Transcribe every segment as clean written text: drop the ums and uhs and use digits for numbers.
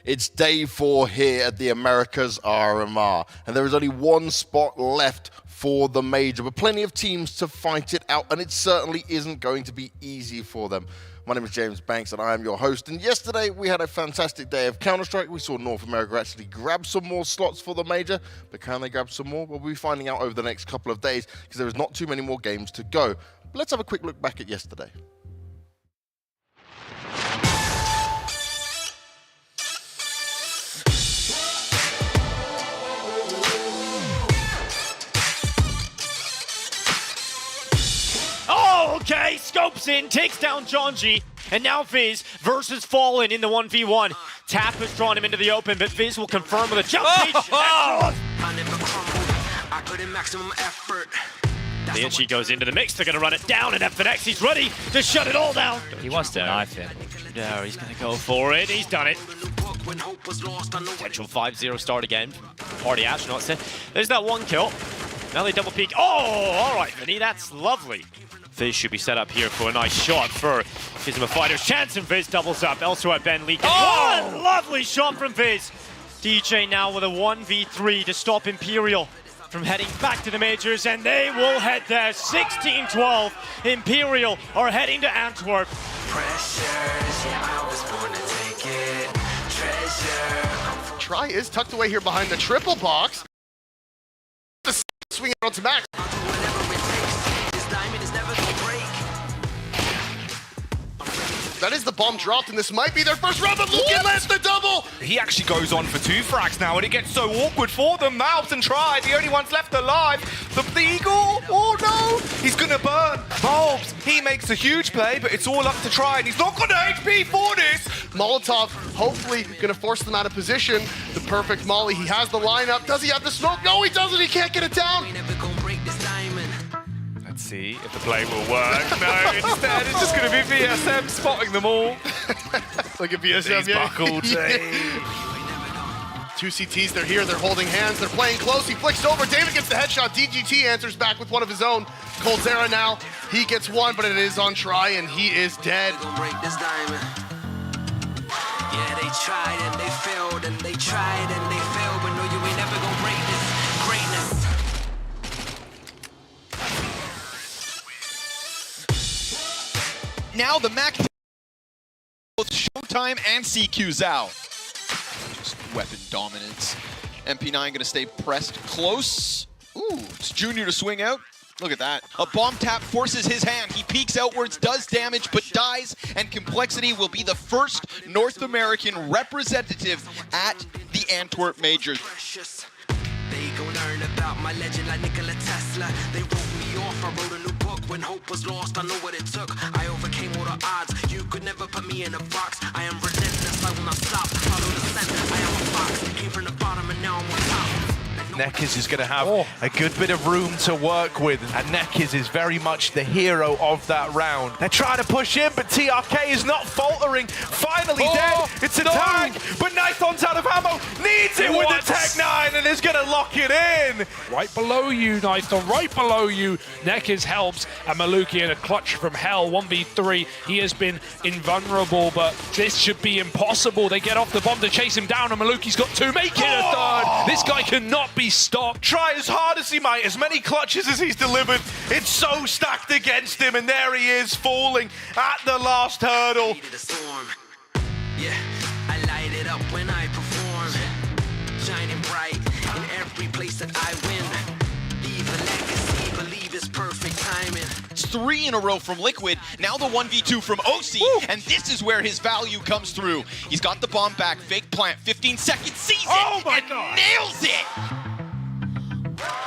It's day 4 here at the Americas RMR, and there is only one spot left for the major, but plenty of teams to fight it out, and it certainly isn't going to be easy for them. My name is James Banks, and I am your host, and yesterday we had a fantastic day of Counter-Strike. We saw North America actually grab some more slots for the major, but can they grab some more? Well, we'll be finding out over the next couple of days, because there is not too many more games to go. But let's have a quick look back at yesterday. Okay, scopes in, takes down Jonji, and now Viz versus Fallen in the 1v1. Tap has drawn him into the open, but Viz will confirm with a jump peach. The Itchy goes into the mix, they're going to run it down, and FNX, he's ready to shut it all down. He wants to knife him. No, he's going to go for it, he's done it. Potential 5-0 start again. Party astronaut said, there's that one kill. Now they double peek. Oh, all right, Vinny, that's lovely. Viz should be set up here for a nice shot for Fizima Fighter's chance, and Viz doubles up. Elsewhere, Ben leaking. Oh, what a lovely shot from Viz. DJ now with a 1v3 to stop Imperial from heading back to the majors, and they will head there. 16-12. Imperial are heading to Antwerp. Try is tucked away here behind the triple box. Swinging onto Max. That is the bomb dropped, and this might be their first round, but Lucan lands the double! He actually goes on for 2 frags now, and it gets so awkward for them. Mouths and Try, the only ones left alive. The Eagle, oh no! He's gonna burn. Bulbs, he makes a huge play, but it's all up to Try, and he's not got an HP for this! Molotov hopefully gonna force them out of position. The perfect Molly, he has the lineup. Does he have the smoke? No, he doesn't, he can't get it down! Let's see if the play will work. No, instead it's just going to be VSM spotting them all. Look at VSM, He's buckled. 2 CTs, they're here, they're holding hands, they're playing close. He flicks over, David gets the headshot. DGT answers back with one of his own. Coldzera now, he gets one, but it is on Try, and he is dead. Yeah, they tried and they failed, and they tried and they failed, but no, you ain't never gonna break this greatness. Now the Mac both Showtime and CQ's out. Just weapon dominance. MP9 gonna stay pressed close. Ooh, it's Junior to swing out. Look at that. A bomb tap forces his hand. He peeks outwards, does damage, but dies, and Complexity will be the first North American representative at the Antwerp Majors. They gon' learn about my legend like Nikola Tesla. They wrote me off, I wrote a new book. When hope was lost, I know what it took. I overcame all the odds. You could never put me in a box. I am relentless, I will not stop. Follow the scent, I am a fox. Came from the bottom and now I'm on top. Nekiz is going to have a good bit of room to work with, and Nekiz is very much the hero of that round. They're trying to push in, but TRK is not faltering. Finally dead. It's a tag, but Nithon's out of ammo. Needs it with the Tech 9 and is going to lock it in. Right below you, Nithon, right below you. Nekiz helps, and Maluki in a clutch from hell. 1v3. He has been invulnerable, but this should be impossible. They get off the bomb to chase him down, and Maluki's got 2, making a third. This guy cannot be stopped. Try as hard as he might, as many clutches as he's delivered, it's so stacked against him, and there he is falling at the last hurdle. Yeah, I light it up when I perform, shining bright in every place that I win. Leave a legacy, believe it's perfect timing. It's 3 in a row from Liquid, now the 1v2 from OC, and this is where his value comes through. He's got the bomb back, fake plant, 15 seconds, sees it, and nails it!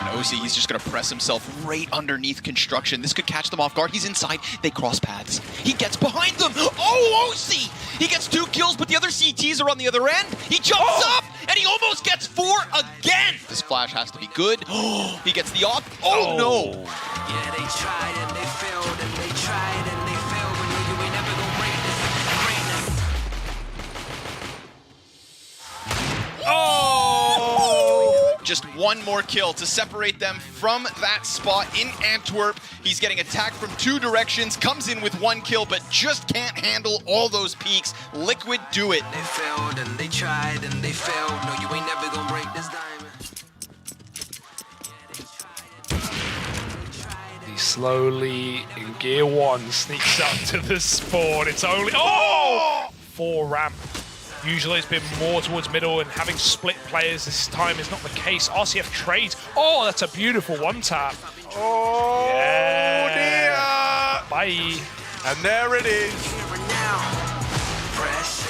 And OC, he's just gonna press himself right underneath construction. This could catch them off guard. He's inside, they cross paths. He gets behind them, oh, OC! He gets 2 kills, but the other CTs are on the other end. He jumps up, and he almost gets 4 again! This flash has to be good. He gets the op, no! Yeah, they tried and they failed, and they tried and they failed, but no, you ain't never gonna break this greatness. just one more kill to separate them from that spot in Antwerp. He's getting attacked from 2 directions, comes in with 1 kill, but just can't handle all those peaks. Liquid do it. They failed and they tried and they failed. No, you ain't never gonna break this diamond. He slowly, in gear 1, sneaks up to the spawn. It's only 4 ramp. Usually it's been more towards middle, and having split players this time is not the case. RCF trades. Oh, that's a beautiful one tap. Oh, Yeah. dear. Bye. And there it is.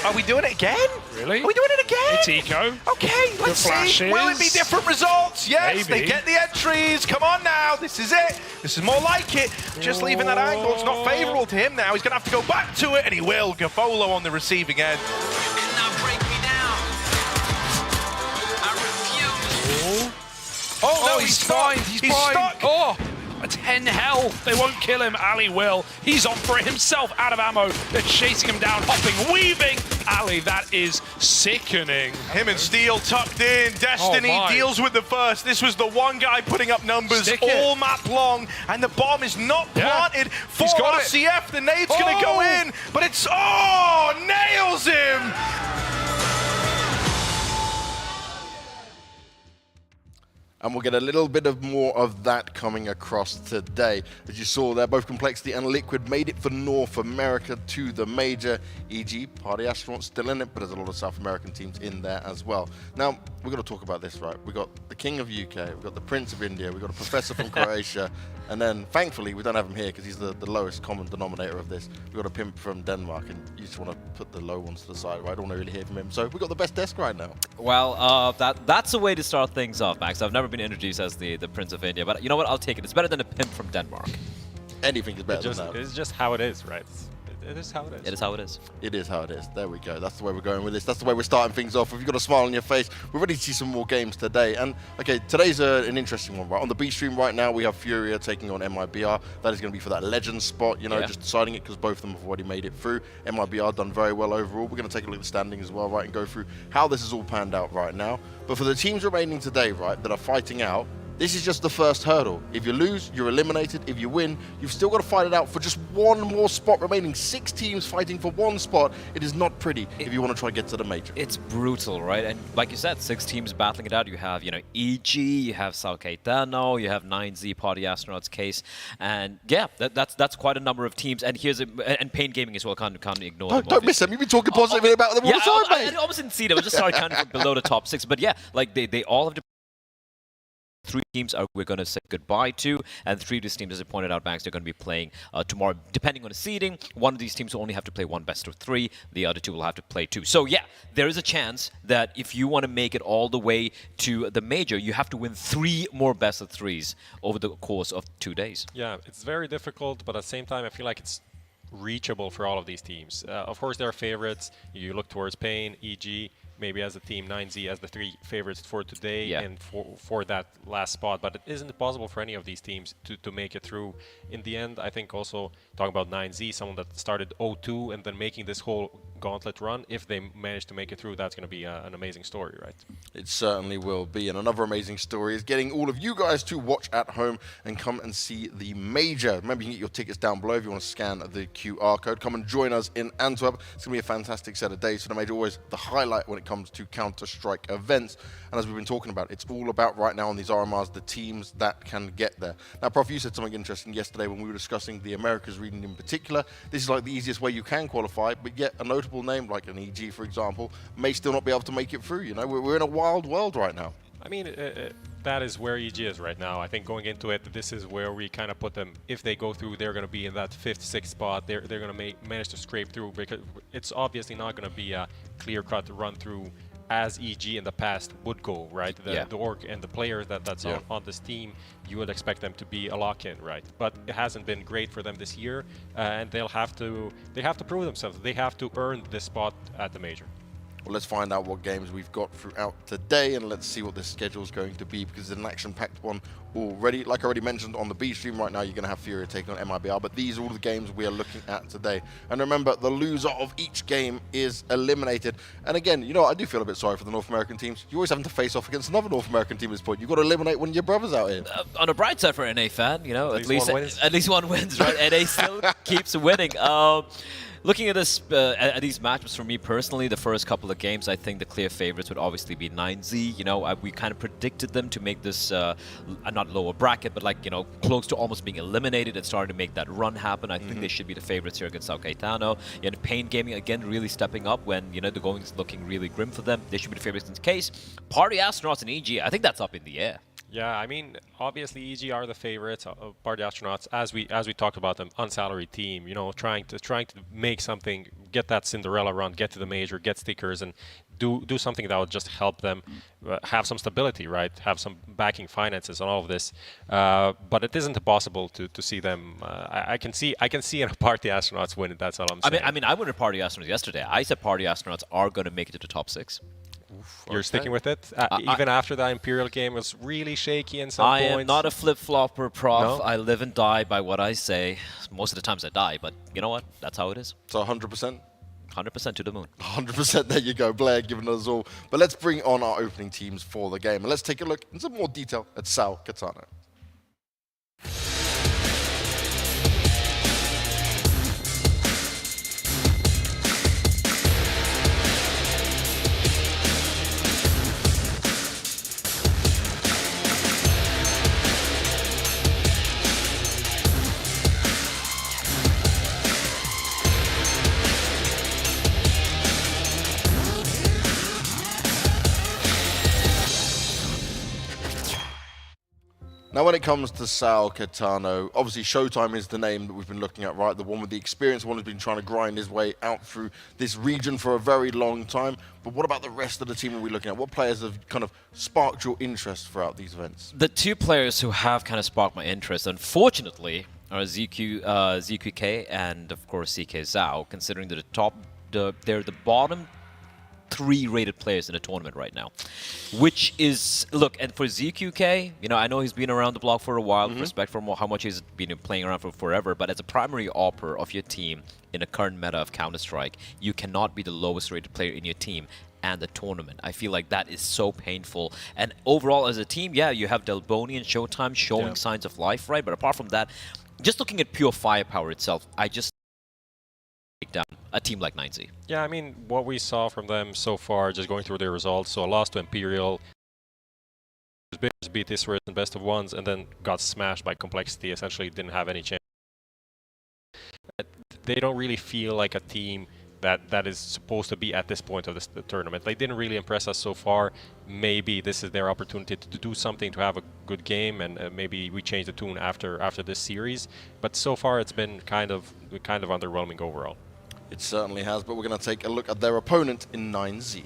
Are we doing it again? Really? Are we doing it again? It's Eco. Okay, let's see. flashes. Will it be different results? Yes, Maybe. they get the entries. Come on now, this is it. This is more like it. Just leaving that angle, it's not favorable to him now. He's going to have to go back to it, and he will. Gavolo on the receiving end. You cannot break me down. I refuse. Oh, no, he's stuck. fine. He's fine. stuck. Oh, a 10 health. They won't kill him. Ali will. He's on for it himself, out of ammo. They're chasing him down, hopping, weaving. Ali, that is sickening. Him and Steel tucked in. Destiny Oh my. deals with the first. This was the one guy putting up numbers Stick it. all map long, and the bomb is not Yeah. planted for He's got it. RCF. The nade's going to go in, but it's, nails him. And we'll get a little bit of more of that coming across today. As you saw there, both Complexity and Liquid made it for North America to the major, e.g. Party Astronauts still in it, but there's a lot of South American teams in there as well. Now, we've got to talk about this, right? We've got the King of UK, we've got the Prince of India, we've got a Professor from Croatia, and then, thankfully, we don't have him here because he's the lowest common denominator of this. We've got a Pimp from Denmark, and you just want to put the low ones to the side, right? I don't want to really hear from him. So we've got the best desk right now. Well, that's a way to start things off, Max. I've never been introduced as the Prince of India, but you know what? I'll take it. It's better than a pimp from Denmark. Anything is better than that. It's just how it is, right? It is how it is. It is how it is. It is how it is. There we go. That's the way we're going with this. That's the way we're starting things off. If you've got a smile on your face, we're ready to see some more games today. And, okay, today's an interesting one, right? On the B stream right now, we have Furia taking on MIBR. That is going to be for that legend spot, you know, just deciding it because both of them have already made it through. MIBR done very well overall. We're going to take a look at the standings as well, right, and go through how this is all panned out right now. But for the teams remaining today, right, that are fighting out, this is just the first hurdle. If you lose, you're eliminated. If you win, you've still got to fight it out for just one more spot remaining. 6 teams fighting for one spot. It is not pretty if you want to try and get to the major. It's brutal, right? And like you said, 6 teams battling it out. You have, EG, you have Paquetana, you have 9Z, Party Astronauts, Case, and yeah, that's quite a number of teams. And here's and Pain Gaming as well. Can't ignore them. Don't miss them. You've been talking positively about them all the time, mate. I almost didn't see them. I just started counting from below the top 6. But yeah, like they all have to. 3 teams we're going to say goodbye to, and 3 of these teams, as I pointed out, Max, they're going to be playing tomorrow. Depending on the seeding, one of these teams will only have to play 1 best of 3. The other 2 will have to play 2. So yeah, there is a chance that if you want to make it all the way to the major, you have to win 3 more best of 3s over the course of 2 days. Yeah, it's very difficult, but at the same time, I feel like it's reachable for all of these teams. Of course, there are favorites. You look towards Pain, EG, maybe as a team, 9Z as the 3 favorites for today and for that last spot, but it isn't possible for any of these teams to make it through. In the end, I think also talking about 9Z, someone that started 0-2 and then making this whole gauntlet run, if they manage to make it through, that's going to be an amazing story, right? It certainly will be. And another amazing story is getting all of you guys to watch at home and come and see the major. Remember, you can get your tickets down below if you want to scan the QR code. Come and join us in Antwerp. It's going to be a fantastic set of days for the major. Always the highlight when it comes to Counter-Strike events. And as we've been talking about, it's all about right now on these RMRs, the teams that can get there. Now, Prof, you said something interesting yesterday when we were discussing the Americas region in particular. This is like the easiest way you can qualify, but yet a notable name like an EG, for example, may still not be able to make it through. You know, we're in a wild world right now. I mean, that is where EG is right now. I think going into it, this is where we kind of put them. If they go through, they're going to be in that 5th, 6th spot. They're going to manage to scrape through, because it's obviously not going to be a clear-cut run through as EG in the past would go, right? The org and the players that's on this team, you would expect them to be a lock-in, right? But it hasn't been great for them this year, and they have to prove themselves. They have to earn this spot at the major. Well, let's find out what games we've got throughout today, and let's see what this schedule is going to be, because it's an action-packed one already. Like I already mentioned on the B stream, right now you're going to have Furia taking on MIBR, but these are all the games we are looking at today. And remember, the loser of each game is eliminated. And again, you know, I do feel a bit sorry for the North American teams. You're always having to face off against another North American team at this point. You've got to eliminate one of your brothers out here. On the bright side for an NA fan, you know, at least one wins, right? NA still keeps winning. Looking at this, at these matchups for me personally, the first couple of games, I think the clear favorites would obviously be 9Z. You know, we kind of predicted them to make this not lower bracket, but like, you know, close to almost being eliminated and starting to make that run happen. I think they should be the favorites here against Paquetana. And Pain Gaming again really stepping up when, you know, the going is looking really grim for them. They should be the favorites in this case. Party Astronauts and EG, I think that's up in the air. Yeah, I mean, obviously EG are the favorites of Party Astronauts, as we talked about them, unsalaried team. You know, trying to make something, get that Cinderella run, get to the major, get stickers, and do something that would just help them have some stability, right? Have some backing finances on all of this. But it isn't impossible to see them. I can see a Party Astronauts win. That's all I'm saying. I mean, I went to Party Astronauts yesterday. I said Party Astronauts are going to make it to the top 6. You're sticking with it? Even after that Imperial game was really shaky in some points? I am not a flip-flopper, Prof. No? I live and die by what I say. Most of the times I die, but you know what? That's how it is. So 100%? 100% to the moon. 100%, there you go, Blair giving us all. But let's bring on our opening teams for the game, and let's take a look in some more detail at Paquetana. Now, when it comes to Paquetana, obviously Showtime is the name that we've been looking at, right? The one with the experience, the one who's been trying to grind his way out through this region for a very long time. But what about the rest of the team are we looking at? What players have kind of sparked your interest throughout these events? The two players who have kind of sparked my interest, unfortunately, are ZQK and, of course, CK Zhao, considering that they're the bottom 3 rated players in the tournament right now, which is, look, and for ZQK, you know, I know he's been around the block for a while, respect for how much he's been playing around for forever, but as a primary opper of your team in the current meta of Counter-Strike, you cannot be the lowest rated player in your team and the tournament. I feel like that is so painful. And overall as a team, yeah, you have Delboni and Showtime showing signs of life, right? But apart from that, just looking at pure firepower itself, I just take down a team like 9Z. Yeah, I mean, what we saw from them so far, just going through their results, so a loss to Imperial, beat Israel in best of ones, and then got smashed by Complexity, essentially didn't have any chance. They don't really feel like a team that is supposed to be at this point of the tournament. They didn't really impress us so far. Maybe this is their opportunity to do something, to have a good game, and maybe we change the tune after this series. But so far it's been kind of underwhelming overall. It certainly has, but we're going to take a look at their opponent in 9Z.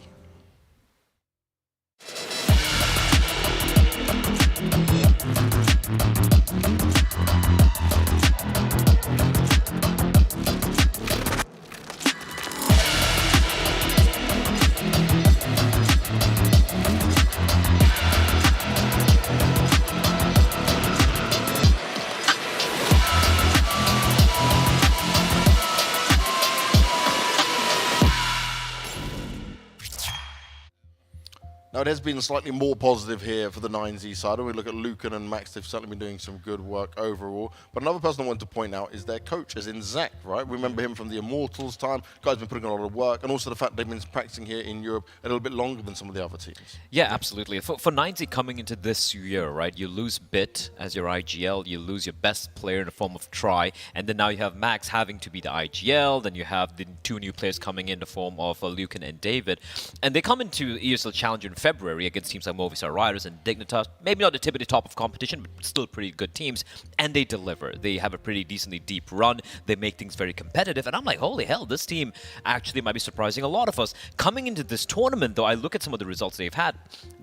Now, it has been slightly more positive here for the 9Z side. When we look at Lucan and Max, they've certainly been doing some good work overall. But another person I want to point out is their coach, as in Zach, right? We remember him from the Immortals time. Guy's been putting a lot of work, and also the fact they've been practicing here in Europe a little bit longer than some of the other teams. Yeah, absolutely. For 9Z coming into this year, right, you lose Bit as your IGL, you lose your best player in the form of Try, and then now you have Max having to be the IGL, then you have the 2 new players coming in the form of Lucan and David. And they come into ESL Challenger in February against teams like Movistar Riders and Dignitas. Maybe not the tippity top of competition, but still pretty good teams. And they deliver. They have a pretty decently deep run. They make things very competitive. And I'm like, holy hell, this team actually might be surprising a lot of us. Coming into this tournament, though, I look at some of the results they've had.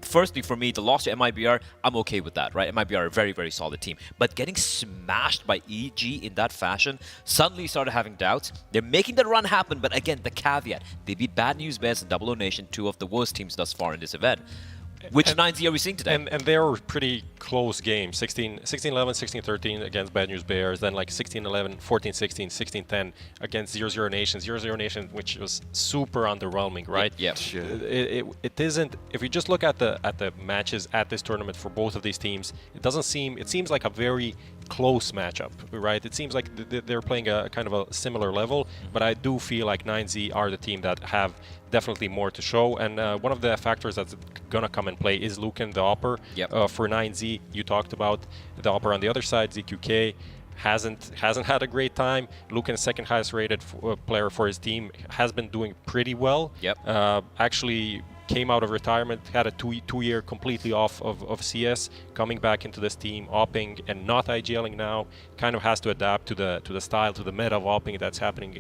Firstly, for me, the loss to MIBR, I'm okay with that, right? MIBR are a very, very solid team. But getting smashed by EG in that fashion, suddenly started having doubts. They're making the run happen, but again, the caveat, they beat Bad News Bears and Double O Nation, two of the worst teams thus far in this event. Which 9Z are we seeing today? And they were pretty close games. 16-11, 16-13 against Bad News Bears, then like 16-11, 14-16, 16-10 against 0-0 Nation. 0-0 Nation, which was super underwhelming, right? Yeah. It isn't. If you just look at the matches at this tournament for both of these teams, it seems like a very close matchup, right? It seems like they're playing a kind of a similar level, but I do feel like 9Z are the team that have definitely more to show, and one of the factors that's gonna come and play is Lucan, the Opper. For 9Z, you talked about the Opper on the other side. ZQK hasn't had a great time. Lucan, second highest rated player for his team, has been doing pretty well. Actually came out of retirement, had a two-year completely off of CS, coming back into this team, opping and not IGLing now, kind of has to adapt to the style, to the meta of opping that's happening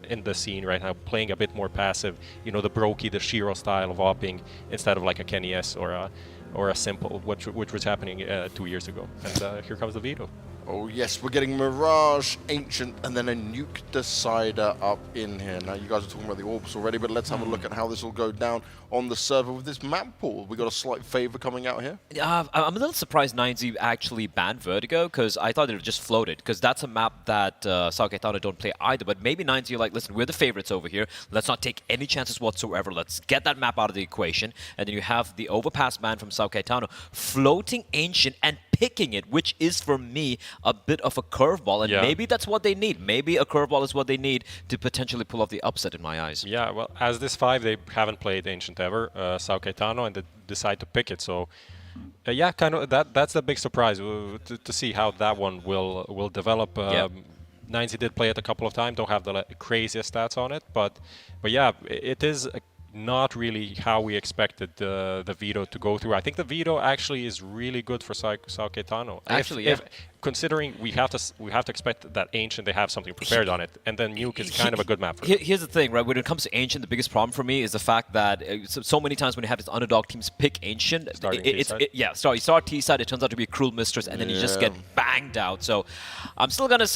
in the scene right now, playing a bit more passive, you know, the Brokey, the Shiro style of opping instead of like a Kenny S or a Simple, which was happening 2 years ago. And here comes the veto. Oh yes, we're getting Mirage, Ancient, and then a Nuke Decider up in here. Now, you guys are talking about the orbs already, but let's have a look at how this will go down on the server with this map pool. We got a slight favor coming out here. I'm a little surprised 9Z actually banned Vertigo, because I thought it just floated, because that's a map that Sao Caetano don't play either. But maybe 9Z are like, listen, we're the favorites over here. Let's not take any chances whatsoever. Let's get that map out of the equation. And then you have the Overpass ban from Sao Caetano floating Ancient and picking it, which is, for me, a bit of a curveball, and maybe that's what they need. Maybe a curveball is what they need to potentially pull off the upset in my eyes. Yeah, well, as this 5, they haven't played Ancient ever, Sao Caetano, and they decide to pick it. So, yeah, kind of that's a big surprise to see how that one will develop. 9Z did play it a couple of times. Don't have the craziest stats on it, but yeah, it is not really how we expected the veto to go through. I think the veto actually is really good for Sao Caetano. Actually, considering we have to expect that Ancient, they have something prepared on it, and then Nuke is kind of a good map for them. Here's the thing, right? When it comes to Ancient, the biggest problem for me is the fact that so many times when you have these underdog teams pick Ancient, you start T-side, it turns out to be a cruel mistress, and then you just get banged out. So I'm still gonna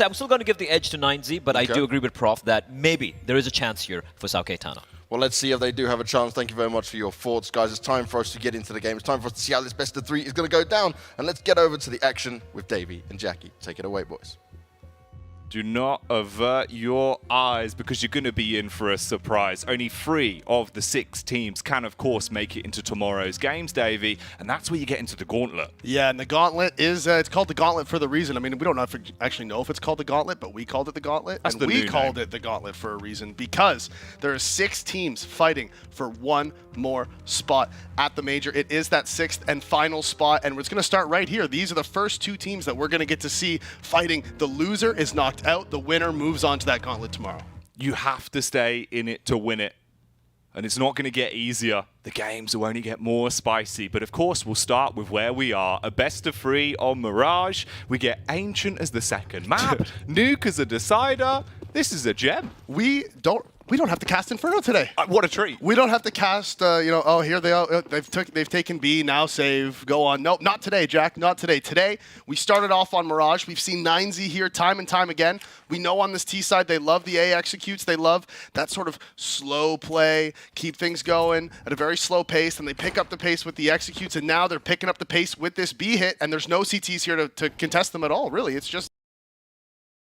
give the edge to 9Z, but I do agree with Prof that maybe there is a chance here for Sao Caetano. Well, let's see if they do have a chance. Thank you very much for your thoughts, guys. It's time for us to get into the game. It's time for us to see how this best of 3 is going to go down. And let's get over to the action with Davey and Jackie. Take it away, boys. Do not avert your eyes, because you're going to be in for a surprise. Only 3 of the 6 teams can, of course, make it into tomorrow's games, Davey, and that's where you get into the gauntlet. Yeah, and the gauntlet is, it's called the gauntlet for the reason. I mean, we don't actually know if it's called the gauntlet, but we called it the gauntlet. That's and we called it the gauntlet for a reason, because there are 6 teams fighting for one more spot at the major. It is that 6th and final spot, and it's going to start right here. These are the first 2 teams that we're going to get to see fighting. The loser is knocked out. The winner moves on to that gauntlet tomorrow. You have to stay in it to win it. And it's not going to get easier. The games will only get more spicy. But of course, we'll start with where we are. A best of 3 on Mirage. We get Ancient as the second map. Nuke as a decider. This is a gem. We don't have to cast Inferno today. What a treat. We don't have to cast, oh, here they are. They've taken B, now save, go on. Nope, not today, Jack, not today. Today, we started off on Mirage. We've seen 9Z here time and time again. We know on this T side, they love the A executes. They love that sort of slow play, keep things going at a very slow pace, and they pick up the pace with the executes, and now they're picking up the pace with this B hit, and there's no CTs here to contest them at all, really. It's just...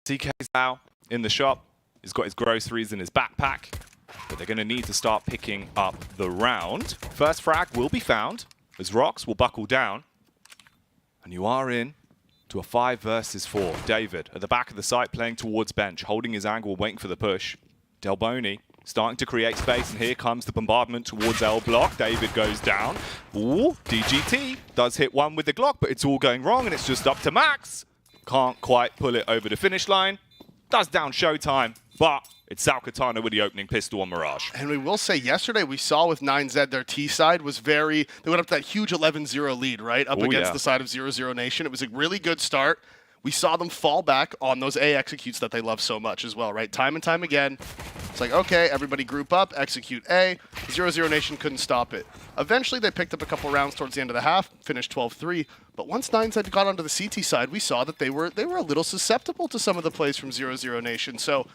CK's now in the shop. He's got his groceries in his backpack, but they're going to need to start picking up the round. First frag will be found as Rocks will buckle down, and you are in to a 5 versus 4. David at the back of the site playing towards bench, holding his angle, waiting for the push. Delboni starting to create space, and here comes the bombardment towards L block. David goes down. Ooh, DGT does hit one with the Glock, but it's all going wrong, and it's just up to Max. Can't quite pull it over the finish line. Does down Showtime. But it's Paquetana with the opening pistol on Mirage. And we will say, yesterday we saw with 9Z, their T side was they went up to that huge 11-0 lead, right? Up against the side of 0-0 Nation. It was a really good start. We saw them fall back on those A executes that they love so much as well, right? Time and time again. It's like, okay, everybody group up, execute A. 0-0 Nation couldn't stop it. Eventually, they picked up a couple rounds towards the end of the half, finished 12-3. But once 9Z got onto the CT side, we saw that they were a little susceptible to some of the plays from 0-0 Nation. So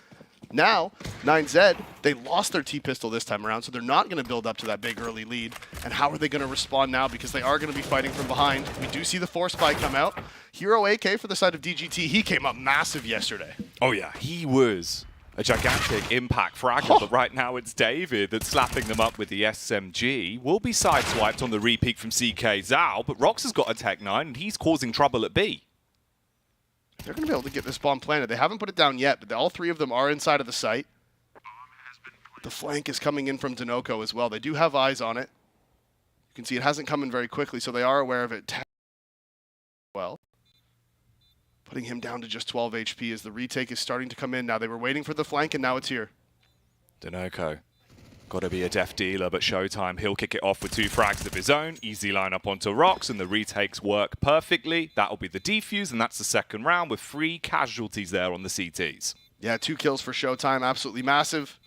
now, 9Z, they lost their T-pistol this time around, so they're not going to build up to that big early lead. And how are they going to respond now? Because they are going to be fighting from behind. We do see the Force Spy come out. Hero AK for the side of DGT, he came up massive yesterday. Oh yeah, he was a gigantic impact fragger, but right now it's David that's slapping them up with the SMG. Will be sideswiped on the repeat from CK Zhao, but Rox has got a Tech 9 and he's causing trouble at B. They're going to be able to get this bomb planted. They haven't put it down yet, but all three of them are inside of the site. The flank is coming in from Dinoco as well. They do have eyes on it. You can see it hasn't come in very quickly, so they are aware of it well. Putting him down to just 12 HP as the retake is starting to come in now. They were waiting for the flank, and now it's here. Dinoco, got to be a def dealer, but Showtime, he'll kick it off with 2 frags of his own. Easy lineup onto Rox, and the retakes work perfectly. That'll be the defuse, and that's the second round with 3 casualties there on the CTs. Yeah, 2 kills for Showtime, absolutely massive.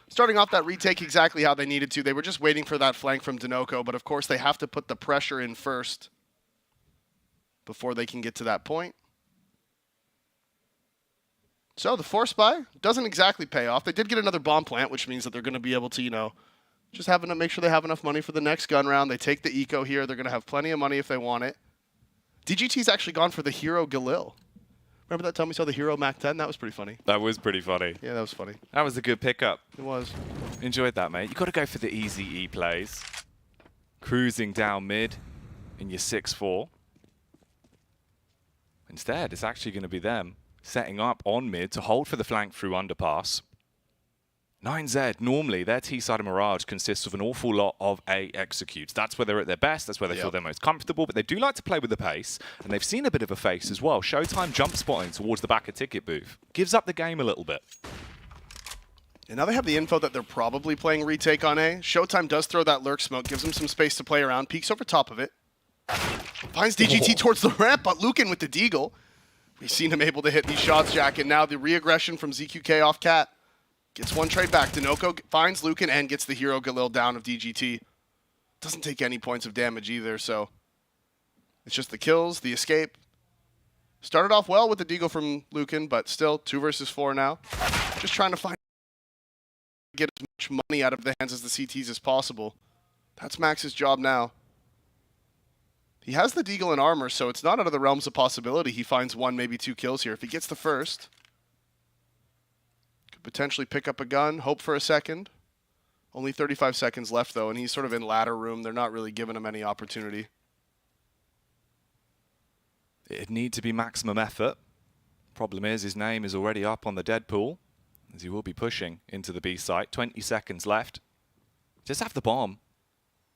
Starting off that retake exactly how they needed to. They were just waiting for that flank from Dinoco, but of course they have to put the pressure in first before they can get to that point. So the Force Spy doesn't exactly pay off. They did get another bomb plant, which means that they're going to be able to, just having to make sure they have enough money for the next gun round. They take the eco here. They're going to have plenty of money if they want it. DGT's actually gone for the Hero Galil. Remember that time we saw the Hero Mac 10? That was pretty funny. That was pretty funny. Yeah, that was funny. That was a good pickup. It was. Enjoyed that, mate. You got to go for the easy E plays. Cruising down mid in your 6-4. Instead, it's actually going to be them setting up on mid to hold for the flank through underpass. 9Z, normally their T side of Mirage consists of an awful lot of A executes. That's where they're at their best, that's where they feel they're most comfortable, but they do like to play with the pace, and they've seen a bit of a face as well. Showtime jump spotting towards the back of ticket booth. Gives up the game a little bit. And now they have the info that they're probably playing retake on A. Showtime does throw that lurk smoke, gives them some space to play around, peeks over top of it. Finds DGT towards the ramp, but Lucan with the deagle. We've seen him able to hit these shots, Jack, and now the re-aggression from ZQK off Cat. Gets one trade back. Dinoco finds Lucan and gets the Hero Galil down of DGT. Doesn't take any points of damage either, so it's just the kills, the escape. Started off well with the deagle from Lucan, but still 2 versus 4 now. Just trying to get as much money out of the hands as the CTs as possible. That's Max's job now. He has the deagle and armor, so it's not out of the realms of possibility he finds 1, maybe 2 kills here. If he gets the first, could potentially pick up a gun, hope for a second. Only 35 seconds left, though, and he's sort of in ladder room. They're not really giving him any opportunity. It'd need to be maximum effort. Problem is, his name is already up on the Deadpool, as he will be pushing into the B site. 20 seconds left. Just have the bomb.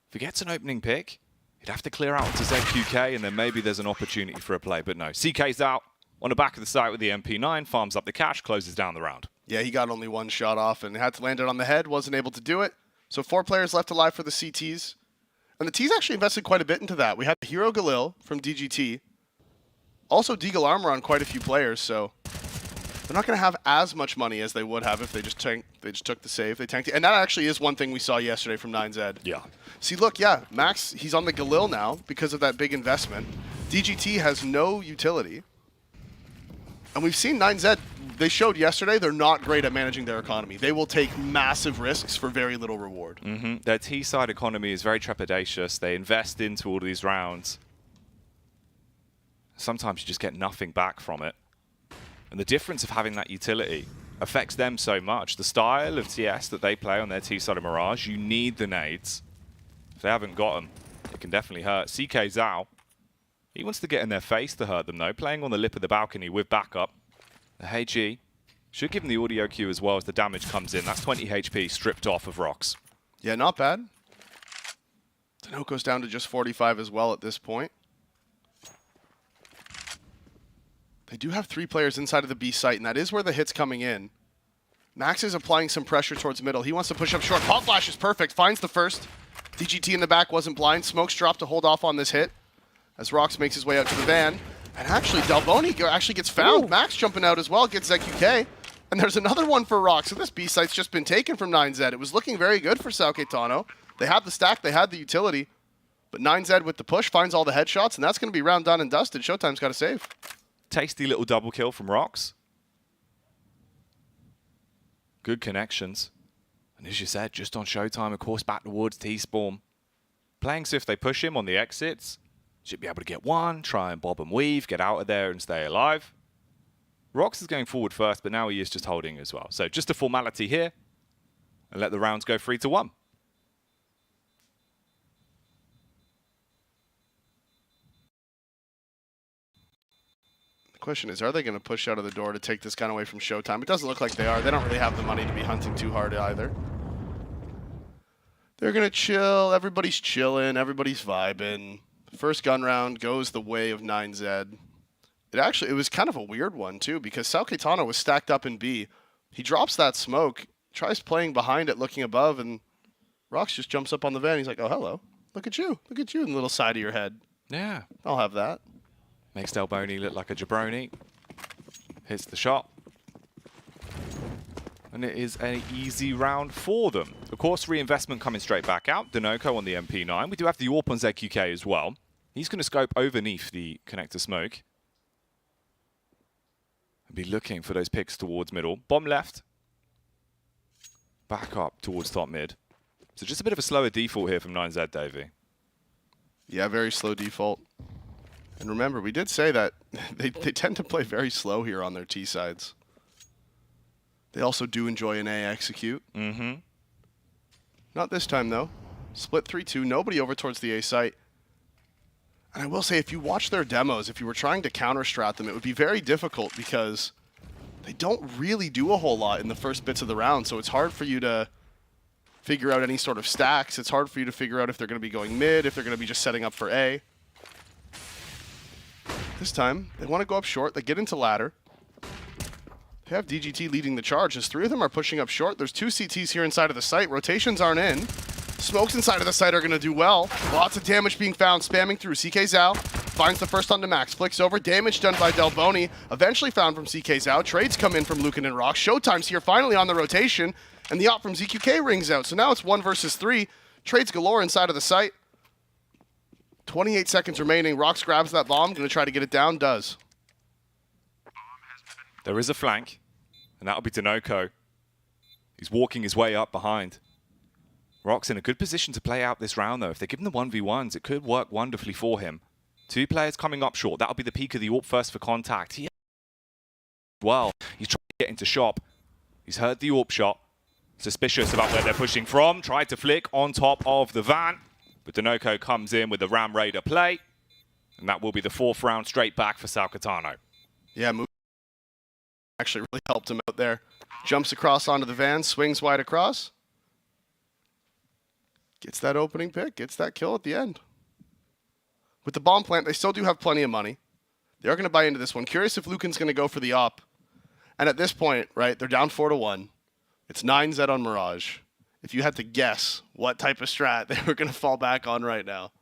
If he gets an opening pick, he'd have to clear out to ZQK, and then maybe there's an opportunity for a play. But no, CK's out on the back of the site with the MP9, farms up the cash, closes down the round. Yeah, he got only 1 shot off and had to land it on the head, wasn't able to do it. So 4 players left alive for the CTs. And the T's actually invested quite a bit into that. We had Hero Galil from DGT. Also deagle armor on quite a few players, so they're not going to have as much money as they would have if they just took the save. They tanked it. And that actually is one thing we saw yesterday from 9Z. Yeah. See, look, yeah, Max, he's on the Galil now because of that big investment. DGT has no utility. And we've seen 9Z, they showed yesterday, they're not great at managing their economy. They will take massive risks for very little reward. Their T-side economy is very trepidatious. They invest into all these rounds. Sometimes you just get nothing back from it. And the difference of having that utility affects them so much. The style of TS that they play on their T-side of Mirage, you need the nades. If they haven't got them, it can definitely hurt. CK Zhao, he wants to get in their face to hurt them though, playing on the lip of the balcony with backup. The HG should give him the audio cue as well as the damage comes in. That's 20 HP stripped off of Rox. Yeah, not bad. Dinoco's down to just 45 as well at this point. They do have 3 players inside of the B site, and that is where the hit's coming in. Max is applying some pressure towards middle. He wants to push up short. Pop flash is perfect. Finds the first. DGT in the back wasn't blind. Smokes drop to hold off on this hit as Rox makes his way out to the van. And actually, Delboni actually gets found. Ooh. Max jumping out as well, gets ZQK. And there's another one for Rox. So this B site's just been taken from 9Z. It was looking very good for Sao Caetano. They had the stack, they had the utility. But 9Z with the push finds all the headshots, and that's going to be round done and dusted. Showtime's got to save. Tasty little double kill from Rox. Good connections. And as you said, just on Showtime, of course, back towards T-Spawn. Playing so if they push him on the exits, should be able to get one, try and bob and weave, get out of there and stay alive. Rox is going forward first, but now he is just holding as well. So just a formality here, and let the rounds go 3-1. The question is, are they going to push out of the door to take this gun away from Showtime? It doesn't look like they are. They don't really have the money to be hunting too hard either. They're going to chill. Everybody's chilling. Everybody's vibing. First gun round goes the way of 9Z. It was kind of a weird one, too, because Sao Caetano was stacked up in B. He drops that smoke, tries playing behind it, looking above, and Rox just jumps up on the van. He's like, oh, hello. Look at you. Look at you in the little side of your head. Yeah. I'll have that. Makes Delboni look like a jabroni. Hits the shot. And it is an easy round for them. Of course, reinvestment coming straight back out. Denoco on the MP9. We do have the AWP on ZQK as well. He's going to scope underneath the connector smoke. And be looking for those picks towards middle. Bomb left. Back up towards top mid. So just a bit of a slower default here from 9Z, Davey. Yeah, very slow default. And remember, we did say that they tend to play very slow here on their T sides. They also do enjoy an A execute. Mm-hmm. Not this time, though. Split 3-2, nobody over towards the A site. And I will say, if you watch their demos, if you were trying to counter-strat them, it would be very difficult because they don't really do a whole lot in the first bits of the round, so it's hard for you to figure out any sort of stacks. It's hard for you to figure out if they're going to be going mid, if they're going to be just setting up for A. This time, they want to go up short. They get into ladder. They have DGT leading the charge as 3 of them are pushing up short. There's 2 CTs here inside of the site. Rotations aren't in. Smokes inside of the site are going to do well. Lots of damage being found, spamming through. CK Zhao finds the first onto Max. Flicks over. Damage done by Delboni. Eventually found from CK Zhao. Trades come in from Lucan and Rox. Showtime's here finally on the rotation. And the op from ZQK rings out. So now it's 1 versus 3. Trades galore inside of the site. 28 seconds remaining. Rox grabs that bomb. Going to try to get it down. Does. There is a flank, and that'll be Denoco. He's walking his way up behind. Rox in a good position to play out this round, though. If they give him the 1v1s, it could work wonderfully for him. 2 players coming up short. That'll be the peak of the AWP first for contact. He's trying to get into shop. He's heard the AWP shot. Suspicious about where they're pushing from. Tried to flick on top of the van. But Denoco comes in with the Ram Raider play. And that will be the 4th round straight back for Sao Caetano. Yeah, actually really helped him out there. Jumps across onto the van, swings wide across. Gets that opening pick, gets that kill at the end. With the bomb plant, they still do have plenty of money. They are going to buy into this one. Curious if Lucan's going to go for the op. And at this point, right, they're down 4-1. It's 9Z on Mirage. If you had to guess what type of strat they were going to fall back on right now,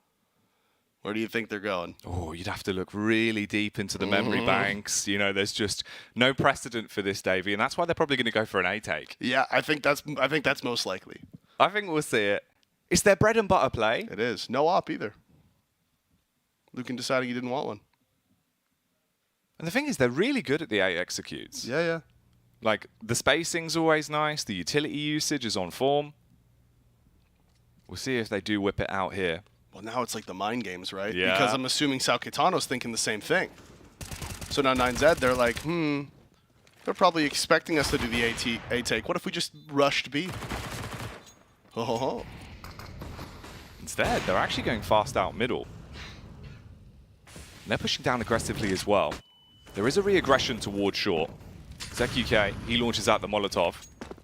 where do you think they're going? Oh, you'd have to look really deep into the memory banks. You know, there's just no precedent for this, Davey, and that's why they're probably going to go for an A take. Yeah, I think that's most likely. I think we'll see it. It's their bread and butter play. It is. No op either. Lucan deciding he didn't want one. And the thing is, they're really good at the A executes. Yeah, yeah. Like, the spacing's always nice. The utility usage is on form. We'll see if they do whip it out here. Well, now it's like the mind games, right? Yeah. Because I'm assuming Sao Caetano's thinking the same thing. So now 9Z, they're like, they're probably expecting us to do the A take. What if we just rushed B? Oh. Instead, they're actually going fast out middle. And they're pushing down aggressively as well. There is a re-aggression towards short. ZQK, he launches out the Molotov.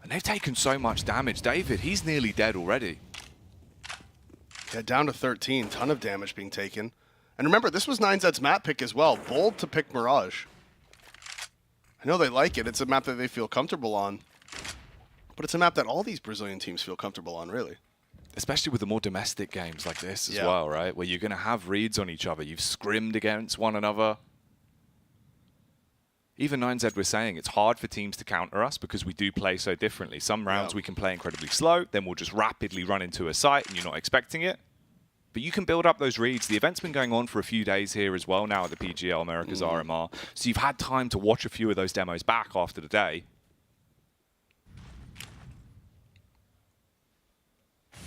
And they've taken so much damage. David, he's nearly dead already. Yeah, down to 13. Ton of damage being taken. And remember, this was 9Z's map pick as well. Bold to pick Mirage. I know they like it. It's a map that they feel comfortable on. But it's a map that all these Brazilian teams feel comfortable on, really. Especially with the more domestic games like this as well, right? Where you're going to have reads on each other. You've scrimmed against one another. Even 9Z was saying it's hard for teams to counter us because we do play so differently. Some rounds we can play incredibly slow, then we'll just rapidly run into a site and you're not expecting it. But you can build up those reads. The event's been going on for a few days here as well now at the PGL Americas RMR. So you've had time to watch a few of those demos back after the day.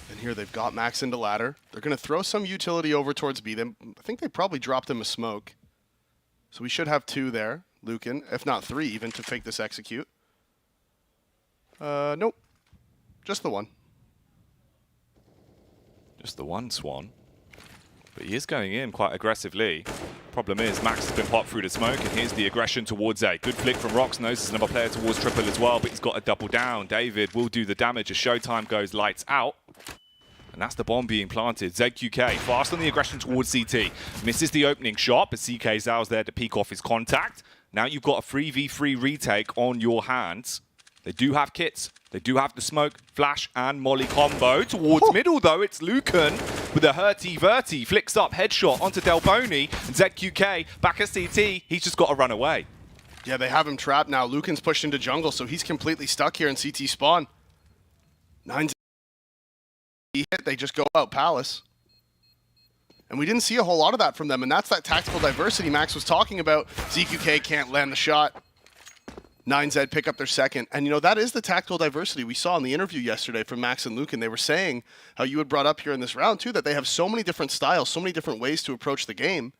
And here they've got Max into ladder. They're going to throw some utility over towards B. I think they probably dropped him a smoke. So we should have 2 there, Lucan, if not 3 even, to fake this execute. Nope. Just the 1. Just the 1 Swan. But he is going in quite aggressively. Problem is, Max has been popped through the smoke, and here's the aggression towards A. Good flick from Rox. Knows there's another player towards triple as well, but he's got a double down. David will do the damage as Showtime goes lights out. And that's the bomb being planted. ZQK, fast on the aggression towards CT. Misses the opening shot, but CK Zhao's there to peek off his contact. Now you've got a 3v3 retake on your hands. They do have kits. They do have the smoke, flash, and molly combo. Towards middle, though, it's Lucan with a hurty-verty. Flicks up, headshot onto Delboni. And ZQK back at CT. He's just got to run away. Yeah, they have him trapped now. Lucan's pushed into jungle, so he's completely stuck here in CT spawn. 9 hit, they just go out Palace. And we didn't see a whole lot of that from them, and that's that tactical diversity Max was talking about. ZQK can't land the shot. 9Z pick up their second. And, you know, that is the tactical diversity we saw in the interview yesterday from Max and Lucan. They were saying how you had brought up here in this round, too, that they have so many different styles, so many different ways to approach the game.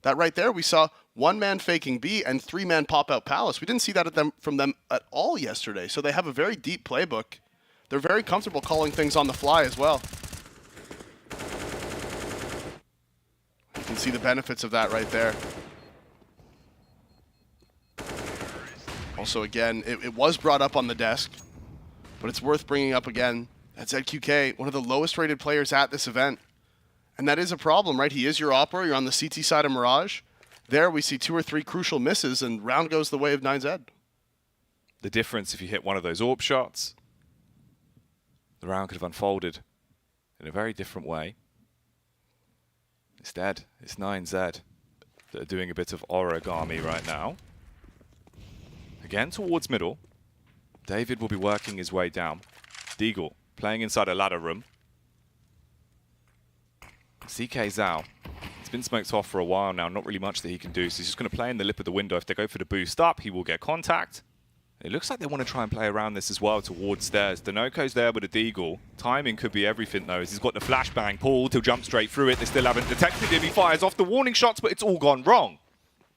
That right there, we saw 1-man faking B and 3-man pop out Palace. We didn't see that from them at all yesterday. So they have a very deep playbook. They're very comfortable calling things on the fly as well. You can see the benefits of that right there. Also, again, it was brought up on the desk, but it's worth bringing up again. That's ZQK, one of the lowest rated players at this event. And that is a problem, right? He is your Opera. You're on the CT side of Mirage. There we see 2 or 3 crucial misses, and round goes the way of 9Z. The difference if you hit one of those AWP shots, the round could have unfolded in a very different way. Instead, it's 9Z that are doing a bit of origami right now. Again towards middle. David will be working his way down. Deagle playing inside a ladder room. CK Zhao. He's been smoked off for a while now, not really much that he can do, so he's just going to play in the lip of the window. If they go for the boost up, he will get contact. It looks like they want to try and play around this as well towards stairs. Denoko's there with a Deagle. Timing could be everything, though, as he's got the flashbang pulled. He'll jump straight through it. They still haven't detected him. He fires off the warning shots, but it's all gone wrong.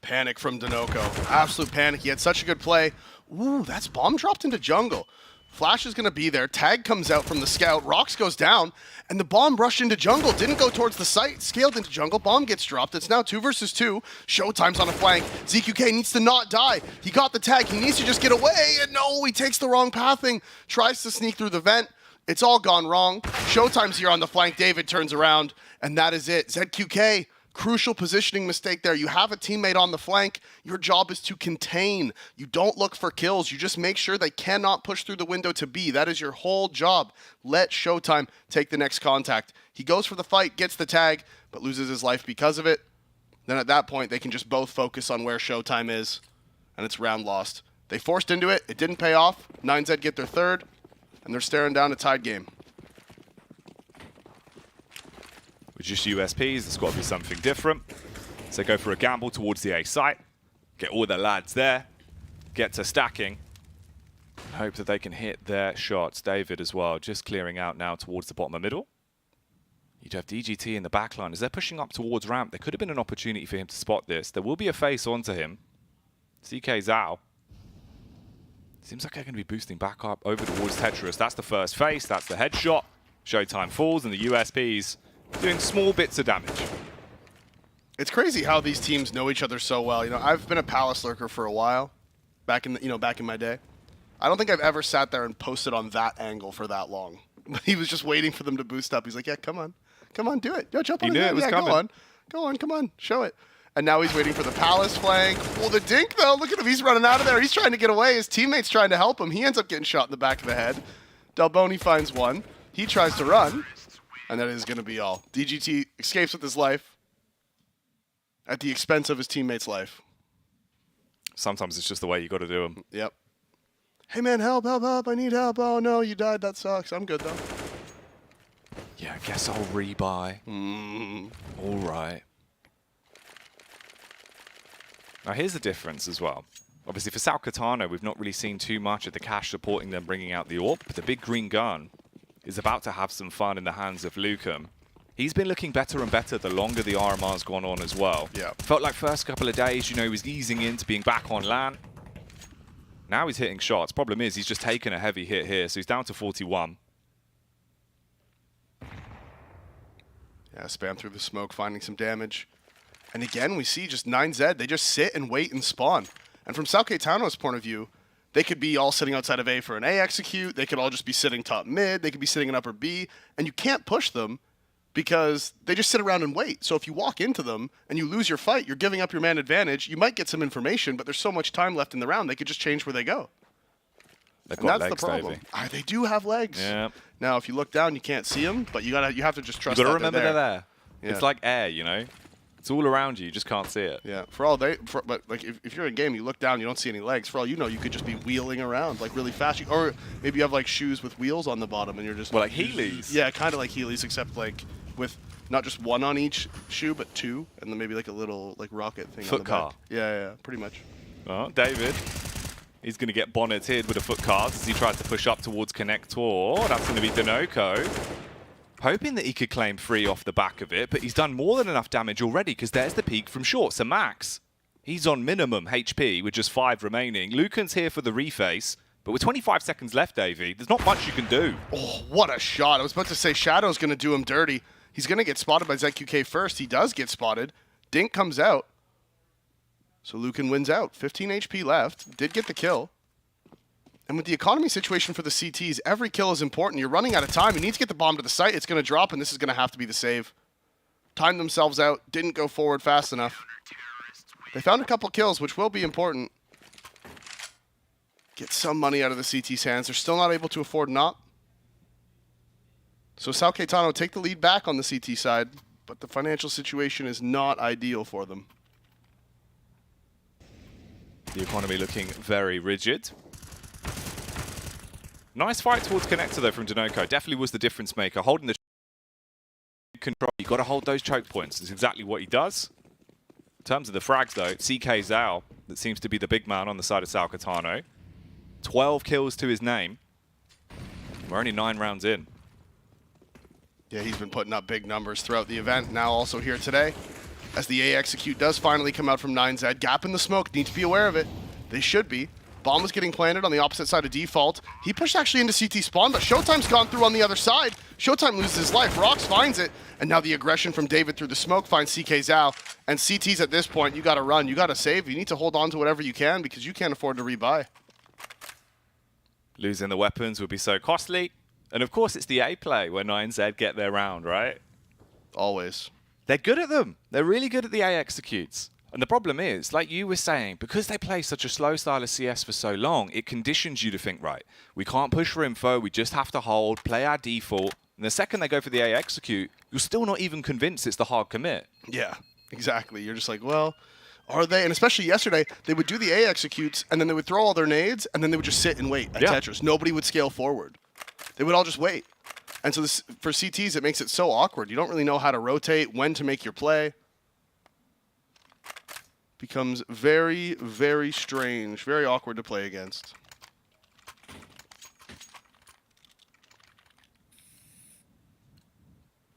Panic from Denoko. Absolute panic. He had such a good play. Ooh, that's bomb dropped into jungle. Flash is going to be there. Tag comes out from the scout. Rox goes down, and the bomb rushed into jungle. Didn't go towards the site. Scaled into jungle. Bomb gets dropped. It's now 2 versus 2. Showtime's on a flank. ZQK needs to not die. He got the tag. He needs to just get away. And no, he takes the wrong pathing. Tries to sneak through the vent. It's all gone wrong. Showtime's here on the flank. David turns around, and that is it. ZQK. Crucial positioning mistake there. You have a teammate on the flank. Your job is to contain. You don't look for kills. You just make sure they cannot push through the window to B. That is your whole job. Let Showtime take the next contact. He goes for the fight, gets the tag, but loses his life because of it. Then at that point, they can just both focus on where Showtime is, and it's round lost. They forced into it. It didn't pay off. 9Z get their third, and they're staring down a tied game. With just USPs, there's got to be something different. So they go for a gamble towards the A site, get all the lads there, get to stacking, hope that they can hit their shots. David as well, just clearing out now towards the bottom of middle. You'd have DGT in the backline. As they're pushing up towards ramp, there could have been an opportunity for him to spot this. There will be a face onto him. CK Zhao. Seems like they're going to be boosting back up over towards Tetris. That's the first face, that's the headshot. Showtime falls, and the USPs doing small bits of damage. It's crazy how these teams know each other so well. You know, I've been a Palace lurker for a while, back in my day. I don't think I've ever sat there and posted on that angle for that long. He was just waiting for them to boost up. He's like, "Yeah, come on, do it. Yo, jump on it. Yeah, coming. go on, come on, show it." And now he's waiting for the Palace flank. Oh, the Dink, though. Look at him. He's running out of there. He's trying to get away. His teammate's trying to help him. He ends up getting shot in the back of the head. Delboni finds one. He tries to run. And that is going to be all. DGT escapes with his life at the expense of his teammate's life. Sometimes it's just the way you got to do them. Yep. Hey, man, help, help, help. I need help. Oh, no, you died. That sucks. I'm good, though. Yeah, I guess I'll rebuy. All right. Now, here's the difference as well. Obviously, for Paquetana, we've not really seen too much of the cash supporting them bringing out the AWP, but the big green gun is about to have some fun in the hands of Lukem. He's been looking better and better the longer the RMR's gone on as well. Yeah. Felt like first couple of days, you know, he was easing into being back on LAN. Now he's hitting shots. Problem is, he's just taken a heavy hit here, so he's down to 41. Yeah, spam through the smoke, finding some damage. And again, we see just 9Z. They just sit and wait and spawn. And from Paquetana's point of view, they could be all sitting outside of A for an A execute. They could all just be sitting top mid. They could be sitting in upper B. And you can't push them because they just sit around and wait. So if you walk into them and you lose your fight, you're giving up your man advantage. You might get some information, but there's so much time left in the round, they could just change where they go. They've And got that's legs, the problem. Davey. They do have legs. Yeah. Now, if you look down, you can't see them, but you have to just trust. You got to that remember they're they're there. Yeah. It's like air, you know. It's all around you. You just can't see it. Yeah. But like if you're in game, you look down, you don't see any legs. For all you know, you could just be wheeling around like really fast. Or maybe you have like shoes with wheels on the bottom, and you're just like Heelys. Yeah, kind of like Heelys, except like with not just one on each shoe, but two, and then maybe like a little like rocket thing. Foot on the car. back. Yeah, pretty much. Oh, David. He's going to get bonneted with a foot card as he tries to push up towards Connector. That's going to be Dinoco. Hoping that he could claim free off the back of it, but he's done more than enough damage already because there's the peak from short. So Max, he's on minimum HP with just 5 remaining. Lucan's here for the reface, but with 25 seconds left, Davey, there's not much you can do. Oh, what a shot. I was about to say Shadow's going to do him dirty. He's going to get spotted by ZQK first. He does get spotted. Dink comes out. So Lucan wins out. 15 HP left. Did get the kill. And with the economy situation for the CTs, every kill is important. You're running out of time. You need to get the bomb to the site. It's going to drop, and this is going to have to be the save. Timed themselves out. Didn't go forward fast enough. They found a couple kills, which will be important. Get some money out of the CT's hands. They're still not able to afford not. So Paquetana take the lead back on the CT side, but the financial situation is not ideal for them. The economy looking very rigid. Nice fight towards Connector, though, from Dinoco. Definitely was the difference maker. Holding the control. You've got to hold those choke points. That's exactly what he does. In terms of the frags, though, CK Zhao, that seems to be the big man on the side of Paquetana. 12 kills to his name. We're only 9 rounds in. Yeah, he's been putting up big numbers throughout the event. Now also here today, as the A execute does finally come out from 9Z. Gap in the smoke. Need to be aware of it. They should be. Bomb was getting planted on the opposite side of default. He pushed actually into CT spawn, but Showtime's gone through on the other side. Showtime loses his life. Rox finds it, and now the aggression from David through the smoke finds CK Zhao. And CT's at this point, you got to run. You got to save. You need to hold on to whatever you can because you can't afford to rebuy. Losing the weapons would be so costly. And of course, it's the A play where 9Z get their round, right? Always. They're good at them. They're really good at the A executes. And the problem is, like you were saying, because they play such a slow style of CS for so long, it conditions you to think, right, we can't push for info, we just have to hold, play our default. And the second they go for the A execute, you're still not even convinced it's the hard commit. Yeah, exactly. You're just like, well, are they? And especially yesterday, they would do the A executes, and then they would throw all their nades, and then they would just sit and wait at Tetris. Nobody would scale forward. They would all just wait. And so this, for CTs, it makes it so awkward. You don't really know how to rotate, when to make your play. Becomes very, very strange, very awkward to play against.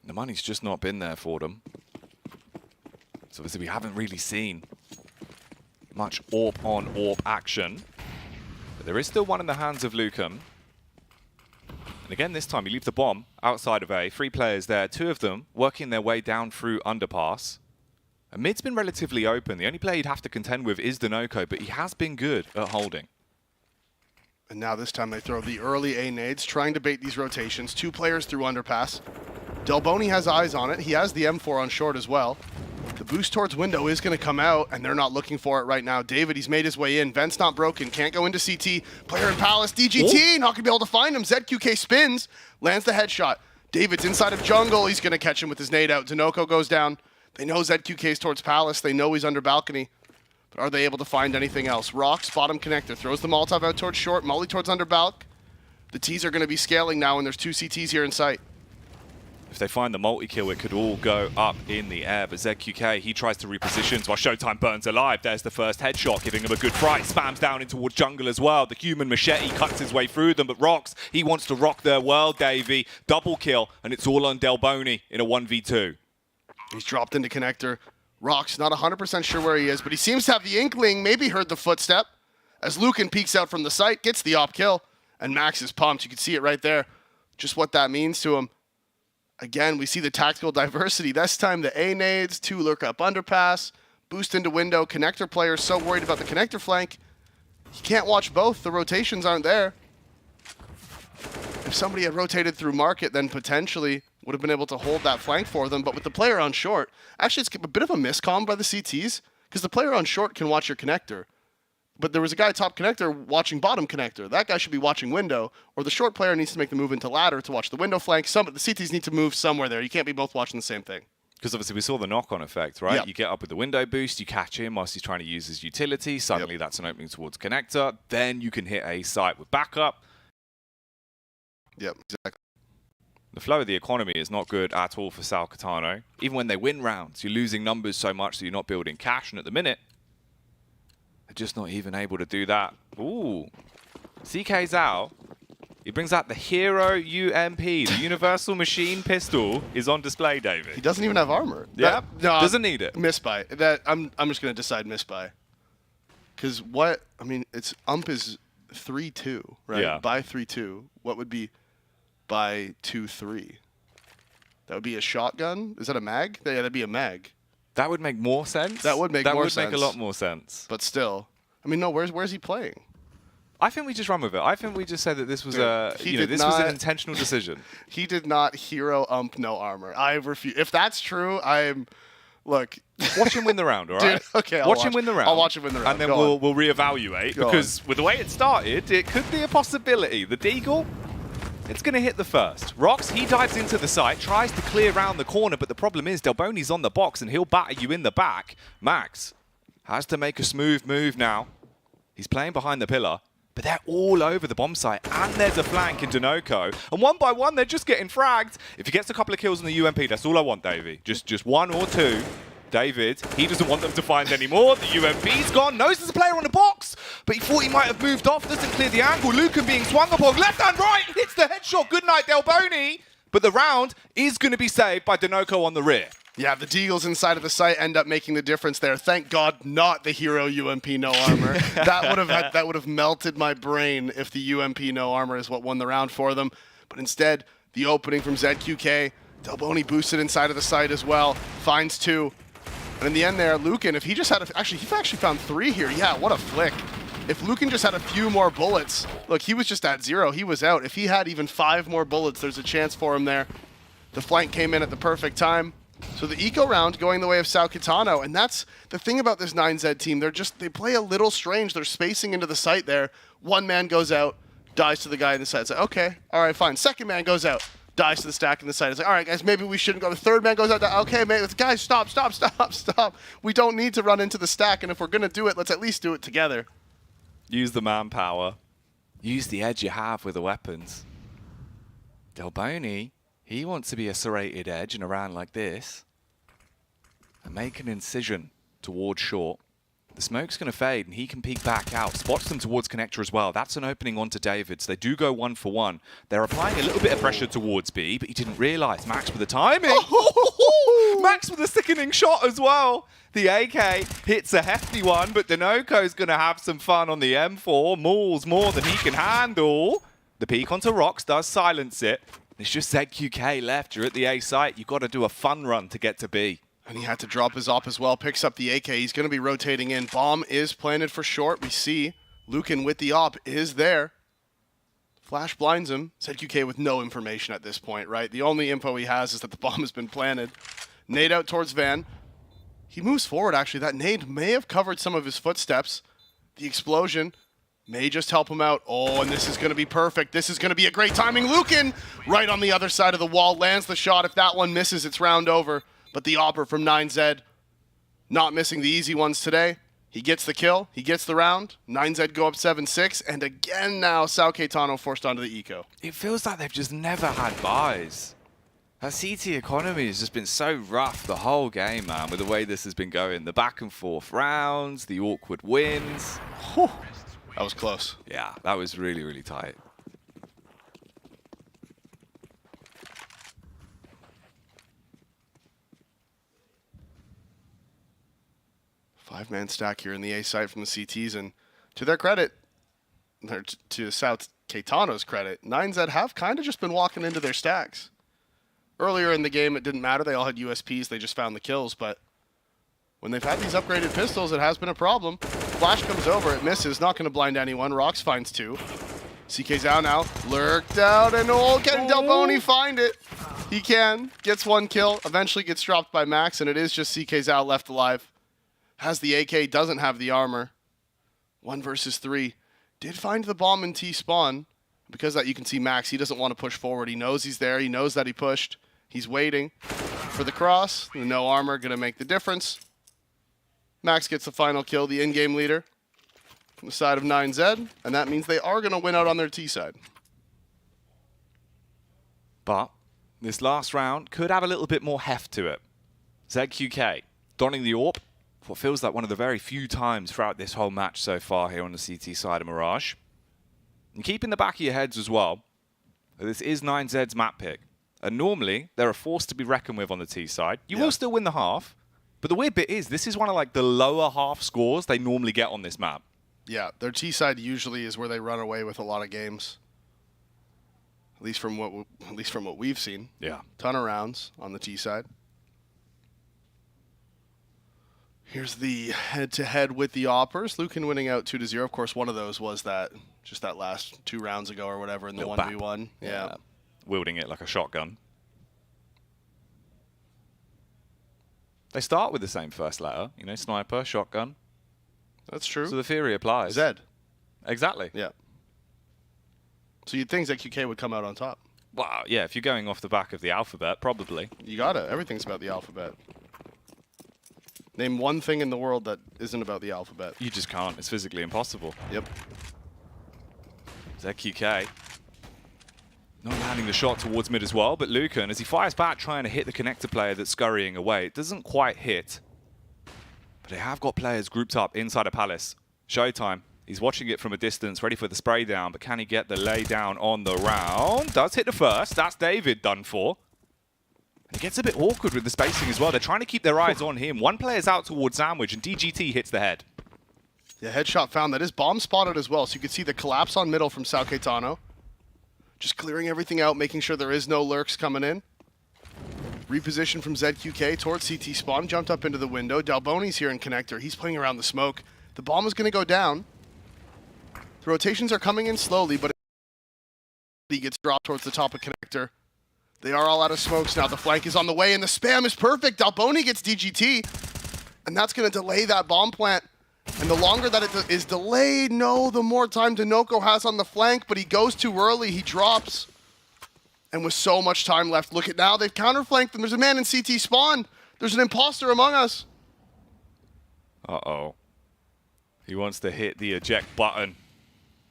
The money's just not been there for them. So obviously we haven't really seen much AWP on AWP action. But there is still one in the hands of Lukem. And again, this time you leave the bomb outside of A. 3 players there, 2 of them working their way down through Underpass. And mid's been relatively open. The only player you'd have to contend with is Dinoco, but he has been good at holding. And now this time they throw the early A nades, trying to bait these rotations. 2 players through Underpass. Delboni has eyes on it. He has the M4 on short as well. The boost towards window is going to come out, and they're not looking for it right now. David, he's made his way in. Vent's not broken. Can't go into CT. Player in Palace. DGT, not going to be able to find him. ZQK spins. Lands the headshot. David's inside of jungle. He's going to catch him with his nade out. Denoco goes down. They know ZQK's towards Palace. They know he's under balcony. But are they able to find anything else? Rocks, bottom connector. Throws the Molotov out towards short. Molly towards under balc. The T's are going to be scaling now, and there's 2 CTs here in sight. If they find the multi-kill, it could all go up in the air. But ZQK, he tries to reposition while Showtime burns alive. There's the first headshot, giving him a good fright. Spams down in towards jungle as well. The human machete cuts his way through them. But Rocks, he wants to rock their world, Davey. Double kill, and it's all on Delboni in a 1v2. He's dropped into connector. Rocks, not 100% sure where he is, but he seems to have the inkling, maybe heard the footstep. As Lucan peeks out from the site, gets the op kill, and Max is pumped. You can see it right there, just what that means to him. Again, we see the tactical diversity. This time the A nades, 2 lurk up underpass, boost into window. Connector players so worried about the connector flank. You can't watch both. The rotations aren't there. If somebody had rotated through market, then potentially would have been able to hold that flank for them. But with the player on short, actually it's a bit of a miscomm by the CTs, because the player on short can watch your connector. But there was a guy top connector watching bottom connector. That guy should be watching window, or the short player needs to make the move into ladder to watch the window flank. The CTs need to move somewhere there. You can't be both watching the same thing. Because obviously we saw the knock-on effect, right? Yep. You get up with the window boost, you catch him whilst he's trying to use his utility. Suddenly that's an opening towards connector. Then you can hit a site with backup. Yep, exactly. The flow of the economy is not good at all for Sal Catano. Even when they win rounds, you're losing numbers so much that you're not building cash. And at the minute, they're just not even able to do that. Ooh. CK Zhao, he brings out the Hero UMP. The Universal Machine Pistol is on display, David. He doesn't even have armor. Yeah, no, doesn't need it. Misbuy. I'm just going to decide misbuy. Because what, I mean, it's ump is 3-2, right? Yeah. Buy 3-2. What would be buy 2-3? That would be a shotgun? Is that a mag? Yeah, that'd be a mag. That would make more sense. That would make more sense. That would make a lot more sense. But still, I mean, no. Where's he playing? I think we just run with it. I think we just say that this was this was an intentional decision. He did not hero ump no armor. I refuse. If that's true, look. Watch him win the round, all right? Dude, okay, watch him win the round. I'll watch him win the round. And then we'll reevaluate because with the way it started, it could be a possibility. The Deagle, it's going to hit the first. Rox, he dives into the site, tries to clear around the corner, but the problem is Delboni's on the box and he'll batter you in the back. Max has to make a smooth move now. He's playing behind the pillar, but they're all over the bomb site, and there's a flank in Denoco. And one by one, they're just getting fragged. If he gets a couple of kills on the UMP, that's all I want, Davey. Just 1 or 2. David, he doesn't want them to find any more. The UMP's gone, knows there's a player on the box, but he thought he might have moved off, doesn't clear the angle. Lucan being swung upon, left and right, hits the headshot. Good night, Delboni. But the round is going to be saved by Denoco on the rear. Yeah, the Deagles inside of the site end up making the difference there. Thank God, not the Hero UMP no armor. that would have melted my brain if the UMP no armor is what won the round for them. But instead, the opening from ZQK, Delboni boosted inside of the site as well, finds 2. And in the end there, Lucan, if he just had he actually found 3 here. Yeah, what a flick. If Lucan just had a few more bullets, look, he was just at 0. He was out. If he had even 5 more bullets, there's a chance for him there. The flank came in at the perfect time. So the eco round going the way of Sal Catano, and that's the thing about this 9Z team. They play a little strange. They're spacing into the site there. One man goes out, dies to the guy in the site. It's like, okay, all right, fine. Second man goes out, dies to the stack in the site. It's like, all right, guys, maybe we shouldn't go. The third man goes out. Okay, guys, stop. We don't need to run into the stack, and if we're going to do it, let's at least do it together. Use the manpower. Use the edge you have with the weapons. Delboni, he wants to be a serrated edge in a round like this. And make an incision towards short. The smoke's going to fade, and he can peek back out. Spots them towards connector as well. That's an opening onto David, so they do go 1 for 1. They're applying a little bit of pressure towards B, but he didn't realize. Max with the timing. Max with a sickening shot as well. The AK hits a hefty one, but Denoco's going to have some fun on the M4. Mauls more than he can handle. The peek onto Rox does silence it. It's just ZQK left. You're at the A site. You've got to do a fun run to get to B. And he had to drop his op as well. Picks up the AK. He's going to be rotating in. Bomb is planted for short. We see Lucan with the op is there. Flash blinds him. ZQK with no information at this point, right? The only info he has is that the bomb has been planted. Nade out towards Van. He moves forward, actually. That nade may have covered some of his footsteps. The explosion may just help him out. Oh, and this is going to be perfect. This is going to be a great timing. Lukin, right on the other side of the wall, lands the shot. If that one misses, it's round over. But the Opper from 9Z, not missing the easy ones today. He gets the kill. He gets the round. 9Z go up 7-6. And again now, Paquetana forced onto the eco. It feels like they've just never had buys. That CT economy has just been so rough the whole game, man, with the way this has been going. The back and forth rounds, the awkward wins. Whew. That was close. Yeah, that was really, really tight. Five-man stack here in the A side from the CTs, and to their credit, or to Paquetana's credit, 9Z have kind of just been walking into their stacks. Earlier in the game, it didn't matter. They all had USPs. They just found the kills, but when they've had these upgraded pistols, it has been a problem. Flash comes over. It misses. Not going to blind anyone. Rox finds two. CK Zhao now lurked out, and can Delboni find it? He can. Gets one kill. Eventually gets dropped by Max, and it is just CK Zhao left alive. Has the AK, doesn't have the armor. 1 versus 3. Did find the bomb in T-spawn. Because that you can see Max, he doesn't want to push forward. He knows he's there. He knows that he pushed. He's waiting for the cross. The no armor going to make the difference. Max gets the final kill, the in-game leader from the side of 9Z. And that means they are going to win out on their T side. But this last round could have a little bit more heft to it. ZQK donning the AWP for what feels like one of the very few times throughout this whole match so far here on the CT side of Mirage. And keep in the back of your heads as well, this is 9Z's map pick. And normally, they're a force to be reckoned with on the T side. You will still win the half, but the weird bit is, this is one of like the lower half scores they normally get on this map. Yeah, their T side usually is where they run away with a lot of games. At least from what we've seen. Yeah. Ton of rounds on the T side. Here's the head-to-head with the Oppers. Lukin winning out 2-0. Of course, one of those was that just that last 2 rounds ago or whatever in the 1v1. Yeah. Wielding it like a shotgun. They start with the same first letter, you know, sniper, shotgun. That's true. So the theory applies. Z. Exactly. Yeah. So you'd think ZQK would come out on top. Wow, yeah, if you're going off the back of the alphabet, probably. You gotta. Everything's about the alphabet. Name one thing in the world that isn't about the alphabet. You just can't. It's physically impossible. Yep. ZQK not landing the shot towards mid as well, but Lucan, as he fires back, trying to hit the connector player that's scurrying away. It doesn't quite hit, but they have got players grouped up inside a palace. Showtime. He's watching it from a distance, ready for the spray down, but can he get the lay down on the round? Does hit the first. That's David done for. And it gets a bit awkward with the spacing as well. They're trying to keep their eyes on him. One player's out towards Sandwich, and DGT hits the head. Yeah, headshot found. That is bomb spotted as well, so you can see the collapse on middle from Paquetana. Just clearing everything out, making sure there is no lurks coming in. Reposition from ZQK towards CT spawn. Jumped up into the window. Delboni's here in connector. He's playing around the smoke. The bomb is going to go down. The rotations are coming in slowly, but he gets dropped towards the top of connector. They are all out of smokes now. The flank is on the way, and the spam is perfect. Delboni gets DGT, and that's going to delay that bomb plant. And the longer that it is delayed, the more time Denoco has on the flank, but he goes too early. He drops. And with so much time left, look at now. They've counterflanked them. There's a man in CT spawn. There's an imposter among us. Uh-oh. He wants to hit the eject button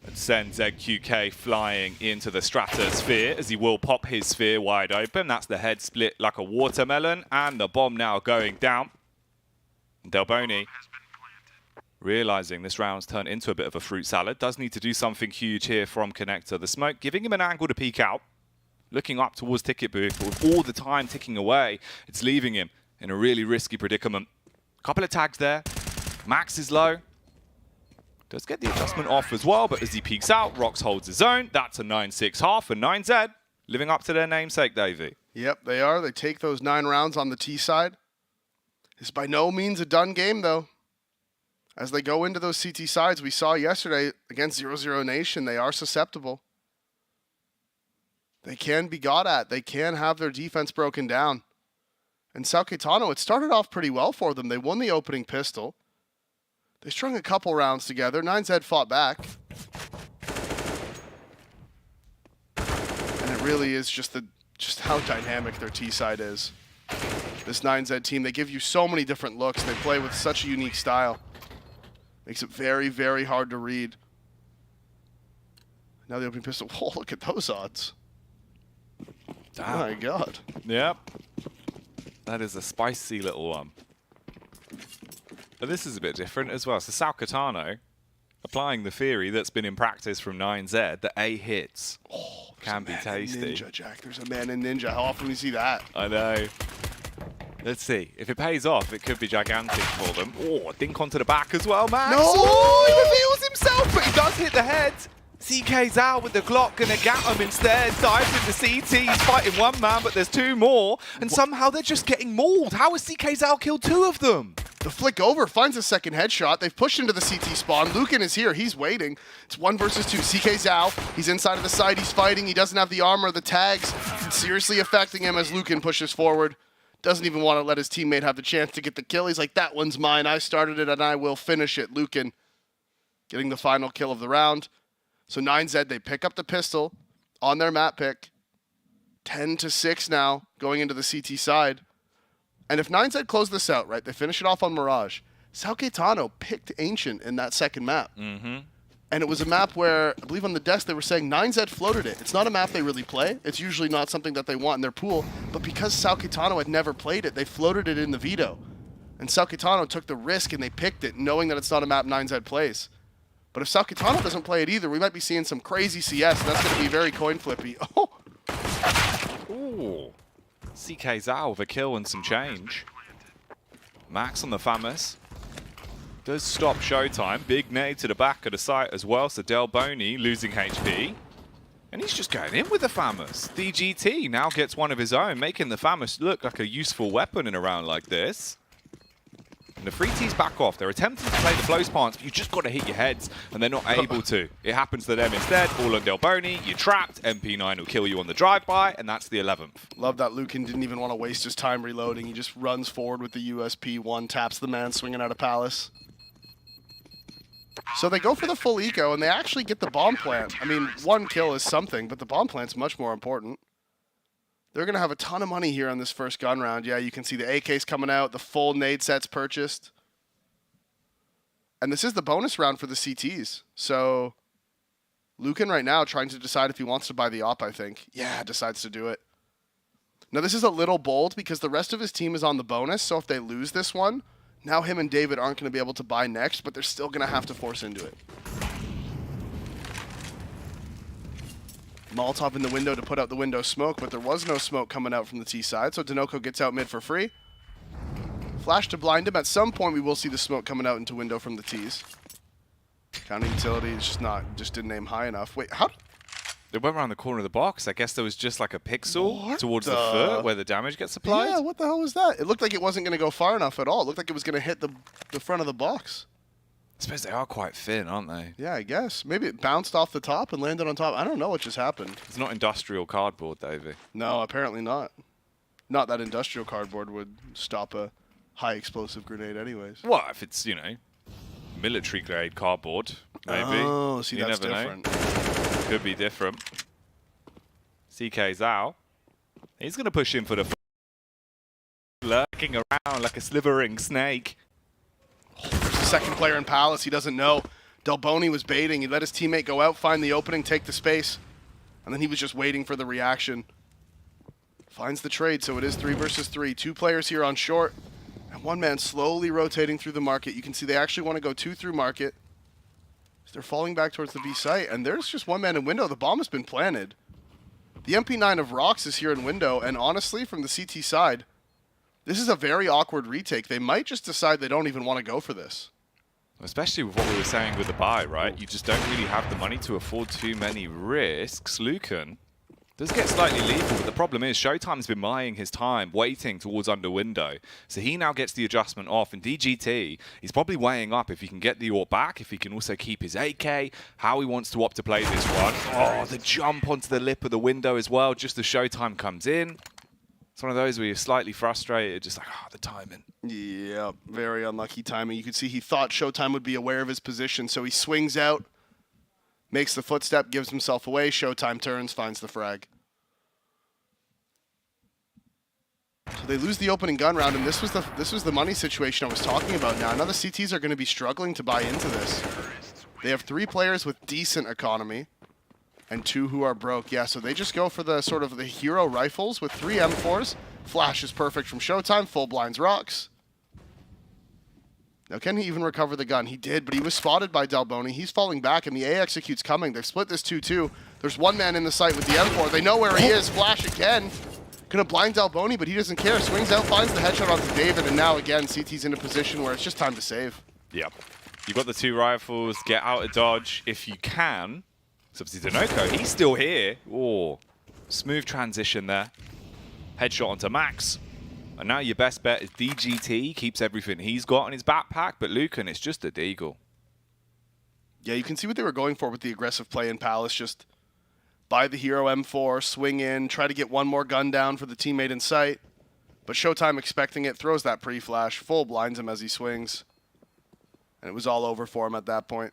and send ZQK flying into the stratosphere, as he will pop his sphere wide open. That's the head split like a watermelon, and the bomb now going down. Delboni, realizing this round's turned into a bit of a fruit salad, does need to do something huge here from connector. The smoke giving him an angle to peek out. Looking up towards ticket booth, but with all the time ticking away, it's leaving him in a really risky predicament. Couple of tags there. Max is low. Does get the adjustment off as well, but as he peeks out, Rox holds his own. That's a 9-6 half, and 9Z living up to their namesake, Davey. Yep, they are. They take those 9 rounds on the T side. It's by no means a done game, though. As they go into those CT sides, we saw yesterday against 0-0 Nation, they are susceptible. They can be got at. They can have their defense broken down. And Paquetana, it started off pretty well for them. They won the opening pistol. They strung a couple rounds together. 9Z fought back. And it really is just how dynamic their T side is. This 9Z team, they give you so many different looks. They play with such a unique style. Makes it very, very hard to read. Now the opening pistol. Oh, look at those odds. Damn. Oh my god. Yep. That is a spicy little one. But this is a bit different as well. So Paquetana applying the theory that's been in practice from 9Z that A hits can be tasty. Ninja, Jack. There's a man in Ninja. How often do we see that? I know. Let's see. If it pays off, it could be gigantic for them. Oh, dink onto the back as well, Max. No! Oh, he reveals himself, but he does hit the head. CK's out with the Glock, gonna get him instead. Dives into CT, he's fighting one man, but there's two more. And somehow they're just getting mauled. How has CK's out killed two of them? The flick over finds a second headshot. They've pushed into the CT spawn. Lucan is here. He's waiting. It's 1 versus 2. CK Zhao. He's inside of the site. He's fighting. He doesn't have the armor. The tags seriously affecting him as Lucan pushes forward. Doesn't even want to let his teammate have the chance to get the kill. He's like, that one's mine. I started it and I will finish it. Lucan getting the final kill of the round. So 9Z, they pick up the pistol on their map pick. 10-6 now going into the CT side. And if 9Z close this out, right, they finish it off on Mirage. Paquetana picked Ancient in that second map. Mm-hmm. And it was a map where, I believe on the desk, they were saying 9Z floated it. It's not a map they really play. It's usually not something that they want in their pool. But because Paquetana had never played it, they floated it in the veto. And Paquetana took the risk and they picked it, knowing that it's not a map 9Z plays. But if Paquetana doesn't play it either, we might be seeing some crazy CS. That's going to be very coin flippy. Oh! Ooh. CK Zhao with a kill and some change. Max on the Famous. Does stop Showtime. Big nade to the back of the site as well. So Del Boney losing HP. And he's just going in with the Famous. DGT now gets one of his own, making the Famous look like a useful weapon in a round like this. And the free T's back off. They're attempting to play the flow spawns, but you just got to hit your heads, and they're not able to. It happens to them instead. All on Del Boney. You're trapped. MP9 will kill you on the drive-by, and that's the 11th. Love that Lucan didn't even want to waste his time reloading. He just runs forward with the USP, one taps the man swinging out of Palace. So they go for the full eco, and they actually get the bomb plant. I mean, one kill is something, but the bomb plant's much more important. They're going to have a ton of money here on this first gun round. Yeah, you can see the AKs coming out, the full nade sets purchased. And this is the bonus round for the CTs. So Lucan right now trying to decide if he wants to buy the op, I think. Yeah, decides to do it. Now this is a little bold because the rest of his team is on the bonus, so if they lose this one, now him and David aren't going to be able to buy next, but they're still going to have to force into it. Molotov in the window to put out the window smoke, but there was no smoke coming out from the T side, so Dinoco gets out mid for free. Flash to blind him. At some point, we will see the smoke coming out into window from the T's. Counter utility is just didn't aim high enough. Wait, how? They went around the corner of the box. I guess there was just like a pixel towards the foot where the damage gets applied. Yeah, what the hell was that? It looked like it wasn't going to go far enough at all. It looked like it was going to hit the front of the box. I suppose they are quite thin, aren't they? Yeah, I guess. Maybe it bounced off the top and landed on top. I don't know what just happened. It's not industrial cardboard, Davey. No, apparently not. Not that industrial cardboard would stop a high explosive grenade anyways. Well, if it's, you know, military grade cardboard, maybe. Oh, see, you that's never different. Know. Could be different. CK Zhao. He's going to push in for the lurking around like a slithering snake. There's a second player in Palace. He doesn't know. Del Boney was baiting. He let his teammate go out, find the opening, take the space. And then he was just waiting for the reaction. Finds the trade, so it is 3 versus 3. 2 players here on short. And one man slowly rotating through the market. You can see they actually want to go 2 through market. They're falling back towards the B site. And there's just one man in window. The bomb has been planted. The MP9 of Rocks is here in window. And honestly, from the CT side, this is a very awkward retake. They might just decide they don't even want to go for this. Especially with what we were saying with the buy, right? You just don't really have the money to afford too many risks. Lucan does get slightly lethal, but the problem is Showtime's been buying his time, waiting towards under window. So he now gets the adjustment off, and DGT, he's probably weighing up if he can get the AWP back, if he can also keep his AK, how he wants to opt to play this one. Oh, the jump onto the lip of the window as well, just as Showtime comes in. It's one of those where you're slightly frustrated, just like, the timing. Yeah, very unlucky timing. You could see he thought Showtime would be aware of his position, so he swings out, makes the footstep, gives himself away. Showtime turns, finds the frag. So they lose the opening gun round, and this was the money situation I was talking about now. Now the CTs are going to be struggling to buy into this. They have 3 players with decent economy and 2 who are broke. Yeah, so they just go for the sort of the hero rifles with 3 M4s. Flash is perfect from Showtime. Full blinds rocks. Now, can he even recover the gun? He did, but he was spotted by Dalboni. He's falling back, and the A execute's coming. They've split this 2-2. There's one man in the site with the M4. They know where he is. Flash again. Gonna blind Dalboni, but he doesn't care. Swings out, finds the headshot onto David, and now again, CT's in a position where it's just time to save. Yep. You've got the 2 rifles. Get out of dodge if you can. So obviously Denoco, he's still here. Oh, smooth transition there. Headshot onto Max. And now your best bet is DGT. Keeps everything he's got in his backpack, but Lucan, it's just a deagle. Yeah, you can see what they were going for with the aggressive play in Palace. Just buy the hero M4, swing in, try to get one more gun down for the teammate in sight. But Showtime expecting it, throws that pre-flash, full blinds him as he swings. And it was all over for him at that point.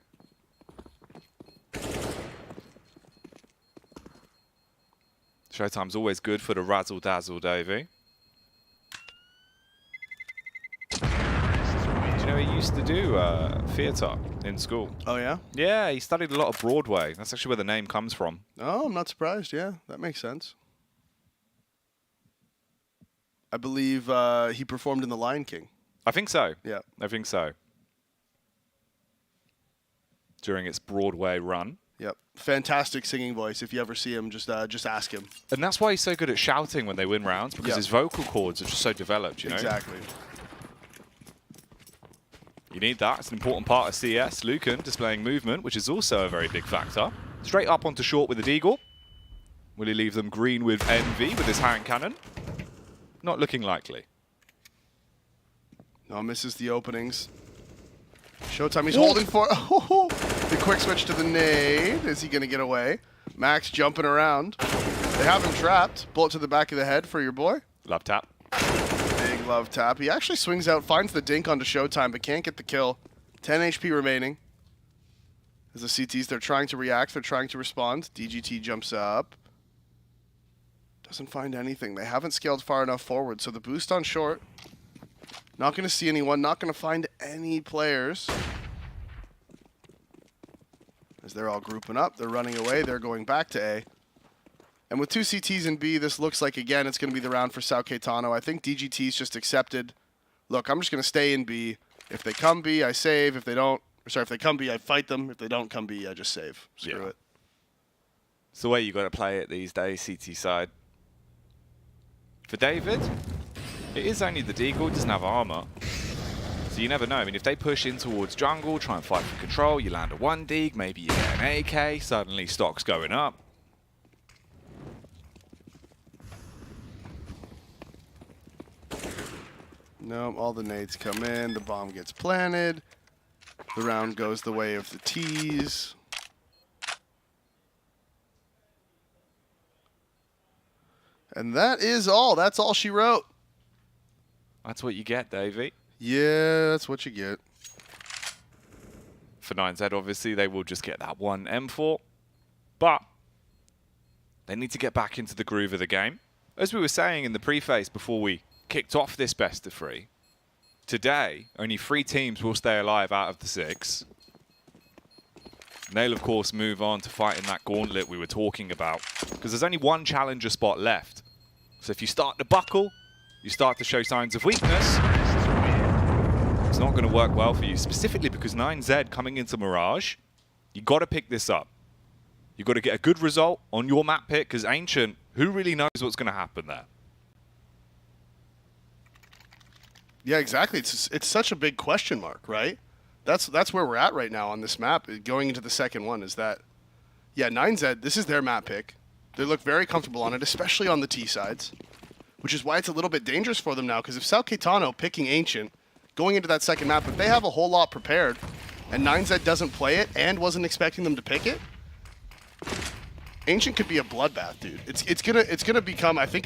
Showtime's always good for the razzle-dazzle, Davey. Do you know he used to do theatre in school? Oh, yeah? Yeah, he studied a lot of Broadway. That's actually where the name comes from. Oh, I'm not surprised. Yeah, that makes sense. I believe he performed in The Lion King. I think so. Yeah. I think so. During its Broadway run. Yep. Fantastic singing voice. If you ever see him, just ask him. And that's why he's so good at shouting when they win rounds, because his vocal cords are just so developed, you know? Exactly. You need that. It's an important part of CS. Lucan displaying movement, which is also a very big factor. Straight up onto short with a deagle. Will he leave them green with Envy with his hand cannon? Not looking likely. No, misses the openings. Showtime, he's holding for the quick switch to the nade. Is he going to get away? Max jumping around. They have him trapped. Bullet to the back of the head for your boy. Love tap. Big love tap. He actually swings out, finds the dink onto Showtime, but can't get the kill. 10 HP remaining. As the CTs, they're trying to react. They're trying to respond. DGT jumps up. Doesn't find anything. They haven't scaled far enough forward, so the boost on short. Not going to see anyone. Not going to find any players. As they're all grouping up. They're running away. They're going back to A. And with 2 CTs in B, this looks like, again, it's going to be the round for Sao Caetano. I think DGT's just accepted. Look, I'm just going to stay in B. If they come B, I save. If they don't, sorry, if they come B, I fight them. If they don't come B, I just save. Screw it. It's the way you got to play it these days, CT side. For David, it is only the deagle, doesn't have armor. So you never know. I mean, if they push in towards jungle, try and fight for control, you land a 1 dig, maybe you get an AK, suddenly stock's going up. No, all the nades come in, the bomb gets planted. The round goes the way of the T's. And that is all. That's all she wrote. That's what you get, Davey. Yeah, that's what you get. For 9Z, obviously, they will just get that 1 M4. But they need to get back into the groove of the game. As we were saying in the preface before we kicked off this best of 3, today, only 3 teams will stay alive out of the 6. And they'll, of course, move on to fighting that gauntlet we were talking about. Because there's only 1 challenger spot left. So if you start to buckle, you start to show signs of weakness, it's not going to work well for you, specifically because 9Z coming into Mirage, you got to pick this up. You got to get a good result on your map pick, because Ancient, who really knows what's going to happen there? Yeah, exactly. It's such a big question mark, right? That's where we're at right now on this map, going into the second one, is that, yeah, 9Z, this is their map pick. They look very comfortable on it, especially on the T sides, which is why it's a little bit dangerous for them now, because if Sao Caetano picking Ancient, going into that second map, if they have a whole lot prepared, and 9Z doesn't play it, and wasn't expecting them to pick it, Ancient could be a bloodbath, dude. It's gonna become. I think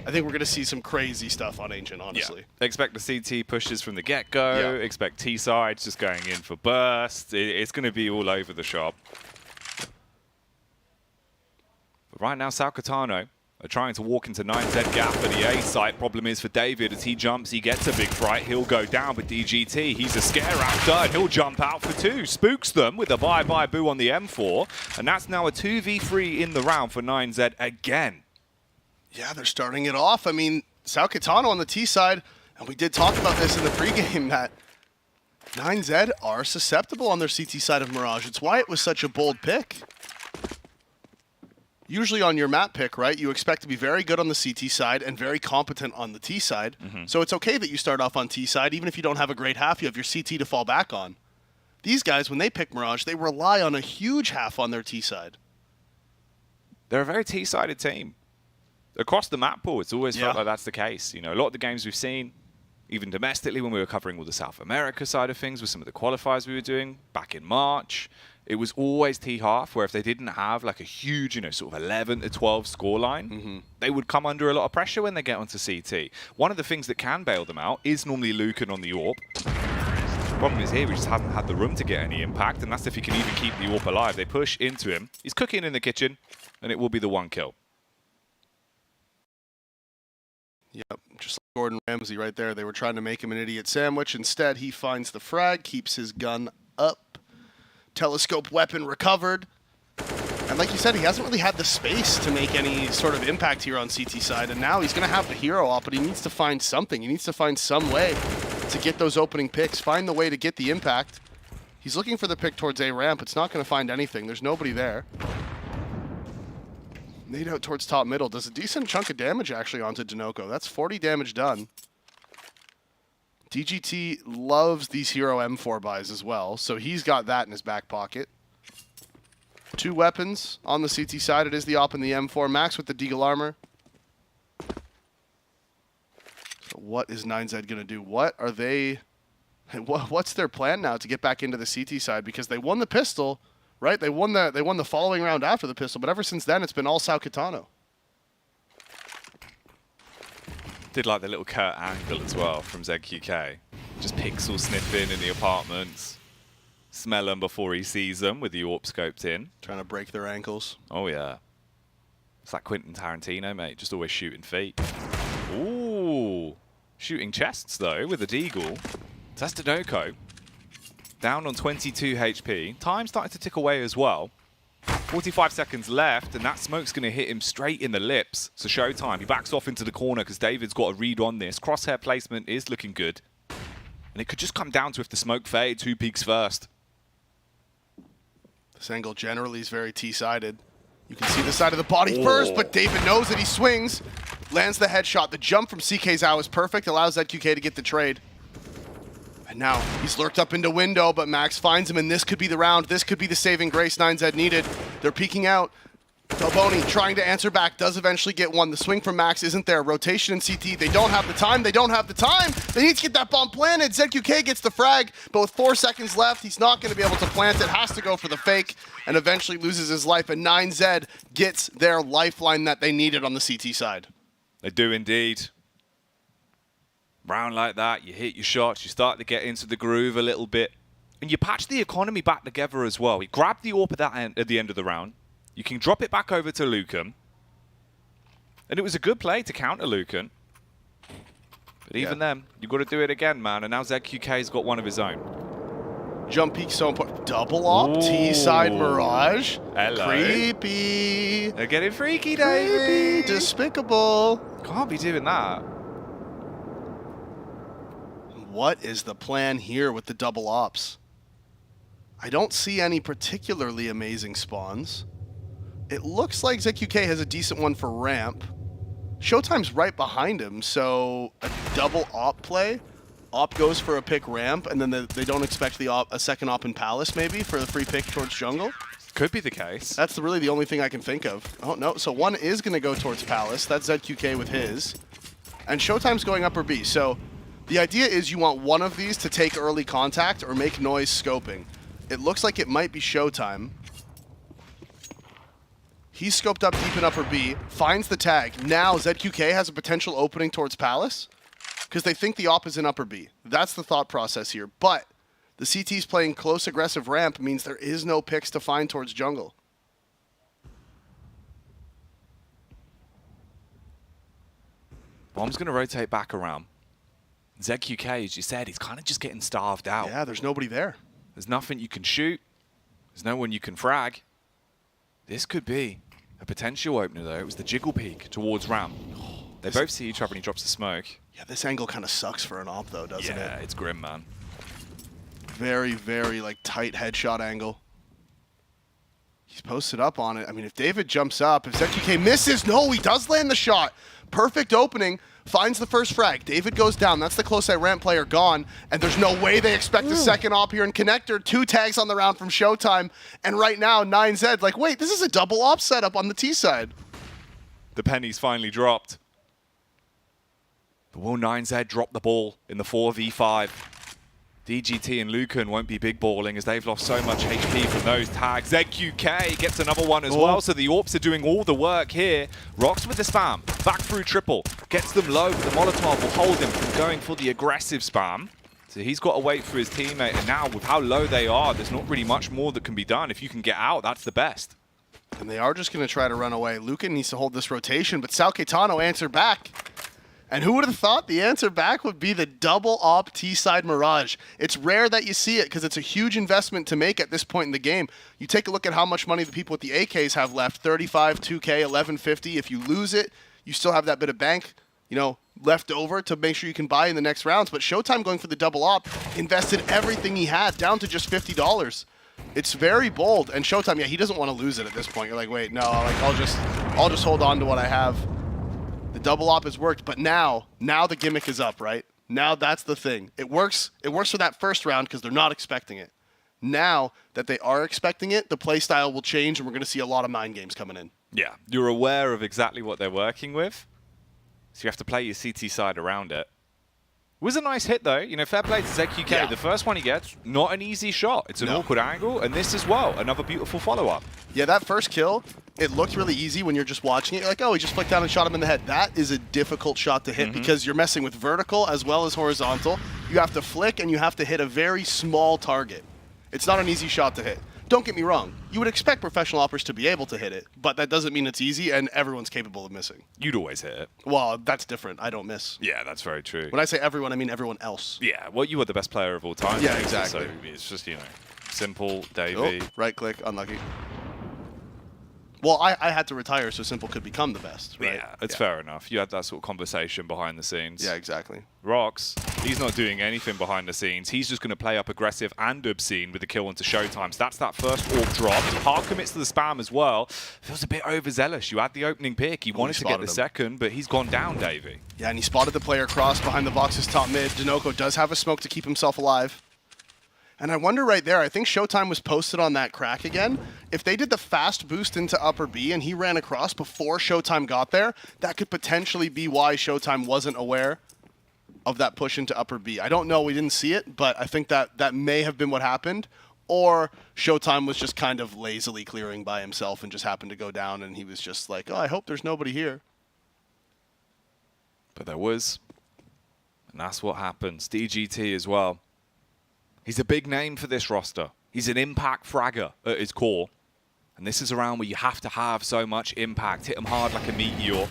we're gonna see some crazy stuff on Ancient, honestly. Yeah. Expect the CT pushes from the get-go. Yeah. Expect T-sides just going in for burst. It's going to be all over the shop. But right now, Paquetana are trying to walk into 9Z gap for the A site. Problem is for David, as he jumps, he gets a big fright. He'll go down, but DGT, he's a scare actor, and he'll jump out for 2. Spooks them with a bye-bye boo on the M4, and that's now a 2v3 in the round for 9Z again. Yeah, they're starting it off. I mean, Paquetana on the T side, and we did talk about this in the pregame, that 9Z are susceptible on their CT side of Mirage. It's why it was such a bold pick. Usually on your map pick, right, you expect to be very good on the CT side and very competent on the T side. So it's okay that you start off on T side. Even if you don't have a great half, you have your CT to fall back on. These guys, when they pick Mirage, they rely on a huge half on their T side. They're a very T-sided team. Across the map pool, it's always felt like that's the case. You know, a lot of the games we've seen, even domestically when we were covering all the South America side of things with some of the qualifiers we were doing back in March, it was always T-half, where if they didn't have like a huge, you know, sort of 11 to 12 scoreline, they would come under a lot of pressure when they get onto CT. One of the things that can bail them out is normally Lucan on the AWP. Problem is here, he just hasn't had the room to get any impact, and that's if he can even keep the AWP alive. They push into him. He's cooking in the kitchen, and it will be the 1 kill. Yep, just like Gordon Ramsay right there. They were trying to make him an idiot sandwich. Instead, he finds the frag, keeps his gun up. Telescope weapon recovered. And like you said, he hasn't really had the space to make any sort of impact here on CT side. And now he's going to have the hero op, but he needs to find something. He needs to find some way to get those opening picks, find the way to get the impact. He's looking for the pick towards A ramp. It's not going to find anything. There's nobody there. Nade out towards top middle. Does a decent chunk of damage actually onto Dinoco. That's 40 damage done. DGT loves these hero M4 buys as well, so he's got that in his back pocket. 2 weapons on the CT side. It is the op and the M4. Max with the Deagle armor. So what is 9Z going to do? What are they... What's their plan now to get back into the CT side? Because they won the pistol, right? They won the following round after the pistol, but ever since then, it's been all Paquetana. Did like the little Kurt angle as well from ZQK. Just pixel sniffing in the apartments. Smell them before he sees them with the AWP scoped in. Trying to break their ankles. Oh, yeah. It's like Quentin Tarantino, mate. Just always shooting feet. Ooh. Shooting chests, though, with a Deagle. That's Dinoco. Down on 22 HP. Time starting to tick away as well. 45 seconds left, and that smoke's going to hit him straight in the lips. So showtime. He backs off into the corner because David's got a read on this. Crosshair placement is looking good. And it could just come down to if the smoke fades, who peeks first. This angle generally is very T-sided. You can see the side of the body first, but David knows that he swings. Lands the headshot. The jump from CK Zhao is perfect. Allows ZQK to get the trade. And now he's lurked up into window, but Max finds him, and this could be the round. This could be the saving grace 9Z needed. They're peeking out. Delboni trying to answer back, does eventually get one. The swing from Max isn't there. Rotation in CT. They don't have the time. They don't have the time. They need to get that bomb planted. ZQK gets the frag, but with 4 seconds left, he's not going to be able to plant it. Has to go for the fake and eventually loses his life. And 9Z gets their lifeline that they needed on the CT side. They do indeed. Round like that, you hit your shots, you start to get into the groove a little bit, and you patch the economy back together as well. You grab the AWP at the end of the round, you can drop it back over to Lucan, and it was a good play to counter Lucan. But even then, you've got to do it again, man, and now ZQK's got one of his own. Jump peek so important. Double op, T-side Mirage. Hello. Creepy. They're getting freaky, David. Despicable. Can't be doing that. What is the plan here with the double ops? I don't see any particularly amazing spawns. It looks like ZQK has a decent one for ramp. Showtime's right behind him, so a double op play. Op goes for a pick ramp, and then they don't expect a second op in Palace maybe for the free pick towards jungle. Could be the case. That's really the only thing I can think of. Oh, no. So one is going to go towards Palace. That's ZQK with his. And Showtime's going upper B. So the idea is you want one of these to take early contact or make noise scoping. It looks like it might be Showtime. He's scoped up deep in upper B, finds the tag. Now ZQK has a potential opening towards Palace because they think the op is in upper B. That's the thought process here. But the CT's playing close aggressive ramp means there is no picks to find towards jungle. Bomb's going to rotate back around. ZQK, as you said, he's kind of just getting starved out. Yeah, there's nobody there. There's nothing you can shoot. There's no one you can frag. This could be a potential opener, though. It was the jiggle peek towards ramp. They both see each other and he drops the smoke. Yeah, this angle kind of sucks for an op, though, doesn't it? Yeah, it's grim, man. Very, very like tight headshot angle. He's posted up on it. I mean, if David jumps up, if ZQK misses, no, he does land the shot. Perfect opening, finds the first frag. David goes down. That's the close side ramp player gone, and there's no way they expect a second op here in Connector. 2 tags on the round from Showtime, and right now 9Z like, wait, this is a double op setup on the T side. The penny's finally dropped. But will 9Z drop the ball in the 4v5? DGT and Lucan won't be big balling as they've lost so much HP from those tags. ZQK gets another one as well, so the AWPs are doing all the work here. Rocks with the spam, back through triple, gets them low, but the Molotov will hold him from going for the aggressive spam. So he's got to wait for his teammate, and now with how low they are, there's not really much more that can be done. If you can get out, that's the best. And they are just going to try to run away. Lucan needs to hold this rotation, but Sal Caetano answered back. And who would have thought the answer back would be the double op T-side Mirage? It's rare that you see it because it's a huge investment to make at this point in the game. You take a look at how much money the people with the AKs have left, 35, 2K, 1150. If you lose it, you still have that bit of bank, you know, left over to make sure you can buy in the next rounds. But Showtime going for the double op invested everything he had down to just $50. It's very bold. And Showtime, yeah, he doesn't want to lose it at this point. You're like, wait, no, like I'll just hold on to what I have. The double op has worked, but now the gimmick is up, right? Now that's the thing. It works for that first round because they're not expecting it. Now that they are expecting it, the play style will change and we're going to see a lot of mind games coming in. Yeah, you're aware of exactly what they're working with, so you have to play your CT side around it. It was a nice hit, though. You know, fair play to ZQK. Yeah. The first one he gets, not an easy shot. It's an awkward angle, and this as well, another beautiful follow-up. Yeah, that first kill, it looked really easy when you're just watching it. You're like, oh, he just flicked down and shot him in the head. That is a difficult shot to hit because you're messing with vertical as well as horizontal. You have to flick, and you have to hit a very small target. It's not an easy shot to hit. Don't get me wrong. You would expect professional operators to be able to hit it, but that doesn't mean it's easy, and everyone's capable of missing. You'd always hit it. Well, that's different. I don't miss. Yeah, that's very true. When I say everyone, I mean everyone else. Yeah, well, you were the best player of all time. Yeah, exactly. So it's just, you know, simple, Davey. Oh, right click, unlucky. Well, I had to retire so Simple could become the best, right? Yeah, it's fair enough. You had that sort of conversation behind the scenes. Yeah, exactly. Rocks, he's not doing anything behind the scenes. He's just going to play up aggressive and obscene with the kill into Showtime. So that's that first AWP drop. He hard commits to the spam as well. Feels a bit overzealous. You had the opening pick. He wanted to get the second, but he's gone down, Davey. Yeah, and he spotted the player cross behind the box's top mid. Dinoco does have a smoke to keep himself alive. And I wonder right there, I think Showtime was posted on that crack again. If they did the fast boost into upper B and he ran across before Showtime got there, that could potentially be why Showtime wasn't aware of that push into upper B. I don't know, we didn't see it, but I think that may have been what happened. Or Showtime was just kind of lazily clearing by himself and just happened to go down and he was just like, oh, I hope there's nobody here. But there was. And that's what happens. DGT as well. He's a big name for this roster. He's an impact fragger at his core. And this is a round where you have to have so much impact. Hit him hard like a meteor.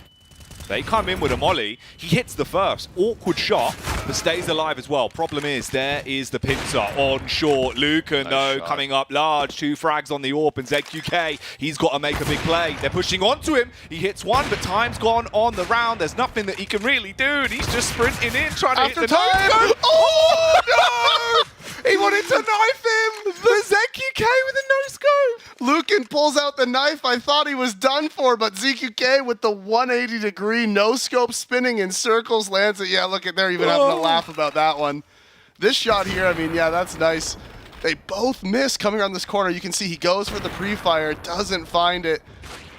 They come in with a molly. He hits the first. Awkward shot, but stays alive as well. Problem is, there is the pincer on short. Lucan, though, coming up large. 2 frags on the AWP, and ZQK, he's got to make a big play. They're pushing onto him. He hits one, but time's gone on the round. There's nothing that he can really do, and he's just sprinting in, trying to hit the no-scope. Oh, no! He wanted to knife him! The ZQK with a no-scope! Lucan pulls out the knife. I thought he was done for, but ZQK with the 180-degree no-scope spinning in circles lands it. Yeah, look at, they're even having a laugh about that one. This shot here, I mean, yeah, that's nice. They both miss coming around this corner. You can see he goes for the pre-fire, doesn't find it.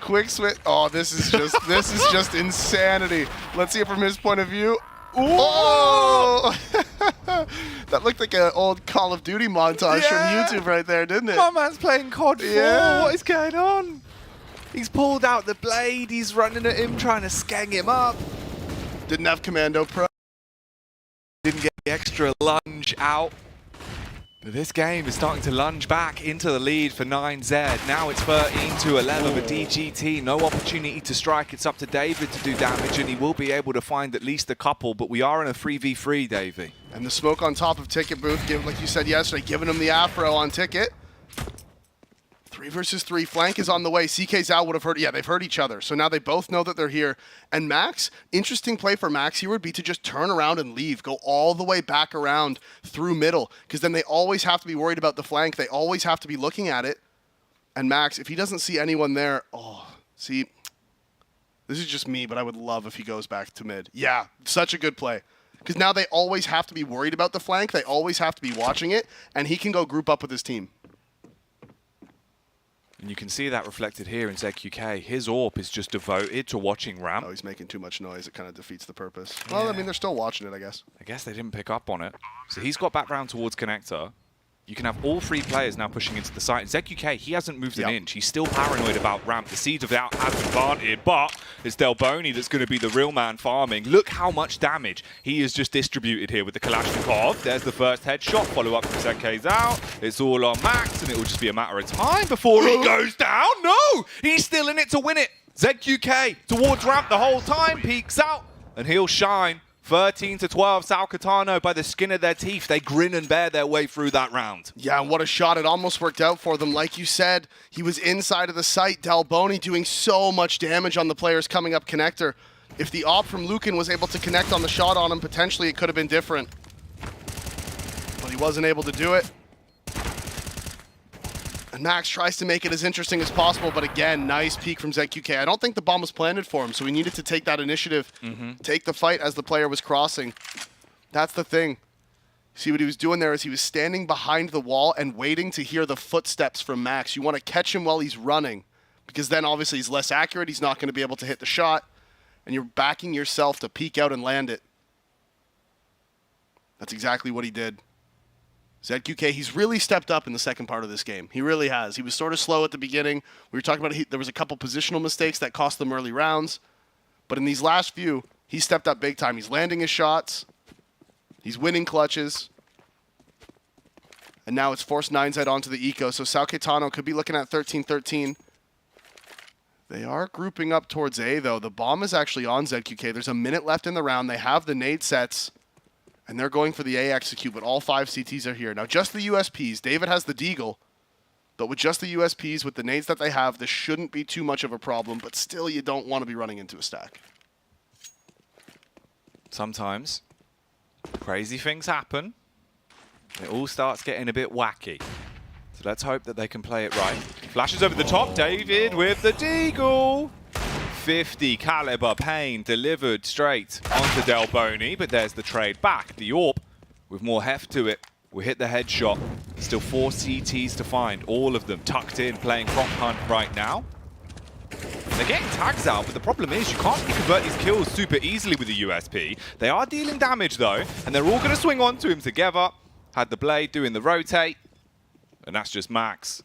Quick switch. Oh, this is just insanity. Let's see it from his point of view. Oh! That looked like an old Call of Duty montage from YouTube right there, didn't it? My man's playing COD 4. What is going on? He's pulled out the blade. He's running at him, trying to skeng him up. Didn't have Commando Pro. Didn't get the extra lunge out. But this game is starting to lunge back into the lead for 9Z. Now it's 13-11 for DGT. No opportunity to strike. It's up to David to do damage, and he will be able to find at least a couple. But we are in a 3v3, Davey. And the smoke on top of Ticket Booth, like you said yesterday, giving him the afro on Ticket. 3 versus 3. Flank is on the way. CK Zhao would have heard. Yeah, they've heard each other. So now they both know that they're here. And Max, interesting play for Max here would be to just turn around and leave. Go all the way back around through middle. Because then they always have to be worried about the flank. They always have to be looking at it. And Max, if he doesn't see anyone there, see, this is just me, but I would love if he goes back to mid. Yeah, such a good play. Because now they always have to be worried about the flank. They always have to be watching it. And he can go group up with his team. And you can see that reflected here in ZQK. His AWP is just devoted to watching ramp. Oh, he's making too much noise. It kind of defeats the purpose. Well, I mean, they're still watching it, I guess. I guess they didn't pick up on it. So he's got back round towards connector. You can have all 3 players now pushing into the site. ZQK, he hasn't moved an inch. He's still paranoid about ramp. The Seeds of Doubt has been planted, but it's Delboni that's going to be the real man farming. Look how much damage he has just distributed here with the Kalashnikov. There's the first headshot. Follow up from ZK's out. It's all on Max, and it will just be a matter of time before he goes down. No! He's still in it to win it. ZQK towards ramp the whole time. Peeks out, and he'll shine. 13-12, Sal Catano by the skin of their teeth. They grin and bear their way through that round. Yeah, and what a shot. It almost worked out for them. Like you said, he was inside of the site. Delboni doing so much damage on the players coming up connector. If the op from Lucan was able to connect on the shot on him, potentially it could have been different. But he wasn't able to do it. And Max tries to make it as interesting as possible, but again, nice peek from ZQK. I don't think the bomb was planted for him, so he needed to take that initiative, take the fight as the player was crossing. That's the thing. See, what he was doing there is he was standing behind the wall and waiting to hear the footsteps from Max. You want to catch him while he's running, because then obviously he's less accurate, he's not going to be able to hit the shot, and you're backing yourself to peek out and land it. That's exactly what he did. ZQK, he's really stepped up in the second part of this game. He really has. He was sort of slow at the beginning. We were talking about there was a couple positional mistakes that cost them early rounds. But in these last few, he stepped up big time. He's landing his shots. He's winning clutches. And now it's forced 9Z onto the eco. So Sal Caetano could be looking at 13-13. They are grouping up towards A, though. The bomb is actually on ZQK. There's a minute left in the round. They have the nade sets. And they're going for the A execute, but all 5 CTs are here. Now, just the USPs. David has the Deagle, but with just the USPs, with the nades that they have, this shouldn't be too much of a problem, but still you don't want to be running into a stack. Sometimes crazy things happen. It all starts getting a bit wacky. So let's hope that they can play it right. Flashes over the top, David with the Deagle. 50 caliber pain delivered straight onto Delboni, but there's the trade back. The AWP with more heft to it will hit the headshot. Still 4 CTs to find, all of them tucked in, playing prop hunt right now. They're getting tags out, but the problem is you can't really convert these kills super easily with the USP. They are dealing damage though, and they're all going to swing onto him together. Had the blade doing the rotate, and that's just Max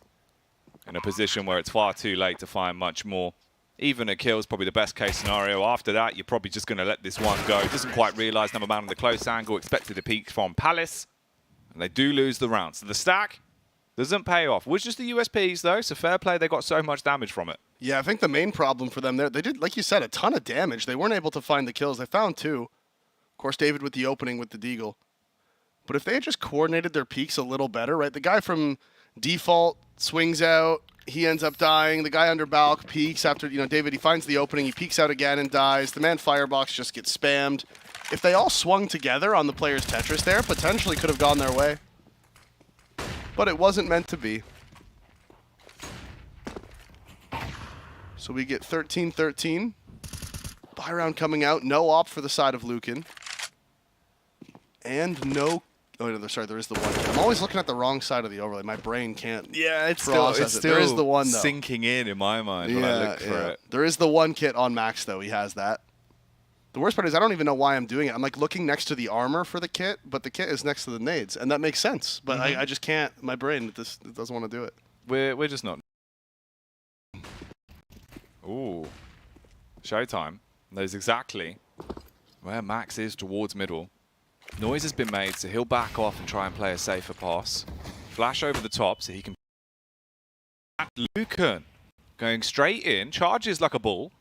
in a position where it's far too late to find much more. Even a kill is probably the best case scenario. After that, you're probably just going to let this one go. Doesn't quite realize number man in the close angle. Expected a peek from Palace. And they do lose the round. So the stack doesn't pay off. Was just the USPs, though. So fair play, they got so much damage from it. Yeah, I think the main problem for them there, they did, like you said, a ton of damage. They weren't able to find the kills. They found 2. Of course, David with the opening with the Deagle. But if they had just coordinated their peaks a little better, right? The guy from default swings out. He ends up dying. The guy under Balk peeks after, David, he finds the opening. He peeks out again and dies. The man Firebox just gets spammed. If they all swung together on the player's Tetris there, potentially could have gone their way. But it wasn't meant to be. So we get 13-13. Buy round coming out. No op for the side of Lucan. And no... Oh, no, sorry, there is the one kit. I'm always looking at the wrong side of the overlay. My brain can't process it. There is the one, though. Sinking in my mind when I look for it. There is the one kit on Max, though. He has that. The worst part is I don't even know why I'm doing it. I'm like looking next to the armor for the kit, but the kit is next to the nades, and that makes sense. But I just can't. My brain it doesn't want to do it. We're just not. Ooh. Showtime knows exactly where Max is towards middle. Noise has been made, so he'll back off and try and play a safer pass. Flash over the top so he can... Lucan going straight in, charges like a bull.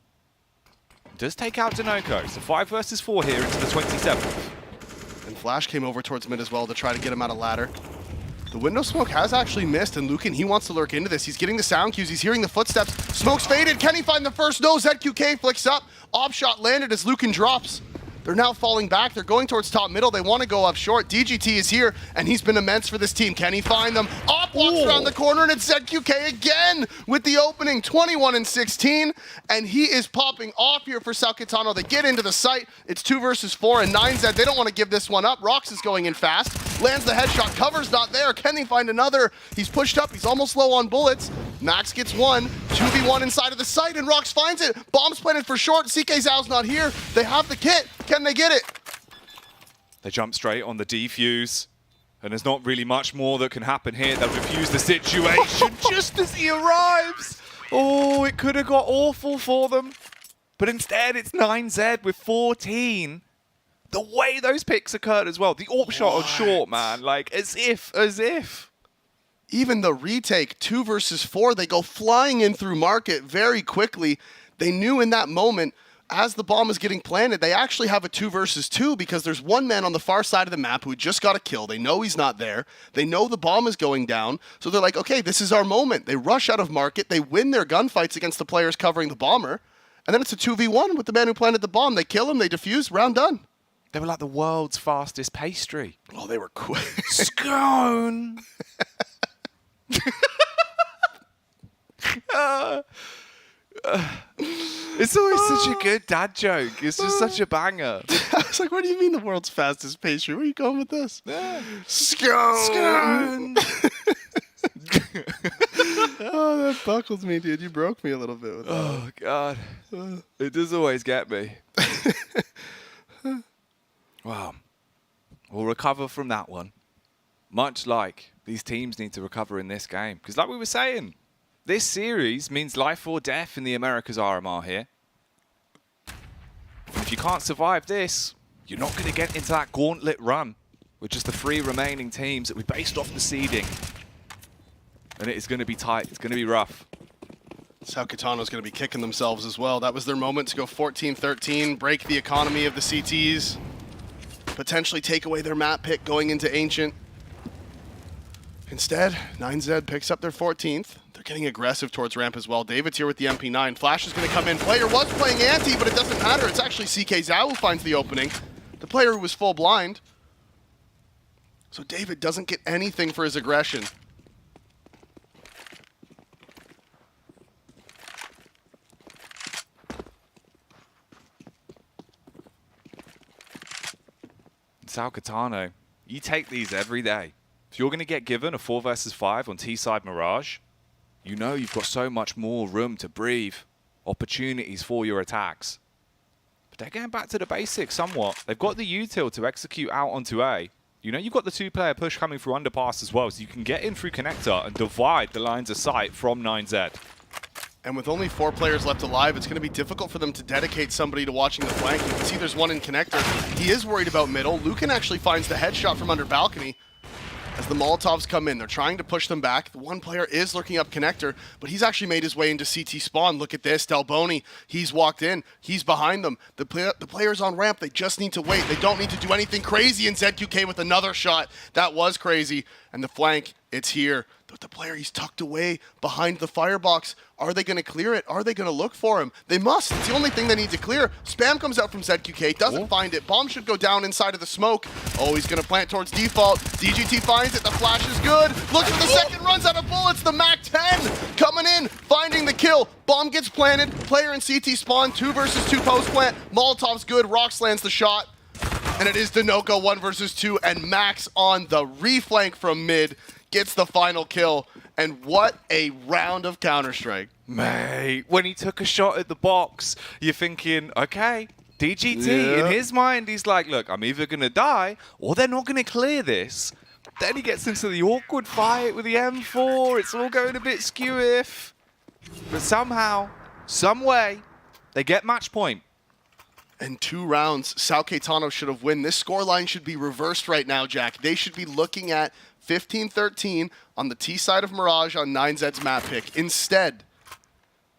Does take out Dinoco, so 5 versus 4 here into the 27th. And Flash came over towards mid as well to try to get him out of ladder. The window smoke has actually missed, and Lucan, he wants to lurk into this. He's getting the sound cues, he's hearing the footsteps. Smoke's faded, can he find the first? No, ZQK flicks up. Op shot landed as Lucan drops. They're now falling back. They're going towards top middle. They want to go up short. DGT is here, and he's been immense for this team. Can he find them? Op walks around the corner, and it's ZQK again with the opening, 21-16, and he is popping off here for Paquetana. They get into the site. It's 2 versus 4, and 9Z, they don't want to give this one up. Rox is going in fast. Lands the headshot. Cover's not there. Can he find another? He's pushed up. He's almost low on bullets. Max gets one. 2v1 inside of the site, and Rox finds it. Bomb's planted for short. CK Zhao's not here. They have the kit. Can they get it? They jump straight on the defuse, and there's not really much more that can happen here. They'll defuse the situation just as he arrives. Oh, it could have got awful for them. But instead, it's 9Z with 14. The way those picks occurred as well. The AWP shot on short, man. Like, as if. Even the retake, 2 versus 4, they go flying in through market very quickly. They knew in that moment, as the bomb is getting planted, they actually have a 2 versus 2 because there's one man on the far side of the map who just got a kill. They know he's not there. They know the bomb is going down. So they're like, okay, this is our moment. They rush out of market. They win their gunfights against the players covering the bomber. And then it's a 2v1 with the man who planted the bomb. They kill him. They defuse. Round done. They were like the world's fastest pastry. Oh, they were quick. Scone! It's always such a good dad joke. It's just such a banger. I was like, what do you mean the world's fastest pastry? Where are you going with this? Scone! Oh, that buckles me, dude. You broke me a little bit with that. Oh, God. It does always get me. Wow. We'll recover from that one. Much like these teams need to recover in this game. Because like we were saying, this series means life or death in the Americas RMR here. And if you can't survive this, you're not going to get into that gauntlet run with just the 3 remaining teams that we based off the seeding. And it is going to be tight. It's going to be rough. Paquetana's going to be kicking themselves as well. That was their moment to go 14-13, break the economy of the CTs, potentially take away their map pick going into Ancient. Instead, 9Z picks up their 14th. They're getting aggressive towards ramp as well. David's here with the MP9. Flash is going to come in. Player was playing anti, but it doesn't matter. It's actually CK Zhao who finds the opening. The player who was full blind. So David doesn't get anything for his aggression. Paquetana, you take these every day. If you're going to get given a 4 versus 5 on T-side Mirage, you know you've got so much more room to breathe, opportunities for your attacks. But they're going back to the basics somewhat. They've got the util to execute out onto A. You know you've got the 2-player push coming through underpass as well, so you can get in through connector and divide the lines of sight from 9Z. And with only 4 players left alive, it's going to be difficult for them to dedicate somebody to watching the flank. You can see there's one in connector. He is worried about middle. Lucan actually finds the headshot from under balcony. As the Molotovs come in, they're trying to push them back. The one player is looking up connector, but he's actually made his way into CT spawn. Look at this, Delboni. He's walked in. He's behind them. The player's on ramp. They just need to wait. They don't need to do anything crazy. And ZQK with another shot. That was crazy. And the flank, it's here. But the player, he's tucked away behind the firebox. Are they going to clear it? Are they going to look for him? They must. It's the only thing they need to clear. Spam comes out from ZQK. Doesn't find it. Bomb should go down inside of the smoke. Oh, he's going to plant towards default. DGT finds it. The flash is good. Looks for the second. Runs out of bullets. The MAC-10 coming in. Finding the kill. Bomb gets planted. Player in CT spawn. 2 versus 2 post plant. Molotov's good. Rox lands the shot. And it is Dinoco 1 versus 2. And Max on the reflank from mid gets the final kill. And what a round of Counter-Strike. Mate, when he took a shot at the box, you're thinking, okay, DGT, in his mind, he's like, look, I'm either going to die or they're not going to clear this. Then he gets into the awkward fight with the M4. It's all going a bit skew-if. But somehow, some way, they get match point. And 2 rounds, Sao Caetano should have won. This scoreline should be reversed right now, Jack. They should be looking at 15-13 on the T side of Mirage on 9Z's map pick. Instead,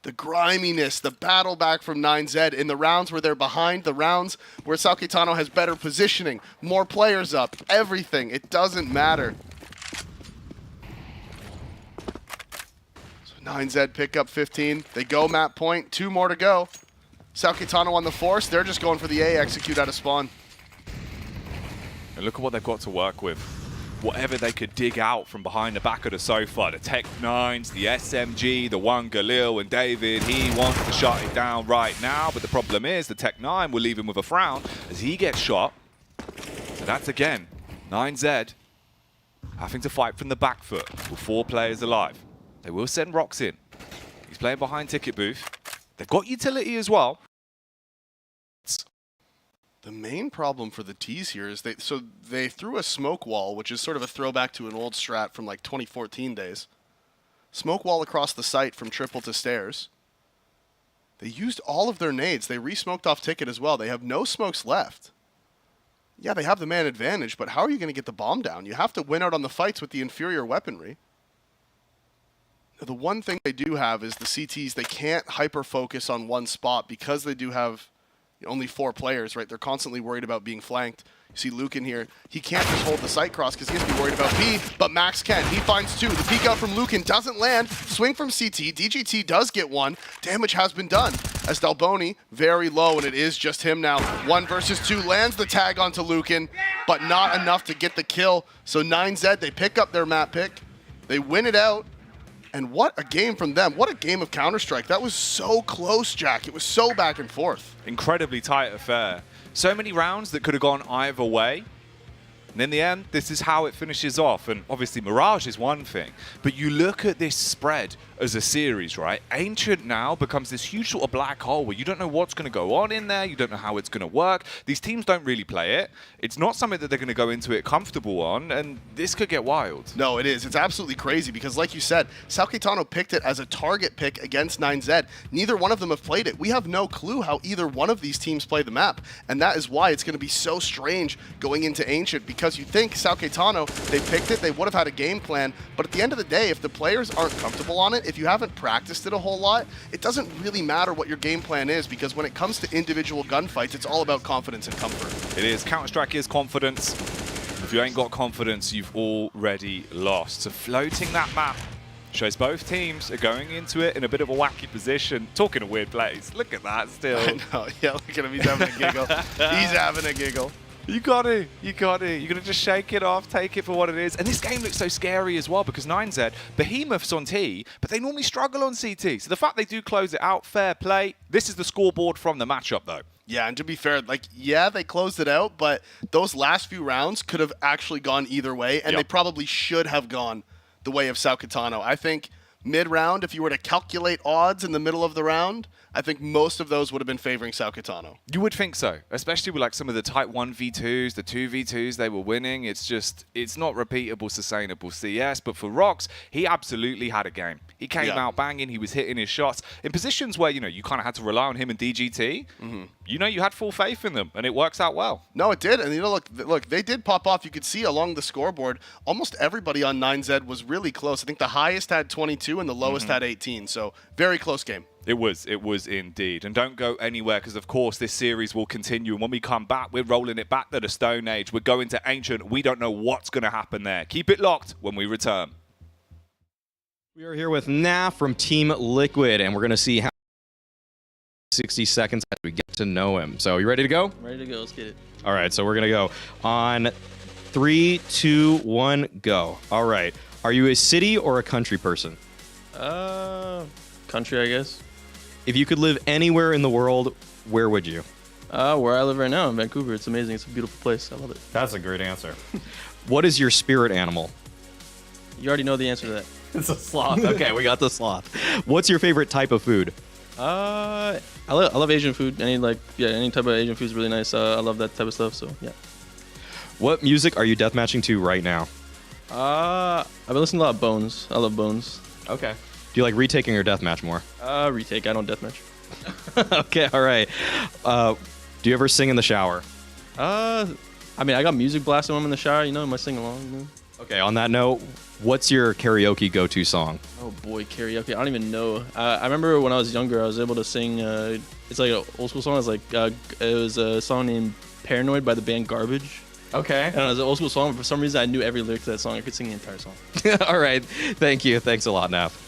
the griminess, the battle back from 9Z in the rounds where they're behind, the rounds where Sao Caetano has better positioning, more players up, everything. It doesn't matter. So 9Z pick up 15. They go map point. 2 more to go. Sao Caetano on the force. They're just going for the A execute out of spawn. And look at what they've got to work with. Whatever they could dig out from behind the back of the sofa, the Tech 9s, the SMG, the one Galil and David, he wants to shut it down right now, but the problem is the Tech 9 will leave him with a frown as he gets shot. So that's again, 9Z having to fight from the back foot with 4 players alive. They will send Rox in. He's playing behind Ticket Booth. They've got utility as well. The main problem for the T's here is they threw a smoke wall, which is sort of a throwback to an old strat from like 2014 days. Smoke wall across the site from triple to stairs. They used all of their nades. They re-smoked off Ticket as well. They have no smokes left. Yeah, they have the man advantage, but how are you going to get the bomb down? You have to win out on the fights with the inferior weaponry. The one thing they do have is the CTs. They can't hyper-focus on one spot because they do have only 4 players, right? They're constantly worried about being flanked. You see Luke in here. He can't just hold the site cross because he has to be worried about B, but Max can. He finds 2. The peek out from Lucan doesn't land. Swing from CT. DGT does get 1. Damage has been done as Dalboni very low, and it is just him now. 1 versus 2 lands the tag onto Lucan, but not enough to get the kill. So 9Z, they pick up their map pick. They win it out. And what a game from them. What a game of Counter-Strike. That was so close, Jack. It was so back and forth. Incredibly tight affair. So many rounds that could have gone either way. And in the end, this is how it finishes off. And obviously, Mirage is one thing. But you look at this spread as a series, right? Ancient now becomes this huge sort of black hole where you don't know what's going to go on in there. You don't know how it's going to work. These teams don't really play it. It's not something that they're going to go into it comfortable on. And this could get wild. No, it is. It's absolutely crazy because, like you said, Sao Caetano picked it as a target pick against 9Z. Neither one of them have played it. We have no clue how either one of these teams play the map. And that is why it's going to be so strange going into Ancient, because you think Sao Caetano, they picked it, they would have had a game plan, but at the end of the day, if the players aren't comfortable on it, if you haven't practiced it a whole lot, it doesn't really matter what your game plan is, because when it comes to individual gunfights, it's all about confidence and comfort. It is. Counter-Strike is confidence. If you ain't got confidence, you've already lost. So floating that map shows both teams are going into it in a bit of a wacky position. Talking of weird plays. Look at that still. I know. Yeah, look at him. He's having a giggle. He's having a giggle. You got to. You're going to just shake it off, take it for what it is. And this game looks so scary as well because 9Z, behemoths on T, but they normally struggle on CT. So the fact they do close it out, fair play. This is the scoreboard from the matchup, though. Yeah, and to be fair, yeah, they closed it out, but those last few rounds could have actually gone either way, and they probably should have gone the way of Sao Caetano. I think mid-round, if you were to calculate odds in the middle of the round, I think most of those would have been favoring Sao Caetano. You would think so, especially with some of the tight 1v2s, the 2v2s they were winning. It's not repeatable, sustainable CS. But for Rox, he absolutely had a game. He came out banging. He was hitting his shots in positions where you kind of had to rely on him and DGT. You had full faith in them, and it works out well. No, it did. And look, they did pop off. You could see along the scoreboard, almost everybody on 9Z was really close. I think the highest had 22 and the lowest had 18. So very close game. It was indeed. And don't go anywhere because, of course, this series will continue. And when we come back, we're rolling it back to the Stone Age. We're going to Ancient. We don't know what's going to happen there. Keep it locked when we return. We are here with Na from Team Liquid, and we're going to see how 60 seconds as we get to know him. So you ready to go? I'm ready to go. Let's get it. All right, so we're going to go on 3, 2, 1, go. All right. Are you a city or a country person? Country, I guess. If you could live anywhere in the world, where would you? Where I live right now in Vancouver. It's amazing. It's a beautiful place. I love it. That's a great answer. What is your spirit animal? You already know the answer to that. It's a sloth. Okay, we got the sloth. What's your favorite type of food? I love Asian food. Any type of Asian food is really nice. I love that type of stuff. So yeah. What music are you deathmatching to right now? I've been listening to a lot of Bones. I love Bones. Okay. you like retaking or deathmatch more? Retake. I don't deathmatch. Okay, all right. Do you ever sing in the shower? I mean, I got music blasting when I'm in the shower. You know, I might sing along. You know? Okay, on that note, what's your karaoke go-to song? Oh boy, karaoke. I don't even know. I remember when I was younger, I was able to sing. It's like an old school song. It's like it was a song named "Paranoid" by the band Garbage. Okay. And it was an old school song. But for some reason, I knew every lyric to that song. I could sing the entire song. All right. Thank you. Thanks a lot, Nav.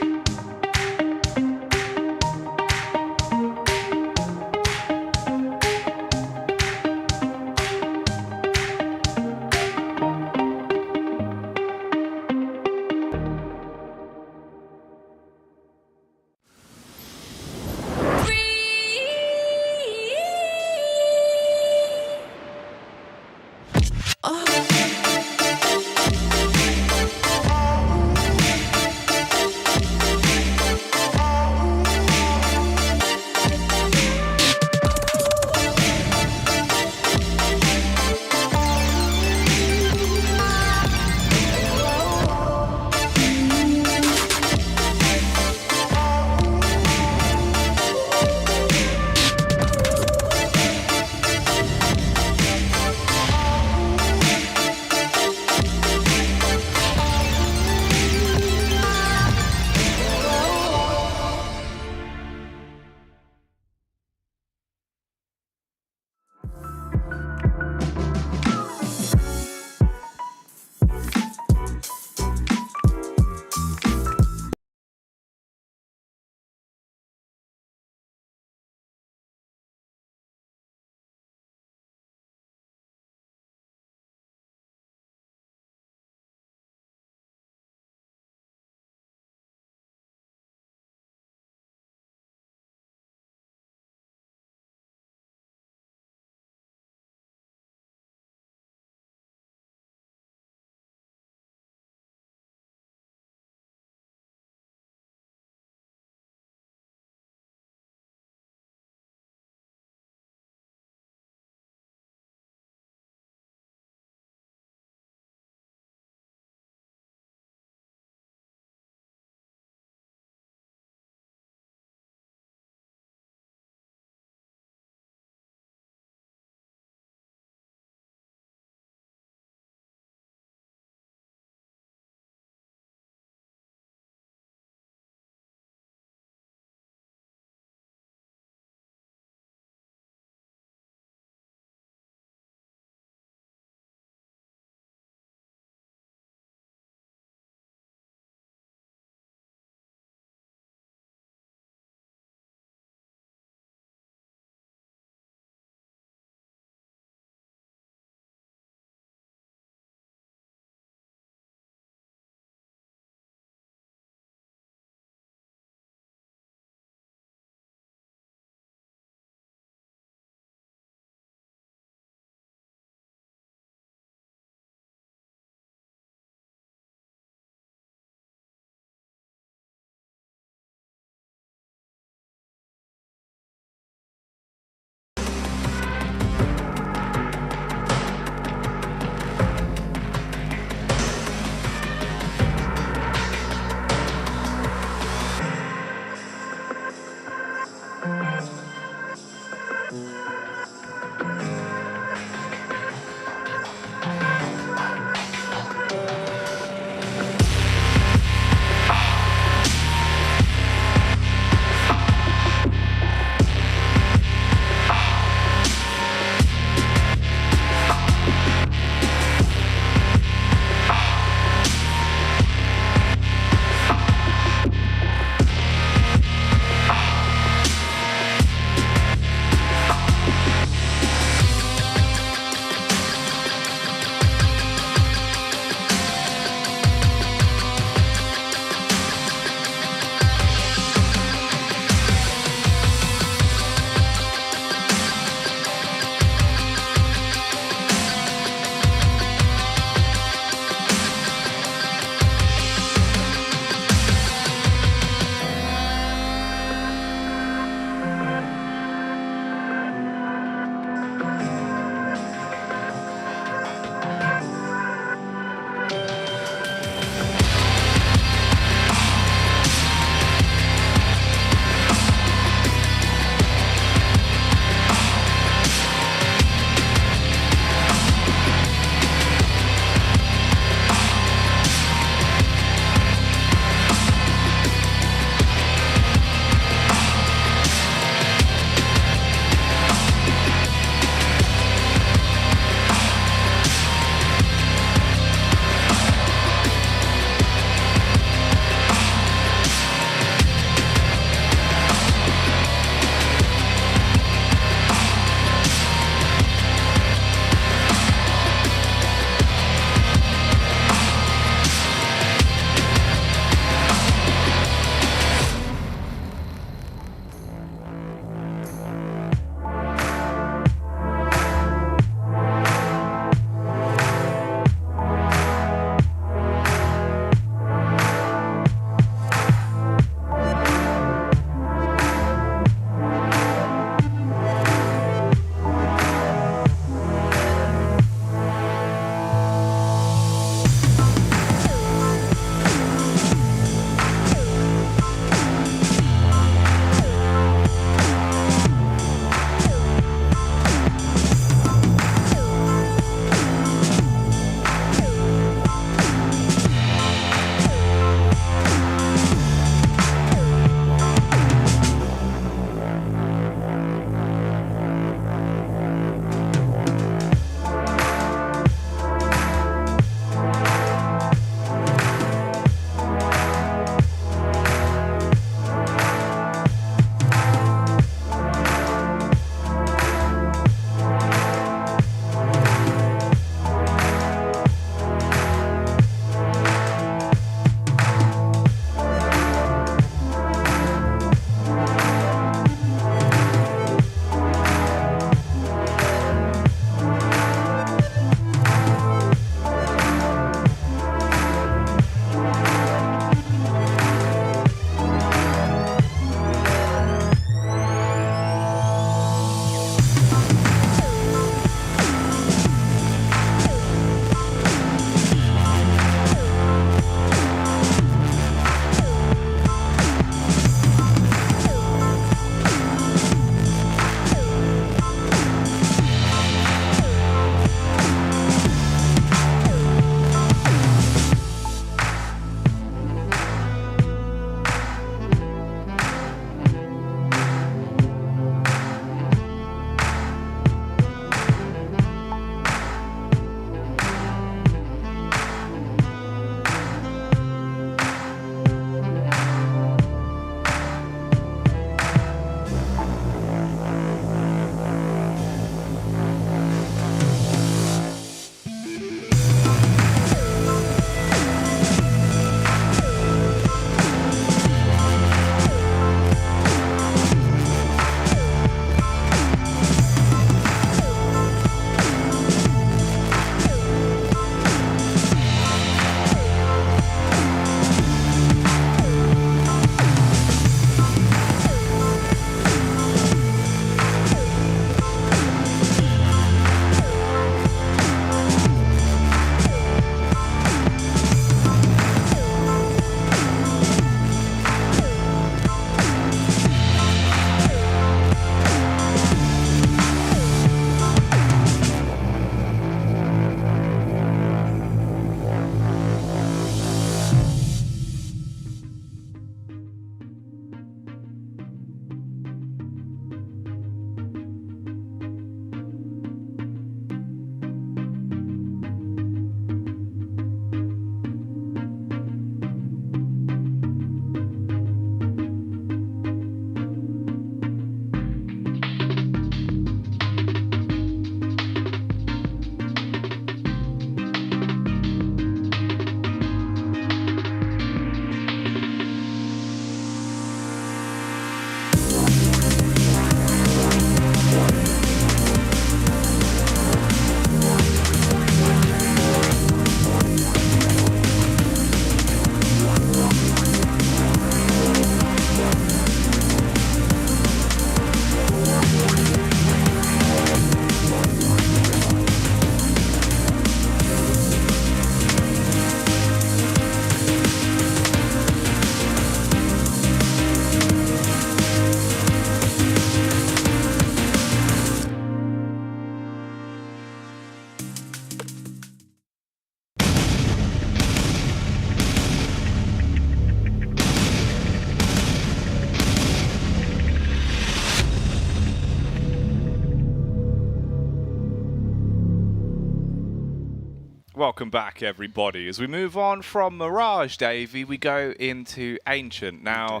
Welcome back, everybody. As we move on from Mirage, Davey, we go into Ancient. Now,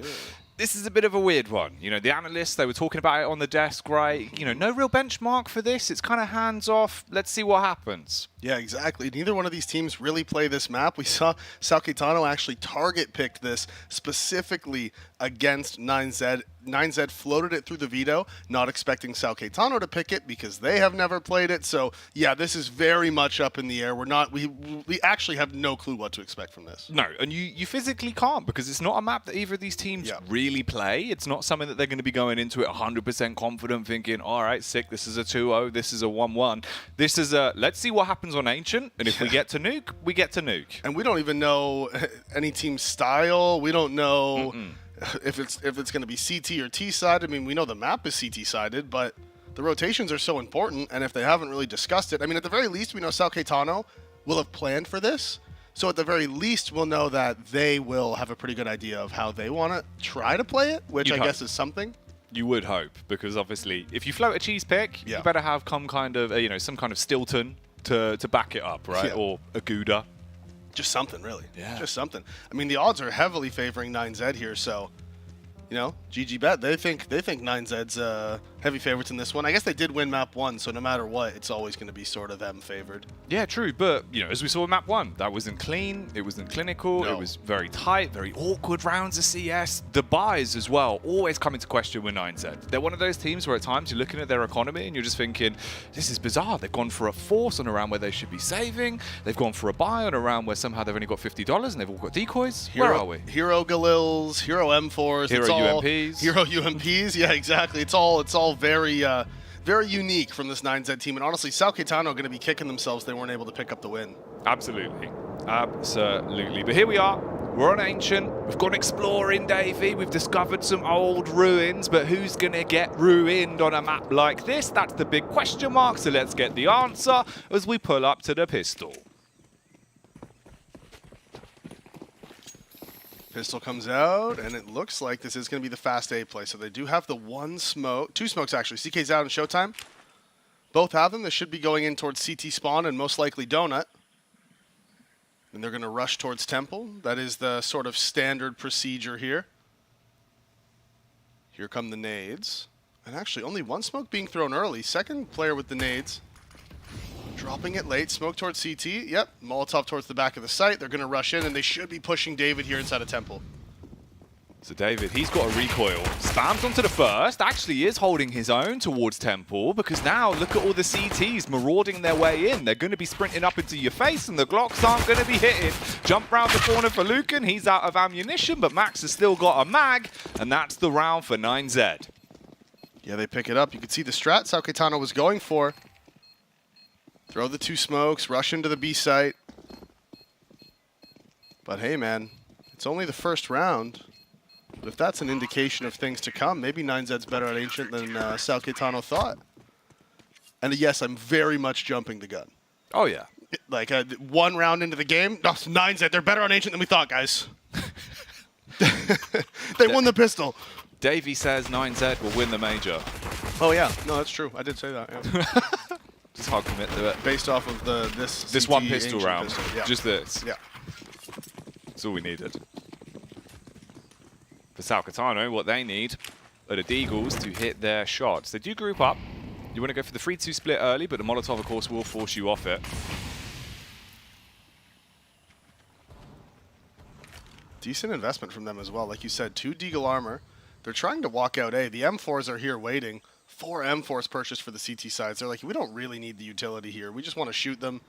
this is a bit of a weird one. You know, the analysts, they were talking about it on the desk, right? You know, no real benchmark for this. It's kind of hands-off. Let's see what happens. Yeah, exactly. Neither one of these teams really play this map. We saw Paquetana actually target-picked this specifically against 9Z. 9Z floated it through the veto, not expecting Paquetana to pick it because they have never played it. So, yeah, this is very much up in the air. We actually have no clue what to expect from this. No, and you physically can't because it's not a map that either of these teams really play. It's not something that they're going to be going into it 100% confident thinking, all right, sick, this is a 2-0, this is a 1-1. This is a, let's see what happens on Ancient, and if we get to Nuke, we get to Nuke. And we don't even know any team's style. We don't know if it's going to be CT or T side. I mean, we know the map is CT sided, but the rotations are so important, and if they haven't really discussed it, I mean, at the very least, we know Paquetana will have planned for this. So at the very least, we'll know that they will have a pretty good idea of how they want to try to play it, which I guess is something. You would hope, because obviously, if you float a cheese pick, you better have some kind of Stilton to back it up, right? Or a Gouda. Just something, really. Yeah. Just something. I mean, the odds are heavily favoring 9Z here, so, you know, GG bet. They think 9Z's heavy favorites in this one. I guess they did win map 1, so no matter what, it's always going to be sort of them favored. Yeah, true. But, you know, as we saw in map 1, that wasn't clean. It wasn't clinical. No. It was very tight, very awkward rounds of CS. The buys as well always come into question with 9Z. They're one of those teams where at times you're looking at their economy and you're just thinking, this is bizarre. They've gone for a force on a round where they should be saving. They've gone for a buy on a round where somehow they've only got $50 and they've all got decoys. Where are we? Hero Galils, Hero M4s. Hero UMPs. Hero UMPs. Yeah, exactly. It's all very very unique from this 9Z team, and honestly, Paquetana are going to be kicking themselves they weren't able to pick up the win. Absolutely. Absolutely. But here we are. We're on Ancient. We've gone exploring, Davey. We've discovered some old ruins, but who's going to get ruined on a map like this? That's the big question mark, so let's get the answer as we pull up to the pistol. Pistol comes out, and it looks like this is going to be the fast A play. So they do have the two smokes actually. CK's out in Showtime. Both have them. They should be going in towards CT spawn and most likely Donut. And they're going to rush towards Temple. That is the sort of standard procedure here. Here come the nades. And actually only one smoke being thrown early. Second player with the nades. Dropping it late, smoke towards CT. Yep, Molotov towards the back of the site. They're going to rush in, and they should be pushing David here inside of Temple. So David, he's got a recoil. Spams onto the first. Actually is holding his own towards Temple, because now look at all the CTs marauding their way in. They're going to be sprinting up into your face, and the Glocks aren't going to be hitting. Jump round the corner for Lucan. He's out of ammunition, but Max has still got a mag, and that's the round for 9Z. Yeah, they pick it up. You can see the strat Paquetana was going for. Throw the two smokes, rush into the B site. But hey, man, it's only the first round. But if that's an indication of things to come, maybe 9Z's better at Ancient than Paquetana thought. And yes, I'm very much jumping the gun. Oh, yeah. Like, one round into the game, 9Z, they're better on Ancient than we thought, guys. They won the pistol. Davey says 9Z will win the major. Oh, yeah. No, that's true. I did say that, yeah. Just hard commit to it. Based off of this one pistol round. Pistol. Yeah. Just this. Yeah. That's all we needed. For Paquetana, what they need are the Deagles to hit their shots. They do group up. You want to go for the 3-2 split early, but the Molotov, of course, will force you off it. Decent investment from them as well. Like you said, 2 Deagle armor. They're trying to walk out A. The M4s are here waiting. 4 M4s purchased for the CT sides. They're like, we don't really need the utility here. We just want to shoot them.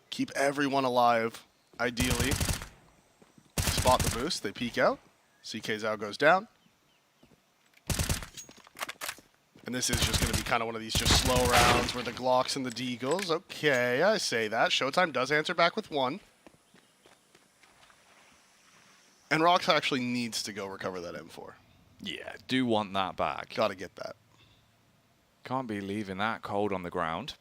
Keep everyone alive, ideally. Spot the boost. They peek out. CK's out goes down. And this is just going to be kind of one of these just slow rounds where the Glocks and the Deagles. Okay, I say that. Showtime does answer back with 1. And Rox actually needs to go recover that M4. Yeah, do want that back. Gotta get that. Can't be leaving that cold on the ground.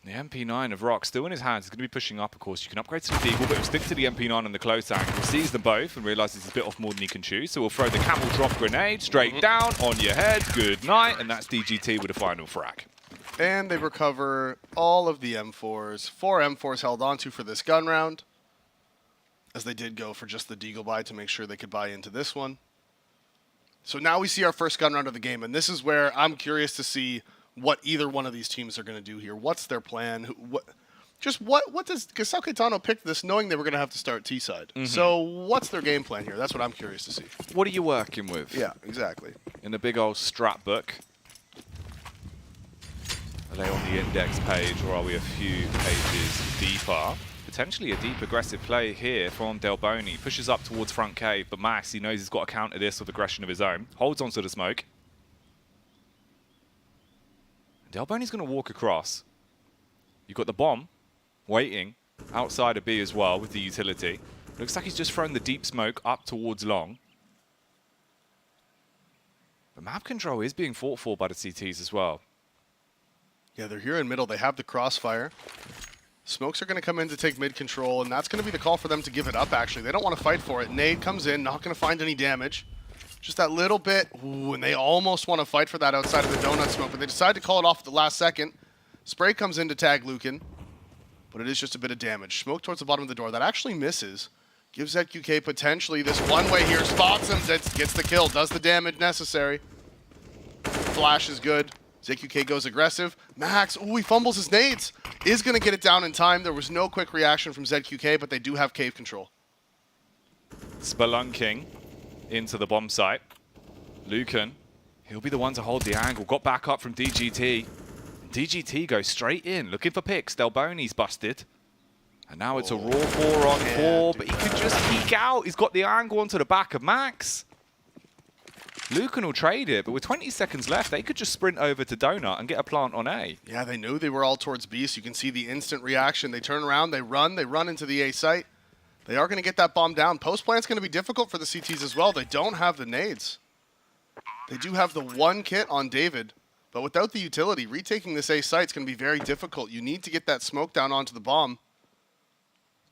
The MP9 of Rock still in his hands. He's going to be pushing up, of course. You can upgrade to the Deagle, but he'll stick to the MP9 and the close angle. He sees them both and realizes he's bit off more than he can chew. So we'll throw the camel drop grenade straight down on your head. Good night. And that's DGT with a final frag. And they recover all of the M4s. 4 M4s held onto for this gun round, as they did go for just the deagle buy to make sure they could buy into this one. So now we see our first gun round of the game, and this is where I'm curious to see what either one of these teams are going to do here. What's their plan? What does Paquetana picked this knowing they were going to have to start T-side. So what's their game plan here? That's what I'm curious to see. What are you working with? Yeah, exactly. In the big old strat book. Are they on the index page, or are we a few pages deeper? Potentially a deep aggressive play here from Delboni. Pushes up towards front cave, but Max, he knows he's got to counter this with aggression of his own. Holds onto the smoke. Delboni's going to walk across. You've got the bomb waiting outside of B as well with the utility. Looks like he's just thrown the deep smoke up towards long. The map control is being fought for by the CTs as well. Yeah, they're here in middle. They have the crossfire. Smokes are going to come in to take mid control, and that's going to be the call for them to give it up, actually. They don't want to fight for it. Nade comes in, not going to find any damage. Just that little bit. Ooh, and they almost want to fight for that outside of the donut smoke, but they decide to call it off at the last second. Spray comes in to tag Lucan, but it is just a bit of damage. Smoke towards the bottom of the door. That actually misses. Gives ZQK potentially this one-way here. Spots him, gets the kill, does the damage necessary. Flash is good. ZQK goes aggressive. Max, ooh, he fumbles his nades. Is going to get it down in time. There was no quick reaction from ZQK, but they do have cave control. Spelunking into the bomb site. Lucan, he'll be the one to hold the angle. Got back up from DGT. DGT goes straight in, looking for picks. Delboni's busted. And now it's a raw 4-on-4, but he could just peek out. He's got the angle onto the back of Max. Lucan will trade it, but with 20 seconds left, they could just sprint over to Donut and get a plant on A. Yeah, they knew they were all towards B, so you can see the instant reaction. They turn around, they run into the A site. They are going to get that bomb down. Post plant's going to be difficult for the CTs as well. They don't have the nades. They do have the one kit on David, but without the utility, retaking this A site is going to be very difficult. You need to get that smoke down onto the bomb.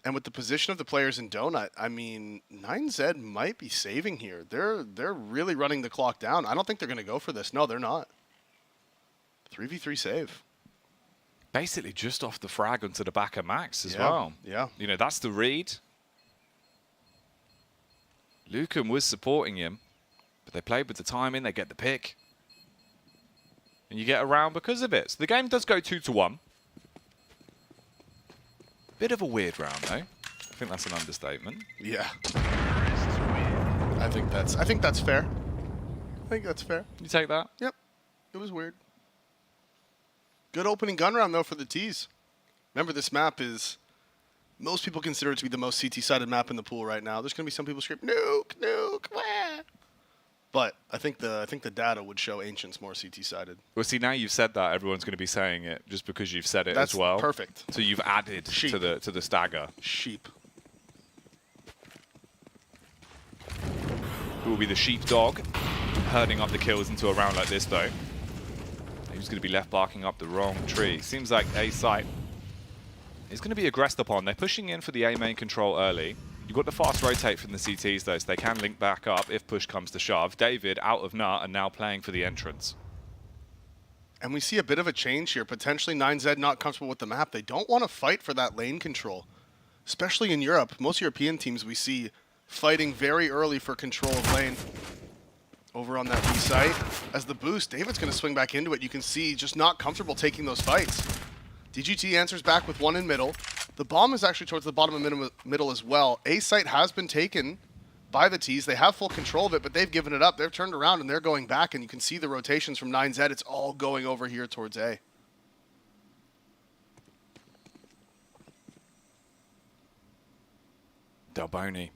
And with the position of the players in Donut, I mean, 9Z might be saving here. They're really running the clock down. I don't think they're going to go for this. No, they're not. 3v3 save. Basically just off the frag onto the back of Max as well. Yeah. You know, that's the read. Lucan was supporting him, but they played with the timing. They get the pick. And you get around because of it. So the game does go 2-1. Bit of a weird round, though. I think that's an understatement. Yeah. I think that's fair. I think that's fair. You take that? Yep. It was weird. Good opening gun round, though, for the T's. Remember, this map is... Most people consider it to be the most CT-sided map in the pool right now. There's going to be some people scream, nuke, nuke, wah. But I think the data would show Ancients more CT-sided. Well, see, now you've said that, everyone's going to be saying it just because you've said it That's as well. Perfect. So you've added to the stagger. Sheep. Who will be the sheepdog, herding up the kills into a round like this, though. He's going to be left barking up the wrong tree. Seems like A site is going to be aggressed upon. They're pushing in for the A main control early. You've got the fast rotate from the CTs, though, so they can link back up if push comes to shove. David, out of nut, and now playing for the entrance. And we see a bit of a change here. Potentially 9Z not comfortable with the map. They don't want to fight for that lane control, especially in Europe. Most European teams we see fighting very early for control of lane. Over on that B site. As the boost, David's going to swing back into it. You can see just not comfortable taking those fights. DGT answers back with one in middle. The bomb is actually towards the bottom of middle as well. A site has been taken by the T's. They have full control of it, but they've given it up. They've turned around and they're going back, and you can see the rotations from 9Z. It's all going over here towards A. Delboni.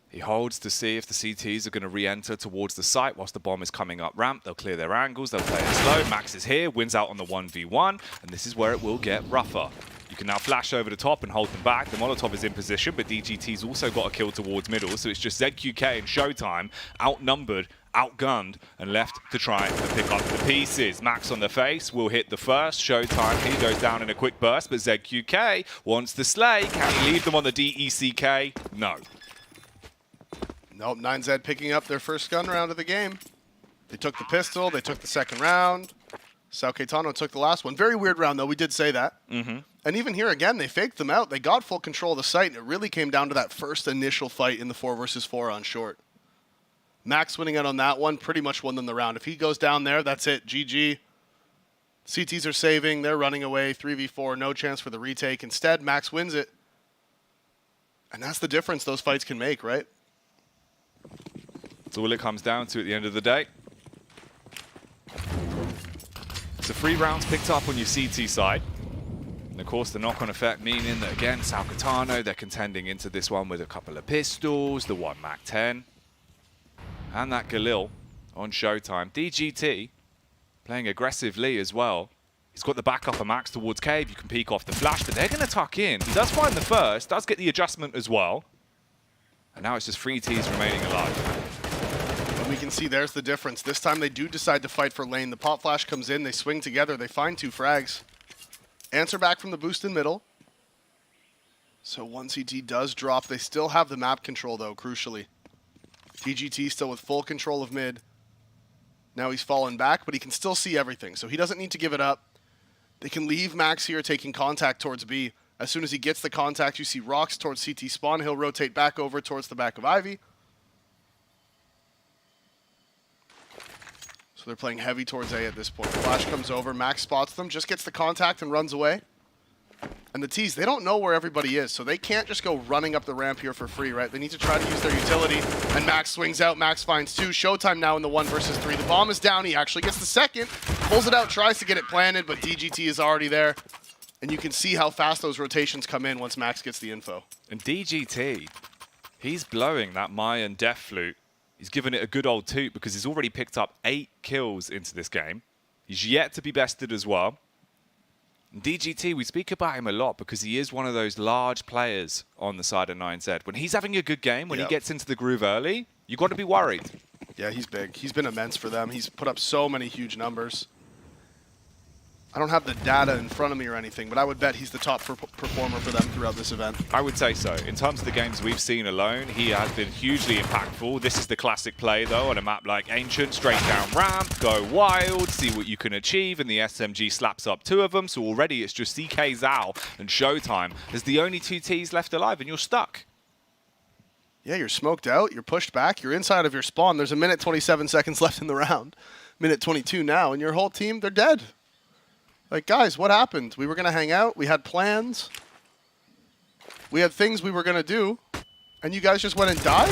He holds to see if the CTs are going to re-enter towards the site whilst the bomb is coming up ramp. They'll clear their angles, they'll play it slow. Max is here, wins out on the 1v1, and this is where it will get rougher. You can now flash over the top and hold them back. The Molotov is in position, but DGT's also got a kill towards middle, so it's just ZQK and Showtime outnumbered, outgunned, and left to try and pick up the pieces. Max on the face will hit the first. Showtime, he goes down in a quick burst, but ZQK wants to slay. Can he leave them on the DECK? No. Nope, 9Z picking up their first gun round of the game. They took the pistol, they took the second round. Paquetana took the last one. Very weird round, though. We did say that. And even here, again, they faked them out. They got full control of the site, and it really came down to that first initial fight in the 4 versus 4 on short. Max winning out on that one, pretty much won them the round. If he goes down there, that's it. GG. CTs are saving. They're running away. 3v4, no chance for the retake. Instead, Max wins it. And that's the difference those fights can make, right? That's all it comes down to at the end of the day. So 3 rounds picked up on your CT side. And of course, the knock-on effect meaning that, again, Paquetana, they're contending into this one with a couple of pistols, the 1 MAC-10, and that Galil on Showtime. DGT playing aggressively as well. He's got the backup of Max towards Cave. You can peek off the flash, but they're going to tuck in. He does find the first, does get the adjustment as well. And now it's just 3 Ts remaining alive. And we can see there's the difference. This time they do decide to fight for lane. The pop flash comes in, they swing together, they find 2 frags. Answer back from the boost in middle. So 1 CT does drop. They still have the map control, though, crucially. DGT still with full control of mid. Now he's fallen back, but he can still see everything, so he doesn't need to give it up. They can leave Max here taking contact towards B. As soon as he gets the contact, you see Rocks towards CT spawn. He'll rotate back over towards the back of Ivy. So they're playing heavy towards A at this point. Flash comes over, Max spots them, just gets the contact and runs away. And the T's, they don't know where everybody is, so they can't just go running up the ramp here for free, right? They need to try to use their utility, and Max swings out. Max finds 2. Showtime now in the 1 versus 3. The bomb is down. He actually gets the second, pulls it out, tries to get it planted, but DGT is already there. And you can see how fast those rotations come in once Max gets the info. And DGT, he's blowing that Mayan Death Flute. He's given it a good old toot because he's already picked up 8 kills into this game. He's yet to be bested as well. And DGT, we speak about him a lot because he is one of those large players on the side of 9Z. When he's having a good game, when he gets into the groove early, you've got to be worried. Yeah, he's big. He's been immense for them. He's put up so many huge numbers. I don't have the data in front of me or anything, but I would bet he's the top performer for them throughout this event. I would say so. In terms of the games we've seen alone, he has been hugely impactful. This is the classic play, though, on a map like Ancient. Straight down ramp, go wild, see what you can achieve, and the SMG slaps up 2 of them, so already it's just CK Zhao and Showtime as the only 2 Ts left alive, and you're stuck. Yeah, you're smoked out, you're pushed back, you're inside of your spawn. There's a minute 27 seconds left in the round. Minute 22 now, and your whole team, they're dead. Like, guys, what happened? We were going to hang out. We had plans. We had things we were going to do. And you guys just went and died?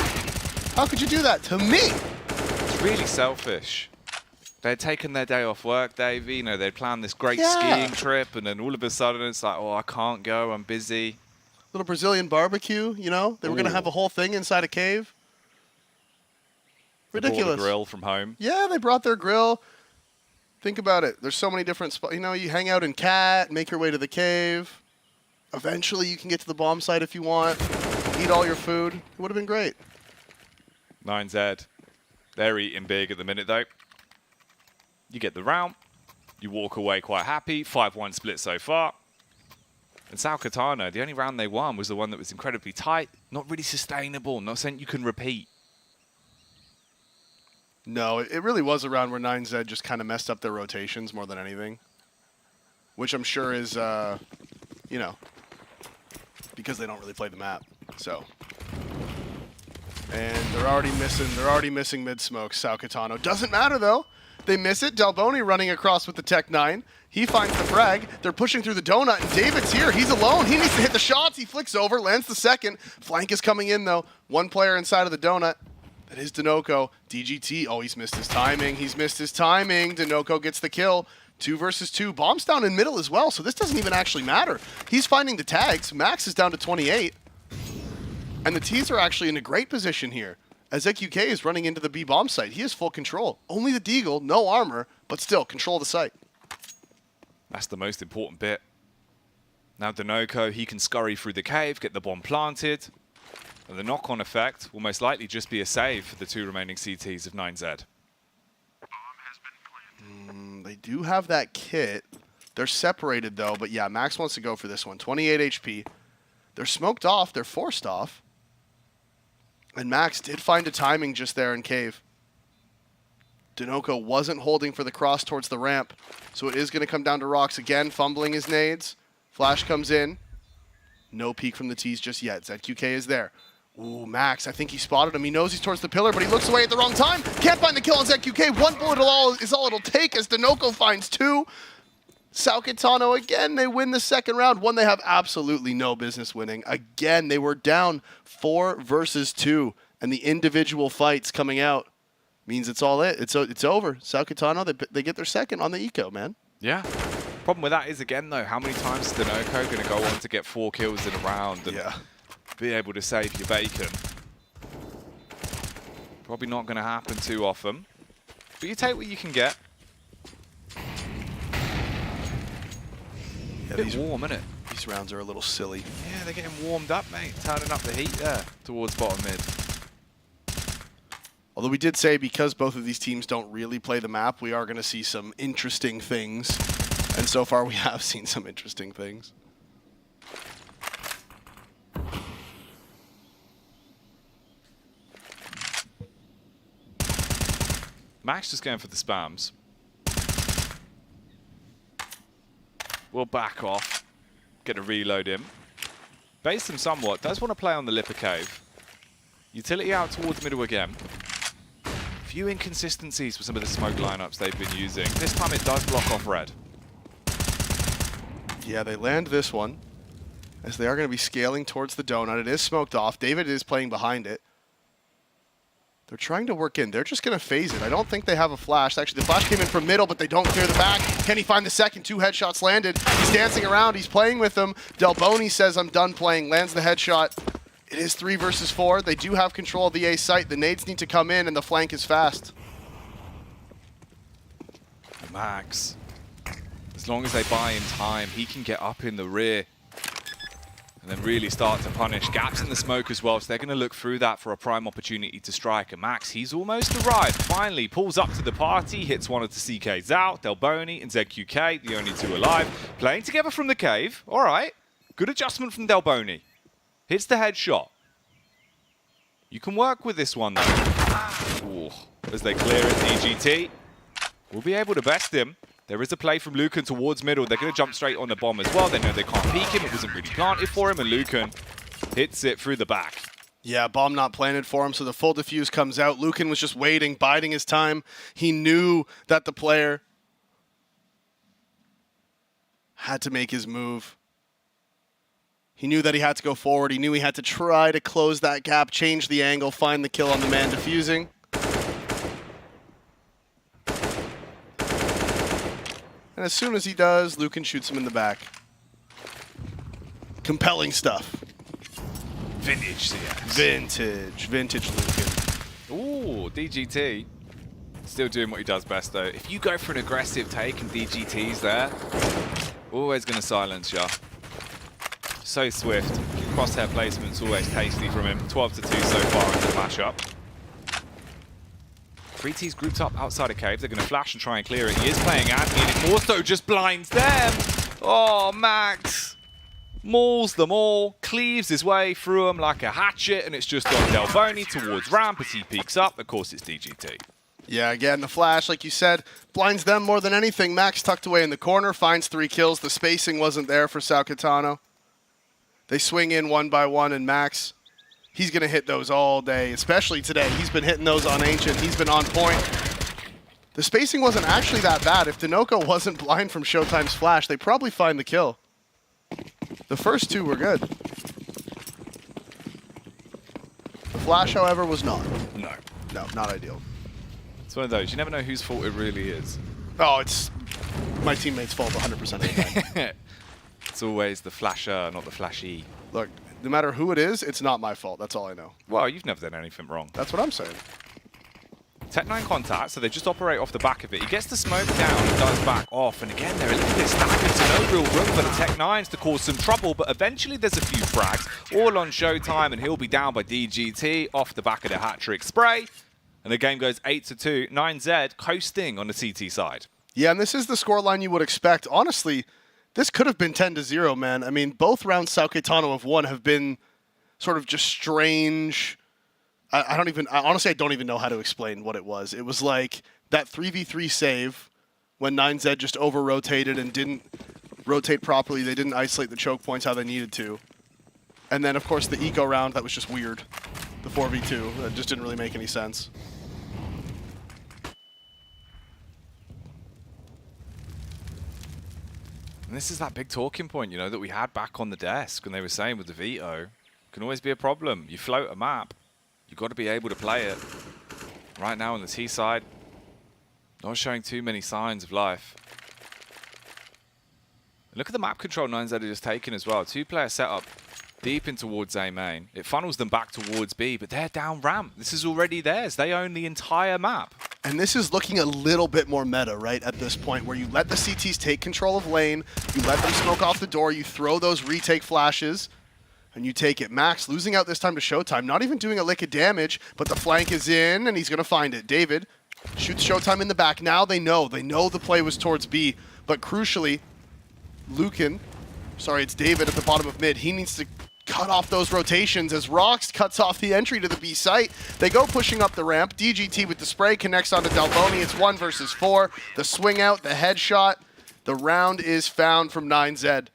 How could you do that to me? It's really selfish. They'd taken their day off work, Dave. You know, they'd planned this great skiing trip, and then all of a sudden it's like, oh, I can't go. I'm busy. Little Brazilian barbecue, you know? They were going to have a whole thing inside a cave. Ridiculous. They brought a grill from home. Yeah, they brought their grill. Think about it. There's so many different spots. You know, you hang out in Cat, make your way to the cave. Eventually, you can get to the bomb site if you want. Eat all your food. It would have been great. 9Z. They're eating big at the minute, though. You get the round. You walk away quite happy. 5-1 split so far. And Paquetana, the only round they won was the one that was incredibly tight. Not really sustainable. Not something you can repeat. No, it really was a round where 9Z just kind of messed up their rotations more than anything. Which I'm sure is, you know, because they don't really play the map. So. And they're already missing mid-smoke, Paquetana. Doesn't matter, though. They miss it. Delboni running across with the Tech 9. He finds the frag. They're pushing through the donut, and David's here. He's alone. He needs to hit the shots. He flicks over, lands the second. Flank is coming in, though. 1 player inside of the donut. That is Dinoco. DGT, oh, he's missed his timing. He's missed his timing. Dinoco gets the kill. 2 versus 2. Bomb's down in middle as well, so this doesn't even actually matter. He's finding the tags. Max is down to 28. And the T's are actually in a great position here, as EQK is running into the B bomb site. He has full control. Only the Deagle, no armor, but still control the site. That's the most important bit. Now Dinoco, he can scurry through the cave, get the bomb planted. And the knock-on effect will most likely just be a save for the 2 remaining CTs of 9Z. They do have that kit. They're separated, though. But yeah, Max wants to go for this one. 28 HP. They're smoked off. They're forced off. And Max did find a timing just there in cave. Dinoco wasn't holding for the cross towards the ramp, so it is going to come down to Rox again, fumbling his nades. Flash comes in. No peek from the T's just yet. ZQK is there. Ooh, Max, I think he spotted him. He knows he's towards the pillar, but he looks away at the wrong time. Can't find the kill on ZQK. One bullet is all it'll take as Dinoco finds two. Paquetana again, they win the second round. One they have absolutely no business winning. Again, they were down 4 versus 2, and the individual fights coming out means it's all it. It's over. Paquetana, they get their second on the eco, man. Yeah. Problem with that is, again, though, how many times is Dinoco going to go on to get 4 kills in a round and be able to save your bacon? Probably not going to happen too often. But you take what you can get. Yeah, Bit warm, isn't it? These rounds are a little silly. Yeah, they're getting warmed up, mate. Turning up the heat there towards bottom mid. Although we did say because both of these teams don't really play the map, we are going to see some interesting things. And so far, we have seen some interesting things. Max just going for the spams. We'll back off. Get to reload him. Base him somewhat. Does want to play on the Lipper Cave. Utility out towards middle again. Few inconsistencies with some of the smoke lineups they've been using. This time it does block off red. Yeah, they land this one, as they are going to be scaling towards the donut. It is smoked off. David is playing behind it. They're trying to work in. They're just going to phase it. I don't think they have a flash. Actually, the flash came in from middle, but they don't clear the back. Can he find the second? 2 headshots landed. He's dancing around. He's playing with them. Delboni says, I'm done playing. Lands the headshot. It is 3 versus 4. They do have control of the A site. The nades need to come in, and the flank is fast. Max. As long as they buy in time, he can get up in the rear and then really start to punish. Gaps in the smoke as well, so they're going to look through that for a prime opportunity to strike. And Max, he's almost arrived. Finally pulls up to the party, hits one of the CKs out. Delboni and ZQK, the only 2 alive. Playing together from the cave. All right. Good adjustment from Delboni. Hits the headshot. You can work with this one, though. Ooh. As they clear it, DGT will be able to best him. There is a play from Lucan towards middle. They're going to jump straight on the bomb as well. They know they can't peek him. It wasn't really planted for him, and Lucan hits it through the back. Yeah, bomb not planted for him, so the full defuse comes out. Lucan was just waiting, biding his time. He knew that the player had to make his move. He knew that he had to go forward. He knew he had to try to close that gap, change the angle, find the kill on the man defusing. And as soon as he does, Lucan shoots him in the back. Compelling stuff. Vintage CS. Vintage Lucan. Ooh, DGT. Still doing what he does best, though. If you go for an aggressive take and DGT's there, always going to silence ya. So swift. Crosshair placement's always tasty from him. 12-2 so far in the matchup. 3T's grouped up outside a cave. They're going to flash and try and clear it. He is playing admin, and it more so just blinds them. Oh, Max mauls them all, cleaves his way through them like a hatchet, and it's just on Delboni towards ramp as he peeks up. Of course, it's DGT. Yeah, again, the flash, like you said, blinds them more than anything. Max tucked away in the corner, finds 3 kills. The spacing wasn't there for Paquetana. They swing in one by one, and Max, he's going to hit those all day, especially today. He's been hitting those on Ancient. He's been on point. The spacing wasn't actually that bad. If Dinoco wasn't blind from Showtime's flash, they probably find the kill. The first 2 were good. The flash, however, was not. No. No, not ideal. It's one of those. You never know whose fault it really is. Oh, it's my teammate's fault 100% of the time. It's always the flasher, not the flashy. Look, no matter who it is, it's not my fault. That's all I know. Well, you've never done anything wrong. That's what I'm saying. Tech9 contact, so they just operate off the back of it. He gets the smoke down and does back off. And again, they're a little bit staggered, so no real room for the Tech9s to cause some trouble. But eventually there's a few frags, all on Showtime, and he'll be down by DGT off the back of the hat-trick spray. And the game goes 8-2. 9Z coasting on the CT side. Yeah, and this is the scoreline you would expect. Honestly, this could have been 10-0, man. I mean, both rounds Paquetana have won have been sort of just strange. Honestly, I don't even know how to explain what it was. It was like that 3v3 save when 9Z just over-rotated and didn't rotate properly. They didn't isolate the choke points how they needed to. And then, of course, the eco round, that was just weird. The 4v2, that just didn't really make any sense. And this is that big talking point, you know, that we had back on the desk, and they were saying with the veto, can always be a problem. You float a map, you've got to be able to play it. Right now on the T side, not showing too many signs of life. And look at the map control 9Z are just taken as well. 2-player setup deep in towards A main. It funnels them back towards B, but they're down ramp. This is already theirs. They own the entire map. And this is looking a little bit more meta, right, at this point, where you let the CTs take control of lane, you let them smoke off the door, you throw those retake flashes, and you take it. Max losing out this time to Showtime, not even doing a lick of damage, but the flank is in, and he's going to find it. David shoots Showtime in the back. Now they know the play was towards B, but crucially, it's David at the bottom of mid. He needs to cut off those rotations as Rox cuts off the entry to the B site. They go pushing up the ramp. DGT with the spray connects onto Delboni. It's 1 versus 4. The swing out, the headshot. The round is found from 9Z.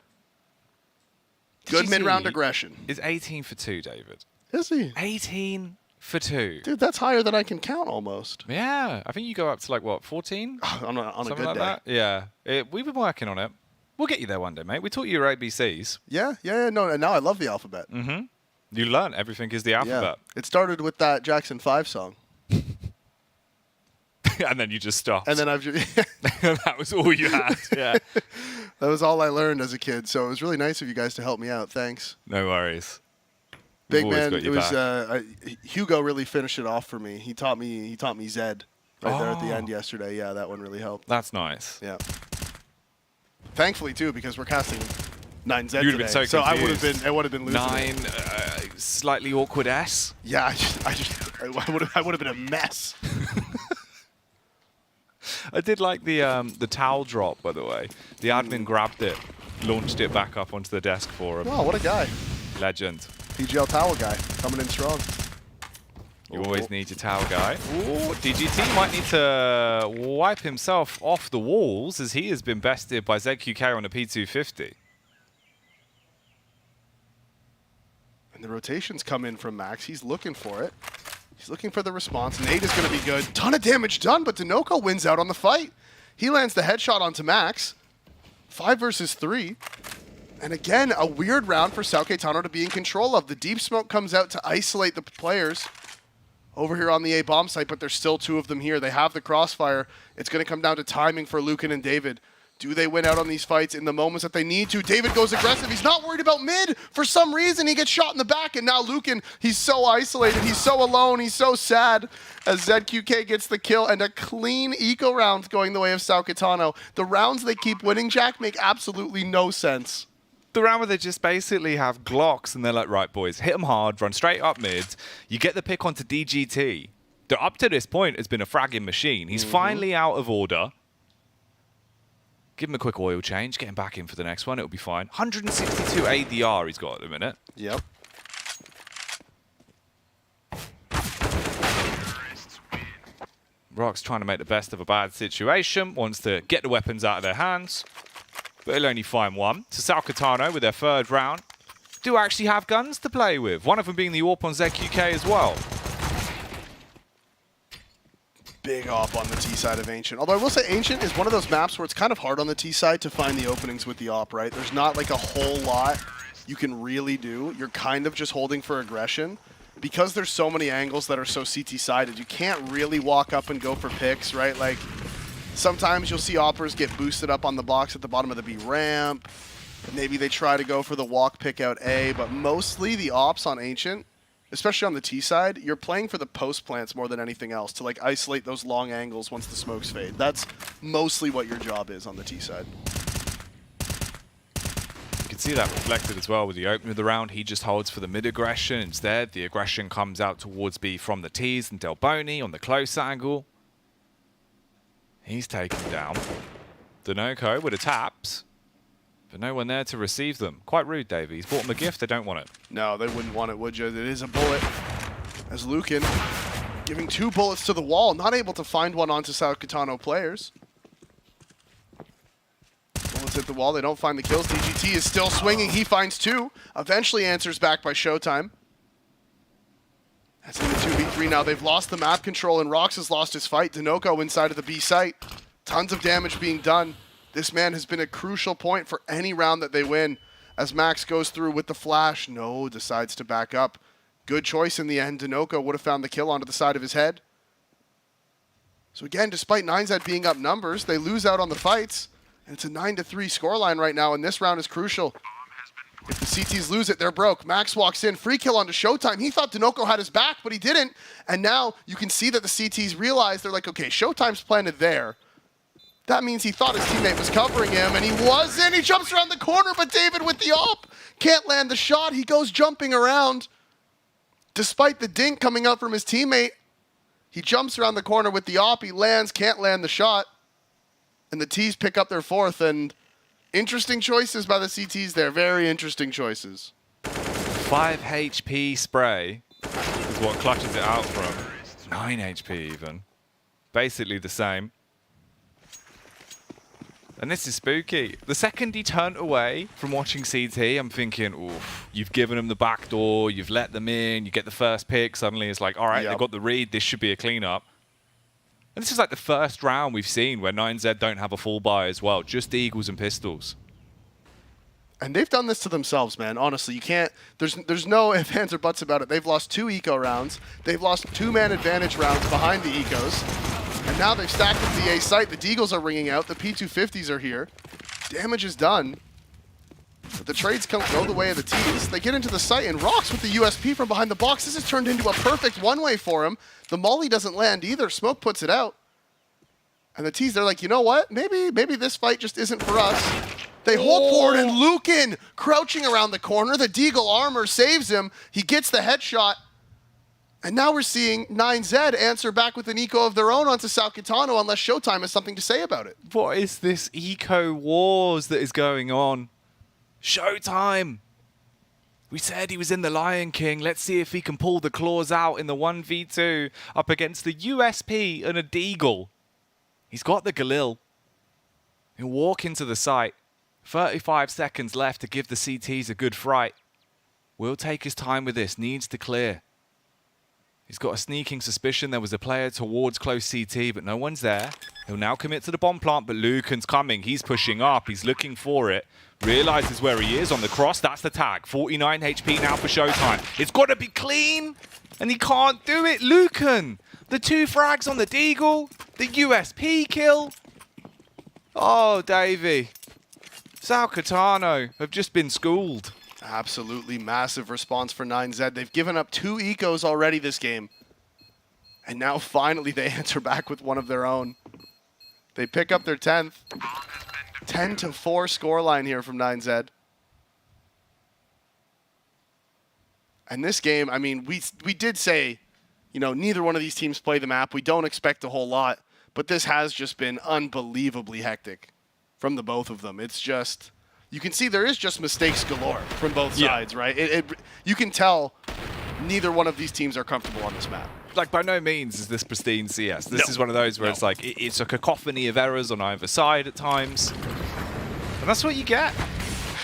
Good mid-round aggression. Is 18 for 2, David? Is he? 18 for 2. Dude, that's higher than I can count almost. Yeah, I think you go up to like, what, 14? on a Something good like day. that? Yeah, we've been working on it. We'll get you there one day, mate. We taught you your ABCs. Yeah, no, and now I love the alphabet. Mm-hmm. You learn everything is the alphabet. Yeah. It started with that Jackson 5 song. And then you just stopped. And then I've just... That was all you had. Yeah. That was all I learned as a kid, so it was really nice of you guys to help me out. Thanks. No worries. Big man, it was Hugo really finished it off for me. He taught me Zed right there at the end yesterday. Yeah, that one really helped. That's nice. Yeah. Thankfully too, because we're casting 9Z you would have been so confused. So I would have been losing. 9 slightly awkward S. Yeah, I would have been a mess. I did like the towel drop, by the way. The admin grabbed it, launched it back up onto the desk for him. Oh, what a guy. Legend. PGL towel guy coming in strong. You always need your towel guy. Ooh, DGT might need to wipe himself off the walls as he has been bested by ZQK on a P250. And the rotations come in from Max. He's looking for it. He's looking for the response. Nade is going to be good. Ton of damage done, but Denoco wins out on the fight. He lands the headshot onto Max. 5 versus 3. And again, a weird round for Sao Caetano to be in control of. The deep smoke comes out to isolate the players over here on the A bomb site, but there's still 2 of them here. They have the crossfire. It's going to come down to timing for Lucan and David. Do they win out on these fights in the moments that they need to? David goes aggressive. He's not worried about mid. For some reason, he gets shot in the back, and now Lucan, he's so isolated. He's so alone. He's so sad as ZQK gets the kill and a clean eco round going the way of Sao Caetano. The rounds they keep winning, Jack, make absolutely no sense. The round where they just basically have Glocks and they're like, right, boys, hit them hard, run straight up mid. You get the pick onto DGT. That up to this point has been a fragging machine. He's finally out of order. Give him a quick oil change, get him back in for the next one, it'll be fine. 162 ADR he's got at the minute. Yep. Rock's trying to make the best of a bad situation, wants to get the weapons out of their hands, but he'll only find one. So Sao Caetano, with their 3rd round, do actually have guns to play with, one of them being the AWP on ZQK as well. Big op on the T side of Ancient. Although I will say Ancient is one of those maps where it's kind of hard on the T side to find the openings with the op, right? There's not like a whole lot you can really do. You're kind of just holding for aggression. Because there's so many angles that are so CT-sided, you can't really walk up and go for picks, right? Like, sometimes you'll see oppers get boosted up on the box at the bottom of the B ramp. Maybe they try to go for the walk pick out A, but mostly the ops on Ancient, especially on the T side, you're playing for the post plants more than anything else to like isolate those long angles once the smokes fade. That's mostly what your job is on the T side. You can see that reflected as well with the opening of the round. He just holds for the mid aggression. Instead, the aggression comes out towards B from the T's and Delboni on the close angle. He's taken down. Denoco with the taps. But no one there to receive them. Quite rude, Davey. He's bought them a gift, they don't want it. No, they wouldn't want it, would you? It is a bullet. As Lucan Giving 2 bullets to the wall, not able to find one onto South Katano players. Bullets hit the wall, they don't find the kills. DGT is still swinging, he finds 2. Eventually answers back by Showtime. That's in the 2v3 now. They've lost the map control and Rox has lost his fight. Dinoco inside of the B site. Tons of damage being done. This man has been a crucial point for any round that they win. As Max goes through with the flash, no, decides to back up. Good choice in the end. Dinoco would have found the kill onto the side of his head. So again, despite 9Z being up numbers, they lose out on the fights. And it's a 9-3 scoreline right now, and this round is crucial. If the CTs lose it, they're broke. Max walks in, free kill onto Showtime. He thought Dinoco had his back, but he didn't. And now you can see that the CTs realize, they're like, okay, Showtime's planted there. That means he thought his teammate was covering him, and he wasn't. He jumps around the corner, but David with the op can't land the shot. He goes jumping around. Despite the dink coming out from his teammate, he jumps around the corner with the op. He lands, can't land the shot. And the T's pick up their 4th, and interesting choices by the CTs there. Very interesting choices. 5 HP spray is what clutches it out from. 9 HP even. Basically the same. And this is spooky. The second he turned away from watching CT, I'm thinking, oof, you've given them the back door, you've let them in, you get the first pick, suddenly it's like, all right, they've got the read, this should be a cleanup. And this is like the first round we've seen where 9Z don't have a full buy as well, just Eagles and pistols. And they've done this to themselves, man. Honestly, you can't, there's no ifs, ands, or buts about it. They've lost 2 eco rounds. They've lost 2-man advantage rounds behind the ecos. And now they've stacked at the A site. The Deagles are ringing out. The P250s are here. Damage is done. But the trades go the way of the T's. They get into the site, and Rox with the USP from behind the box. This has turned into a perfect one-way for him. The molly doesn't land either. Smoke puts it out. And the T's, they're like, you know what? Maybe this fight just isn't for us. They hold forward, and Lucan crouching around the corner. The Deagle armor saves him. He gets the headshot. And now we're seeing 9Z answer back with an eco of their own onto South Katano, unless Showtime has something to say about it. What is this eco wars that is going on? Showtime! We said he was in the Lion King. Let's see if he can pull the claws out in the 1v2 up against the USP and a Deagle. He's got the Galil. He'll walk into the site. 35 seconds left to give the CTs a good fright. Will take his time with this. Needs to clear. He's got a sneaking suspicion there was a player towards close CT, but no one's there. He'll now commit to the bomb plant, but Lucan's coming. He's pushing up. He's looking for it. Realizes where he is on the cross. That's the tag. 49 HP now for Showtime. It's got to be clean, and he can't do it. Lucan, the 2 frags on the Deagle, the USP kill. Oh, Davey. South Katano have just been schooled. Absolutely massive response for 9Z. They've given up 2 ecos already this game. And now finally they answer back with one of their own. They pick up their 10th. 10-4 scoreline here from 9Z. And this game, I mean, we did say, you know, neither one of these teams play the map. We don't expect a whole lot. But this has just been unbelievably hectic from the both of them. It's just... You can see there is just mistakes galore from both sides, right? You can tell neither one of these teams are comfortable on this map. Like, by no means is this pristine CS. This is one of those where it's like, it's a cacophony of errors on either side at times. And that's what you get.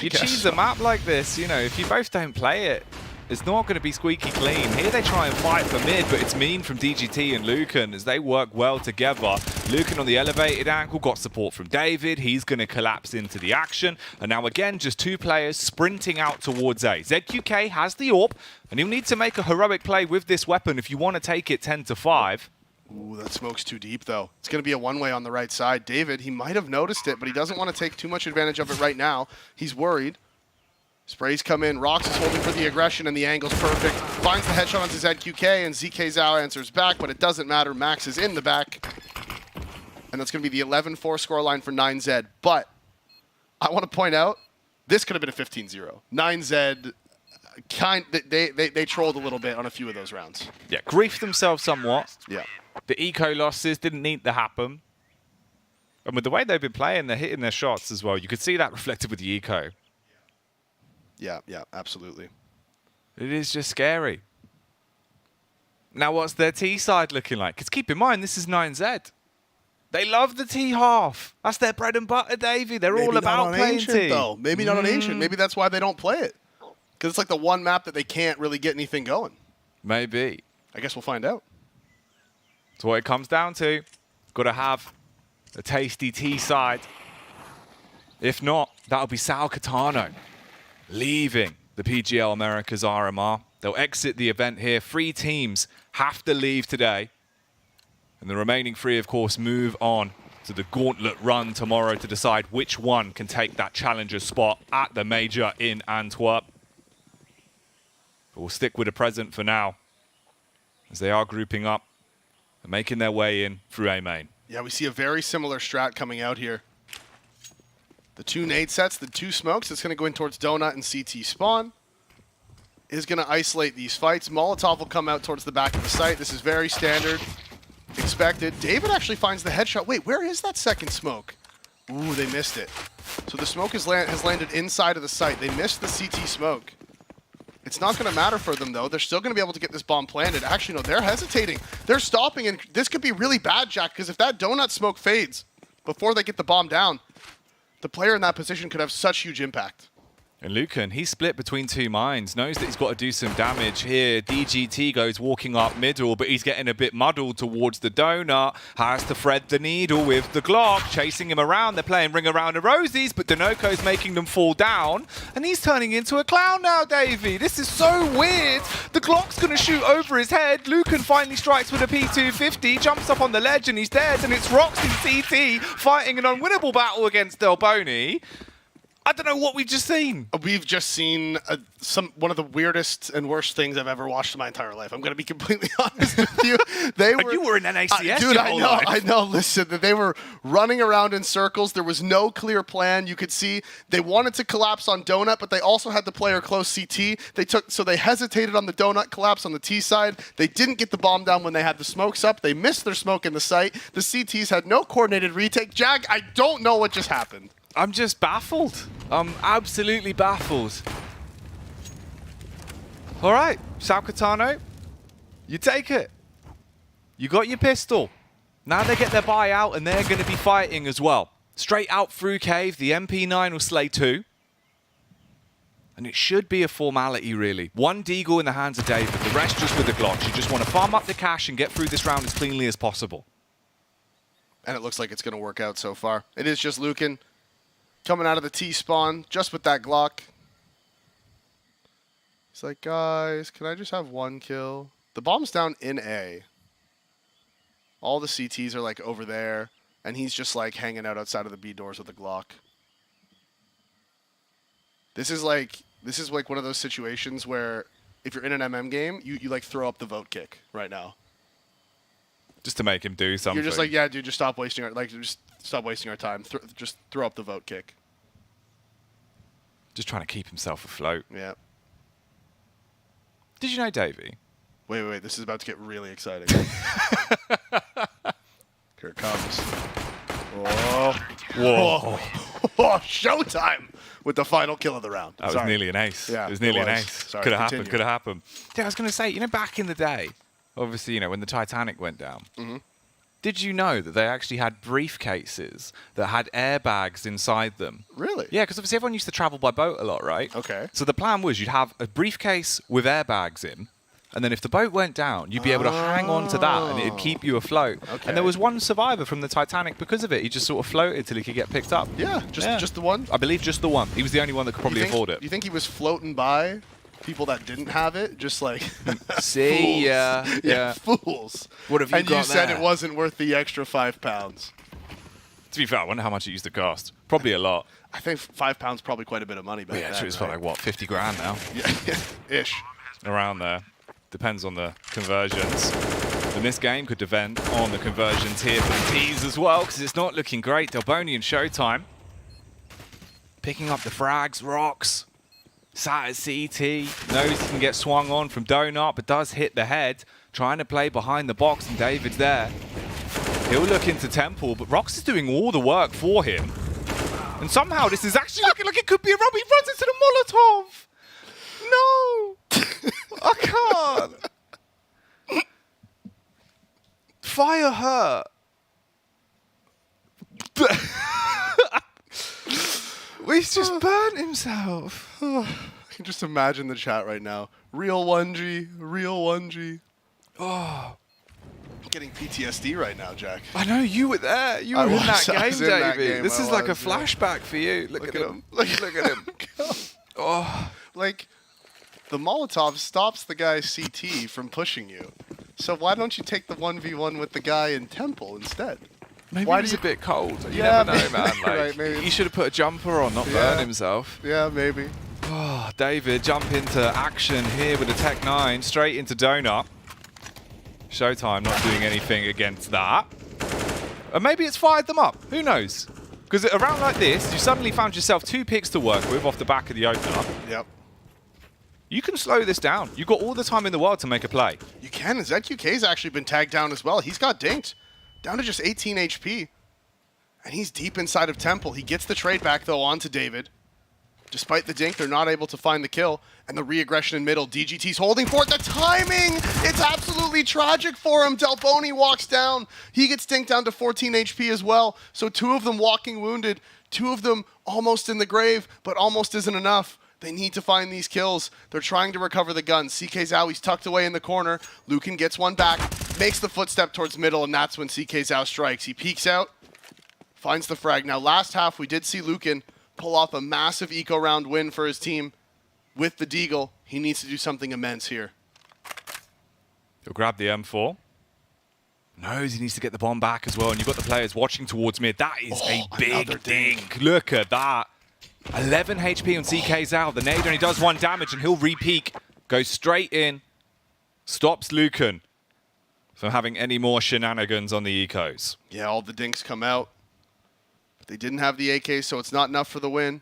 You choose a map like this, you know, if you both don't play it, it's not going to be squeaky clean. Here they try and fight for mid, but it's mean from DGT and Lucan as they work well together. Lucan on the elevated angle got support from David. He's going to collapse into the action. And now again, just 2 players sprinting out towards A. ZQK has the AWP, and he'll need to make a heroic play with this weapon if you want to take it 10-5. Ooh, that smoke's too deep, though. It's going to be a one-way on the right side. David, he might have noticed it, but he doesn't want to take too much advantage of it right now. He's worried. Sprays come in. Rox is holding for the aggression, and the angle's perfect. Finds the headshot onto ZQK, and ZK Zhao answers back, but it doesn't matter. Max is in the back. And that's going to be the 11-4 scoreline for 9Z. But I want to point out, this could have been a 15-0. 9Z, they trolled a little bit on a few of those rounds. Yeah, griefed themselves somewhat. Yeah. The eco losses didn't need to happen. And with the way they've been playing, they're hitting their shots as well. You could see that reflected with the eco. Yeah, absolutely. It is just scary. Now what's their T side looking like? Because keep in mind, this is 9Z. They love the T half. That's their bread and butter, Davey. They're all about playing T. Though. Maybe not on Ancient. Maybe that's why they don't play it. Because it's like the one map that they can't really get anything going. Maybe. I guess we'll find out. That's what it comes down to. Got to have a tasty T side. If not, that'll be Sal Catano leaving the PGL Americas RMR. They'll exit the event here. 3 teams have to leave today. And the remaining 3, of course, move on to the gauntlet run tomorrow to decide which one can take that challenger spot at the major in Antwerp. But we'll stick with the present for now, as they are grouping up and making their way in through A main. Yeah, we see a very similar strat coming out here. The 2 nade sets, the 2 smokes, it's going to go in towards Donut and CT spawn. Is going to isolate these fights. Molotov will come out towards the back of the site. This is very standard. Expected. David actually finds the headshot. Wait, where is that second smoke? Ooh, they missed it. So the smoke has landed inside of the site. They missed the CT smoke. It's not going to matter for them, though. They're still going to be able to get this bomb planted. Actually, no, they're hesitating. They're stopping, and this could be really bad, Jack, because if that donut smoke fades before they get the bomb down, the player in that position could have such huge impact. And Lucan, he's split between 2 mines, knows that he's got to do some damage here. DGT goes walking up middle, but he's getting a bit muddled towards the donut. Has to thread the needle with the Glock, chasing him around. They're playing Ring Around the Rosies, but Denoko's making them fall down. And he's turning into a clown now, Davey. This is so weird. The Glock's going to shoot over his head. Lucan finally strikes with a P250, jumps up on the ledge, and he's dead. And it's Rox and CT fighting an unwinnable battle against Delboni. I don't know what we've just seen. We've just seen one of the weirdest and worst things I've ever watched in my entire life. I'm going to be completely honest with you. You were in NACS, dude, I know. Listen, they were running around in circles. There was no clear plan. You could see they wanted to collapse on Donut, but they also had the player close CT. So they hesitated on the Donut collapse on the T side. They didn't get the bomb down when they had the smokes up. They missed their smoke in the site. The CTs had no coordinated retake. Jag, I don't know what just happened. I'm just baffled. I'm absolutely baffled. All right, Sal Catano, you take it. You got your pistol. Now they get their buyout, and they're going to be fighting as well. Straight out through cave, the MP9 will slay 2. And it should be a formality, really. 1 deagle in the hands of David, the rest just with the Glocks. You just want to farm up the cash and get through this round as cleanly as possible. And it looks like it's going to work out so far. It is just Lucan coming out of the T-spawn, just with that Glock. He's like, guys, can I just have 1 kill? The bomb's down in A. All the CTs are like over there, and he's just like hanging out outside of the B doors with the Glock. This is like one of those situations where if you're in an MM game, you like throw up the vote kick right now. Just to make him do something. You're just like, yeah, dude, just stop wasting our time. Just throw up the vote kick. Just trying to keep himself afloat. Yeah. Did you know, Davey? Wait. This is about to get really exciting. Here it comes. Whoa. Whoa. Oh, showtime with the final kill of the round. That was nearly an ace. Yeah, it was nearly an ace. Sorry, could have happened. Yeah, I was going to say, you know, back in the day, obviously, you know, when the Titanic went down, did you know that they actually had briefcases that had airbags inside them? Really? Yeah, because obviously everyone used to travel by boat a lot, right? Okay. So the plan was you'd have a briefcase with airbags in, and then if the boat went down, you'd be able to hang on to that, and it'd keep you afloat. Okay. And there was one survivor from the Titanic because of it. He just sort of floated till he could get picked up. Yeah, just the one? I believe just the one. He was the only one that could probably afford it. Do you think he was floating by people that didn't have it? Just like, see, fools. Yeah, fools. What have you and got you said there? it wasn't worth the extra £5. To be fair, I wonder how much it used to cost. Probably a lot. I think £5 probably quite a bit of money back then. Yeah, it's like, what, 50 grand now? Yeah, ish. Around there. Depends on the conversions. And this game could depend on the conversions here for the T's as well, because it's not looking great. Delboni and Showtime picking up the frags, Rox. Sat at CT, knows he can get swung on from Donut, but does hit the head. Trying to play behind the box, and David's there. He'll look into Temple, but Rox is doing all the work for him. And somehow this is actually looking like it could be a rub. He runs into the Molotov. No! I can't. Fire her. He's just burnt himself. I can just imagine the chat right now. Real 1G, real 1G. Oh, I'm getting PTSD right now, Jack. I know, you were there. You were in that game, Davey. This is like a flashback for you. Look at him. Look at him. Oh, like, the Molotov stops the guy CT from pushing you. So why don't you take the 1v1 with the guy in Temple instead? Maybe why he's a bit cold. You Yeah, never know, man. Like, right, maybe. he should have put a jumper on, not burn himself. Yeah, maybe. Oh, David, jump into action here with a Tech 9, straight into Donut. Showtime not doing anything against that. And maybe it's fired them up. Who knows? Because around like this, you suddenly found yourself 2 picks to work with off the back of the opener. Yep. You can slow this down. You've got all the time in the world to make a play. You can, and ZQK's actually been tagged down as well. He's got dinked. Down to just 18 HP. And he's deep inside of Temple. He gets the trade back, though, onto David. Despite the dink, they're not able to find the kill. And the re-aggression in middle. DGT's holding for it. The timing! It's absolutely tragic for him. Delboni walks down. He gets dinked down to 14 HP as well. So 2 of them walking wounded. 2 of them almost in the grave, but almost isn't enough. They need to find these kills. They're trying to recover the gun. CK Zhao, he's tucked away in the corner. Lucan gets one back, makes the footstep towards middle, and that's when CK Zhao strikes. He peeks out, finds the frag. Now, last half, we did see Lucan pull off a massive eco round win for his team with the Deagle. He needs to do something immense here. He'll grab the M4. Knows he needs to get the bomb back as well, and you've got the players watching towards mid. That is a big dink. Look at that. 11 HP on CK Zhao. The nade only does 1 damage, and he'll re-peek. Goes straight in. Stops Lucan from having any more shenanigans on the ecos. Yeah, all the dinks come out. They didn't have the AK, so it's not enough for the win.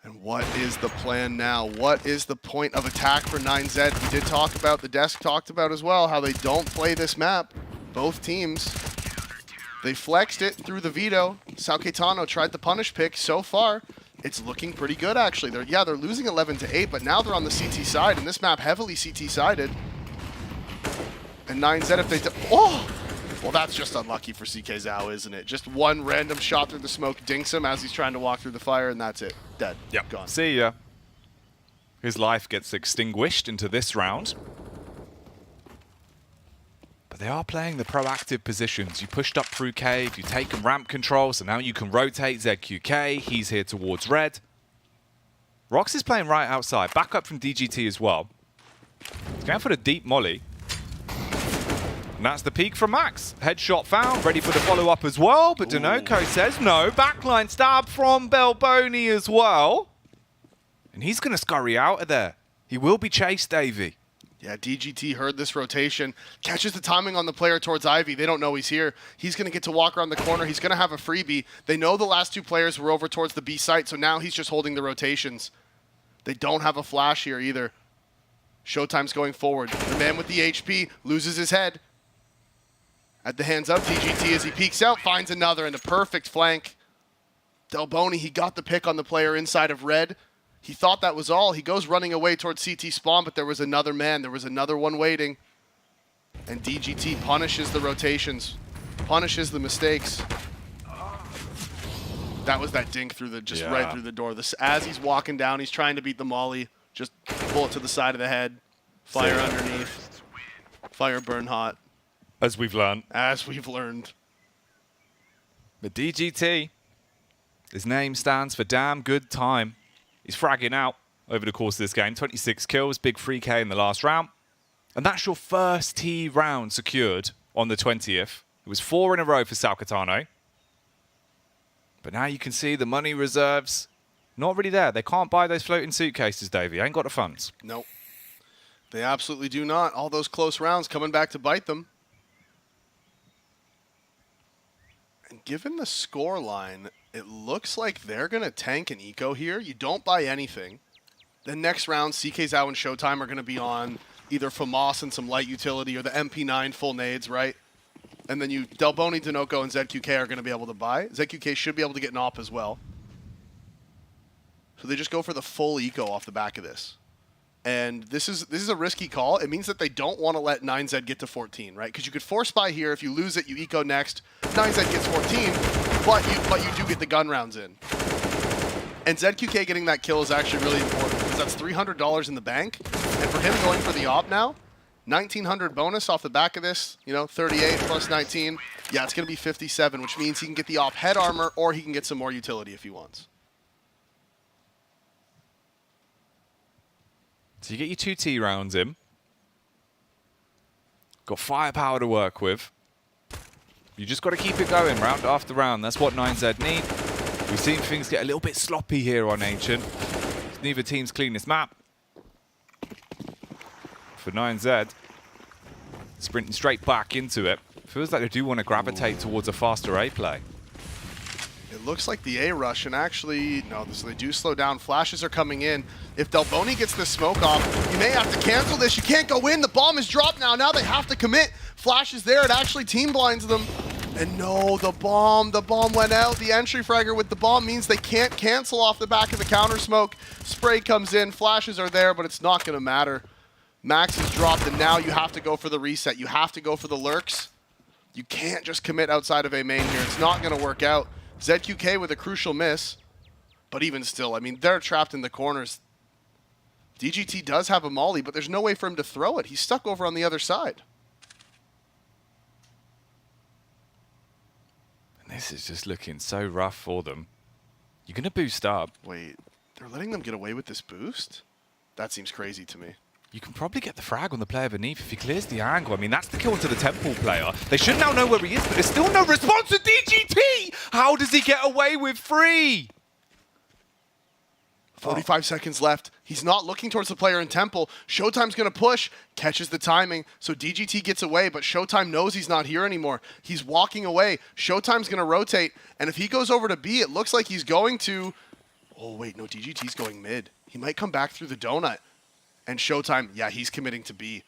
And what is the plan now? What is the point of attack for 9Z? We did talk about, the desk talked about as well, how they don't play this map. Both teams. They flexed it through the veto. Paquetana tried the punish pick. So far, it's looking pretty good, actually. They're losing 11-8, but now they're on the CT side, and this map heavily CT-sided. And 9Z, if they... Oh! Well, that's just unlucky for CK Zhao, isn't it? Just one random shot through the smoke dinks him as he's trying to walk through the fire, and that's it. Dead. Yep. Gone. See ya. His life gets extinguished into this round. But they are playing the proactive positions. You pushed up through cave, you've taken ramp control, so now you can rotate ZQK. He's here towards red. Rox is playing right outside. Back up from DGT as well. He's going for the deep molly. And that's the peak from Max. Headshot found, ready for the follow-up as well, but Denoco says no. Backline stab from Belboni as well. And he's going to scurry out of there. He will be chased, Davey. Yeah, DGT heard this rotation, catches the timing on the player towards Ivy. They don't know he's here. He's going to get to walk around the corner. He's going to have a freebie. They know the last 2 players were over towards the B site, so now he's just holding the rotations. They don't have a flash here either. Showtime's going forward. The man with the HP loses his head. At the hands of DGT as he peeks out, finds another and a perfect flank. Delboni, he got the pick on the player inside of red. He thought that was all. He goes running away towards CT spawn, but there was another man. There was another one waiting. And DGT punishes the rotations, punishes the mistakes. That was that dink through the, right through the door. As he's walking down, he's trying to beat the molly. Just bullet to the side of the head. Fire underneath. Fire burn hot. As we've learned. As we've learned. But DGT, his name stands for damn good time. He's fragging out over the course of this game. 26 kills, big 3K in the last round. And that's your first T round secured on the 20th. It was 4 in a row for Paquetana. But now you can see the money reserves not really there. They can't buy those floating suitcases, Davey. Ain't got the funds. Nope. They absolutely do not. All those close rounds coming back to bite them. And given the score line, it looks like they're going to tank an eco here. You don't buy anything. Then next round, CK Zhao and Showtime are going to be on either FAMAS and some light utility or the MP9 full nades, right? And then Delboni, Denoco, and ZQK are going to be able to buy. ZQK should be able to get an op as well. So they just go for the full eco off the back of this. And this is a risky call. It means that they don't want to let 9Z get to 14, right? Because you could force buy here. If you lose it, you eco next. 9Z gets 14, but you do get the gun rounds in. And ZQK getting that kill is actually really important because that's $300 in the bank. And for him going for the op now, 1,900 bonus off the back of this, 38 plus 19. Yeah, it's going to be 57, which means he can get the op head armor or he can get some more utility if he wants. So you get your 2 T rounds in. Got firepower to work with. You just got to keep it going round after round. That's what 9Z need. We've seen things get a little bit sloppy here on Ancient. Neither team's cleanest map. For 9Z, sprinting straight back into it. Feels like they do want to gravitate towards a faster A play. It looks like the A rush, and actually, no, so they do slow down. Flashes are coming in. If Delboni gets the smoke off, you may have to cancel this. You can't go in. The bomb is dropped now. Now they have to commit. Flash is there. It actually team blinds them. And no, the bomb went out. The entry fragger with the bomb means they can't cancel off the back of the counter smoke. Spray comes in. Flashes are there, but it's not going to matter. Max is dropped, and now you have to go for the reset. You have to go for the lurks. You can't just commit outside of A main here. It's not going to work out. ZQK with a crucial miss, but even still, I mean, they're trapped in the corners. DGT does have a molly, but there's no way for him to throw it. He's stuck over on the other side. And this is just looking so rough for them. You're going to boost up. Wait, they're letting them get away with this boost? That seems crazy to me. You can probably get the frag on the player beneath if he clears the angle. I mean, that's the kill to the Temple player. They should now know where he is, but there's still no response to DGT! How does he get away with 3? 45 seconds left. He's not looking towards the player in Temple. Showtime's going to push, catches the timing, so DGT gets away, but Showtime knows he's not here anymore. He's walking away. Showtime's going to rotate, and if he goes over to B, it looks like he's going to... Oh, wait, no, DGT's going mid. He might come back through the donut. And Showtime, yeah, he's committing to B.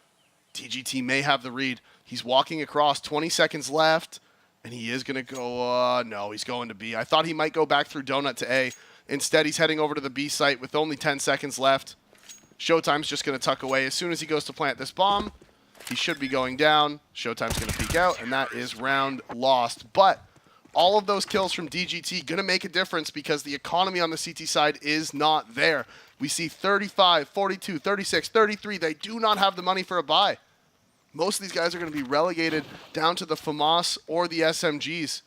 DGT may have the read. He's walking across, 20 seconds left, and he is going to go, no, he's going to B. I thought he might go back through donut to A. Instead, he's heading over to the B site with only 10 seconds left. Showtime's just going to tuck away. As soon as he goes to plant this bomb, he should be going down. Showtime's going to peek out, and that is round lost. But all of those kills from DGT going to make a difference because the economy on the CT side is not there. We see 35, 42, 36, 33. They do not have the money for a buy. Most of these guys are going to be relegated down to the FAMAS or the SMGs.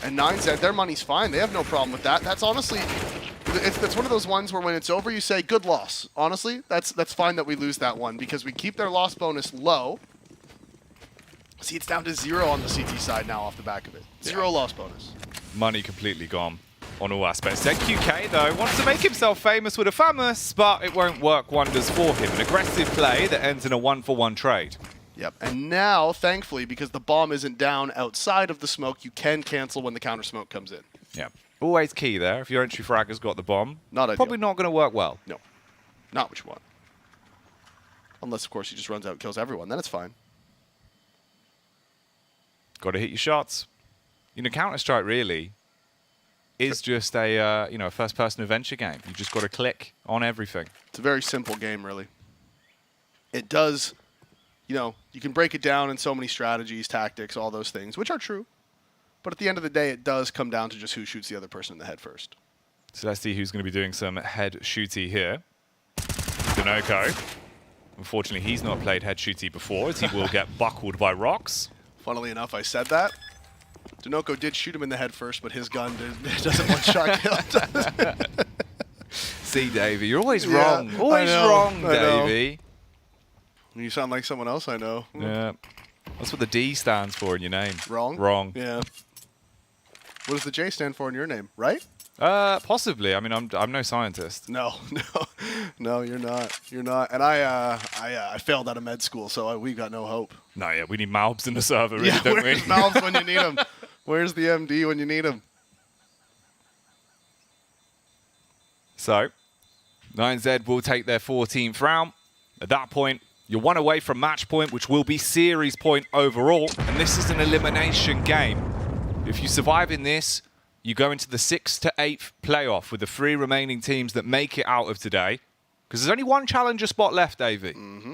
And 9Z, their money's fine. They have no problem with that. That's honestly, it's one of those ones where when it's over, you say, good loss. Honestly, that's fine that we lose that one because we keep their loss bonus low. See, it's down to 0 on the CT side now off the back of it. 0 loss bonus. Money completely gone on all aspects. ZQK, though, wants to make himself famous with a famous, but it won't work wonders for him. An aggressive play that ends in a 1-for-1 trade. Yep, and now, thankfully, because the bomb isn't down outside of the smoke, you can cancel when the counter smoke comes in. Yeah, always key there. If your entry frag has got the bomb, not probably not going to work well. No, not what you want. Unless, of course, he just runs out and kills everyone. Then it's fine. Got to hit your shots. Counter-Strike really is just a first-person adventure game. You just got to click on everything. It's a very simple game, really. It does, you can break it down in so many strategies, tactics, all those things, which are true. But at the end of the day, it does come down to just who shoots the other person in the head first. So let's see who's going to be doing some head shooty here. Dinoco. Unfortunately, he's not played head shooty before, as he will get buckled by rocks. Funnily enough, I said that. Dinoco did shoot him in the head first, but his gun doesn't one-shot kill. See, Davey, you're always wrong. Always wrong, Davey. You sound like someone else I know. Yeah. That's what the D stands for in your name. Wrong? Wrong. Yeah. What does the J stand for in your name, right? Possibly. I mean, I'm no scientist. No, you're not. You're not. And I failed out of med school, so we got no hope. No, yeah, we need Malbs in the server, really, don't we? Where's Malbs when you need them? Where's the MD when you need him? So, 9Z will take their 14th round. At that point, you're one away from match point, which will be series point overall. And this is an elimination game. If you survive in this, you go into the 6th to 8th playoff with the 3 remaining teams that make it out of today. Because there's only one challenger spot left, Davey. Mm-hmm.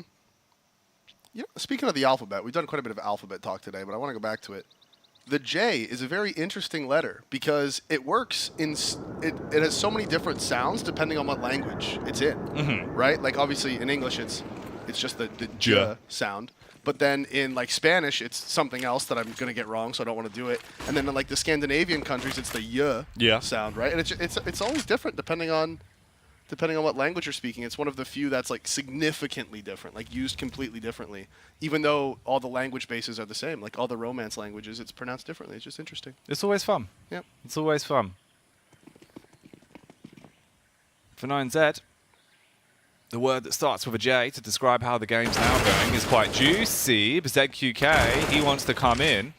Yeah, speaking of the alphabet, we've done quite a bit of alphabet talk today, but I want to go back to it. The J is a very interesting letter because it works in it has so many different sounds depending on what language it's in, right? Like obviously in English it's just the J sound, but then in like Spanish it's something else that I'm gonna get wrong, so I don't want to do it. And then in like the Scandinavian countries it's the Y sound, right? And it's always different depending on what language you're speaking. It's one of the few that's like significantly different, like used completely differently, even though all the language bases are the same. Like all the Romance languages, it's pronounced differently. It's just interesting. It's always fun. Yeah. It's always fun. For 9Z, the word that starts with a J to describe how the game's now going is quite juicy. But ZQK, he wants to come in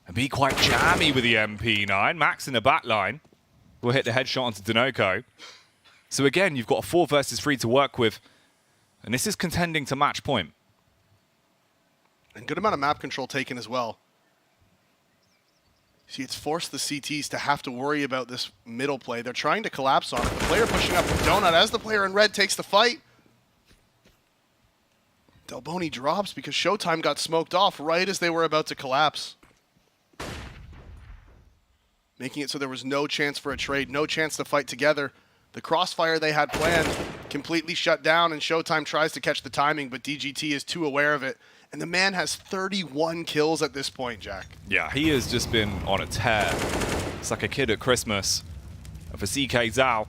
and be quite jammy with the MP9. Max in the back line will hit the headshot onto Denoco. So again, you've got a 4 versus 3 to work with, and this is contending to match point. And good amount of map control taken as well. See, it's forced the CTs to have to worry about this middle play. They're trying to collapse on it. The player pushing up the donut as the player in red takes the fight. Delboni drops because Showtime got smoked off right as they were about to collapse. Making it so there was no chance for a trade, no chance to fight together. The crossfire they had planned completely shut down, and Showtime tries to catch the timing, but DGT is too aware of it. And the man has 31 kills at this point, Jack. Yeah, he has just been on a tear. It's like a kid at Christmas. And for CK Zhao,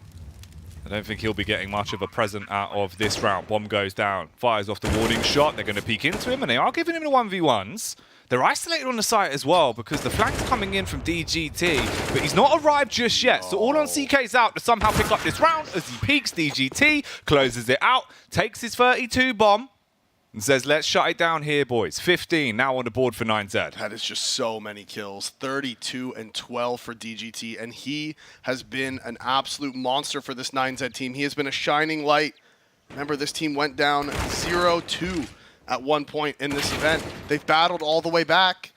I don't think he'll be getting much of a present out of this round. Bomb goes down, fires off the warning shot. They're going to peek into him, and they are giving him the 1v1s. They're isolated on the site as well because the flank's coming in from DGT, but he's not arrived just yet. So all on CK's out to somehow pick up this round as he peeks. DGT closes it out, takes his 32 bomb, and says, let's shut it down here, boys. 15 now on the board for 9Z. That is just so many kills. 32 and 12 for DGT, and he has been an absolute monster for this 9Z team. He has been a shining light. Remember, this team went down 0-2 at one point in this event. They've battled all the way back.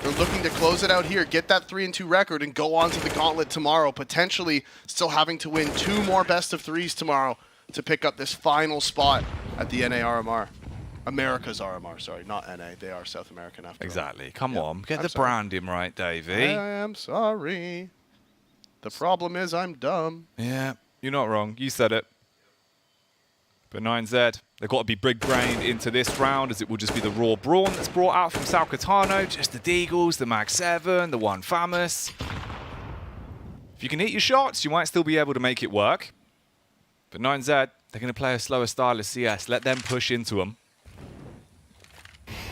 They're looking to close it out here, get that 3-2 record, and go on to the gauntlet tomorrow, potentially still having to win 2 more best of 3s tomorrow to pick up this final spot at the NA RMR. America's RMR, sorry, not NA. They are South American after Exactly. all. Come on, get the branding right, Davey. I am sorry. The problem is I'm dumb. Yeah, you're not wrong. You said it. But 9Z, they've got to be big-brained into this round, as it will just be the raw brawn that's brought out from Salcatano, just the Deagles, the Mag 7, the one Famous. If you can hit your shots, you might still be able to make it work. But 9Z, they're going to play a slower style of CS. Let them push into them.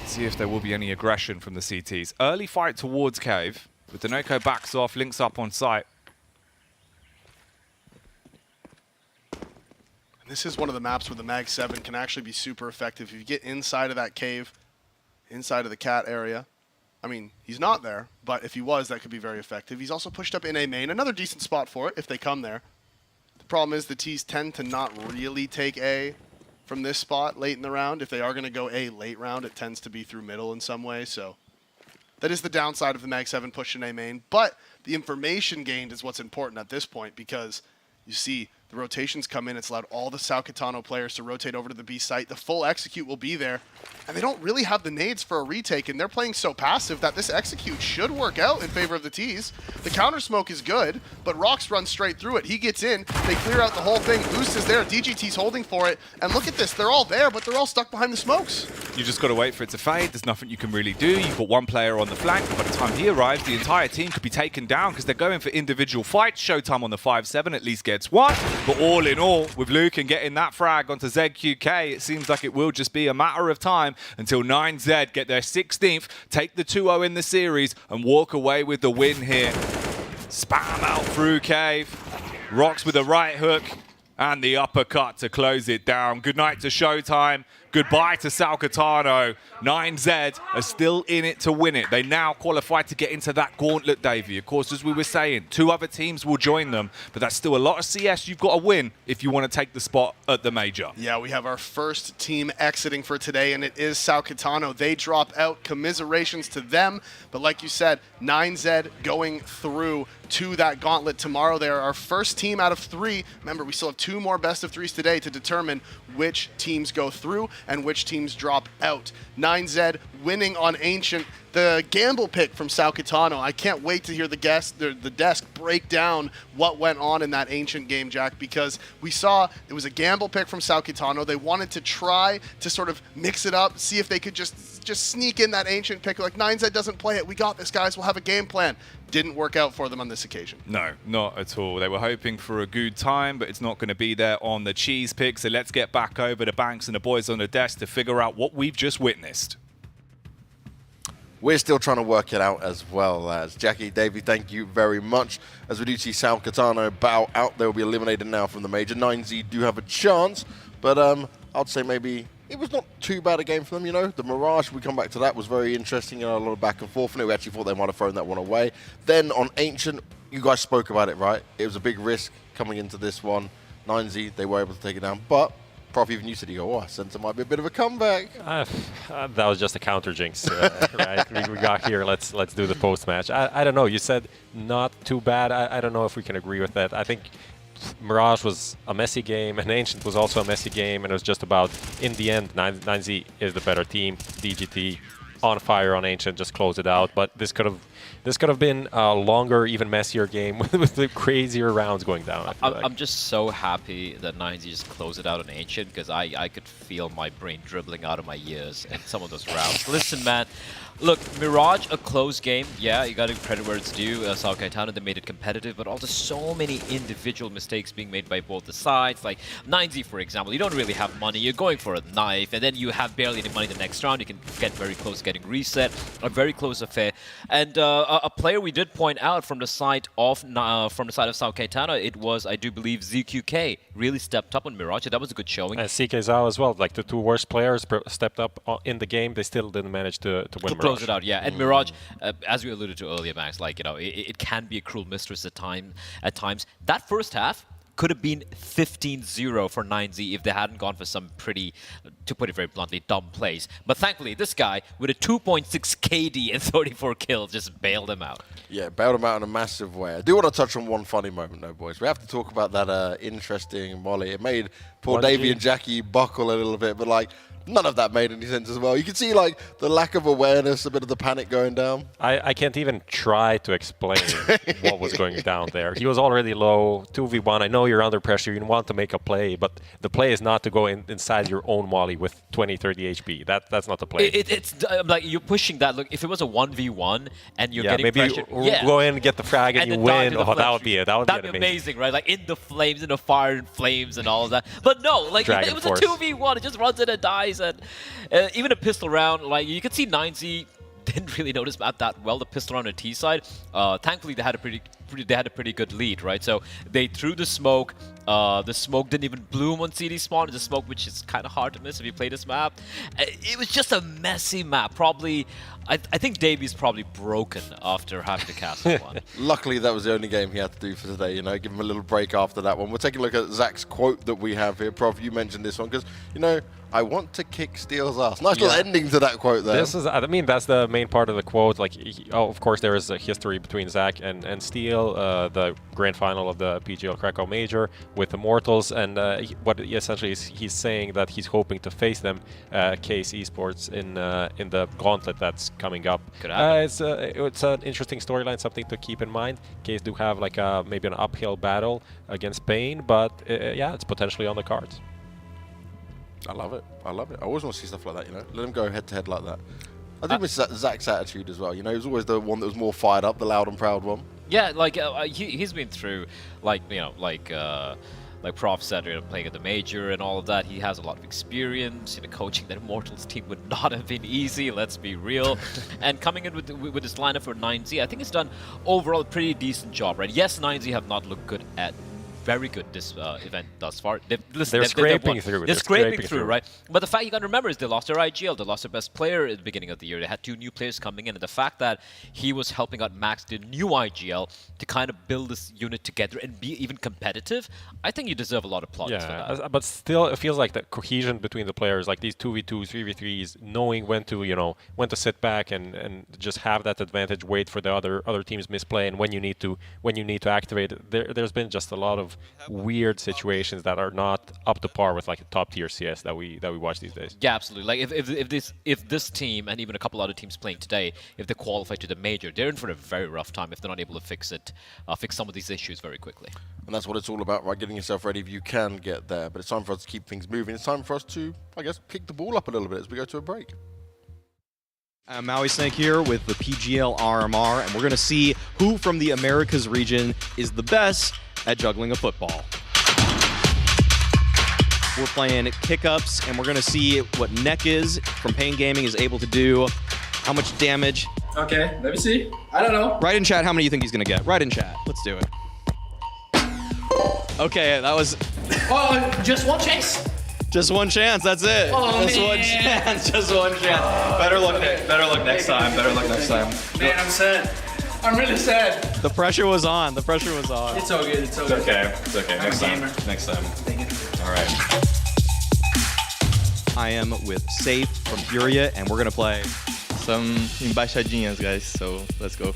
See if there will be any aggression from the CTs. Early fight towards Cave, but Denoco backs off, links up on site. This is one of the maps where the Mag 7 can actually be super effective. If you get inside of that cave, inside of the cat area, I mean, he's not there, but if he was, that could be very effective. He's also pushed up in A main, another decent spot for it if they come there. The problem is the Ts tend to not really take A from this spot late in the round. If they are going to go A late round, it tends to be through middle in some way, so that is the downside of the Mag 7 push in A main. But the information gained is what's important at this point, because you see the rotations come in. It's allowed all the Salcatano players to rotate over to the B site. The full execute will be there. And they don't really have the nades for a retake, and they're playing so passive that this execute should work out in favor of the Ts. The counter smoke is good, but Rox runs straight through it. He gets in. They clear out the whole thing. Boost is there. DGT's holding for it. And look at this. They're all there, but they're all stuck behind the smokes. You just got to wait for it to fade. There's nothing you can really do. You've got one player on the flank. By the time he arrives, the entire team could be taken down because they're going for individual fights. Showtime on the 5-7 at least gets one. But all in all, with Luke and getting that frag onto ZQK, it seems like it will just be a matter of time until 9Z get their 16th, take the 2-0 in the series, and walk away with the win here. Spam out through Cave. Rox with a right hook and the uppercut to close it down. Good night to Showtime. Goodbye to Salcatano. 9Z are still in it to win it. They now qualify to get into that gauntlet, Davey. Of course, as we were saying, 2 other teams will join them, but that's still a lot of CS you've got to win if you want to take the spot at the major. Yeah, we have our first team exiting for today, and it is Salcatano. They drop out. Commiserations to them. But like you said, 9Z going through to that gauntlet tomorrow. They are our first team out of 3. Remember, we still have 2 more best of 3s today to determine which teams go through and which teams drop out. 9Z winning on Ancient. The gamble pick from Salcatano. I can't wait to hear the desk break down what went on in that Ancient game, Jack, because we saw it was a gamble pick from Salcatano. They wanted to try to sort of mix it up, see if they could just sneak in that Ancient pick. Like, 9Z doesn't play it. We got this, guys. We'll have a game plan. Didn't work out for them on this occasion. No, not at all. They were hoping for a good time, but it's not going to be there on the cheese pick. So let's get back over to Banks and the boys on the desk to figure out what we've just witnessed. We're still trying to work it out as well as Jackie, Davey, thank you very much. As we do see Salcatano bow out, they'll be eliminated now from the major. 9Z do have a chance, but I'd say maybe it was not too bad a game for them, you know. The Mirage, we come back to that, was very interesting, you know, a lot of back and forth, and we actually thought they might have thrown that one away. Then on Ancient, you guys spoke about it, right? It was a big risk coming into this one. 9Z, they were able to take it down, but Prof, even you said, you go, oh, Sensor might be a bit of a comeback. That was just a counter jinx, right? We got here, let's do the post-match. I don't know, you said not too bad. I don't know if we can agree with that. I think Mirage was a messy game, and Ancient was also a messy game, and it was just about, in the end, 9Z is the better team. DGT on fire on Ancient, just close it out. But this could have been a longer, even messier game with the crazier rounds going down. I'm just so happy that 9Z just closed it out on Ancient, because I could feel my brain dribbling out of my ears in some of those rounds. Listen, man. Look, Mirage, a close game. Yeah, you got to credit where it's due. Salcatano, they made it competitive, but also so many individual mistakes being made by both the sides. Like 9Z, for example, you don't really have money. You're going for a knife, and then you have barely any money the next round. You can get very close to getting reset. A very close affair. And a player we did point out from the side of Salcatano, it was, I do believe, ZQK really stepped up on Mirage. That was a good showing. And CK Zhao as well. Like the 2 worst players stepped up in the game. They still didn't manage to win Mirage. Close it out, yeah. And Mirage, as we alluded to earlier, Max, like, you know, it can be a cruel mistress at times. That first half could have been 15-0 for 9Z if they hadn't gone for some pretty, to put it very bluntly, dumb plays. But thankfully, this guy with a 2.6 KD and 34 kills just bailed him out. Yeah, bailed him out in a massive way. I do want to touch on one funny moment, though, boys. We have to talk about that interesting molly. It made poor Davey and Jackie buckle a little bit, but, like, none of that made any sense as well. You can see, like, the lack of awareness, a bit of the panic going down. I can't even try to explain what was going down there. He was already low, 2v1. I know you're under pressure. You want to make a play, but the play is not to go inside your own molly with 20, 30 HP. That's not the play. It's like you're pushing that. Look, if it was a 1v1 and you're getting maybe pressured, you go in, get the frag, and you win. Oh, that would be it. That would be amazing, right? Like in the flames, in the fire and flames and all of that. But no, like it was a 2v1. It just runs in and dies. And even a pistol round, like you could see 9Z didn't really notice that well, the pistol round on T side. Thankfully, they had a pretty good lead, right? So they threw the smoke. The smoke didn't even bloom on CD spawn. It's a smoke which is kind of hard to miss if you play this map. It was just a messy map. Probably, I think Davey's probably broken after having to cast one. Luckily, that was the only game he had to do for today. You know, give him a little break after that one. We'll take a look at Zach's quote that we have here. Prof, you mentioned this one because, you know, I want to kick Steel's ass. Nice little ending to that quote there. I mean, that's the main part of the quote. Like, of course, there is a history between Zach and Steel, the grand final of the PGL Krakow Major with Immortals, and what essentially is he's saying that he's hoping to face them, Case Esports, in the gauntlet that's coming up. It's an interesting storyline, something to keep in mind. Case do have like maybe an uphill battle against Pain, but yeah, it's potentially on the cards. I love it. I love it. I always want to see stuff like that, you know. Let him go head-to-head like that. I do miss Zach's attitude as well. You know, he was always the one that was more fired up, the loud and proud one. Yeah, like he's been through, like, you know, like Prof said, you know, playing at the major and all of that. He has a lot of experience. You know, coaching that Immortals team would not have been easy. Let's be real. And coming in with this lineup for 9Z, I think it's done overall a pretty decent job, right? Yes, 9Z have not looked good at very good this event thus far. They're scraping through. They're scraping through, right? But the fact you got to remember is they lost their IGL. They lost their best player at the beginning of the year. They had 2 new players coming in, and the fact that he was helping out Max, the new IGL, to kind of build this unit together and be even competitive, I think you deserve a lot of plaudits for that. But still, it feels like the cohesion between the players, like these 2v2s, 3v3s, knowing when to, when to sit back and just have that advantage, wait for the other team's misplay, and when you need to activate it. There's been just a lot of weird situations that are not up to par with like a top tier CS that we watch these days. Yeah, absolutely. Like if this team and even a couple other teams playing today, if they qualify to the major, they're in for a very rough time if they're not able to fix some of these issues very quickly. And that's what it's all about, right? Getting yourself ready if you can get there. But it's time for us to keep things moving. It's time for us to, I guess, pick the ball up a little bit as we go to a break. Maui Snake here with the PGL RMR, and we're going to see who from the Americas region is the best at juggling a football. We're playing kick-ups, and we're going to see what Neck is from Pain Gaming is able to do, how much damage. Okay, let me see. I don't know. Write in chat how many you think he's going to get. Write in chat. Let's do it. Okay, that was... Oh, just one chase? Just one chance, that's it. Oh, just man. one chance, just one chance. Better luck next time, better luck next time. Man, I'm sad. I'm really sad. The pressure was on, the pressure was on. It's all good, it's all good. It's okay, I'm a gamer. Next time. Thank you. All right. I am with Safe from Furia, and we're gonna play some embaixadinhas, guys, so let's go.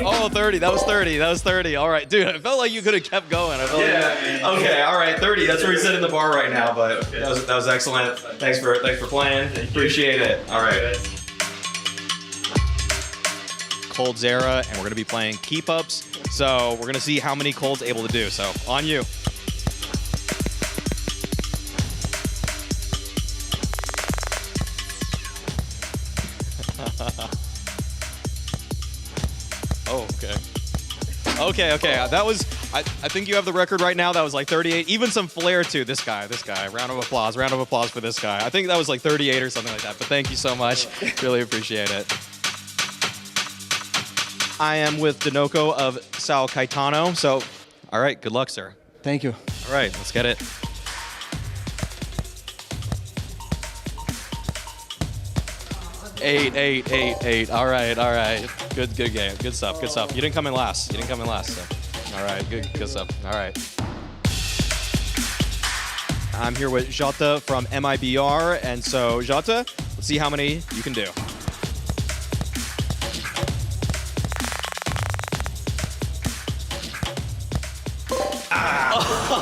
Oh, 30. That was 30. That was 30. All right, dude. I felt like you could have kept going. Okay. All right. 30. That's where he's setting the bar right now. But that was excellent. Thanks for playing. Appreciate it. All right. Cold's era, and we're gonna be playing keep ups. So we're gonna see how many Cold's able to do. So on you. Oh, okay. Okay. That was, I think you have the record right now. That was like 38. Even some flair too. This guy. Round of applause for this guy. I think that was like 38 or something like that. But thank you so much. Really appreciate it. I am with Dinoco of Sao Caetano. So, all right. Good luck, sir. Thank you. All right. Let's get it. Eight. All right. Good game. Good stuff. You didn't come in last. So. All right. Good stuff. All right. I'm here with Jota from MIBR, and so Jota, let's see how many you can do.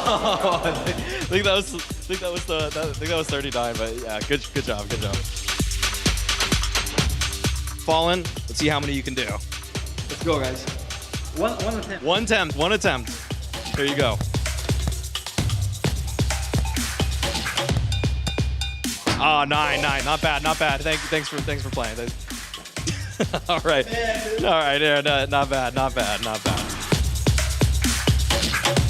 I think that was 39, but yeah, good job. Fallen, let's see how many you can do. Let's go, guys. One attempt. Here you go. Oh, nine. Not bad. Thanks for playing. All right. Yeah, not bad.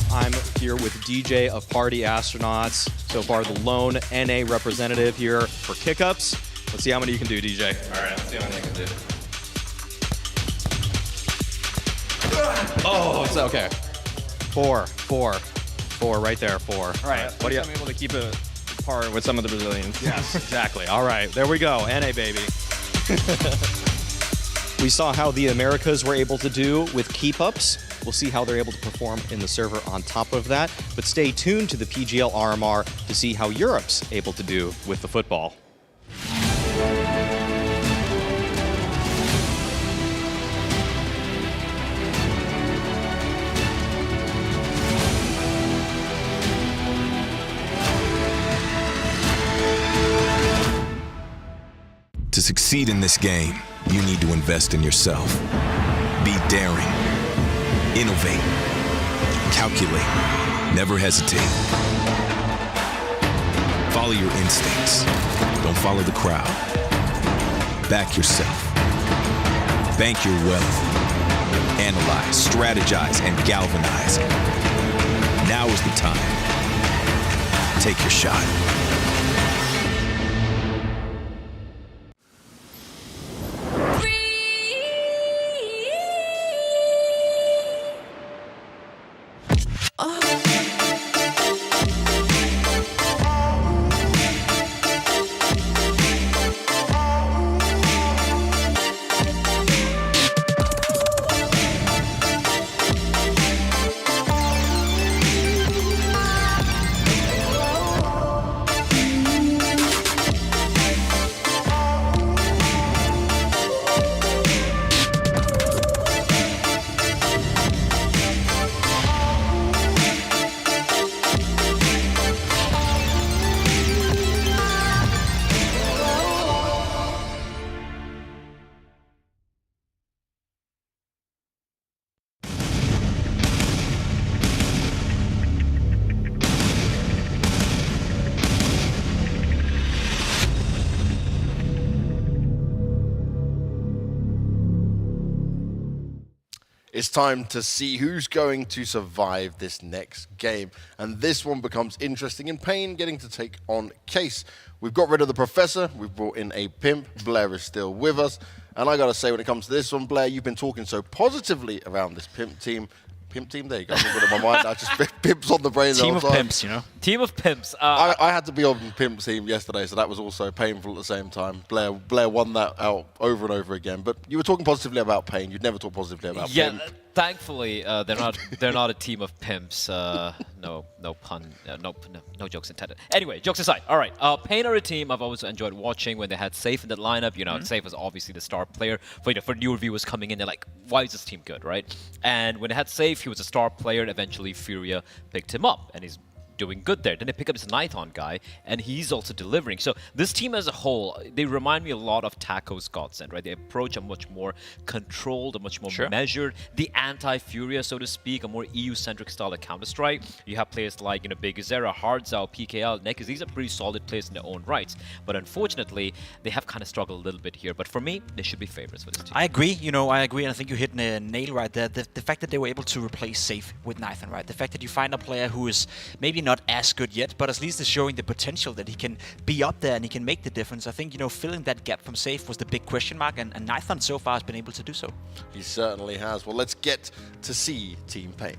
I'm here with DJ of Party Astronauts. So far, the lone NA representative here for kick-ups. Let's see how many you can do, DJ. All right, let's see how many I can do. Oh, it's okay. Four, right there, 4. All right, what do you? I'm able to keep it par with some of the Brazilians. Yes, exactly. All right, there we go. NA, baby. We saw how the Americas were able to do with keep-ups. We'll see how they're able to perform in the server on top of that. But stay tuned to the PGL RMR to see how Europe's able to do with the football. To succeed in this game, you need to invest in yourself. Be daring. Innovate. Calculate. Never hesitate. Follow your instincts. Don't follow the crowd. Back yourself. Bank your wealth. Analyze, strategize, and galvanize. Now is the time. Take your shot. It's time to see who's going to survive this next game. And this one becomes interesting in Pain getting to take on Case. We've got rid of the Professor. We've brought in a Pimp. Blair is still with us. And I got to say, when it comes to this one, Blair, you've been talking so positively around this Pimp team. Pimp team, there you go. I'm good in my mind. I just Pimps on the brain. Team of pimps, you know. Team of pimps. I had to be on Pimp team yesterday, so that was also painful at the same time. Blair won that out over and over again. But you were talking positively about Pain. You'd never talk positively about Pimp. Thankfully, they're not a team of pimps. No pun. No jokes intended. Anyway, jokes aside. All right. Pain are a team I've always enjoyed watching when they had Safe in that lineup. You know, Safe was obviously the star player. For newer viewers coming in, they're like, why is this team good, right? And when they had Safe, he was a star player. And eventually, Furia picked him up, and he's doing good there. Then they pick up this Nithon guy, and he's also delivering. So this team as a whole, they remind me a lot of Taco's Godsend, right? They approach a much more controlled, a much more measured, the anti-Furia, so to speak, a more EU-centric style of Counter-Strike. You have players like, you know, Big Zera, Hardzao, PKL, Nekis. These are pretty solid players in their own rights. But unfortunately, they have kind of struggled a little bit here. But for me, they should be favorites for this team. I agree. You know, I agree. And I think you hit a nail right there. The fact that they were able to replace Safe with Nithon, right? The fact that you find a player who is maybe not as good yet, but at least is showing the potential that he can be up there and he can make the difference. I think, you know, filling that gap from Safe was the big question mark, and Nithon so far has been able to do so. He certainly has. Well, let's get to see Team Pain.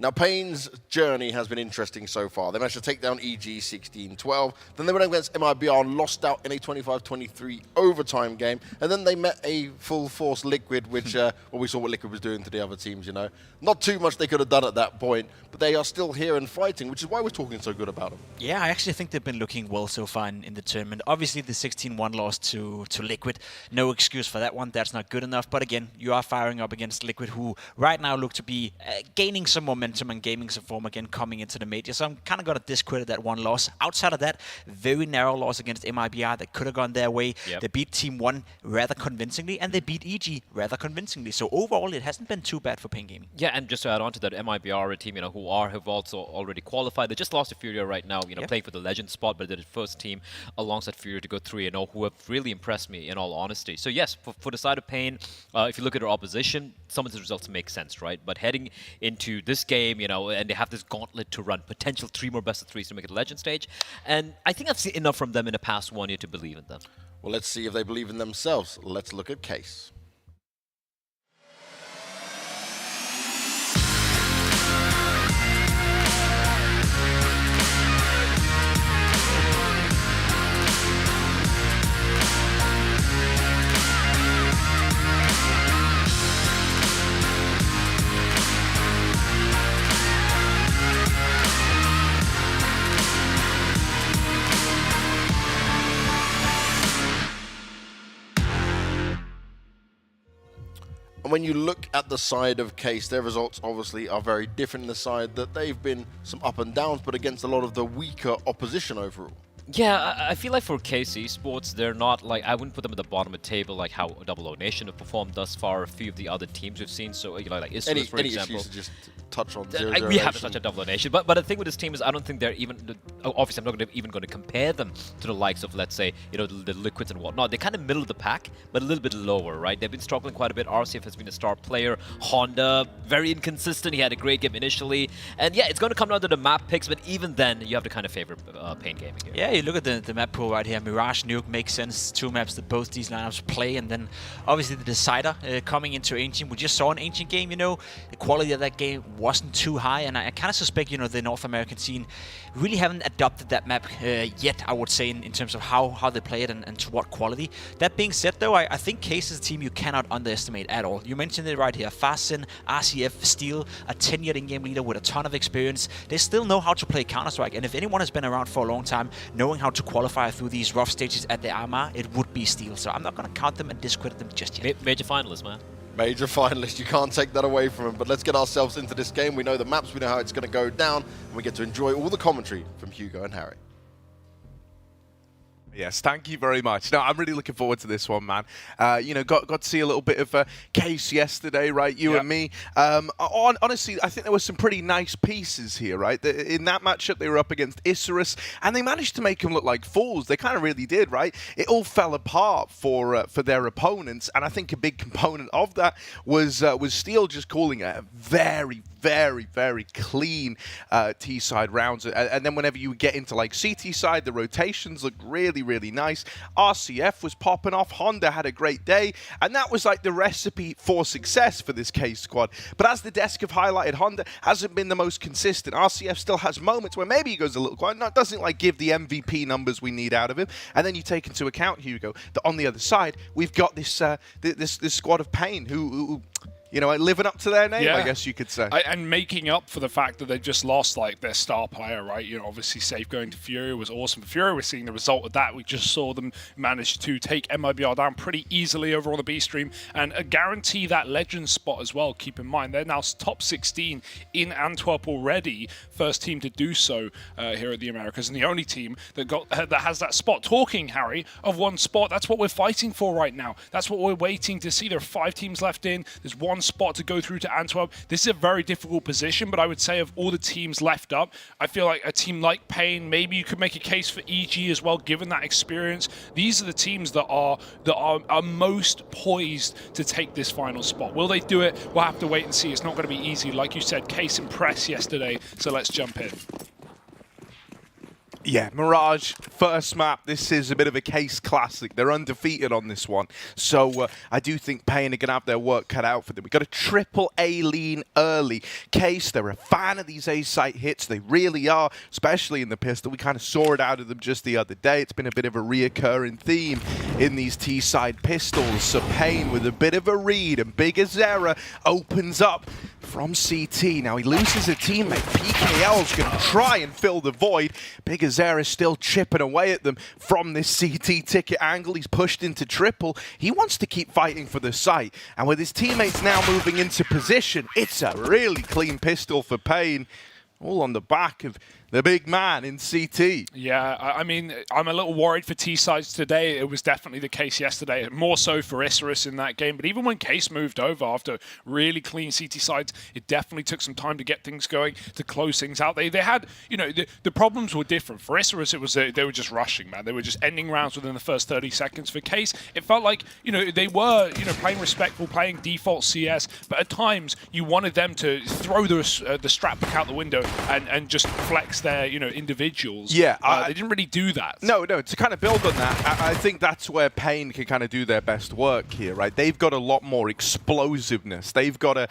Now, Pain's journey has been interesting so far. They managed to take down EG 16-12. Then they went against MIBR and lost out in a 25-23 overtime game. And then they met a full-force Liquid, which we saw what Liquid was doing to the other teams, you know. Not too much they could have done at that point, but they are still here and fighting, which is why we're talking so good about them. Yeah, I actually think they've been looking well so far in the tournament. Obviously, the 16-1 loss to Liquid, no excuse for that one. That's not good enough. But again, you are firing up against Liquid, who right now look to be gaining some momentum and gaining some form again coming into the major. So I'm kind of going to discredit that one loss. Outside of that, very narrow loss against MIBR that could have gone their way. They beat Team 1 rather convincingly, and they beat EG rather convincingly. So overall, it hasn't been too bad for Pain Gaming. Yeah, and just to add on to that, MIBR are a team, you know, who have also already qualified. They just lost to Furia right now, you know, playing for the Legend spot, but they're the first team alongside Furia to go 3-0, who have really impressed me in all honesty. So yes, for the side of Pain, if you look at their opposition, some of the results make sense, right? But heading into this game, you know, and they have this gauntlet to run, potential 3 more best of 3s to make it a Legend stage. And I think I've seen enough from them in the past 1 year to believe in them. Well, let's see if they believe in themselves. Let's look at Case. And when you look at the side of Case, their results obviously are very different in the side that they've been some up and downs, but against a lot of the weaker opposition overall. Yeah, I feel like for Case Esports, they're not like, I wouldn't put them at the bottom of the table like how Double O Nation have performed thus far, a few of the other teams we've seen. So, you know, like Issus, for example. Issues to just touch on we haven't touched on Double O Nation, but the thing with this team is I don't think they're even, obviously I'm not even going to compare them to the likes of, let's say, you know, the Liquids and whatnot. They're kind of middle of the pack, but a little bit lower, right? They've been struggling quite a bit. RCF has been a star player. Honda, very inconsistent. He had a great game initially. And yeah, it's going to come down to the map picks, but even then, you have to kind of favor Pain Gaming here. Yeah, you look at the map pool right here. Mirage, Nuke makes sense. 2 maps that both these lineups play, and then obviously the Decider coming into Ancient. We just saw an Ancient game, you know. The quality of that game wasn't too high, and I kind of suspect, the North American scene really haven't adopted that map yet, I would say, in terms of how they play it and to what quality. That being said, though, I think Case is a team you cannot underestimate at all. You mentioned it right here. Fasten, RCF, Steel, a 10-year in-game leader with a ton of experience. They still know how to play Counter-Strike, and if anyone has been around for a long time, knowing how to qualify through these rough stages at the RMR, it would be Steel. So I'm not going to count them and discredit them just yet. Major finalists, man. Major finalist, you can't take that away from him. But let's get ourselves into this game. We know the maps, we know how it's going to go down, and we get to enjoy all the commentary from Hugo and Harry. Yes, thank you very much. No, I'm really looking forward to this one, man. Got to see a little bit of Case yesterday, right? You and me. Honestly, I think there were some pretty nice pieces here, right? In that matchup, they were up against Isurus, and they managed to make them look like fools. They kind of really did, right? It all fell apart for their opponents, and I think a big component of that was Steel just calling a very, very, very clean T-side rounds. And then whenever you get into like CT side, the rotations looked really, really nice. RCF was popping off. Honda had a great day. And that was like the recipe for success for this Case squad. But as the desk have highlighted, Honda hasn't been the most consistent. RCF still has moments where maybe he goes a little quiet. No, it doesn't like give the MVP numbers we need out of him. And then you take into account, Hugo, that on the other side, we've got this this squad of Pain who living up to their name, I guess you could say. And making up for the fact that they just lost, like, their star player, right? Obviously, Safe going to Fury was awesome. For Fury, we're seeing the result of that. We just saw them manage to take MIBR down pretty easily over on the B stream and guarantee that legend spot as well. Keep in mind, they're now top 16 in Antwerp already. First team to do so here at the Americas, and the only team that has that spot. Talking, Harry, of one spot, that's what we're fighting for right now. That's what we're waiting to see. There are 5 teams left in. There's one spot to go through to Antwerp. This is a very difficult position, but I would say of all the teams left up, I feel like a team like Pain, maybe you could make a case for EG as well, given that experience. These are the teams that are most poised to take this final spot. Will they do it? We'll have to wait and see. It's not going to be easy. Like you said, Case impressed yesterday, so let's jump in. Yeah, Mirage, first map. This is a bit of a Case classic. They're undefeated on this one. So I do think Pain are going to have their work cut out for them. We've got a triple A lean early. Case, they're a fan of these A-site hits. They really are, especially in the pistol. We kind of saw it out of them just the other day. It's been a bit of a reoccurring theme in these T-side pistols. So Pain with a bit of a read, and Big Azera opens up from CT. Now he loses a teammate. PKL's going to try and fill the void. Big Azera is still chipping away at them from this CT ticket angle. He's pushed into triple. He wants to keep fighting for the site. And with his teammates now moving into position, it's a really clean pistol for Pain. All on the back of the big man in CT. Yeah, I mean, I'm a little worried for T-sides today. It was definitely the case yesterday, more so for Isurus in that game. But even when Case moved over after really clean CT sides, it definitely took some time to get things going, to close things out. They had, the problems were different. For Isurus, it was they were just rushing, man. They were just ending rounds within the first 30 seconds. For Case, it felt like, they were, playing respectful, playing default CS, but at times you wanted them to throw the strap back out the window and just flex their, individuals. Yeah. They didn't really do that. No, to kind of build on that, I think that's where Pain can kind of do their best work here, right? They've got a lot more explosiveness. They've got a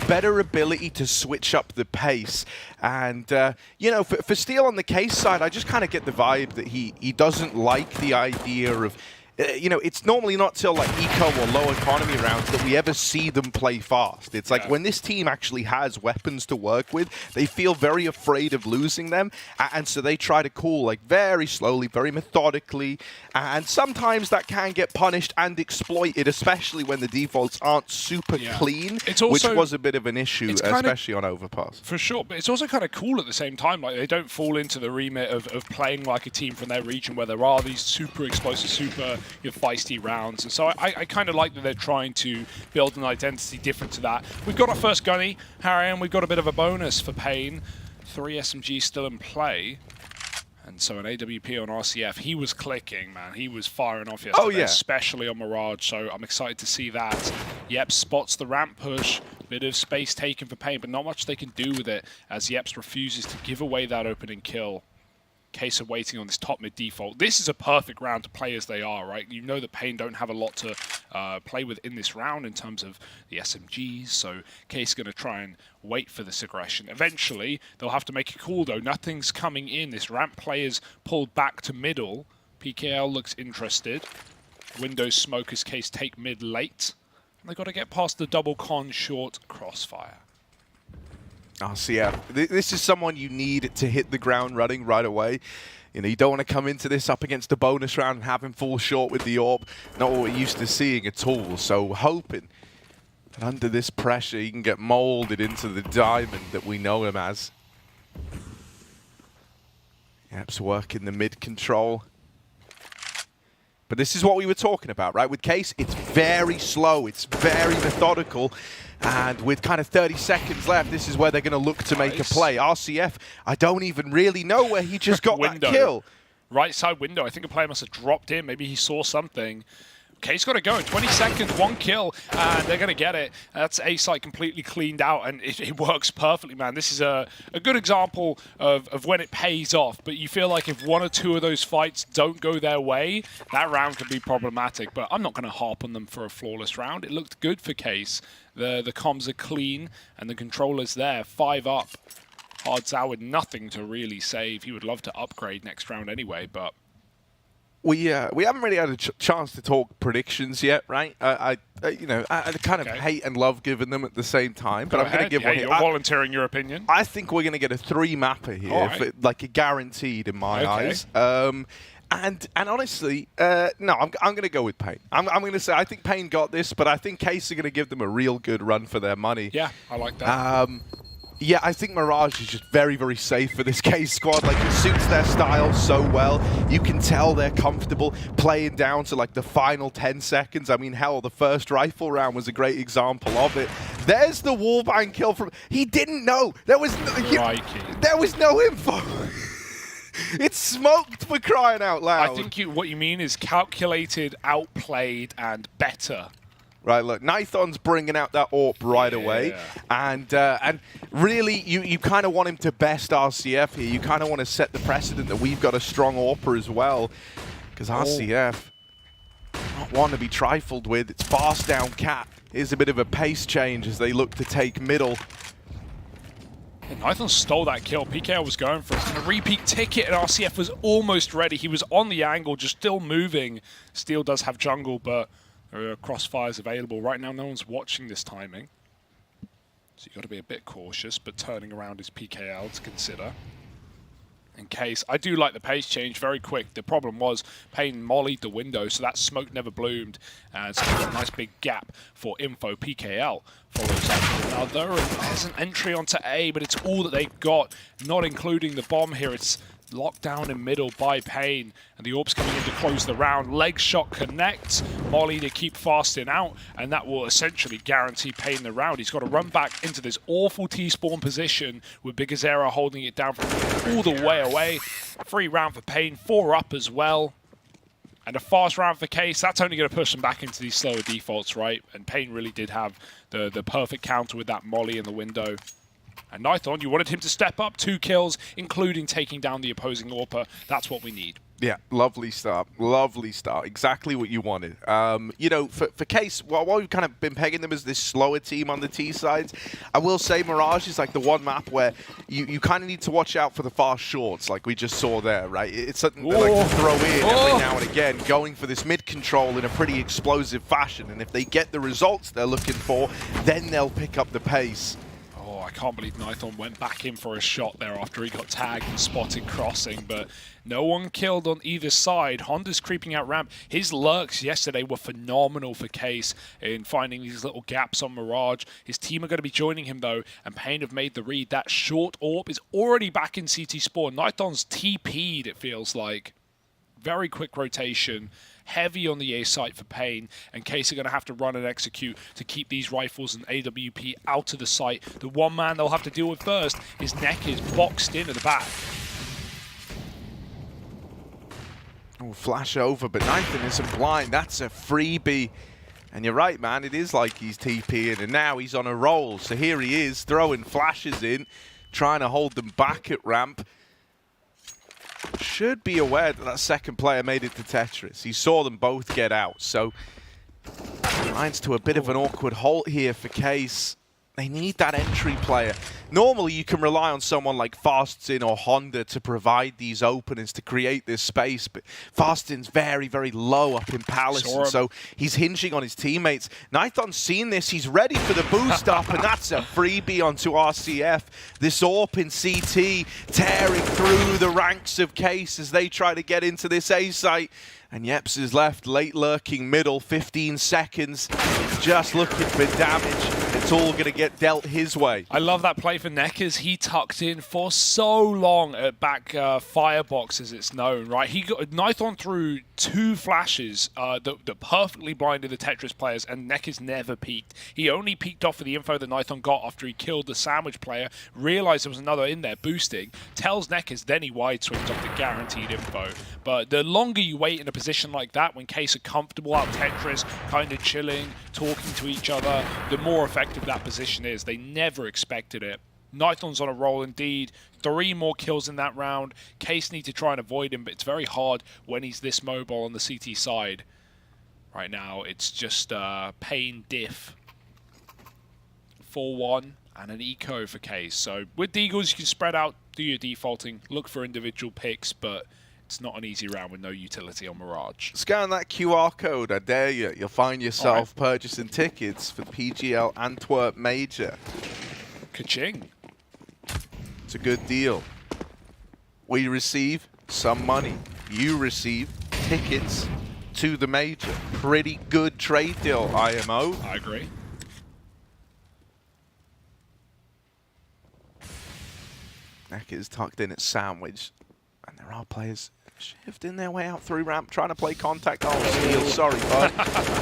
better ability to switch up the pace. And, for Steel on the Case side, I just kind of get the vibe that he doesn't like the idea of it's normally not till like eco or low economy rounds that we ever see them play fast. It's like when this team actually has weapons to work with, they feel very afraid of losing them, and so they try to cool like very slowly, very methodically, and sometimes that can get punished and exploited, especially when the defaults aren't super clean, which was a bit of an issue, especially on Overpass. For sure, but it's also kind of cool at the same time. Like, they don't fall into the remit of playing like a team from their region where there are these super explosive, super feisty rounds. And so I kind of like that they're trying to build an identity different to that. We've got our first gunny, Harry, and we've got a bit of a bonus for Pain. 3 SMGs still in play. And so an AWP on RCF, he was clicking, man. He was firing off yesterday, especially on Mirage. So I'm excited to see that. Yeps spots the ramp push. Bit of space taken for Pain, but not much they can do with it as Yeps refuses to give away that opening kill. Case of waiting on this top mid default. This is a perfect round to play as they are, right? You know that Pain don't have a lot to play with in this round in terms of the SMGs. So Case going to try and wait for this aggression. Eventually, they'll have to make a call, though. Nothing's coming in. This ramp player's pulled back to middle. PKL looks interested. Windows smoke as Case take mid late. And they've got to get past the double con short crossfire. RCF, this is someone you need to hit the ground running right away. You know, you don't want to come into this up against a bonus round and have him fall short with the AWP. Not what we're used to seeing at all. So hoping that under this pressure he can get molded into the diamond that we know him as. Yap's working the mid control. But this is what we were talking about, right? With Case, it's very slow, it's very methodical, and with kind of 30 seconds left, this is where they're going to look to make a play. RCF, I don't even really know where he just got that kill. Right side window, I think a player must have dropped in, maybe he saw something. Case got to go in 20 seconds, 1 kill, and they're going to get it. That's A site completely cleaned out, and it works perfectly, man. This is a good example of when it pays off, but you feel like if 1 or 2 of those fights don't go their way, that round could be problematic, but I'm not going to harp on them for a flawless round. It looked good for Case. The comms are clean, and the controller's there, 5 up. Hardzow with nothing to really save. He would love to upgrade next round anyway, but... We haven't really had a chance to talk predictions yet, right? I kind of hate and love giving them at the same time, but I'm going to give one here. You're volunteering your opinion. I think we're going to get a 3-mapper here, right. like a guaranteed in my eyes. And honestly, no, I'm going to go with Pain. I'm going to say I think Pain got this, but I think Case are going to give them a real good run for their money. Yeah, I like that. Yeah, I think Mirage is just very, very safe for this Case squad. Like, it suits their style so well. You can tell they're comfortable playing down to, like, the final 10 seconds. I mean, hell, the first rifle round was a great example of it. There's the wallbang kill from... He didn't know. There was no info. It's smoked, for crying out loud. I think what you mean is calculated, outplayed, and better. Right, look, Nithon's bringing out that AWP right away, and really, you kind of want him to best RCF here. You kind of want to set the precedent that we've got a strong AWPer as well, because RCF not one to be trifled with. It's fast down Cat. Here's a bit of a pace change as they look to take middle. Nithon stole that kill. PKL was going for it. And a repeat ticket, and RCF was almost ready. He was on the angle, just still moving. Steel does have jungle, but... there are crossfires available. Right now, no one's watching this timing. So you've got to be a bit cautious, but turning around is PKL to consider. In Case, I do like the pace change, very quick. The problem was Pain mollied the window, so that smoke never bloomed. And so a nice big gap for info. PKL follows up with another, and there's an entry onto A, but it's all that they've got, not including the bomb here. It's locked down in middle by Pain, and the AWP's coming in to close the round. Leg shot connects, Molly to keep fasting out, and that will essentially guarantee Pain the round. He's got to run back into this awful T-spawn position with Bigazera holding it down from all the way away. Free round for Pain, 4 up as well. And a fast round for Case. That's only going to push them back into these slower defaults, right? And Pain really did have the perfect counter with that Molly in the window. And Nithon, you wanted him to step up, 2 kills, including taking down the opposing AWPer. That's what we need. Yeah, lovely start. Lovely start. Exactly what you wanted. You know, for Case, while we've kind of been pegging them as this slower team on the T sides, I will say Mirage is like the one map where you kind of need to watch out for the fast shorts, like we just saw there, right? It's something they like to throw in every now and again, going for this mid control in a pretty explosive fashion. And if they get the results they're looking for, then they'll pick up the pace. I can't believe Nithon went back in for a shot there after he got tagged and spotted crossing, but no one killed on either side. Honda's creeping out ramp. His lurks yesterday were phenomenal for Case in finding these little gaps on Mirage. His team are going to be joining him though, and Pain have made the read. That short AWP is already back in CT spawn. Nithon's TP'd, it feels like. Very quick rotation. Heavy on the A site for Pain, and Case are going to have to run and execute to keep these rifles and AWP out of the site. The one man they'll have to deal with first is Neck is boxed in at the back. Oh, flash over, but Nithon isn't blind. That's a freebie. And you're right, man. It is like he's TPing, and now he's on a roll. So here he is, throwing flashes in, trying to hold them back at ramp. Should be aware that that second player made it to Tetris. He saw them both get out, so Lines to a bit of an awkward halt here for Case. They need that entry player. Normally, you can rely on someone like Fastin or Honda to provide these openings, to create this space, but Fastin's very, very low up in Palace, and so he's hinging on his teammates. Nithon's seen this. He's ready for the boost up, and that's a freebie onto RCF. This AWP in CT tearing through the ranks of Case as they try to get into this A site. And Yeps is left late lurking middle, 15 seconds, just looking for damage. It's all going to get dealt his way. I love that play for Neckers. He tucked in for so long at back firebox, as it's known, right? He got Nithon threw 2 flashes that perfectly blinded the Tetris players, and Neckers never peeked. He only peeked off of the info that Nithon got after he killed the sandwich player, realized there was another in there boosting, tells Neckers, then he wide swings off the guaranteed info. But the longer you wait in a position like that, when Case are comfortable out Tetris, kind of chilling, talking to each other, the more effective that position is. They never expected it. Nithon's on a roll indeed. 3 more kills in that round. Case need to try and avoid him, but it's very hard when he's this mobile on the CT side. Right now, it's just Pain diff. 4-1 and an eco for Case. So with Deagles, you can spread out, do your defaulting, look for individual picks, but it's not an easy round with no utility on Mirage. Scan that QR code, I dare you. You'll find yourself purchasing tickets for PGL Antwerp Major. Ka-ching. It's a good deal. We receive some money. You receive tickets to the Major. Pretty good trade deal, IMO. I agree. Neck is tucked in at sandwich. And there are players shifting their way out through ramp, trying to play contact. Oh, steal, sorry, bud.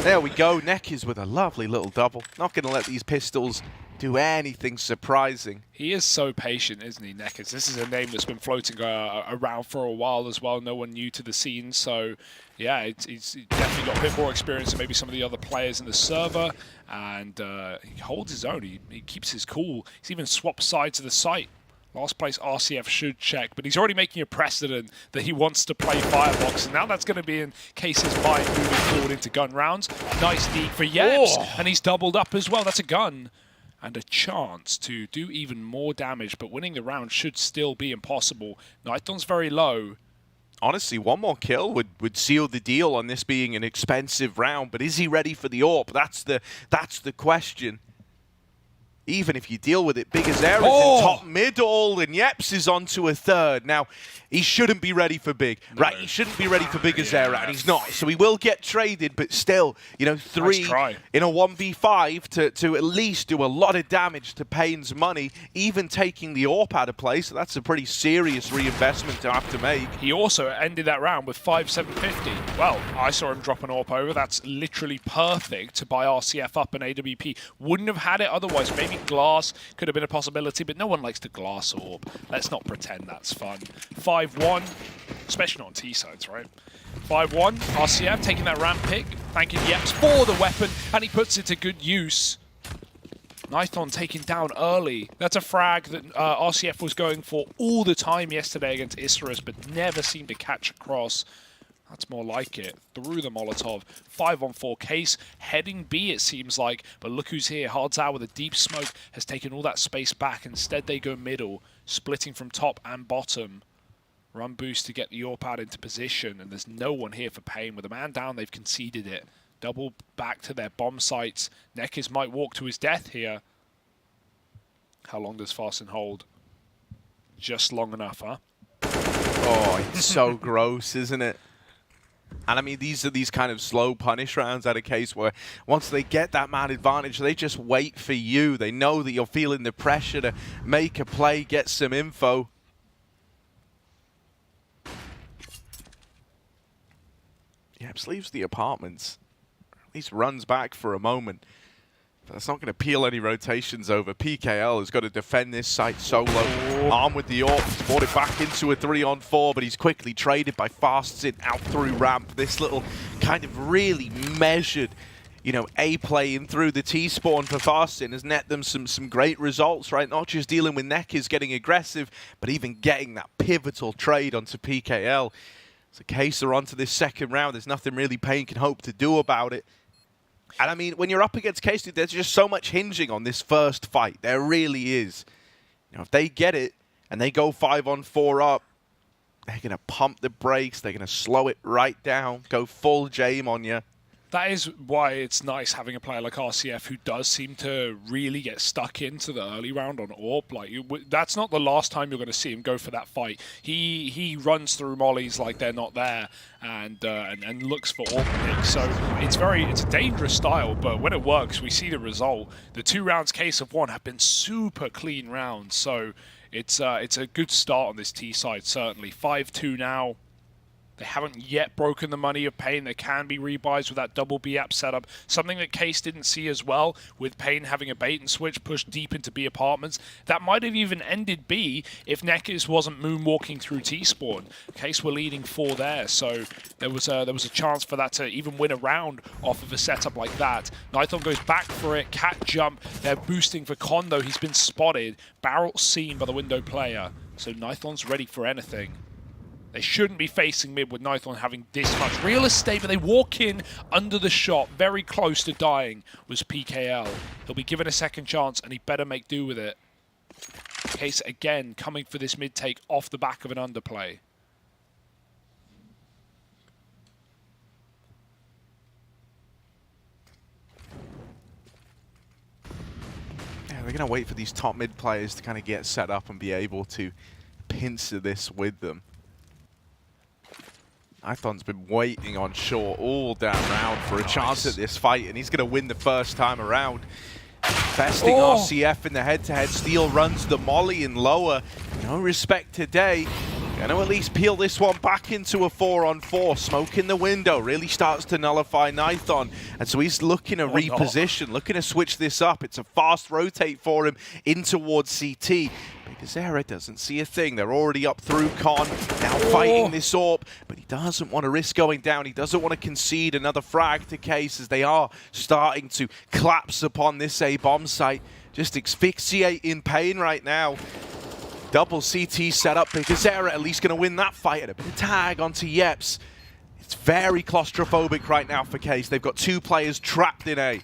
There we go. Neck is with a lovely little double. Not going to let these pistols do anything surprising. He is so patient, isn't he, Neckers? This is a name that's been floating around for a while as well. No one new to the scene. So, yeah, he's definitely got a bit more experience than maybe some of the other players in the server. And he holds his own. He keeps his cool. He's even swapped sides of the site. Last place RCF should check, but he's already making a precedent that he wants to play Firebox, and now that's going to be in Case's mind moving forward into gun rounds. Nice deep for Yeps, and he's doubled up as well. That's a gun and a chance to do even more damage, but winning the round should still be impossible. Nithon's very low. Honestly, one more kill would seal the deal on this being an expensive round, but is he ready for the AWP? That's the question. Even if you deal with it, Big Azera's in top middle, and Yeps is on to a third. Now, he shouldn't be ready for Big, right? He shouldn't be ready for Big Azera, and he's not. So he will get traded, but still, you know, 3 in a 1v5 to at least do a lot of damage to Payne's money, even taking the AWP out of play. So that's a pretty serious reinvestment to have to make. He also ended that round with 5,750. Well, I saw him drop an AWP over. That's literally perfect to buy RCF up an AWP. Wouldn't have had it otherwise. Maybe glass could have been a possibility, but no one likes the glass AWP. Let's not pretend that's fun. 5-1, especially not on T-sides, right? 5-1, RCF taking that ramp pick, thanking Yeps for the weapon, and he puts it to good use. Nithon taken down early. That's a frag that RCF was going for all the time yesterday against Isurus, but never seemed to catch across. That's more like it. Through the Molotov. 5-on-4 Case. Heading B, it seems like. But look who's here. Hard's out with a deep smoke. Has taken all that space back. Instead, they go middle. Splitting from top and bottom. Run boost to get the AWP out into position. And there's no one here for Pain. With a man down, they've conceded it. Double back to their bomb sites. Neckers might walk to his death here. How long does Fasten hold? Just long enough, huh? Oh, it's so gross, isn't it? And I mean, these are these kind of slow punish rounds at a Case where once they get that man advantage, they just wait for you. They know that you're feeling the pressure to make a play, get some info. Yeps leaves the apartments. At least runs back for a moment. But that's not going to peel any rotations over. PKL has got to defend this site solo. Armed with the AWP, brought it back into a 3-on-4, but he's quickly traded by Fastin out through ramp. This little kind of really measured, you know, A play in through the T-spawn for Fastin has net them some great results, right? Not just dealing with Neckers getting aggressive, but even getting that pivotal trade onto PKL. So Case are onto this second round. There's nothing really Pain can hope to do about it. And I mean, when you're up against K-State, there's just so much hinging on this first fight. There really is. You know, if they get it and they go 5-on-4 up, they're going to pump the brakes. They're going to slow it right down, go full jam on you. That is why it's nice having a player like RCF who does seem to really get stuck into the early round on AWP. Like that's not the last time you're going to see him go for that fight. He runs through mollies like they're not there and looks for AWP picks. So it's a dangerous style, but when it works, we see the result. The 2 rounds case of 1 have been super clean rounds. So it's a good start on this T side, certainly. 5-2 now. They haven't yet broken the money of Pain. There can be rebuys with that double B app setup. Something that Case didn't see as well, with Pain having a bait and switch pushed deep into B apartments. That might have even ended B if Nekkis wasn't moonwalking through T-spawn. Case were leading 4 there, so there was a chance for that to even win a round off of a setup like that. Nython goes back for it, cat jump. They're boosting for Con though. He's been spotted. Barrel seen by the window player. So Nython's ready for anything. They shouldn't be facing mid with Nython having this much real estate, but they walk in under the shot, very close to dying, was PKL. He'll be given a second chance, and he better make do with it. Case, again, coming for this mid take off the back of an underplay. Yeah, they're going to wait for these top mid players to kind of get set up and be able to pincer this with them. Nython's been waiting on short all down round for a chance at this fight, and he's going to win the first time around. Besting RCF in the head-to-head. Steel runs the molly in lower. No respect today. Going to at least peel this one back into a 4-on-4. Smoke in the window really starts to nullify Nython. And so he's looking to reposition, looking to switch this up. It's a fast rotate for him in towards CT. Zera doesn't see a thing. They're already up through Con, now fighting this AWP, but he doesn't want to risk going down. He doesn't want to concede another frag to Case as they are starting to collapse upon this A-bomb site. Just asphyxiate in Pain right now. Double CT setup, Zera at least going to win that fight, and a bit of tag onto Yeps. It's very claustrophobic right now for Case. They've got 2 players trapped in A.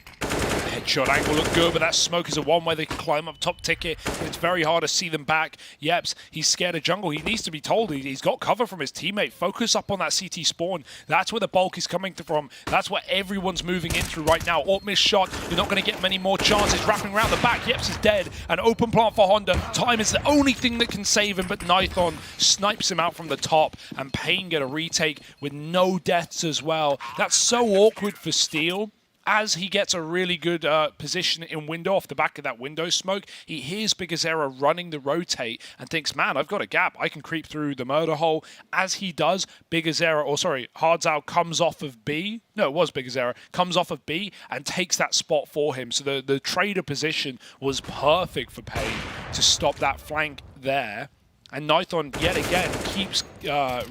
Headshot angle looked good, but that smoke is a one way they can climb up top ticket. It's very hard to see them back. Yeps, he's scared of jungle. He needs to be told he's got cover from his teammate. Focus up on that CT spawn. That's where the bulk is coming from. That's where everyone's moving in through right now. AWP missed shot. You're not going to get many more chances. Wrapping around the back. Yeps is dead. An open plant for Honda. Time is the only thing that can save him, but Nython snipes him out from the top, and Pain get a retake with no deaths as well. That's so awkward for Steel. As he gets a really good position in window off the back of that window smoke, he hears Bigazera running the rotate and thinks, man, I've got a gap. I can creep through the murder hole. As he does, Hardzao comes off of B. No, it was Bigazera. Comes off of B and takes that spot for him. So the trader position was perfect for Pain to stop that flank there. And Nython, yet again, keeps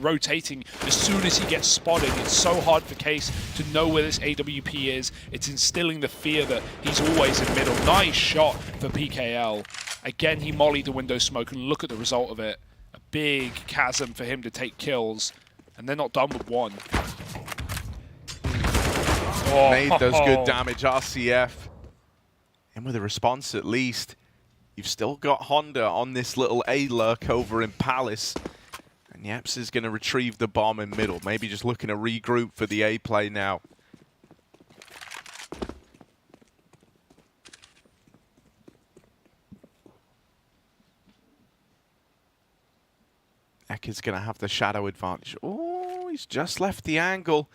rotating as soon as he gets spotted. It's so hard for Case to know where this AWP is. It's instilling the fear that he's always in middle. Nice shot for PKL. Again, he mollied the window smoke, and look at the result of it. A big chasm for him to take kills, and they're not done with one. Nade does good damage, RCF. And with a response at least. You've still got Honda on this little A lurk over in Palace. And Yeps is going to retrieve the bomb in middle. Maybe just looking to regroup for the A play now. Ekker's going to have the shadow advantage. Oh, he's just left the angle.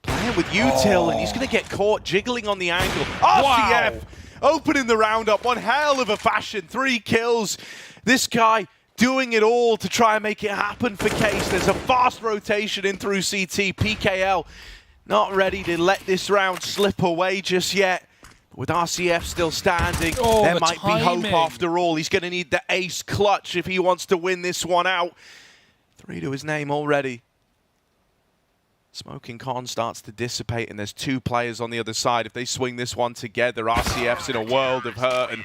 Playing with Util, and he's going to get caught jiggling on the angle. RCF! Wow. Opening the round up, one hell of a fashion, 3 kills. This guy doing it all to try and make it happen for Case. There's a fast rotation in through CT. PKL not ready to let this round slip away just yet. But with RCF still standing, there might be hope after all. He's going to need the ace clutch if he wants to win this one out. 3 to his name already. Smoking Con starts to dissipate, and there's 2 players on the other side. If they swing this one together, RCF's in a world of hurt, and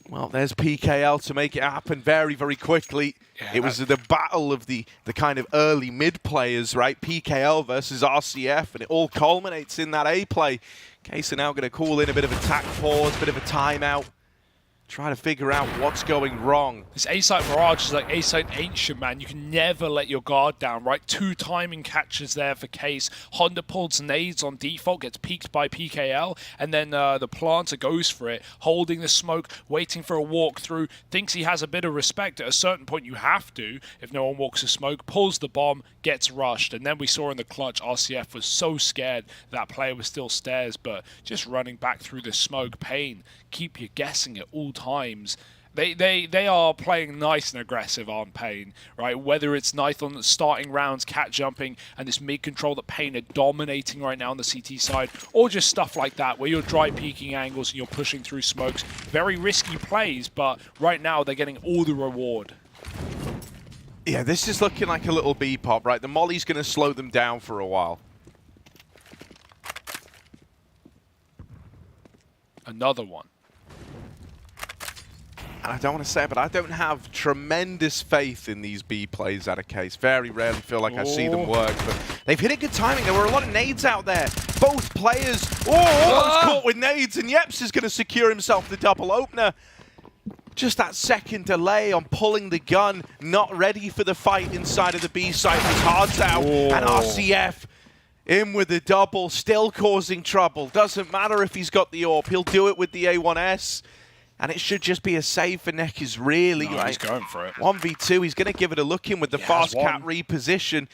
Well, there's PKL to make it happen very, very quickly. Yeah, it was the battle of the kind of early mid players, right? PKL versus RCF, and it all culminates in that A play. Case are now going to call in a bit of a tack pause, bit of a timeout. Trying to figure out what's going wrong. This A-site Mirage is like A-site Ancient, man. You can never let your guard down, right? 2 timing catches there for Case. Honda pulls nades on default, gets peeked by PKL, and then the planter goes for it, holding the smoke, waiting for a walkthrough, thinks he has a bit of respect. At a certain point, you have to, if no one walks the smoke, pulls the bomb, gets rushed. And then we saw in the clutch, RCF was so scared that player was still stairs, but just running back through the smoke. Pain, keep you guessing at all times. They are playing nice and aggressive on Pain, right? Whether it's nice on the starting rounds, cat jumping, and this mid control that Pain are dominating right now on the CT side, or just stuff like that where you're dry peeking angles and you're pushing through smokes. Very risky plays, but right now they're getting all the reward. Yeah, this is looking like a little B-pop, right? The molly's going to slow them down for a while. Another one. And I don't want to say it, but I don't have tremendous faith in these B plays out of Case. Very rarely feel like I see them work, but they've hit a good timing. There were a lot of nades out there. Both players, almost caught with nades, and Yeps is going to secure himself the double opener. Just that second delay on pulling the gun, not ready for the fight inside of the B site was Hard's out, and RCF in with the double, still causing trouble. Doesn't matter if he's got the AWP, he'll do it with the A1S. And it should just be a save for Nekis, really, right? He's going for it. 1v2, he's going to give it a look in with the fast cat reposition.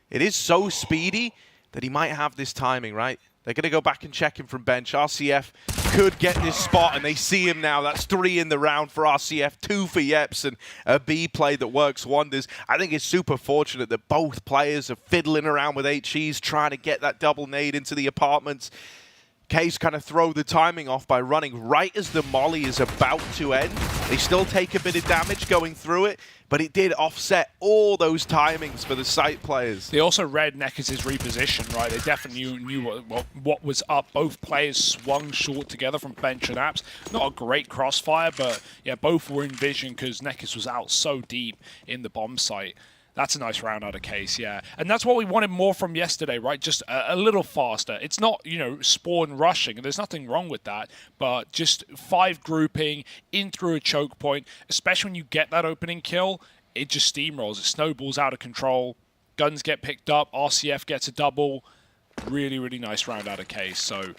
It is so speedy that he might have this timing, right? They're going to go back and check him from bench. RCF could get this spot, and they see him now. That's 3 in the round for RCF, 2 for Yeps, and a B play that works wonders. I think it's super fortunate that both players are fiddling around with HEs, trying to get that double nade into the apartments. Case kind of throw the timing off by running right as the molly is about to end. They still take a bit of damage going through it, but it did offset all those timings for the site players. They also read Nekis' reposition, right? They definitely knew what was up. Both players swung short together from bench and apps. Not a great crossfire, but yeah, both were in vision because Nekis was out so deep in the bomb site. That's a nice round out of Case, yeah. And that's what we wanted more from yesterday, right? Just a little faster. It's not, you know, spawn rushing, and there's nothing wrong with that, but just 5 grouping in through a choke point, especially when you get that opening kill, it just steamrolls. It snowballs out of control. Guns get picked up. RCF gets a double. Really, really nice round out of Case. So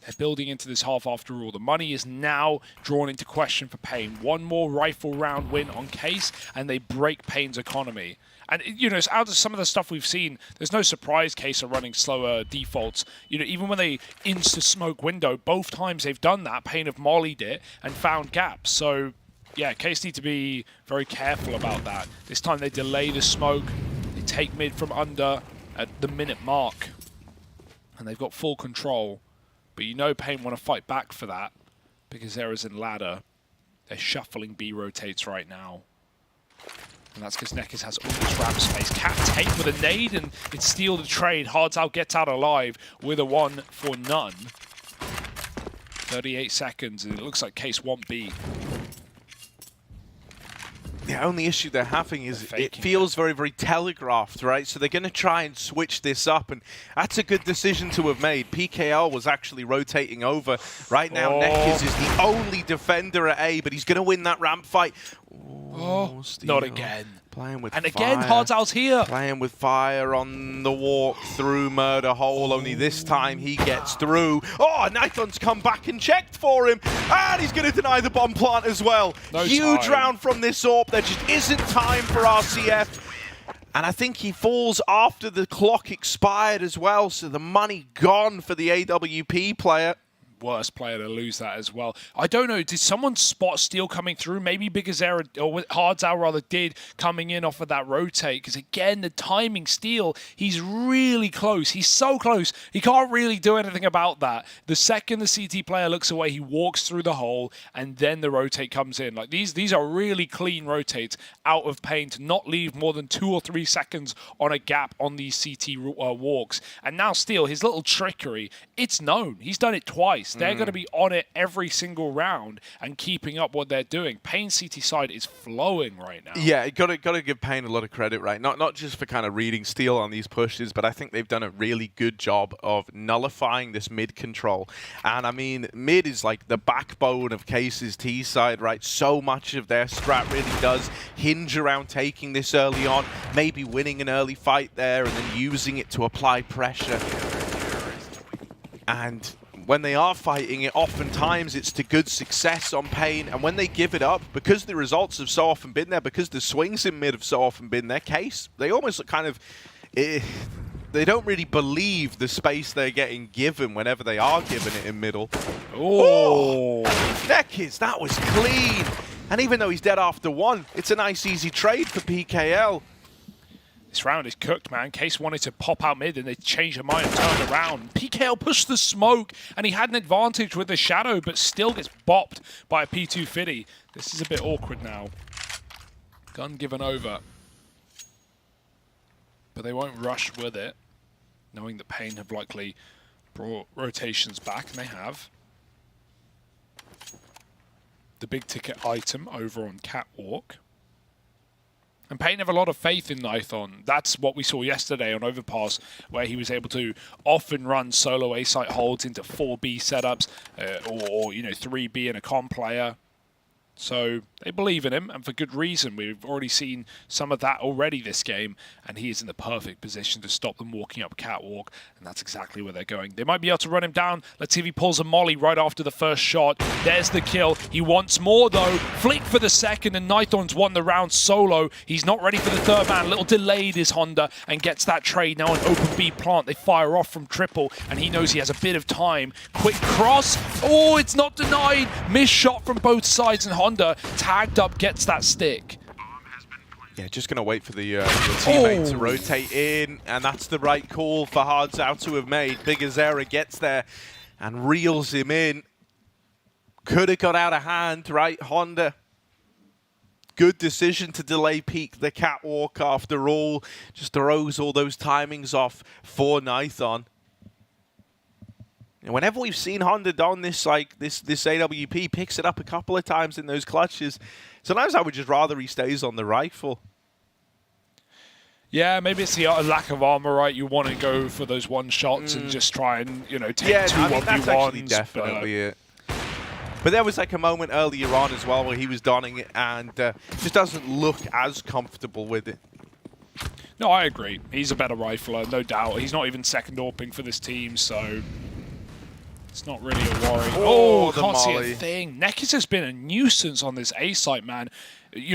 they're building into this half after all. The money is now drawn into question for Pain. One more rifle round win on Case, and they break Pain's economy. And, you know, out of some of the stuff we've seen, there's no surprise Case are running slower defaults. You know, even when they insta-smoke window, both times they've done that, Pain have mollied it and found gaps. So, yeah, Case need to be very careful about that. This time they delay the smoke, they take mid from under at the minute mark, and they've got full control. But you know Pain want to fight back for that, because there is in ladder. They're shuffling B rotates right now. And that's because Nekis has all this ramp space. Cat take with a nade, and it's steal the trade. Hard's out, gets out alive with a 1 for none. 38 seconds, and it looks like Case won't be. The only issue they're having is it feels very, very telegraphed, right? So they're going to try and switch this up, and that's a good decision to have made. PKL was actually rotating over. Right now, Nekis is the only defender at A, but he's going to win that ramp fight. Oh, not again. Playing with and fire. Again, Hard's out here. Playing with fire on the walk through Murder Hole, only this time he gets through. Oh, Nithon's come back and checked for him, and he's going to deny the bomb plant as well. No Huge time. round from this AWP. There just isn't time for RCF. And I think he falls after the clock expired as well, so the money gone for the AWP player. Worst player to lose that as well. I don't know, did someone spot Steel coming through? Maybe Bigazera, or Hardzow rather, did coming in off of that rotate, because again, the timing Steel, he's really close. He's so close. He can't really do anything about that. The second the CT player looks away, he walks through the hole, and then the rotate comes in. Like these are really clean rotates out of Pain to not leave more than 2 or 3 seconds on a gap on these CT walks. And now Steel, his little trickery, it's known. He's done it twice. They're going to be on it every single round and keeping up what they're doing. Pain CT side is flowing right now. Yeah, got to give Pain a lot of credit, right? Not just for kind of reading steel on these pushes, but I think they've done a really good job of nullifying this mid control. And I mean, mid is like the backbone of Case's T side, right? So much of their strat really does hinge around taking this early on, maybe winning an early fight there and then using it to apply pressure. And when they are fighting it, oftentimes it's to good success on Pain. And when they give it up, because the results have so often been there, because the swings in mid have so often been their case, they almost kind of... they don't really believe the space they're getting given whenever they are given it in middle. Oh! Nekis, that was clean! And even though he's dead after one, it's a nice, easy trade for PKL. This round is cooked, man. Case wanted to pop out mid and they changed their mind and turned around. PKL pushed the smoke and he had an advantage with the shadow, but still gets bopped by a P2 Fiddy. This is a bit awkward now. Gun given over. But they won't rush with it, knowing that Pain have likely brought rotations back, and they have. The big ticket item over on Catwalk. And Pain have a lot of faith in Nython. That's what we saw yesterday on Overpass, where he was able to often run solo A-site holds into 4B setups, or 3B and a com player. So they believe in him, and for good reason. We've already seen some of that already this game, and he is in the perfect position to stop them walking up Catwalk, and that's exactly where they're going. They might be able to run him down. Let's see if he pulls a molly right after the first shot. There's the kill. He wants more, though. Flick for the second, and Nython's won the round solo. He's not ready for the third man. A little delayed is Honda, and gets that trade. Now an open B plant. They fire off from triple, and he knows he has a bit of time. Quick cross. Oh, it's not denied. Missed shot from both sides, and Honda, tagged up, gets that stick. Yeah, just going to wait for the teammate to rotate in, and that's the right call for Hardzao to have made. Big Azera gets there and reels him in. Could have got out of hand, right, Honda? Good decision to delay peak the Catwalk after all. Just throws all those timings off for Nython. And whenever we've seen Honda don this, this AWP, picks it up a couple of times in those clutches. Sometimes I would just rather he stays on the rifle. Yeah, maybe it's the lack of armor, right? You want to go for those one shots and just try and, take two 1v1s. That's actually definitely it. But there was like a moment earlier on as well where he was donning it and just doesn't look as comfortable with it. No, I agree. He's a better rifler, no doubt. He's not even second AWPing for this team, so it's not really a worry. Oh, can't see a thing. Nekis has been a nuisance on this A site, man.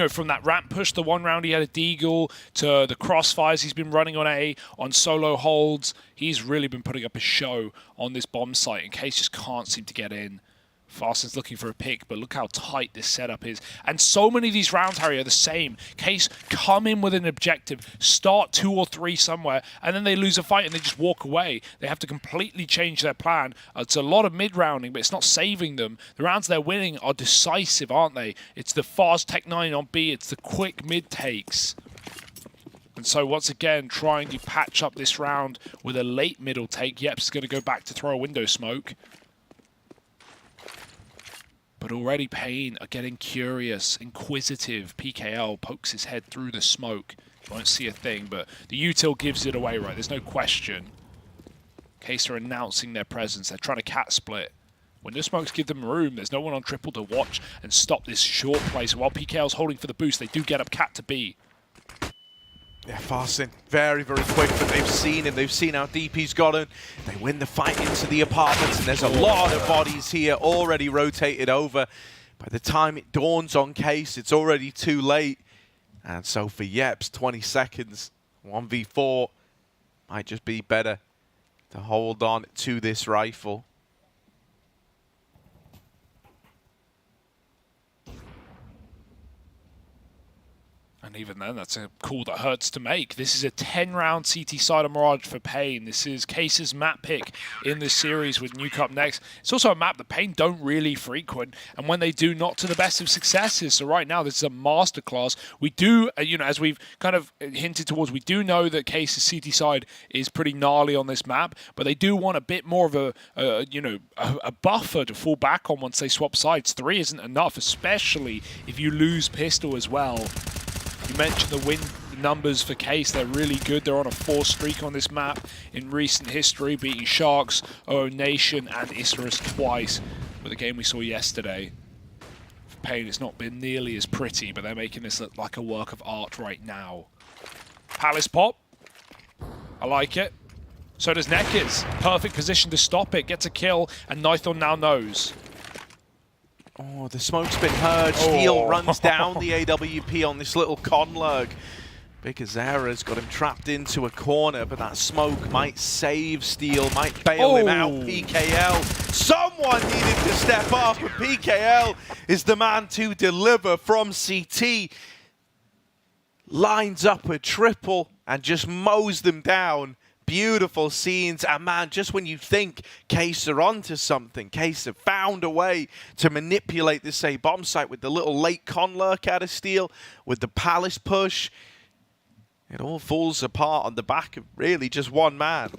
From that ramp push, the one round he had a deagle, to the crossfires he's been running on A, on solo holds. He's really been putting up a show on this bomb site, and Case just can't seem to get in. Fasten's looking for a pick, but look how tight this setup is. And so many of these rounds, Harry, are the same. Case come in with an objective, start 2 or 3 somewhere, and then they lose a fight and they just walk away. They have to completely change their plan. It's a lot of mid-rounding, but it's not saving them. The rounds they're winning are decisive, aren't they? It's the fast Tech 9 on B. It's the quick mid-takes. And so once again, trying to patch up this round with a late middle take. Yep's going to go back to throw a window smoke. But already Pain are getting curious, inquisitive. PKL pokes his head through the smoke. Won't see a thing, but the util gives it away, right? There's no question. Case are announcing their presence. They're trying to cat split. Window smokes give them room. There's no one on triple to watch and stop this short play. So while PKL's holding for the boost, they do get up cat to B. Yeah, Fasten, very, very quick, but they've seen him. They've seen how deep he's gotten. They win the fight into the apartments, and there's a lot of bodies here already rotated over. By the time it dawns on Case, it's already too late. And so for Yeps, 20 seconds, 1v4, might just be better to hold on to this rifle. And even then, that's a call that hurts to make. This is a 10-round CT side of Mirage for Pain. This is Case's map pick in this series with Nuke up next. It's also a map that Pain don't really frequent, and when they do, not to the best of successes. So right now, this is a masterclass. We do, you know, as we've kind of hinted towards, we do know that Case's CT side is pretty gnarly on this map, but they do want a bit more of a buffer to fall back on once they swap sides. 3 isn't enough, especially if you lose pistol as well. You mentioned the win numbers for Case. They're really good. They're on a 4 streak on this map in recent history, beating Sharks, OO Nation, and Isurus twice. With the game we saw yesterday, for Pain, it's not been nearly as pretty, but they're making this look like a work of art right now. Palace pop. I like it. So does Nekiz. Perfect position to stop it. Gets a kill, and Nython now knows. Oh, the smoke's been heard. Steel runs down the AWP on this little conlurk. Big Azara's got him trapped into a corner, but that smoke might save Steel, might bail him out. PKL, someone needed to step up, and PKL is the man to deliver from CT. Lines up a triple and just mows them down. Beautiful scenes, and man, just when you think Case are onto something, Case have found a way to manipulate this A bomb site with the little late conlurk out of Steel, with the Palace push, it all falls apart on the back of really just one man.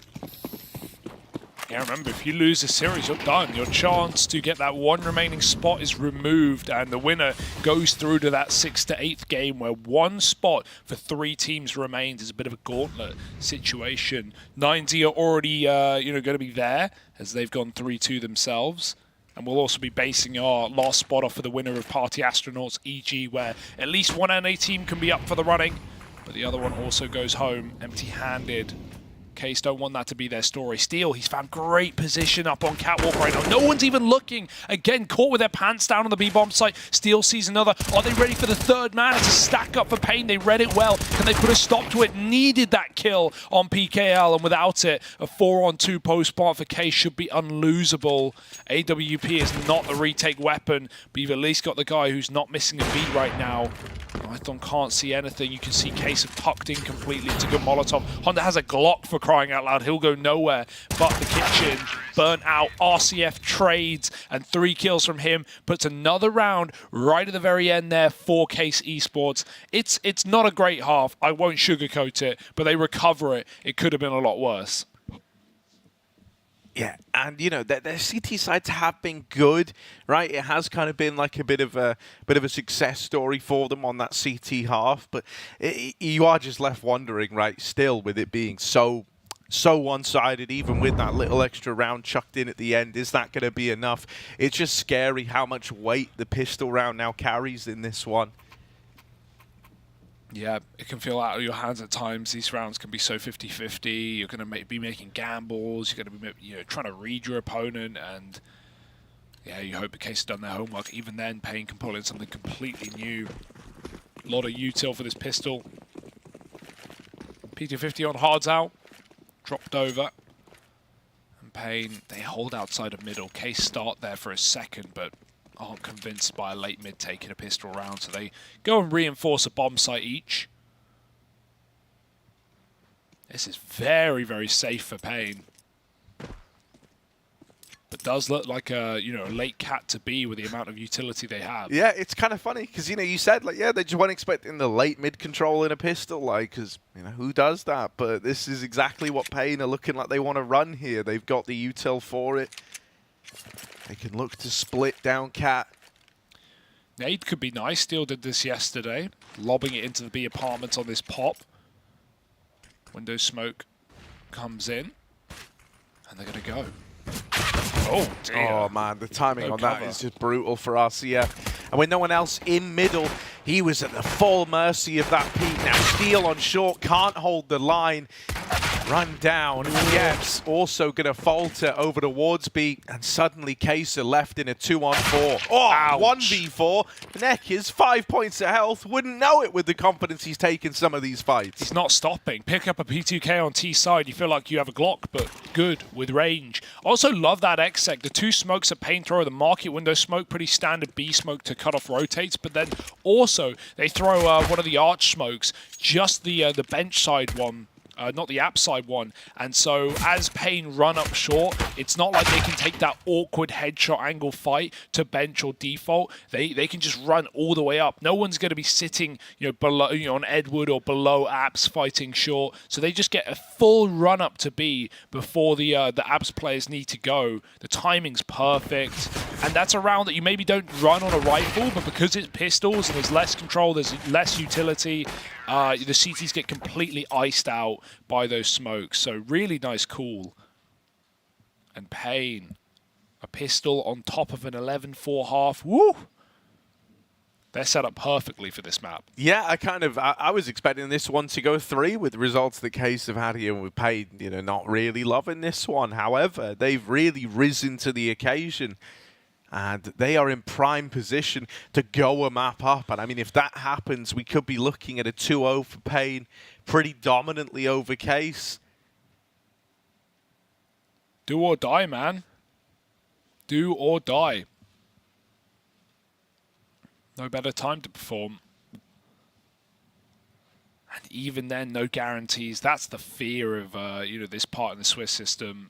Yeah, remember, if you lose a series, you're done. Your chance to get that one remaining spot is removed, and the winner goes through to that 6th to 8th game where one spot for 3 teams remains. Is a bit of a gauntlet situation. 9Z are already, going to be there as they've gone 3-2 themselves. And we'll also be basing our last spot off for the winner of Party Astronauts EG, where at least one NA team can be up for the running, but the other one also goes home empty-handed. Case don't want that to be their story. Steel, he's found great position up on Catwalk right now. No one's even looking. Again, caught with their pants down on the B-bomb site. Steel sees another. Are they ready for the 3rd man? It's a stack up for Pain. They read it well. Can they put a stop to it? Needed that kill on PKL, and without it, a 4-on-2 post-part for Case should be unlosable. AWP is not the retake weapon, but you've at least got the guy who's not missing a beat right now. Nython can't see anything. You can see Case have tucked in completely. It's a good Molotov. Honda has a Glock for crying out loud. He'll go nowhere but the kitchen. Burnt out. RCF trades, and 3 kills from him. Puts another round right at the very end there for Case Esports. It's not a great half. I won't sugarcoat it, but they recover it. It could have been a lot worse. Yeah, and you know, their CT sides have been good, right? It has kind of been like a bit of a success story for them on that CT half, but you are just left wondering, right? Still, with it being so one-sided, even with that little extra round chucked in at the end, is that going to be enough? It's just scary how much weight the pistol round now carries in this one. Yeah, it can feel out of your hands at times. These rounds can be so 50-50. You're going to be making gambles. You're going to be trying to read your opponent, and yeah, you hope the Case has done their homework. Even then, Pain can pull in something completely new. A lot of util for this pistol. PT50 on hards out. Dropped over. And Pain, they hold outside of middle. Case start there for a second, but aren't convinced by a late mid taking a pistol round, so they go and reinforce a bomb site each. This is very, very safe for Pain. But does look like a late cat to be with the amount of utility they have. Yeah, it's kind of funny because you said like they just weren't expecting the late mid control in a pistol, because who does that? But this is exactly what Pain are looking like they want to run here. They've got the util for it. They can look to split down Cat. Nade could be nice. Steel did this yesterday, lobbing it into the B apartments on this pop. Window smoke comes in, and they're going to go. Oh, dear. Oh, man, the timing on that is just brutal for RCF. And with no one else in middle, he was at the full mercy of that peak. Now, Steel on short can't hold the line. run down. Yes, also going to falter over towards B, and suddenly Case are left in a 2-on-4. Oh, Ouch. 1v4. Neck is 5 points of health. Wouldn't know it with the confidence he's taken some of these fights. He's not stopping. Pick up a P2K on T side. You feel like you have a Glock, but good with range. Also love that X-Sec. The two smokes at Pain throw, the market window smoke, pretty standard B smoke to cut off rotates, but then also they throw one of the arch smokes, just the bench side one. Not the app side one. And so as Pain run up short, it's not like they can take that awkward headshot angle fight to bench or default. They can just run all the way up. No one's going to be sitting, below, on Edward or below apps fighting short. So they just get a full run up to B before the apps players need to go. The timing's perfect. And that's a round that you maybe don't run on a rifle, but because it's pistols and there's less control, there's less utility, the CTs get completely iced out by those smokes. So really nice call. And Pain, a pistol on top of an 11-4 half. Woo! They're set up perfectly for this map. Yeah, I was expecting this one to go 3 with results the Case have had here with Pain, not really loving this one. However, they've really risen to the occasion. And they are in prime position to go a map up. And I mean, if that happens, we could be looking at a 2-0 for Pain, pretty dominantly over Case. Do or die, man. Do or die. No better time to perform. And even then, no guarantees. That's the fear of this part in the Swiss system.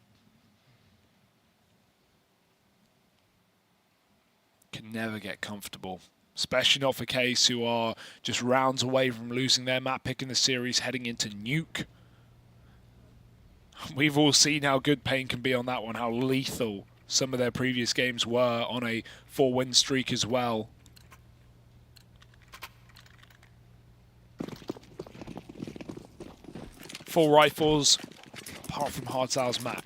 Can never get comfortable, especially not for Case, who are just rounds away from losing their map pick in the series, heading into Nuke. We've all seen how good Pain can be on that one, how lethal some of their previous games were on a 4-win streak as well. Full rifles, apart from Hardstyle's map.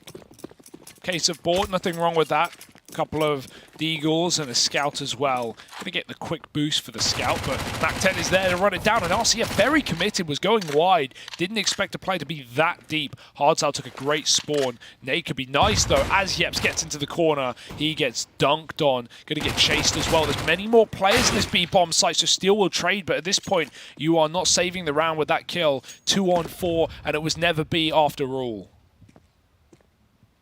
Case of bought, nothing wrong with that. Couple of Deagles and a Scout as well. Gonna get the quick boost for the Scout, but Mac-10 is there to run it down, and RCF very committed, was going wide. Didn't expect the play to be that deep. Hardstyle took a great spawn. Nate could be nice though, as Yeps gets into the corner. He gets dunked on. Gonna get chased as well. There's many more players in this B-bomb site, so Steel will trade, but at this point, you are not saving the round with that kill. 2-on-4, and it was never B after all.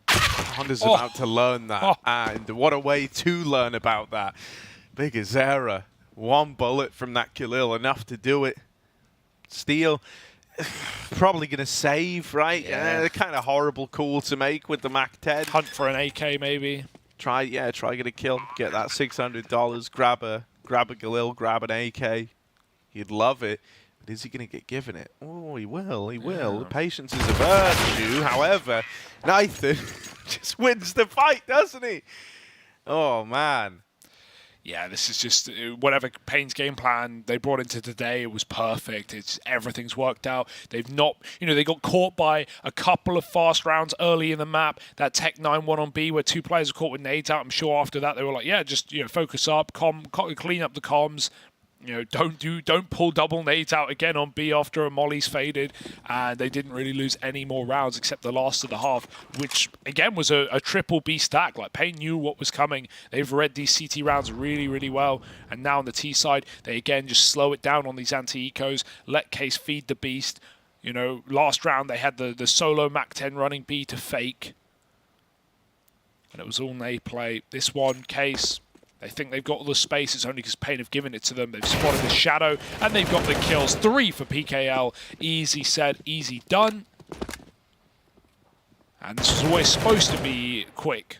Honda's about to learn that, and what a way to learn about that. Big Azera, one bullet from that Khalil, enough to do it. Steel, probably going to save, right? Yeah, kind of horrible call to make with the Mac-10. Hunt for an AK maybe. Try get a kill, get that $600, grab a Khalil, grab an AK. He'd love it. But is he going to get given it? Oh, he will. Yeah. Patience is a virtue. However, Nathan just wins the fight, doesn't he? Oh, man. Yeah, this is just whatever Pain's game plan they brought into today, it was perfect. Everything's worked out. They've not, they got caught by a couple of fast rounds early in the map. That Tech 9-1 on B where two players were caught with nades out. I'm sure after that they were like, yeah, just focus up, clean up the comms. Don't pull double nades out again on B after a molly's faded, and they didn't really lose any more rounds except the last of the half, which again was a triple B stack. Like Pain knew what was coming. They've read these CT rounds really, really well, and now on the T side, they again just slow it down on these anti-ecos, let Case feed the beast. Last round they had the solo Mac-10 running B to fake, and it was all nade play. This one, Case, they think they've got all the space. It's only because Pain have given it to them. They've spotted the shadow, and they've got the kills. 3 for PGL. Easy said, easy done. And this was always supposed to be quick,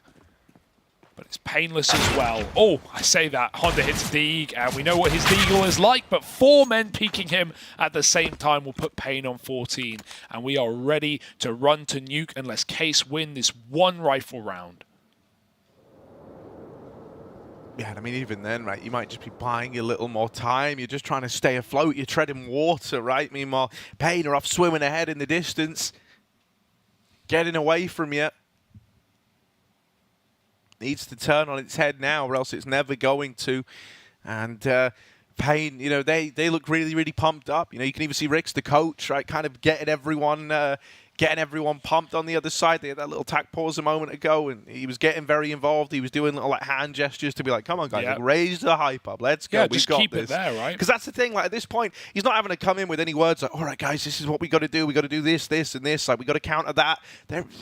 but it's painless as well. Oh, I say that. Honda hits Deag, and we know what his Deagle is like, but 4 men peeking him at the same time will put Pain on 14. And we are ready to run to Nuke unless Case win this one rifle round. Yeah, I mean, even then, right, you might just be buying a little more time. You're just trying to stay afloat. You're treading water, right? Meanwhile, Pain are off swimming ahead in the distance, getting away from you. Needs to turn on its head now, or else it's never going to. And Pain, they look really, really pumped up. You can even see Rix, the coach, right, kind of getting everyone getting everyone pumped on the other side. They had that little tack pause a moment ago, and he was getting very involved. He was doing little like hand gestures to be like, come on, guys, like, raise the hype up. Let's go. Yeah, We've just got keep this. it there, right? Because that's the thing. Like at this point, he's not having to come in with any words like, all right, guys, this is what we got to do. We got to do this, this, and this. Like we got to counter that.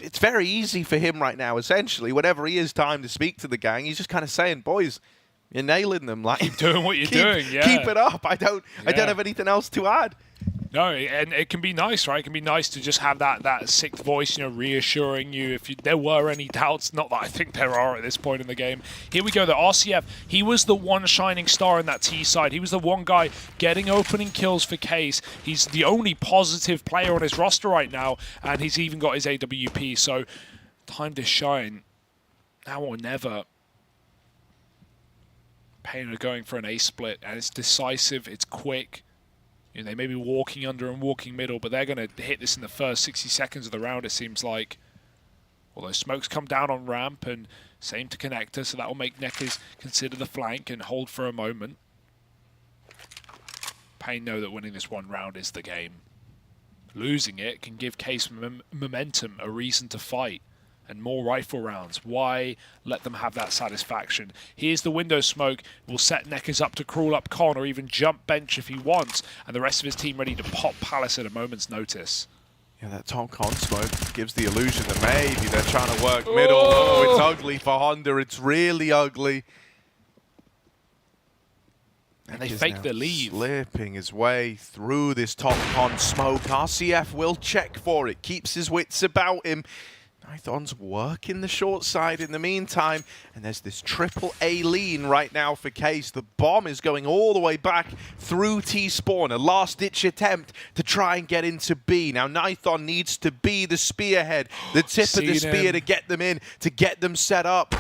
It's very easy for him right now, essentially. Whenever he has time to speak to the gang, he's just kind of saying, boys, you're nailing them. Like keep doing what you're doing. Yeah. Keep it up. I don't have anything else to add. No, and it can be nice, right? It can be nice to just have that sixth voice, you know, reassuring you if there were any doubts. Not that I think there are at this point in the game. Here we go, the RCF. He was the one shining star in that T side. He was the one guy getting opening kills for Case. He's the only positive player on his roster right now, and he's even got his AWP. So, time to shine. Now or never. Pain are going for an A split, and it's decisive, it's quick. You know, they may be walking under and walking middle, but they're going to hit this in the first 60 seconds of the round, it seems like. Although smokes come down on ramp, and same to connector, so that will make Neckers consider the flank and hold for a moment. Pain know that winning this one round is the game. Losing it can give Case momentum, a reason to fight. And more rifle rounds. Why let them have that satisfaction? Here's the window smoke. Will set Neckers up to crawl up con or even jump bench if he wants. And the rest of his team ready to pop Palace at a moment's notice. Yeah, that top con smoke gives the illusion that maybe they're trying to work middle. Oh, it's ugly for Honda. It's really ugly. And they fake the lead. Slipping his way through this top con smoke. RCF will check for it. Keeps his wits about him. Python's working the short side in the meantime, and there's this triple A lean right now for Case. The bomb is going all the way back through T-spawn, a last-ditch attempt to try and get into B. Now Python needs to be the spearhead, the tip of the spear to get them in, to get them set up.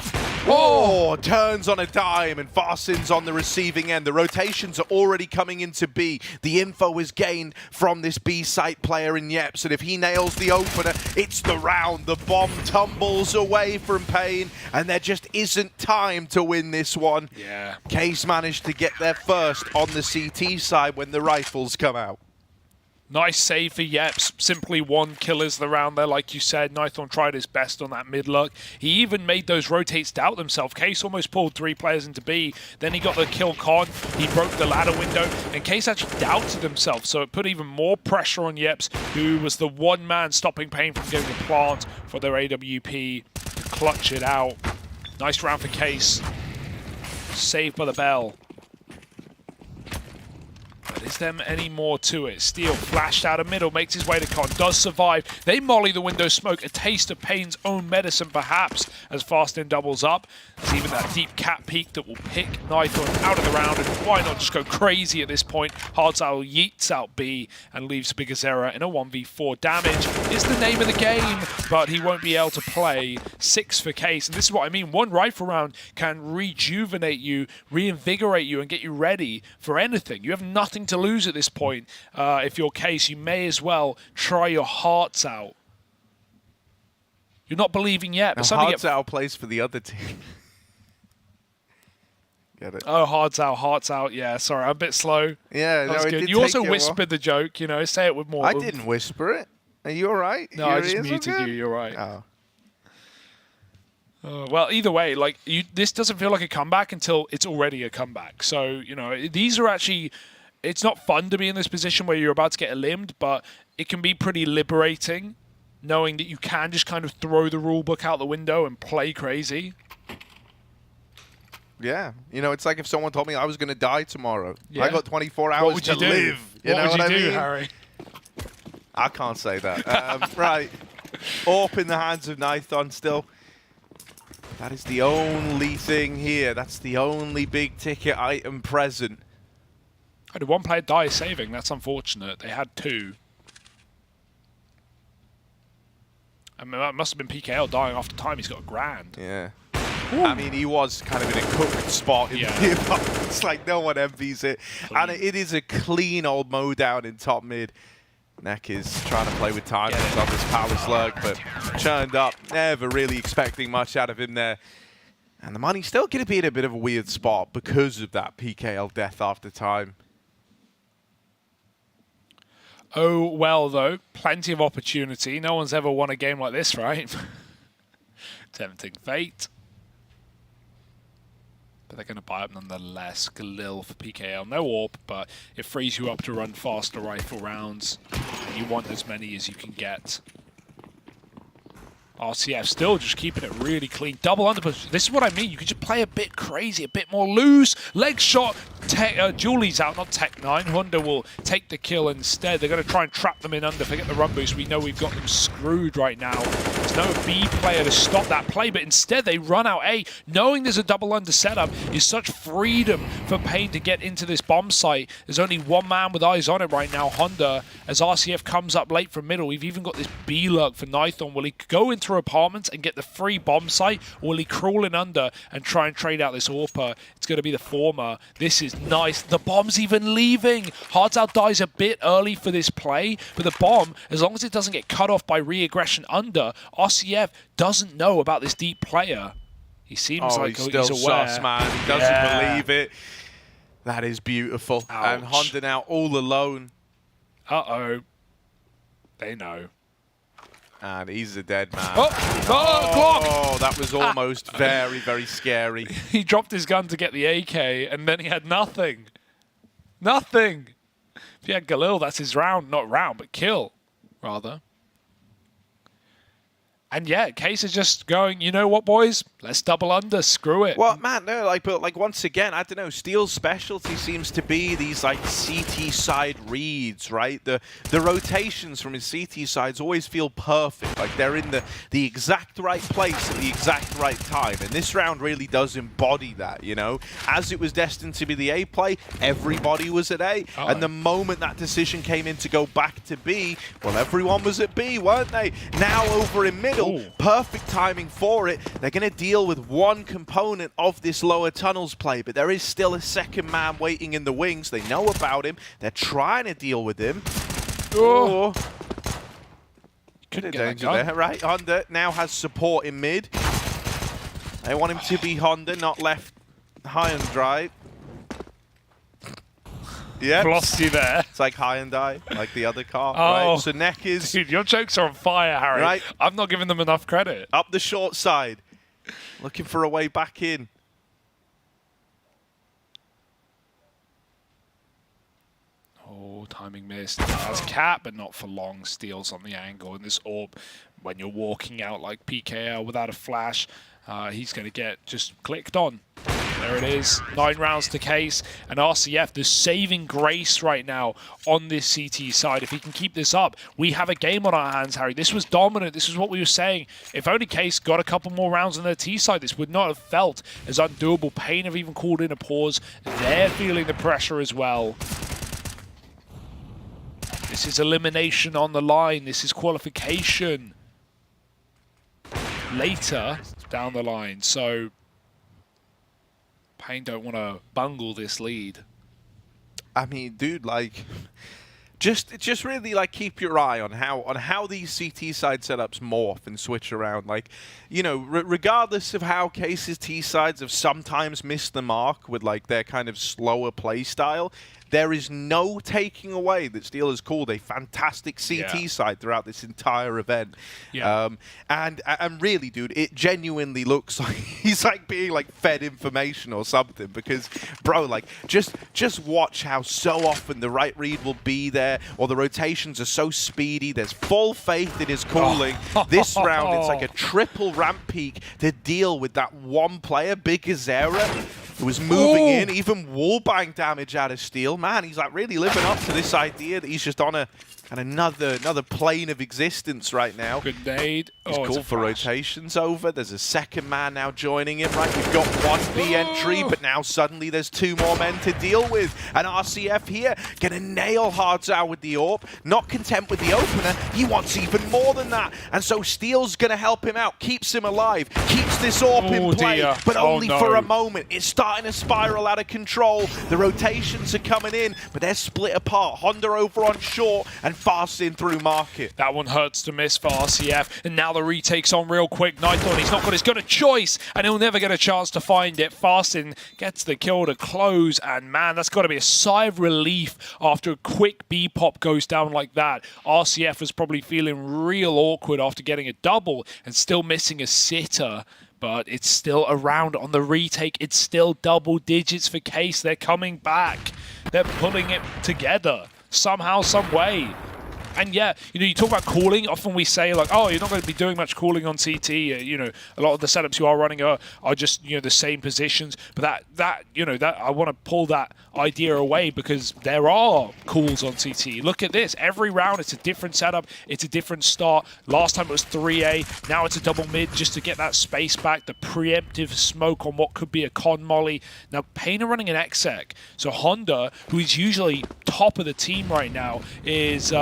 Oh, turns on a dime and Farson's on the receiving end. The rotations are already coming into B. The info is gained from this B site player in Yeps, and if he nails the opener, it's the round. The bomb tumbles away from Pain, and there just isn't time to win this one. Yeah. Case managed to get there first on the CT side when the rifles come out. Nice save for Yeps. Simply one kill is the round there, like you said. Nython tried his best on that mid-luck. He even made those rotates doubt themselves. Case almost pulled 3 players into B. Then he got the kill con. He broke the ladder window. And Case actually doubted himself. So it put even more pressure on Yeps, who was the one man stopping Pain from getting the plant for their AWP to clutch it out. Nice round for Case. Saved by the bell. But is there any more to it? Steel flashed out of middle, makes his way to con, does survive. They molly the window smoke, a taste of Pain's own medicine perhaps, as Farston doubles up. There's even that deep cat peek that will pick Nython out of the round, and why not just go crazy at this point? Hardzal yeets out B and leaves Bigazera in a 1v4. Damage is the name of the game, but he won't be able to play. 6 for Case, and this is what I mean. One rifle round can rejuvenate you, reinvigorate you, and get you ready for anything. You have nothing to lose at this point. If you're Case, you may as well try your hearts out. You're not believing yet. But hearts out plays for the other team. Get it? Oh, hearts out. Yeah, sorry, I'm a bit slow. Yeah, that was good. You also whispered the joke. You know, say it with more. I didn't whisper it. Are you all right? No, I just muted you. You're right. Oh. Well, either way, like this doesn't feel like a comeback until it's already a comeback. So, you know, these are actually. It's not fun to be in this position where you're about to get eliminated, but it can be pretty liberating knowing that you can just kind of throw the rule book out the window and play crazy. Yeah. You know, it's like if someone told me I was going to die tomorrow. Yeah. I got 24 hours to live. You know what I mean? Harry? I can't say that. Right. AWP in the hands of Nython still. That is the only thing here. That's the only big ticket item present. I had one player die saving. That's unfortunate. They had 2. I mean, that must have been PKL dying after time. He's got a grand. Yeah. Ooh. I mean, he was kind of in a cooked spot in the apartment. It's like no one envies it. Clean. And it is a clean old mow down in top mid. Neck is trying to play with time on this power slug, but churned up. Never really expecting much out of him there. And the money's still going to be in a bit of a weird spot because of that PKL death after time. Oh, well, though. Plenty of opportunity. No one's ever won a game like this, right? Tempting fate. But they're going to buy up nonetheless. Galil for PKL. No AWP, but it frees you up to run faster rifle rounds. And you want as many as you can get. RCF still just keeping it really clean. Double underpush. This is what I mean. You can just play a bit crazy, a bit more loose. Leg shot. Julie's out, not Tech9. Honda will take the kill instead. They're going to try and trap them in under. Forget the run boost. We know we've got them screwed right now. There's no B player to stop that play, but instead they run out A. Knowing there's a double under setup is such freedom for Pain to get into this bomb site. There's only one man with eyes on it right now, Honda, as RCF comes up late from middle. We've even got this B lurk for Nython. Will he go into apartments and get the free bomb site, or will he crawl in under and try and trade out this AWPer? It's going to be the former. This is nice. The bomb's even leaving. Hardzao dies a bit early for this play, but the bomb, as long as it doesn't get cut off by re-aggression under, RCF doesn't know about this deep player. He seems like he's still aware. sus, man. He doesn't believe it. That is beautiful. Ouch. And Honda now all alone. Uh-oh. They know. And he's a dead man. Glock! That was almost very, very scary. He dropped his gun to get the AK, and then he had nothing. Nothing. If he had Galil, that's his round. Not round, but kill, rather. And yeah, Case is just going, you know what, boys? Let's double under. Screw it. Well, man, no, but once again, I don't know. Steel's specialty seems to be these CT side reads, right? The rotations from his CT sides always feel perfect. Like they're in the exact right place at the exact right time. And this round really does embody that, you know? As it was destined to be the A play, everybody was at A. And the moment that decision came in to go back to B, well, everyone was at B, weren't they? Now over in middle, perfect timing for it. They're going to deal with one component of this lower tunnels play, but there is still a second man waiting in the wings. They know about him. They're trying to deal with him. Oh. Couldn't get danger that gun. there, right? Honda now has support in mid. They want him to be Honda, not left high and dry. Yeah, Lost you there. It's like high and die, like the other car. Oh, right? So Neck is... Dude, your jokes are on fire, Harry. Right. I'm not giving them enough credit. Up the short side. Looking for a way back in. Oh, timing missed. That's Cat, but not for long. Steals on the angle. And this AWP, when you're walking out like PKL without a flash, he's going to get just clicked on. There it is. 9 rounds to Case. And RCF, the saving grace right now on this CT side. If he can keep this up, we have a game on our hands, Harry. This was dominant. This is what we were saying. If only Case got a couple more rounds on their T side, this would not have felt as undoable. Pain have even called in a pause. They're feeling the pressure as well. This is elimination on the line. This is qualification later down the line. So Pain don't want to bungle this lead. I mean, dude, like, just really like keep your eye on how these CT side setups morph and switch around. Like, you know, regardless of how Case's T sides have sometimes missed the mark with like their kind of slower play style, there is no taking away that Steel has called a fantastic CT side throughout this entire event. Yeah. And really, dude, it genuinely looks like he's like being like fed information or something, because, bro, like just watch how so often the right read will be there, or the rotations are so speedy. There's full faith in his calling. This round, it's like a triple ramp peak to deal with that one player, Big Azera, who was moving in, even wallbang damage out of Steel. Man, he's like really living up to this idea that he's just on another plane of existence right now. Grenade. He's called for rotations over. There's a second man now joining him, right? We've got one B entry, but now suddenly there's 2 more men to deal with. And RCF here gonna nail Hardzao with the AWP. Not content with the opener, he wants even more than that. And so Steel's gonna help him out, keeps him alive, keeps this AWP in play, but only for a moment. It's starting to spiral out of control. The rotations are coming in, but they're split apart. Honda over on short, and Farsin through market. That one hurts to miss for RCF, and now the retake's on real quick. Nighthorn, he's not got his gun of choice, and he'll never get a chance to find it. Farsin gets the kill to close, and man, that's got to be a sigh of relief after a quick B-pop goes down like that. RCF was probably feeling real awkward after getting a double and still missing a sitter. But it's still around on the retake. It's still double digits for Case. They're coming back. They're pulling it together somehow, some way. And yeah, you know, you talk about calling. Often we say like, oh, you're not going to be doing much calling on CT. You know, a lot of the setups you are running are just, you know, the same positions. But that I want to pull that idea away because there are calls on CT. Look at this. Every round it's a different setup. It's a different start. Last time it was 3A. Now it's a double mid just to get that space back. The preemptive smoke on what could be a con molly. Now Pain are running an exec. So Honda, who is usually top of the team right now, is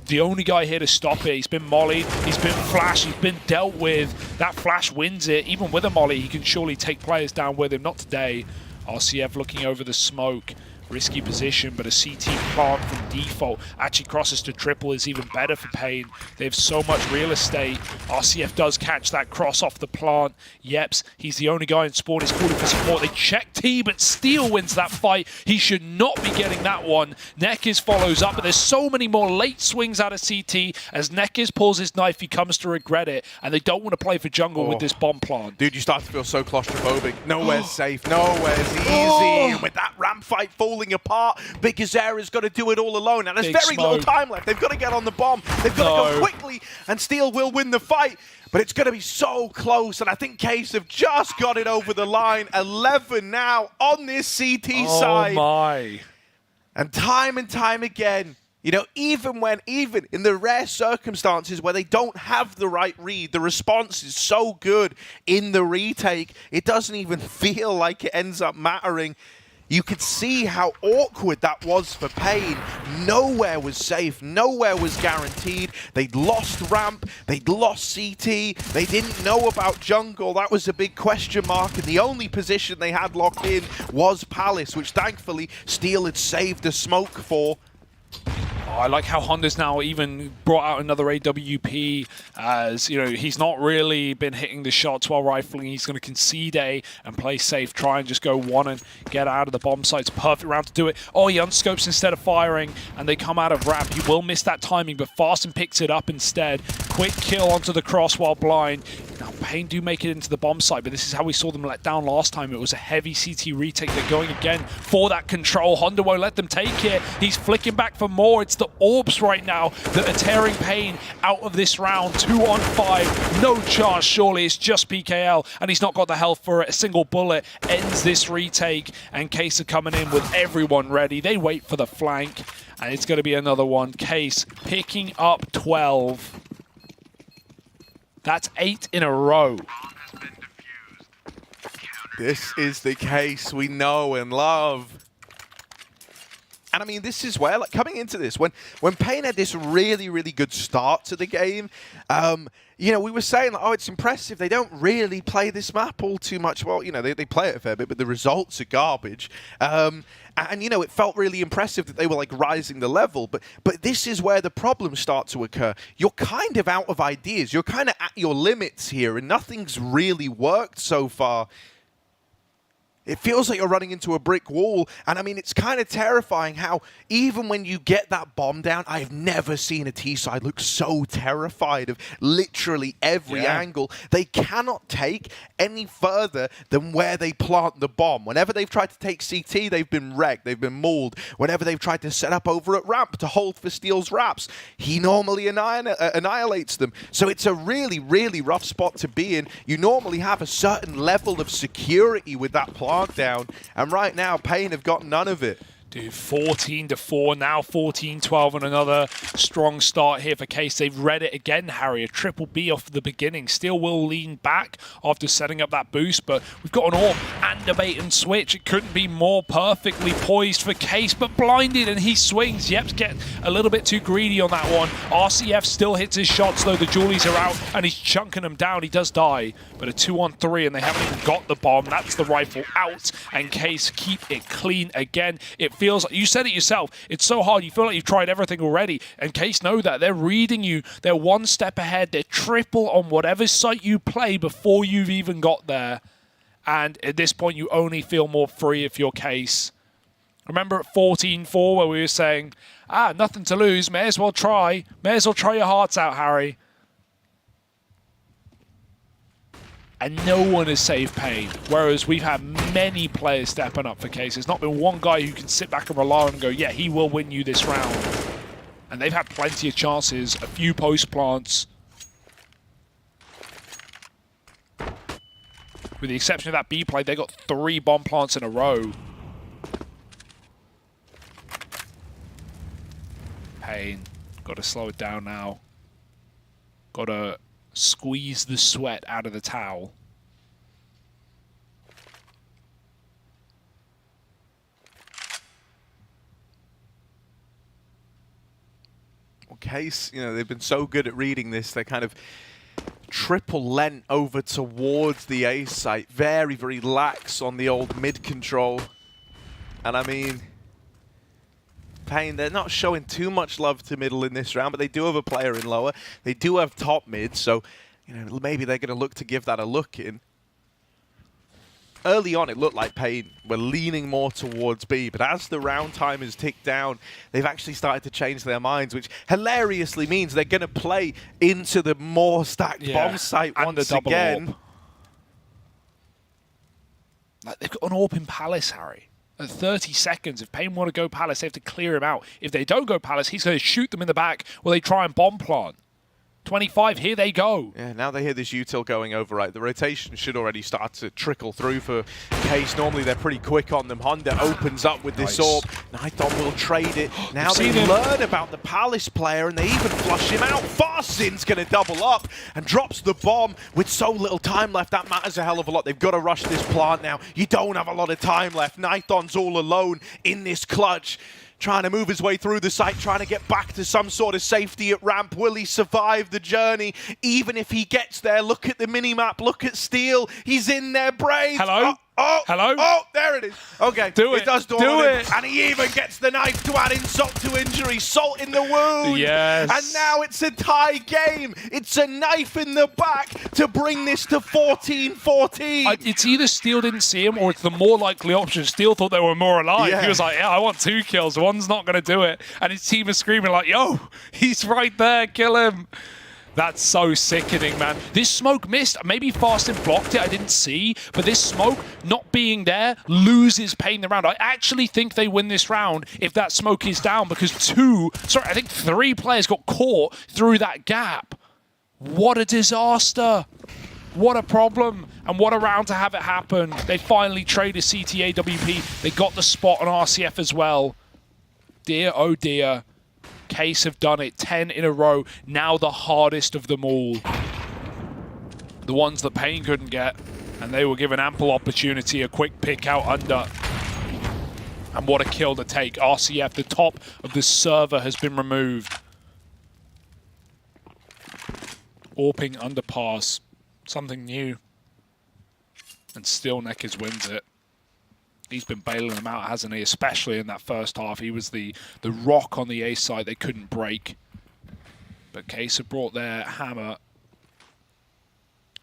the only guy here to stop it. He's been mollied, he's been flashed, he's been dealt with. That flash wins it. Even with a molly, he can surely take players down with him. Not today. RCF looking over the smoke. Risky position, but a CT plant from default actually crosses to triple is even better for Pain. They have so much real estate. RCF does catch that cross off the plant. Yeps, he's the only guy in spawn. He's calling for support. They check T, but Steel wins that fight. He should not be getting that one. Nekiz follows up, but there's so many more late swings out of CT. As Nekiz pulls his knife, he comes to regret it, and they don't want to play for jungle with this bomb plant. Dude, you start to feel so claustrophobic. Nowhere's safe. Nowhere's easy. And with that ramp fight falling apart, Big Azera's got to do it all alone. And there's very little time left. They've got to get on the bomb. They've got to go quickly, and Steel will win the fight. But it's going to be so close, and I think Case have just got it over the line. 11 now on this CT side. Oh my. And time again, you know, even in the rare circumstances where they don't have the right read, the response is so good in the retake, it doesn't even feel like it ends up mattering. You could see how awkward that was for Pain. Nowhere was safe. Nowhere was guaranteed. They'd lost ramp. They'd lost CT. They didn't know about jungle. That was a big question mark. And the only position they had locked in was Palace, which thankfully Steel had saved the smoke for. I like how Honda's now even brought out another AWP, as you know, he's not really been hitting the shots while rifling. He's going to concede A and play safe, try and just go one and get out of the bomb site. It's a perfect round to do it. Oh, he unscopes instead of firing, and they come out of ramp. He will miss that timing, but Farsin picks it up instead. Quick kill onto the cross while blind. Now, Pain do make it into the bomb site, but this is how we saw them let down last time. It was a heavy CT retake. They're going again for that control. Honda won't let them take it. He's flicking back for more. It's the orbs right now that are tearing Pain out of this round. 2 on 5. No chance, surely. It's just PKL, and he's not got the health for it. A single bullet ends this retake, and Case are coming in with everyone ready. They wait for the flank, and it's going to be another one. Case picking up 12. That's 8 in a row. This is the Case we know and love. And I mean, this is where, like, coming into this, when Pain had this really, really good start to the game, you know, we were saying, like, oh, it's impressive. They don't really play this map all too much. Well, you know, they play it a fair bit, but the results are garbage. And, you know, it felt really impressive that they were, like, rising the level. But this is where the problems start to occur. You're kind of out of ideas. You're kind of at your limits here, and nothing's really worked so far. It feels like you're running into a brick wall. And I mean, it's kind of terrifying how even when you get that bomb down, I've never seen a T-side look so terrified of literally every angle. They cannot take any further than where they plant the bomb. Whenever they've tried to take CT, they've been wrecked. They've been mauled. Whenever they've tried to set up over at ramp to hold for Steel's wraps, he normally annihilates them. So it's a really, really rough spot to be in. You normally have a certain level of security with that plant down, and right now Pain have got none of it. Dude, 14-4, now 14-12, and another strong start here for Case. They've read it again, Harry. A triple B off the beginning. Still will lean back after setting up that boost, but we've got an AWP and a bait and switch. It couldn't be more perfectly poised for Case, but blinded, and he swings. Yep's getting a little bit too greedy on that one. RCF still hits his shots, though. The Julies are out, and he's chunking them down. He does die, but a 2-on-3, and they haven't even got the bomb. That's the rifle out, and Case keep it clean again. It feels like, you said it yourself, it's so hard, you feel like you've tried everything already, and Case know that. They're reading you, they're one step ahead, they're triple on whatever site you play before you've even got there. And at this point, you only feel more free if you're Case. Remember at 14-4 where we were saying, nothing to lose, may as well try. May as well try your hearts out, Harry. And no one has saved Pain, whereas we've had many players stepping up for Case. There's not been one guy who can sit back and rely on and go, yeah, he will win you this round. And they've had plenty of chances, a few post plants. With the exception of that B play, they got 3 bomb plants in a row. Pain, got to slow it down now. Got to squeeze the sweat out of the towel. Well, Case, you know, they've been so good at reading this, they're kind of triple lent over towards the A site. Very, very lax on the old mid control. And I mean, Pain, they're not showing too much love to middle in this round, but they do have a player in lower. They do have top mid, so you know, maybe they're going to look to give that a look in. Early on, it looked like Pain were leaning more towards B, but as the round time has ticked down, they've actually started to change their minds, which hilariously means they're going to play into the more stacked bomb site once again. Like, they've got an AWP in Palace, Harry. At 30 seconds, if Pain want to go Palace, they have to clear him out. If they don't go Palace, he's going to shoot them in the back while they try and bomb plant. 25, here they go. Yeah, now they hear this util going over, right? The rotation should already start to trickle through for Case. Normally they're pretty quick on them. Honda opens up with this AWP. Nighton will trade it. Now they learn about the Palace player and they even flush him out. Farsin's going to double up and drops the bomb with so little time left. That matters a hell of a lot. They've got to rush this plant now. You don't have a lot of time left. Nighton's all alone in this clutch, trying to move his way through the site, trying to get back to some sort of safety at ramp. Will he survive the journey? Even if he gets there, look at the mini-map, look at Steel. He's in their brains. Hello? Hello? Oh, there it is. Okay, do it. It does dawn on him. And he even gets the knife to add insult to injury. Salt in the wound. Yes. And now it's a tie game. It's a knife in the back to bring this to 14-14. It's either Steel didn't see him or it's the more likely option. Steel thought they were more alive. Yeah. He was like, yeah, I want 2 kills. One's not going to do it. And his team is screaming like, yo, he's right there. Kill him. That's so sickening, man. This smoke missed. Maybe Fastin blocked it. I didn't see. But this smoke not being there loses Pain the round. I actually think they win this round if that smoke is down because I think 3 players got caught through that gap. What a disaster. What a problem. And what a round to have it happen. They finally traded CTA WP. They got the spot on RCF as well. Dear, oh dear. Case have done it 10 in a row, now the hardest of them all. The ones that Pain couldn't get, and they were given ample opportunity, a quick pick out under. And what a kill to take. RCF, the top of the server has been removed. AWPing underpass, something new. And still Neckers wins it. He's been bailing them out, hasn't he? Especially in that first half. He was the rock on the A side they couldn't break. But Case have brought their hammer.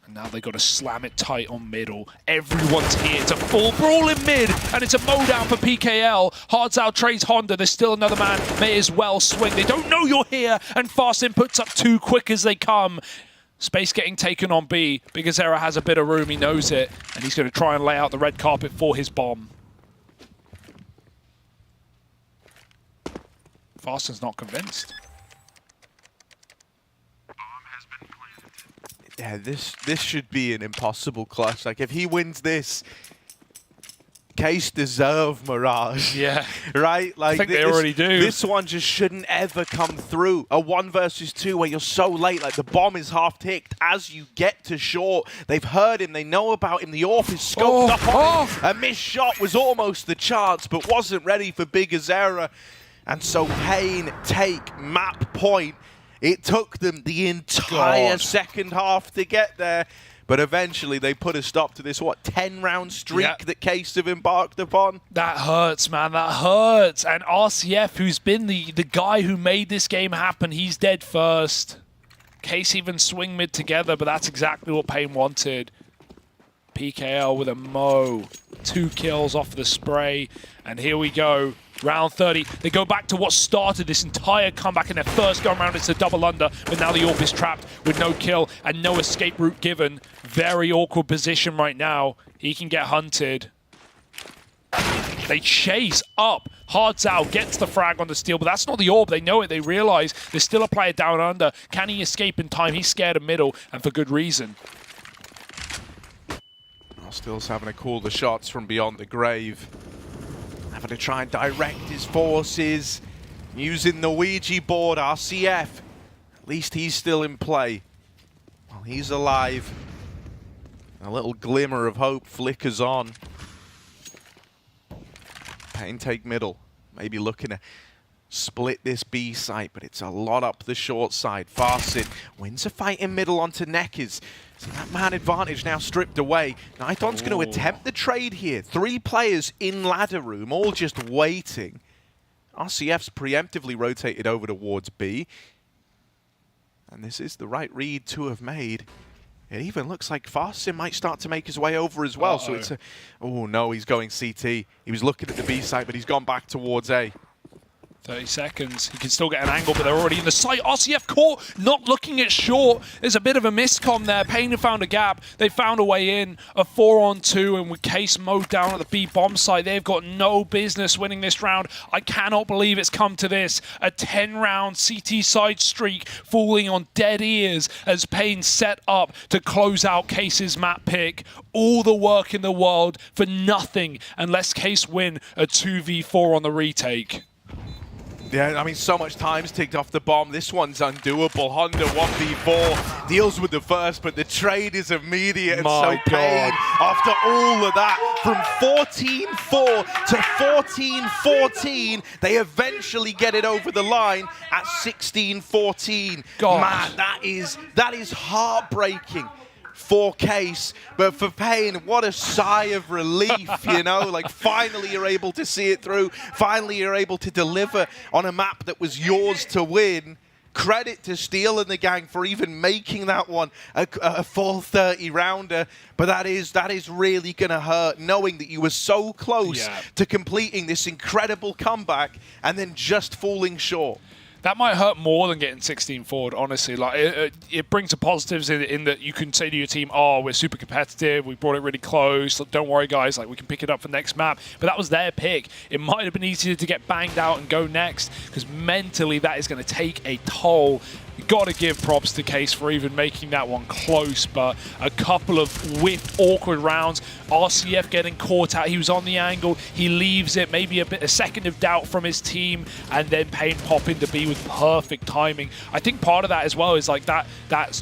And now they've got to slam it tight on middle. Everyone's here. It's a full brawl in mid. And it's a mow down for PGL. Hards out trades Honda. There's still another man. May as well swing. They don't know you're here. And Fastin puts up 2 quick as they come. Space getting taken on B. Big Azera has a bit of room. He knows it. And he's going to try and lay out the red carpet for his bomb. Fastin's not convinced. Yeah, this should be an impossible clutch. Like, if he wins this, Case deserve Mirage. Yeah. Right? Like, I think they already do. This one just shouldn't ever come through. A 1 versus 2 where you're so late, like the bomb is half ticked as you get to short. They've heard him, they know about him, the AWP is scoped up on him. A missed shot was almost the chance, but wasn't ready for Big Azera. And so Pain take map point. It took them the entire second half to get there. but eventually they put a stop to this, what, 10-round streak that Case have embarked upon? That hurts, man. That hurts. And RCF, who's been the guy who made this game happen, he's dead first. Case even swing mid together, but that's exactly what Pain wanted. PKL with a Mo. 2 kills off the spray. And here we go. Round 30. They go back to what started this entire comeback in their first go round. It's a double under, but now the AWP is trapped with no kill and no escape route given. Very awkward position right now. He can get hunted. They chase up. Hardzao gets the frag on the steal, but that's not the AWP. They know it. They realize there's still a player down under. Can he escape in time? He's scared of middle, and for good reason. Still's having to call the shots from beyond the grave. Having to try and direct his forces. Using the Ouija board, RCF. At least he's still in play. Well, he's alive. A little glimmer of hope flickers on. Pain take middle. Maybe looking to split this B site, but it's a lot up the short side. Farsid wins a fight in middle onto Neckers. So that man advantage now stripped away. Nithon's going to attempt the trade here. 3 players in ladder room, all just waiting. RCF's preemptively rotated over towards B. And this is the right read to have made. It even looks like Farsid might start to make his way over as well. So it's a... Oh no, he's going CT. He was looking at the B site, but he's gone back towards A. 30 seconds. He can still get an angle, but they're already in the site. RCF caught, not looking at short. There's a bit of a miscom there. Pain have found a gap. They found a way in. A 4-on-2, and with Case mowed down at the B bomb site, they've got no business winning this round. I cannot believe it's come to this. A 10-round CT side streak falling on dead ears as Pain set up to close out Case's map pick. All the work in the world for nothing unless Case win a 2v4 on the retake. Yeah, I mean, so much time's ticked off the bomb. This one's undoable. Honda 1v4 deals with the first, but the trade is immediate. And so Pain, after all of that, from 14-4 to 14-14, they eventually get it over the line at 16-14. Man, that is heartbreaking for Case, but for Pain, what a sigh of relief, you know, like finally you're able to see it through, finally you're able to deliver on a map that was yours to win. Credit to Steel and the gang for even making that one a full 30-rounder, but that is really going to hurt, knowing that you were so close to completing this incredible comeback and then just falling short. That might hurt more than getting 16 forward, honestly. Like it brings the positives in that you can say to your team, oh, we're super competitive, we brought it really close, don't worry guys, like we can pick it up for next map. But that was their pick. It might have been easier to get banged out and go next, because mentally that is going to take a toll. You've got to give props to Case for even making that one close, but a couple of whiffed, awkward rounds. RCF getting caught out. He was on the angle. He leaves it. Maybe a second of doubt from his team, and then Pain pop into B with perfect timing. I think part of that as well is like that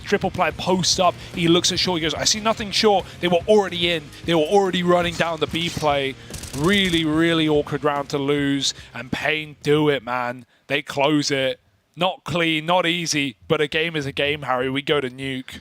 triple play post up. He looks at short. He goes, I see nothing short. They were already in. They were already running down the B play. Really, really awkward round to lose, and Pain do it, man. They close it. Not clean, not easy, but a game is a game, Harry. We go to Nuke.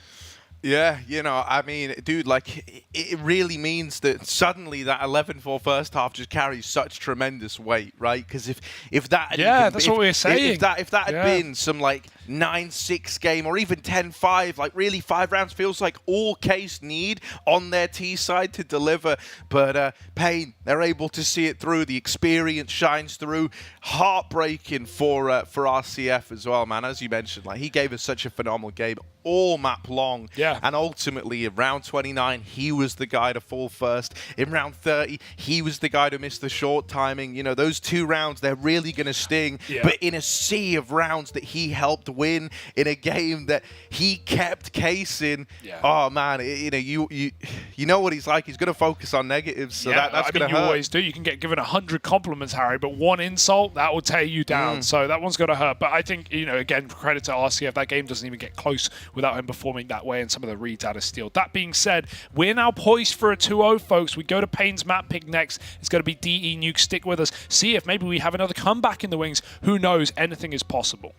Yeah, you know, I mean, dude, like, it really means that suddenly that 11-4 first half just carries such tremendous weight, right? Because if that... Yeah, that's what we were saying. If that had been some, like, 9-6 game or even 10-5, like, really 5 rounds feels like all Case need on their T side to deliver. But Pain, they're able to see it through. The experience shines through. Heartbreaking for RCF as well, man. As you mentioned, like, he gave us such a phenomenal game all map long. Yeah. And ultimately, in round 29, he was the guy to fall first. In round 30, he was the guy to miss the short timing. You know, those 2 rounds, they're really going to sting. Yeah. But in a sea of rounds that he helped win, in a game that he kept Case in, oh, man, you know, you know what he's like. He's going to focus on negatives, so that's going to hurt. You always do. You can get given 100 compliments, Harry, but one insult, that will tear you down. So that one's going to hurt. But I think, you know, again, credit to RCF, that game doesn't even get close without him performing that way and some of the reads out of Steel. That being said, we're now poised for a 2-0, folks. We go to Pain's map pick next. It's going to be DE Nuke. Stick with us. See if maybe we have another comeback in the wings. Who knows? Anything is possible.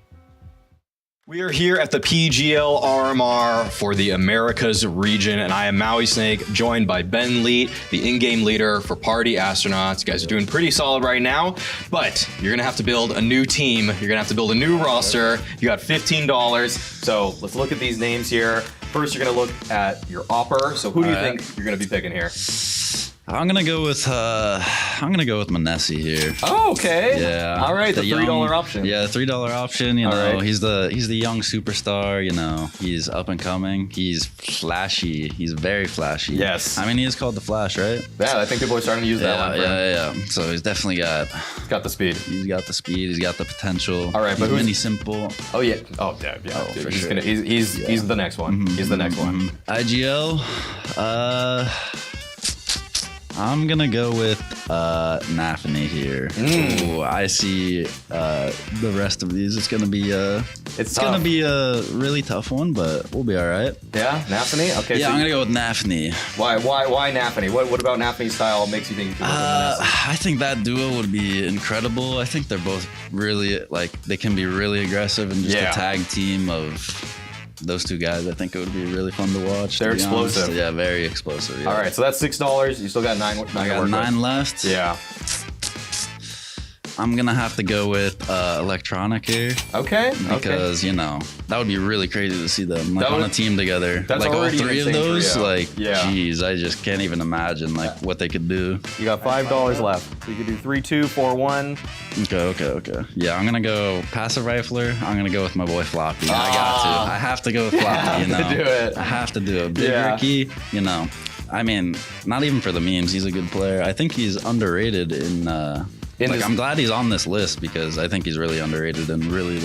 We are here at the PGL RMR for the Americas region, and I am Maui Snake, joined by Ben Leet, the in-game leader for Party Astronauts. You guys are doing pretty solid right now, but you're gonna have to build a new team. You're gonna have to build a new roster. You got $15. So let's look at these names here. First, you're gonna look at your Opper. So who do you think you're gonna be picking here? I'm gonna go with Manesi here. Oh, okay. Yeah. All right, the $3 option. Yeah, the $3 option. You All know, right. he's the young superstar. You know, he's up and coming. He's flashy. He's very flashy. Yes. I mean, he is called the Flash, right? Yeah, I think people are starting to use that one. Yeah. So he's definitely got the speed. He's got the speed. He's got the potential. All right, but he's who's mini simple. Oh yeah. Oh yeah. Oh, Dude, for he's sure. gonna. He's the next one. He's the next one. IGL. I'm gonna go with Nafany here. Ooh, I see the rest of these. It's gonna be it's gonna be a really tough one, but we'll be all right. Yeah, Nafany. Okay. Yeah, so I'm gonna go with Nafany. Why Nafany? What about Nafany's style makes you think you can work with Manesi? I think that duo would be incredible. I think they're both really they can be really aggressive and just a tag team of those two guys. I think it would be really fun to watch. They're explosive. Honest. Yeah, very explosive. Yeah. All right, so that's $6. You still got nine. I got 9 left. Yeah. I'm gonna have to go with Electronic here. Okay. Because you know that would be really crazy to see them like That on would- a team together. that's Like all already 3 of insane for those. you. Like, Yeah. geez, I just can't even imagine like what they could do. You got $5 left. So you could do 3-2, 4-1. Okay. Yeah, I'm gonna go passive rifler. I'm gonna go with my boy Floppy. I got to. I have to go with Floppy. You know, to do it. I have to do it. Big Yeah. Ricky. You know, I mean, not even for the memes. He's a good player. I think he's underrated in. I'm glad he's on this list because I think he's really underrated and really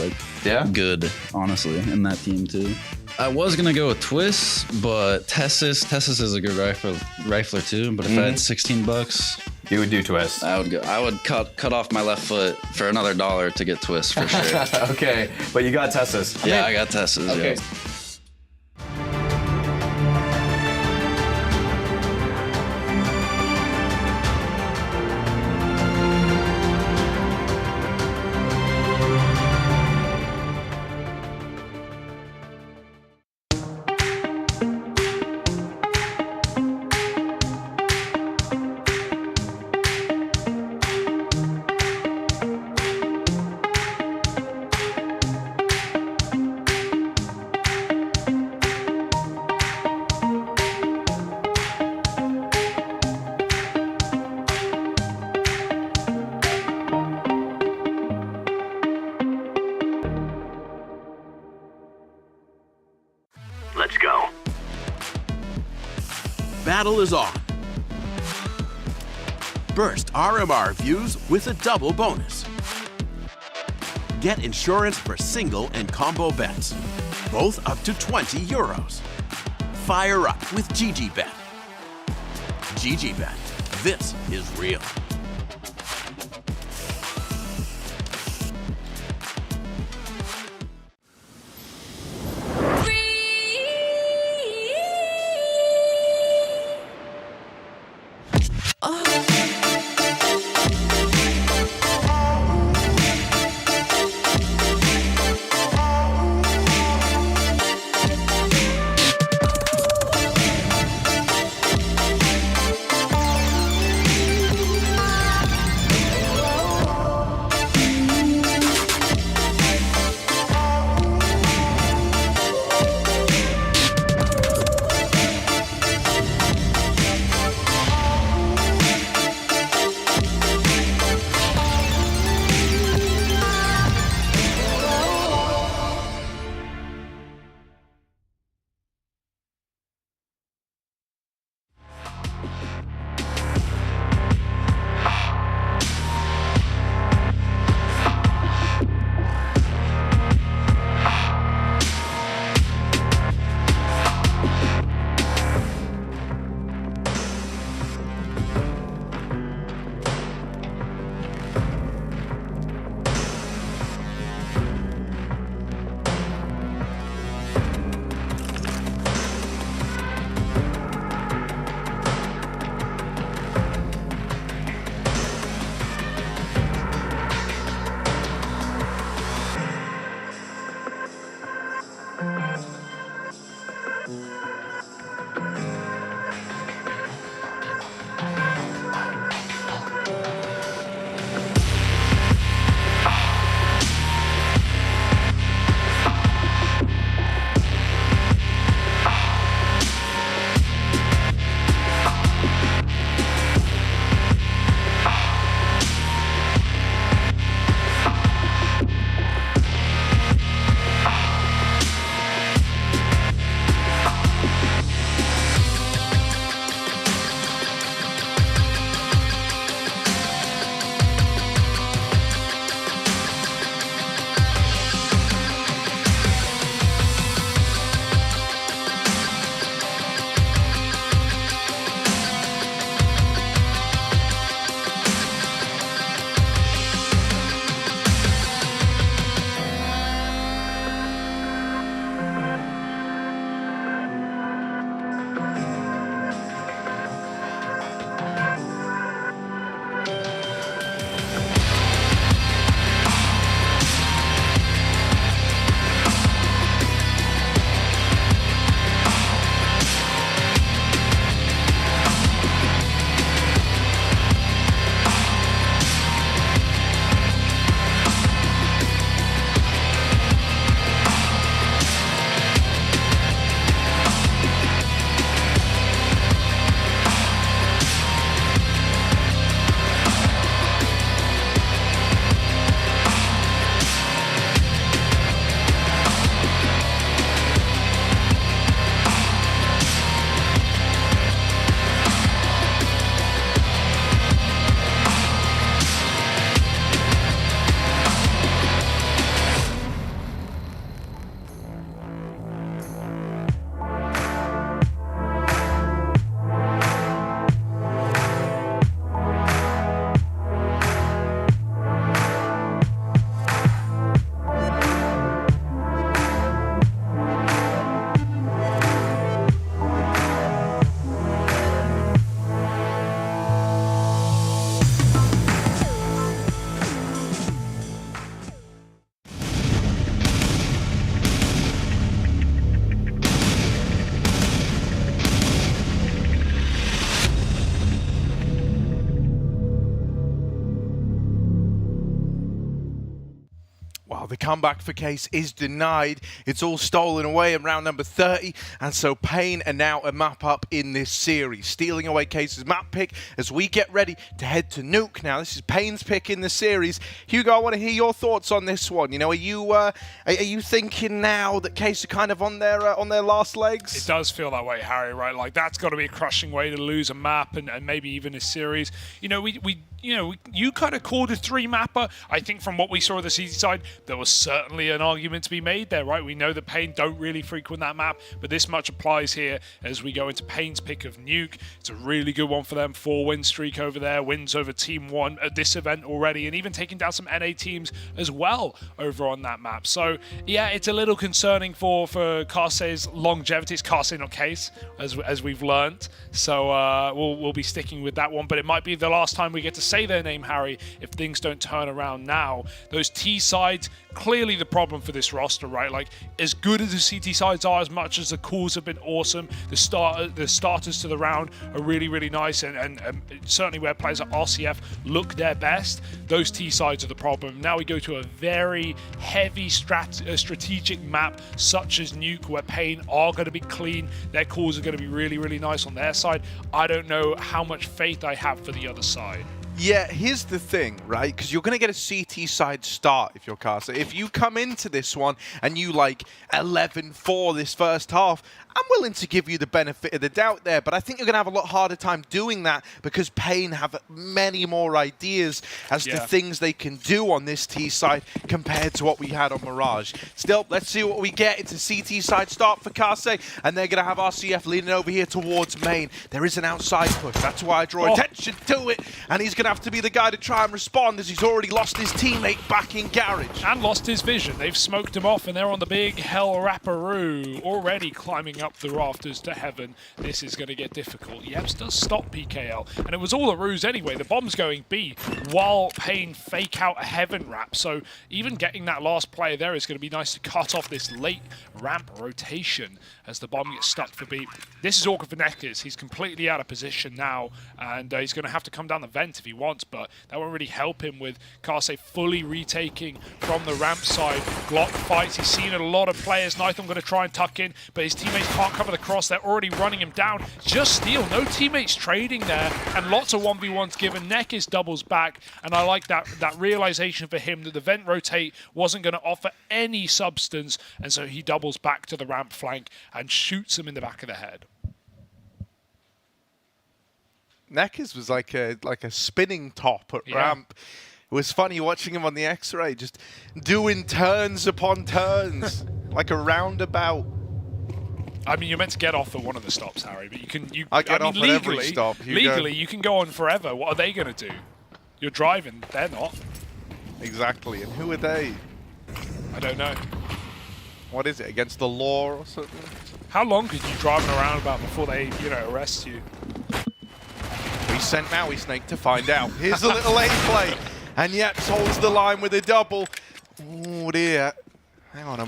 good, honestly, in that team too. I was gonna go with Twist, but Tessis is a good rifler too. But if I had $16, you would do Twist. I would go. I would cut off my left foot for another $1 to get Twist for sure. Okay, but you got Tessis. Yeah, I got Tessis. Okay. Yeah. Let's go. Battle is on. Burst RMR views with a double bonus. Get insurance for single and combo bets, both up to €20. Fire up with GGBet. GGBet, this is real. the comeback for Case is denied. It's all stolen away in round number 30, and so Pain are now a map up in this series, stealing away Case's map pick as we get ready to head to Nuke. Now, this is Pain's pick in the series. Hugo, I want to hear your thoughts on this one. You know, are you thinking now that Case are kind of on their last legs? It does feel that way, Harry, right? Like, that's got to be a crushing way to lose a map and maybe even a series. You know, you kind of called a 3-mapper. I think from what we saw of the CT side, there was certainly an argument to be made there, right? We know that Pain don't really frequent that map, but this much applies here as we go into Pain's pick of Nuke. It's a really good one for them. 4-win streak over there, wins over Team 1 at this event already, and even taking down some NA teams as well over on that map. So, yeah, it's a little concerning for Karse's longevity. It's Karse, not Case, as we've learned. So we'll be sticking with that one, but it might be the last time we get to say their name, Harry, if things don't turn around now. Those T sides, clearly the problem for this roster, right? Like, as good as the CT sides are, as much as the calls have been awesome, the starters to the round are really, really nice, and certainly where players like RCF look their best, those T sides are the problem. Now we go to a very heavy strategic map such as Nuke, where Pain are going to be clean. Their calls are going to be really, really nice on their side. I don't know how much faith I have for the other side. Yeah, here's the thing, right? Because you're going to get a CT side start if you're Karse. If you come into this one and you like 11-4 this first half, I'm willing to give you the benefit of the doubt there, but I think you're going to have a lot harder time doing that because Pain have many more ideas as to things they can do on this T side compared to what we had on Mirage. Still, let's see what we get. It's a CT side start for Karse, and they're going to have RCF leaning over here towards main. There is an outside push. That's why I draw attention to it, and he's going to have to be the guy to try and respond as he's already lost his teammate back in Garage. And lost his vision. They've smoked him off, and they're on the big hell rapperoo, already climbing up the rafters to heaven. This is going to get difficult. Yeps does stop PKL, and it was all a ruse anyway. The bomb's going B while Pain fake out a heaven wrap, so even getting that last player there is going to be nice to cut off this late ramp rotation as the bomb gets stuck for B. This is awkward for Nekkers. He's completely out of position now, and he's going to have to come down the vent if he wants, but that won't really help him with Karse fully retaking from the ramp side. Block fights. He's seen a lot of players. Nytham going to try and tuck in, but his teammates can't cover the cross. They're already running him down. Just steal. No teammates trading there, and lots of 1v1s given. Nekkers doubles back, and I like that realization for him that the vent rotate wasn't going to offer any substance, and so he doubles back to the ramp flank and shoots him in the back of the head. Nekkers was like a spinning top at ramp. It was funny watching him on the X-ray, just doing turns upon turns, like a roundabout. I mean, you're meant to get off at one of the stops, Harry, but I get off at every stop. Legally, you can go on forever. What are they going to do? You're driving. They're not. Exactly. And who are they? I don't know. What is it, against the law or something? How long could you drive an aroundabout before they, arrest you? We sent Maui Snake to find out. Here's a little lane play. And Yeps holds the line with a double. Oh dear. Hang on a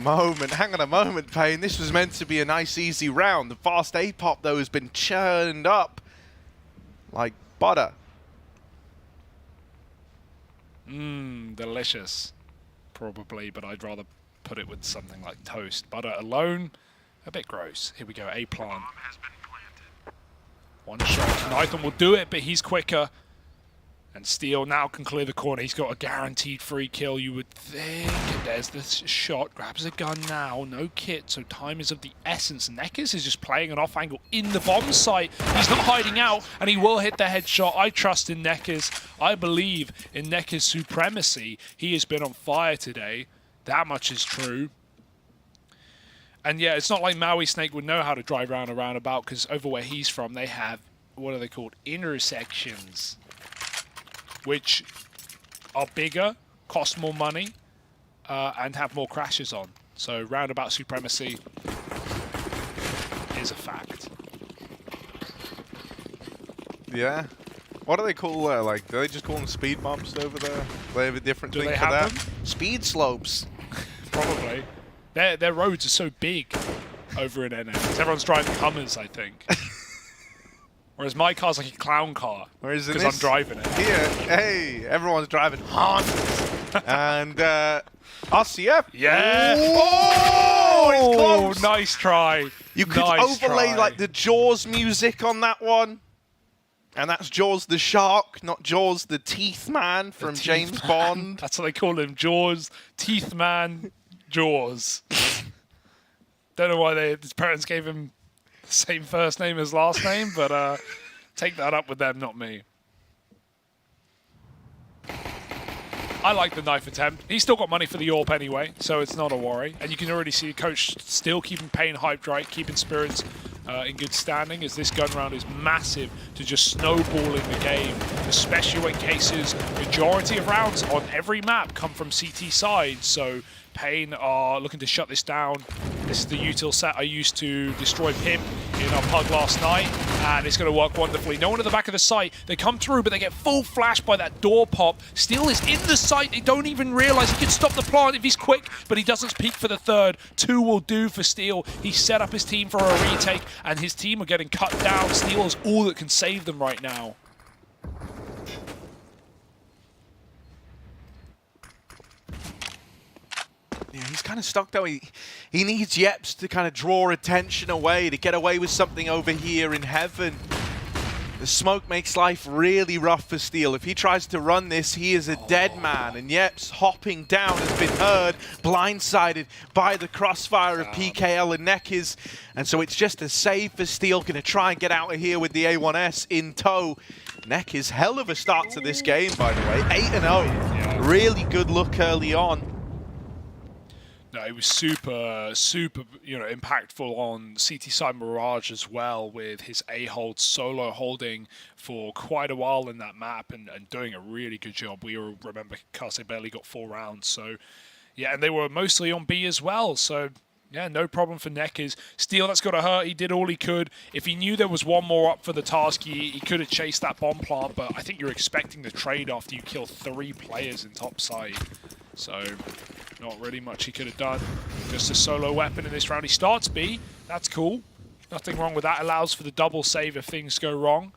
moment, Pain. This was meant to be a nice, easy round. The fast A-pop, though, has been churned up like butter. Delicious. Probably, but I'd rather put it with something like toast. Butter alone, a bit gross. Here we go, A-plant. One shot. Nytham will do it, but he's quicker. And Steel now can clear the corner. He's got a guaranteed free kill, you would think. And there's the shot. Grabs a gun now. No kit, so time is of the essence. Nekkers is just playing an off angle in the bomb site. He's not hiding out, and he will hit the headshot. I trust in Nekkers. I believe in Nekkers' supremacy. He has been on fire today. That much is true. And yeah, it's not like Maui Snake would know how to drive around a roundabout, because over where he's from, they have, what are they called? Intersections, which are bigger, cost more money, and have more crashes on. So roundabout supremacy is a fact. Yeah. What do they call like, do they just call them speed bumps over there? They have a different thing for that? Speed slopes. Probably. Their roads are so big over in NA. Everyone's driving Hummers, I think. Whereas my car's like a clown car, because I'm driving it. Here, hey, everyone's driving Hondas. And RCF. Yeah. Oh, it's close. Nice try. You could Nice overlay try. like the Jaws music on that one. And that's Jaws the Shark, not Jaws the Teeth Man from James Bond. That's what they call him, Jaws, Teeth Man, Jaws. Don't know why his parents gave him the same first name as last name, but take that up with them, not me. I like the knife attempt. He's still got money for the AWP anyway, so it's not a worry. And you can already see the coach still keeping Pain hyped right, keeping Spirits in good standing, as this gun round is massive to just snowballing the game, especially when cases, majority of rounds on every map come from CT side. So Pain are looking to shut this down. This is the util set I used to destroy Pimp in our pug last night, and it's going to work wonderfully. No one at the back of the site. They come through, but they get full flashed by that door pop. Steel is in the site. They don't even realize he can stop the plant if he's quick, but he doesn't peek for the third. 2 will do for Steel. He set up his team for a retake, and his team are getting cut down. Steel is all that can save them right now. Yeah, he's kind of stuck though. He needs Yeps to kind of draw attention away, to get away with something over here in heaven. The smoke makes life really rough for Steel. If he tries to run this, he is a dead man. And Yeps hopping down has been heard, blindsided by the crossfire of PGL and Nekiz. And so it's just a save for Steel. Going to try and get out of here with the A1S in tow. Nekiz, hell of a start to this game, by the way. 8-0. Really good look early on. No, it was super, impactful on CT side Mirage as well, with his A-hold solo holding for quite a while in that map and doing a really good job. We remember Kase barely got 4 rounds. So, yeah, and they were mostly on B as well. So, yeah, no problem for Nekiz. Steel, that's got to hurt. He did all he could. If he knew there was one more up for the task, he could have chased that bomb plant. But I think you're expecting the trade after you kill 3 players in top side. So, not really much he could have done. Just a solo weapon in this round. He starts B. That's cool. Nothing wrong with that. Allows for the double save if things go wrong.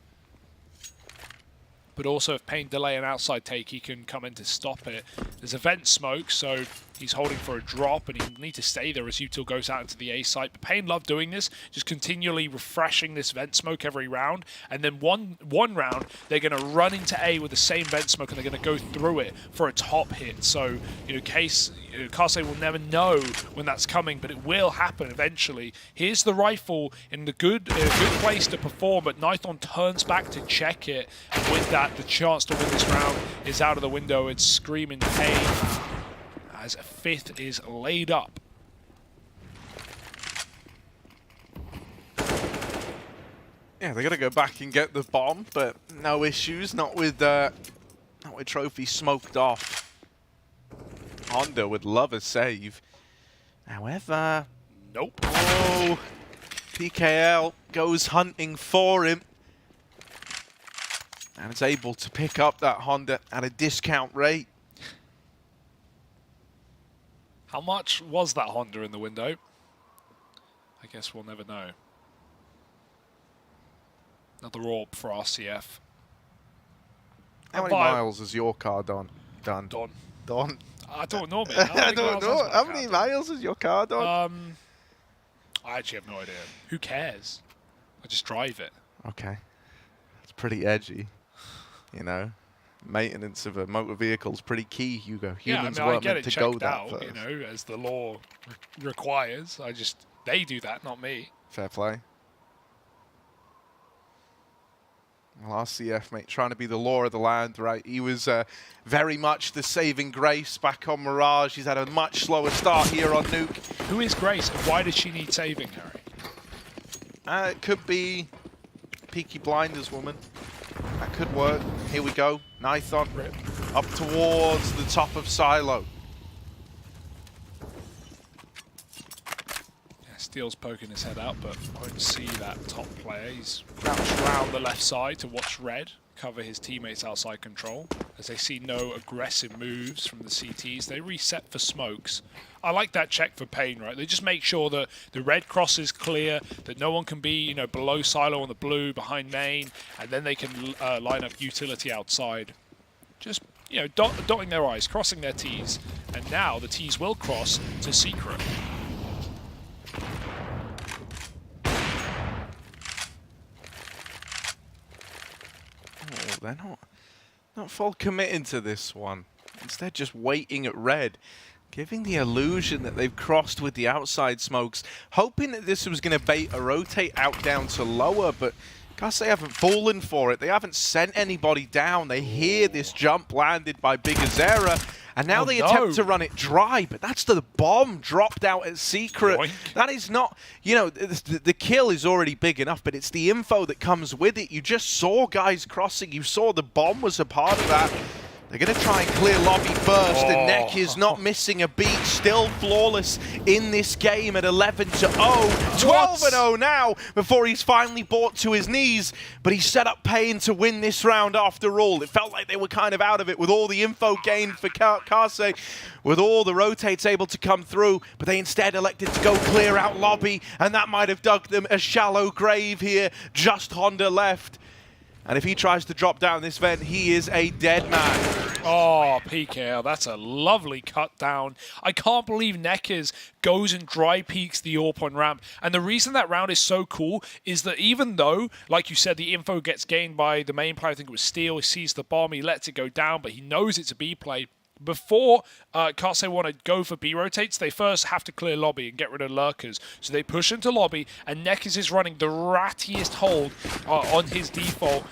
But also if Pain delay an outside take, he can come in to stop it. There's a vent smoke, so he's holding for a drop, and he'll need to stay there as util goes out into the A site. But Pain love doing this, just continually refreshing this vent smoke every round. And then one round, they're going to run into A with the same vent smoke, and they're going to go through it for a top hit. So, Kase will never know when that's coming, but it will happen eventually. Here's the rifle in a good place to perform, but Nython turns back to check it. And with that, the chance to win this round is out of the window. It's screaming Pain, as a 5th is laid up. Yeah, they're gonna go back and get the bomb, but no issues. Not with Trophy smoked off. Honda would love a save. However, nope. Oh, PGL goes hunting for him, and is able to pick up that Honda at a discount rate. How much was that Honda in the window? I guess we'll never know. Another AWP for RCF. How many miles has your car done? Don. I don't know, man. I don't know. How many miles has your car done? I actually have no idea. Who cares? I just drive it. Okay. It's pretty edgy, Maintenance of a motor vehicle is pretty key, Hugo. Humans weren't meant to go that first. As the law requires. They do that, not me. Fair play. Well, RCF, mate, trying to be the law of the land, right? He was very much the saving grace back on Mirage. He's had a much slower start here on Nuke. Who is Grace, and why does she need saving, Harry? It could be Peaky Blinders woman. That could work. Here we go. Nython up towards the top of Silo. Yeah, Steel's poking his head out, but won't see that top player. He's crouched around the left side to watch Red cover his teammates outside control. As they see no aggressive moves from the CTs, they reset for smokes. I like that check for Pain, right? They just make sure that the red cross is clear, that no one can be, below Silo on the blue, behind main, and then they can line up utility outside. Just, you know, dotting their I's, crossing their T's, and now the T's will cross to Secret. Oh, they're not full committing to this one. Instead, just waiting at red, giving the illusion that they've crossed with the outside smokes, hoping that this was going to bait a rotate out down to lower, but Kaase haven't fallen for it. They haven't sent anybody down. They hear this jump landed by Big Azera, and now they attempt to run it dry, but that's the bomb dropped out at Secret. Yoink. That is not, you know, the kill is already big enough, but it's the info that comes with it. You just saw guys crossing. You saw the bomb was a part of that. They're going to try and clear lobby first, and Neck is not missing a beat, still flawless in this game at 11-0. 12-0 now before he's finally brought to his knees, but he set up Pain to win this round after all. It felt like they were kind of out of it with all the info gained for Kaase, with all the rotates able to come through, but they instead elected to go clear out lobby, and that might have dug them a shallow grave here. Just Honda left. And if he tries to drop down this vent, he is a dead man. Oh, PKL, that's a lovely cut down. I can't believe Neckers goes and dry peeks the AWP on ramp. And the reason that round is so cool is that even though, like you said, the info gets gained by the main player, I think it was Steel, he sees the bomb, he lets it go down, but he knows it's a B play. Before Kaase want to go for B rotates, they first have to clear lobby and get rid of lurkers. So they push into lobby, and Neckers is running the rattiest hold on his default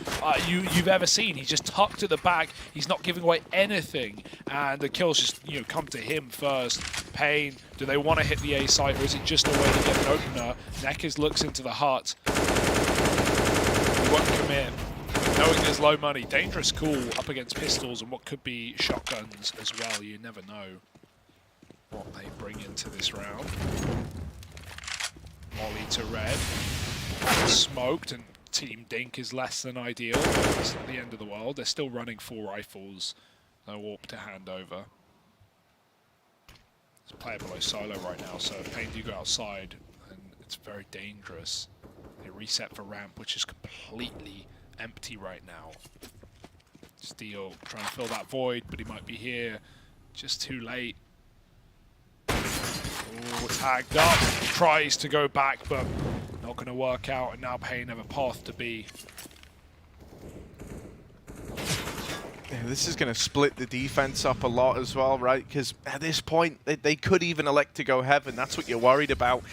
you've ever seen. He's just tucked at the back. He's not giving away anything, and the kills just come to him first. Pain, do they want to hit the A site, or is it just a way to get an opener? Neckers looks into the hut. He won't commit. Knowing there's low money, dangerous call up against pistols and what could be shotguns as well. You never know what they bring into this round. Molly to red. Smoked, and Team Dink is less than ideal, but it's not the end of the world. They're still running 4 rifles. No AWP to hand over. There's a player below solo right now, so Pain do go outside, and it's very dangerous. They reset for ramp, which is completely empty right now. Steel trying to fill that void, but he might be here just too late. Oh, tagged up. Tries to go back, but not going to work out, and now Pain have a path to B. Yeah, this is going to split the defense up a lot as well, right? Because at this point, they could even elect to go heaven. That's what you're worried about.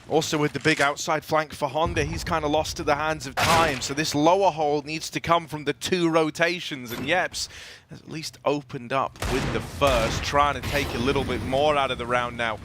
Also with the big outside flank for Honda, he's kind of lost to the hands of time. So this lower hold needs to come from the 2 rotations. And Yeps has at least opened up with the first, trying to take a little bit more out of the round now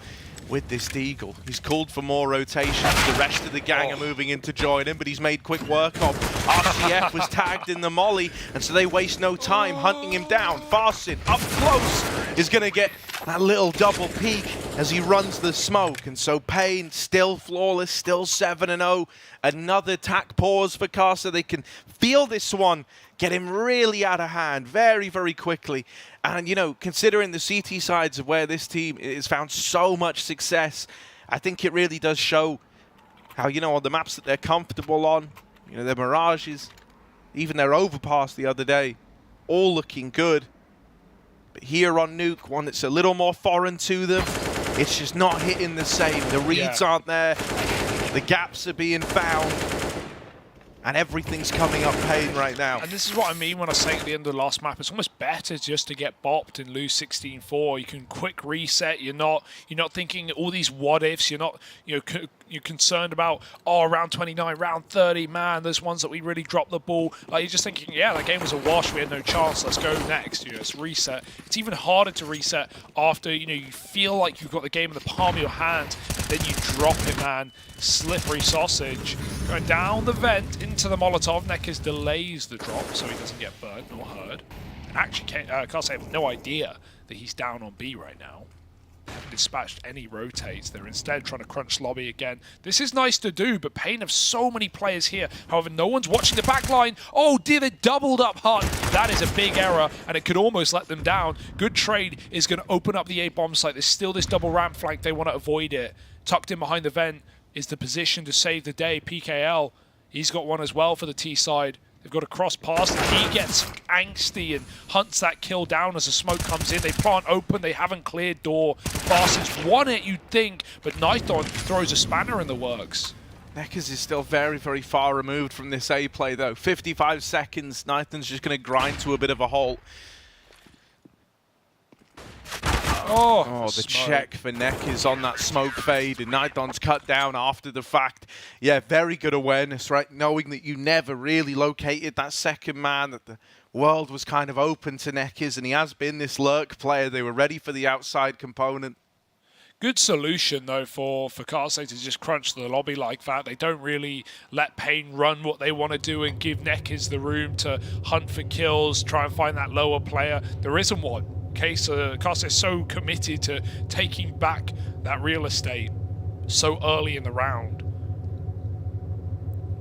with this Deagle. He's called for more rotations. The rest of the gang are moving in to join him, but he's made quick work of. RCF was tagged in the molly, and so they waste no time hunting him down. Farsin, up close, is going to get that little double peek as he runs the smoke. And so Pain, still flawless, still 7-0. Another tack pause for Kaase. They can feel this one get him really out of hand very, very quickly. And, considering the CT sides of where this team has found so much success, I think it really does show how, on the maps that they're comfortable on, their Mirages, even their Overpass the other day, all looking good. But here on Nuke, one that's a little more foreign to them, it's just not hitting the same. The reads aren't there, the gaps are being found, and everything's coming up Pain right now. And this is what I mean when I say at the end of the last map, it's almost better just to get bopped and lose 16-4. You can quick reset. You're not thinking all these what ifs. You're not you're concerned about round 29, round 30. Man, there's ones that we really dropped the ball. Like you're just thinking, yeah, that game was a wash. We had no chance. Let's go next. Let's reset. It's even harder to reset after you feel like you've got the game in the palm of your hand. Then you drop it, man. Slippery sausage. Going down the vent into the Molotov. Neckers delays the drop so he doesn't get burnt nor hurt. And actually, Kaase have no idea that he's down on B right now. They haven't dispatched any rotates. They're instead trying to crunch lobby again. This is nice to do, but Pain have so many players here. However, no one's watching the back line. Oh dear, they doubled up hard. That is a big error, and it could almost let them down. Good trade is going to open up the A bomb site. There's still this double ramp flank. They want to avoid it. Tucked in behind the vent is the position to save the day. PKL, he's got one as well for the T side. They've got to cross past him. He gets angsty and hunts that kill down as the smoke comes in. They plant open. They haven't cleared door. Fastest won it, you'd think, but Nithon throws a spanner in the works. Neckers is still very, very far removed from this A play, though. 55 seconds. Nithon's just going to grind to a bit of a halt. Oh, the check for Neckers on that smoke fade, and Nithon's cut down after the fact. Yeah, very good awareness, right? Knowing that you never really located that second man, that the world was kind of open to Neckers, and he has been this lurk player. They were ready for the outside component. Good solution, though, for Kase to just crunch the lobby like that. They don't really let Pain run what they want to do and give Neckers the room to hunt for kills, try and find that lower player. There isn't one. Kase is so committed to taking back that real estate so early in the round.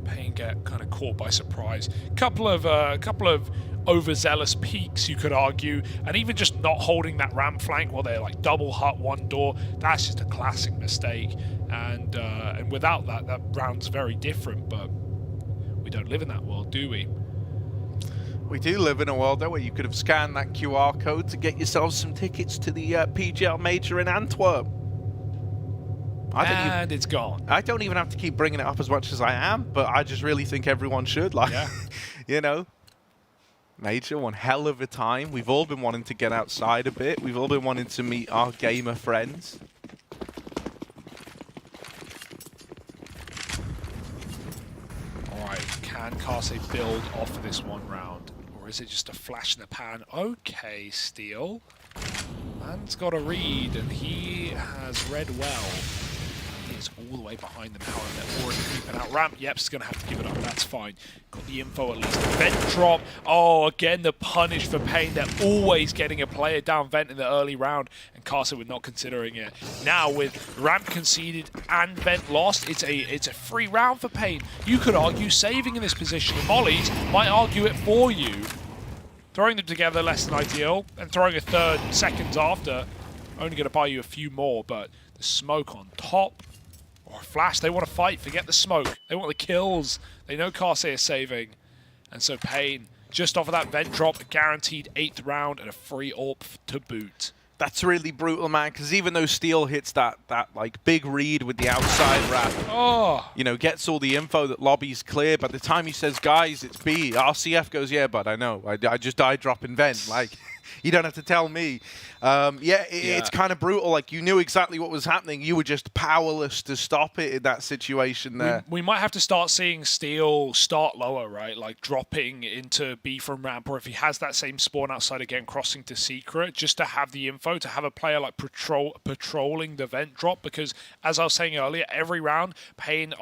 Pain get kind of caught by surprise. Couple of overzealous peaks, you could argue, and even just not holding that ramp flank while they're like double hut one door. That's just a classic mistake. And without that, that round's very different. But we don't live in that world, do we? We do live in a world, though, where you could have scanned that QR code to get yourself some tickets to the PGL Major in Antwerp. And it's gone. I don't even have to keep bringing it up as much as I am, but I just really think everyone should. Like, yeah. You know, Major, one hell of a time. We've all been wanting to get outside a bit. We've all been wanting to meet our gamer friends. All right, can Kase build off of this one round? Or is it just a flash in the pan? Okay, Steel. Man's got a read, and he has read well. He is all the way behind them now, and they're already creeping out ramp. Yep's going to have to give it up. That's fine. Got the info at least. Vent drop. Oh, again, the punish for Pain. They're always getting a player down vent in the early round, and Carson were not considering it. Now, with ramp conceded and vent lost, it's a free round for Pain. You could argue saving in this position. Mollies might argue it for you. Throwing them together less than ideal, and throwing a third seconds after, only going to buy you a few more, but the smoke on top, or a flash, they want to fight, forget the smoke. They want the kills. They know Kase is saving. And so Pain, just off of that vent drop, a guaranteed 8th round and a free AWP to boot. That's really brutal, man, because even though Steel hits that like big read with the outside wrap, you know, gets all the info that lobby's clear, by the time he says, guys, it's B, RCF goes, yeah, but I know, I just died dropping vent, like, you don't have to tell me. It's kind of brutal, like, you knew exactly what was happening, you were just powerless to stop it in that situation there. We might have to start seeing Steel start lower, right, like dropping into B from ramp, or if he has that same spawn outside again, crossing to secret, just to have the info, to have a player like patrolling the vent drop, because as I was saying earlier, every round, Pain,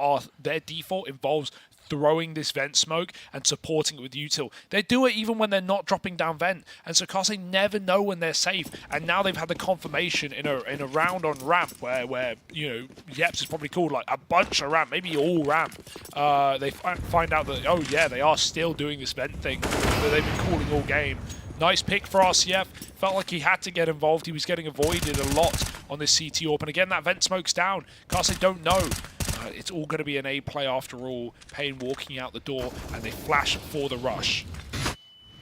their default involves throwing this vent smoke and supporting it with util. They do it even when they're not dropping down vent, and so Kase never know when they're safe. And now they've had the confirmation in a round on ramp where you know, Yeps is probably called like a bunch of ramp, maybe all ramp. They find out that, oh yeah, they are still doing this vent thing that they've been calling all game. Nice pick for RCF. Felt like he had to get involved. He was getting avoided a lot on this CT AWP. And again, that vent smoke's down. Kase don't know. It's all going to be an A play after all. Pain walking out the door, and they flash for the rush.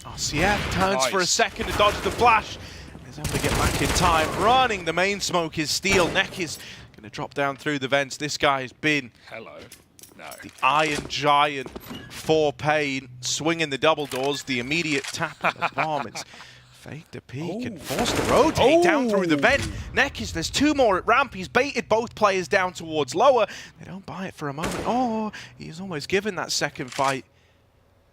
RCF turns for a second to dodge the flash. He's able to get back in time. Running the main smoke is Steel. Neck is going to drop down through the vents. This guy has been the Iron Giant for Pain. Swinging the double doors. The immediate tap of the bomb. It's faked a peek and forced to rotate down through the vent. Neckis, there's two more at ramp. He's baited both players down towards lower. They don't buy it for a moment. Oh, he's almost given that second fight.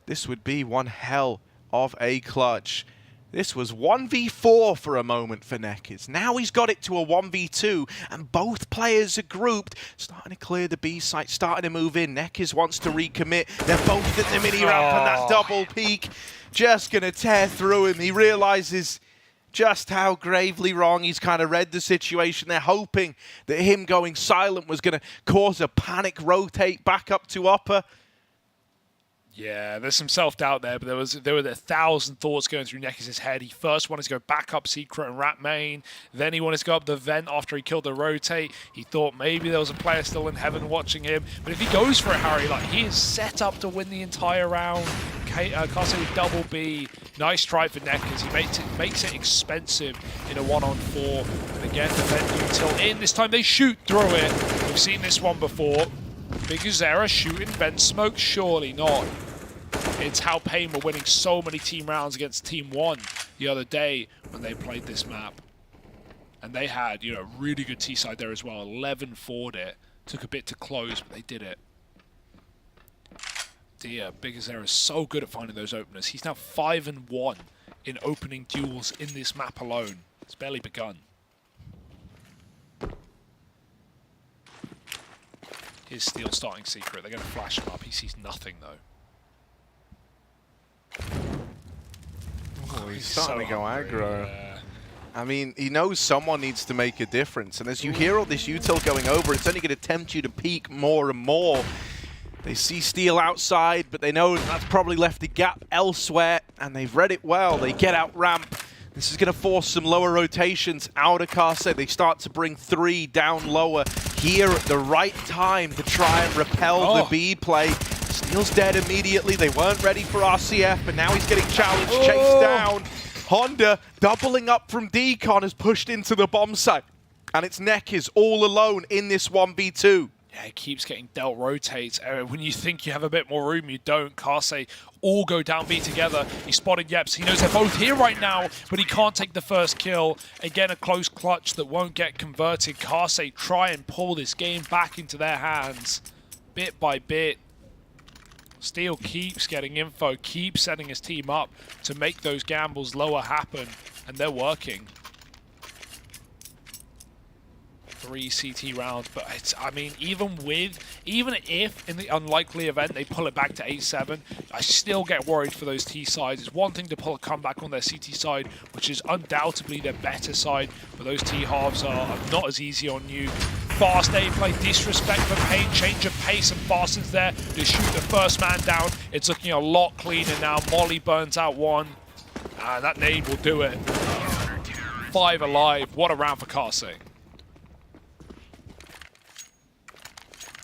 This would be one hell of a clutch. This was 1v4 for a moment for Neckis. Now he's got it to a 1v2, and both players are grouped, starting to clear the B site, starting to move in. Neckis wants to recommit. They're both at the mini ramp, and that double peek just going to tear through him. He realizes just how gravely wrong he's kind of read the situation. They're hoping that him going silent was going to cause a panic rotate back up to upper. Yeah, there's some self-doubt there, but there were 1,000 thoughts going through Neckis' head. He first wanted to go back up secret and rat main. Then he wanted to go up the vent after he killed the rotate. He thought maybe there was a player still in heaven watching him. But if he goes for it, Harry, like, he is set up to win the entire round. Carse with double B. Nice try for Neckers. He makes it expensive in a 1-on-4. And again, defending until in. This time they shoot through it. We've seen this one before. Big Azera shooting vent smoke? Surely not. It's how Pain were winning so many team rounds against Team 1 the other day when they played this map. And they had, you know, really good T-side there as well. 11 forward it. Took a bit to close, but they did it. Dear, Big Azera is so good at finding those openers. He's now 5-1 in opening duels in this map alone. It's barely begun. Here's Steel starting secret. They're going to flash him up. He sees nothing, though. Oh, he's starting to go aggro. Yeah. I mean, he knows someone needs to make a difference. And as you hear all this util going over, it's only going to tempt you to peek more and more. They see Steel outside, but they know that's probably left a gap elsewhere, and they've read it well. They get out ramp. This is going to force some lower rotations out of Carse. They start to bring 3 down lower here at the right time to try and repel the B play. Steel's dead immediately. They weren't ready for RCF, but now he's getting challenged, chased down. Honda, doubling up from Decon, has pushed into the bomb site. And it's Neckers all alone in this 1v2. Yeah, he keeps getting dealt rotates. When you think you have a bit more room, you don't. Carse all go down B together. He spotted Yeps. He knows they're both here right now, but he can't take the first kill. Again, a close clutch that won't get converted. Carse try and pull this game back into their hands, bit by bit. Steel keeps getting info, keeps setting his team up to make those gambles lower happen, and they're working. 3 CT rounds, but it's, I mean, even if in the unlikely event they pull it back to 8-7, I still get worried for those T sides. It's one thing to pull a comeback on their CT side, which is undoubtedly their better side, but those T halves are not as easy on you. Fast A play, disrespect for Pain, change of pace, and Fasten's there to shoot the first man down. It's looking a lot cleaner now. Molly burns out one. That nade will do it. 5 alive. What a round for Carse.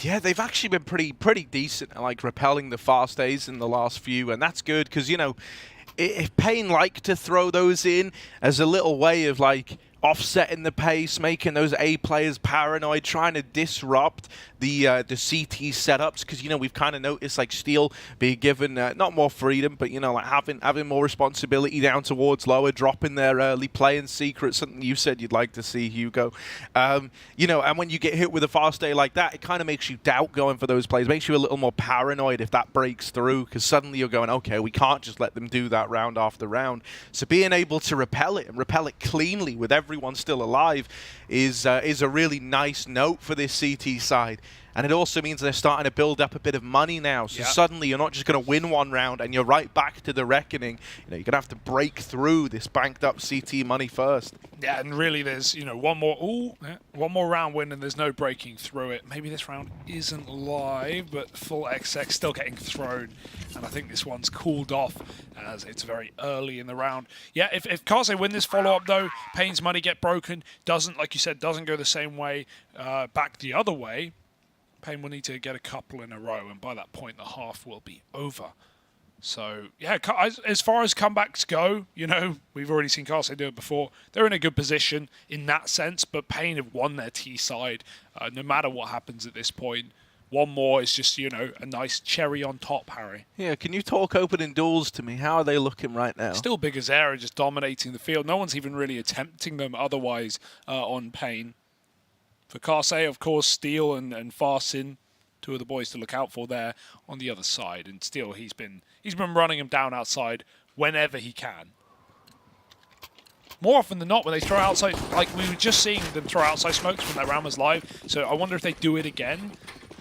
Yeah, they've actually been pretty decent at like repelling the fast A's in the last few, and that's good because, you know, if Pain like to throw those in as a little way of like offsetting the pace, making those A players paranoid, trying to disrupt the CT setups, because, you know, we've kind of noticed like Steel being given not more freedom, but, you know, like having more responsibility down towards lower, dropping their early playing secrets, something you said you'd like to see, Hugo. You know, and when you get hit with a fast A like that, it kind of makes you doubt going for those plays, makes you a little more paranoid if that breaks through, because suddenly you're going, okay, we can't just let them do that round after round. So being able to repel it and repel it cleanly with everyone still alive is a really nice note for this CT side. And it also means they're starting to build up a bit of money now. So suddenly you're not just going to win one round and you're right back to the reckoning. You know, you're going to have to break through this banked up CT money first. Yeah, and really there's, you know, one more round win and there's no breaking through it. Maybe this round isn't live, but full XX still getting thrown. And I think this one's cooled off as it's very early in the round. Yeah, if Carse win this follow-up though, Pain's money get broken, doesn't, like you said, doesn't go the same way, back the other way. Pain will need to get a couple in a row, and by that point, the half will be over. So, yeah, as far as comebacks go, you know, we've already seen Carse do it before. They're in a good position in that sense, but Pain have won their T side no matter what happens at this point. One more is just, you know, a nice cherry on top, Harry. Yeah, can you talk opening duels to me? How are they looking right now? Still Big Azera just dominating the field. No one's even really attempting them otherwise on Pain. For Carse, of course, Steel and Farsin, 2 of the boys to look out for there on the other side. And Steel, he's been running them down outside whenever he can. More often than not, when they throw outside, like we were just seeing them throw outside smokes when that round was live. So I wonder if they do it again.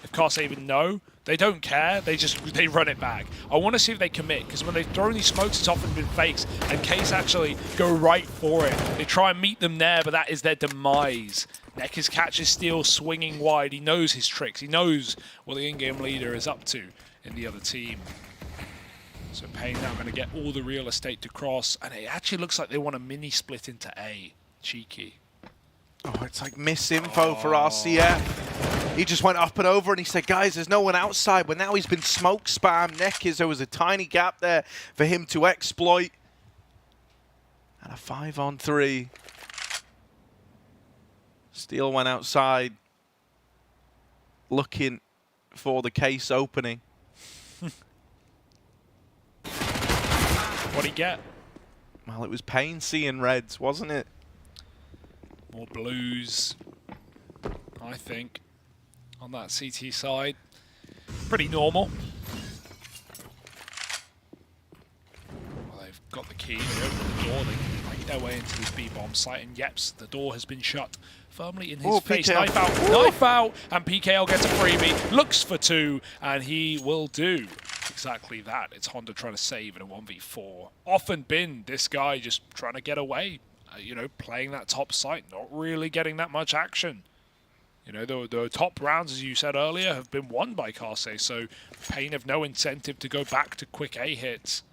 If Carse even know. They don't care, they run it back. I want to see if they commit, because when they've thrown these smokes, it's often been fakes, and Case actually go right for it. They try and meet them there, but that is their demise. Neckers catches Steel swinging wide. He knows his tricks. He knows what the in-game leader is up to in the other team. So Pain now going to get all the real estate to cross, and it actually looks like they want a mini split into A. Cheeky. Oh, it's like misinfo for RCF. He just went up and over and he said, guys, there's no one outside. But now he's been smoke spam. Nekiz, there was a tiny gap there for him to exploit. And a 5-on-3. Steel went outside, looking for the case opening. What'd he get? Well, it was Pain seeing reds, wasn't it? More blues, I think, on that CT side. Pretty normal. Well, they've got the key, they open the door, they can make their way into this B-bomb site, and yeps, the door has been shut firmly in his face. PKL. Knife out, knife out, and PKL gets a freebie, looks for 2, and he will do exactly that. It's Honda trying to save in a 1v4. Often been this guy just trying to get away, you know, playing that top site, not really getting that much action. You know, the top rounds, as you said earlier, have been won by Karsay, so Pain have no incentive to go back to quick A hits.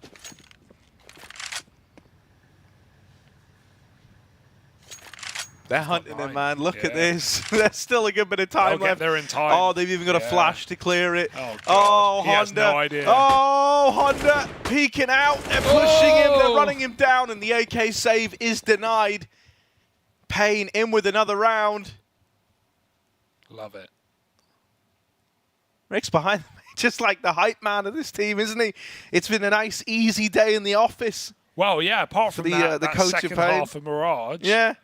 They're hunting him, man. Look at this. There's still a good bit of time left. They're in time. Oh, they've even got a flash to clear it. Oh, oh he Honda. has no idea. Oh, Honda peeking out. They're pushing him. They're running him down, and the AK save is denied. Pain in with another round. Love it. Rick's behind them. Just like the hype man of this team, isn't he? It's been a nice, easy day in the office. Well, yeah, apart from the coach second of Pain. half of Mirage. Yeah.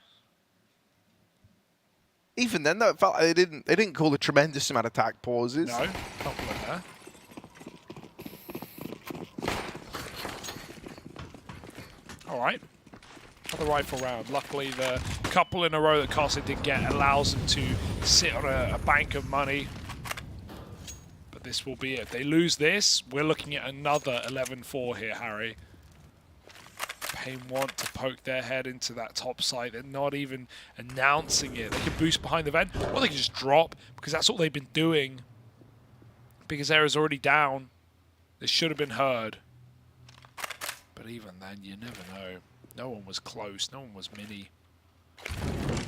Even then, though, it felt like they didn't call a tremendous amount of attack pauses. No, couple in there. All right. Another rifle round. Luckily, the couple in a row that Karsay did get allows them to sit on a bank of money. But this will be it. If they lose this, we're looking at another 11-4 here, Harry. Pain want to poke their head into that top site. They're not even announcing it. They can boost behind the vent, or they can just drop, because that's all they've been doing. Because Era's already down. This should have been heard. But even then, you never know. No one was close. No one was mini.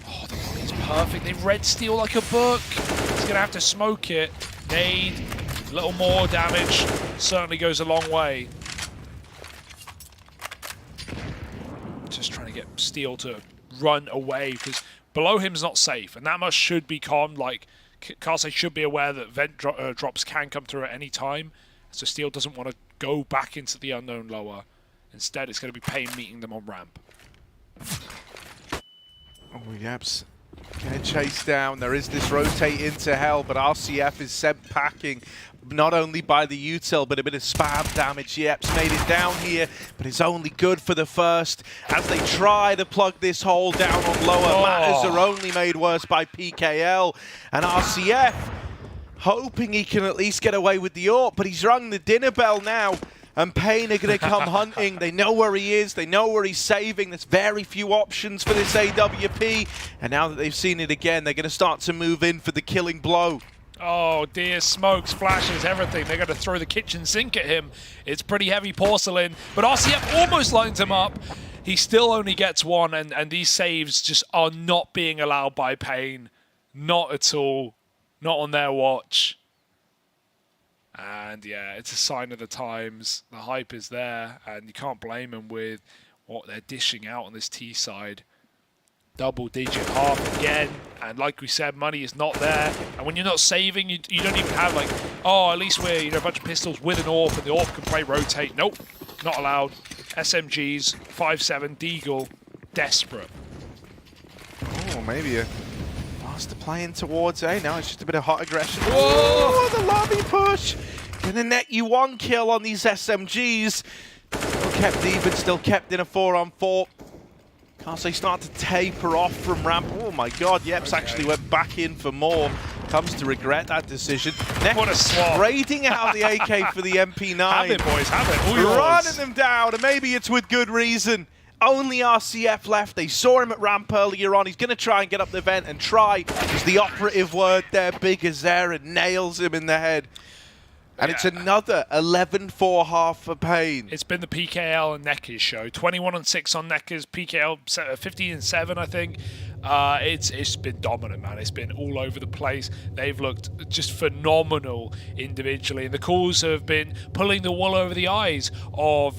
Oh, the volley's perfect. They've red steel like a book. He's going to have to smoke it. Nade, a little more damage. Certainly goes a long way. Just trying to get Steel to run away, because below him's not safe, and that much should be calm. Like, Karsay should be aware that vent drops can come through at any time, so Steel doesn't want to go back into the unknown lower. Instead, it's going to be Pain meeting them on ramp. Oh, Yaps getting chased down. There is this rotate into hell, but RCF is sent packing. Not only by the util, but a bit of spam damage. Yeps made it down here, but it's only good for the first as they try to plug this hole down on lower. Matters are only made worse by PKL, and RCF hoping he can at least get away with the AWP, but he's rung the dinner bell now, and Pain are going to come hunting. They know where he is. They know where he's saving. There's very few options for this AWP, and now that they've seen it again, they're going to start to move in for the killing blow. Oh dear, smokes, flashes, everything. They're going to throw the kitchen sink at him. It's pretty heavy porcelain, but RCF almost lines him up. He still only gets one, and these saves just are not being allowed by Pain. Not at all. Not on their watch. And yeah, it's a sign of the times. The hype is there, and you can't blame them with what they're dishing out on this T side. Double-digit half again, and like we said, money is not there. And when you're not saving, you don't even have like, oh, at least we're a bunch of pistols with an AWP, and the AWP can play rotate. Nope, not allowed. SMGs, 5.7, Deagle, desperate. Oh, maybe a faster playing towards A. Now it's just a bit of hot aggression. Whoa! Oh, the lobby push. Gonna net you one kill on these SMGs. Still kept even, still kept in a 4-on-4. Karsay start to taper off from ramp. Oh my god, Yeps actually went back in for more. Comes to regret that decision. What a swap. Raiding out the AK for the MP9. Have it, boys, have it. All yours. Running them down, and maybe it's with good reason. Only RCF left. They saw him at ramp earlier on. He's going to try and get up the vent, and try is the operative word there. Big as there, and nails him in the head. And it's another 11-4 half for Pain. It's been the PKL and Nekiz show. 21-6 on Nekiz, PKL 15-7, I think. It's been dominant, man. It's been all over the place. They've looked just phenomenal individually, and the calls have been pulling the wool over the eyes of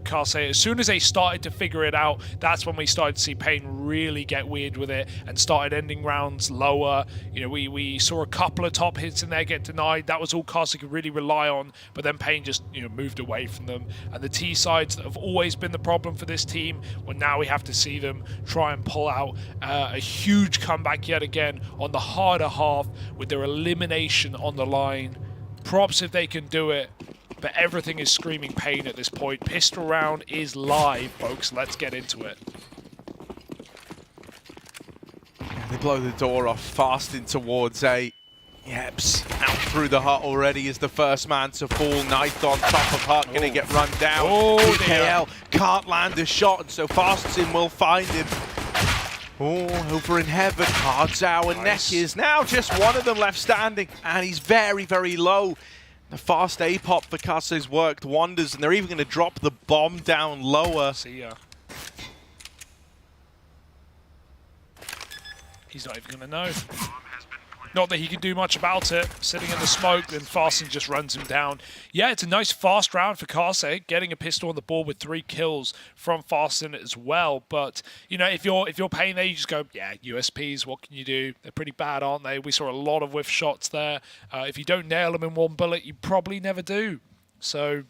Karsei. As soon as they started to figure it out, that's when we started to see Pain really get weird with it and started ending rounds lower. You know, we saw a couple of top hits in there get denied. That was all Karsei could really rely on, but then Pain just, you know, moved away from them. And the T sides that have always been the problem for this team, well, now we have to see them try and pull out a huge comeback yet again on the harder half with their elimination on the line. Props if they can do it, but everything is screaming Pain at this point. Pistol round is live, folks. Let's get into it. They blow the door off fast in towards A. Yeps, out through the hut already is the first man to fall. Knife on top of hut, gonna get run down. PGL can't land a shot, and so Fastin will find him. Oh, over in heaven, Hardzao and Nekiz. Now just one of them left standing, and he's very, very low. The fast A-pop for Karsei's worked wonders, and they're even going to drop the bomb down lower. See ya. He's not even going to know. Not that he can do much about it. Sitting in the smoke, then Fastin just runs him down. Yeah, it's a nice fast round for Karsei, getting a pistol on the board with 3 kills from Fastin as well. But you know, if you're Pain there, you just go, yeah, USPs. What can you do? They're pretty bad, aren't they? We saw a lot of whiff shots there. If you don't nail them in one bullet, you probably never do. So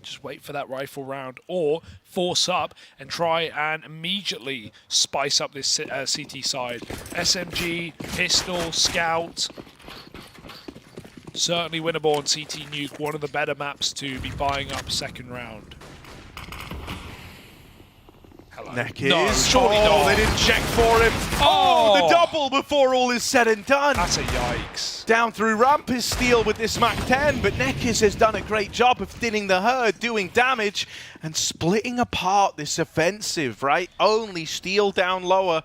just wait for that rifle round, or force up and try and immediately spice up this CT side. SMG, pistol, scout. Certainly winnable on CT Nuke, one of the better maps to be buying up second round. Nekiz. No, surely not. They didn't check for him. Oh, the double before all is said and done. That's a yikes. Down through ramp is Steel with this Mac 10, but Nekiz has done a great job of thinning the herd, doing damage, and splitting apart this offensive, right? Only Steel down lower.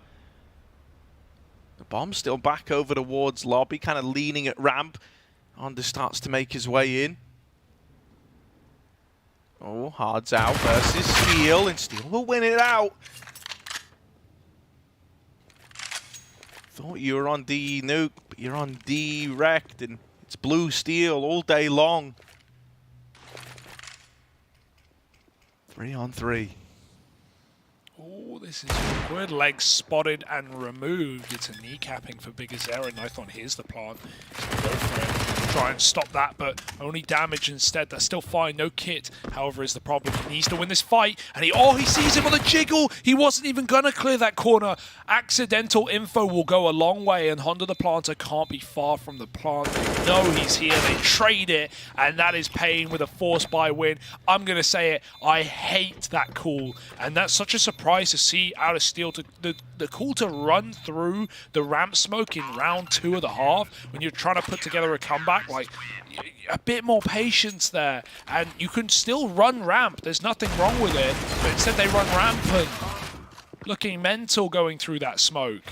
The bomb's still back over towards lobby, kind of leaning at ramp. Onda starts to make his way in. Oh, Hardzao versus Steel, and Steel will win it out. Thought you were on D Nuke, but you're on D Wrecked, and it's blue Steel all day long. 3 on 3. Oh, this is awkward. Legs spotted and removed. It's a kneecapping for Big Azera. Knife on, here's the plant. Go for it. Try and stop that, but only damage instead. That's still fine. No kit, however, is the problem. He needs to win this fight, and he sees him on the jiggle. He wasn't even gonna clear that corner. Accidental info will go a long way, and Honda the Planter can't be far from the plant. They know he's here. They trade it, and that is Pain with a force buy win. I'm gonna say it. I hate that call, and that's such a surprise to see out of Steel. The call to run through the ramp smoke in round 2 of the half when you're trying to put together a comeback. Like, a bit more patience there, and you can still run ramp. There's nothing wrong with it, but instead they run rampant, looking mental going through that smoke.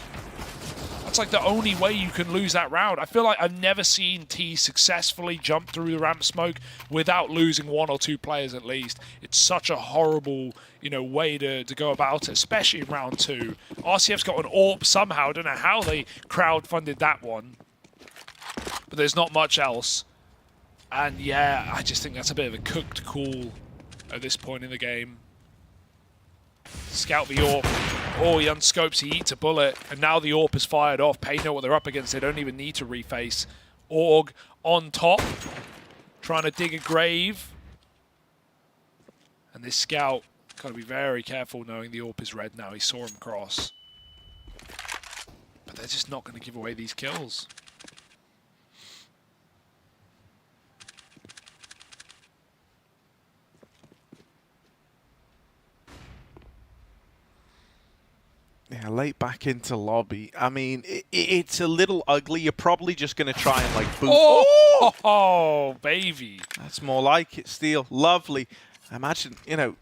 That's like the only way you can lose that round. I feel like I've never seen T successfully jump through the ramp smoke without losing 1 or 2 players at least. It's such a horrible, you know, way to go about it, especially in round 2. RCF's got an AWP somehow. I don't know how they crowdfunded that one, but there's not much else. And yeah, I just think that's a bit of a cooked call at this point in the game. Scout the AWP. Oh, he unscopes, he eats a bullet, and now the AWP is fired off. Pain know what they're up against. They don't even need to reface. Org on top, trying to dig a grave. And this Scout, got to be very careful knowing the AWP is red now. He saw him cross. But they're just not going to give away these kills. Yeah, late back into lobby. I mean, it's a little ugly. You're probably just going to try and, like, boot. Oh, baby. That's more like it, Steel. Lovely. Imagine, you know,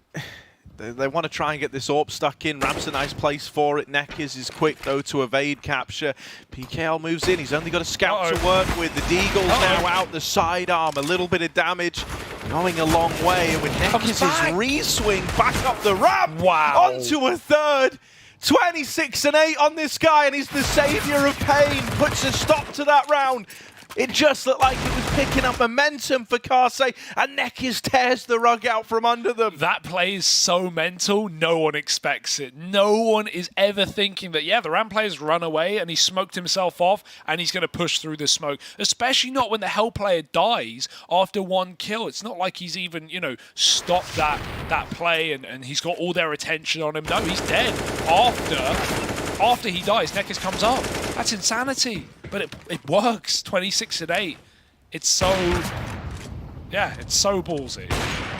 they want to try and get this AWP stuck in. Ramp's a nice place for it. Nekiz is quick, though, to evade capture. PGL moves in. He's only got a scout to work with. The Deagle's now out the sidearm. A little bit of damage. Going a long way. And with Nekiz's re-swing back up the ramp. Wow. Onto a third. 26-8 on this guy, and he's the savior of pain. Puts a stop to that round. It just looked like it was picking up momentum for Karsay, and Nekiz tears the rug out from under them. That play is so mental, no one expects it. No one is ever thinking that, yeah, the Ram player's run away and he smoked himself off and he's going to push through the smoke. Especially not when the Hell player dies after one kill. It's not like he's even, you know, stopped that play and he's got all their attention on him. No, he's dead. After he dies, Nekiz comes up. That's insanity. But it works, 26-8. It's so, yeah, it's so ballsy.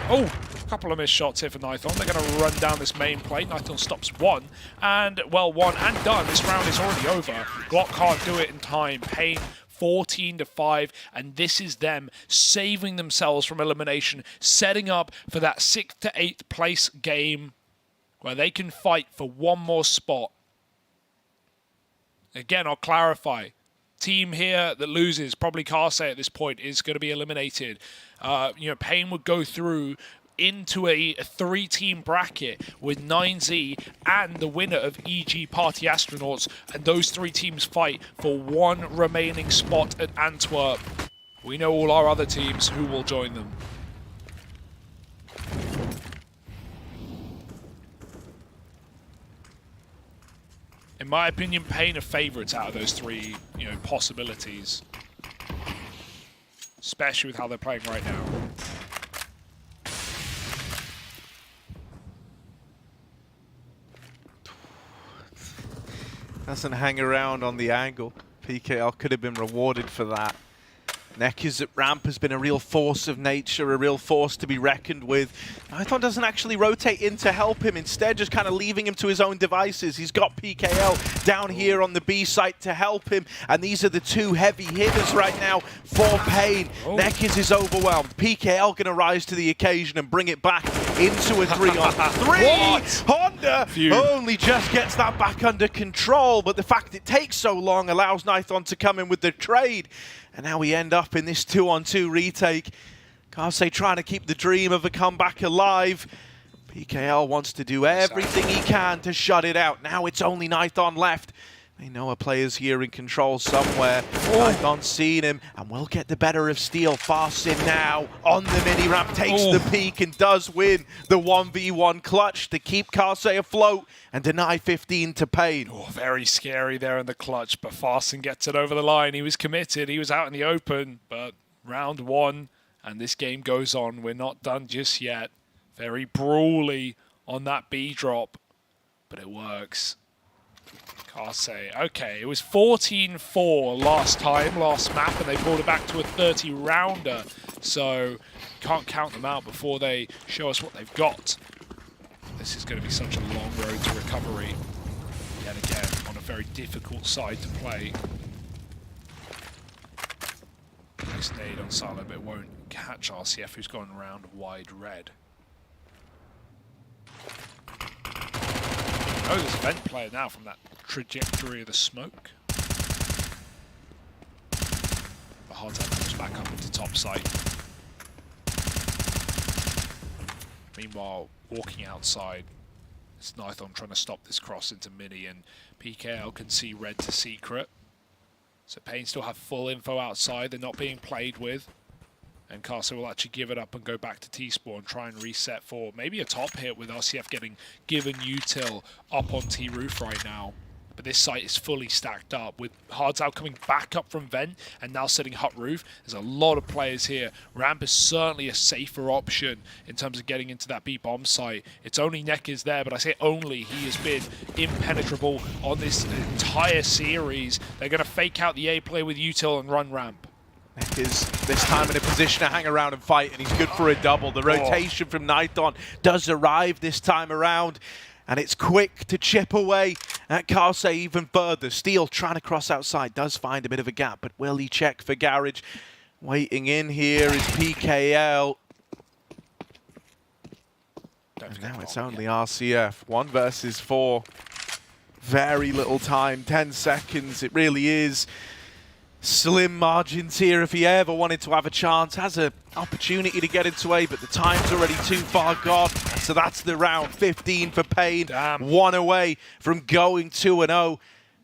Oh, a couple of missed shots here for Nython. They're going to run down this main play. Nython stops one, and, well, one and done. This round is already over. Glock can't do it in time. Pain 14-5, and this is them saving themselves from elimination, setting up for that 6th to 8th place game where they can fight for one more spot. Again, I'll clarify. Team here that loses, probably Karsay at this point, is going to be eliminated. You know, Pain would go through into a 3-team bracket with 9Z and the winner of EG Party Astronauts, and those 3 teams fight for one remaining spot at Antwerp. We know all our other teams who will join them. In my opinion, Pain are favourites out of those 3, you know, possibilities. Especially with how they're playing right now. Doesn't hang around on the angle. PKL could have been rewarded for that. Nekiz at ramp has been a real force of nature, a real force to be reckoned with. Nython doesn't actually rotate in to help him, instead just kind of leaving him to his own devices. He's got PKL down here on the B site to help him, and these are the 2 heavy hitters right now for Pain. Nekiz is overwhelmed. PKL going to rise to the occasion and bring it back into a 3-on-3. Honda only just gets that back under control, but the fact it takes so long allows Nython to come in with the trade. And now we end up in this 2-on-2 retake. Karsay trying to keep the dream of a comeback alive. PKL wants to do everything he can to shut it out. Now it's only Nython left. They know a player's here in control somewhere. Nython's seen him and will get the better of Steel. Farsin now on the mini ramp, takes the peak and does win the 1v1 clutch to keep Karsay afloat and deny 15 to Pain. Oh, very scary there in the clutch, but Farsin gets it over the line. He was committed, he was out in the open, but round 1 and this game goes on. We're not done just yet. Very brawly on that B drop, but it works. Karsay, okay, it was 14-4 last map, and they pulled it back to a 30-rounder. So, can't count them out before they show us what they've got. This is going to be such a long road to recovery. Yet again, on a very difficult side to play. Nice nade on Silo, but it won't catch RCF, who's gone around wide red. Oh, there's a vent player now from that trajectory of the smoke. The hard time comes back up into top site. Meanwhile, walking outside, it's Nython trying to stop this cross into mini, and PKL can see red to secret. So Pain still have full info outside, they're not being played with. And Karsay will actually give it up and go back to T-Spawn, try and reset for maybe a top hit with RCF getting given util up on T-Roof right now. But this site is fully stacked up with Hardzow coming back up from Vent and now setting Hut Roof. There's a lot of players here. Ramp is certainly a safer option in terms of getting into that B-bomb site. It's only Nekiz there, but I say only. He has been impenetrable on this entire series. They're going to fake out the A play with util and run ramp. Nekiz this time in a position to hang around and fight, and he's good for a double. The rotation from Nython does arrive this time around, and it's quick to chip away at Karsay even further. Steel trying to cross outside, does find a bit of a gap, but will he check for Garage? Waiting in here is PKL. And now it's only RCF. 1 versus 4. Very little time, 10 seconds. It really is. Slim margins here if he ever wanted to have a chance. Has an opportunity to get into A, but the time's already too far gone. So that's the round. 15 for Pain. One away from going 2-0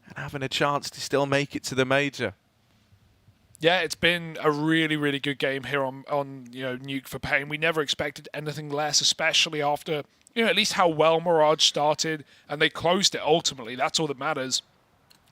and having a chance to still make it to the major. Yeah, it's been a really, really good game here on Nuke for Pain. We never expected anything less, especially after at least how well Mirage started, and they closed it ultimately. That's all that matters.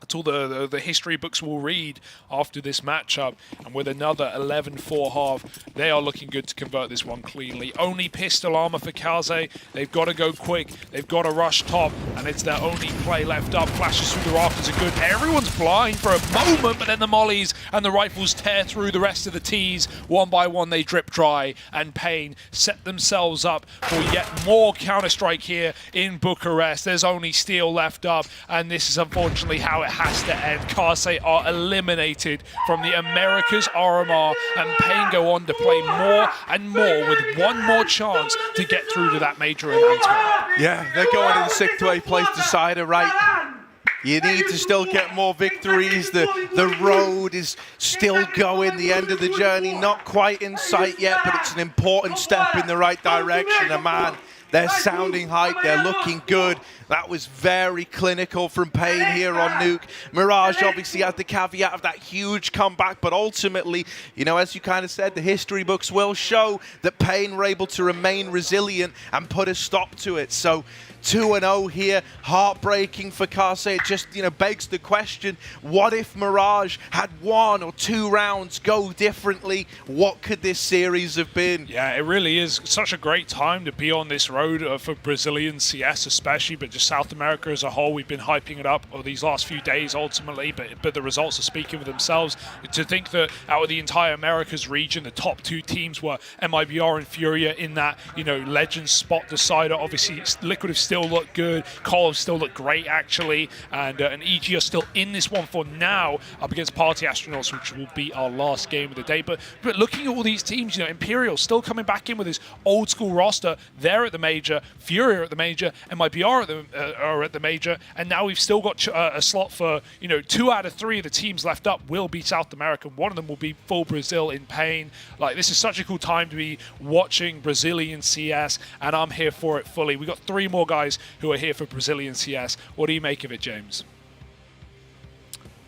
That's all the history books will read after this matchup. And with another 11-4 half, they are looking good to convert this one cleanly. Only pistol armor for Kaze. They've got to go quick. They've got to rush top. And it's their only play left up. Flashes through the rafters are good. Everyone's blind for a moment, but then the mollies and the rifles tear through the rest of the Ts. One by one, they drip dry. And Pain set themselves up for yet more Counter-Strike here in Bucharest. There's only steel left up. And this is unfortunately how it has to end. Karsay are eliminated from the Americas RMR, and Pain go on to play more and more with one more chance to get through to that major in Antwerp. Yeah, they're going to the 6th place decider, right? You need to still get more victories. The road is still going. The end of the journey not quite in sight yet, but it's an important step in the right direction. And man, they're sounding hype. They're looking good. That was very clinical from Pain here on Nuke. Mirage obviously had the caveat of that huge comeback, but ultimately, as you kind of said, the history books will show that Pain were able to remain resilient and put a stop to it. So 2-0 here, heartbreaking for Karsay. It just, begs the question, what if Mirage had 1 or 2 rounds go differently? What could this series have been? Yeah, it really is such a great time to be on this road for Brazilian CS especially, but just South America as a whole. We've been hyping it up over these last few days ultimately, but the results are speaking for themselves. To think that out of the entire Americas region, the top 2 teams were MIBR and Furia in that, legend spot decider. Obviously, Liquid have still looked good. Cole have still looked great, actually. And EG are still in this one for now up against Party Astronauts, which will be our last game of the day. But looking at all these teams, Imperial still coming back in with this old school roster. They're at the major. Furia at the major. MIBR are at the major. And now we've still got a slot for, 2 out of 3 of the teams left up will be South American. One of them will be full Brazil in Pain. Like, this is such a cool time to be watching Brazilian CS, and I'm here for it fully. We've got 3 more guys who are here for Brazilian CS. What do you make of it, James?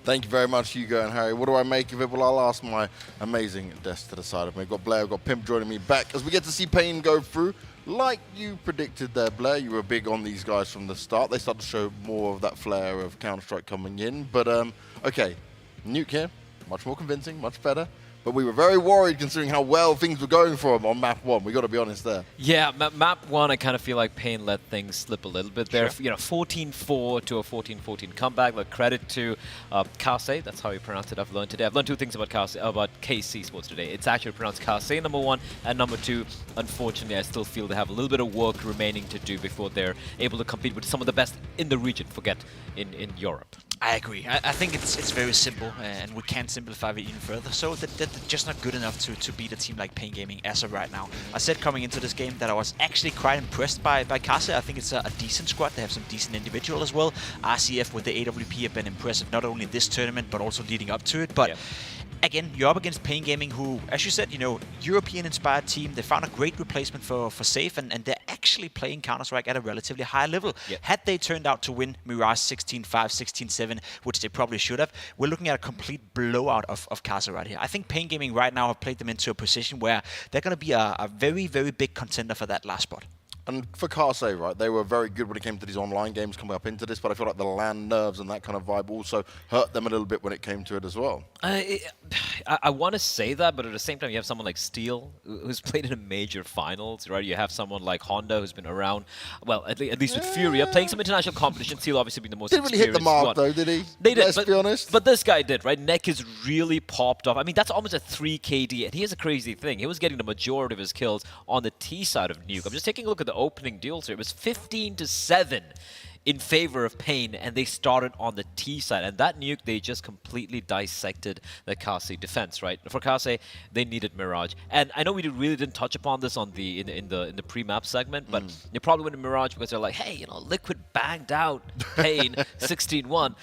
Thank you very much, Hugo and Harry. What do I make of it? Well, I'll ask my amazing desk to the side of me. We've got Blair, we've got Pimp joining me back as we get to see Pain go through. Like you predicted there, Blair, you were big on these guys from the start. They started to show more of that flair of Counter-Strike coming in. But, okay, Nuke here, much more convincing, much better. But we were very worried considering how well things were going for him on map 1. We got to be honest there. Yeah, map 1, I kind of feel like Pain let things slip a little bit there. Sure. 14-4 to a 14-14 comeback. Like, credit to Karsay. That's how you pronounce it. I've learned today. I've learned 2 things about KC Sports today. It's actually pronounced Karsay, number 1, and number 2. Unfortunately, I still feel they have a little bit of work remaining to do before they're able to compete with some of the best in the region. Forget in Europe. I agree. I think it's very simple, and we can't simplify it even further. So that they're just not good enough to beat a team like Pain Gaming as of right now. I said coming into this game that I was actually quite impressed by Karsay. I think it's a decent squad. They have some decent individual as well. RCF with the AWP have been impressive, not only this tournament, but also leading up to it. But again, you're up against Pain Gaming, who, as you said, European-inspired team. They found a great replacement for Safe, and they're actually playing Counter-Strike at a relatively high level. Had they turned out to win Mirage 16-5, 16-7, which they probably should have, we're looking at a complete blowout of Karsay right here. I think Pain Gaming right now have played them into a position where they're going to be a very, very big contender for that last spot. And for Karsay, right, they were very good when it came to these online games coming up into this, but I feel like the LAN nerves and that kind of vibe also hurt them a little bit when it came to it as well. I want to say that, but at the same time, you have someone like Steel, who's played in a major finals, right? You have someone like Honda, who's been around, well, at least with Furia, playing some international competition. Steel obviously being the most experienced. Didn't really hit the mark, though, did he? They did, Let's be honest. But this guy did, right? Neck is really popped off. I mean, that's almost a 3 KD, and here's a crazy thing. He was getting the majority of his kills on the T side of Nuke. I'm just taking a look at the opening duels here. It was 15-7 in favor of Pain, and they started on the T side. And that Nuke, they just completely dissected the Karsay defense, right? For Karsay, they needed Mirage. And I know we really didn't touch upon this on the in the pre-map segment, but they probably went to Mirage because they're like, hey, Liquid banged out Pain 16-1.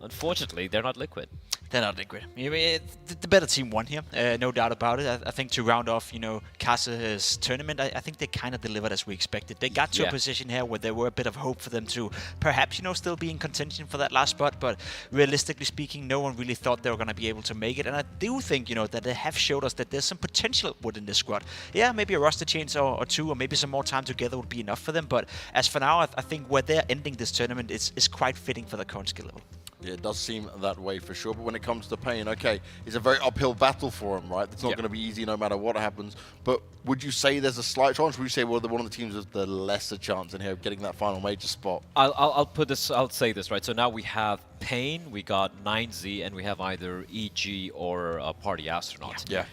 Unfortunately, they're not Liquid. They're not Liquid. The better team won here, no doubt about it. I think to round off, Kase's tournament, I think they kind of delivered as we expected. They got to a position here where there were a bit of hope for them to perhaps, still be in contention for that last spot. But realistically speaking, no one really thought they were going to be able to make it. And I do think, that they have showed us that there's some potential within this squad. Yeah, maybe a roster change or two, or maybe some more time together would be enough for them. But as for now, I think where they're ending this tournament is quite fitting for the current skill level. Yeah, it does seem that way for sure. But when it comes to Pain, okay, it's a very uphill battle for him, right? It's not going to be easy no matter what happens. But would you say there's a slight chance? Would you say, well, they're one of the teams with the lesser chance in here of getting that final major spot? I'll say this, right? So now we have Pain, we got 9Z, and we have either EG or Party Astronaut. Yeah.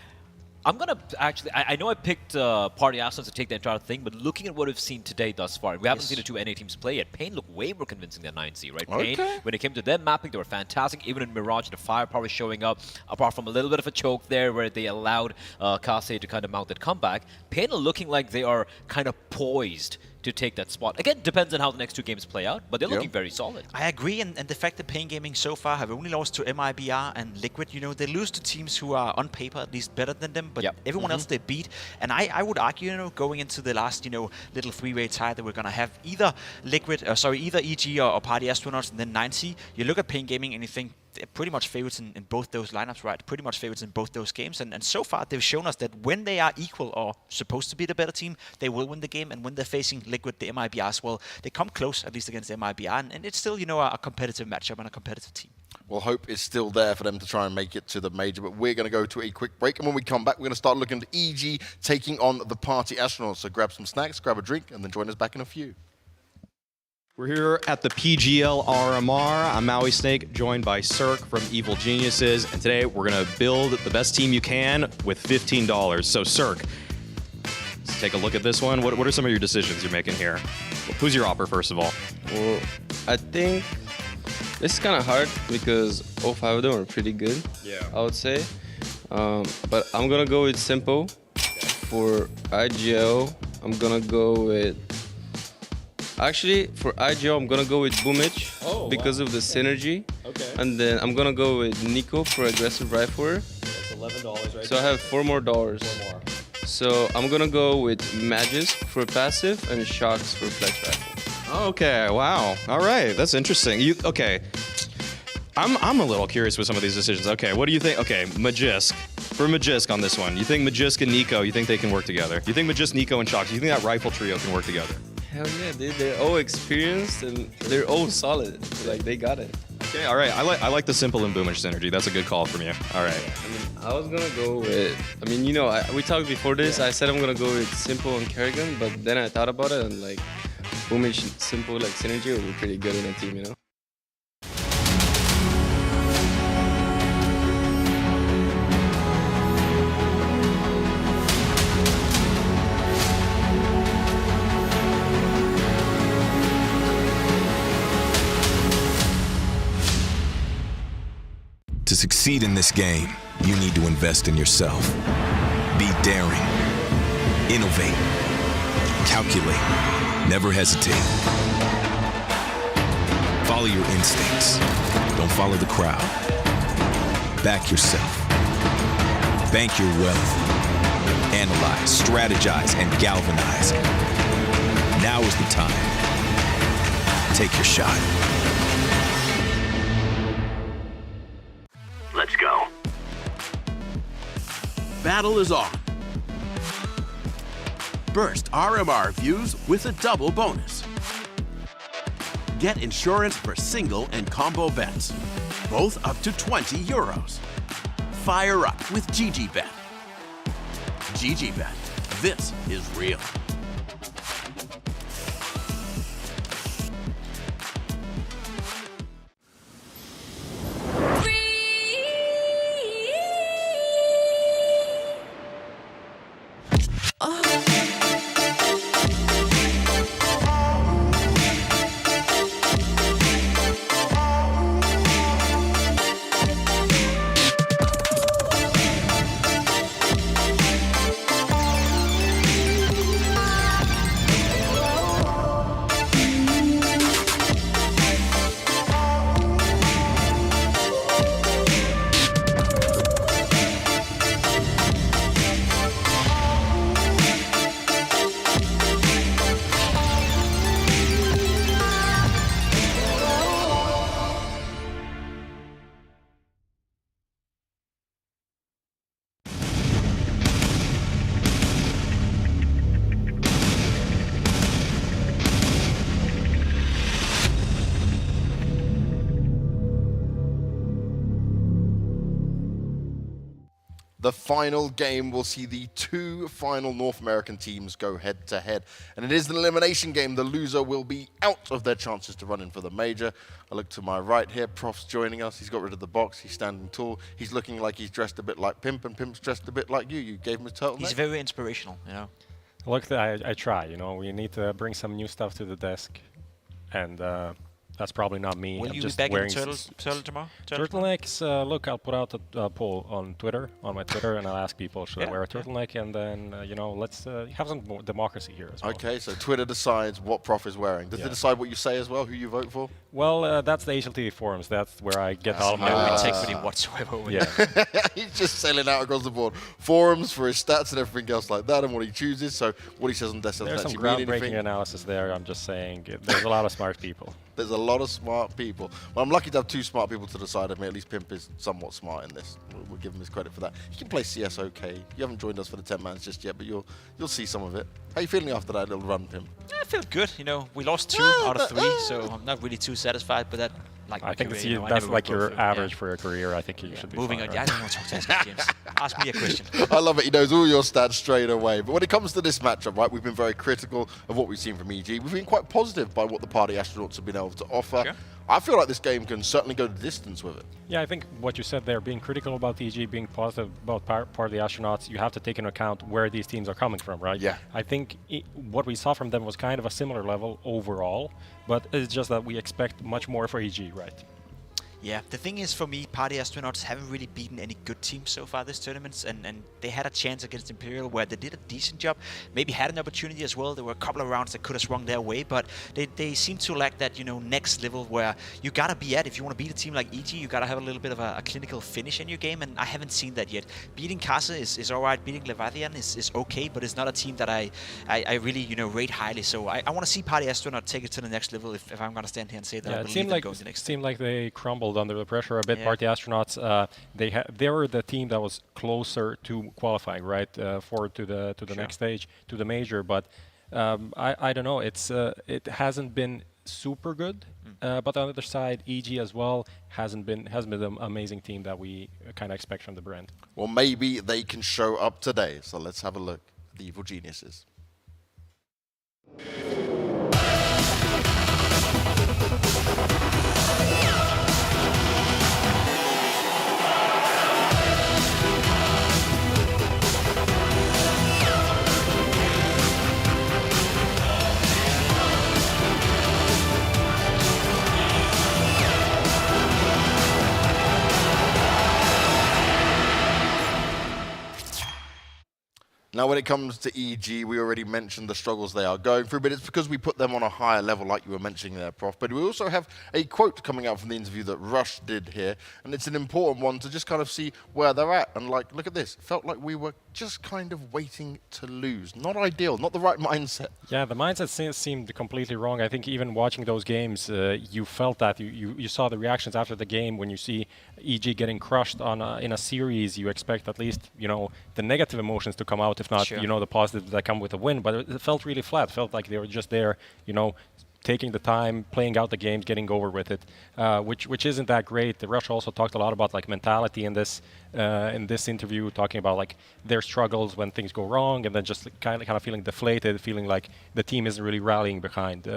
I'm going to actually, I know I picked Party Astronauts to take the entire thing, but looking at what we've seen today thus far, we haven't seen the two NA teams play yet. Pain looked way more convincing than 9Z, right? Okay. Pain, when it came to them mapping, they were fantastic. Even in Mirage, the firepower showing up, apart from a little bit of a choke there where they allowed Kase to kind of mount that comeback. Pain are looking like they are kind of poised to take that spot. Again, depends on how the next two games play out, but they're looking very solid. I agree, and the fact that Pain Gaming so far have only lost to MIBR and Liquid, they lose to teams who are on paper at least better than them, but everyone else they beat. And I would argue, going into the last, little three-way tie that we're gonna have either either EG or Party Astronauts and then 9C, you look at Pain Gaming and you think they're pretty much favorites in both those lineups, right? Pretty much favorites in both those games. And so far, they've shown us that when they are equal or supposed to be the better team, they will win the game. And when they're facing Liquid, the MIBRs, well, they come close, at least against MIBR. And it's still, a competitive matchup and a competitive team. Well, hope is still there for them to try and make it to the major, but we're going to go to a quick break. And when we come back, we're going to start looking at EG taking on the Party Astronauts. So grab some snacks, grab a drink, and then join us back in a few. We're here at the PGL RMR. I'm Maui Snake, joined by Cirque from Evil Geniuses, and today we're gonna build the best team you can with $15. So Cirque, let's take a look at this one. What are some of your decisions you're making here? Who's your opper, first of all? Well, I think this is kind of hard because all 5 of them are pretty good, I would say. But I'm gonna go with Simpo. For IGL, I'm gonna go with... Actually, for IGL, I'm gonna go with Boomich because of the synergy. Okay. And then I'm gonna go with Nico for aggressive rifler. That's $11 right So I have $4 more. 4 more. So I'm gonna go with Magus for passive and Shocks for flex rifle. Okay, wow. All right, that's interesting. Okay. I'm a little curious with some of these decisions. Okay, what do you think? Okay, Magisk. For Magisk on this one, you think Magisk and Nico, you think they can work together? You think Magisk, Nico, and Shocks, you think that rifle trio can work together? Hell yeah, dude. They're all experienced and they're all solid. Like, they got it. Okay, all right. I like the Simple and Boomage synergy. That's a good call from you. All right. I was gonna go with... we talked before this. I said I'm gonna go with Simple and Kerrigan, but then I thought about it and, Boomage, Simple, synergy would be pretty good in a team, To succeed in this game, you need to invest in yourself. Be daring. Innovate. Calculate. Never hesitate. Follow your instincts. Don't follow the crowd. Back yourself. Bank your wealth. Analyze, strategize, and galvanize. Now is the time. Take your shot. Let's go. Battle is on. Burst RMR views with a double bonus. Get insurance for single and combo bets, both up to €20. Fire up with GGBet. GGBet, this is real. The final game will see the 2 final North American teams go head-to-head. And it is an elimination game. The loser will be out of their chances to run in for the major. I look to my right here. Prof's joining us. He's got rid of the box. He's standing tall. He's looking like he's dressed a bit like Pimp, and Pimp's dressed a bit like you. You gave him his turtleneck. He's very inspirational, you know. Look, I try, you know. We need to bring some new stuff to the desk. And that's probably not me. Will I'm you just be back in wearing turtle tomorrow? Turtlenecks, look, I'll put out a poll on my Twitter, and I'll ask people, should I wear a turtleneck? And then, you know, let's have some democracy here as well. Okay, so Twitter decides what Prof is wearing. Does it decide what you say as well, who you vote for? Well, that's the HLTV forums. That's where I get all of my... No integrity whatsoever. Yeah. He's just selling out across the board. Forums for his stats and everything else like that, and what he chooses. So what he says on Death There's some groundbreaking analysis there. I'm just saying, there's a lot of smart people. There's a lot of smart people. Well, I'm lucky to have 2 smart people to the side of me. At least Pimp is somewhat smart in this. We'll give him his credit for that. He can play CS okay. You haven't joined us for the 10-mans just yet, but you'll see some of it. How are you feeling after that little run, Pimp? I feel good. You know, we lost 2 out of 3, so I'm not really too satisfied. But that, like, I think career, that's, you know, that's like never your average for your career. I think you should be moving fine, on. right? Yeah, I don't want to talk to this guy, James. Ask me a question. I love it. He knows all your stats straight away. But when it comes to this matchup, right, we've been very critical of what we've seen from EG. We've been quite positive by what the Party Astronauts have been able to offer. Sure. I feel like this game can certainly go the distance with it. Yeah, I think what you said there, being critical about EG, being positive about Party Astronauts, you have to take into account where these teams are coming from, right? Yeah. I think what we saw from them was kind of a similar level overall, but it's just that we expect much more for EG, right? Yeah, the thing is, for me, Party Astronauts haven't really beaten any good teams so far this tournament, and they had a chance against Imperial where they did a decent job, maybe had an opportunity as well. There were a couple of rounds that could have swung their way, but they seem to lack that, you know, next level where you gotta be at. If you want to beat a team like EG, you gotta have a little bit of a clinical finish in your game, and I haven't seen that yet. Beating Kasa is alright, beating Leviathan is okay, but it's not a team that I really, you know, rate highly. So I want to see Party Astronaut take it to the next level if I'm gonna stand here and say that I believe them going to the next. It seemed like they crumbled under the pressure a bit. Yeah. Party Astronauts, they were the team that was closer to qualifying, right, forward to the next stage, to the major. But I don't know. It hasn't been super good. But on the other side, EG as well hasn't been an amazing team that we kind of expect from the brand. Well, maybe they can show up today. So let's have a look at the Evil Geniuses. Now, when it comes to EG, we already mentioned the struggles they are going through, but it's because we put them on a higher level, like you were mentioning there, Prof. But we also have a quote coming out from the interview that Rush did here, and it's an important one to just kind of see where they're at. And, like, look at this. Felt like we were just kind of waiting to lose. Not ideal, not the right mindset. Yeah, the mindset seemed completely wrong. I think even watching those games, you felt that. You saw the reactions after the game when you see EG getting crushed in a series. You expect at least, you know, the negative emotions to come out, if not, you know, the positives that come with a win. But it felt really flat. It felt like they were just there, you know, taking the time, playing out the games, getting over with it, which isn't that great. The Rush also talked a lot about like mentality in this interview, talking about like their struggles when things go wrong, and then just kind of feeling deflated, feeling like the team isn't really rallying behind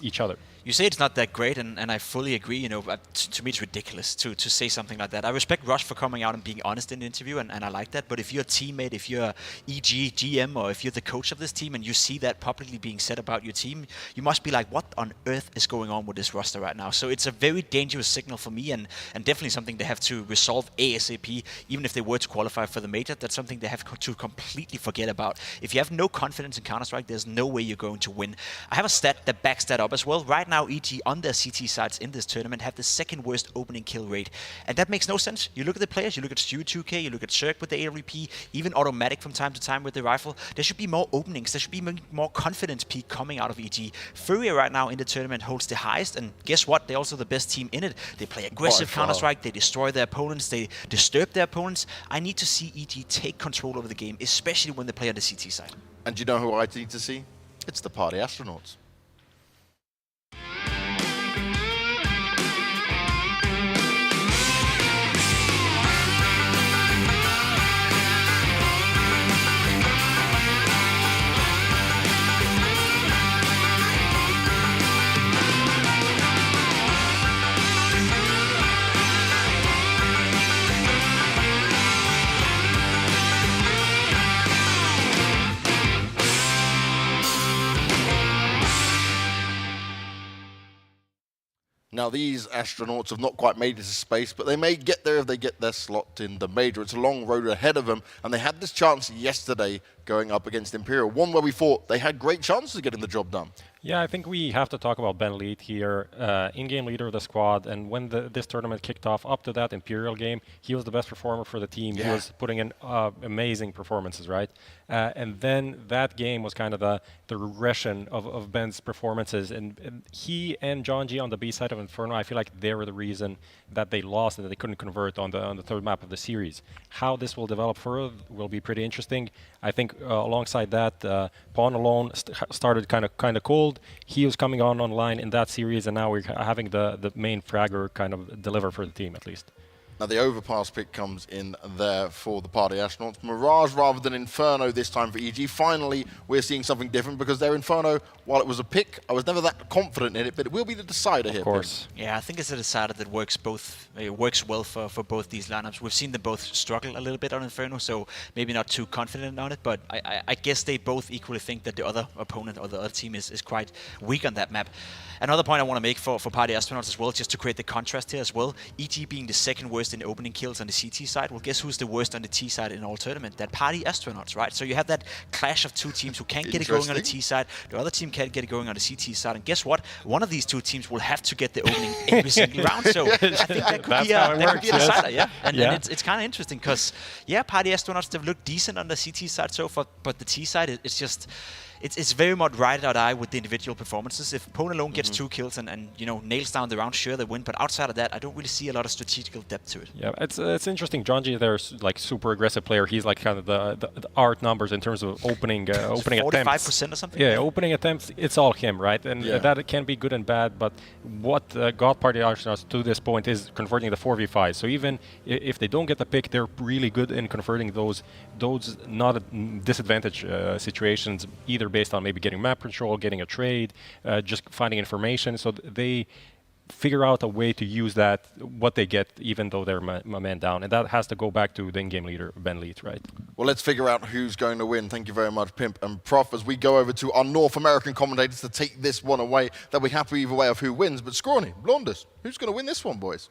each other. You say it's not that great, and I fully agree. You know, to me it's ridiculous to say something like that. I respect Rush for coming out and being honest in the interview, and I like that. But if you're a teammate, if you're EG, GM, or if you're the coach of this team, and you see that publicly being said about your team, you must be like, what on earth is going on with this roster right now? So it's a very dangerous signal for me, and definitely something they have to resolve ASAP. Even if they were to qualify for the major, that's something they have to completely forget about. If you have no confidence in Counter-Strike, there's no way you're going to win. I have a stat that backs that up as well. Right now, EG on their CT sides in this tournament have the second worst opening kill rate. And that makes no sense. You look at the players, you look at Stu 2K, you look at Cirque with the AWP, even Automatic from time to time with the rifle. There should be more openings. There should be more confidence peak coming out of EG. Furia right now in the tournament holds the highest, and guess what? They're also the best team in it. They play aggressive Counter-Strike, they destroy their opponents, they disturb their opponents. I need to see EG take control over the game, especially when they play on the CT side. And you know who I need to see? It's the Party Astronauts. Now, these astronauts have not quite made it to space, but they may get there if they get their slot in the major. It's a long road ahead of them, and they had this chance yesterday going up against Imperial, one where we thought they had great chances of getting the job done. Yeah, I think we have to talk about Ben Leet here, in-game leader of the squad, and when this tournament kicked off, up to that Imperial game, he was the best performer for the team. Yeah. He was putting in amazing performances, right? And then that game was kind of the regression of Ben's performances, and he and John G on the B side of Inferno, I feel like they were the reason that they lost and that they couldn't convert on the third map of the series. How this will develop further will be pretty interesting. I think alongside that, Pawn alone started kind of cold. He was coming on online in that series, and now we're having the main fragger kind of deliver for the team at least. Now, the Overpass pick comes in there for the Party Astronauts. Mirage rather than Inferno this time for EG. Finally, we're seeing something different because their Inferno, while it was a pick, I was never that confident in it, but it will be the decider here. Of course. Yeah, I think it's a decider that works well for both these lineups. We've seen them both struggle a little bit on Inferno, so maybe not too confident on it, but I guess they both equally think that the other opponent or the other team is quite weak on that map. Another point I want to make for Party Astronauts as well, just to create the contrast here as well, EG being the second worst in opening kills on the CT side, well, guess who's the worst on the T side in all tournament? That Party Astronauts, right? So you have that clash of two teams who can't get it going on the T side, the other team can't get it going on the CT side, and guess what? One of these two teams will have to get the opening every single round, so I think that could be a decider, yeah? And it's kind of interesting, because, yeah, Party Astronauts, they've looked decent on the CT side so far, but the T side, it's just... It's very much right out eye with the individual performances. If Pone alone gets 2 kills and you know nails down the round, sure they win. But outside of that, I don't really see a lot of strategical depth to it. Yeah, it's interesting. John G, there's like super aggressive player. He's like kind of the art numbers in terms of opening opening 45% attempts. 45% or something. Yeah, opening attempts. It's all him, right? And that can be good and bad. But what got Party Astronauts to this point is converting the 4v5. So even if they don't get the pick, they're really good in converting those not disadvantage situations, either based on maybe getting map control, getting a trade, just finding information. So they figure out a way to use that, what they get, even though they're a man down. And that has to go back to the in-game leader, Ben Leet, right? Well, let's figure out who's going to win. Thank you very much, Pimp and Prof, as we go over to our North American commentators to take this one away. They'll be happy either way of who wins. But Scrawny, Blondus, who's going to win this one, boys?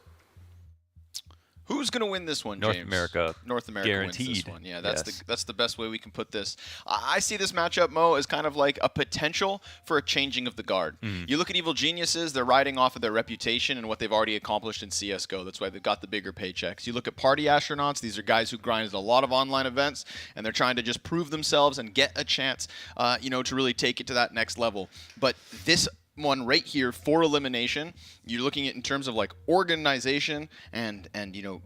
Who's going to win this one, North James? America. North America Guaranteed. wins this one. Yeah, that's the best way we can put this. I see this matchup, Mo, as kind of like a potential for a changing of the guard. You look at Evil Geniuses, they're riding off of their reputation and what they've already accomplished in CSGO. That's why they've got the bigger paychecks. You look at Party Astronauts, these are guys who grinded a lot of online events, and they're trying to just prove themselves and get a chance, to really take it to that next level. But this one right here for elimination, you're looking at in terms of like organization and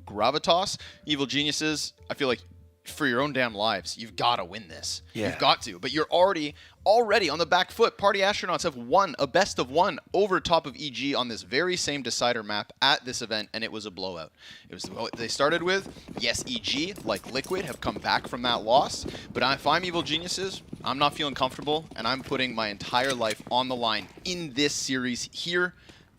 gravitas. Evil Geniuses, I feel like for your own damn lives, you've got to win this. You've got to. But you're already on the back foot. Party Astronauts have won a best of one over top of EG on this very same decider map at this event, and it was a blowout. It was what they started with. Yes, EG, like Liquid, have come back from that loss. But if I'm Evil Geniuses, I'm not feeling comfortable, and I'm putting my entire life on the line in this series here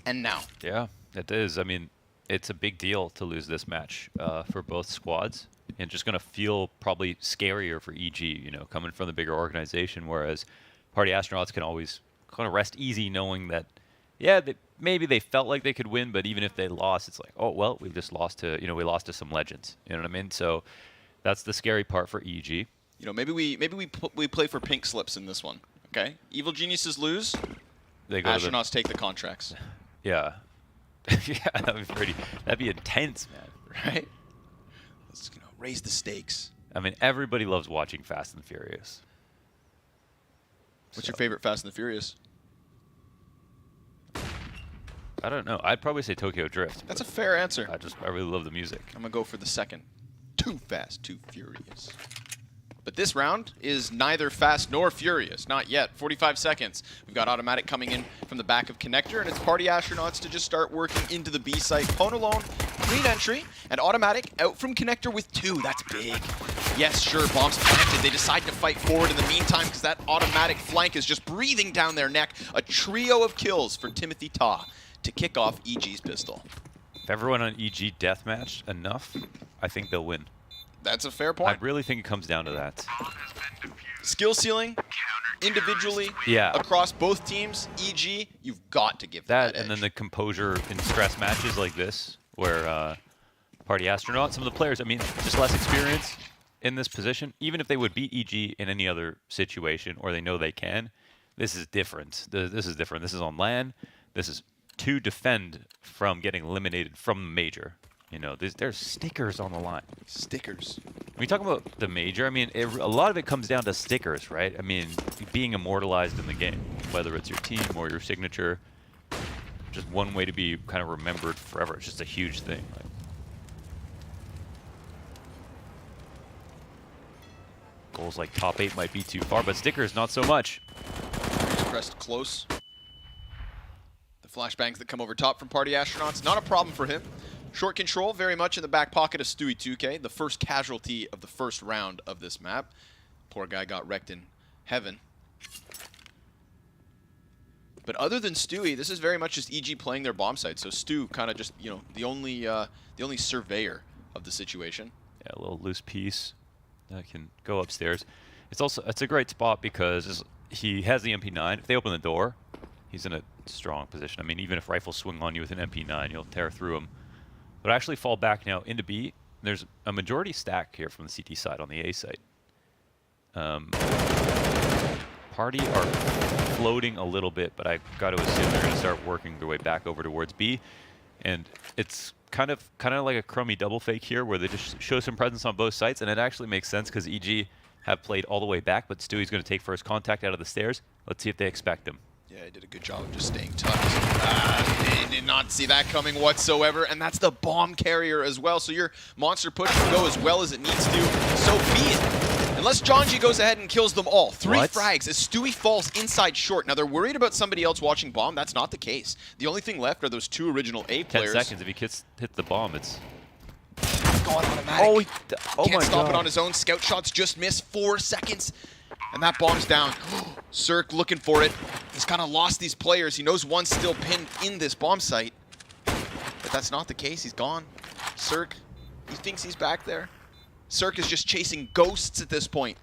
and now. Yeah, it is. I mean, it's a big deal to lose this match for both squads. And just going to feel probably scarier for EG, coming from the bigger organization, whereas Party Astronauts can always kind of rest easy knowing that, yeah, maybe they felt like they could win, but even if they lost, it's like, oh, well, we just lost to, we lost to some legends. You know what I mean? So that's the scary part for EG. Maybe we play for pink slips in this one, okay? Evil Geniuses lose, Astronauts take the contracts. Yeah. Yeah, that'd be intense, man. Right? Let's raise the stakes. I mean, everybody loves watching Fast and Furious. What's your favorite Fast and the Furious? I don't know. I'd probably say Tokyo Drift. That's a fair answer. I really love the music. I'm going to go for the second. Too Fast, Too Furious. But this round is neither fast nor furious. Not yet. 45 seconds. We've got Automatic coming in from the back of Connector, and it's Party Astronauts to just start working into the B site. Pone alone, clean entry, and Automatic out from Connector with 2. That's big. Yes, sure, bombs planted. They decide to fight forward in the meantime because that Automatic flank is just breathing down their neck. A trio of kills for Timothy Ta to kick off EG's pistol. If everyone on EG deathmatch enough, I think they'll win. That's a fair point. I really think it comes down to that. Skill ceiling, individually, Yeah. across both teams, EG, you've got to give That that and then the composure in stress matches like this, where Party Astronaut, some of the players, I mean, just less experience in this position. Even if they would beat EG in any other situation, or they know they can, this is different. This is different. This is on LAN. This is to defend from getting eliminated from the major. You know, there's stickers on the line. Stickers. When you talk about the major, I mean, a lot of it comes down to stickers, right? I mean, being immortalized in the game, whether it's your team or your signature, just one way to be kind of remembered forever. It's just a huge thing. Like, goals like top 8 might be too far, but stickers not so much. He's pressed close. The flashbangs that come over top from Party Astronauts, not a problem for him. Short control, very much in the back pocket of Stewie 2K, the first casualty of the first round of this map. Poor guy got wrecked in heaven. But other than Stewie, this is very much just EG playing their bomb site. So Stu kind of just, you know, the only surveyor of the situation. Yeah, a little loose piece that can go upstairs. It's a great spot because he has the MP9. If they open the door, he's in a strong position. I mean, even if rifles swing on you with an MP9, you'll tear through them. But actually fall back now into B. There's a majority stack here from the CT side on the A site. Party are floating a little bit, but I got to assume they're going to start working their way back over towards B. And it's kind of like a crummy double fake here, where they just show some presence on both sites, and it actually makes sense because EG have played all the way back, but Stewie's going to take first contact out of the stairs. Let's see if they expect him. Yeah, he did a good job of just staying tucked. They did not see that coming whatsoever, and that's the bomb carrier as well. So your monster push can go as well as it needs to. So be it. Unless Jonji goes ahead and kills them all. 3 frags as Stewie falls inside short. Now they're worried about somebody else watching bomb. That's not the case. The only thing left are those 2 original A players. 10 seconds. If he hit the bomb, it's gone automatic. Can't my stop God. it on his own. Scout shots just miss. 4 seconds. And that bomb's down. Cirque looking for it. He's kind of lost these players. He knows one's still pinned in this bomb site. But that's not the case. He's gone. Cirque, he thinks he's back there. Cirque is just chasing ghosts at this point.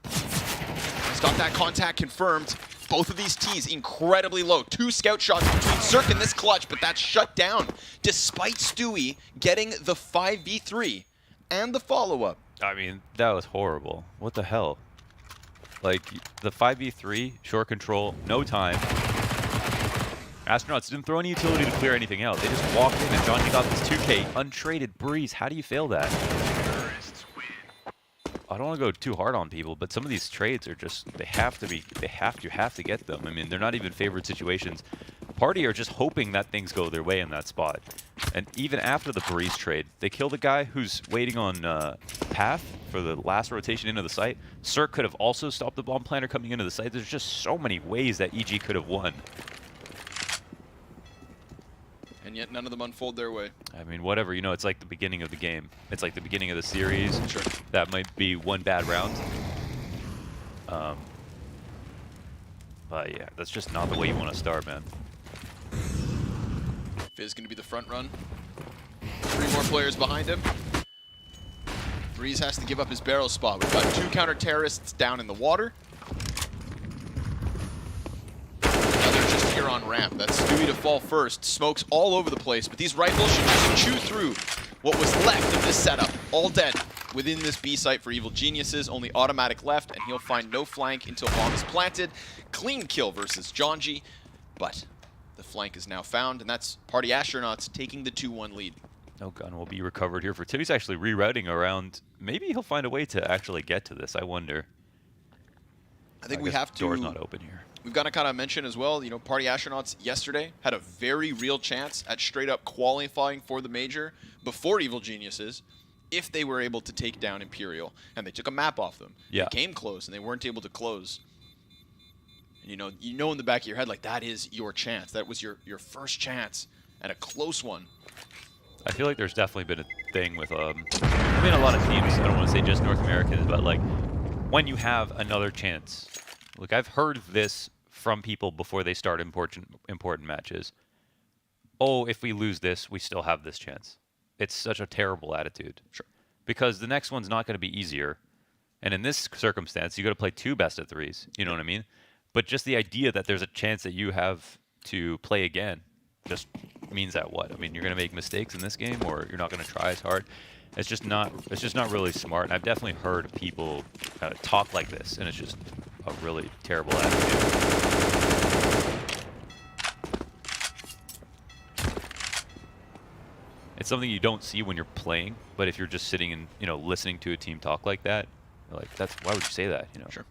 He's got that contact confirmed. Both of these T's incredibly low. 2 scout shots between Cirque and this clutch, but that's shut down. Despite Stewie getting the 5v3 and the follow-up. I mean, that was horrible. What the hell? Like, the 5v3, short control, no time. Astronauts didn't throw any utility to clear anything out. They just walked in and Jonji got this 2K untraded breeze. How do you fail that? I don't want to go too hard on people, but some of these trades are just, you have to get them. I mean, they're not even favored situations. Party are just hoping that things go their way in that spot. And even after the breeze trade, they killed a guy who's waiting on path for the last rotation into the site. Cirque could have also stopped the bomb planter coming into the site. There's just so many ways that EG could have won. And yet none of them unfold their way. I mean, whatever, you know, it's like the beginning of the game. It's like the beginning of the series. Sure. That might be one bad round. But yeah, that's just not the way you want to start, man. Fizz going to be the front run. 3 more players behind him. Breeze has to give up his barrel spot. We've got 2 counter-terrorists down in the water. Now they're just here on ramp. That's Stewie to fall first. Smokes all over the place, but these rifles should just chew through what was left of this setup. All dead within this B site for Evil Geniuses. Only automatic left, and he'll find no flank until bomb is planted. Clean kill versus Jonji, but the flank is now found, and that's Party Astronauts taking the 2-1 lead. No gun will be recovered here for Tim. He's actually rerouting around. Maybe he'll find a way to actually get to this. I wonder. I think we have to. Door's not open here. We've got to kind of mention as well, you know, Party Astronauts yesterday had a very real chance at straight up qualifying for the major before Evil Geniuses if they were able to take down Imperial. And they took a map off them. Yeah. They came close, and they weren't able to close. You know in the back of your head, like, that is your chance. That was your first chance at a close one. I feel like there's definitely been a thing with, I mean, a lot of teams, I don't want to say just North Americans, but like, when you have another chance. Look, I've heard this from people before they start important matches. Oh, if we lose this, we still have this chance. It's such a terrible attitude. Sure. Because the next one's not going to be easier. And in this circumstance, you got to play 2 best of 3s. You know what I mean? But just the idea that there's a chance that you have to play again just means that what? I mean, you're going to make mistakes in this game, or you're not going to try as hard. It's just not really smart. And I've definitely heard people talk like this, and it's just a really terrible attitude. It's something you don't see when you're playing, but if you're just sitting and listening to a team talk like that, like why would you say that? Sure.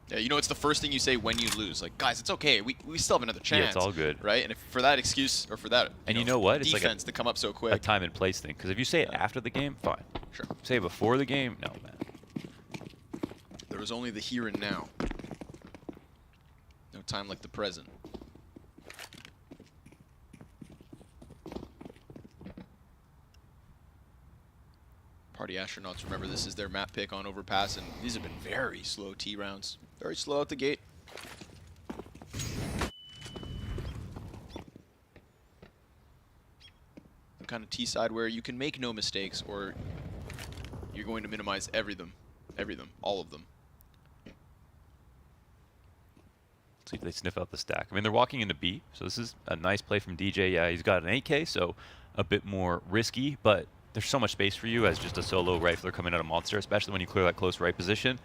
Yeah, it's the first thing you say when you lose. Like, guys, it's okay. We still have another chance. Yeah, it's all good. Right? And if for that excuse or for that and you know what? It's defense like to come up so quick. A time and place thing. Because if you say it after the game, fine. Sure. Say it before the game, no, man. There was only the here and now. No time like the present. Party Astronauts, remember, this is their map pick on Overpass, and these have been very slow T rounds. Very slow at the gate. The kind of T side where you can make no mistakes, or you're going to minimize everything, all of them. Let's see if they sniff out the stack. I mean, they're walking into B, so this is a nice play from DJ. Yeah, he's got an 8K, so a bit more risky, but there's so much space for you as just a solo rifler coming out of Monster, especially when you clear that close right position.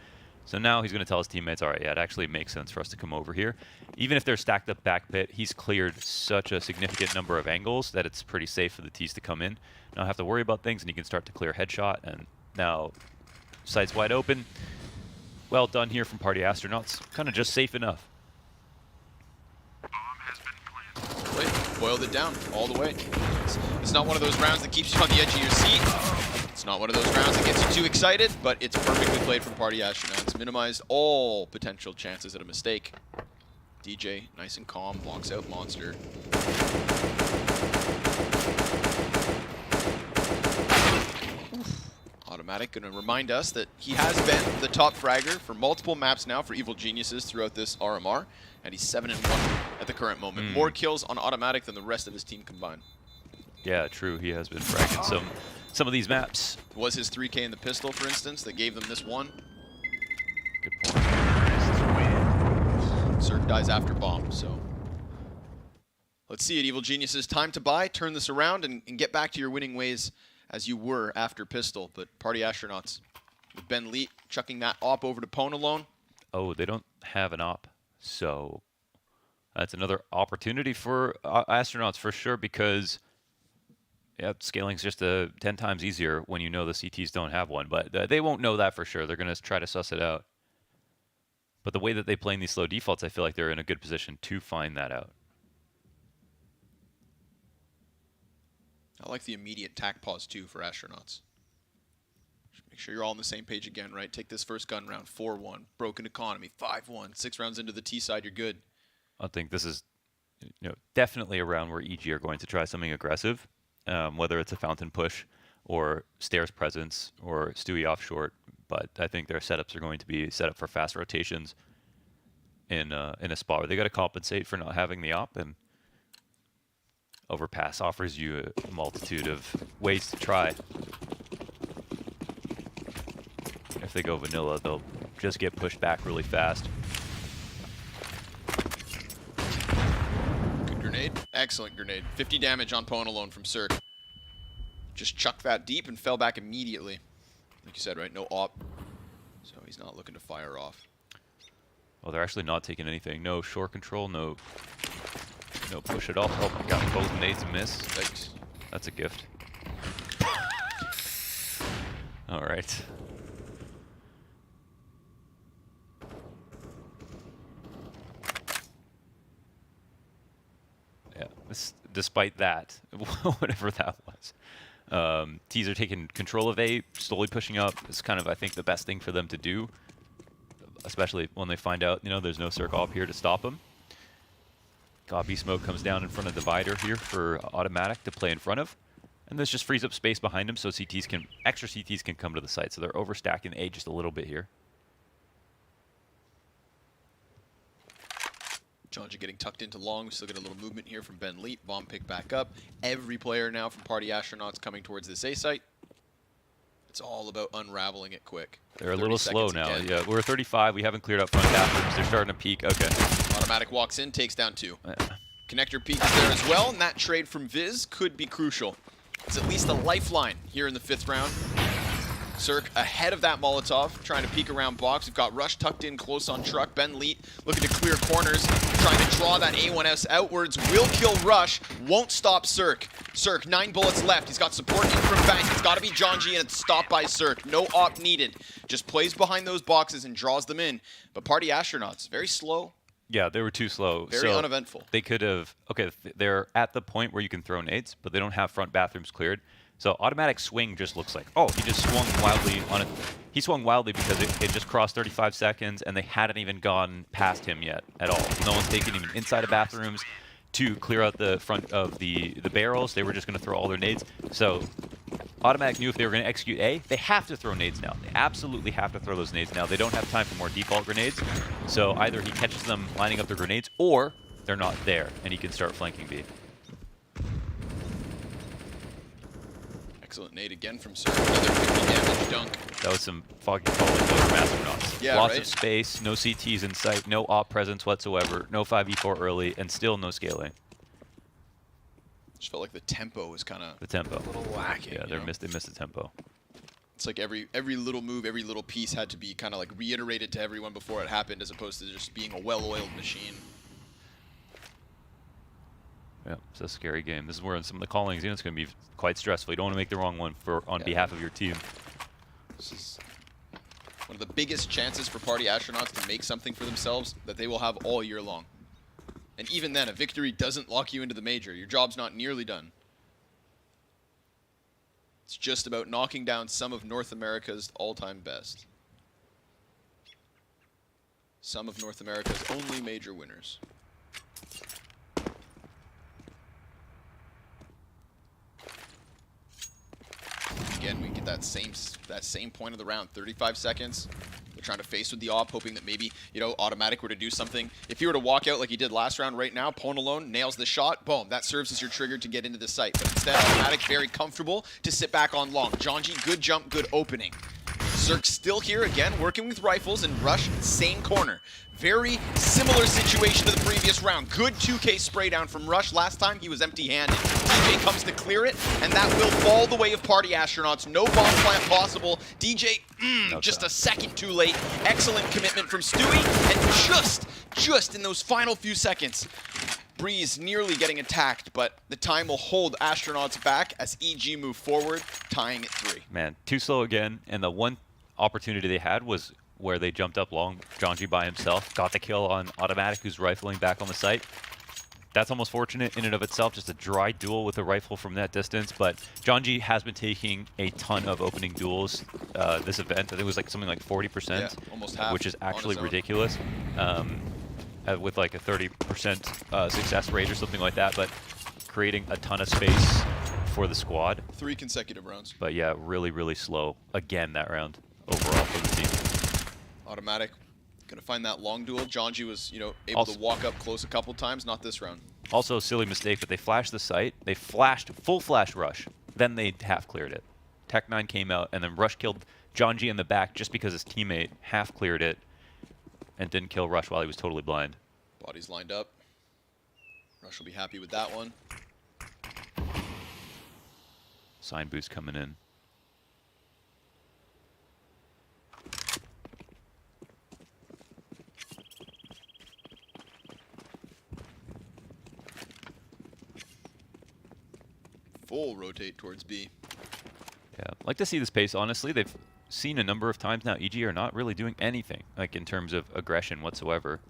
So now he's going to tell his teammates, all right, yeah, it actually makes sense for us to come over here. Even if they're stacked up back pit, he's cleared such a significant number of angles that it's pretty safe for the T's to come in. Not have to worry about things, and he can start to clear headshot. And now site's wide open. Well done here from Party Astronauts. Kind of just safe enough. Boiled it down all the way. It's not one of those rounds that keeps you on the edge of your seat. It's not one of those rounds that gets you too excited, but it's perfectly played from Party Astronauts. Minimized all potential chances at a mistake. DJ, nice and calm, blocks out Monster. Automatic going to remind us that he has been the top fragger for multiple maps now for Evil Geniuses throughout this RMR, and he's 7-1 at the current moment. More kills on Automatic than the rest of his team combined. Yeah, true. He has been fragging some of these maps. Was his 3K in the pistol, for instance, that gave them this one? Good point. Cirque dies after bomb, so. Let's see it, Evil Geniuses. Time to buy, turn this around, and get back to your winning ways as you were after pistol. But Party Astronauts with Ben Leet chucking that op over to Pwn alone. Oh, they don't have an op, so that's another opportunity for Astronauts for sure, because yeah, scaling's just 10 times easier when you know the CTs don't have one, but they won't know that for sure. They're going to try to suss it out. But the way that they play in these slow defaults, I feel like they're in a good position to find that out. I like the immediate tack pause too for Astronauts. Make sure you're all on the same page again, right? Take this first gun round, 4-1, broken economy, 5-1, 6 rounds into the T side, you're good. I think this is definitely a round where EG are going to try something aggressive, whether it's a fountain push or stairs presence or Stewie off short. But I think their setups are going to be set up for fast rotations in a spot where they got to compensate for not having the op, and Overpass offers you a multitude of ways to try. If they go vanilla, they'll just get pushed back really fast. Good grenade. Excellent grenade. 50 damage on Pwn alone from Cirque. Just chucked that deep and fell back immediately. Like you said, right? No op. So he's not looking to fire off. Well, they're actually not taking anything. No shore control, no push at all. Oh my god, both nades miss. Thanks. That's a gift. All right. Yeah, despite that, whatever that was. T's are taking control of A, slowly pushing up. It's kind of, I think, the best thing for them to do, especially when they find out, there's no circle up here to stop them. B smoke comes down in front of Divider here for Automatic to play in front of. And this just frees up space behind him so extra CTs can come to the site. So they're overstacking A just a little bit here. Challenger getting tucked into long. We still get a little movement here from Ben Leet. Bomb pick back up. Every player now from Party Astronauts coming towards this A site. It's all about unraveling it quick. They're a little slow now. Yeah, we're 35. We haven't cleared up front bathrooms. They're starting to peek. Okay. Automatic walks in, takes down 2. Connector peek is there as well, and that trade from Viz could be crucial. It's at least a lifeline here in the 5th round. Cirque ahead of that Molotov, trying to peek around box. We've got Rush tucked in close on truck. Ben Leet looking to clear corners, trying to draw that A1S outwards. Will kill Rush, won't stop Cirque. Cirque, 9 bullets left. He's got support in from Bank. It's got to be John G, and it's stopped by Cirque. No op needed. Just plays behind those boxes and draws them in. But Party Astronauts, very slow. Yeah, they were too slow. Very uneventful. They could have, okay, they're at the point where you can throw nades, but they don't have front bathrooms cleared. So automatic swing just looks like, oh, he just swung wildly on it. He swung wildly because it just crossed 35 seconds and they hadn't even gone past him yet at all. No one's taken even inside of bathrooms to clear out the front of the barrels. They were just going to throw all their nades. So Automatic knew if they were going to execute A, they have to throw nades now. They absolutely have to throw those nades now. They don't have time for more default grenades. So either he catches them lining up their grenades or they're not there and he can start flanking B. Excellent nade again from Sir. Another 50 damage dunk. That was some foggy calling over Astronauts. Yeah, Lots right? of space, no CTs in sight, no op presence whatsoever, no 5v4 early, and still no scaling. Just felt like the tempo was kind of The tempo. a little lacking. Yeah, you know? they missed the tempo. It's like every little move, every little piece had to be kind of like reiterated to everyone before it happened, as opposed to just being a well-oiled machine. Yeah, it's a scary game. This is where some of the callings, it's going to be quite stressful. You don't want to make the wrong one on behalf of your team. This is one of the biggest chances for Party Astronauts to make something for themselves that they will have all year long. And even then, a victory doesn't lock you into the major. Your job's not nearly done. It's just about knocking down some of North America's all-time best. Some of North America's only major winners. Again, we get that same point of the round, 35 seconds. They're trying to face with the op, hoping that maybe, Automatic were to do something. If he were to walk out like he did last round right now, Pwn alone nails the shot, boom, that serves as your trigger to get into the site. But instead, Automatic very comfortable to sit back on long. Jonji, good jump, good opening. Zerk still here again, working with rifles, and Rush, same corner. Very similar situation to the previous round. Good 2K spray down from Rush. Last time he was empty-handed. DJ comes to clear it, and that will fall the way of Party Astronauts. No bomb plant possible. DJ, just a second too late. Excellent commitment from Stewie, and just in those final few seconds, Breeze nearly getting attacked, but the time will hold Astronauts back as EG move forward, tying at 3. Man, too slow again, and the one opportunity they had was where they jumped up long. Jonji by himself got the kill on Automatic, who's rifling back on the site. That's almost fortunate in and of itself, just a dry duel with a rifle from that distance. But Jonji has been taking a ton of opening duels this event. I think it was like something like 40%, Yeah, almost half which is actually on his own. ridiculous. With like a 30% success rate or something like that, but creating a ton of space for the squad. 3 consecutive rounds. But yeah, really, really slow again that round overall for the team. Automatic, gonna find that long duel. Jonji was, able Also- to walk up close a couple times, not this round. Also a silly mistake, but they flashed the site. They flashed, full flash Rush. Then they half cleared it. Tech9 came out, and then Rush killed Jonji in the back just because his teammate half cleared it and didn't kill Rush while he was totally blind. Bodies lined up. Rush will be happy with that one. Sign boost coming in. Full rotate towards B. Yeah, I'd like to see this pace, honestly. They've seen a number of times now EG are not really doing anything, like in terms of aggression whatsoever.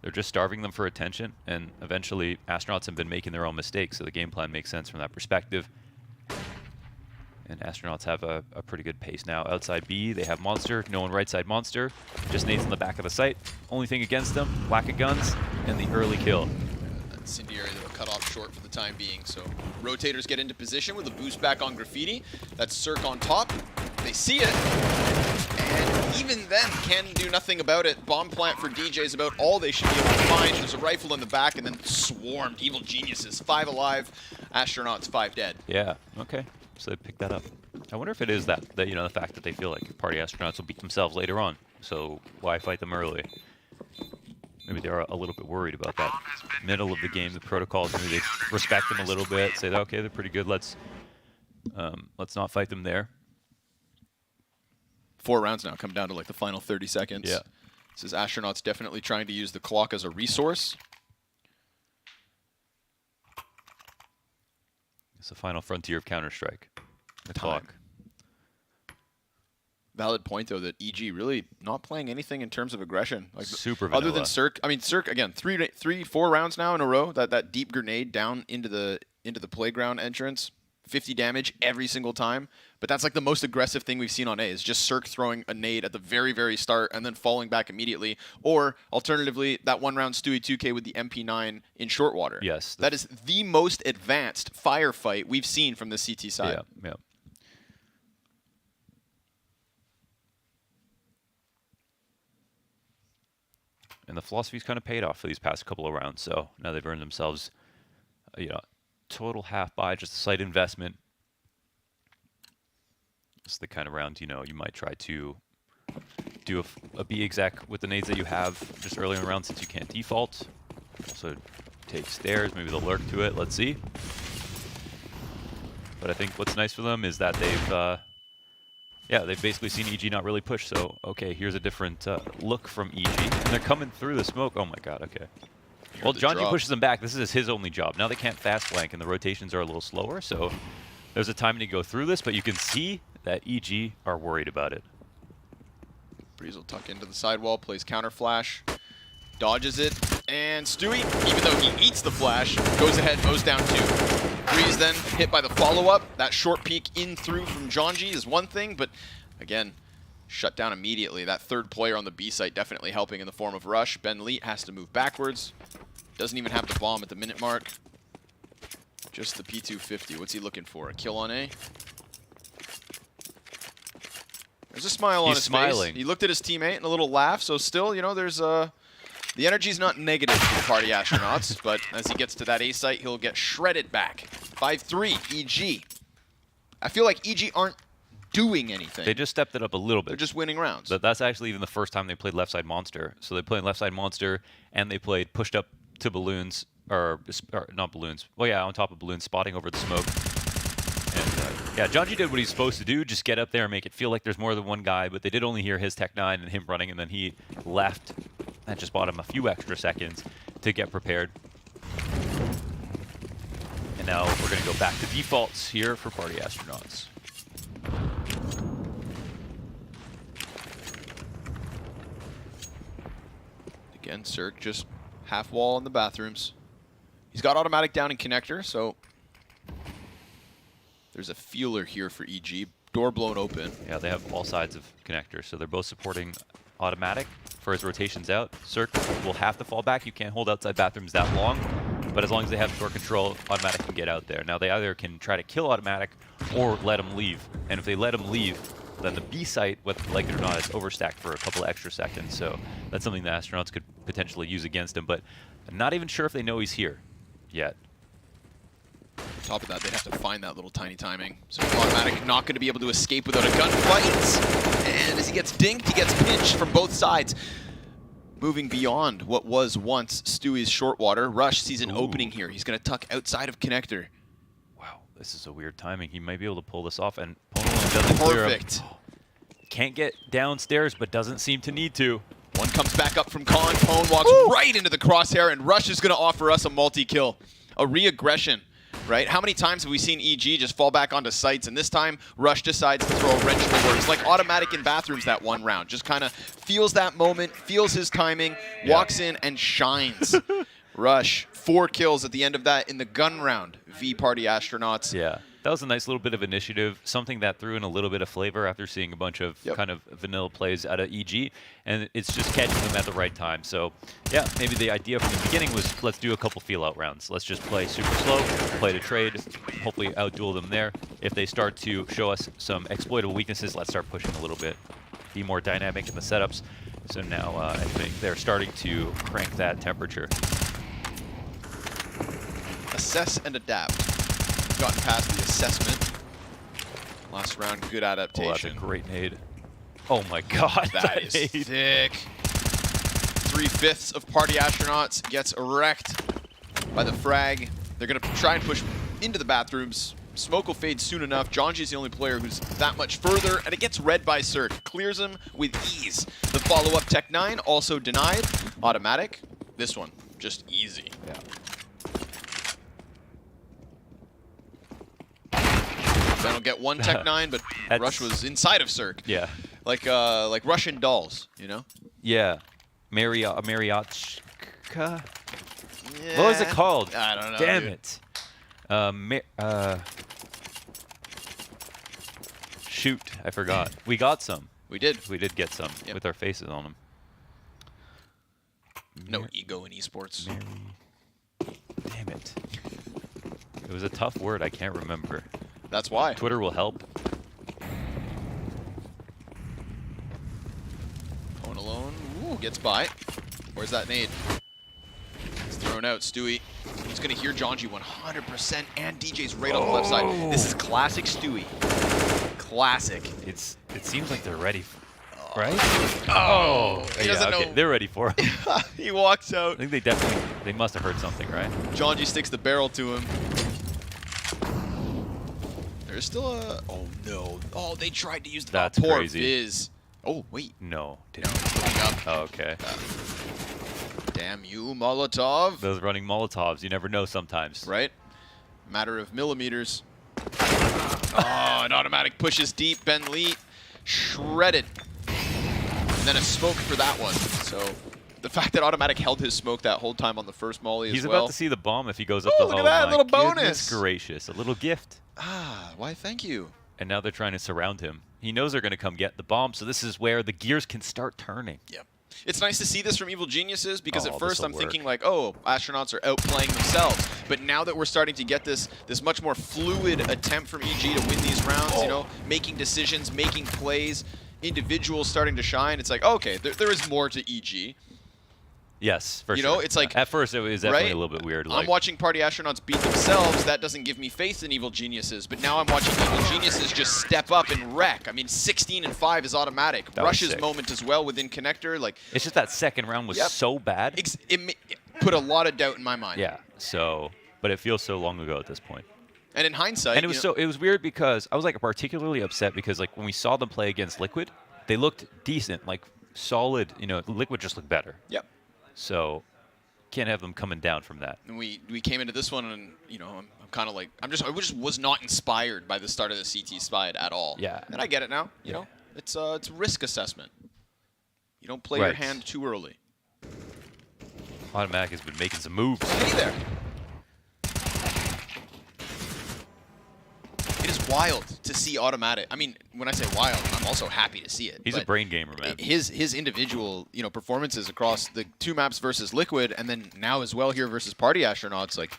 They're just starving them for attention, and eventually Astronauts have been making their own mistakes, so the game plan makes sense from that perspective. And Astronauts have a pretty good pace now. Outside B, they have Monster, no one right side Monster. Just nades on the back of the site. Only thing against them, lack of guns, and the early kill. Incendiary that'll cut off short for the time being. So rotators get into position with a boost back on Graffiti. That's Cirque on top. They see it, and even then can do nothing about it. Bomb plant for DJ is about all they should be able to find. There's a rifle in the back, and then swarmed. Evil Geniuses, 5 alive. Astronauts, 5 dead. Yeah, okay. so they picked that up. I wonder if it is that you know, the fact that they feel like Party Astronauts will beat themselves later on, so why fight them early? Maybe they're a little bit worried about that middle of the game, the protocols. Maybe they respect them a little bit, say, okay, they're pretty good. Let's not fight them there. 4 rounds now, come down to like the final 30 seconds. Yeah. This is Astronauts definitely trying to use the clock as a resource. It's the final frontier of Counter-Strike. The clock. Valid point, though, that EG really not playing anything in terms of aggression. Like super other vanilla. than Cirque. I mean, Cirque, again, 4 rounds now in a row. That deep grenade down into the playground entrance. 50 damage every single time. But that's like the most aggressive thing we've seen on A, is just Cirque throwing a nade at the very, very start and then falling back immediately. Or, alternatively, that 1-round Stewie 2K with the MP9 in short water. Yes. That is the most advanced firefight we've seen from the CT side. Yeah, yeah. And the philosophy's kind of paid off for these past couple of rounds, so now they've earned themselves, you know, total half buy, just a slight investment. It's the kind of round, you know, you might try to do a B exec with the nades that you have just early in the round, since you can't default. Also take stairs, maybe they'll lurk to it, let's see. But I think what's nice for them is that they've they've basically seen EG not really push, so okay, here's a different look from EG. And they're coming through the smoke. Oh my god, okay. Well, John G pushes them back. This is his only job. Now they can't fast flank, and the rotations are a little slower, so there's a time to go through this, but you can see that EG are worried about it. Breeze will tuck into the sidewall, plays counter flash, dodges it, and Stewie, even though he eats the flash, goes ahead, mows down 2. Breeze then hit by the follow-up. That short peek in through from Jonji is one thing, but again, shut down immediately. That third player on the B site definitely helping in the form of Rush. Ben Leet has to move backwards. Doesn't even have the bomb at the minute mark. Just the P250. What's he looking for? A kill on A? There's a smile on his face. He looked at his teammate and a little laugh, so still, you know, there's the energy's not negative for the Party Astronauts, but as he gets to that A site, he'll get shredded back. 5-3, EG. I feel like EG aren't doing anything. They just stepped it up a little bit. They're just winning rounds. But that's actually even the first time they played Left Side Monster. So they played Left Side Monster, and they played pushed up to balloons, or not balloons. Well, yeah, on top of balloons, spotting over the smoke. And yeah, Jonji did what he's supposed to do, just get up there and make it feel like there's more than one guy, but they did only hear his Tech 9 and him running, and then he left. That just bought him a few extra seconds to get prepared. And now we're going to go back to defaults here for Party Astronauts. Again, Cirque just half wall in the bathrooms. He's got automatic down in connector, so there's a feeler here for EG. Door blown open. Yeah, they have all sides of connector, so they're both supporting automatic for his rotations out. Cirque will have to fall back. You can't hold outside bathrooms that long, but as long as they have door control, automatic can get out there. Now they either can try to kill automatic or let him leave, and if they let him leave, then the B site, whether like it or not, is overstacked for a couple of extra seconds, so that's something the Astronauts could potentially use against him, but I'm not even sure if they know he's here yet. On top of that, they'd have to find that little tiny timing. So automatic not going to be able to escape without a gunfight. And as he gets dinked, he gets pinched from both sides. Moving beyond what was once Stewie's short water, Rush sees an opening here. He's going to tuck outside of connector. Wow, this is a weird timing. He might be able to pull this off, and Ponolin doesn't clear him. Perfect. Can't get downstairs, but doesn't seem to need to. One comes back up from Con. Pone walks right into the crosshair, and Rush is going to offer us a multi-kill. A re-aggression. Right? How many times have we seen EG just fall back onto sites, and this time Rush decides to throw a wrench in the works. Like automatic in bathrooms that one round. Just kind of feels that moment, feels his timing, walks in and shines. Rush, 4 kills at the end of that in the gun round. V Party Astronauts. Yeah, that was a nice little bit of initiative, something that threw in a little bit of flavor after seeing a bunch of kind of vanilla plays out of EG, and it's just catching them at the right time. So yeah, maybe the idea from the beginning was, let's do a couple feel-out rounds. Let's just play super slow, play to trade, hopefully outduel them there. If they start to show us some exploitable weaknesses, let's start pushing a little bit, be more dynamic in the setups. So now I think they're starting to crank that temperature. Assess and adapt. Gotten past the assessment. Last round, good adaptation. Oh, that's a great nade. Oh my god. That is thick. 3/5 of Party Astronauts gets wrecked by the frag. They're going to try and push into the bathrooms. Smoke will fade soon enough. Jonji's the only player who's that much further, and it gets read by Cirque. Clears him with ease. The follow-up Tech 9 also denied. Automatic. This one, just easy. Yeah. I don't get one Tech 9, but Rush was inside of Cirque. Yeah. Like Russian dolls, you know? Yeah. Mariachka? Yeah. What was it called? I don't know. Damn dude. it. Shoot, I forgot. We got some. We did. We did get some with our faces on them. No ego in esports. Damn it. It was a tough word. I can't remember. That's why. Twitter will help. Going alone. Ooh, gets by. Where's that nade? It's thrown out. Stewie. He's going to hear Jonji 100%, and DJ's right on the left side. This is classic Stewie. Classic. It seems like they're ready, right? Oh, he doesn't know. They're ready for it. He walks out. I think they must have heard something, right? Jonji sticks the barrel to him. There's still a... Oh, no. Oh, they tried to use the... That's poor crazy. Viz. Oh, wait. No. No, he's looking up. Oh, okay. Damn you, Molotov. Those running Molotovs, you never know sometimes. Right? Matter of millimeters. Oh, an automatic pushes deep. Ben Lee shredded. And then a smoke for that one. So the fact that automatic held his smoke that whole time on the first molly as He's well. about to see the bomb if he goes up Oh, the look hole. at that, little bonus. Goodness gracious, a little gift. Ah, why thank you. And now they're trying to surround him. He knows they're going to come get the bomb, so this is where the gears can start turning. Yep. It's nice to see this from Evil Geniuses because at Oh, first this'll I'm work. thinking like, oh, astronauts are outplaying themselves. But now that we're starting to get this much more fluid attempt from EG to win these rounds, you know, making decisions, making plays, individuals starting to shine, it's like, okay, there is more to EG. Yes, for You sure. know, it's like... At first, it was definitely right? a little bit weird. I'm watching Party Astronauts beat themselves. That doesn't give me faith in Evil Geniuses. But now I'm watching Evil Geniuses just step up and wreck. I mean, 16-5 is automatic. That was Rush's sick. moment as well within Connector. Like, It's just that second round was Yep. so bad. it put a lot of doubt in my mind. Yeah, so... But it feels so long ago at this point. And in hindsight... And it was weird because I was like particularly upset because like when we saw them play against Liquid, they looked decent, like solid, you know, Liquid just looked better. Yep. So can't have them coming down from that. And we came into this one and, you know, I'm kind of like, I just was not inspired by the start of the CT Spide at all. Yeah. And I get it now, you know. It's risk assessment. You don't play your Right. hand too early. Automatic has been making some moves. Hey there. It is wild to see automatic. I mean, when I say wild, I'm also happy to see it. He's a but brain gamer, man. His individual, you know, performances across the 2 maps versus Liquid, and then now as well here versus Party Astronauts. Like,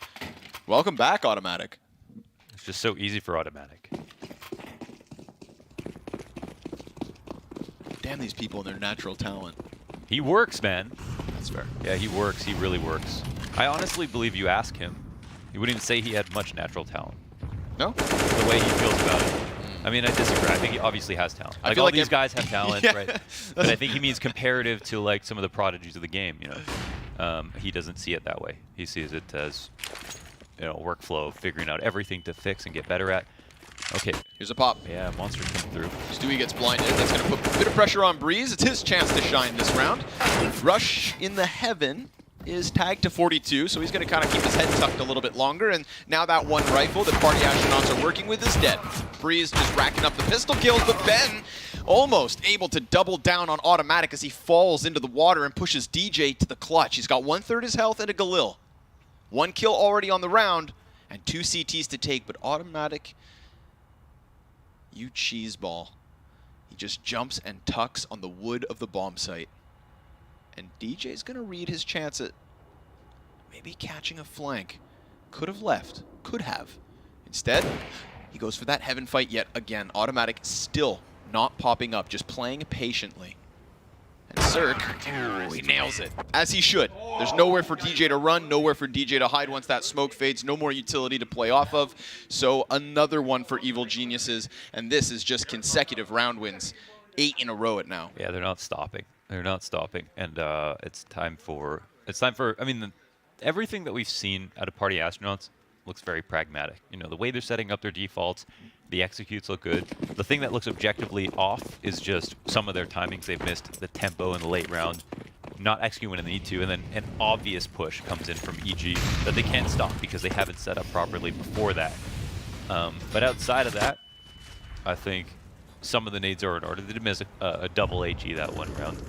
welcome back, automatic. It's just so easy for automatic. Damn these people and their natural talent. He works, man. That's fair. Yeah, he works. He really works. I honestly believe you ask him, he wouldn't even say he had much natural talent. No? The way he feels about it. I mean, I disagree. I think he obviously has talent. I Like feel all like these guys have talent, Yeah. right? But I think he means comparative to like some of the prodigies of the game. You know, he doesn't see it that way. He sees it as, you know, workflow, figuring out everything to fix and get better at. Okay. Here's a pop. Yeah, monster coming through. Stewie gets blinded. That's going to put a bit of pressure on Breeze. It's his chance to shine this round. Rush in the heaven is tagged to 42, so he's going to kind of keep his head tucked a little bit longer. And now that one rifle that Party Astronauts are working with is dead. Breeze just racking up the pistol kills, but Ben almost able to double down on automatic as he falls into the water and pushes DJ to the clutch. He's got 1/3 his health and a Galil. 1 kill already on the round and 2 CTs to take, but automatic, you cheeseball. He just jumps and tucks on the wood of the bomb site. And DJ's going to read his chance at maybe catching a flank. Could have left. Could have. Instead, he goes for that heaven fight yet again. Automatic still not popping up, just playing patiently. And Cirque, ooh, he nails it, as he should. There's nowhere for DJ to run, nowhere for DJ to hide once that smoke fades, no more utility to play off of. So another one for Evil Geniuses, and this is just consecutive round wins. 8 in a row at now. Yeah, they're not stopping. They're not stopping, and it's time for. I mean, everything that we've seen out of Party Astronauts looks very pragmatic. You know, the way they're setting up their defaults, the executes look good. The thing that looks objectively off is just some of their timings. They've missed the tempo in the late round, not executing when they need to, and then an obvious push comes in from EG that they can't stop because they haven't set up properly before that. But outside of that, I think some of the nades are in order. They did miss a double AG that one round.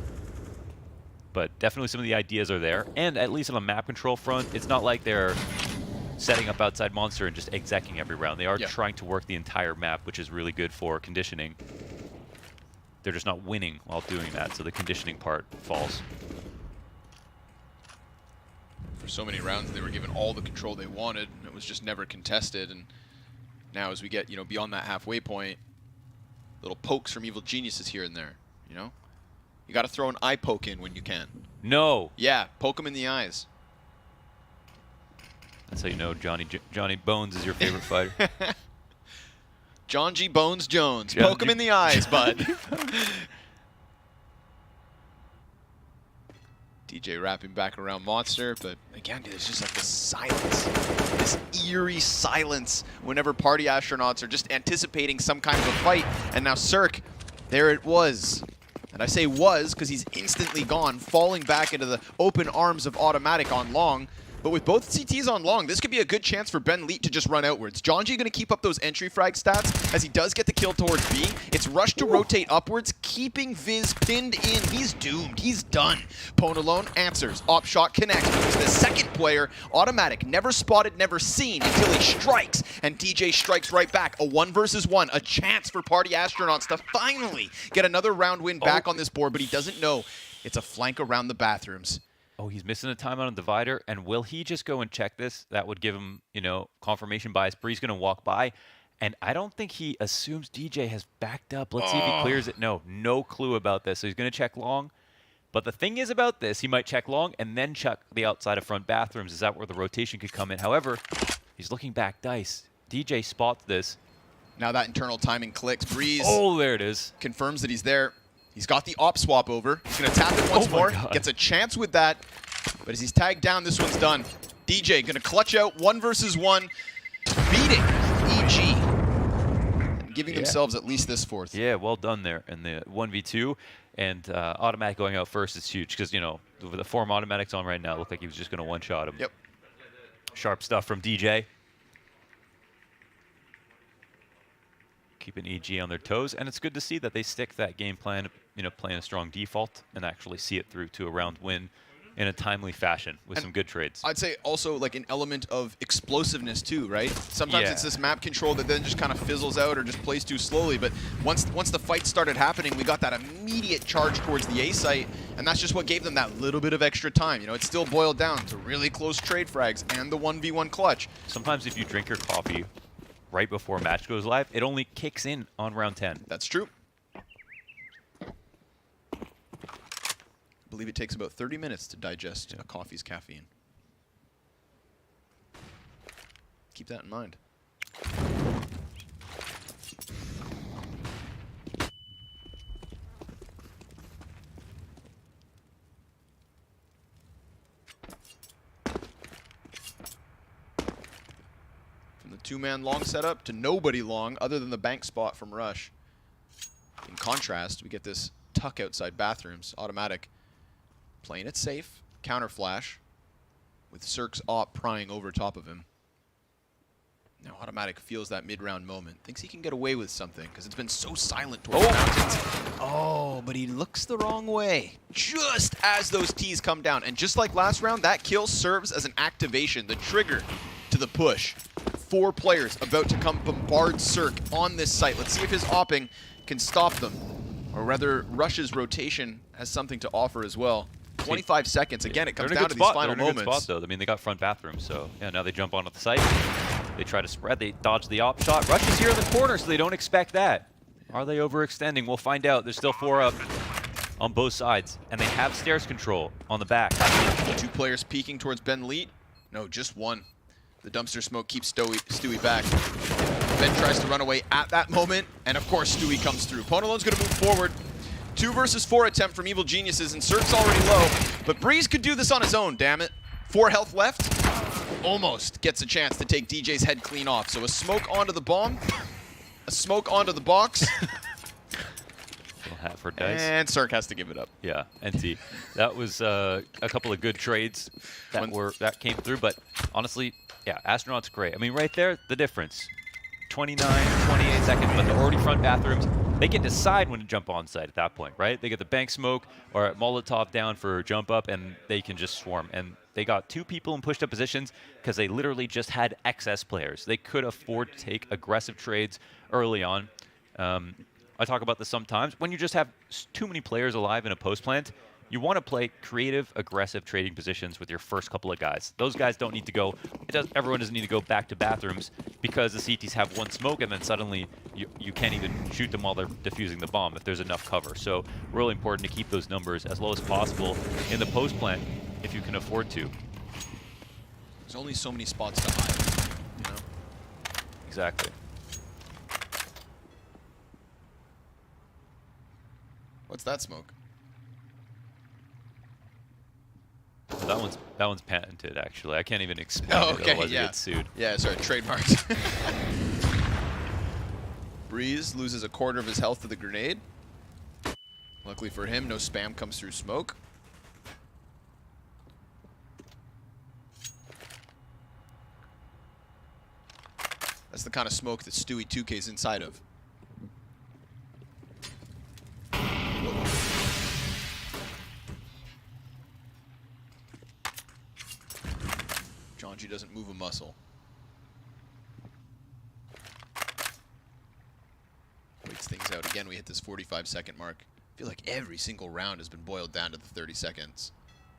But definitely some of the ideas are there. And at least on the map control front, it's not like they're setting up outside monster and just execing every round. They are trying to work the entire map, which is really good for conditioning. They're just not winning while doing that, so the conditioning part falls. For so many rounds, they were given all the control they wanted, and it was just never contested. And now as we get, you know, beyond that halfway point, little pokes from Evil Geniuses here and there, you know? You got to throw an eye poke in when you can. No. Yeah, poke him in the eyes. That's how you know Johnny Bones is your favorite fighter. John G. Bones Jones. Poke him in the eyes, bud. DJ wrapping back around Monster, but again, there's just like this silence, this eerie silence whenever Party Astronauts are just anticipating some kind of a fight. And now Cirque, there it was. And I say was because he's instantly gone, falling back into the open arms of Automatic on long. But with both CTs on long, this could be a good chance for Ben Leet to just run outwards. John G going to keep up those entry frag stats as he does get the kill towards B. It's Rush to rotate upwards, keeping Viz pinned in. He's doomed. He's done. Pwn alone answers. Op shot connects. Because the second player, Automatic, never spotted, never seen until he strikes. And DJ strikes right back. A 1 versus 1. A chance for Party Astronauts to finally get another round win back on this board, but he doesn't know. It's a flank around the bathrooms. Oh, he's missing a timeout on Divider, and will he just go and check this? That would give him, you know, confirmation bias. Bree's going to walk by, and I don't think he assumes DJ has backed up. Let's see if he clears it. No clue about this. So he's going to check long. But the thing is about this, he might check long and then check the outside of front bathrooms. Is that where the rotation could come in? However, he's looking back dice. DJ spots this. Now that internal timing clicks. Breeze. Oh, there it is. Confirms that he's there. He's got the op swap over. He's going to tap it once more. Gets a chance with that. But as he's tagged down, this one's done. DJ going to clutch out 1 versus 1, beating EG. And giving themselves at least this fourth. Yeah, well done there. And the 1v2 and Automatic going out first is huge because, you know, with the form Automatic's on right now, it looked like he was just going to one-shot him. Yep. Sharp stuff from DJ. Keeping EG on their toes, and it's good to see that they stick that game plan, you know, playing a strong default and actually see it through to a round win in a timely fashion with some good trades. I'd say also like an element of explosiveness too, right? Sometimes it's this map control that then just kind of fizzles out or just plays too slowly, but once the fight started happening, we got that immediate charge towards the A site, and that's just what gave them that little bit of extra time. You know, it still boiled down to really close trade frags and the 1v1 clutch. Sometimes if you drink your coffee right before a match goes live, it only kicks in on round 10. That's true. I believe it takes about 30 minutes to digest a coffee's caffeine. Keep that in mind. From the 2-man long setup to nobody long other than the bank spot from Rush. In contrast, we get this tuck outside bathrooms, Automatic. Playing it safe, counter flash, with Cirque's op prying over top of him. Now Automatic feels that mid-round moment, thinks he can get away with something, because it's been so silent towards the mountains. Oh, but he looks the wrong way, just as those T's come down. And just like last round, that kill serves as an activation, the trigger to the push. 4 players about to come bombard Cirque on this site. Let's see if his opping can stop them, or rather Rush's rotation has something to offer as well. 25 seconds. Again, it comes down to these final moments. They're in a good spot, though. I mean, they got front bathrooms, so yeah, now they jump onto the site. They try to spread. They dodge the op shot. Rush is here in the corner, so they don't expect that. Are they overextending? We'll find out. There's still 4 up. on both sides, and they have stairs control on the back. 2 players peeking towards Ben Leet. No, just one. The dumpster smoke keeps Stewie back. Ben tries to run away at that moment, and of course Stewie comes through. Ponalone's going to move forward. 2 versus 4 attempt from Evil Geniuses, and Cirque's already low, but Breeze could do this on his own, damn it. 4 health left. Almost gets a chance to take DJ's head clean off. So a smoke onto the bomb, a smoke onto the box. Hat for dice. And Cirque has to give it up. Yeah, NT. That was a couple of good trades that came through, but honestly, yeah, Astronaut's great. I mean, right there, the difference. 29, 28 seconds, but the already front bathrooms, they can decide when to jump on site at that point, right? They get the bank smoke or Molotov down for jump up, and they can just swarm. And they got 2 people in pushed up positions because they literally just had excess players. They could afford to take aggressive trades early on. I talk about this sometimes. When you just have too many players alive in a post plant, you want to play creative, aggressive trading positions with your first couple of guys. Those guys don't need to go, everyone doesn't need to go back to bathrooms because the CTs have 1 smoke and then suddenly you can't even shoot them while they're defusing the bomb if there's enough cover. So really important to keep those numbers as low as possible in the post plant if you can afford to. There's only so many spots to hide, you know? Exactly. What's that smoke? That one's patented, actually. I can't even explain it, okay, otherwise yeah. it gets sued. Yeah, sorry, trademarked. Breeze loses a quarter of his health to the grenade. Luckily for him, no spam comes through smoke. That's the kind of smoke that Stewie 2K's inside of. Jonji doesn't move a muscle. Waits things out. Again, we hit this 45-second mark. I feel like every single round has been boiled down to the 30 seconds.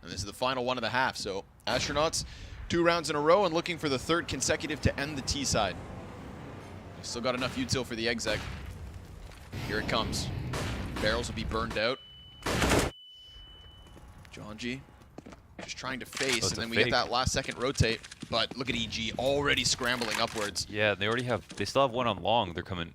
And this is the final one of the half, so Astronauts 2 rounds in a row and looking for the 3rd consecutive to end the T side. Still got enough util for the exec. Here it comes. Barrels will be burned out. Jonji just trying to face, and then we get that last second rotate. But look at EG already scrambling upwards. Yeah, they still have 1 on long. They're coming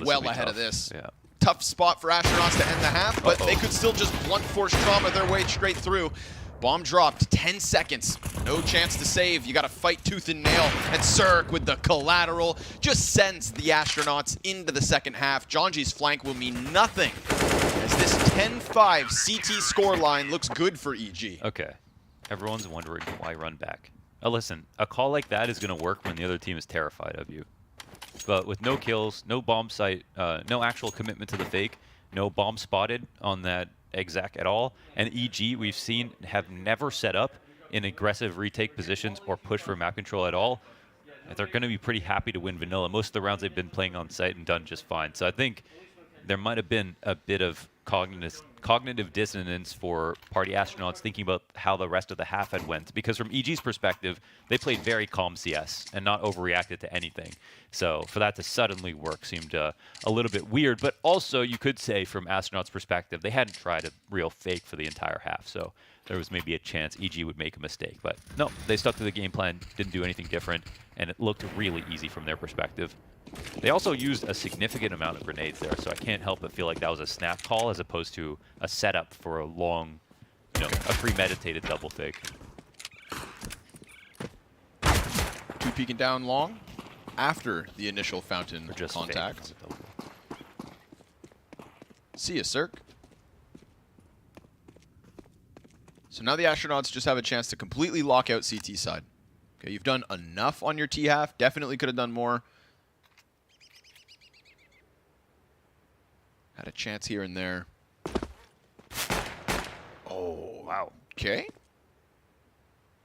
well ahead of this. Yeah. Tough spot for Astronauts to end the half, but they could still just blunt force trauma their way straight through. Bomb dropped, 10 seconds. No chance to save. You got to fight tooth and nail. And Cirque with the collateral just sends the Astronauts into the second half. Jonji's flank will mean nothing as this 10-5 CT scoreline looks good for EG. Okay. Everyone's wondering why run back. Listen, a call like that is going to work when the other team is terrified of you. But with no kills, no bomb site, no actual commitment to the fake, no bomb spotted on that exec at all, and EG we've seen have never set up in aggressive retake positions or push for map control at all. They're going to be pretty happy to win vanilla. Most of the rounds they've been playing on site and done just fine. So I think there might have been a bit of cognitive dissonance for Party Astronauts thinking about how the rest of the half had went. Because from EG's perspective, they played very calm CS and not overreacted to anything. So for that to suddenly work seemed a little bit weird. But also, you could say from Astronauts' perspective, they hadn't tried a real fake for the entire half. So there was maybe a chance EG would make a mistake. But no, they stuck to the game plan, didn't do anything different, and it looked really easy from their perspective. They also used a significant amount of grenades there, so I can't help but feel like that was a snap call as opposed to a setup for a long, a premeditated double fake. 2 peeking down long after the initial fountain contact. See ya, Cirque. So now the Astronauts just have a chance to completely lock out CT side. Okay, you've done enough on your T half. Definitely could have done more. Had a chance here and there. Oh, wow. Okay.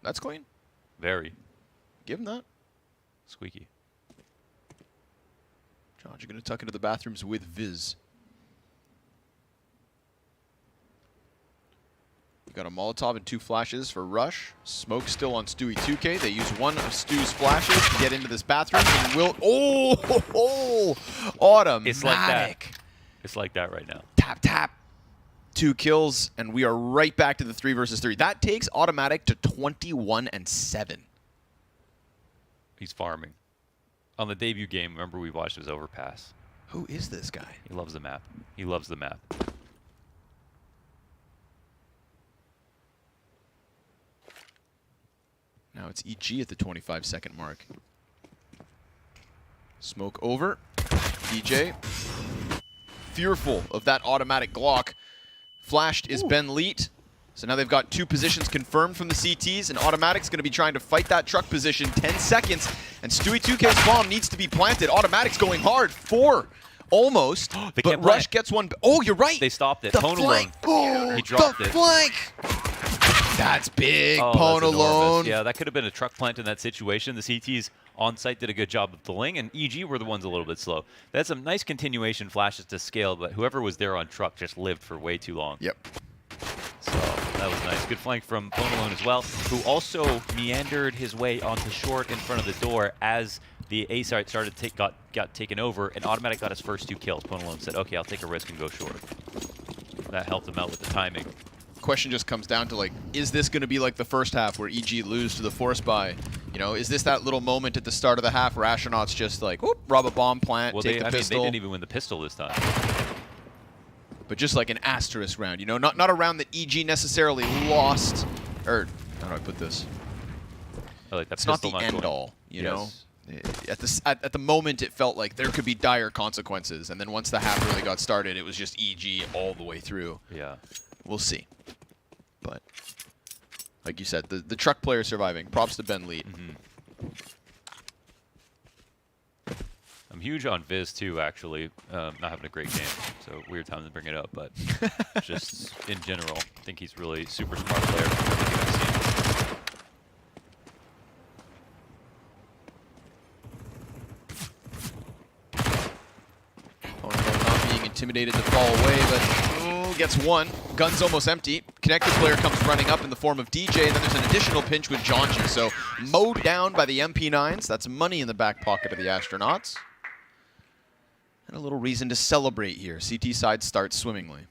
That's clean. Very. Give him that. Squeaky. John, you're going to tuck into the bathrooms with Viz. We got a Molotov and 2 flashes for Rush. Smoke still on Stewie 2K. They use 1 of Stu's flashes to get into this bathroom. And will automatic. It's like that. It's like that right now. Tap, tap. 2 kills, and we are right back to the 3 versus 3. That takes Automatic to 21-7. He's farming. On the debut game, remember we watched his Overpass. Who is this guy? He loves the map. He loves the map. Now it's EG at the 25-second mark. Smoke over. DJ. Fearful of that automatic Glock. Flashed is Ben Leet. So now they've got 2 positions confirmed from the CTs, and Automatic's going to be trying to fight that truck position. 10 seconds, and Stewie 2K's bomb needs to be planted. Automatic's going hard. 4 almost, but Rush gets one. Oh, you're right. They stopped it. The Pwn flank. alone. He dropped the it. flank. That's big. Oh, Pwn that's alone. enormous. Yeah, that could have been a truck plant in that situation. The CTs on site did a good job of delaying, and EG were the ones a little bit slow. That's some nice continuation flashes to scale, but whoever was there on truck just lived for way too long. Yep. So that was nice. Good flank from Pwn alone as well, who also meandered his way onto short in front of the door as the A site started got taken over, and Automatic got his first 2 kills. Pwn alone said, "Okay, I'll take a risk and go short." That helped him out with the timing. Question just comes down to, like, is this going to be like the first half where EG lose to the force buy? You know, is this that little moment at the start of the half where Astronauts just like, whoop, rob a bomb plant, take the pistol? They didn't even win the pistol this time. But just like an asterisk round, you know, not a round that EG necessarily lost, or how do I put this? I like that. It's not the end all, you know. At the moment, it felt like there could be dire consequences, and then once the half really got started, it was just EG all the way through. Yeah, we'll see. But like you said, the truck player surviving. Props to Ben Leet. I'm huge on Viz too, actually. Not having a great game, so weird time to bring it up, but just in general, I think he's really super smart player from everything I've seen. Not being intimidated to fall away, but gets one. Gun's almost empty. Connected player comes running up in the form of DJ, and then there's an additional pinch with Jonji. So mowed down by the MP9s. That's money in the back pocket of the Astronauts. And a little reason to celebrate here. CT side starts swimmingly.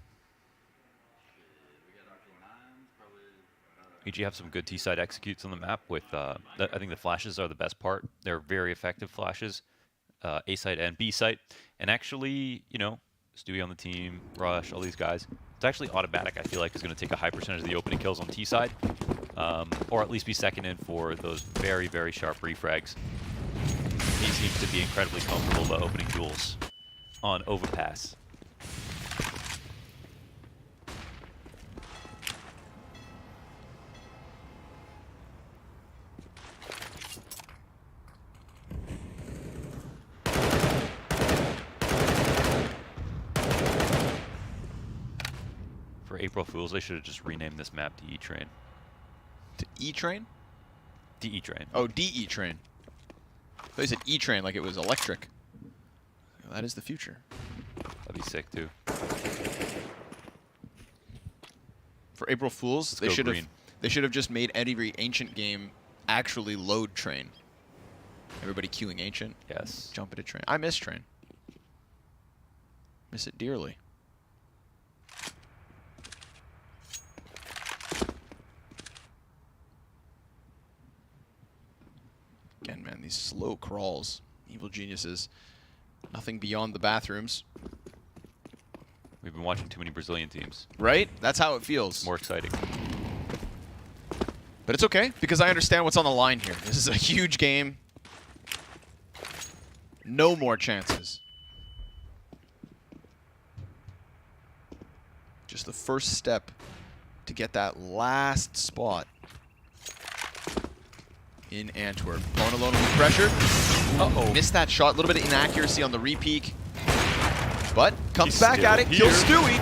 EG have some good T-side executes on the map with, I think the flashes are the best part. They're very effective flashes, A-side and B-side. And actually, you know, Stewie on the team, Rush, all these guys, it's actually Automatic, I feel like, is going to take a high percentage of the opening kills on T-side, or at least be second in for those very, very sharp refrags. He seems to be incredibly comfortable about opening duels on Overpass. For April Fools, they should have just renamed this map to E-Train. To E-Train? DE-Train. Oh, DE-Train. I thought you said E-Train like it was electric. Well, that is the future. That'd be sick, too. For April Fools, they should have just made every Ancient game actually load Train. Everybody queuing Ancient. Yes. Jump into Train. I miss Train. Miss it dearly. Again, man, these slow crawls. Evil geniuses. Nothing beyond the bathrooms. We've been watching too many Brazilian teams. Right? That's how it feels. More exciting. But it's okay, because I understand what's on the line here. This is a huge game. No more chances. Just the first step to get that last spot in Antwerp. Pwn alone will be pressured. Uh-oh. Missed that shot. A little bit of inaccuracy on the repeak. But comes back at it. Kills Stewie.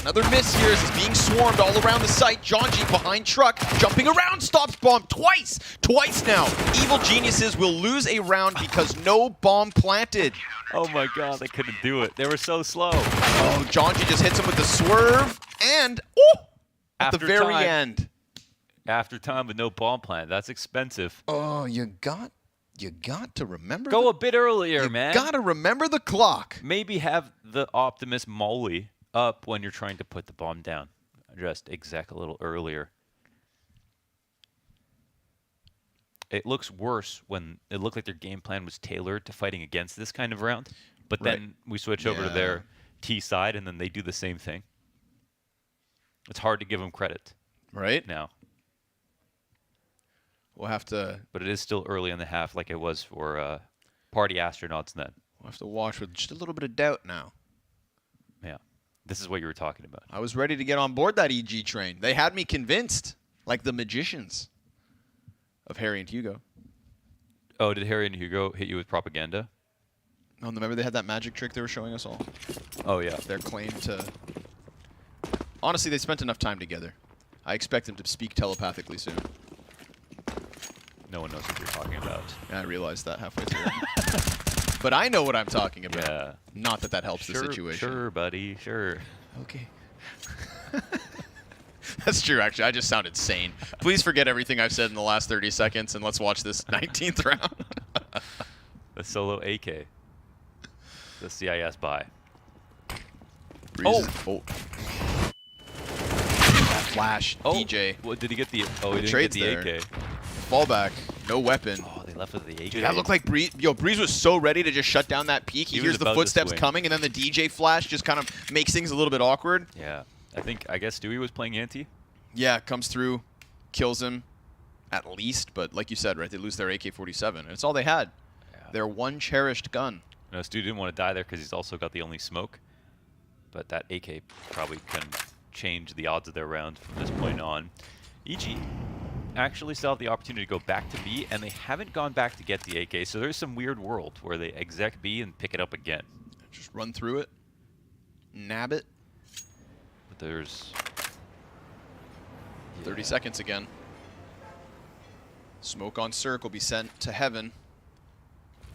Another miss here as he's being swarmed all around the site. Jonji behind truck. Jumping around. Stops bomb twice. Twice now. Evil geniuses will lose a round because no bomb planted. Oh my god, they couldn't do it. They were so slow. Oh, Jonji just hits him with the swerve. And at the very end. After time with no bomb plant. That's expensive. Oh, you got to remember. Go a bit earlier, man. You got to remember the clock. Maybe have the Optimus Molly up when you're trying to put the bomb down. Just exec a little earlier. It looks worse when it looked like their game plan was tailored to fighting against this kind of round. But then we switch over to their T side, and then they do the same thing. It's hard to give them credit. Right? Now. We'll have to... But it is still early in the half like it was for Party Astronauts then. We'll have to watch with just a little bit of doubt now. Yeah. This is what you were talking about. I was ready to get on board that EG train. They had me convinced, like the magicians of Harry and Hugo. Oh, did Harry and Hugo hit you with propaganda? No, remember they had that magic trick they were showing us all? Oh, yeah. Their claim to... Honestly, they spent enough time together. I expect them to speak telepathically soon. No one knows what you're talking about. Yeah, I realized that halfway through. But I know what I'm talking about. Yeah. Not that that helps the situation. Sure, buddy. Sure. Okay. That's true, actually. I just sounded sane. Please forget everything I've said in the last 30 seconds, and let's watch this 19th round. The solo AK. The CIS buy. Oh! That flash, DJ. What did he get the? Oh, he didn't Trades get the there. AK. Fallback, no weapon. Oh, they left with the AK. Dude, that looked like Breeze. Yo, Breeze was so ready to just shut down that peak. He hears the footsteps coming, and then the DJ flash just kind of makes things a little bit awkward. Yeah, I guess Stewie was playing anti. Yeah, comes through, kills him, at least. But like you said, right, they lose their AK-47, and it's all they had. Yeah. Their one cherished gun. No, Stewie didn't want to die there because he's also got the only smoke. But that AK probably can change the odds of their round from this point on. EG actually still have the opportunity to go back to B, and they haven't gone back to get the AK, so there's some weird world where they exec B and pick it up again. Just run through it, nab it. But there's 30 seconds again. Smoke on Cirque will be sent to heaven.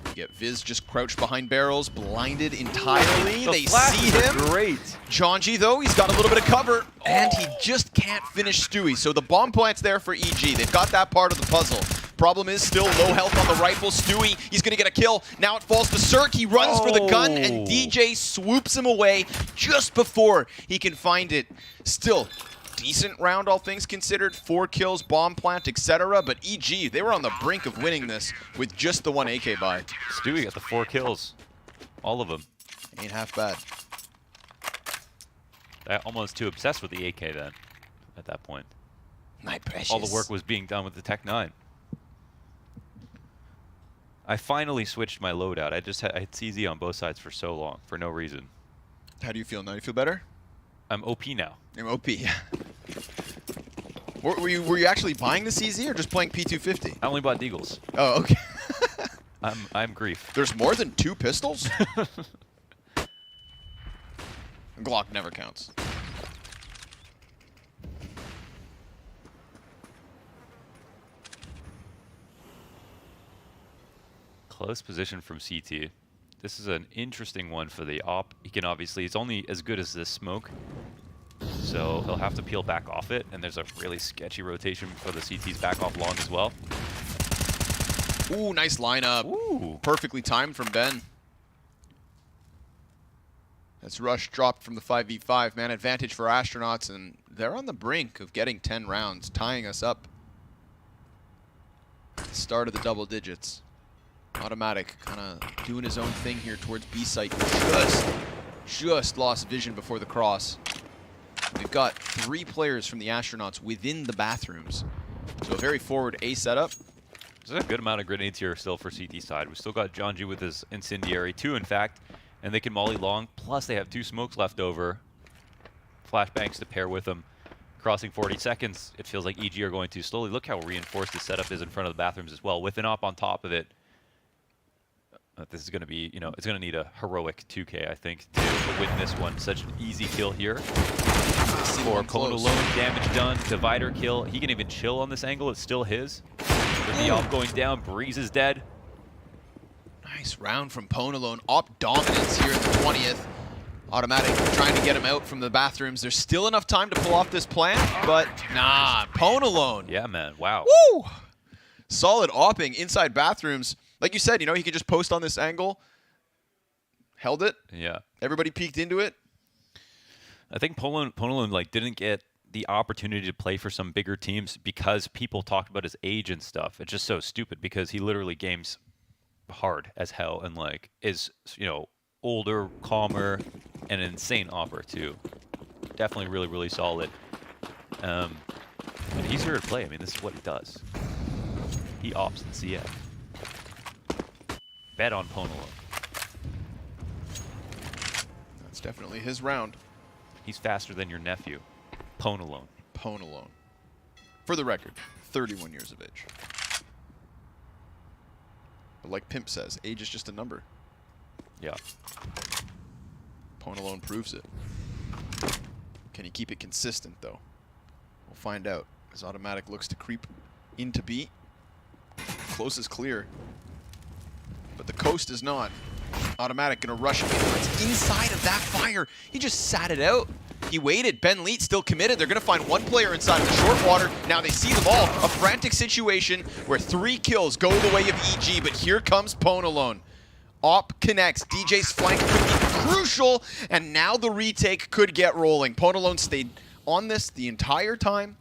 You get Viz just crouched behind barrels, blinded entirely. They see him. Great. Jonji, though, he's got a little bit of cover, and he just can't finish Stewie. So the bomb plant's there for EG. They've got that part of the puzzle. Problem is still low health on the rifle. Stewie, he's going to get a kill. Now it falls to Cirque. He runs for the gun, and DJ swoops him away just before he can find it. Still, decent round, all things considered. 4 kills, bomb plant, etc. But EG, they were on the brink of winning this with just the one AK buy. Stewie got the 4 kills. All of them. Ain't half bad. I'm almost too obsessed with the AK then, at that point. My precious. All the work was being done with the Tech 9. I finally switched my loadout. I had CZ on both sides for so long, for no reason. How do you feel now? You feel better? I'm OP now. You're OP, yeah. Were you actually buying the CZ or just playing P250? I only bought Deagles. Oh, okay. I'm grief. There's more than 2 pistols? Glock never counts. Close position from CT. This is an interesting one for the op. He can obviously, it's only as good as this smoke. So he'll have to peel back off it, and there's a really sketchy rotation for the CT's back off long as well. Ooh, nice lineup. Ooh. Perfectly timed from Ben. That's rush dropped from the 5v5. Man advantage for Astronauts, and they're on the brink of getting 10 rounds, tying us up. Start of the double digits. Automatic kind of doing his own thing here towards B site. Just lost vision before the cross. We've got 3 players from the Astronauts within the bathrooms. So a very forward A setup. There's a good amount of grenades here still for CT side. We've still got Jonji with his incendiary, 2 in fact, and they can molly long. Plus they have 2 smokes left over. Flashbangs to pair with them. Crossing 40 seconds, it feels like EG are going to slowly. Look how reinforced the setup is in front of the bathrooms as well, with an op on top of it. This is going to be, you know, it's going to need a heroic 2K, I think, to win this one. Such an easy kill here. For Kone alone, damage done, divider kill. He can even chill on this angle, it's still his. With the op going down, Breeze is dead. Nice round from Ponalone. Op dominance here in the 20th. Automatic trying to get him out from the bathrooms. There's still enough time to pull off this plan, but nah, Ponalone. Yeah, man, wow. Woo! Solid opping inside bathrooms. Like you said, you know, he could just post on this angle. Held it. Yeah. Everybody peeked into it. I think Poland like didn't get the opportunity to play for some bigger teams because people talked about his age and stuff. It's just so stupid because he literally games hard as hell and like is, you know, older, calmer, and an insane opera too. Definitely really, really solid. And he's here to play. I mean, this is what he does. He ops in CF. Bet on Ponolo. That's definitely his round. He's faster than your nephew. Ponolo. Ponolo. For the record, 31 years of age. But like Pimp says, age is just a number. Yeah. Ponolo proves it. Can he keep it consistent, though? We'll find out. As Automatic looks to creep into B. Close is clear. But the coast is not. Automatic gonna rush inwards inside of that fire. He just sat it out. He waited. Ben Leet still committed. They're gonna find one player inside of the short water. Now they see them all. A frantic situation where 3 kills go the way of EG, but here comes Ponalone. Op connects. DJ's flank could be crucial, and now the retake could get rolling. Ponalone stayed on this the entire time.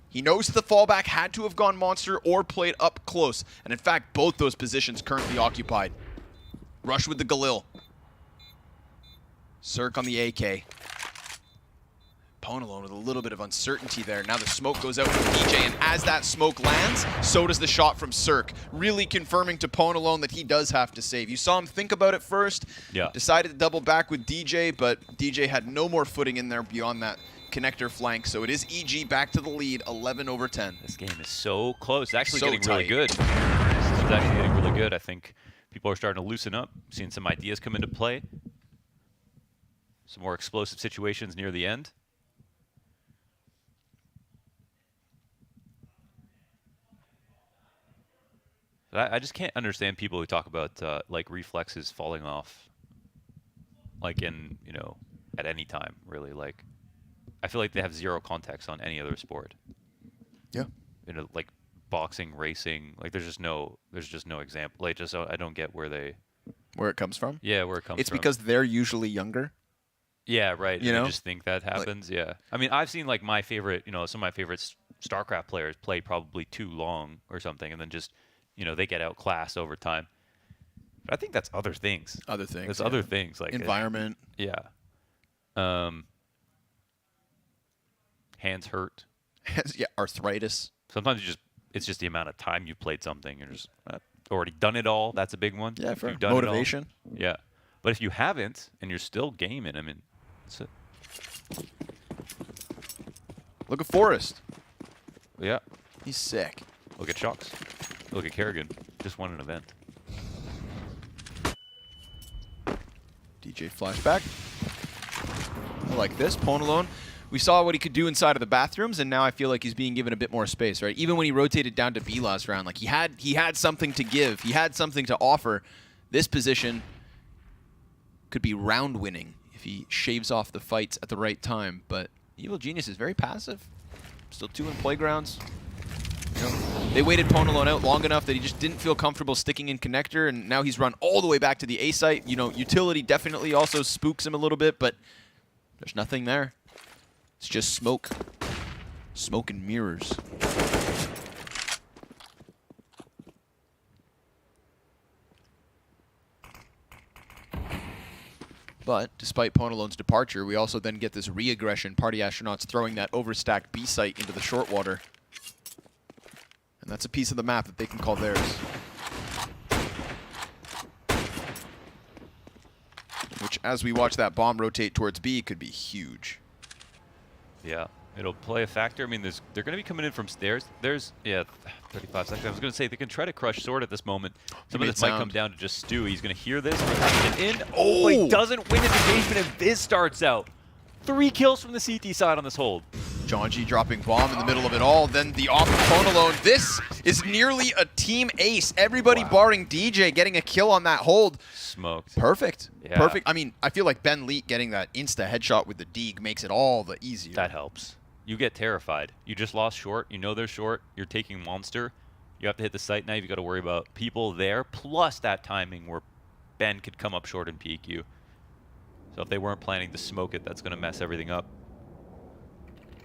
He knows the fallback had to have gone monster or played up close. And in fact, both those positions currently occupied. Rush with the Galil. Cirque on the AK. Ponalone with a little bit of uncertainty there. Now the smoke goes out from DJ, and as that smoke lands, so does the shot from Cirque. Really confirming to Ponalone that he does have to save. You saw him think about it first. Yeah. Decided to double back with DJ, but DJ had no more footing in there beyond that connector flank. So it is EG back to the lead, 11/10. This game is so close. It's actually So getting really tight. good. This is actually getting really good. I think people are starting to loosen up, seeing some ideas come into play. Some more explosive situations near the end. But I just can't understand people who talk about like reflexes falling off, like in, you know, at any time, really. Like, I feel like they have zero context on any other sport. Yeah. You know, like boxing, racing, like there's just no example. Like, just I don't get where it comes from. Yeah, where it comes from. It's because they're usually younger. Yeah, right. You know? I just think that happens. Yeah. I mean, I've seen like my favorite, you know, some of my favorite StarCraft players play probably too long or something, and then just, you know, they get outclassed over time. But I think that's other things. Other things. There's yeah. other things like environment. Yeah. Hands hurt. Yeah, arthritis. Sometimes it's just the amount of time you played something. You're just already done it all. That's a big one. Yeah, If for you've done it all. motivation. Yeah. But if you haven't and you're still gaming, I mean, it's a, Look at Forrest. yeah. He's sick. Look at Shocks. Look at Kerrigan. Just won an event. DJ flashback. I like this. Ponalone. We saw what he could do inside of the bathrooms, and now I feel like he's being given a bit more space, right? Even when he rotated down to B last round, like he had something to give. He had something to offer. This position could be round winning if he shaves off the fights at the right time. But Evil Genius is very passive. Still 2 in playgrounds. You know, they waited Ponalone out long enough that he just didn't feel comfortable sticking in connector, and now he's run all the way back to the A site. You know, utility definitely also spooks him a little bit, but there's nothing there. It's just smoke. Smoke and mirrors. But despite Ponalone's departure, we also then get this re-aggression. Party Astronauts throwing that overstacked B site into the short water. And that's a piece of the map that they can call theirs. Which, as we watch that bomb rotate towards B, could be huge. Yeah, it'll play a factor. I mean, they're going to be coming in from stairs. There's, yeah, 35 seconds. I was going to say, they can try to crush Sword at this moment. Some of this might come down to just Stu. He's going to hear this. Get in. Oh, he doesn't win his engagement, and Viz starts out. 3 kills from the CT side on this hold. John G dropping bomb in the middle of it all. Then the off of Ponalone. This is nearly a team ace. Everybody barring DJ getting a kill on that hold. Smoked. Perfect. Yeah. Perfect. I mean, I feel like Ben Leet getting that insta headshot with the Deeg makes it all the easier. That helps. You get terrified. You just lost short. You know they're short. You're taking monster. You have to hit the site now. You've got to worry about people there, plus that timing where Ben could come up short and peek you. So if they weren't planning to smoke it, that's going to mess everything up.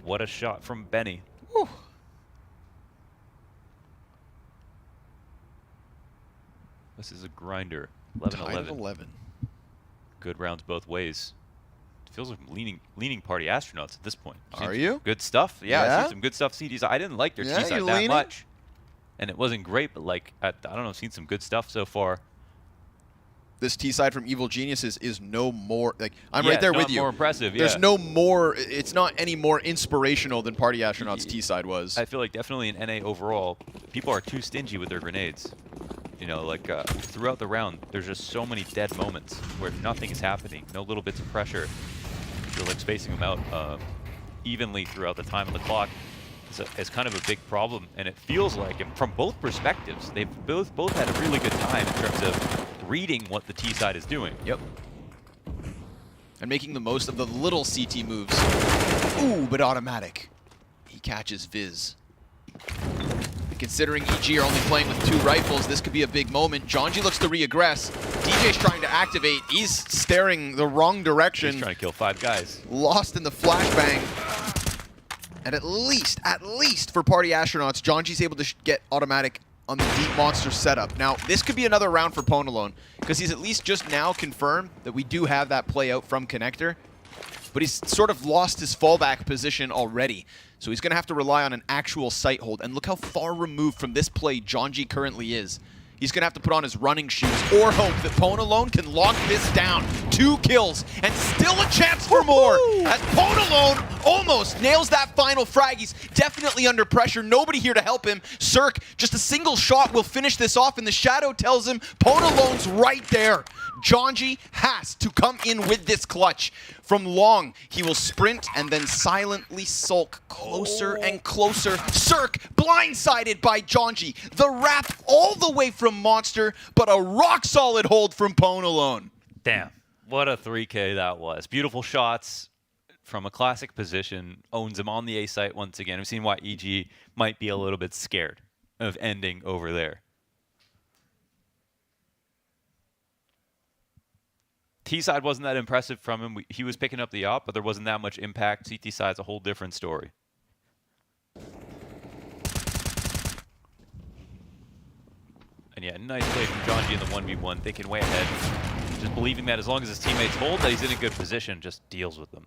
What a shot from Benny. Whew. This is a grinder. 11-11. 11. Good rounds both ways. It feels like I'm leaning Party Astronauts at this point. Are you? Good stuff. Yeah, I've Yeah? seen some good stuff. CDs. I didn't like their Yeah, T-side you that leaning? much. And it wasn't great, but like, I don't know, I've seen some good stuff so far. This T-side from Evil Geniuses is no more, like, I'm Yeah, right there it's with not you. more impressive, There's yeah. no more, it's not any more inspirational than Party Astronauts T-side was. I feel like definitely in NA overall, people are too stingy with their grenades. You know, like throughout the round, there's just so many dead moments where nothing is happening, no little bits of pressure. You're like spacing them out evenly throughout the time of the clock. It's kind of a big problem, and it feels like, and from both perspectives, they've both had a really good time in terms of reading what the T side is doing. Yep. And making the most of the little CT moves. Ooh, but automatic. He catches Viz. And considering EG are only playing with 2 rifles, this could be a big moment. Jonji looks to re-aggress. DJ's trying to activate. He's staring the wrong direction. He's trying to kill 5 guys. Lost in the flashbang. And at least for Party Astronauts, Jonji's able to get automatic on the deep monster setup. Now, this could be another round for Ponalone, because he's at least just now confirmed that we do have that play out from Connector, but he's sort of lost his fallback position already. So he's going to have to rely on an actual sight hold. And look how far removed from this play Jonji currently is. He's going to have to put on his running shoes or hope that Ponalone can lock this down. 2 kills and still a chance for more. As Ponalone almost nails that final frag. He's definitely under pressure. Nobody here to help him. Cirque, just a single shot will finish this off, and the shadow tells him Ponalone's right there. Jonji has to come in with this clutch. From long, he will sprint and then silently sulk closer and closer. Cirque, blindsided by Jonji. The wrap all the way from Monster, but a rock-solid hold from Ponalone. Damn, what a 3K that was. Beautiful shots from a classic position. Owns him on the A site once again. We've seen why EG might be a little bit scared of ending over there. T-side wasn't that impressive from him. He was picking up the op, but there wasn't that much impact. CT side's a whole different story. And yeah, nice play from Jonji in the 1v1, thinking way ahead. Just believing that as long as his teammates hold that he's in a good position, just deals with them.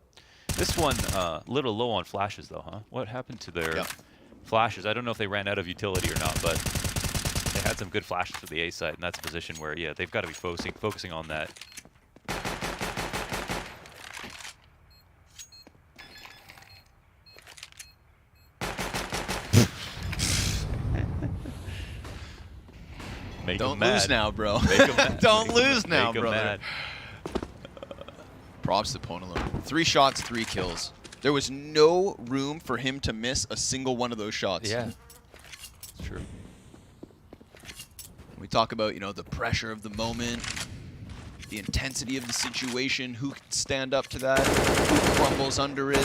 This one, a little low on flashes though, huh? What happened to their flashes? I don't know if they ran out of utility or not, but they had some good flashes for the A side, and that's a position where, yeah, they've got to be focusing on that. Don't lose now, bro. Don't lose now, brother. Props to Ponalone. 3 shots, 3 kills. There was no room for him to miss a single one of those shots. Yeah, it's true. We talk about, you know, the pressure of the moment, the intensity of the situation, who can stand up to that, who crumbles under it.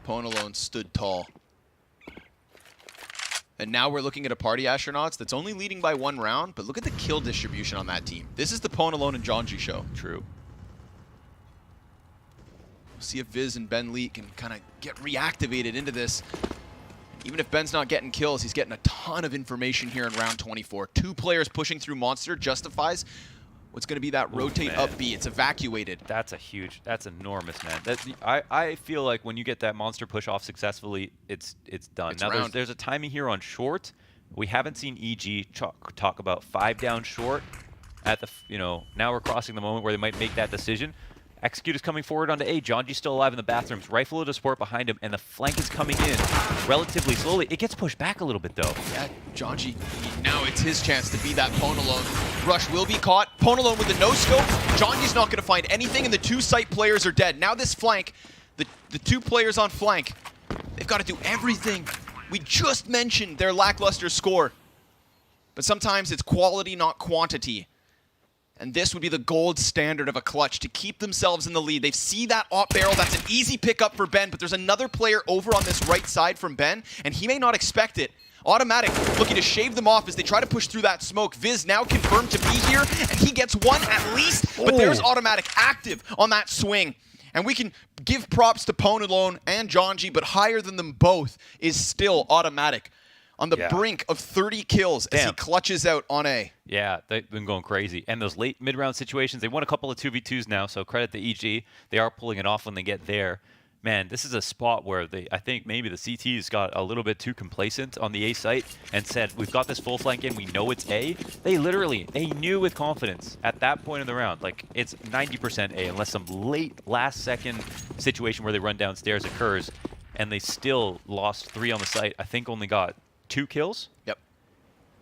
Ponalone stood tall. And now we're looking at a Party Astronauts that's only leading by 1 round, but look at the kill distribution on that team. This is the Ponalone and Jonji show. True. We'll see if Viz and Ben Lee can kind of get reactivated into this. Even if Ben's not getting kills, he's getting a ton of information here in round 24. 2 players pushing through Monster justifies what's going to be that rotate up B. It's evacuated. That's enormous, man. I feel like when you get that Monster push off successfully, it's done. It's now there's a timing here on short. We haven't seen EG talk about 5 down short at the, you know, now we're crossing the moment where they might make that decision. Execute is coming forward onto A. Jonji's still alive in the bathrooms. Rifle to support behind him, and the flank is coming in relatively slowly. It gets pushed back a little bit, though. Yeah, Jonji, now it's his chance to be that Ponalone. Rush will be caught. Ponalone with the no-scope. Jonji's not going to find anything, and the 2 site players are dead. Now this flank, the 2 players on flank, they've got to do everything. We just mentioned their lackluster score. But sometimes it's quality, not quantity. And this would be the gold standard of a clutch to keep themselves in the lead. They see that op barrel. That's an easy pickup for Ben, but there's another player over on this right side from Ben, and he may not expect it. Automatic looking to shave them off as they try to push through that smoke. Viz now confirmed to be here, and he gets one at least, but there's Automatic active on that swing. And we can give props to Ponalone and Jonji, but higher than them both is still Automatic. On the brink of 30 kills as he clutches out on A. Yeah, they've been going crazy. And those late mid-round situations, they won a couple of 2v2s now, so credit to EG. They are pulling it off when they get there. Man, this is a spot where I think maybe the CTs got a little bit too complacent on the A site and said, we've got this full flank in, we know it's A. They knew with confidence at that point in the round, like it's 90% A unless some late last-second situation where they run downstairs occurs, and they still lost 3 on the site. I think only got 2 kills? Yep.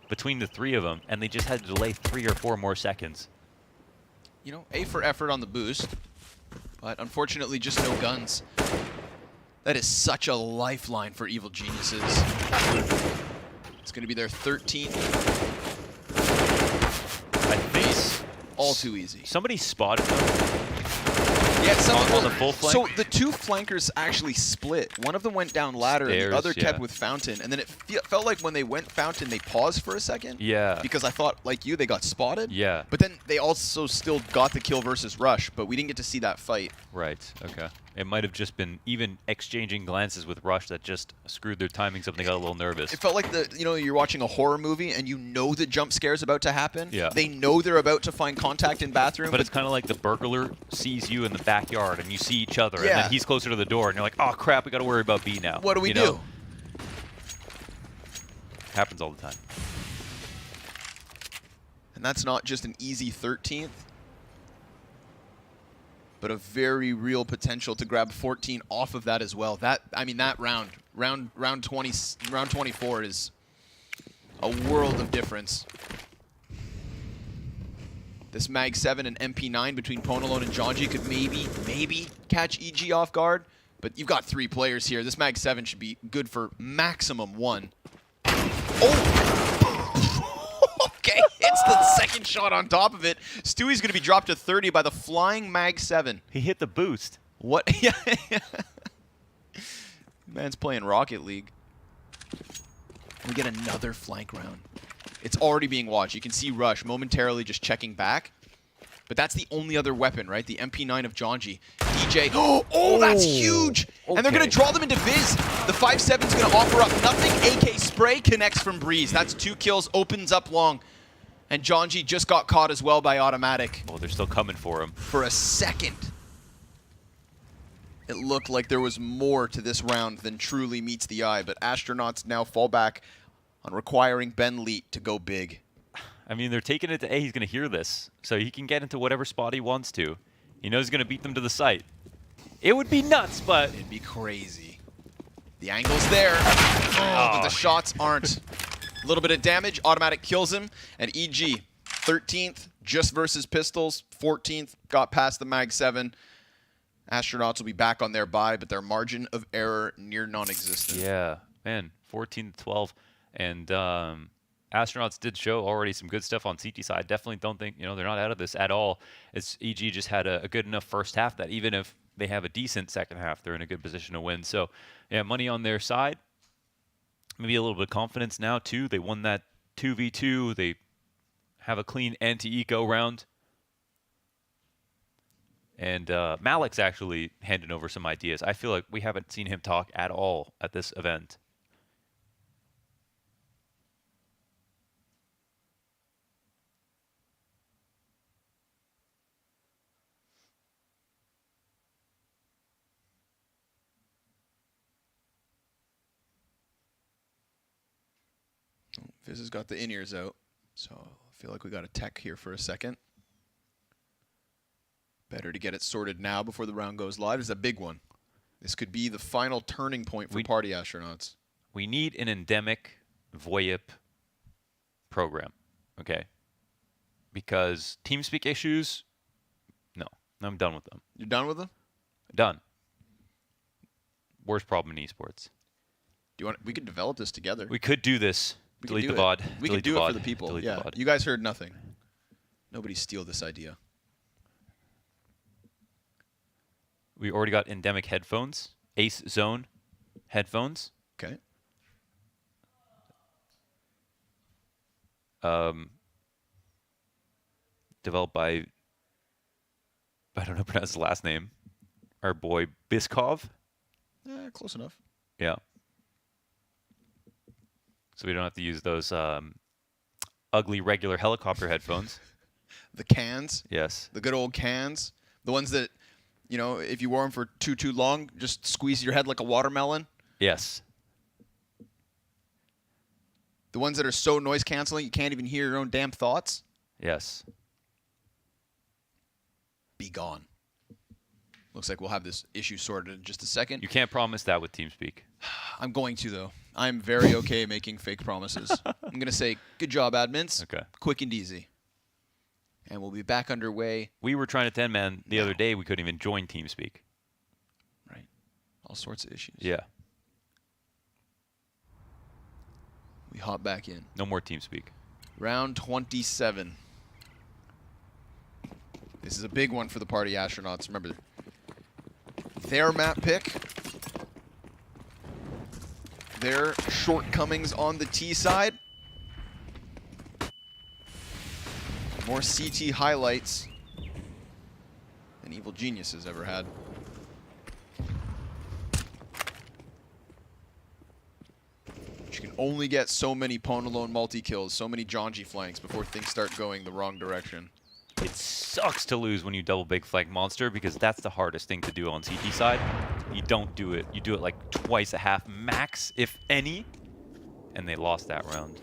Between the 3 of them, and they just had to delay 3 or 4 more seconds. You know, A for effort on the boost, but unfortunately just no guns. That is such a lifeline for Evil Geniuses. It's going to be their 13th. I think all too easy. Somebody spotted them. Yeah, on the full flank. So the 2 flankers actually split. One of them went down ladder, and the other kept yeah. with Fountain. And then it felt like when they went Fountain, they paused for a second. Yeah. Because I thought, like you, they got spotted. Yeah. But then they also still got the kill versus Rush, but we didn't get to see that fight. Right, okay. It might have just been even exchanging glances with Rush that just screwed their timings up and they got a little nervous. It felt like you're watching a horror movie and you know the jump scare is about to happen. Yeah. They know they're about to find contact in bathroom. But it's kind of like the burglar sees you in the backyard and you see each other, Yeah. and then he's closer to the door, and you're like, oh crap, we got to worry about B now. What do we do? Happens all the time. And that's not just an easy 13th, but a very real potential to grab 14 off of that as well. That round 24 is a world of difference. This Mag 7 and MP9 between Ponalone and Jonji could maybe catch EG off guard, but you've got 3 players here. This Mag 7 should be good for maximum 1. Oh! Okay, it's the second shot on top of it. Stewie's going to be dropped to 30 by the flying Mag 7. He hit the boost. What? Yeah. Man's playing Rocket League. We get another flank round. It's already being watched. You can see Rush momentarily just checking back. But that's the only other weapon, right? The MP9 of Jonji. DJ. Oh, that's huge! Okay. And they're going to draw them into Viz. The 5-7's going to offer up nothing. AK spray connects from Breeze. That's 2 kills, opens up long. And Jonji just got caught as well by Automatic. Oh, they're still coming for him. For a second. It looked like there was more to this round than truly meets the eye, but Astronauts now fall back on requiring Ben Leet to go big. I mean, they're taking it to A. He's going to hear this, so he can get into whatever spot he wants to. He knows he's going to beat them to the site. It would be nuts, but... It'd be crazy. The angle's there, but the shots aren't. A little bit of damage, Automatic kills him, and EG, 13th, just versus Pistols, 14th, got past the Mag 7. Astronauts will be back on their bye, but their margin of error near non-existent. Yeah, man, 14-12. And Astronauts did show already some good stuff on CT side. Definitely don't think, they're not out of this at all. It's EG just had a good enough first half that even if they have a decent second half, they're in a good position to win. So, yeah, money on their side. Maybe a little bit of confidence now, too. They won that 2v2. They have a clean anti-eco round. And Malik's actually handing over some ideas. I feel like we haven't seen him talk at all at this event. Fizz has got the in-ears out, so I feel like we got a tech here for a second. Better to get it sorted now before the round goes live. It's a big one. This could be the final turning point for Party Astronauts. We need an endemic VoIP program, okay? Because TeamSpeak issues, no, I'm done with them. You're done with them? Done. Worst problem in esports. Do you want? We could develop this together. We could do this. Delete the VOD. We could do it for the people. Yeah. You guys heard nothing. Nobody steal this idea. We already got endemic headphones, Ace Zone headphones. Okay. Developed by, I don't know pronounce his last name, our boy Biskov. Close enough. Yeah. So we don't have to use those ugly regular helicopter headphones. The cans. Yes. The good old cans. The ones that, you know, if you wore them for too long, just squeeze your head like a watermelon. Yes. The ones that are so noise canceling you can't even hear your own damn thoughts. Yes. Be gone. Looks like we'll have this issue sorted in just a second. You can't promise that with TeamSpeak. I'm going to, though. I'm very okay making fake promises. I'm going to say, good job, admins. Okay. Quick and easy. And we'll be back underway. We were trying to 10-man the other day. We couldn't even join TeamSpeak. Right. All sorts of issues. Yeah. We hop back in. No more TeamSpeak. Round 27. This is a big one for the Party Astronauts. Remember, their map pick, their shortcomings on the T side, more CT highlights than Evil Genius has ever had. But you can only get so many Pwn multi-kills, so many Jonji flanks before things start going the wrong direction. It sucks to lose when you double big flank monster because that's the hardest thing to do on CT side. You don't do it. You do it like twice a half max, if any, and they lost that round.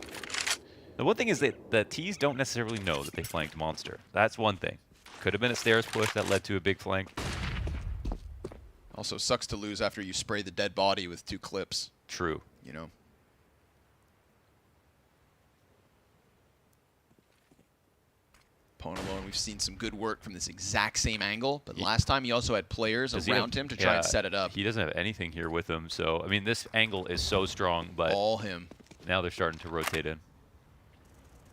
The one thing is that the Ts don't necessarily know that they flanked monster. That's one thing. Could have been a stairs push that led to a big flank. Also sucks to lose after you spray the dead body with 2 clips. True. You know. Pwn, we've seen some good work from this exact same angle, but last time he also had players around him to try and set it up. He doesn't have anything here with him, so I mean this angle is so strong, but all him. Now they're starting to rotate in.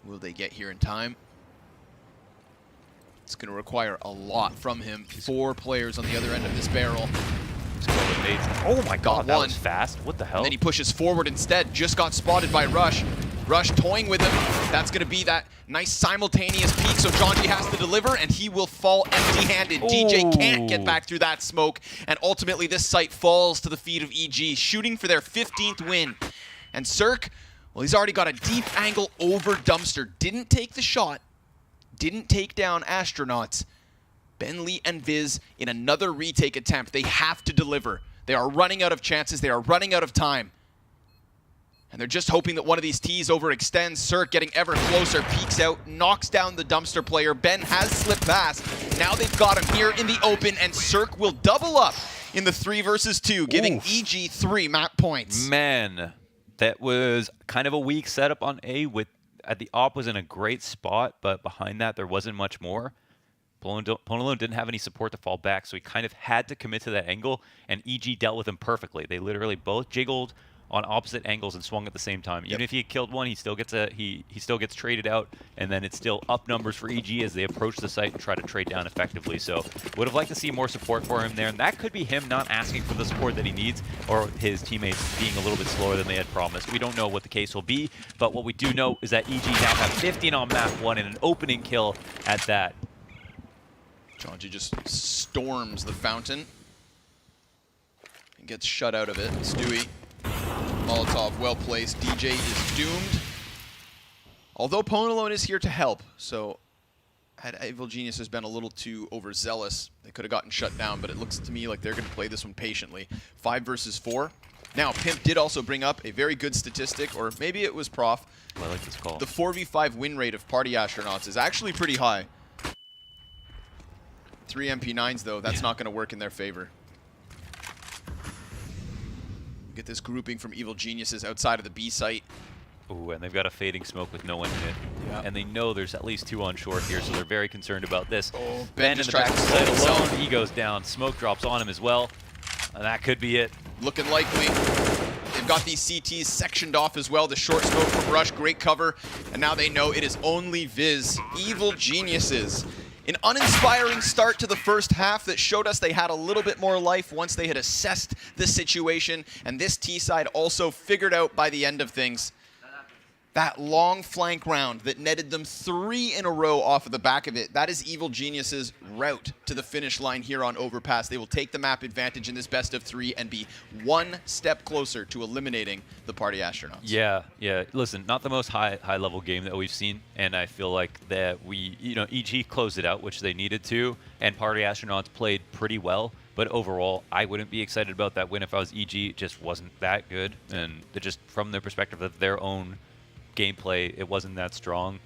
Will they get here in time? It's going to require a lot from him. 4 players on the other end of this barrel. Oh my god, that was fast. What the hell? And then he pushes forward instead. Just got spotted by Rush. Rush toying with him. That's going to be that nice simultaneous peek, so Jonji has to deliver, and he will fall empty-handed. DJ can't get back through that smoke, and ultimately this site falls to the feet of EG, shooting for their 15th win. And Cirque, well, he's already got a deep angle over Dumpster. Didn't take the shot. Didn't take down Astronauts. Bentley and Viz in another retake attempt. They have to deliver. They are running out of chances. They are running out of time. And they're just hoping that one of these Ts overextends. Cirque getting ever closer, peeks out, knocks down the Dumpster player. Ben has slipped past. Now they've got him here in the open, and Cirque will double up in the 3 versus 2, giving EG 3 map points. Man, that was kind of a weak setup on A. With the op was in a great spot, but behind that there wasn't much more. Pwn didn't have any support to fall back, so he kind of had to commit to that angle, and EG dealt with him perfectly. They literally both jiggled on opposite angles and swung at the same time. Even if he killed one, he still gets he still gets traded out, and then it's still up numbers for EG as they approach the site and try to trade down effectively. So would have liked to see more support for him there, and that could be him not asking for the support that he needs, or his teammates being a little bit slower than they had promised. We don't know what the case will be, but what we do know is that EG now have 15 on map 1 and an opening kill at that. Jonji just storms the fountain and gets shut out of it. Stewie, Molotov well placed. DJ is doomed. Although Pwn is here to help, so had Evil Geniuses been a little too overzealous, they could have gotten shut down, but it looks to me like they're going to play this one patiently. 5 versus 4. Now, Pimp did also bring up a very good statistic, or maybe it was Prof. I like this call. The 4v5 win rate of Party Astronauts is actually pretty high. 3 MP9s, though, that's not going to work in their favor. Get this grouping from Evil Geniuses outside of the B site. Ooh, and they've got a fading smoke with no one in it. Yeah. And they know there's at least 2 on short here, so they're very concerned about this. Oh, Ben in just the back tries to side slow alone, himself. he goes down. Smoke drops on him as well. And that could be it. Looking likely. They've got these CTs sectioned off as well. The short smoke from Rush, great cover. And now they know it is only Viz. Evil geniuses. An uninspiring start to the first half that showed us they had a little bit more life once they had assessed the situation. And this T side also figured out by the end of things that long flank round that netted them 3 in a row off of the back of it. That is Evil Genius's route to the finish line here on Overpass. They will take the map advantage in this best of 3 and be one step closer to eliminating the Party Astronauts. Yeah. Listen, not the most high level game that we've seen, and I feel like that EG closed it out, which they needed to, and Party Astronauts played pretty well. But overall, I wouldn't be excited about that win if I was EG. It just wasn't that good, and just from their perspective of their own gameplay, it wasn't that strong.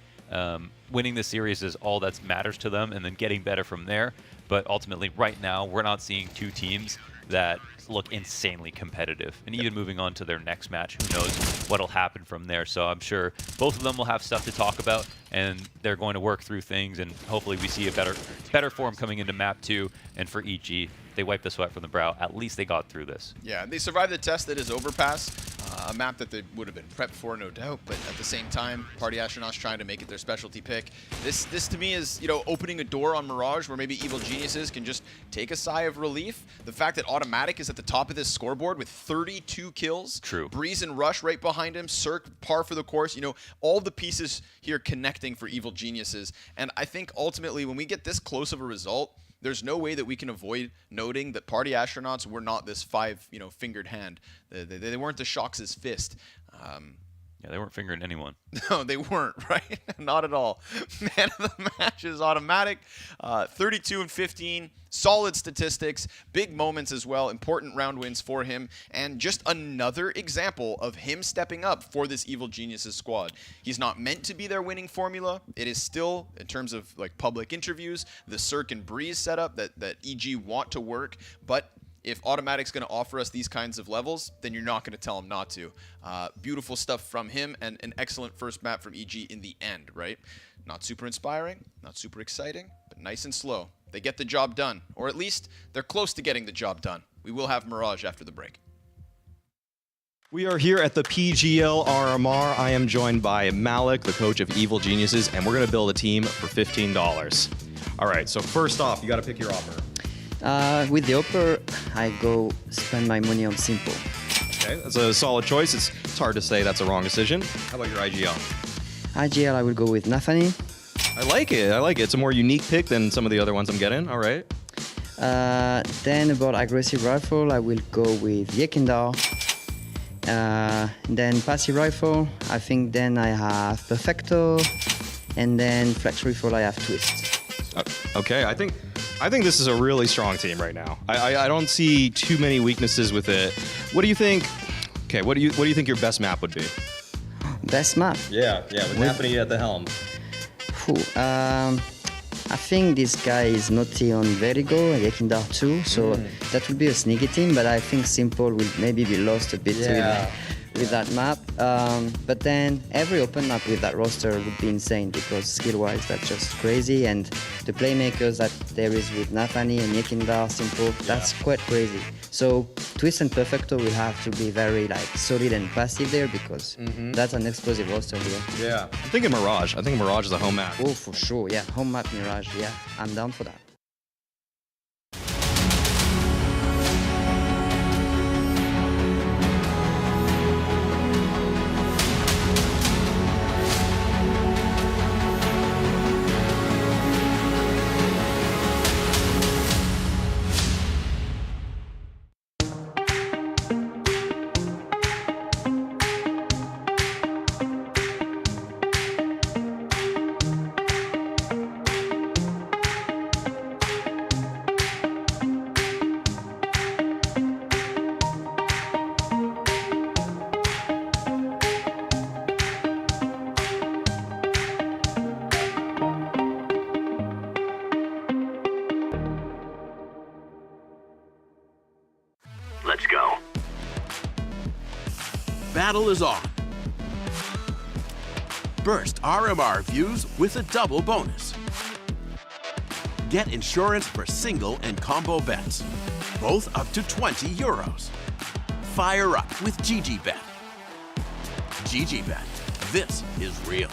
Winning the series is all that matters to them, and then getting better from there. But ultimately, right now, we're not seeing two teams that look insanely competitive. And even moving on to their next match, who knows what'll happen from there. So I'm sure both of them will have stuff to talk about, and they're going to work through things, and hopefully we see a better form coming into map 2. And for EG, they wiped the sweat from the brow. At least they got through this. Yeah, they survived the test that is Overpass, a map that they would have been prepped for, no doubt. But at the same time, Party Astronauts trying to make it their specialty pick. This to me is, opening a door on Mirage where maybe Evil Geniuses can just take a sigh of relief. The fact that Automatic is at the top of this scoreboard with 32 kills. True. Breeze and Rush right behind him. Cirque, par for the course. All the pieces here connecting for Evil Geniuses. And I think ultimately when we get this close of a result, there's no way that we can avoid noting that Party Astronauts were not this fingered hand. They weren't the Shox' fist. Yeah, they weren't fingering anyone. No, they weren't, right? Not at all. Man of the match is Automatic. 32 and 15. Solid statistics. Big moments as well. Important round wins for him. And just another example of him stepping up for this Evil Geniuses squad. He's not meant to be their winning formula. It is still, in terms of public interviews, the Cirque and Breeze setup that EG want to work. But if Automatic's going to offer us these kinds of levels, then you're not going to tell him not to. Beautiful stuff from him, and an excellent first map from EG in the end, right? Not super inspiring, not super exciting, but nice and slow. They get the job done, or at least they're close to getting the job done. We will have Mirage after the break. We are here at the PGL RMR. I am joined by Malik, the coach of Evil Geniuses, and we're going to build a team for $15. All right, so first off, you got to pick your offer. With the upper, I go spend my money on Simple. Okay, that's a solid choice. It's hard to say that's a wrong decision. How about your IGL? IGL, I will go with Nathani. I like it. It's a more unique pick than some of the other ones I'm getting. All right. Then about aggressive rifle, I will go with Yekindar. Then passive rifle, I think then I have Perfecto. And then flex rifle, I have Twist. Okay, I think this is a really strong team right now. I don't see too many weaknesses with it. What do you think? Okay, what do you think your best map would be? Best map? Yeah, with Nathani at the helm. I think this guy is naughty on Vertigo, Yekindar too, so that would be a sneaky team, but I think Simple will maybe be lost a bit with that map. But then every open map with that roster would be insane because skill-wise that's just crazy, and the playmakers that there is with Nathani and Yekindar, Simple, that's quite crazy. So Twist and Perfecto will have to be very solid and passive there because that's an explosive roster here. Yeah. I'm thinking Mirage. I think Mirage is a home map. Oh, for sure. Yeah, home map Mirage. Yeah, I'm down for that. Let's go. Battle is on. Burst RMR views with a double bonus. Get insurance for single and combo bets, both up to €20. Fire up with GGBet. GGBet, this is real.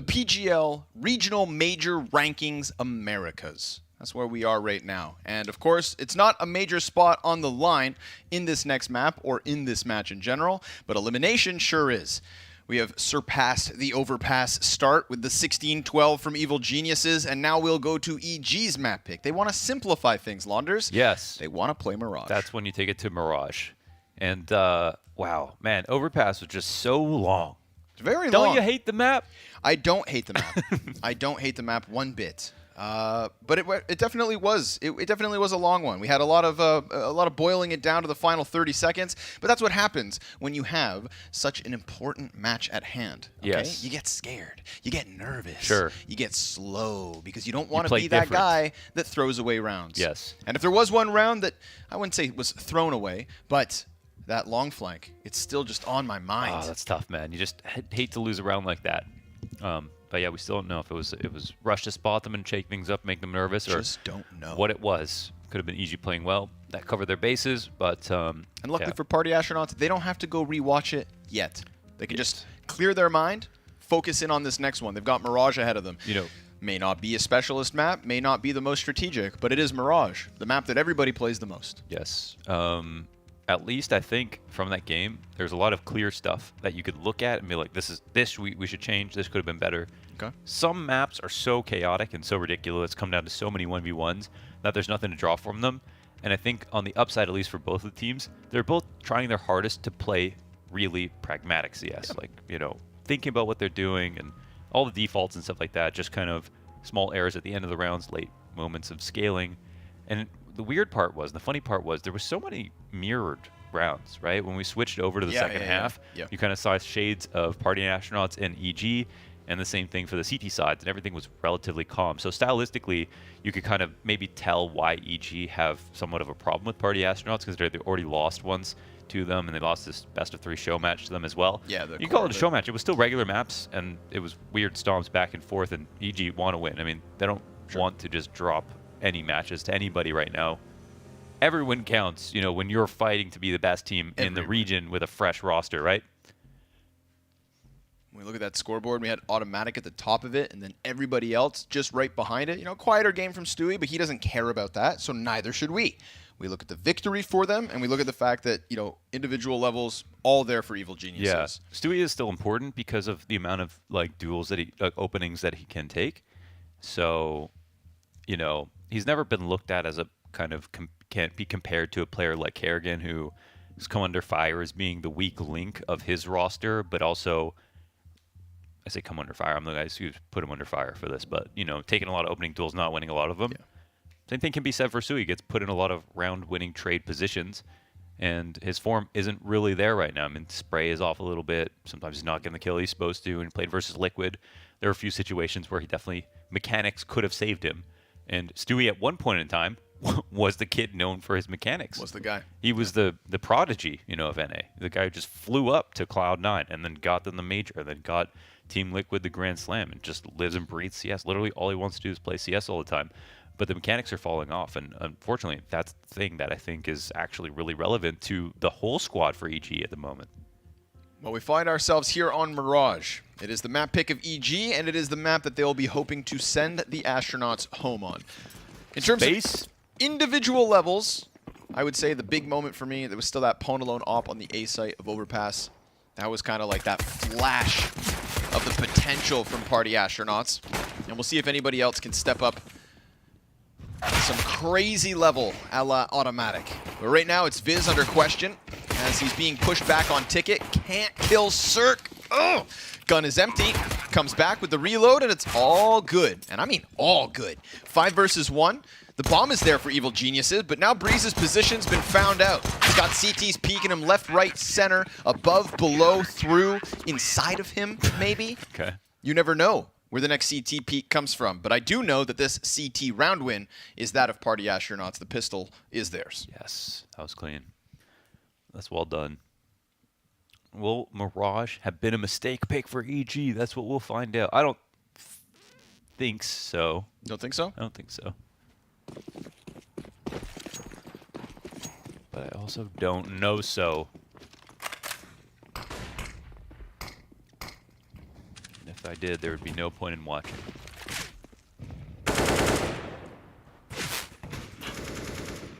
PGL Regional Major Rankings Americas. That's where we are right now. And of course, it's not a major spot on the line in this next map or in this match in general, but elimination sure is. We have surpassed the Overpass start with the 16-12 from Evil Geniuses, and now we'll go to EG's map pick. They want to simplify things, Launders. Yes. They want to play Mirage. That's when you take it to Mirage. And, wow, man, Overpass was just so long. It's very long. Don't you hate the map? I don't hate the map. I don't hate the map one bit. But it definitely was. It definitely was a long one. We had a lot of boiling it down to the final 30 seconds. But that's what happens when you have such an important match at hand. Okay? Yes. You get scared. You get nervous. Sure. You get slow because you don't want to play be that different. guy that throws away rounds. Yes. And if there was one round that I wouldn't say was thrown away, but that long flank, it's still just on my mind. Oh, that's tough, man. You just hate to lose a round like that. But yeah, we still don't know if it was rush to spot them and shake things up, make them nervous, Just don't know. what it was. Could have been EG playing well. That covered their bases, but and luckily for Party Astronauts, they don't have to go rewatch it yet. They can just clear their mind, focus in on this next one. They've got Mirage ahead of them. You know, may not be a specialist map, may not be the most strategic, but it is Mirage, the map that everybody plays the most. Yes. At least I think from that game, there's a lot of clear stuff that you could look at and be like, this we should change. This could have been better. Okay. Some maps are so chaotic and so ridiculous, come down to so many 1v1s that there's nothing to draw from them. And I think on the upside, at least for both of the teams, they're both trying their hardest to play really pragmatic CS. Like, you know, thinking about what they're doing and all the defaults and stuff like that, just kind of small errors at the end of the rounds, late moments of scaling. And the weird part was, the funny part was, there was so many mirrored rounds, right? When we switched over to the second half, you kind of saw shades of Party Astronauts and EG, and the same thing for the CT sides, and everything was relatively calm. So stylistically, you could kind of maybe tell why EG have somewhat of a problem with Party Astronauts, because they already lost once to them, and they lost this best-of-3 show match to them as well. Yeah, you call it a show match. It was still regular maps, and it was weird stomps back and forth, and EG want to win. I mean, they don't want to just drop any matches to anybody right now. Everyone counts, you know, when you're fighting to be the best team in the region with a fresh roster, right? When we look at that scoreboard, we had Automatic at the top of it, and then everybody else just right behind it. You know, quieter game from Stewie, but he doesn't care about that, so neither should we. We look at the victory for them, and we look at the fact that, you know, individual levels, all there for Evil Geniuses. Yeah, Stewie is still important because of the amount of, like, duels that he, openings that he can take. So, you know, he's never been looked at as a kind of can't be compared to a player like Kerrigan, who has come under fire as being the weak link of his roster, but also, I say come under fire, I'm the guy who put him under fire for this, but, you know, taking a lot of opening duels, not winning a lot of them. Yeah. Same thing can be said for Sui. He gets put in a lot of round-winning trade positions, and his form isn't really there right now. I mean, Spray is off a little bit. Sometimes he's not getting the kill he's supposed to, and he played versus Liquid. There are a few situations where he definitely, mechanics could have saved him. And Stewie, at one point in time, was the kid known for his mechanics. Was the guy. He was the prodigy, you know, of NA. The guy who just flew up to Cloud9 and then got them the major, and then got Team Liquid the Grand Slam, and just lives and breathes CS. Literally all he wants to do is play CS all the time. But the mechanics are falling off, and unfortunately, that's the thing that I think is actually really relevant to the whole squad for EG at the moment. Well, we find ourselves here on Mirage. It is the map pick of EG, and it is the map that they'll be hoping to send the astronauts home on. In terms of individual levels, I would say the big moment for me, there was still that Ponalone op on the A site of Overpass. That was kind of like that flash of the potential from Party Astronauts. And we'll see if anybody else can step up some crazy level a la Automatic. But right now it's Viz under question as he's being pushed back on Ticket. Can't kill Cirque. Oh! Gun is empty. Comes back with the reload, and it's all good. And I mean all good. 5 versus 1. The bomb is there for Evil Geniuses, but now Breeze's position's been found out. He's got CTs peeking him left, right, center, above, below, through, inside of him, maybe. Okay. You never know where the next CT peak comes from. But I do know that this CT round win is that of Party Astronauts. The pistol is theirs. Yes, that was clean. That's well done. Will Mirage have been a mistake pick for EG? That's what we'll find out. I don't think so. Don't think so? I don't think so. But I also don't know so. If I did, there would be no point in watching.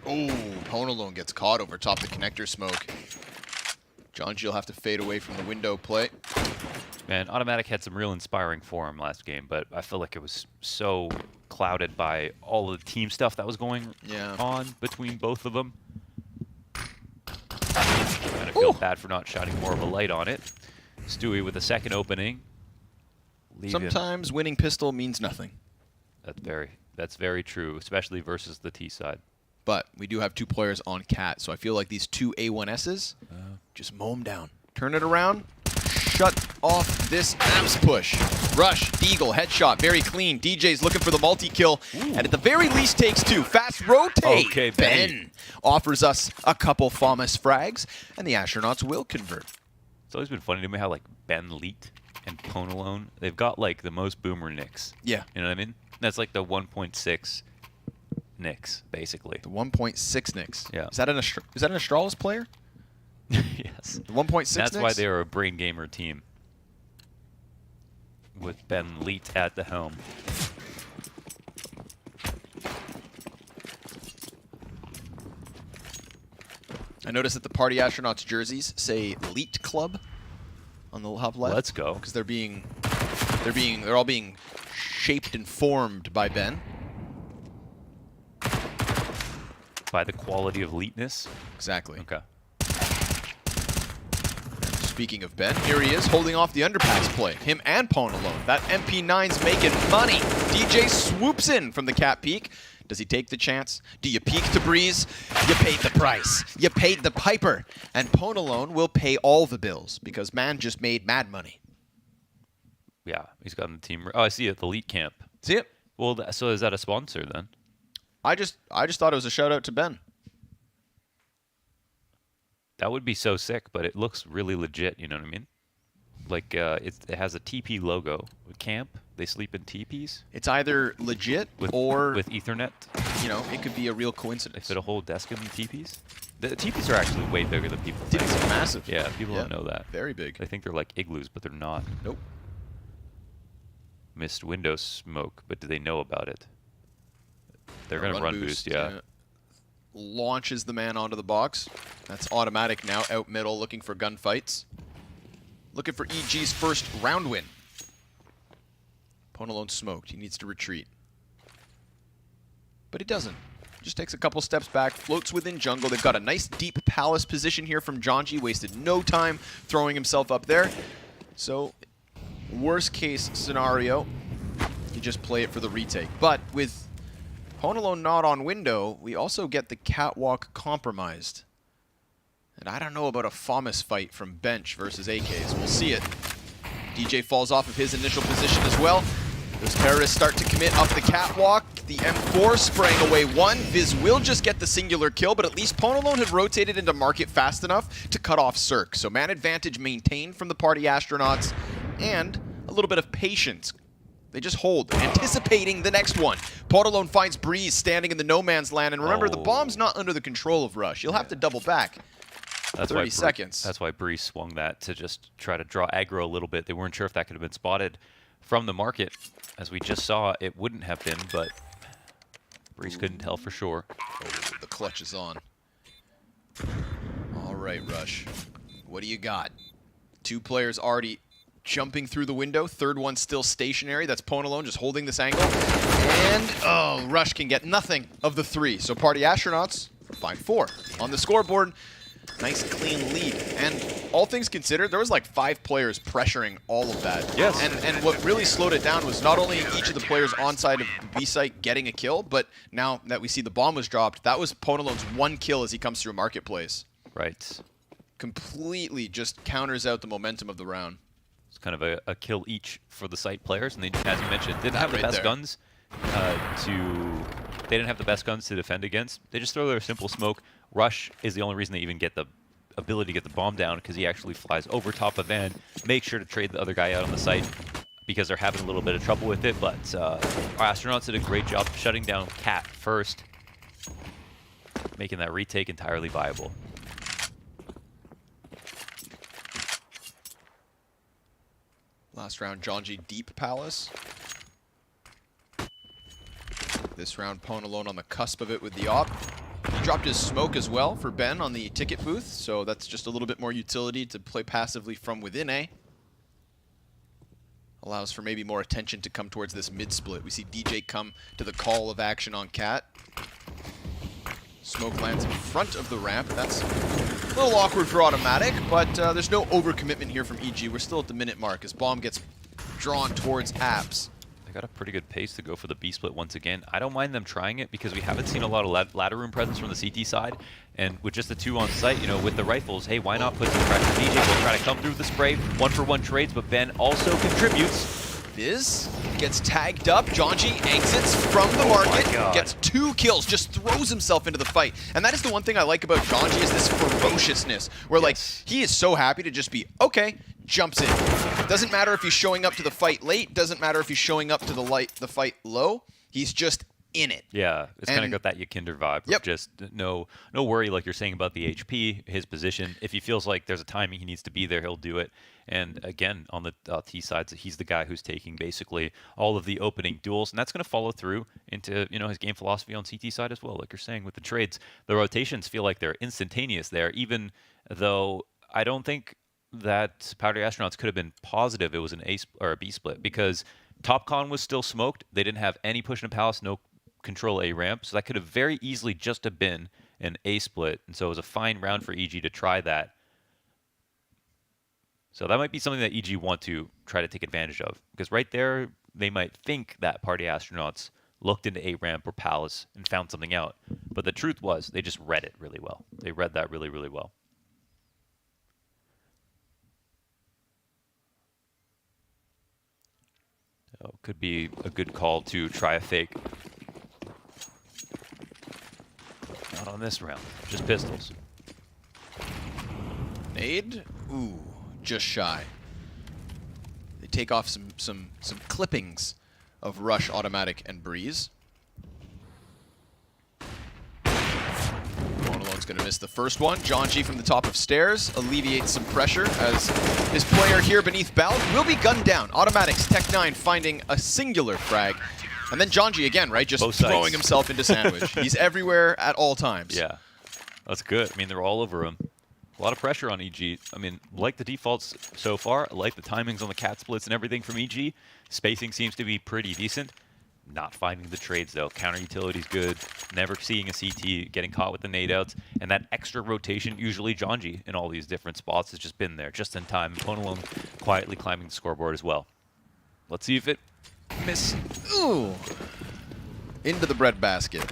Oh, Ponalone gets caught over top the connector smoke. John G will have to fade away from the window play. Man, Automatic had some real inspiring form last game, but I feel like it was so clouded by all of the team stuff that was going on between both of them. Kind of feel bad for not shining more of a light on it. Stewie with the second opening. Sometimes winning pistol means nothing. That's very, That's very true, especially versus the T side. But we do have 2 players on Cat, so I feel like these 2 A1Ss, just mow them down. Turn it around, shut off this Abs push. Rush, Deagle, headshot, very clean. DJ's looking for the multi-kill, and at the very least takes 2. Fast rotate. Okay, Ben offers us a couple FAMAS frags, and the Astronauts will convert. It's always been funny to me how like Ben Leet and Ponalone, they've got like the most boomer nicks. Yeah. You know what I mean? That's like the 1.6 nicks, basically. The 1.6 nicks. Yeah. Is that an Astralis player? Yes. The 1.6 That's nicks? why they are a brain gamer team. With Ben Leet at the helm. I noticed that the Party Astronauts jerseys say Leet Club on the top left. Let's go. Because they're all being shaped and formed by Ben. By the quality of Leetness? Exactly. Okay. Speaking of Ben, here he is holding off the underpass play. Him and Pwn alone. That MP9's making money. DJ swoops in from the Cat peak. Does he take the chance? Do you peek to Breeze? You paid the price. You paid the piper. And Pwn alone will pay all the bills because man just made mad money. Yeah, he's got in the team. Oh, I see it. The Leet Camp. See it? Well, so is that a sponsor then? I just thought it was a shout out to Ben. That would be so sick, but it looks really legit, you know what I mean? Like, it has a TP logo. Camp, they sleep in teepees. It's either legit or... With Ethernet. You know, it could be a real coincidence. They fit a whole desk in the teepees. The teepees are actually way bigger than people think. Teepees are massive. Yeah, people don't know that. Very big. They think they're like igloos, but they're not. Nope. Missed window smoke, but do they know about it? They're going to run boost, yeah. Launches the man onto the box. That's automatic now, out middle, looking for gunfights. Looking for EG's first round win. Pwn alone smoked. He needs to retreat. But he doesn't. Just takes a couple steps back, floats within jungle. They've got a nice deep palace position here from Jonji. Wasted no time throwing himself up there. So, worst case scenario, you just play it for the retake. But with Pwn alone not on window, we also get the catwalk compromised. And I don't know about a FAMAS fight from bench versus AKs. We'll see it. DJ falls off of his initial position as well. Those terrorists start to commit up the catwalk. The M4 spraying away one. Viz will just get the singular kill, but at least Pwn alone had rotated into market fast enough to cut off Cirque. So man advantage maintained from the Party Astronauts, and a little bit of patience. They just hold, anticipating the next one. Pwn alone finds Breeze standing in the no man's land, and remember, the bomb's not under the control of Rush. You'll have to double back. That's 30 seconds. That's why Breeze swung that to just try to draw aggro a little bit. They weren't sure if that could have been spotted from the market. As we just saw, it wouldn't have been, but Breeze couldn't tell for sure. Oh, the clutch is on. All right, Rush. What do you got? 2 players already jumping through the window. Third one still stationary. That's Pwn alone just holding this angle. And, oh, Rush can get nothing of the 3. So Party Astronauts find 4 on the scoreboard. Nice clean lead. And all things considered, there was like 5 players pressuring all of that. Yes. And what really slowed it down was not only each of the players on side of B site getting a kill, but now that we see the bomb was dropped, that was Pwn alone's 1 kill as he comes through Marketplace. Right. Completely just counters out the momentum of the round. It's kind of a kill each for the site players, and they, as you mentioned, didn't have the right best there. guns They didn't have the best guns to defend against. They just throw their simple smoke. Rush is the only reason they even get the ability to get the bomb down, because he actually flies over top of Van, make sure to trade the other guy out on the site because they're having a little bit of trouble with it. But our Astronauts did a great job shutting down Cat first, making that retake entirely viable. Last round, Jonji deep palace. This round, Pwn alone on the cusp of it with the op. He dropped his smoke as well for Ben on the ticket booth, so that's just a little bit more utility to play passively from within A. Allows for maybe more attention to come towards this mid-split. We see DJ come to the call of action on Cat. Smoke lands in front of the ramp. That's a little awkward for automatic, but there's no overcommitment here from EG. We're still at the minute mark as bomb gets drawn towards Abs. They got a pretty good pace to go for the B split once again. I don't mind them trying it because we haven't seen a lot of ladder room presence from the CT side. And with just the 2 on site, you know, with the rifles, hey, why not put some pressure? DJ will try to come through the spray, 1-for-1 trades, but Ben also contributes. Viz gets tagged up. Jonji exits from the market, gets 2 kills, just throws himself into the fight. And that is the one thing I like about Jonji is this ferociousness, where like he is so happy to just be, okay, jumps in. Doesn't matter if he's showing up to the fight late, doesn't matter if he's showing up to the fight low, he's just in it. Yeah, it's kind of got that Yakinder vibe. Yep. Just no worry, like you're saying about the HP, his position. If he feels like there's a timing he needs to be there, he'll do it. And again, on the T side, he's the guy who's taking basically all of the opening duels, and that's going to follow through into, you know, his game philosophy on CT side as well. Like you're saying with the trades, the rotations feel like they're instantaneous there, even though I don't think that Powdery Astronauts could have been positive it was an A or a B split, because TopCon was still smoked. They didn't have any push in the palace, no control A ramp, so that could have very easily just have been an A split, and so it was a fine round for EG to try that. So that might be something that EG want to try to take advantage of, because right there they might think that Party Astronauts looked into A ramp or palace and found something out, but the truth was they just read it really well. They read that really, really well. So could be a good call to try a fake. Not on this round, just pistols. Nade, ooh, just shy. They take off some clippings of Rush, Automatic, and Breeze. Monologue's gonna miss the first one. Jonji from the top of stairs alleviates some pressure as his player here beneath Ballad will be gunned down. Automatics, Tech 9 finding a singular frag. And then Jonji again, right? Just throwing himself into sandwich. He's everywhere at all times. Yeah, that's good. I mean, they're all over him. A lot of pressure on EG. I mean, like the defaults so far, like the timings on the cat splits and everything from EG. Spacing seems to be pretty decent. Not finding the trades, though. Counter utility's good. Never seeing a CT getting caught with the nade outs. And that extra rotation, usually Jonji in all these different spots, has just been there just in time. Ponalone quietly climbing the scoreboard as well. Let's see if it miss. Ooh. Into the breadbasket.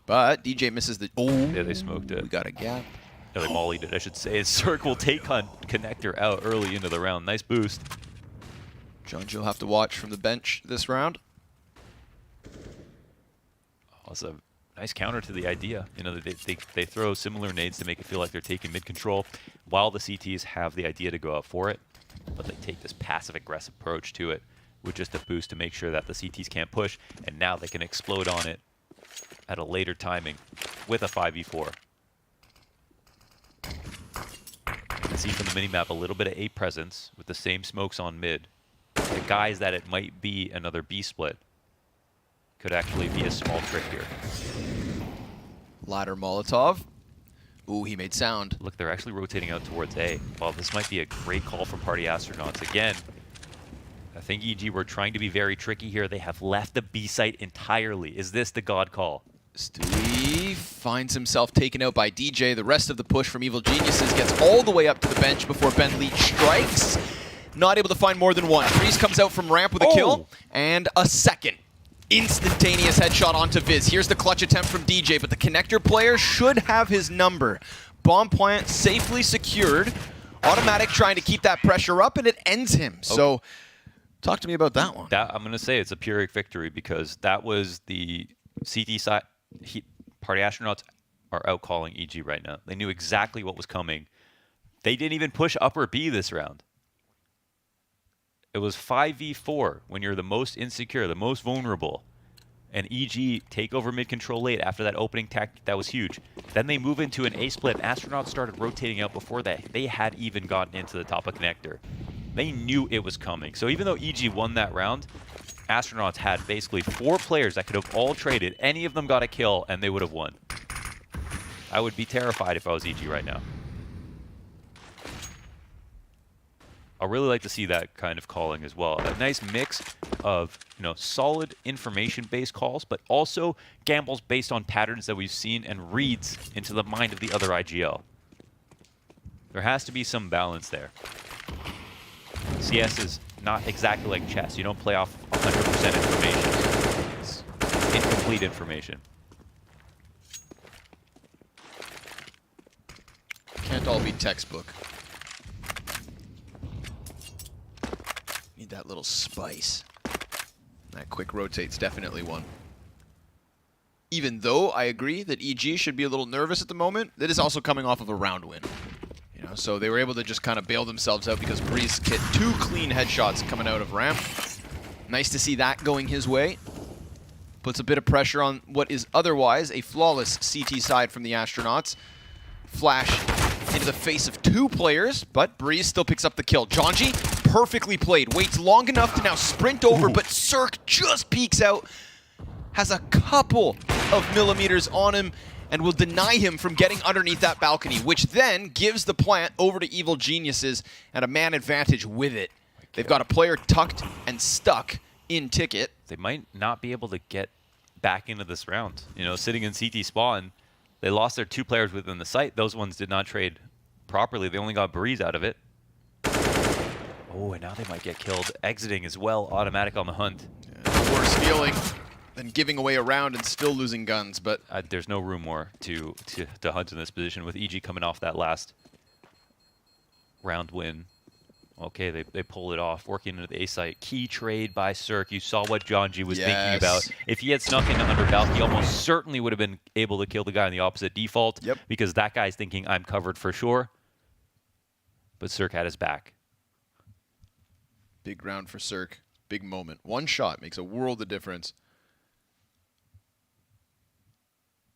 But DJ misses the... Oh. Yeah, they smoked it. We got a gap. Yeah, they mollied it, I should say. Circle take on connector out early into the round. Nice boost. Jonji will have to watch from the bench this round. It's a nice counter to the idea. You know, they throw similar nades to make it feel like they're taking mid-control, while the CTs have the idea to go out for it, but they take this passive-aggressive approach to it with just a boost to make sure that the CTs can't push, and now they can explode on it at a later timing with a 5v4. You can see from the minimap a little bit of A presence with the same smokes on mid. The guys that it might be another B split could actually be a small trick here. Ladder Molotov. Ooh, he made sound. Look, they're actually rotating out towards A. Well, this might be a great call from Party Astronauts. Again, I think EG were trying to be very tricky here. They have left the B site entirely. Is this the God call? Stewie finds himself taken out by DJ. The rest of the push from Evil Geniuses gets all the way up to the bench before Ben Leach strikes. Not able to find more than one. Freeze comes out from ramp with a kill and a second. Instantaneous headshot onto Viz. Here's the clutch attempt from DJ, but the connector player should have his number. Bomb plant safely secured. Automatic trying to keep that pressure up, and it ends him. So, talk to me about that one. I'm going to say it's a Pyrrhic victory because that was the CT side. Party Astronauts are out calling EG right now. They knew exactly what was coming. They didn't even push upper B this round. It was 5v4 when you're the most insecure, the most vulnerable. And EG take over mid-control late after that opening tactic. That was huge. Then they move into an A-split. Astronauts started rotating out before that. They had even gotten into the top of connector. They knew it was coming. So even though EG won that round, Astronauts had basically 4 players that could have all traded. Any of them got a kill, and they would have won. I would be terrified if I was EG right now. I really like to see that kind of calling as well. A nice mix of, you know, solid information-based calls, but also gambles based on patterns that we've seen and reads into the mind of the other IGL. There has to be some balance there. CS is not exactly like chess. You don't play off 100% information. It's incomplete information. Can't all be textbook. Need that little spice. That quick rotate's definitely one. Even though I agree that EG should be a little nervous at the moment, that is also coming off of a round win. You know, so they were able to just kind of bail themselves out because Breeze hit 2 clean headshots coming out of ramp. Nice to see that going his way. Puts a bit of pressure on what is otherwise a flawless CT side from the Astronauts. Flash into the face of 2 players, but Breeze still picks up the kill. Jonji, perfectly played. Waits long enough to now sprint over, but Cirque just peeks out. Has a couple of millimeters on him and will deny him from getting underneath that balcony, which then gives the plant over to Evil Geniuses and a man advantage with it. They've got a player tucked and stuck in Ticket. They might not be able to get back into this round. You know, sitting in CT spawn, they lost their 2 players within the site. Those ones did not trade properly. They only got Breeze out of it. Oh, and now they might get killed. Exiting as well. Automatic on the hunt. Yeah, worse feeling than giving away a round and still losing guns, but there's no room more to hunt in this position with EG coming off that last round win. Okay, they pulled it off, working into the A site. Key trade by Cirque. You saw what Jonji was thinking about. If he had snuck into under Valk, he almost certainly would have been able to kill the guy on the opposite default. Yep. Because that guy's thinking, I'm covered for sure. But Cirque had his back. Big round for Cirque. Big moment. 1 shot makes a world of difference.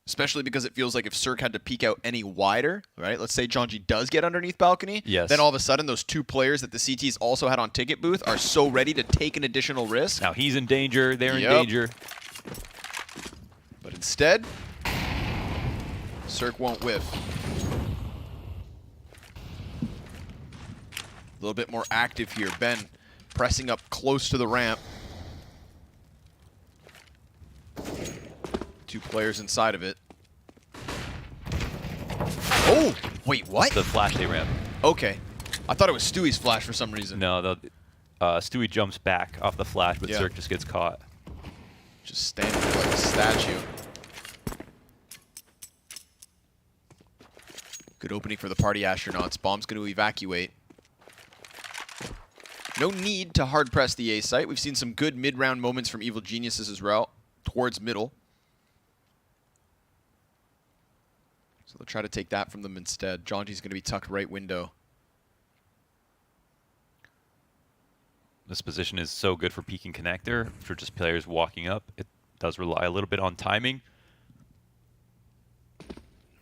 Especially because it feels like if Cirque had to peek out any wider, right? Let's say Jonji does get underneath balcony. Yes. Then all of a sudden, those 2 players that the CTs also had on Ticket booth are so ready to take an additional risk. Now he's in danger. They're in danger. But instead, Cirque won't whiff. A little bit more active here. Ben pressing up close to the ramp. 2 players inside of it. Oh! Wait, what? The flash they ran. Okay. I thought it was Stewie's flash for some reason. No, Stewie jumps back off the flash, but Cirque just gets caught. Just standing there like a statue. Good opening for the party Astronauts. Bomb's going to evacuate. No need to hard press the A site. We've seen some good mid-round moments from Evil Geniuses as well, towards middle. So they'll try to take that from them instead. Jonji's going to be tucked right window. This position is so good for peeking connector, for just players walking up. It does rely a little bit on timing.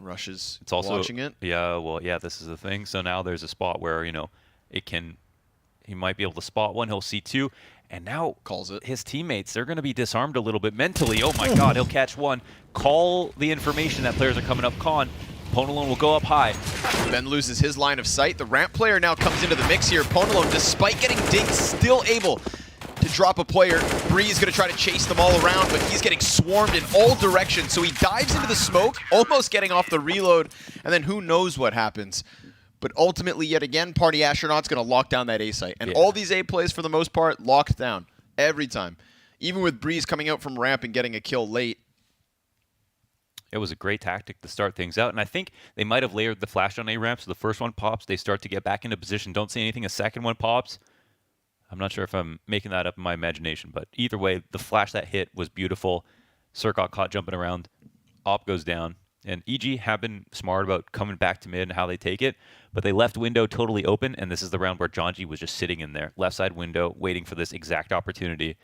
Rush is it's also watching it. Yeah, well, yeah, this is the thing. So now there's a spot where, you know, he might be able to spot one, he'll see 2, and now calls it. His teammates, they're going to be disarmed a little bit mentally. Oh my god, he'll catch 1. Call the information that players are coming up con. Ponalone will go up high. Ben loses his line of sight. The ramp player now comes into the mix here. Ponalone, despite getting dinked, still able to drop a player. Breeze going to try to chase them all around, but he's getting swarmed in all directions. So he dives into the smoke, almost getting off the reload, and then who knows what happens. But ultimately, yet again, Party Astronaut's going to lock down that A site. And all these A plays, for the most part, locked down. Every time. Even with Breeze coming out from ramp and getting a kill late. It was a great tactic to start things out. And I think they might have layered the flash on A ramp. So the first one pops, they start to get back into position. Don't say anything. A second one pops. I'm not sure if I'm making that up in my imagination. But either way, the flash that hit was beautiful. Cirque got caught jumping around. Op goes down. And EG have been smart about coming back to mid and how they take it, but they left window totally open, and this is the round where Jonji was just sitting in there, left side window, waiting for this exact opportunity.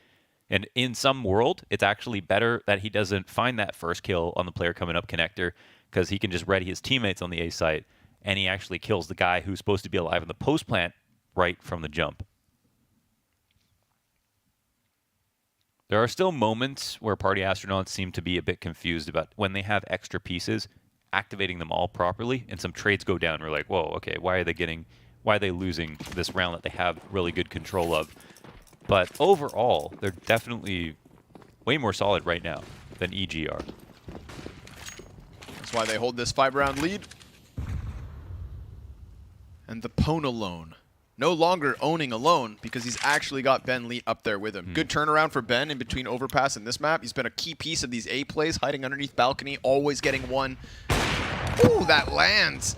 And in some world, it's actually better that he doesn't find that first kill on the player coming up connector, because he can just ready his teammates on the A site, and he actually kills the guy who's supposed to be alive in the post plant right from the jump. There are still moments where Party Astronauts seem to be a bit confused about when they have extra pieces, activating them all properly, and some trades go down. We're like, whoa, okay, why are they losing this round that they have really good control of? But overall, they're definitely way more solid right now than EG are. That's why they hold this 5-round lead. And the Ponalone no longer owning alone because he's actually got Ben Leet up there with him. Good turnaround for Ben in between Overpass and this map. He's been a key piece of these A plays, hiding underneath balcony, always getting one. Ooh, that lands.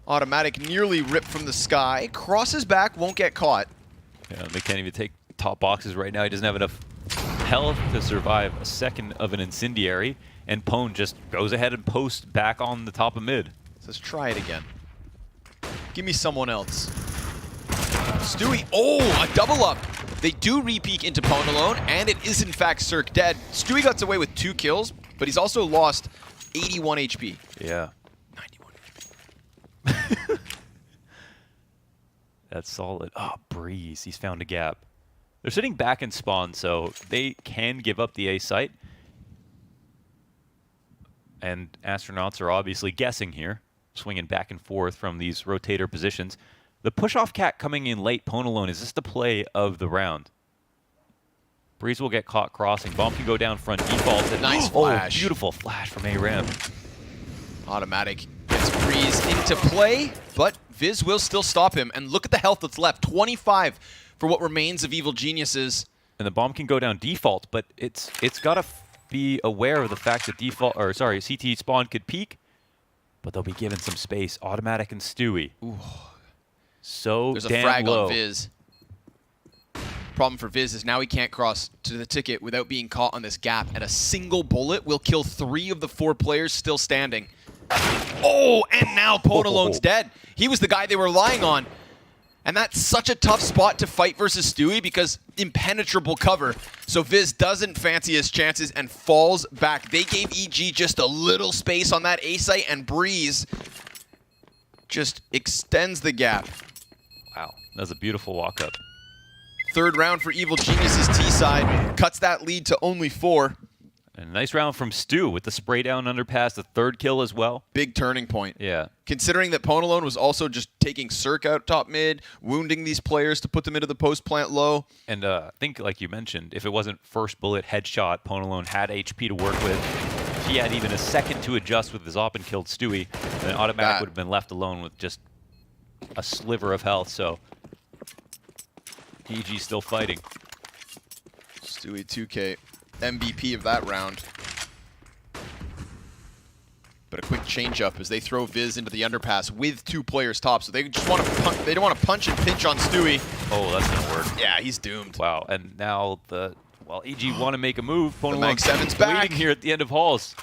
Automatic nearly ripped from the sky. Crosses back, won't get caught. Yeah, they can't even take top boxes right now. He doesn't have enough health to survive a second of an incendiary, and Pone just goes ahead and posts back on the top of mid. Let's try it again. Give me someone else. Stewie, oh, a double up. They do re-peek into Pone alone, and it is in fact Cirque dead. Stewie gets away with 2 kills, but he's also lost 81 HP. Yeah. 91 HP. That's solid. Oh, Breeze, he's found a gap. They're sitting back in spawn, so they can give up the A site. And Astronauts are obviously guessing here, swinging back and forth from these rotator positions. The push-off cat coming in late, Pone alone, is this the play of the round? Breeze will get caught crossing. Bomb can go down front, default. Nice flash. Oh, beautiful flash from ARAM. Automatic gets Breeze into play, but Viz will still stop him. And look at the health that's left. 25 for what remains of Evil Geniuses. And the bomb can go down default, but it's got to be aware of the fact that CT spawn could peek, but they'll be given some space. Automatic and Stewie. Ooh. So There's a damn frag low. on Viz. Problem for Viz is now he can't cross to the ticket without being caught on this gap, and a single bullet will kill 3 of the 4 players still standing. Oh, and now Pone alone's dead. He was the guy they were relying on. And that's such a tough spot to fight versus Stewie because impenetrable cover. So Viz doesn't fancy his chances and falls back. They gave EG just a little space on that A site, and Breeze just extends the gap. Wow, that was a beautiful walk-up. 3rd round for Evil Geniuses T side. Cuts that lead to only 4. And a nice round from Stu with the spray down underpass, the 3rd kill as well. Big turning point. Yeah. Considering that Pone alone was also just taking Cirque out top mid, wounding these players to put them into the post plant low. And I think, like you mentioned, if it wasn't first bullet headshot, Pone alone had HP to work with. He had even a second to adjust with his op and killed Stewie. And then Automatic would have been left alone with just a sliver of health. So EG still fighting. Stewie 2K. MVP of that round. But a quick change up as they throw Viz into the underpass with 2 players top. So they just want to they don't want to punch and pinch on Stewie. Oh, that's gonna work. Yeah, he's doomed. Wow, and now EG want to make a move. Pone alone 7's back waiting here at the end of halls.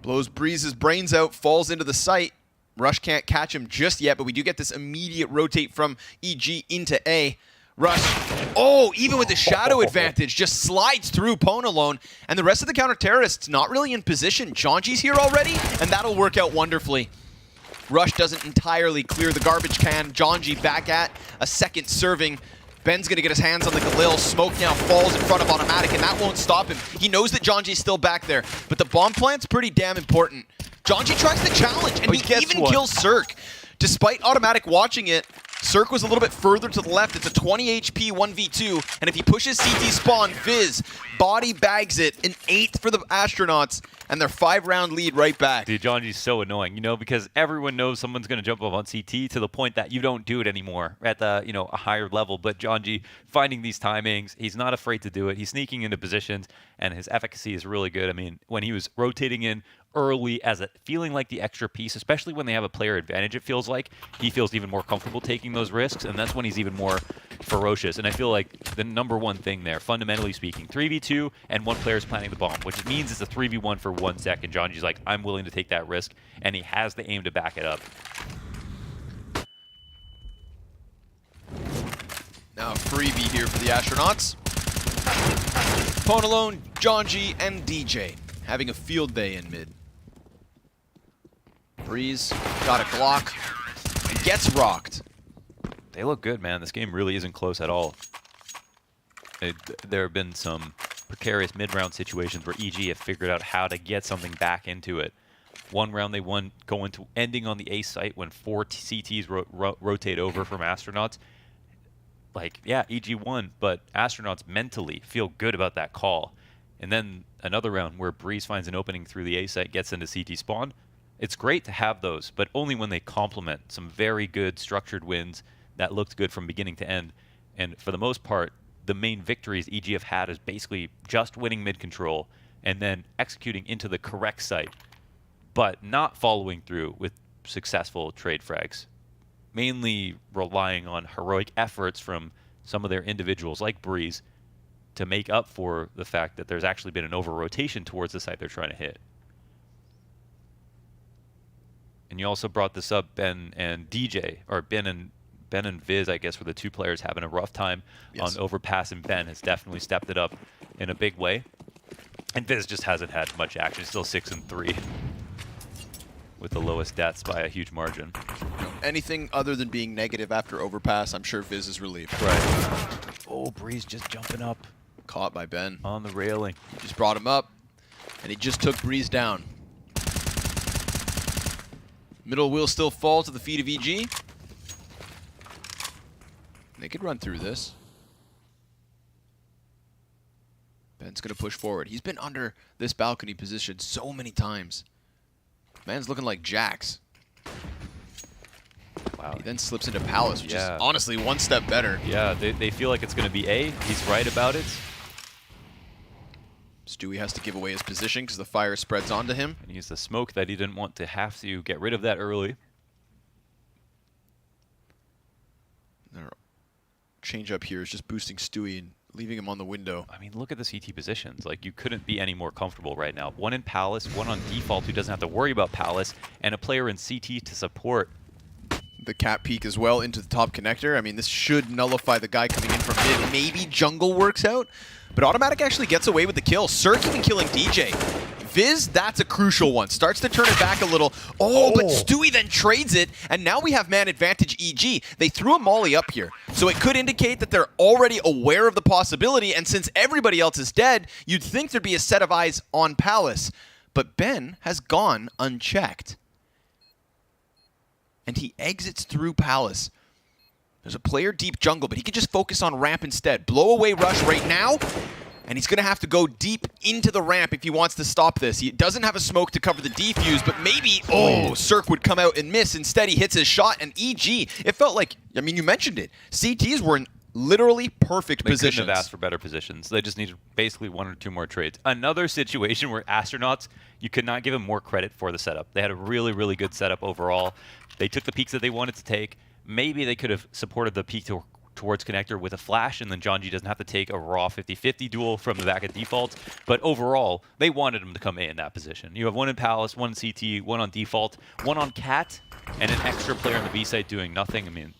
Blows Breeze's brains out, falls into the site. Rush can't catch him just yet, but we do get this immediate rotate from EG into A. Rush, oh, even with the shadow advantage, just slides through Pone alone, and the rest of the counter-terrorists not really in position. Jonji's here already, and that'll work out wonderfully. Rush doesn't entirely clear the garbage can. Jonji back at a second serving. Ben's gonna get his hands on the Galil. Smoke now falls in front of Automatic, and that won't stop him. He knows that Jonji's still back there, but the bomb plant's pretty damn important. Jonji tries the challenge, and he even kills Cirque. Despite Automatic watching it, Cirque was a little bit further to the left. It's a 20 HP 1v2, and if he pushes CT spawn, Viz body bags it, an 8th for the Astronauts, and their 5-round lead right back. Dude, Jonji's so annoying, because everyone knows someone's going to jump up on CT to the point that you don't do it anymore at the, a higher level. But Jonji finding these timings, he's not afraid to do it. He's sneaking into positions, and his efficacy is really good. I mean, when he was rotating in early as feeling like the extra piece, especially when they have a player advantage, it feels like he feels even more comfortable taking those risks, and that's when he's even more ferocious. And I feel like the number one thing there, fundamentally speaking, 3v2 and 1 player is planting the bomb, which means it's a 3v1 for 1 second. Jonji's like, I'm willing to take that risk, and he has the aim to back it up. Now a freebie here for the Astronauts. Pone alone, Jonji, and DJ having a field day in mid. Breeze got a Glock and gets rocked. They look good, man. This game really isn't close at all. There have been some precarious mid-round situations where EG have figured out how to get something back into it. One round they won going to ending on the A site when 4 CTs rotate over from Astronauts. Like, yeah, EG won, but Astronauts mentally feel good about that call. And then another round where Breeze finds an opening through the A site, gets into CT spawn. It's great to have those, but only when they complement some very good structured wins that looked good from beginning to end. And for the most part, the main victories EG have had is basically just winning mid-control and then executing into the correct site, but not following through with successful trade frags, mainly relying on heroic efforts from some of their individuals like Breeze to make up for the fact that there's actually been an over-rotation towards the site they're trying to hit. And you also brought this up, Ben and DJ, or Ben and Viz, I guess, were the two players having a rough time on Overpass, and Ben has definitely stepped it up in a big way. And Viz just hasn't had much action. He's still 6-3 with the lowest deaths by a huge margin. Anything other than being negative after Overpass, I'm sure Viz is relieved. Right. Oh, Breeze just jumping up. Caught by Ben. On the railing. He just brought him up, and he just took Breeze down. Middle will still fall to the feet of EG. They could run through this. Ben's going to push forward. He's been under this balcony position so many times. Man's looking like Jax. Wow. He then slips into Palace, which is honestly one step better. Yeah, they feel like it's going to be A. He's right about it. Stewie has to give away his position because the fire spreads onto him. And he's the smoke that he didn't want to have to get rid of that early. Their change up here is just boosting Stewie and leaving him on the window. I mean, look at the CT positions. Like, you couldn't be any more comfortable right now. One in Palace, one on default who doesn't have to worry about Palace, and a player in CT to support. The cat peek as well into the top connector. I mean, this should nullify the guy coming in from mid. Maybe jungle works out, but Automatic actually gets away with the kill. Cirque even killing DJ. Viz, that's a crucial one. Starts to turn it back a little. Oh, but Stewie then trades it, and now we have man advantage EG. They threw a molly up here, so it could indicate that they're already aware of the possibility, and since everybody else is dead, you'd think there'd be a set of eyes on Palace. But Ben has gone unchecked. And he exits through Palace. There's a player deep jungle, but he can just focus on ramp instead. Blow away rush right now, and he's going to have to go deep into the ramp if he wants to stop this. He doesn't have a smoke to cover the defuse, but maybe, Cirque would come out and miss. Instead, he hits his shot, and EG, it felt like, I mean, you mentioned it. CTs were in literally perfect positions. They couldn't have asked for better positions. They just needed basically one or two more trades. Another situation where Astronauts, you could not give them more credit for the setup. They had a really, really good setup overall. They took the peaks that they wanted to take. Maybe they could have supported the peak towards connector with a flash, and then John G doesn't have to take a raw 50-50 duel from the back at default. But overall, they wanted him to come in that position. You have one in Palace, one in CT, one on default, one on Cat, and an extra player on the B side doing nothing. I mean,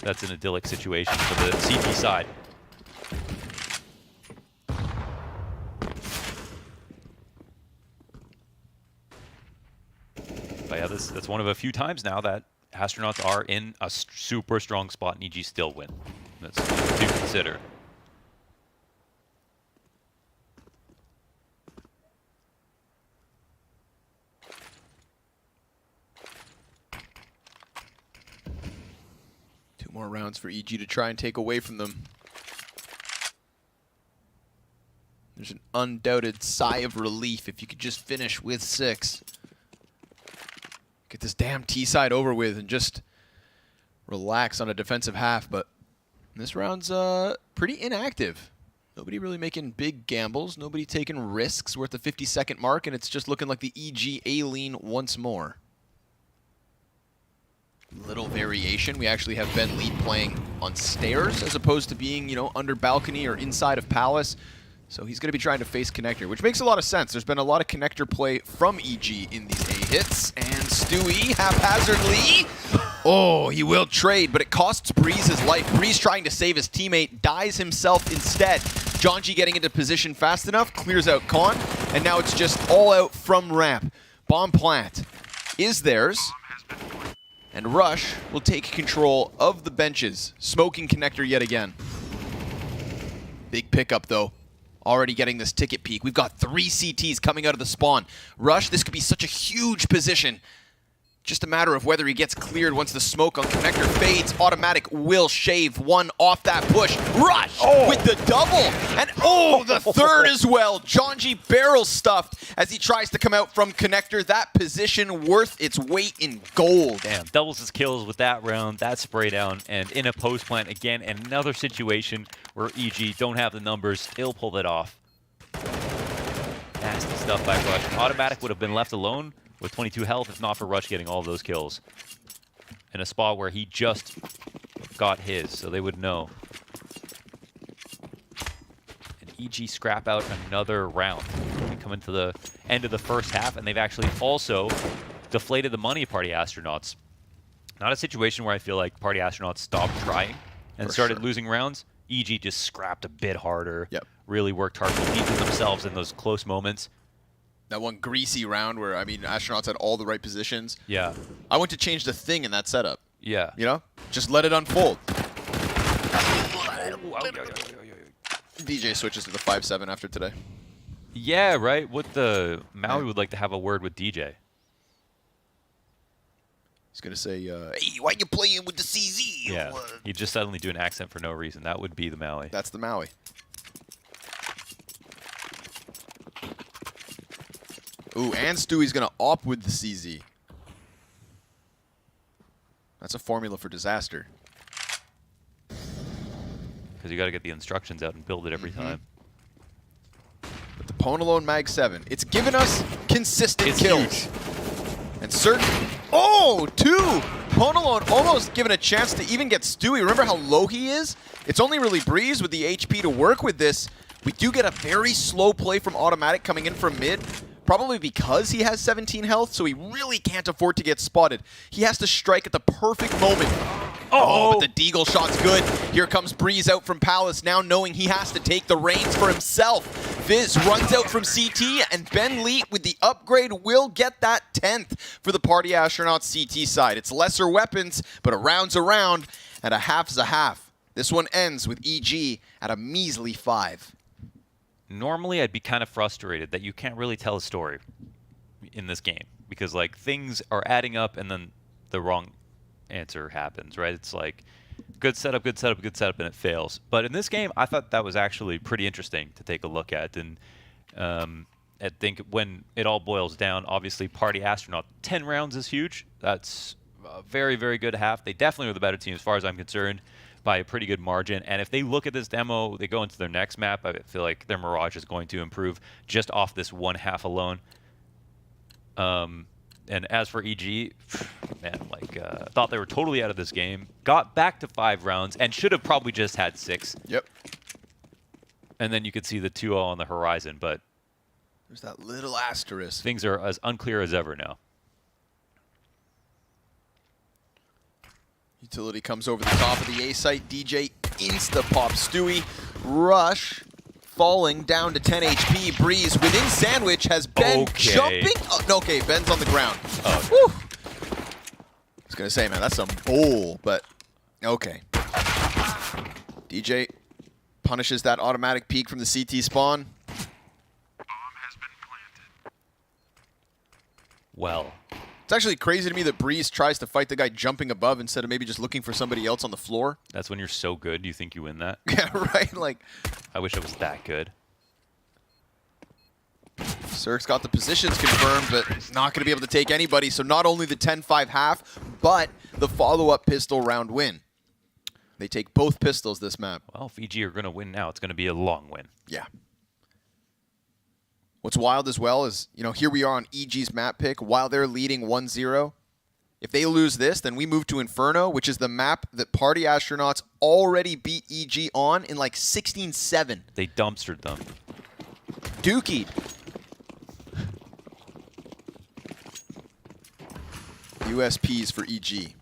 that's an idyllic situation for the CT side. But yeah, that's one of a few times now that Astronauts are in a super strong spot and EG still win. That's to consider. Two more rounds for EG to try and take away from them. There's an undoubted sigh of relief if you could just finish with 6. Get this damn T-side over with and just relax on a defensive half, but this round's pretty inactive. Nobody really making big gambles, nobody taking risks. We're at the 50-second mark, and it's just looking like the EG A-lean once more. Little variation. We actually have Ben Lead playing on stairs as opposed to being, you know, under balcony or inside of Palace. So he's going to be trying to face connector, which makes a lot of sense. There's been a lot of connector play from EG in these A-hits, and Stewie haphazardly. Oh, he will trade, but it costs Breeze his life. Breeze trying to save his teammate, dies himself instead. John G getting into position fast enough, clears out Con, and now it's just all out from ramp. Bomb plant is theirs, and Rush will take control of the benches. Smoking connector yet again. Big pickup, though. Already getting this ticket peak. We've got 3 CTs coming out of the spawn. Rush, this could be such a huge position. Just a matter of whether he gets cleared once the smoke on connector fades. Automatic will shave one off that push. Rush with the double. And the third as well. Jonji barrel stuffed as he tries to come out from connector. That position worth its weight in gold. Damn, doubles his kills with that round, that spray down, and in a post plant again, another situation where EG don't have the numbers, still pulled it off. Nasty stuff by Rush. Automatic would have been left alone with 22 health if not for Rush getting all of those kills. In a spot where he just got his, so they would know. And EG scrap out another round. They come into the end of the first half, and they've actually also deflated the money of Party Astronauts. Not a situation where I feel like Party Astronauts stopped trying and started losing rounds. EG just scrapped a bit harder, really worked hard to deepen themselves in those close moments. That one greasy round where, I mean, Astronauts had all the right positions. Yeah. I went to change the thing in that setup. Yeah. You know? Just let it unfold. DJ switches to the 5-7 after today. Yeah, right? What the Maui would like to have a word with DJ. He's going to say, hey, why you playing with the CZ? Yeah. He'd just suddenly do an accent for no reason. That would be the Maui. That's the Maui. Ooh, and Stewie's going to opt with the CZ. That's a formula for disaster. Because you got to get the instructions out and build it every time. But the Ponalone Mag 7, it's given us consistent kills. And certain... Oh, two! Ponalone almost given a chance to even get Stewie. Remember how low he is? It's only really Breeze with the HP to work with this. We do get a very slow play from Automatic coming in from mid. Probably because he has 17 health, so he really can't afford to get spotted. He has to strike at the perfect moment. Oh, but the Deagle shot's good. Here comes Breeze out from Palace, now knowing he has to take the reins for himself. Viz runs out from CT, and Ben Leet with the upgrade will get that 10th for the Party Astronauts CT side. It's lesser weapons, but a round's a round, and a half's a half. This one ends with EG at a measly 5. Normally, I'd be kind of frustrated that you can't really tell a story in this game because, like, things are adding up and then the wrong answer happens, right? It's like good setup, good setup, good setup, and it fails. But in this game, I thought that was actually pretty interesting to take a look at. And I think when it all boils down, obviously, Party Astronaut, 10 rounds is huge. That's a very, very good half. They definitely are the better team as far as I'm concerned, by a pretty good margin. And if they look at this demo, they go into their next map, I feel like their Mirage is going to improve just off this one half alone. And as for EG, man, like, thought they were totally out of this game. Got back to 5 rounds and should have probably just had 6. Yep. And then you could see the 2-0 on the horizon, but there's that little asterisk. Things are as unclear as ever now. Utility comes over the top of the A site. DJ insta-pop Stewie. Rush falling down to 10 HP. Breeze within sandwich has Ben jumping. Oh, no, okay, Ben's on the ground. Whew. I was going to say, man, that's some bull, but okay. DJ punishes that automatic peek from the CT spawn. Well, it's actually crazy to me that Breeze tries to fight the guy jumping above instead of maybe just looking for somebody else on the floor. That's when you're so good, you think you win that. Yeah, right? Like, I wish I was that good. Cirque's got the positions confirmed, but not going to be able to take anybody. So not only the 10-5 half, but the follow-up pistol round win. They take both pistols this map. Well, if EG are going to win now, it's going to be a long win. Yeah. What's wild as well is, you know, here we are on EG's map pick while they're leading 1-0. If they lose this, then we move to Inferno, which is the map that Party Astronauts already beat EG on in like 16-7. They dumpstered them. Dookied. USPs for EG.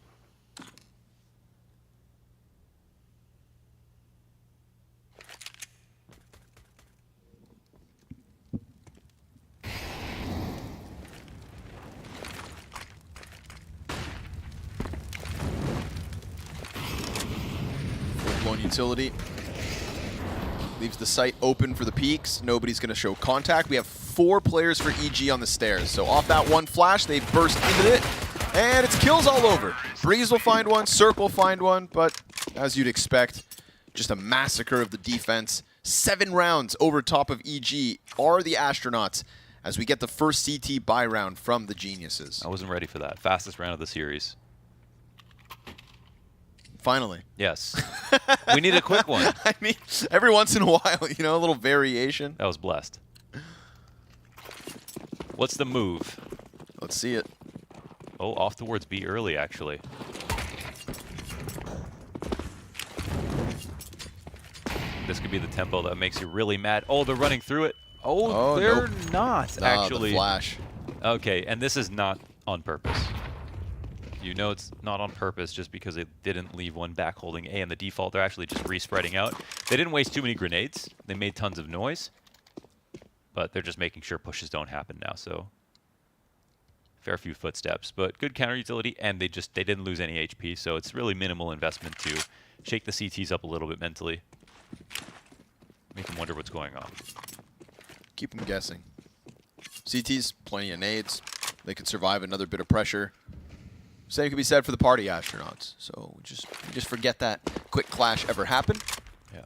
Full-blown utility. Leaves the site open for the peaks. Nobody's going to show contact. We have 4 players for EG on the stairs. So off that one flash, they burst into it. And it's kills all over. Breeze will find one, Cirque will find one, but as you'd expect, just a massacre of the defense. 7 rounds over top of EG are the Astronauts as we get the first CT buy round from the Geniuses. I wasn't ready for that. Fastest round of the series. Finally. Yes. We need a quick one. I mean, every once in a while, you know, a little variation. That was blessed. What's the move? Let's see it. Oh, off towards B early, actually. This could be the tempo that makes you really mad. Oh, they're running through it. Oh, they're nope. not, actually. The flash. Okay, and this is not on purpose. You know it's not on purpose just because it didn't leave one back holding A, and the default, they're actually just re-spreading out. They didn't waste too many grenades. They made tons of noise, but they're just making sure pushes don't happen now, so fair few footsteps, but good counter utility, and they didn't lose any HP, so it's really minimal investment to shake the CTs up a little bit mentally. Make them wonder what's going on. Keep them guessing. CTs, plenty of nades. They can survive another bit of pressure. Same can be said for the party Astronauts. So we just forget that quick clash ever happened. Yeah.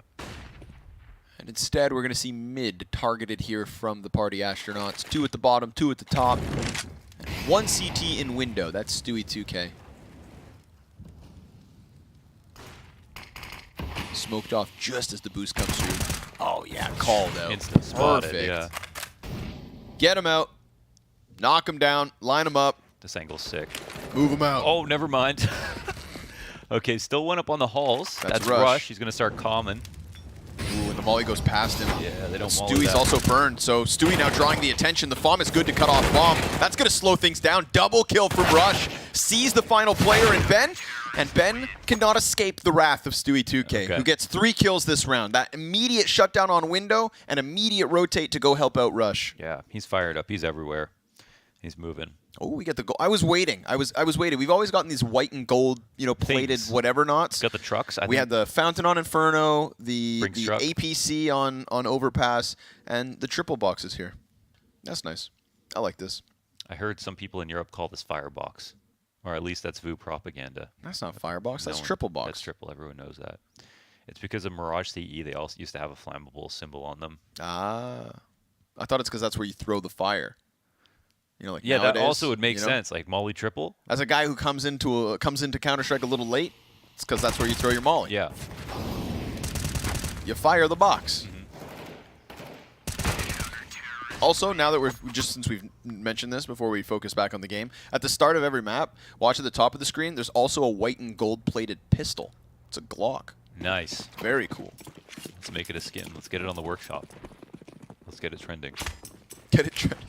And instead, we're going to see mid targeted here from the party Astronauts. 2 at the bottom, 2 at the top. And 1 CT in window. That's Stewie 2K. Smoked off just as the boost comes through. Oh, yeah, called out. Instant spotted, Perfect. yeah. Get him out. Knock him down. Line him up. This angle's sick. Move him out. Oh, never mind. Okay, still one up on the halls. That's Rush. Rush. He's going to start common. Ooh, and the volley goes past him. Yeah, they don't molly Stewie's that. also burned, so Stewie now drawing the attention. The FOM is good to cut off bomb. That's going to slow things down. Double kill from Rush. Sees the final player in Ben, and Ben cannot escape the wrath of Stewie 2K, who gets 3 kills this round. That immediate shutdown on window and immediate rotate to go help out Rush. Yeah, he's fired up. He's everywhere. He's moving. Oh, we get the goal. I was waiting. I was waiting. We've always gotten these white and gold, you know, plated Things. whatever knots. Got the trucks. We had the Fountain on Inferno, the Brings truck. APC on Overpass, and the triple boxes here. That's nice. I like this. I heard some people in Europe call this Firebox. Or at least that's VU propaganda. That's not Firebox. That's No one- triple box. That's triple. Everyone knows that. It's because of Mirage CE, they also used to have a flammable symbol on them. Ah. I thought it's because that's where you throw the fire. You know, like Yeah, nowadays, that also would make you know? sense. Like Molly triple. As a guy who comes into Counter-Strike a little late, it's because that's where you throw your molly. Yeah. You fire the box. Also, now that since we've mentioned this before we focus back on the game, at the start of every map, watch at the top of the screen, there's also a white and gold plated pistol. It's a Glock. Nice. Very cool. Let's make it a skin. Let's get it on the workshop. Let's get it trending. Get it trending.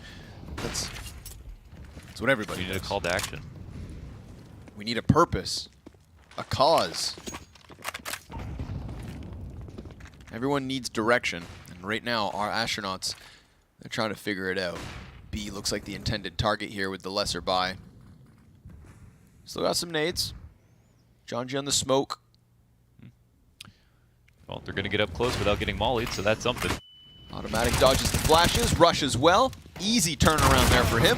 That's what everybody We need does. a call to action. We need a purpose. A cause. Everyone needs direction. And right now, our Astronauts, they're trying to figure it out. B looks like the intended target here with the lesser buy. Still got some nades. John G on the smoke. Well, they're going to get up close without getting mollied, so that's something. Automatic dodges the flashes. Rush as well. Easy turnaround there for him.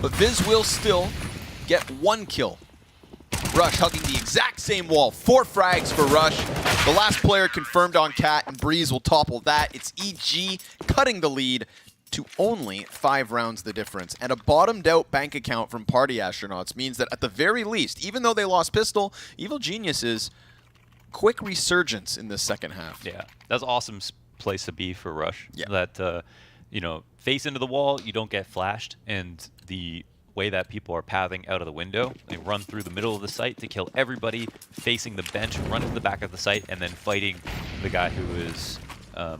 But Viz will still get 1 kill. Rush hugging the exact same wall. 4 frags for Rush. The last player confirmed on Cat, and Breeze will topple that. It's EG cutting the lead to only 5 rounds the difference. And a bottomed-out bank account from Party Astronauts means that at the very least, even though they lost Pistol, Evil Geniuses, quick resurgence in the second half. Yeah, that's an awesome place to be for Rush. Yeah. That, you know, face into the wall, you don't get flashed, and the way that people are pathing out of the window, they run through the middle of the site to kill everybody facing the bench, run to the back of the site, and then fighting the guy who is the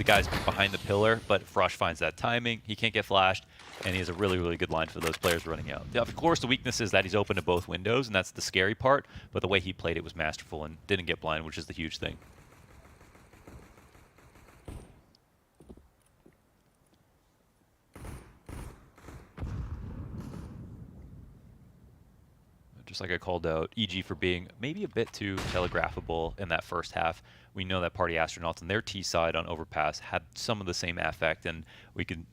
guys behind the pillar. But if Rush finds that timing, he can't get flashed, and he has a really, really good line for those players running out. Of course, the weakness is that he's open to both windows, and that's the scary part, but the way he played it was masterful and didn't get blind, which is the huge thing. Just like I called out EG for being maybe a bit too telegraphable in that first half. We know that Party Astronauts on their T side on Overpass had some of the same affect, and we can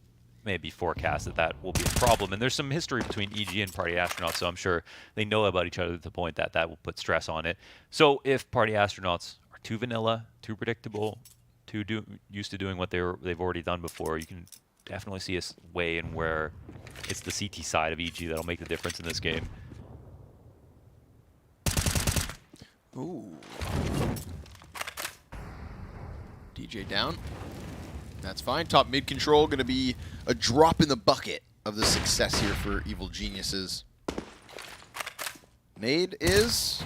maybe forecast that will be a problem. And there's some history between EG and Party Astronauts, so I'm sure they know about each other to the point that that will put stress on it. So if Party Astronauts are too vanilla, too predictable, too used to doing what they've already done before, you can definitely see a way in where it's the CT side of EG that'll make the difference in this game. Ooh. DJ down. That's fine. Top mid control going to be a drop in the bucket of the success here for Evil Geniuses. Nade is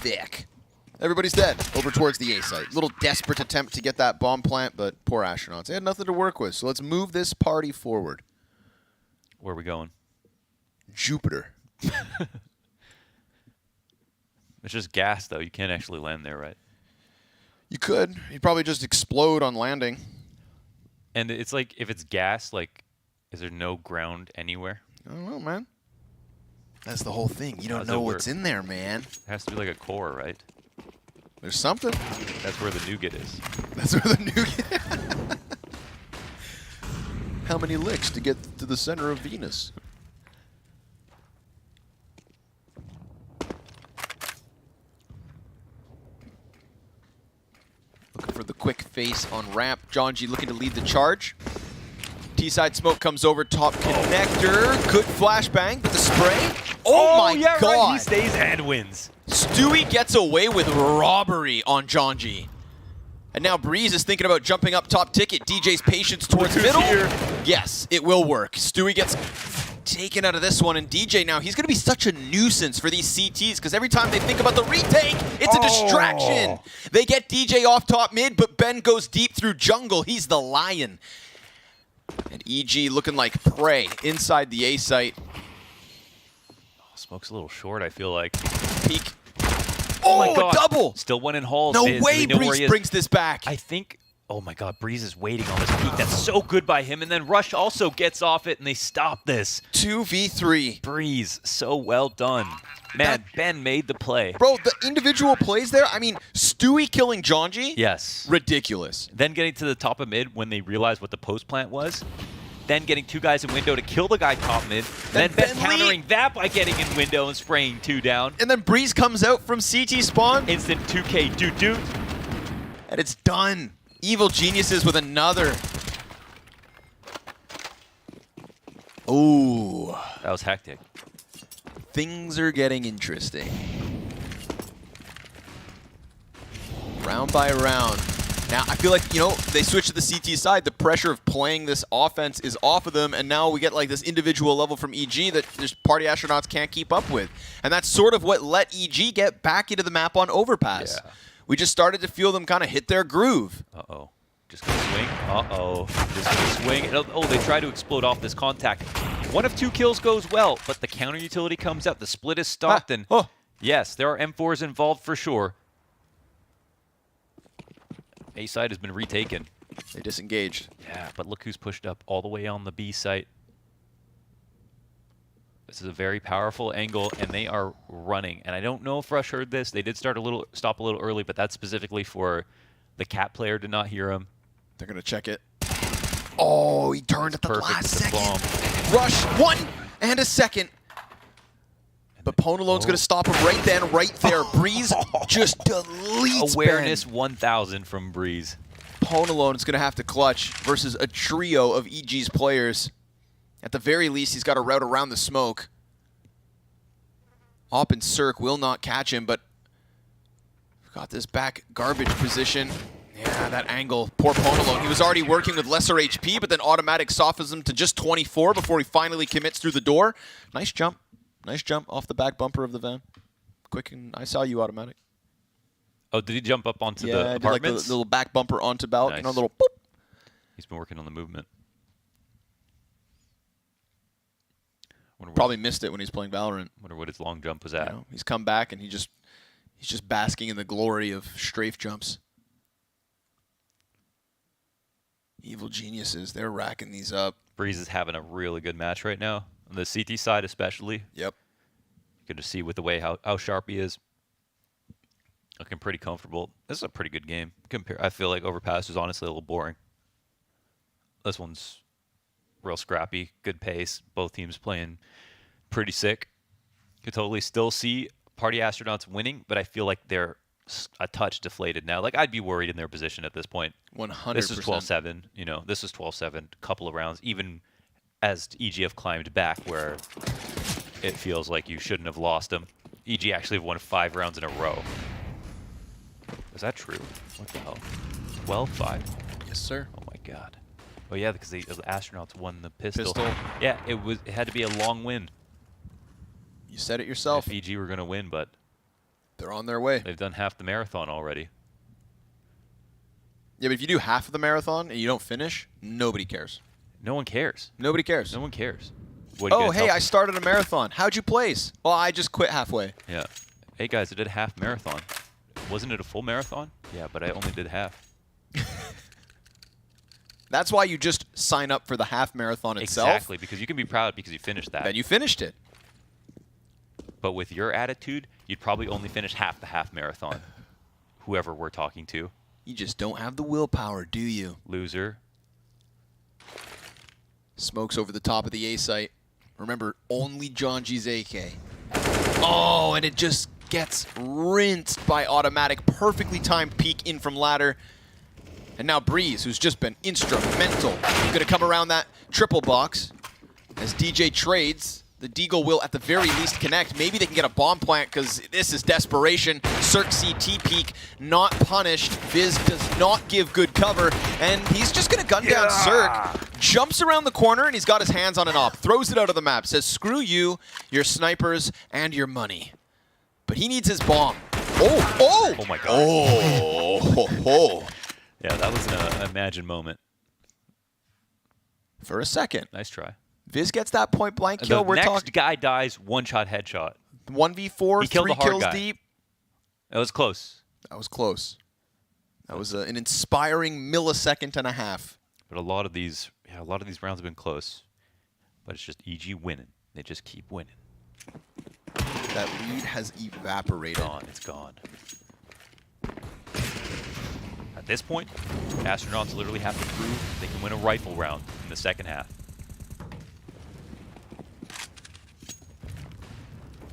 thick. Everybody's dead over towards the A site. Little desperate attempt to get that bomb plant, but poor Astronauts. They had nothing to work with, so let's move this party forward. Where are we going? Jupiter. It's just gas, though. You can't actually land there, right? You could. You'd probably just explode on landing. And it's like, if it's gas, like, is there no ground anywhere? I don't know, man. That's the whole thing. You don't know what's in there, man. It has to be like a core, right? There's something. That's where the nougat is. That's where the nougat. How many licks to get to the center of Venus? Looking for the quick face on ramp. John G looking to lead the charge. T-side smoke comes over top connector. Good flashbang, but the spray. Oh my yeah, god. Right. He stays and wins. Stewie gets away with robbery on John G. And now Breeze is thinking about jumping up top ticket. DJ's patience towards middle. Here. Yes, it will work. Stewie gets taken out of this one, and DJ now, he's going to be such a nuisance for these CTs because every time they think about the retake, it's a distraction. They get DJ off top mid, but Ben goes deep through jungle. He's the lion. And EG looking like prey inside the A site. Smoke's a little short, I feel like. Peek. Oh, my God. A double! Still one in halls. No Biz. way Breeze brings this back. I think, oh my God, Breeze is waiting on this peek. That's so good by him. And then Rush also gets off it, and they stop this. 2v3. Breeze, so well done. Man, Ben made the play. Bro, the individual plays there, I mean, Stewie killing Jonji? Yes. Ridiculous. Then getting to the top of mid when they realized what the post plant was. Then getting two guys in window to kill the guy top mid. Then Ben countering that by getting in window and spraying two down. And then Breeze comes out from CT spawn. Instant 2K doot. And it's done. Evil Geniuses with another. Ooh. That was hectic. Things are getting interesting. Round by round. Now, I feel like, you know, they switch to the CT side. The pressure of playing this offense is off of them, and now we get like this individual level from EG that just Party Astronauts can't keep up with. And that's sort of what let EG get back into the map on Overpass. Yeah. We just started to feel them kind of hit their groove. Uh-oh. Just gonna swing. Uh-oh. Just gonna swing. Oh, they try to explode off this contact. One of two kills goes well, but the counter utility comes out. The split is stopped, and yes, there are M4s involved for sure. A side has been retaken. They disengaged. Yeah, but look who's pushed up all the way on the B site. This is a very powerful angle, and they are running. And I don't know if Rush heard this. They did stop a little early, but that's specifically for the Cat player to not hear him. They're going to check it. Oh, he turned at the last second. Bomb. Rush, 1 and a second. But Ponalone's going to stop him right then, right there. Breeze just deletes Awareness Ben. 1,000 from Breeze. Ponalone is going to have to clutch versus a trio of EG's players. At the very least, he's got a route around the smoke. Op and Cirque will not catch him, but got this back garbage position. Yeah, that angle. Poor Ponalone. He was already working with lesser HP, but then automatic softens him to just 24 before he finally commits through the door. Nice jump. Nice jump off the back bumper of the van. Quick, and I saw you, automatic. Oh, did he jump up onto the Yeah, apartments? like the little back bumper onto balcony, Nice. a little boop. He's been working on the movement. Probably missed it when he's playing Valorant. Wonder what his long jump was at. You know, he's come back and he's just basking in the glory of strafe jumps. Evil Geniuses, they're racking these up. Breeze is having a really good match right now. On the CT side especially. Yep. Good to see with the way how sharp he is. Looking pretty comfortable. This is a pretty good game. I feel like Overpass was honestly a little boring. This one's real scrappy, good pace. Both teams playing pretty sick. Could totally still see Party Astronauts winning, but I feel like they're a touch deflated now. Like, I'd be worried in their position at this point. 100%. This is 12-7. You know, this is 12-7. Couple of rounds, even as EG have climbed back, where it feels like you shouldn't have lost them. EG actually have won 5 rounds in a row. Is that true? What the hell? 12-5. Yes, sir. Oh my God. Oh yeah, because the Astronauts won the pistol. Yeah, it had to be a long win. You said it yourself. If EG were going to win, but they're on their way. They've done half the marathon already. Yeah, but if you do half of the marathon and you don't finish, nobody cares. No one cares. Nobody cares. No one cares. Oh, hey, I started a marathon. How'd you place? Well, I just quit halfway. Yeah. Hey guys, I did a half marathon. Wasn't it a full marathon? Yeah, but I only did half. That's why you just sign up for the half marathon itself. Exactly, because you can be proud because you finished that. Then you finished it. But with your attitude, you'd probably only finish half the half marathon. Whoever we're talking to. You just don't have the willpower, do you? Loser. Smokes over the top of the A site. Remember, only John G's AK. Oh, and it just gets rinsed by Automatic. Perfectly timed peek in from ladder. And now Breeze, who's just been instrumental. Going to come around that triple box. As DJ trades, the Deagle will at the very least connect. Maybe they can get a bomb plant because this is desperation. Cirque CT peek, not punished. Viz does not give good cover. And he's just going to gun down Cirque. Jumps around the corner and he's got his hands on an op. Throws it out of the map. Says, screw you, your snipers, and your money. But he needs his bomb. Oh, oh! Oh my God. Oh, ho, ho. Yeah, that was an imagine moment. For a second. Nice try. Viz gets that point blank kill. The next guy dies, one-shot headshot. 1v4, he killed 3 the hard kills guy. deep. That was close. That was close. That was an inspiring millisecond and a half. But a lot of these rounds have been close. But it's just EG winning. They just keep winning. That lead has evaporated. It's gone. At this point, Astronauts literally have to prove they can win a rifle round in the second half.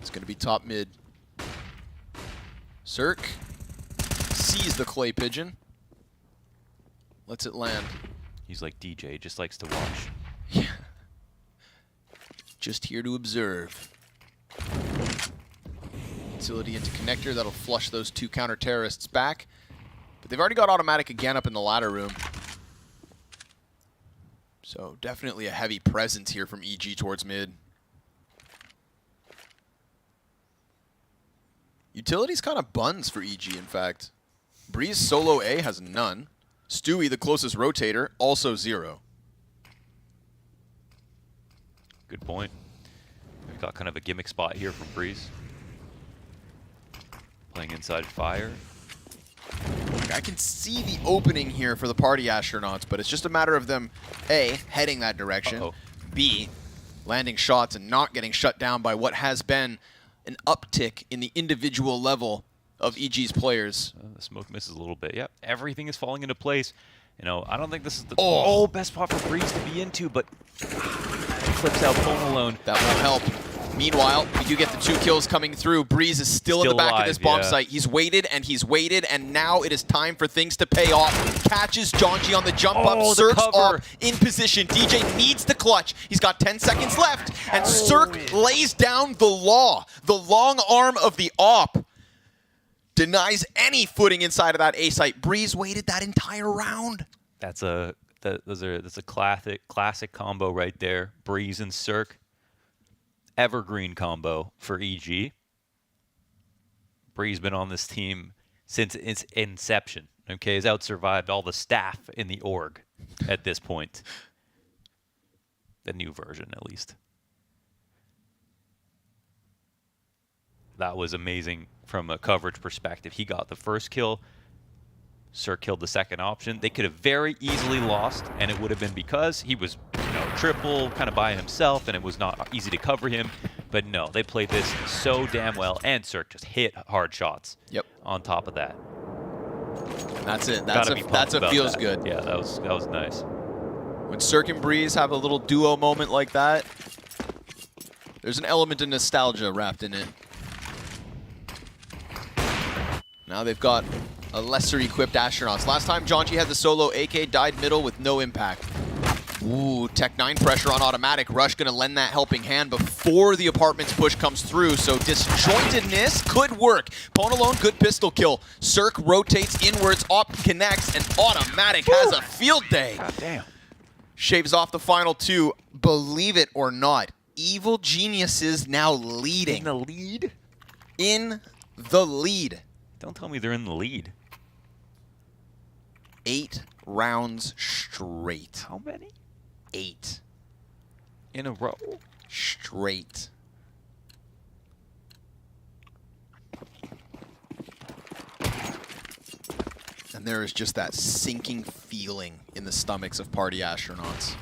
It's going to be top mid. Cirque sees the clay pigeon. Lets it land. He's like DJ, just likes to watch. Yeah. Just here to observe. Utility into connector. That'll flush those 2 counter-terrorists back. But they've already got Automatic again up in the ladder room. So definitely a heavy presence here from EG towards mid. Utility's kind of buns for EG, in fact. Breeze solo A has none. Stewie, the closest rotator, also 0. Good point. We've got kind of a gimmick spot here from Breeze. Playing inside fire. I can see the opening here for the Party Astronauts, but it's just a matter of them, A, heading that direction, B, landing shots and not getting shut down by what has been an uptick in the individual level of EG's players. The smoke misses a little bit. Yep, everything is falling into place. You know, I don't think this is the best spot for Breeze to be into, but clips out Home Alone. That will help. Meanwhile, we do get the 2 kills coming through. Breeze is still in the back of this bomb site. He's waited, and now it is time for things to pay off. Catches Jonji on the jump up. Cirque's up in position. DJ needs the clutch. He's got 10 seconds left, and Cirque lays down the law. The long arm of the op denies any footing inside of that A site. Breeze waited that entire round. That's a classic combo right there. Breeze and Cirque. Evergreen combo for EG. Breeze been on this team since its inception. Okay, has out-survived all the staff in the org at this point. The new version, at least. That was amazing from a coverage perspective. He got the first kill. Cirque killed the second option. They could have very easily lost, and it would have been because he was, triple kind of by himself, and it was not easy to cover him. But no, they played this so damn well, and Cirque just hit hard shots. Yep. On top of that. And that's it. That's a feels good. Yeah, that was nice. When Cirque and Breeze have a little duo moment like that, there's an element of nostalgia wrapped in it. Now they've got a lesser-equipped Astronauts. Last time Jonji had the solo, AK died middle with no impact. Ooh, Tech 9 pressure on automatic. Rush gonna lend that helping hand before the apartments push comes through, so disjointedness could work. Pwn alone, good pistol kill. Cirque rotates inwards, Op connects, and automatic has a field day. God damn. Shaves off the final two. Believe it or not, Evil Geniuses now leading. In the lead? In the lead. Don't tell me they're in the lead. 8 rounds straight. How many? 8. In a row? Straight. And there is just that sinking feeling in the stomachs of Party Astronauts.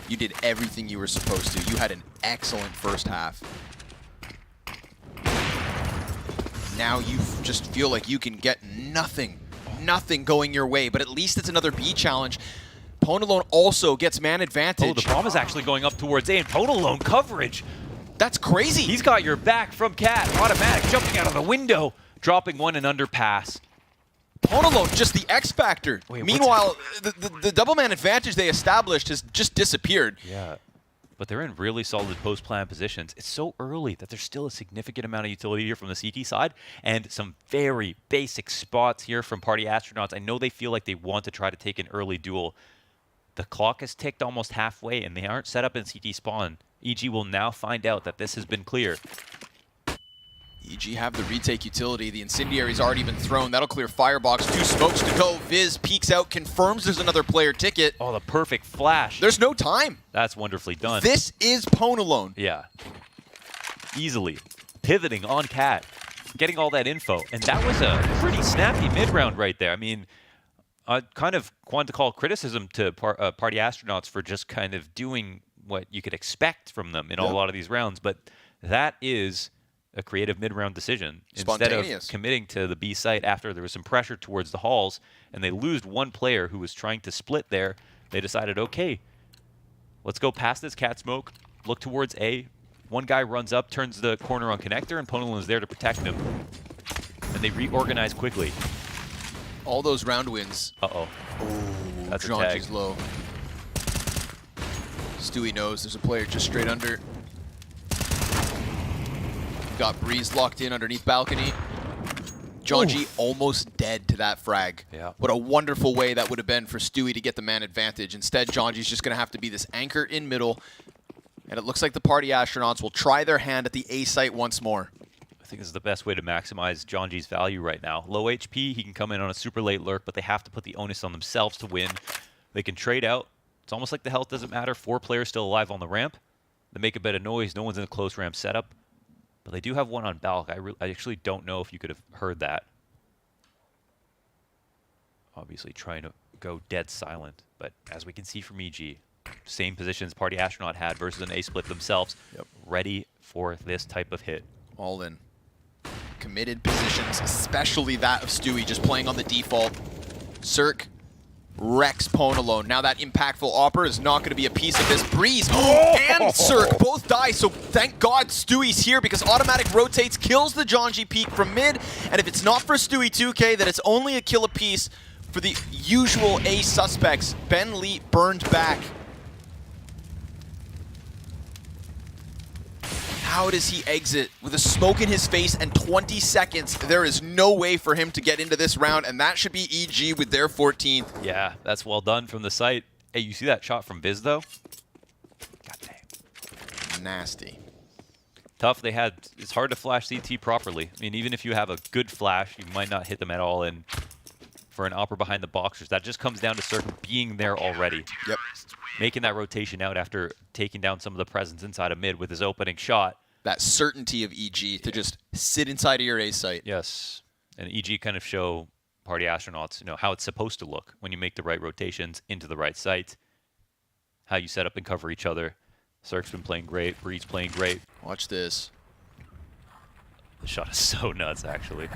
You did everything you were supposed to. You had an excellent first half. Now you just feel like you can get nothing going your way, but at least it's another B challenge. Pwn alone also gets man advantage. Oh, the bomb is actually going up towards A, and Pwn alone coverage. That's crazy. He's got your back from Cat. Automatic jumping out of the window, dropping one in underpass. Pwn alone, just the X factor. Wait, meanwhile, the double man advantage they established has just disappeared. Yeah, but they're in really solid post-plan positions. It's so early that there's still a significant amount of utility here from the CT side, and some very basic spots here from Party Astronauts. I know they feel like they want to try to take an early duel. The clock has ticked almost halfway, and they aren't set up in CT spawn. EG will now find out that this has been clear. EG have the retake utility. The incendiary's already been thrown. That'll clear Firebox. 2 smokes to go. Viz peeks out, confirms there's another player ticket. Oh, the perfect flash. There's no time. That's wonderfully done. This is Pwn alone. Yeah. Easily. Pivoting on Cat. Getting all that info. And that was a pretty snappy mid-round right there. I mean, I kind of wanted to call criticism to Party Astronauts for just kind of doing what you could expect from them in a lot of these rounds. But that is a creative mid-round decision. Instead of committing to the B site after there was some pressure towards the halls, and they lose one player who was trying to split there, they decided, okay, let's go past this Cat smoke, look towards A. One guy runs up, turns the corner on connector, and Pwn alone is there to protect him. And they reorganize quickly. All those round wins. Uh-oh. Oh, that's a tag. Jonji's low. Stewie knows there's a player just straight under. Got Breeze locked in underneath balcony. Jonji almost dead to that frag. Yeah. What a wonderful way that would have been for Stewie to get the man advantage. Instead, Jonji's just going to have to be this anchor in middle. And it looks like the Party Astronauts will try their hand at the A site once more. I think this is the best way to maximize Jonji's value right now. Low HP, he can come in on a super late lurk, but they have to put the onus on themselves to win. They can trade out. It's almost like the health doesn't matter. 4 players still alive on the ramp. They make a bit of noise. No one's in a close ramp setup. But they do have one on Balk. I actually don't know if you could have heard that. Obviously trying to go dead silent. But as we can see from EG, same positions Party Astronaut had versus an A-split themselves. Ready for this type of hit. All in. Committed positions, especially that of Stewie, just playing on the default. Cirque wrecks Pwn alone. Now that impactful Opper is not going to be a piece of this. Breeze and Cirque both die, so thank God Stewie's here because automatic rotates, kills the Jonji peak from mid, and if it's not for Stewie 2K, then it's only a kill apiece for the usual A suspects. Ben Lee burned back. How does he exit with a smoke in his face and 20 seconds? There is no way for him to get into this round, and that should be EG with their 14th. Yeah, that's well done from the site. Hey, you see that shot from Viz, though? God dang. Nasty. Tough. It's hard to flash CT properly. I mean, even if you have a good flash, you might not hit them at all. And for an Opper behind the boxers, that just comes down to Cirque being there already. Yep. Making that rotation out after taking down some of the presence inside of mid with his opening shot. That certainty of EG to just sit inside of your A site. Yes. And EG kind of show Party Astronauts, how it's supposed to look when you make the right rotations into the right site. How you set up and cover each other. Cirque's been playing great. Breeze playing great. Watch this. The shot is so nuts, actually.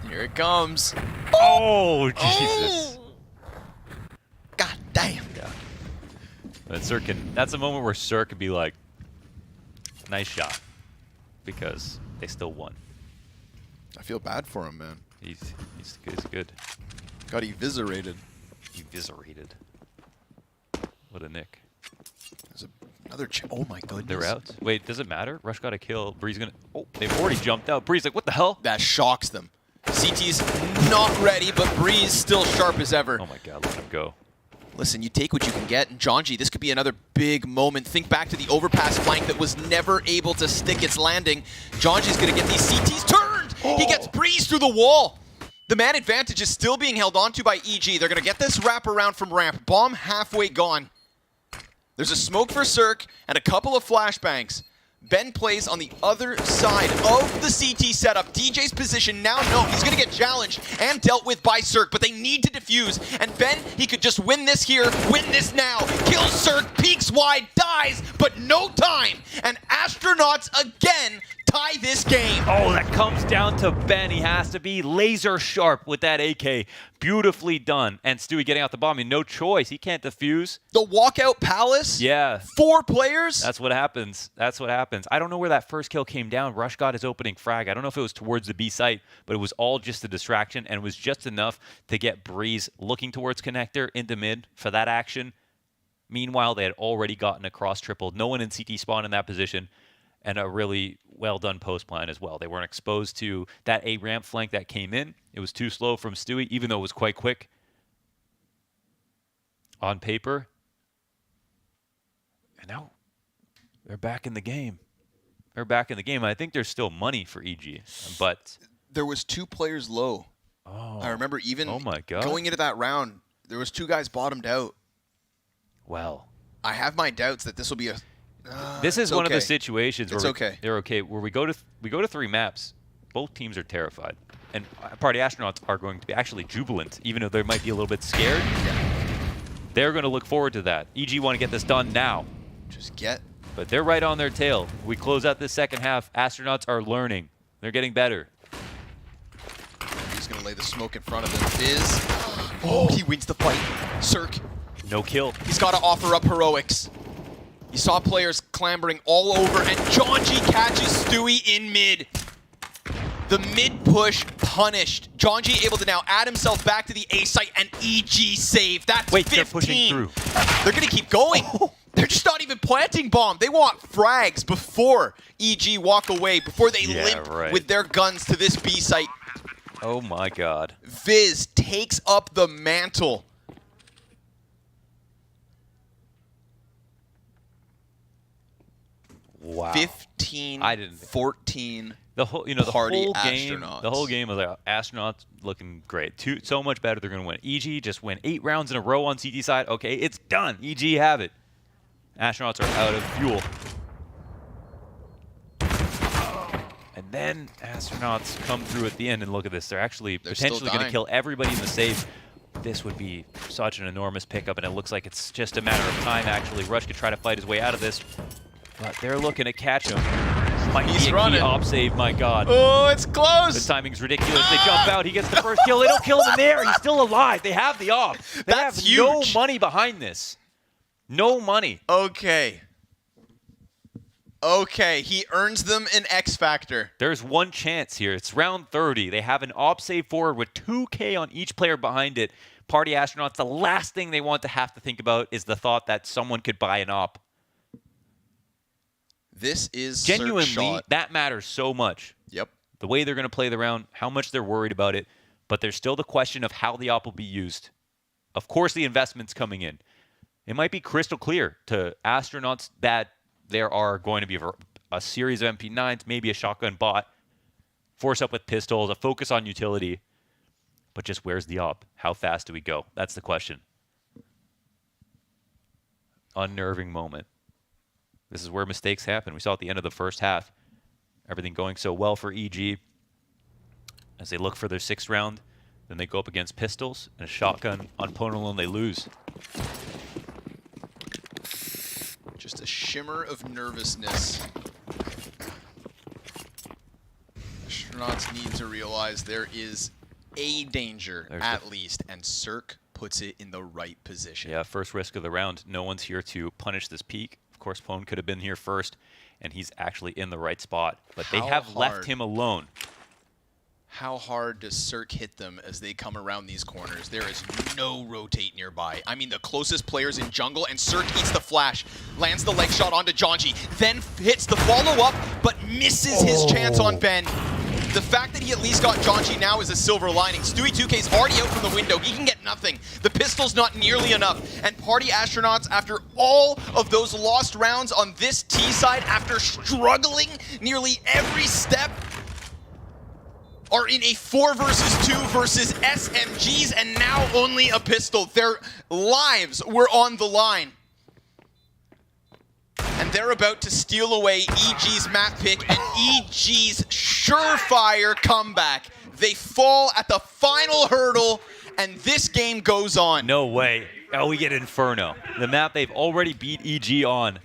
Here it comes. Oh, Jesus. God dang. Damn. Yeah. But Sir can, that's a moment where Sir could be like, nice shot. Because they still won. I feel bad for him, man. He's good. Got eviscerated. Eviscerated. What a nick. There's another oh my goodness. They're out. Wait, does it matter? Rush got a kill. Bree's gonna. Oh, they've already jumped out. Bree's like, what the hell? That shocks them. CT's not ready, but Bree's still sharp as ever. Oh my god, let him go. Listen, you take what you can get, and Jonji, this could be another big moment. Think back to the overpass flank that was never able to stick its landing. Jonji's gonna get these CTs turned! Oh. He gets Breeze through the wall! The man advantage is still being held onto by EG. They're gonna get this wrap around from ramp. Bomb halfway gone. There's a smoke for Cirque and a couple of flashbangs. Ben plays on the other side of the CT setup. DJ's position now, no, he's gonna get challenged and dealt with by Cirque, but they need to defuse. And Ben, he could just win this here, win this now. Kills Cirque, peeks wide, dies, but no time. And Astronauts again tie this game. Oh, that comes down to Ben. He has to be laser sharp with that AK. Beautifully done. And Stewie getting out the bomb. I mean, no choice. He can't defuse. The walkout palace? Yeah. 4 players? That's what happens. That's what happens. I don't know where that first kill came down. Rush got his opening frag. I don't know if it was towards the B site, but it was all just a distraction, and it was just enough to get Breeze looking towards connector into mid for that action. Meanwhile, they had already gotten across triple. No one in CT spawn in that position. And a really well-done post plan as well. They weren't exposed to that A ramp flank that came in. It was too slow from Stewie, even though it was quite quick on paper. And now they're back in the game. They're back in the game. I think there's still money for EG, but there was 2 players low. Oh, I remember even oh my God. going into that round, there was 2 guys bottomed out. Well, I have my doubts that this will be a. This is one of the situations where okay. They're okay. Where we go to 3 maps, both teams are terrified, and Party Astronauts are going to be actually jubilant, even though they might be a little bit scared. Yeah. They're going to look forward to that. EG want to get this done now. Just get. But they're right on their tail. We close out this second half. Astronauts are learning. They're getting better. He's going to lay the smoke in front of him. Fizz. Oh, he wins the fight. Cirque. No kill. He's got to offer up heroics. You saw players clambering all over, and Jonji catches Stewie in mid. The mid push punished. Jonji able to now add himself back to the A site, and EG save. That's 15. They're pushing through. They're going to keep going. They're just not even planting bomb. They want frags before EG walk away, before they limp with their guns to this B site. Oh my God. Viz takes up the mantle. Wow. 14 the whole Party Astronauts. The whole game was like Astronauts looking great. So much better. They're going to win. EG just win 8 rounds in a row on CT side. Okay, it's done. EG have it. Astronauts are out of fuel. And then Astronauts come through at the end, and look at this. They're actually potentially going to kill everybody in the save. This would be such an enormous pickup, and it looks like it's just a matter of time, actually. Rush could try to fight his way out of this. But they're looking to catch him. Might be a key op save, my God. Oh, it's close. The timing's ridiculous. They jump out. He gets the first kill. They don't kill him in there. He's still alive. They have the op. They have huge. No money behind this. No money. Okay. Okay, he earns them an X Factor. There's one chance here. It's round 30. They have an op save forward with 2K on each player behind it. Party Astronauts, the last thing they want to have to think about is the thought that someone could buy an op. This is genuinely, that matters so much. Yep. The way they're going to play the round, how much they're worried about it, but there's still the question of how the op will be used. Of course, the investment's coming in. It might be crystal clear to Astronauts that there are going to be a series of MP9s, maybe a shotgun bot, force up with pistols, a focus on utility, but just where's the op? How fast do we go? That's the question. Unnerving moment. This is where mistakes happen. We saw at the end of the first half, everything going so well for EG. As they look for their 6th round, then they go up against pistols and a shotgun on opponent alone, they lose. Just a shimmer of nervousness. Astronauts need to realize there is a danger at least, and Cirque puts it in the right position. Yeah, first risk of the round. No one's here to punish this peak. Of course, Pone could have been here first, and he's actually in the right spot. But they have left him alone. How hard does Cirque hit them as they come around these corners? There is no rotate nearby. I mean, the closest player's in jungle, and Cirque eats the flash, lands the leg shot onto Jonji, then hits the follow-up, but misses his chance on Ben. The fact that he at least got Jonji now is a silver lining. Stewie2K's already out from the window. He can get nothing. The pistol's not nearly enough. And Party Astronauts, after all of those lost rounds on this T side, after struggling nearly every step, are in a 4 versus 2 versus SMGs, and now only a pistol. Their lives were on the line. And they're about to steal away EG's map pick and EG's surefire comeback. They fall at the final hurdle, and this game goes on. No way. Oh, we get Inferno. The map they've already beat EG on.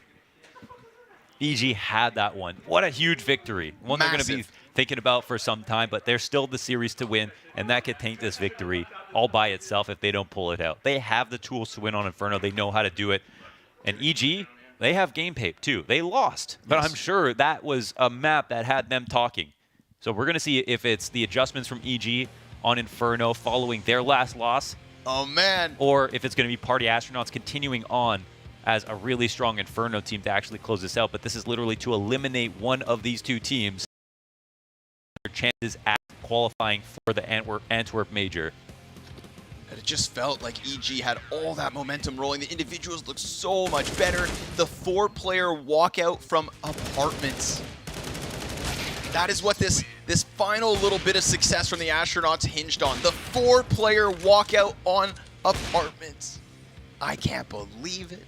EG had that one. What a huge victory. One they're going to be thinking about for some time, but they're still the series to win, and that could taint this victory all by itself if they don't pull it out. They have the tools to win on Inferno. They know how to do it. And EG, they have game tape too. They lost, but I'm sure that was a map that had them talking. So we're going to see if it's the adjustments from EG on Inferno following their last loss. Oh, man. Or if it's going to be Party Astronauts continuing on as a really strong Inferno team to actually close this out. But this is literally to eliminate one of these two teams. Their chances at qualifying for the Antwerp Major. It just felt like EG had all that momentum rolling. The individuals looked so much better. The 4-player walkout from Apartments. That is what this final little bit of success from the Astronauts hinged on. The 4-player walkout on Apartments. I can't believe it.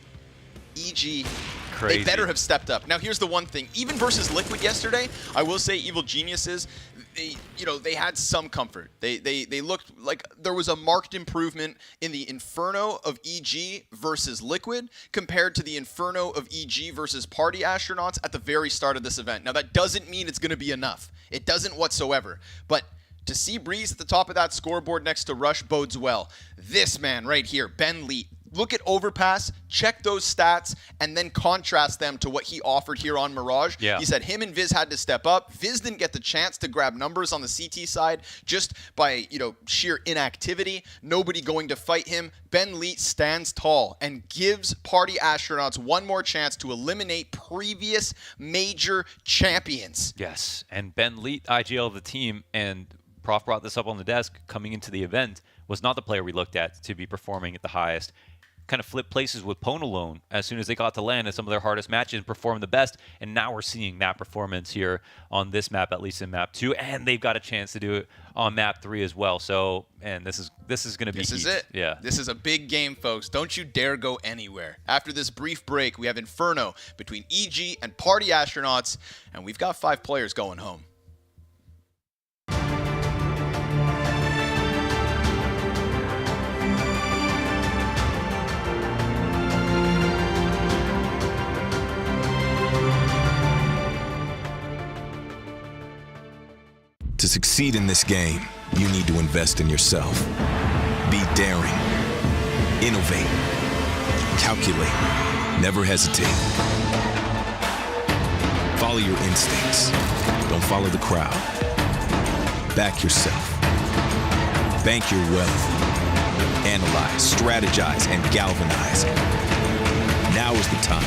EG, Crazy. They better have stepped up. Now here's the one thing, even versus Liquid yesterday, I will say Evil Geniuses, they had some comfort. They looked like there was a marked improvement in the Inferno of EG versus Liquid compared to the Inferno of EG versus Party Astronauts at the very start of this event. Now that doesn't mean it's going to be enough. It doesn't whatsoever. But to see Breeze at the top of that scoreboard next to Rush bodes well. This man right here, Ben Lee, look at Overpass, check those stats, and then contrast them to what he offered here on Mirage. Yeah. He said him and Viz had to step up. Viz didn't get the chance to grab numbers on the CT side just by, sheer inactivity. Nobody going to fight him. Ben Lee stands tall and gives Party Astronauts one more chance to eliminate previous major champions. Yes, and Ben Leet, IGL of the team, and Prof brought this up on the desk coming into the event, was not the player we looked at to be performing at the highest. Kind of flipped places with Pone alone as soon as they got to land in some of their hardest matches and performed the best. And now we're seeing that performance here on this map, at least in map 2, and they've got a chance to do it on map 3 as well. So, and this is going to be This is heat. it. Yeah. This is a big game, folks. Don't you dare go anywhere. After this brief break, we have Inferno between EG and Party Astronauts, and we've got 5 players going home. To succeed in this game, you need to invest in yourself. Be daring. Innovate. Calculate. Never hesitate. Follow your instincts. Don't follow the crowd. Back yourself. Bank your wealth. Analyze, strategize, and galvanize. Now is the time.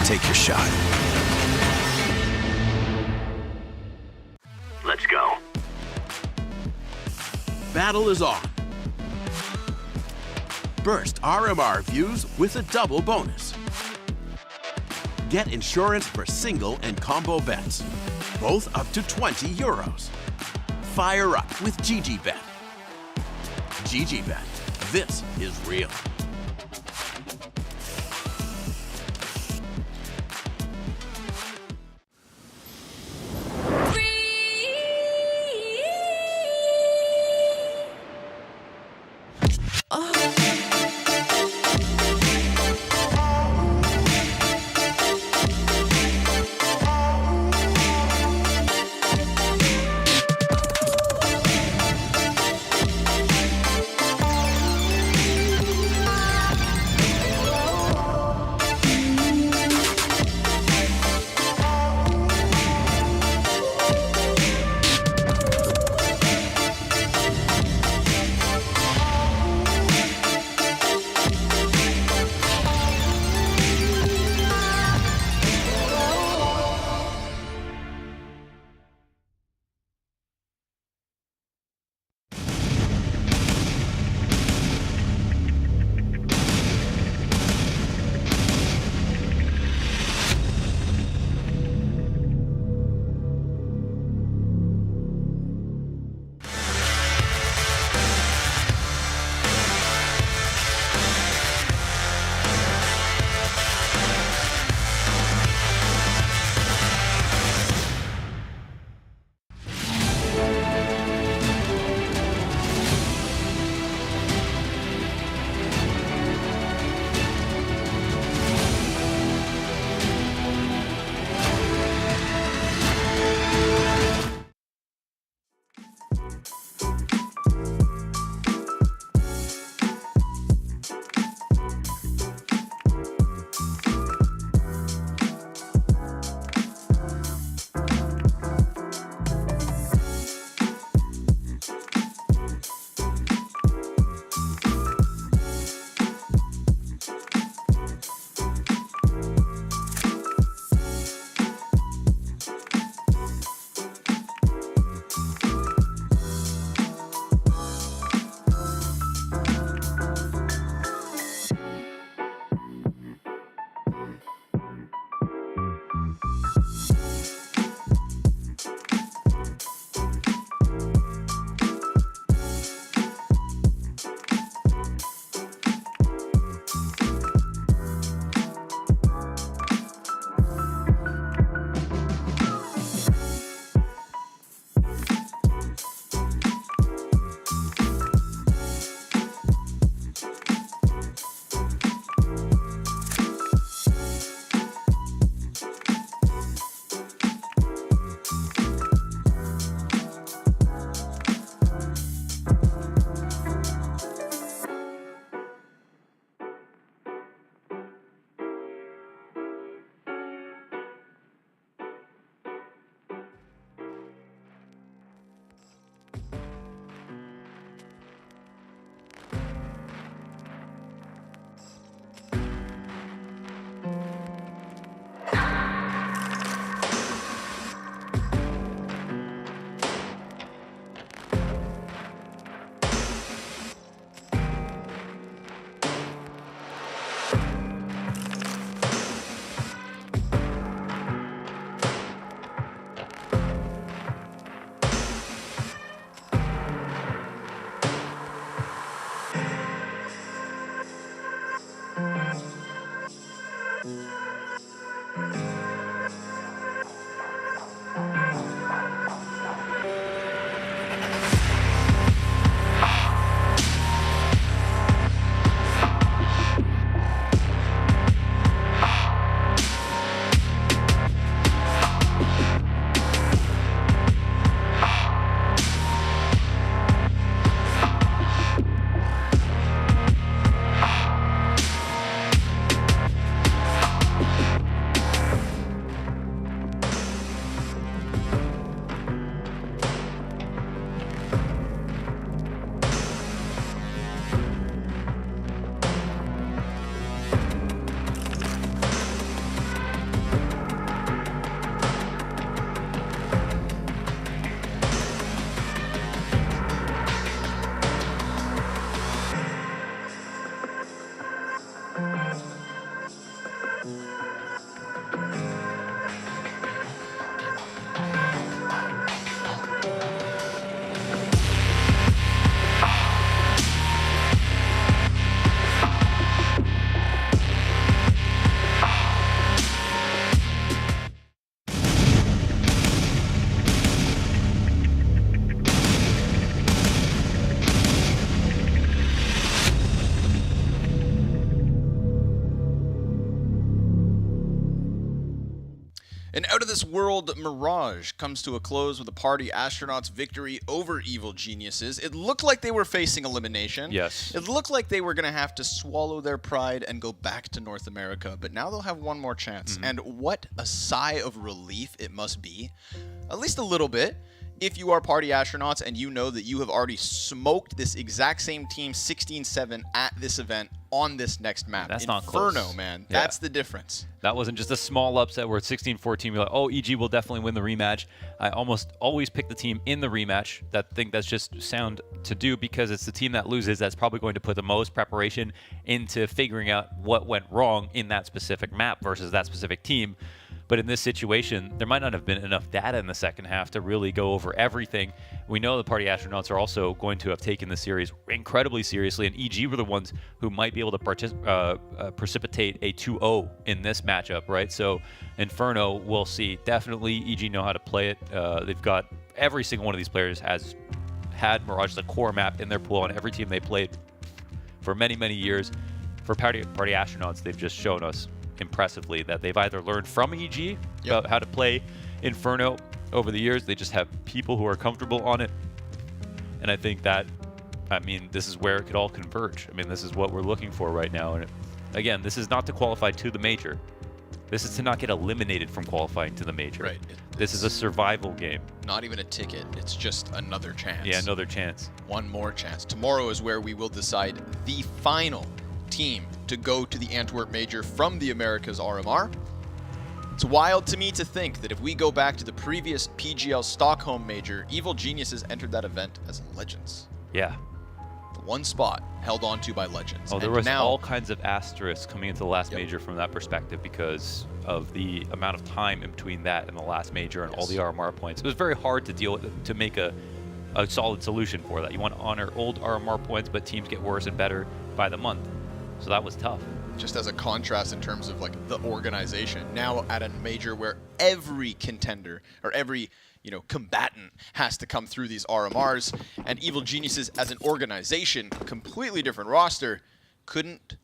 Take your shot. Let's go. Battle is on. Burst RMR views with a double bonus. Get insurance for single and combo bets, both up to €20. Fire up with GGBet. GGBet, this is real. An out-of-this-world Mirage comes to a close with a Party Astronauts victory over Evil Geniuses. It looked like they were facing elimination. Yes. It looked like they were going to have to swallow their pride and go back to North America, but now they'll have one more chance. And what a sigh of relief it must be, at least a little bit, if you are Party Astronauts and you know that you have already smoked this exact same team 16-7 at this event on this next map. That's not Inferno, close. man. Yeah. That's the difference. That wasn't just a small upset where it's 16-14. We're like, oh, EG will definitely win the rematch. I almost always pick the team in the rematch. That's just sound to do because it's the team that loses that's probably going to put the most preparation into figuring out what went wrong in that specific map versus that specific team. But in this situation, there might not have been enough data in the second half to really go over everything. We know the Party Astronauts are also going to have taken the series incredibly seriously, and EG were the ones who might be able to precipitate a 2-0 in this matchup, right? So Inferno, we'll see. Definitely EG know how to play it. They've got every single one of these players has had Mirage as a core map in their pool on every team they played for many, many years. For Party Astronauts, they've just shown us impressively that they've either learned from EG about how to play Inferno over the years. They just have people who are comfortable on it. And I think that, I mean, this is where it could all converge. I mean, this is what we're looking for right now. And again, this is not to qualify to the major. This is to not get eliminated from qualifying to the major. Right. This is a survival game. Not even a ticket. It's just another chance. Yeah, another chance. One more chance. Tomorrow is where we will decide the final team to go to the Antwerp Major from the Americas RMR. It's wild to me to think that if we go back to the previous PGL Stockholm Major, Evil Geniuses entered that event as Legends. Yeah. The one spot held on to by Legends. Oh, there and was now, all kinds of asterisks coming into the last major from that perspective because of the amount of time in between that and the last major and all the RMR points. It was very hard to deal with, to make a solid solution for that. You want to honor old RMR points, but teams get worse and better by the month. So that was tough. just as a contrast in terms of like the organization, now at a major where every contender or every combatant has to come through these RMRs, and Evil Geniuses as an organization, completely different roster, couldn't,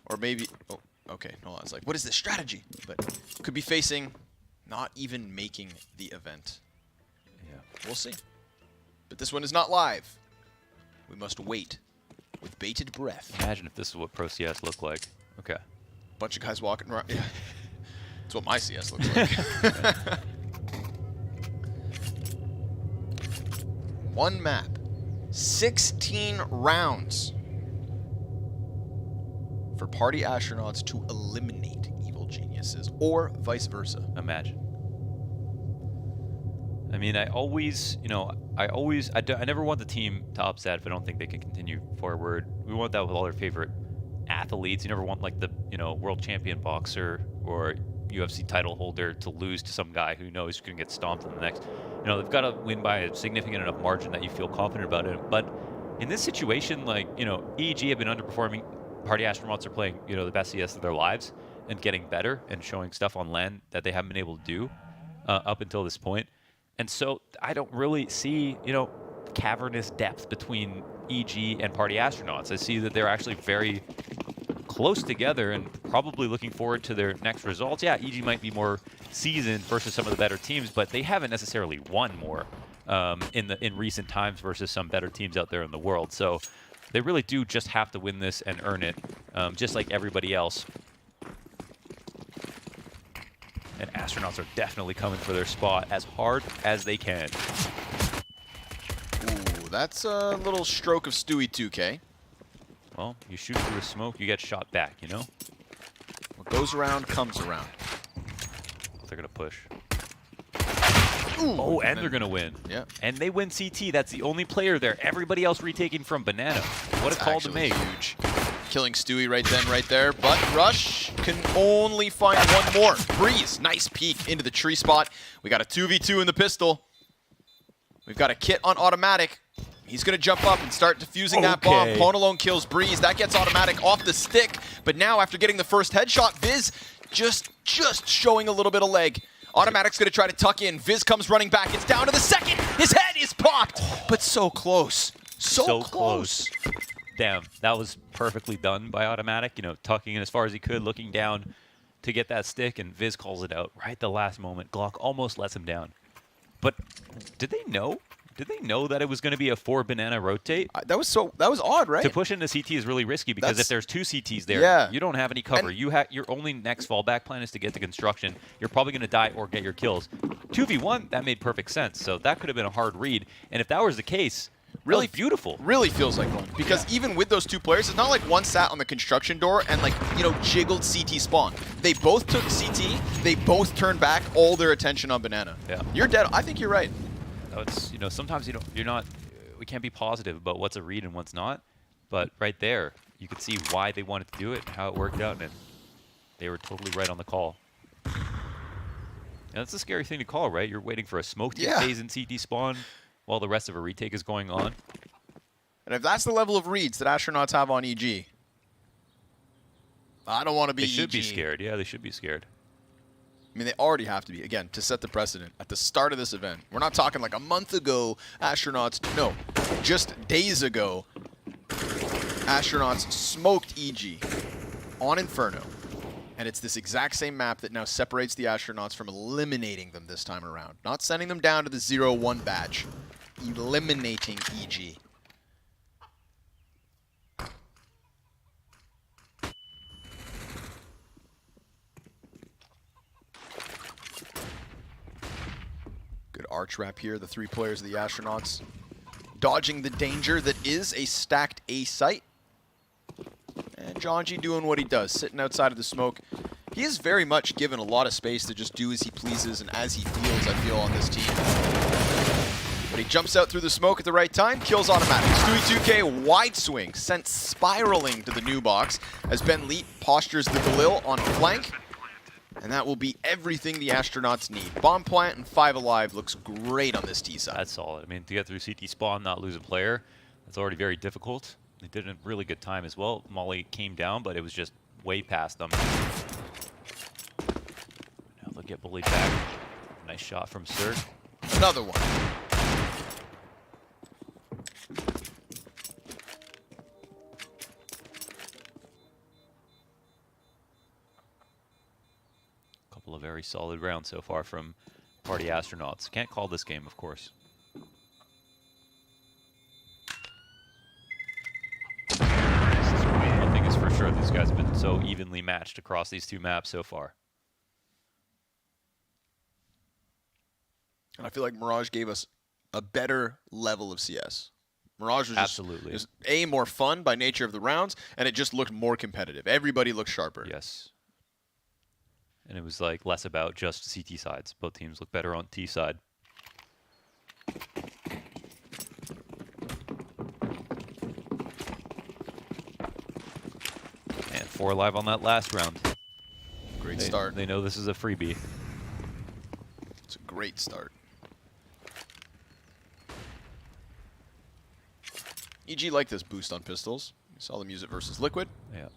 or maybe, oh, okay, no, I was like, what is this strategy? But could be facing not even making the event. Yeah. We'll see. But this one is not live. We must wait with bated breath. Imagine if this is what Pro CS looked like. Okay. Bunch of guys walking around. Yeah. That's what my CS looks like. One map, 16 rounds for Party Astronauts to eliminate Evil Geniuses, or vice versa. Imagine. I mean, I never want the team to upset if I don't think they can continue forward. We want that with all our favorite athletes. You never want like the, world champion boxer or UFC title holder to lose to some guy who you know is going to get stomped in the next. They've got to win by a significant enough margin that you feel confident about it. But in this situation, like, EG have been underperforming Party Astronauts are playing, the best CS of their lives and getting better and showing stuff on LAN that they haven't been able to do up until this point. And so I don't really see, cavernous depth between EG and Party Astronauts. I see that they're actually very close together and probably looking forward to their next results. Yeah, EG might be more seasoned versus some of the better teams, but they haven't necessarily won more in recent times versus some better teams out there in the world. So they really do just have to win this and earn it, just like everybody else. And Astronauts are definitely coming for their spot as hard as they can. Ooh, that's a little stroke of Stewie 2K. Well, you shoot through a smoke, you get shot back, What goes around comes around. They're going to push. Ooh, oh, and they're going to win. Yeah. And they win CT. That's the only player there. Everybody else retaking from Banana. What a call to make. Huge. Killing Stewie right then, right there. But Rush can only find one more. Breeze, nice peek into the tree spot. We got a 2v2 in the pistol. We've got a kit on automatic. He's going to jump up and start defusing that bomb. Pwn alone kills Breeze. That gets automatic off the stick. But now, after getting the first headshot, Viz just showing a little bit of leg. Automatic's going to try to tuck in. Viz comes running back. It's down to the second. His head is popped, but so close. So close. Damn, that was perfectly done by Automatic. Tucking in as far as he could, looking down to get that stick, and Viz calls it out right at the last moment. Glock almost lets him down. But did they know? Did they know that it was going to be a 4-banana rotate? That was odd, right? To push into CT is really risky because if there's 2 CTs there, you don't have any cover. Your only next fallback plan is to get to construction. You're probably going to die or get your kills. 2v1, that made perfect sense. So that could have been a hard read. And if that was the case, really beautiful. Really feels like one. Because even with those 2 players, it's not like one sat on the construction door and jiggled CT spawn. They both took CT. They both turned back all their attention on Banana. Yeah. You're dead. I think you're right. It's, sometimes we can't be positive about what's a read and what's not, but right there, you could see why they wanted to do it, how it worked out, and they were totally right on the call. And that's a scary thing to call, right? You're waiting for a smoke to phase in CT spawn while the rest of a retake is going on. And if that's the level of reads that Astronauts have on EG, I don't want to be EG. They should be scared. Yeah, they should be scared. I mean, they already have to be, again, to set the precedent at the start of this event. We're not talking like a month ago, Astronauts, no, just days ago, Astronauts smoked EG on Inferno. And it's this exact same map that now separates the Astronauts from eliminating them this time around. Not sending them down to the 0-1 badge, eliminating EG. Good arch wrap here, the 3 players of the Astronauts dodging the danger that is a stacked A site. And John G doing what he does, sitting outside of the smoke. He is very much given a lot of space to just do as he pleases and as he feels, I feel, on this team. But he jumps out through the smoke at the right time, kills automatic. Stewie 2K wide swing, sent spiraling to the new box as Ben Leet postures the Galil on flank. And that will be everything the Astronauts need. Bomb plant and 5 alive looks great on this T side. That's solid. I mean, to get through CT spawn, not lose a player, that's already very difficult. They did a really good time as well. Molly came down, but it was just way past them. Now they'll get bullied back. Nice shot from Sir. Another one. Couple of very solid rounds so far from Party Astronauts. Can't call this game, of course. One thing is for sure, these guys have been so evenly matched across these 2 maps so far. And I feel like Mirage gave us a better level of CS. Mirage was absolutely just more fun by nature of the rounds, and it just looked more competitive. Everybody looked sharper. Yes. And it was like less about just CT sides. Both teams look better on T side. And 4 alive on that last round. Great start. They know this is a freebie. It's a great start. EG like this boost on pistols. We saw the music versus Liquid. Yeah.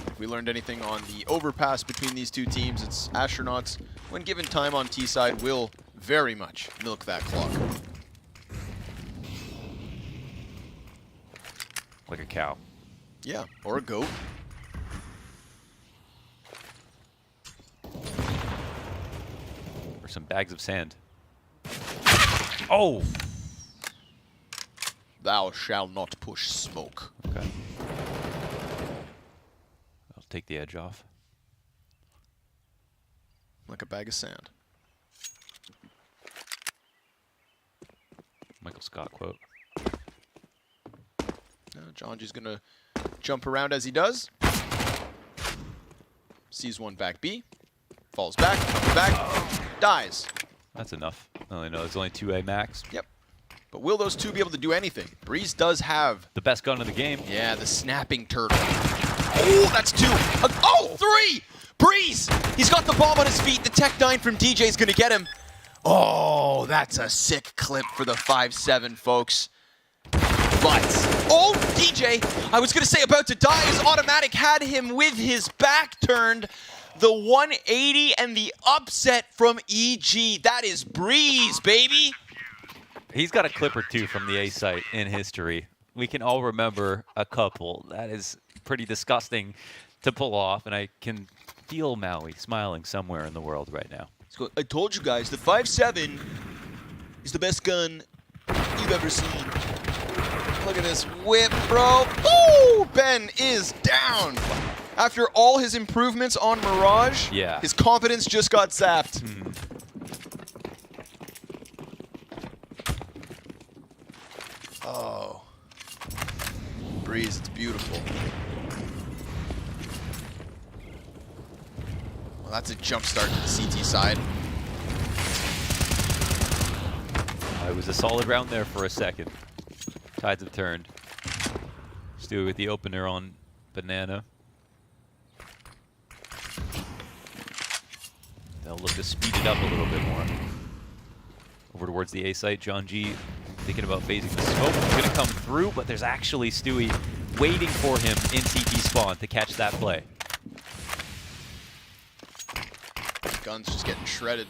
If we learned anything on the overpass between these two teams, it's Astronauts, when given time on T side, will very much milk that clock. Like a cow. Yeah, or a goat. Or some bags of sand. Oh! Thou shalt not push smoke. Okay. I'll take the edge off. Like a bag of sand. Michael Scott quote. John G's gonna jump around as he does. Sees one back B. Falls back, comes back, dies. That's enough. I only know there's only 2A max. Yep. But will those two be able to do anything? Breeze does have the best gun in the game. Yeah, the snapping turtle. Oh, that's 2. Oh, 3! Breeze! He's got the bomb on his feet. The Tech 9 from DJ is gonna get him. Oh, that's a sick clip for the 5-7, folks. But, oh, DJ, I was going to say about to die. His automatic had him with his back turned. The 180 and the upset from EG. That is Breeze, baby. He's got a clip or two from the A site in history. We can all remember a couple. That is pretty disgusting to pull off, and I can feel Maui smiling somewhere in the world right now. So I told you guys, the 5.7 is the best gun you've ever seen. Look at this whip, bro. Ooh, Ben is down. After all his improvements on Mirage, his confidence just got zapped. Oh. Breeze, it's beautiful. Well, that's a jump start to the CT side. It was a solid round there for a second. Tides have turned. Stewie with the opener on Banana. They'll look to speed it up a little bit more. Over towards the A site, John G thinking about phasing the smoke. He's going to come through, but there's actually Stewie waiting for him in CT spawn to catch that play. Gun's just getting shredded.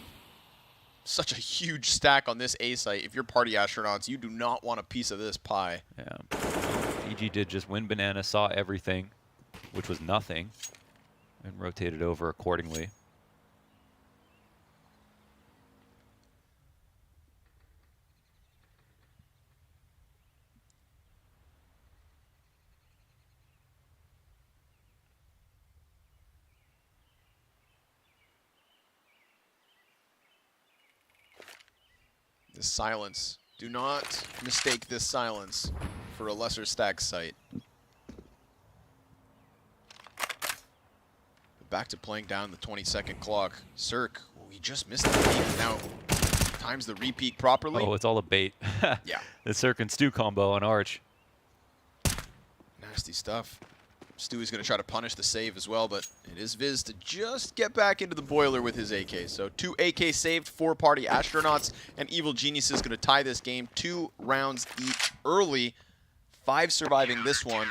Such a huge stack on this A site. If you're Party Astronauts, you do not want a piece of this pie. Yeah. EG did just win Banana, saw everything, which was nothing, and rotated over accordingly. This silence. Do not mistake this silence for a lesser stack site. Back to playing down the 20-second clock. Cirque, we just missed the peak. Now, times the repeat properly. Oh, it's all a bait. Yeah. The Cirque and Stu combo on Arch. Nasty stuff. Stewie's going to try to punish the save as well, but it is Viz to just get back into the boiler with his AK. So 2 AK saved, 4 Party Astronauts, and Evil Geniuses going to tie this game 2 rounds each early. 5 surviving this one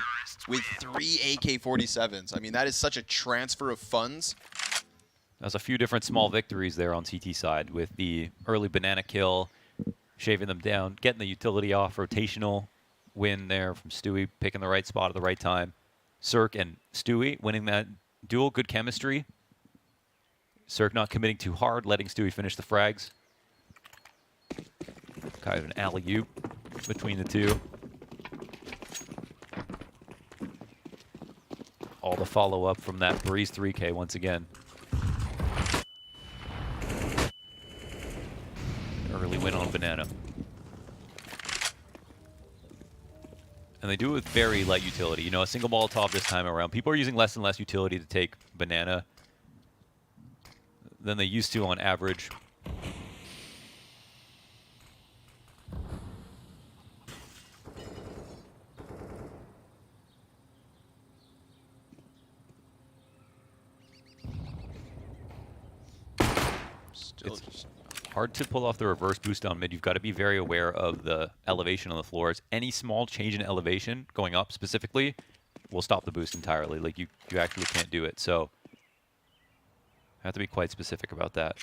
with 3 AK-47s. I mean, that is such a transfer of funds. There's a few different small victories there on CT side with the early Banana kill, shaving them down, getting the utility off, rotational win there from Stewie, picking the right spot at the right time. Cirque and Stewie winning that duel, good chemistry. Cirque not committing too hard, letting Stewie finish the frags. Kind of an alley-oop between the two. All the follow-up from that Breeze 3K once again. Early win on Banana. And they do it with very light utility. You know, a single Molotov this time around. People are using less and less utility to take Banana than they used to on average. hard to pull off the reverse boost down mid. You've got to be very aware of the elevation on the floors. Any small change in elevation, going up specifically, will stop the boost entirely. Like, you actually can't do it. So, I have to be quite specific about that.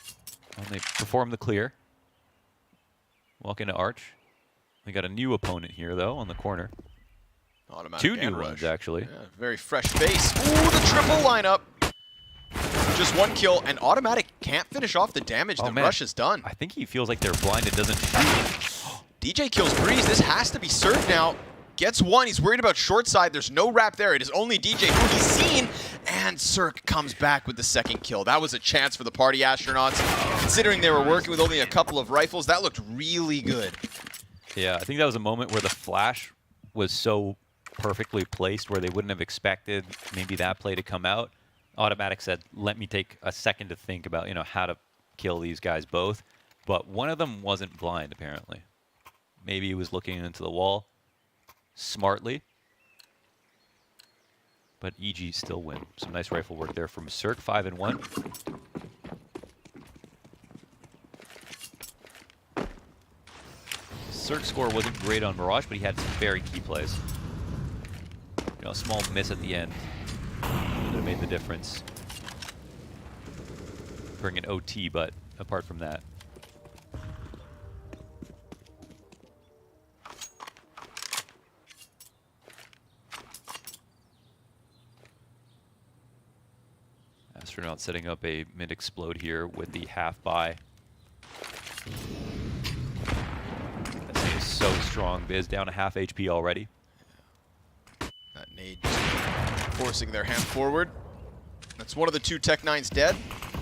When they perform the clear, walk into Arch. We got a new opponent here, though, on the corner. Automatic 2 new rush. ones, actually. Yeah, very fresh face. Ooh, the triple lineup. Just 1 kill, and Automatic can't finish off the damage that Rush has done. I think he feels like they're blind and doesn't shoot. DJ kills Breeze. This has to be served now. Gets 1. He's worried about short side. There's no wrap there. It is only DJ who he's seen. And Cirque comes back with the 2nd kill. That was a chance for the Party Astronauts. Considering they were working with only a couple of rifles, that looked really good. Yeah, I think that was a moment where the flash was so perfectly placed where they wouldn't have expected maybe that play to come out. Automatic said, let me take a second to think about, how to kill these guys both. But one of them wasn't blind, apparently. Maybe he was looking into the wall smartly. But EG still win. Some nice rifle work there from Cirque, 5-1. Cirque's score wasn't great on Mirage, but he had some very key plays. A small miss at the end that made the difference. Bring an OT, but apart from that. Astronaut setting up a mid-explode here with the half-buy. That thing is so strong. Biz down to half HP already. That nade forcing their hand forward. That's one of the 2 Tech-9s dead.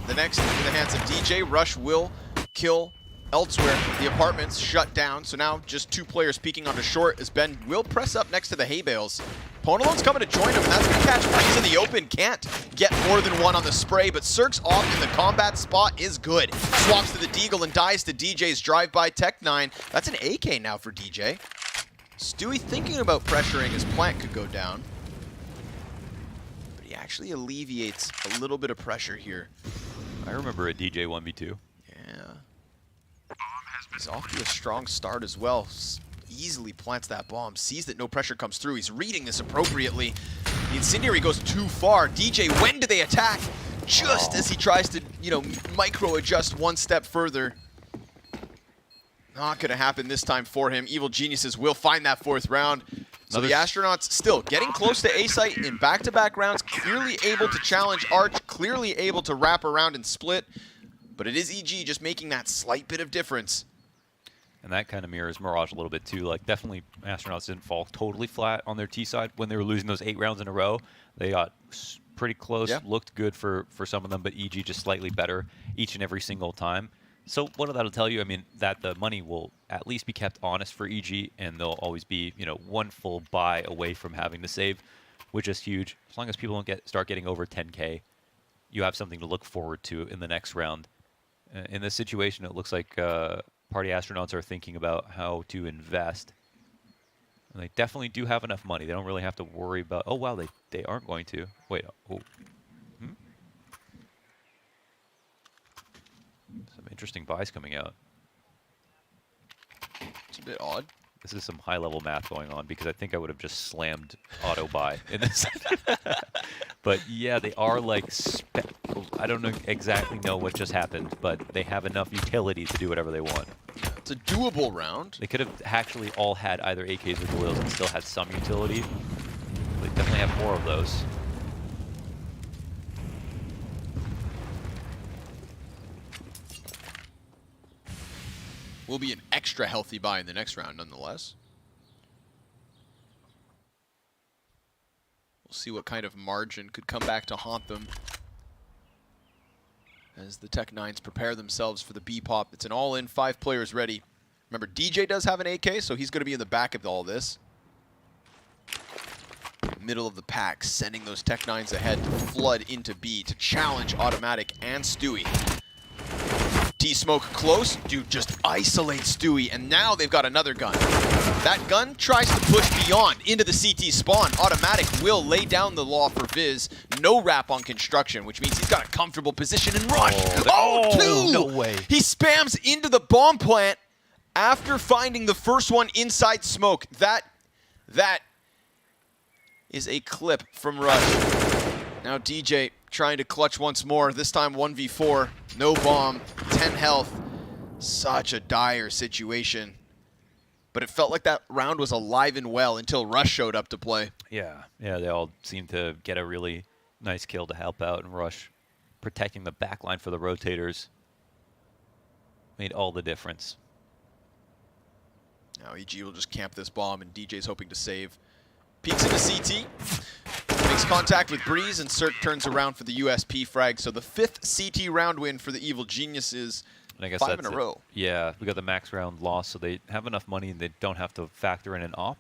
The next in the hands of DJ. Rush will kill elsewhere. The apartments shut down, so now just 2 players peeking onto short as Ben will press up next to the hay bales. Ponalone's coming to join him, and that's going to catch Breeze in the open. Can't get more than 1 on the spray, but Cirque's off in the combat spot is good. Swaps to the Deagle and dies to DJ's drive-by Tech-9. That's an AK now for DJ. Stewie thinking about pressuring his plant could go down. But he actually alleviates a little bit of pressure here. I remember a DJ 1v2. Yeah. He's off to a strong start as well. Easily plants that bomb, sees that no pressure comes through. He's reading this appropriately. The Incendiary goes too far. DJ, when do they attack? Just as he tries to, micro-adjust 1 step further. Not going to happen this time for him. Evil Geniuses will find that 4th round. So the Astronauts still getting close to A-site in back-to-back rounds, clearly able to challenge Arch, clearly able to wrap around and split. But it is EG just making that slight bit of difference. And that kind of mirrors Mirage a little bit too. Like, definitely Astronauts didn't fall totally flat on their T side when they were losing those 8 rounds in a row. They got pretty close, looked good for some of them, but EG just slightly better each and every single time. So what that'll tell you, that the money will at least be kept honest for EG, and they'll always be, 1 full buy away from having to save, which is huge. As long as people don't start getting over 10K, you have something to look forward to in the next round. In this situation, it looks like Party Astronauts are thinking about how to invest. And they definitely do have enough money. They don't really have to worry about, oh, wow, they aren't going to. Wait, oh. Some interesting buys coming out. It's a bit odd. This is some high-level math going on because I think I would have just slammed auto buy in this. But yeah, they are like, I don't exactly know what just happened, but they have enough utility to do whatever they want. It's a doable round. They could have actually all had either AKs or Galils and still had some utility. They definitely have more of those. Will be an extra healthy buy in the next round, nonetheless. We'll see what kind of margin could come back to haunt them as the Tech-9s prepare themselves for the B-pop. It's an all-in, 5 players ready. Remember, DJ does have an AK, so he's going to be in the back of all this. Middle of the pack, sending those Tech-9s ahead to flood into B to challenge Automatic and Stewie. T-Smoke close, dude just isolates Stewie, and now they've got another gun. That gun tries to push beyond into the CT spawn. Automatic will lay down the law for Viz. No wrap on construction, which means he's got a comfortable position in rush. Two! No way. He spams into the bomb plant after finding the first one inside smoke. That is a clip from Rush. Now DJ trying to clutch once more, this time 1v4. No bomb, 10 health. Such a dire situation. But it felt like that round was alive and well until Rush showed up to play. Yeah, they all seemed to get a really nice kill to help out, and Rush protecting the back line for the rotators made all the difference. Now EG will just camp this bomb, and DJ's hoping to save. Peeks into CT, makes contact with Breeze, and Cirque turns around for the USP frag. So the 5th CT round win for the Evil Geniuses. And I guess 5 in a row. Yeah, we got the max round loss, so they have enough money and they don't have to factor in an op.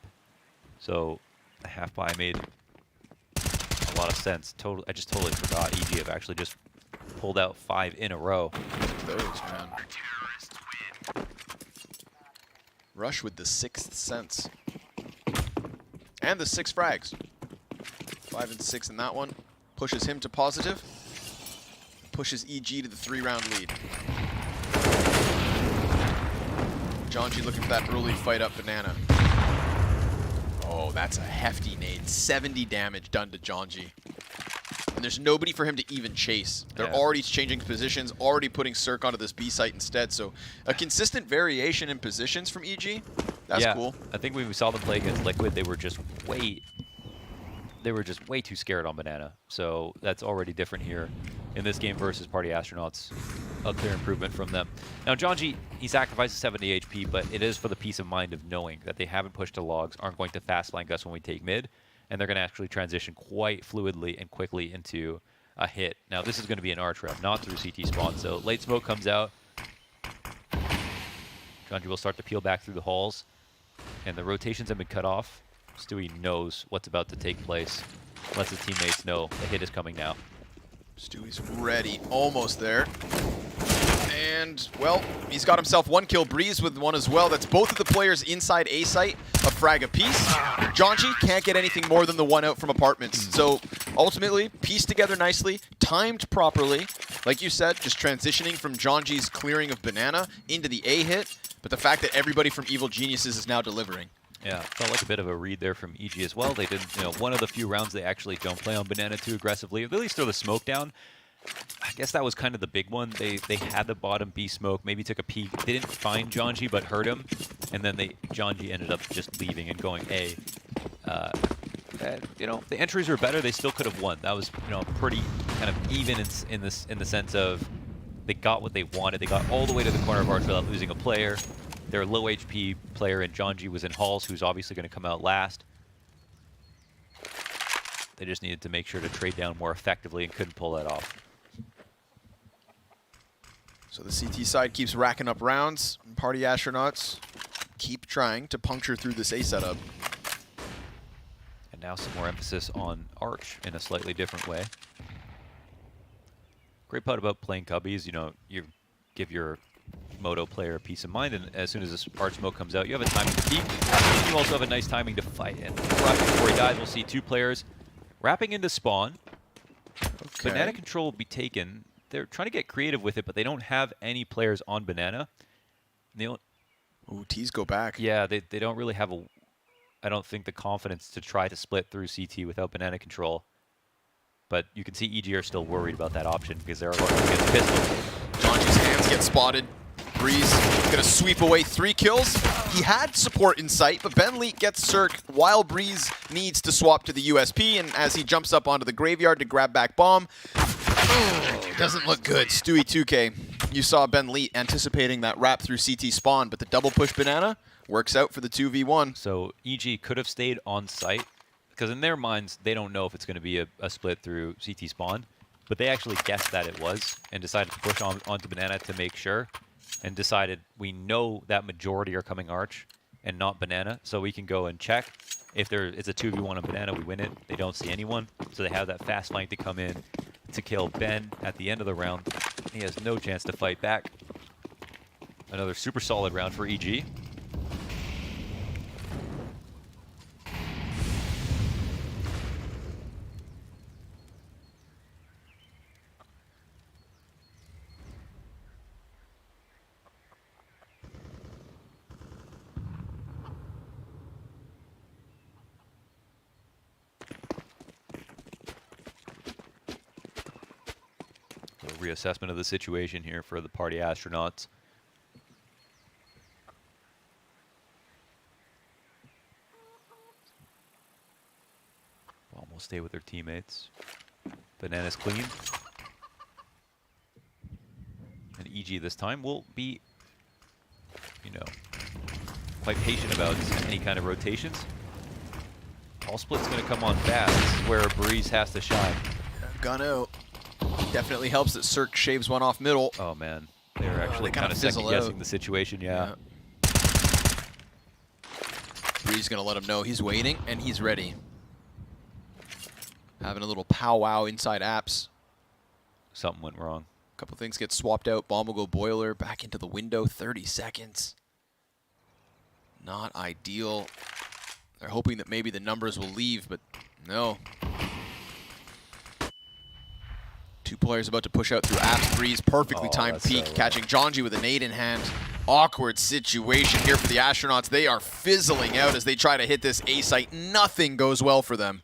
So the half buy made a lot of sense. I just totally forgot EG have actually just pulled out 5 in a row. Those, man. Rush with the 6th sense. And the 6 frags. 5 and 6 in that one. Pushes him to positive. Pushes EG to the 3-round lead. Jonji looking for that early fight up Banana. Oh, that's a hefty nade. 70 damage done to Jonji. And there's nobody for him to even chase. They're already changing positions, already putting Cirque onto this B site instead. So a consistent variation in positions from EG. That's cool. I think when we saw them play against Liquid, they were just way too scared on Banana. So that's already different here in this game versus Party Astronauts. A clear improvement from them. Now Jonji, he sacrifices 70 HP, but it is for the peace of mind of knowing that they haven't pushed to logs, aren't going to fast flank us when we take mid, and they're going to actually transition quite fluidly and quickly into a hit. Now this is going to be an arch round, not through CT spawn. So late smoke comes out. Jonji will start to peel back through the halls, and the rotations have been cut off. Stewie knows what's about to take place. Lets his teammates know the hit is coming now. Stewie's ready, almost there. And, well, he's got himself 1 kill. Breeze with 1 as well. That's both of the players inside A site, a frag apiece. Jonji can't get anything more than the 1 out from apartments. So, ultimately, pieced together nicely, timed properly. Like you said, just transitioning from Jonji's clearing of Banana into the A hit. But the fact that everybody from Evil Geniuses is now delivering. Yeah, felt like a bit of a read there from EG as well. They did, one of the few rounds they actually don't play on Banana too aggressively. At least throw the smoke down. I guess that was kind of the big one. They had the bottom B smoke, maybe took a peek. They didn't find Jonji, but heard him. And then Jonji ended up just leaving and going A. The entries were better. They still could have won. That was, pretty kind of even in the sense of they got what they wanted. They got all the way to the corner of arch without losing a player. Their low HP player in Jonji was in halls, who's obviously going to come out last. They just needed to make sure to trade down more effectively and couldn't pull that off. So the CT side keeps racking up rounds. Party Astronauts keep trying to puncture through this A setup. And now some more emphasis on Arch in a slightly different way. Great part about playing Cubbies, you give your Moto player peace of mind, and as soon as this arch smoke comes out, you have a timing to peek. And you also have a nice timing to fight. And right before he dies, we'll see 2 players wrapping into spawn. Okay. Banana control will be taken. They're trying to get creative with it, but they don't have any players on Banana. Ooh, T's go back. Yeah, they don't really have I don't think the confidence to try to split through CT without Banana control. But you can see EG are still worried about that option because they're going against pistols. Jonji's hands get spotted. Breeze gonna sweep away 3 kills. He had support in sight, but Ben Leet gets Cirque while Breeze needs to swap to the USP, and as he jumps up onto the graveyard to grab back bomb, doesn't look good. Stewie 2K, you saw Ben Leet anticipating that wrap through CT spawn, but the double push Banana works out for the 2v1. So EG could have stayed on site, because in their minds, they don't know if it's going to be a split through CT spawn, but they actually guessed that it was, and decided to push onto Banana to make sure. And decided we know that majority are coming arch and not Banana, so we can go and check. If it's a 2v1 on Banana, we win it. They don't see anyone, so they have that fast flank to come in to kill Ben at the end of the round. He has no chance to fight back. Another super solid round for EG. reassessment of the situation here for the Party Astronauts. Bomb will stay with their teammates. Banana's clean. And EG this time will be, you know, quite patient about any kind of rotations. All split's going to come on fast. This is where Breeze has to shine. Gun out. Definitely helps that Cirque shaves one off middle. Oh, man. They're actually kind of fizzle second-guessing out. the situation, yeah. Breeze going to let him know he's waiting, and he's ready. Having a little powwow inside apps. Something went wrong. A couple things get swapped out. Bomb will go boiler, back into the window, 30 seconds. Not ideal. They're hoping that maybe the numbers will leave, but no. 2 players about to push out through apps. Breeze, perfectly timed peek, catching Jonji with a nade in hand. Awkward situation here for the Astronauts. They are fizzling out as they try to hit this A site. Nothing goes well for them.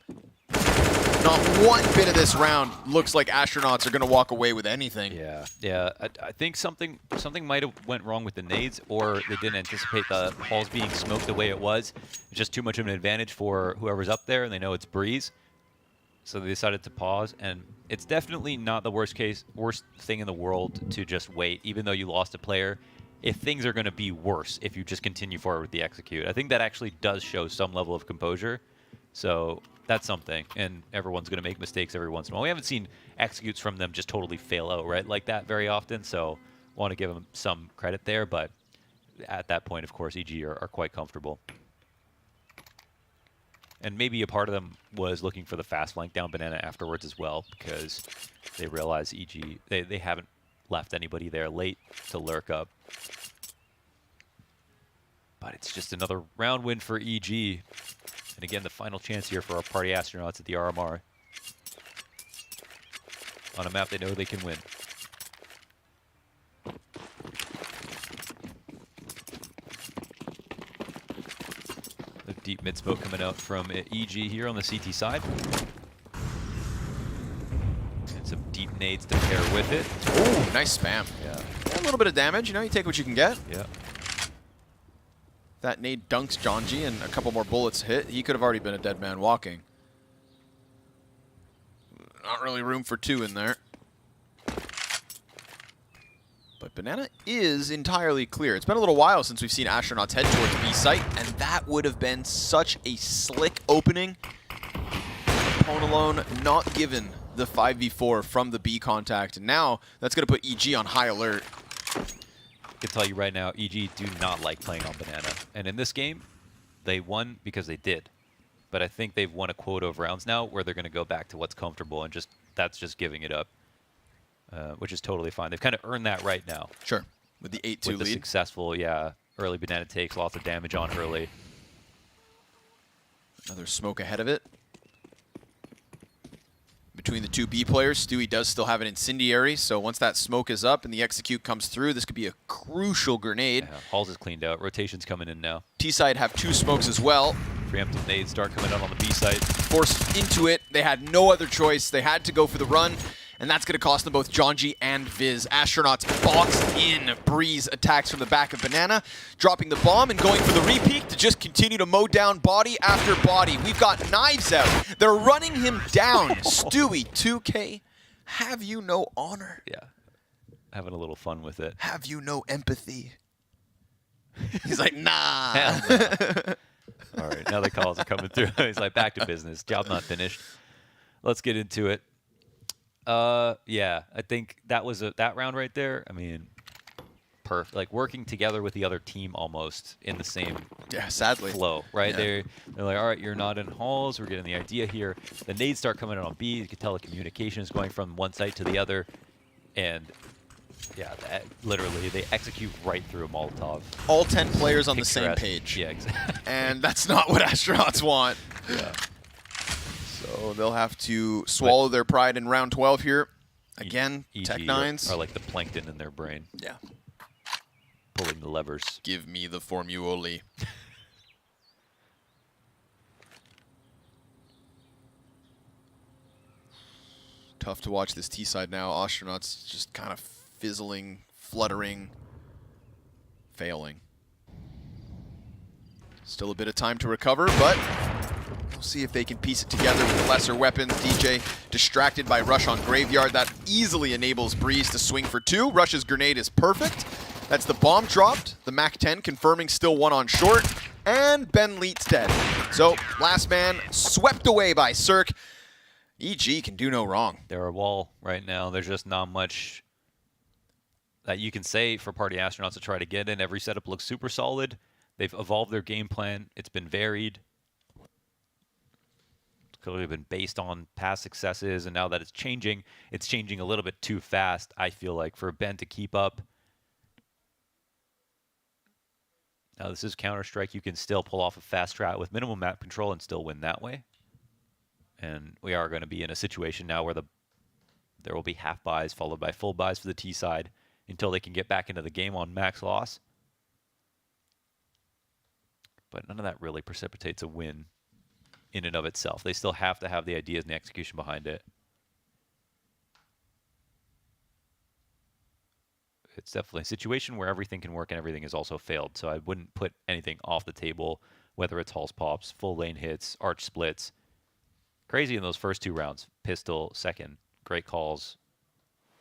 Not one bit of this round looks like Astronauts are going to walk away with anything. Yeah. I think something might have went wrong with the nades, or they didn't anticipate the halls being smoked the way it was. It's just too much of an advantage for whoever's up there, and they know it's Breeze. So they decided to pause, and it's definitely not the worst thing in the world to just wait, even though you lost a player. If things are going to be worse if you just continue forward with the execute. I think that actually does show some level of composure. So that's something, and everyone's going to make mistakes every once in a while. We haven't seen executes from them just totally fail out, right, like that very often, so want to give them some credit there, but at that point, of course, EG are quite comfortable. And maybe a part of them was looking for the fast flank down Banana afterwards as well, because they realize EG, they haven't left anybody there late to lurk up. But it's just another round win for EG. And again, the final chance here for our Party Astronauts at the RMR. On a map they know they can win. The deep mid smoke coming out from EG here on the CT side. And some deep nades to pair with it. Oh, nice spam. Yeah. A little bit of damage, you know, you take what you can get. Yeah. That nade dunks Jonji and a couple more bullets hit. He could have already been a dead man walking. Not really room for 2 in there. But Banana is entirely clear. It's been a little while since we've seen Astronauts head towards B site, and that would have been such a slick opening. Alone not given the 5v4 from the B contact. And now that's going to put EG on high alert. I can tell you right now, EG do not like playing on Banana. And in this game, they won because they did. But I think they've won a quota of rounds now where they're going to go back to what's comfortable, and that's just giving it up, which is totally fine. They've kind of earned that right now. Sure, with the 8-2 lead. With the successful, early Banana takes lots of damage on early. Another smoke ahead of it. Between the 2 B players, Stewie does still have an incendiary, so once that smoke is up and the execute comes through, this could be a crucial grenade. Yeah, Halls is cleaned out. Rotation's coming in now. T-side have 2 smokes as well. Preemptive nades start coming out on the B side. Forced into it. They had no other choice. They had to go for the run, and that's going to cost them both Jonji and Viz. Astronauts boxed in. Breeze attacks from the back of Banana, dropping the bomb and going for the repeat to just continue to mow down body after body. We've got knives out. They're running him down. Stewie, 2K, have you no honor? Yeah, having a little fun with it. Have you no empathy? He's like, nah. Hell no. All right, now the calls are coming through. He's like, back to business. Job not finished. Let's get into it. Yeah, I think that was that round right there. I mean, perfect. Like working together with the other team almost in the same sadly flow, right? Yeah. They're like, all right, you're not in halls. We're getting the idea here. The nades start coming in on B. You can tell the communication is going from one site to the other, and yeah, literally they execute right through a Molotov. All 10 players on the same Picturesque. page. Yeah, exactly. And that's not what Astronauts want. Yeah. So they'll have to swallow their pride in round 12 here. Again, Tech9s are like the plankton in their brain. Yeah. Pulling the levers. Give me the formulae. Tough to watch this T side now. Astronauts just kind of fizzling, fluttering, failing. Still a bit of time to recover, but we'll see if they can piece it together with the lesser weapons. DJ distracted by Rush on Graveyard. That easily enables Breeze to swing for 2. Rush's grenade is perfect. That's the bomb dropped. The MAC-10 confirming still 1 on short. And Ben Leet's dead. So last man swept away by Cirque. EG can do no wrong. They're a wall right now. There's just not much that you can say for Party Astronauts to try to get in. Every setup looks super solid. They've evolved their game plan. It's been varied. It's clearly been based on past successes, and now that it's changing a little bit too fast, I feel like, for Ben to keep up. Now, this is Counter-Strike. You can still pull off a fast strat with minimal map control and still win that way. And we are going to be in a situation now where there will be half buys followed by full buys for the T side until they can get back into the game on max loss. But none of that really precipitates a win in and of itself. They still have to have the ideas and the execution behind it. It's definitely a situation where everything can work and everything is also failed. So I wouldn't put anything off the table, whether it's Hulse pops, full lane hits, arch splits. Crazy in those first 2 rounds. Pistol, second. Great calls.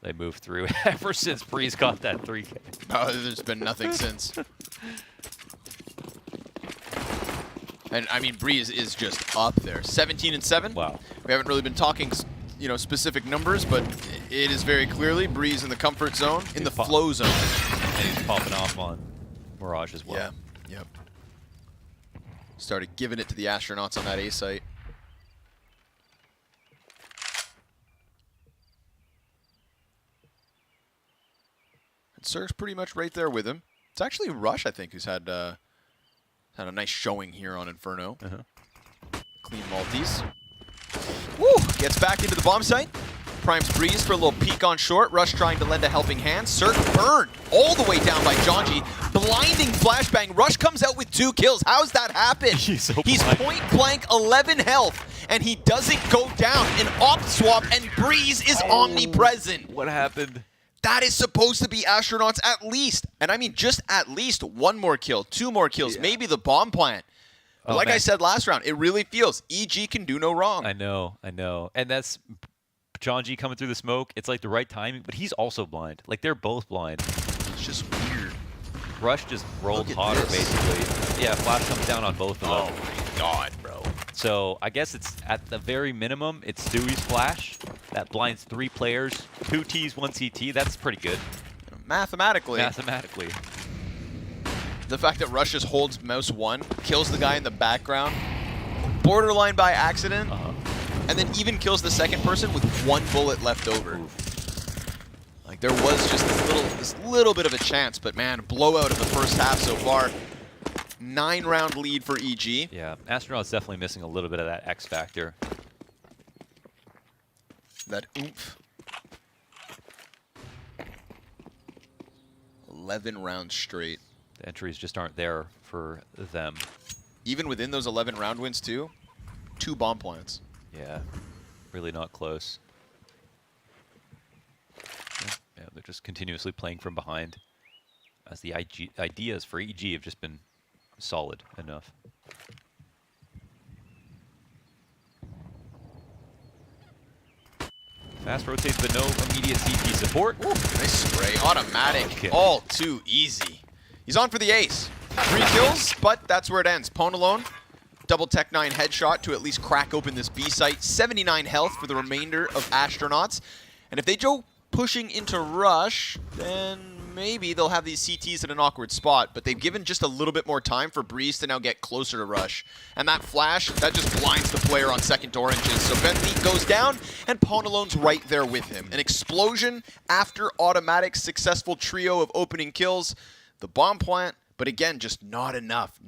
They moved through ever since Breeze got that 3K. Oh, there's been nothing since. And I mean, Breeze is just up there. 17 and 7. Wow. We haven't really been talking, specific numbers, but it is very clearly Breeze in the comfort zone, in the flow zone. And he's popping off on Mirage as well. Yeah. Yep. Started giving it to the Astronauts on that A site. And Cirque's pretty much right there with him. It's actually Rush, I think, who's had a nice showing here on Inferno. Clean multis. Woo! Gets back into the bomb site. Primes Breeze for a little peek on short. Rush trying to lend a helping hand. Cirque burned all the way down by Jonji. Blinding flashbang. Rush comes out with 2 kills. How's that happen? He's point blank 11 health, and he doesn't go down. An op swap, and Breeze is omnipresent. What happened? That is supposed to be Astronauts at least. And I mean, just at least 1 more kill, 2 more kills, maybe the bomb plant. But like I said last round, it really feels EG can do no wrong. I know. And that's John G coming through the smoke. It's like the right timing, but he's also blind. Like, they're both blind. It's just weird. Rush just rolled hotter, basically. Yeah, flash comes down on both of them. Oh my god, bro. So I guess it's at the very minimum, it's Stewie's flash. That blinds 3 players, 2 Ts, 1 CT. That's pretty good. Mathematically. The fact that Rush just holds mouse 1, kills the guy in the background, borderline by accident, and then even kills the second person with 1 bullet left over. Like, there was just this little bit of a chance, but man, blowout of the first half so far. 9-round lead for EG. Yeah, Astronaut's definitely missing a little bit of that X factor. That oomph. 11 rounds straight. The entries just aren't there for them. Even within those 11 round wins too, 2 bomb plants. Yeah, really not close. Yeah, they're just continuously playing from behind, as the ideas for EG have just been solid enough. Fast rotates, but no immediate CT support. Ooh, nice spray. Automatic. All too easy. He's on for the ace. 3 kills, but that's where it ends. Pwn alone. Double Tech 9 headshot to at least crack open this B site. 79 health for the remainder of Astronauts. And if they go pushing into Rush, then maybe they'll have these CTs at an awkward spot, but they've given just a little bit more time for Breeze to now get closer to Rush. And that flash, that just blinds the player on second oranges. So Ben Leet goes down, and Pwn Alone's right there with him. An explosion after automatic successful trio of opening kills. The bomb plant, but again, just not enough.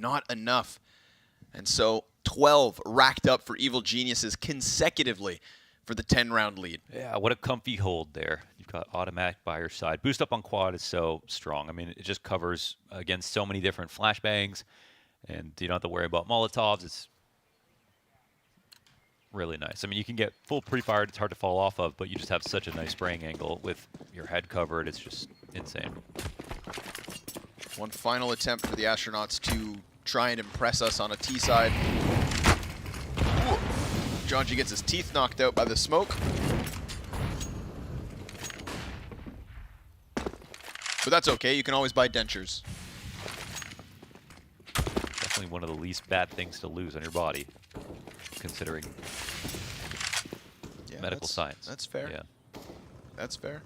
And so 12 racked up for Evil Geniuses consecutively for the 10-round lead. Yeah, what a comfy hold there. You've got automatic by your side. Boost up on quad is so strong. I mean, it just covers against so many different flashbangs, and you don't have to worry about Molotovs. It's really nice. I mean, you can get full pre-fired, it's hard to fall off of, but you just have such a nice spraying angle with your head covered. It's just insane. One final attempt for the Astronauts to try and impress us on a T side. Ooh. John G gets his teeth knocked out by the smoke. But that's okay, you can always buy dentures. Definitely one of the least bad things to lose on your body, considering medical science. That's fair. Yeah. That's fair.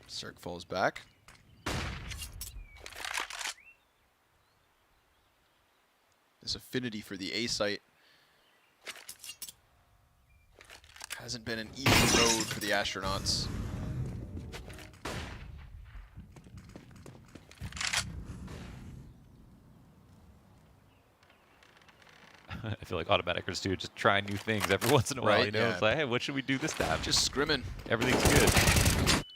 Cirque falls back. This affinity for the A site hasn't been an easy road for the Astronauts. I feel like automaticers do just try new things every once in a while. Right, You know, yeah. it's like, hey, what should we do this time? Just scrimming. Everything's good.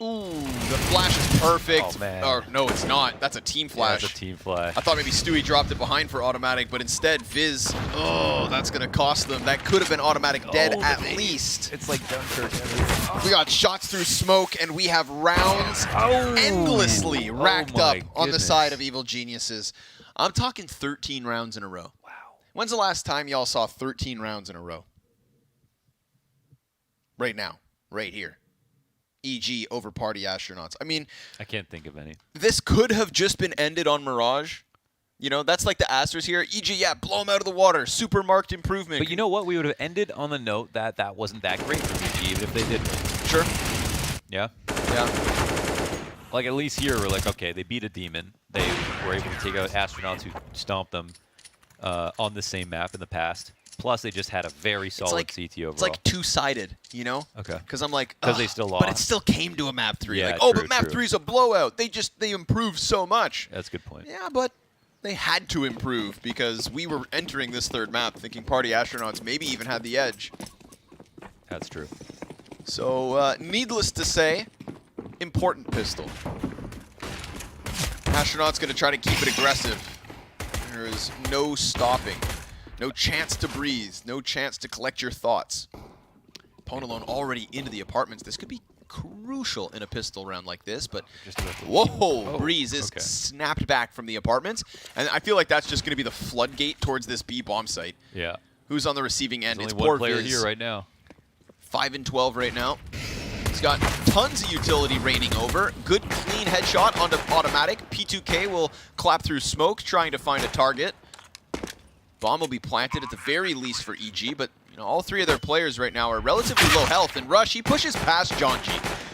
Ooh, the flash is perfect. Oh, man. Or no, it's not. That's a team flash. That's a team flash. I thought maybe Stewie dropped it behind for automatic, but instead Viz, oh, that's going to cost them. That could have been automatic dead at least. It's like Dunkirk. We got shots through smoke, and we have rounds endlessly racked up on the side of Evil Geniuses. I'm talking 13 rounds in a row. Wow. When's the last time y'all saw 13 rounds in a row? Right now. Right here. EG over Party Astronauts. I mean, I can't think of any. this could have just been ended on Mirage. You know, that's like the Astros here. EG, yeah, blow them out of the water. Super marked improvement. But you know what? We would have ended on the note that that wasn't that great for PG, even if they did win. Sure. Yeah? Yeah. Like, at least here, we're like, okay, they beat a demon. They were able to take out Astronauts who stomped them on the same map in the past. Plus, they just had a very solid CT overall. It's like two-sided, you know? Okay. Because I'm like, because they still lost. But it still came to a map 3. Yeah, like, oh, true, but map true. 3 is a blowout. They improved so much. That's a good point. Yeah, but they had to improve because we were entering this third map thinking Party Astronauts maybe even had the edge. That's true. So, needless to say, important pistol. Astronauts going to try to keep it aggressive. There is no stopping. No chance to breathe. No chance to collect your thoughts. Opponent alone already into the apartments. This could be crucial in a pistol round like this, but whoa, Breeze is snapped back from the apartments. And I feel like that's just going to be the floodgate towards this B bomb site. Yeah. Who's on the receiving end? There's It's only poor one player Viz. here right now. 5 and 12 right now. He's got tons of utility raining over. Good clean headshot onto automatic. P2K will clap through smoke, trying to find a target. Bomb will be planted at the very least for EG, but you know, all 3 of their players right now are relatively low health. And Rush, he pushes past John G.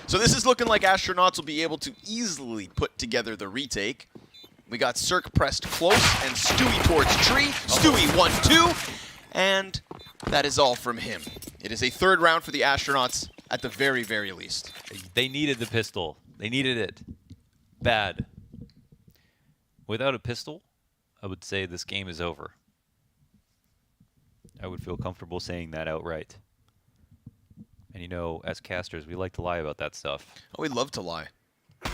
So this is looking like Astronauts will be able to easily put together the retake. We got Cirque pressed close and Stewie towards tree. Stewie 1-2, and that is all from him. It is a third round for the Astronauts at the very, very least. They needed the pistol. They needed it. Bad. Without a pistol, I would say this game is over. I would feel comfortable saying that outright. And you know, as casters, we like to lie about that stuff. Oh, we love to lie. I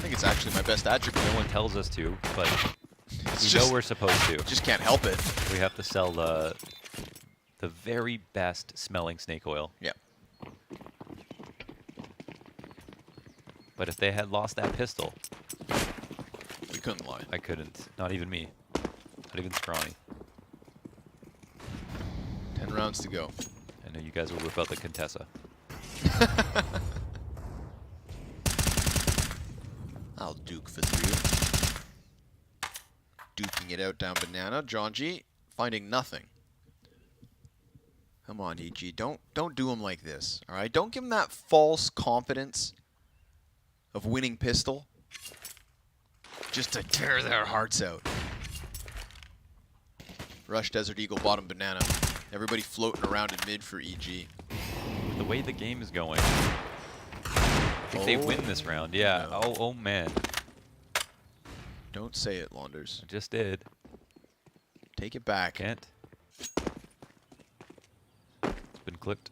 think it's actually my best attribute. No one tells us to, but It's we know just- we're supposed to. Just can't help it. We have to sell the very best smelling snake oil. Yeah. But if they had lost that pistol, we couldn't lie. I couldn't. Not even me. Not even Scrawny. 10 rounds to go. I know you guys will whip out the Contessa. I'll duke for 3. Duking it out down banana. John G finding nothing. Come on, EG. Don't do him like this. All right. Don't give him that false confidence of winning pistol, just to tear their hearts out. Rush Desert Eagle bottom banana. Everybody floating around in mid for EG. The way the game is going, I think they win this round. Yeah. No. Oh man. Don't say it, Launders. I just did. Take it back. Can't. It's been clipped.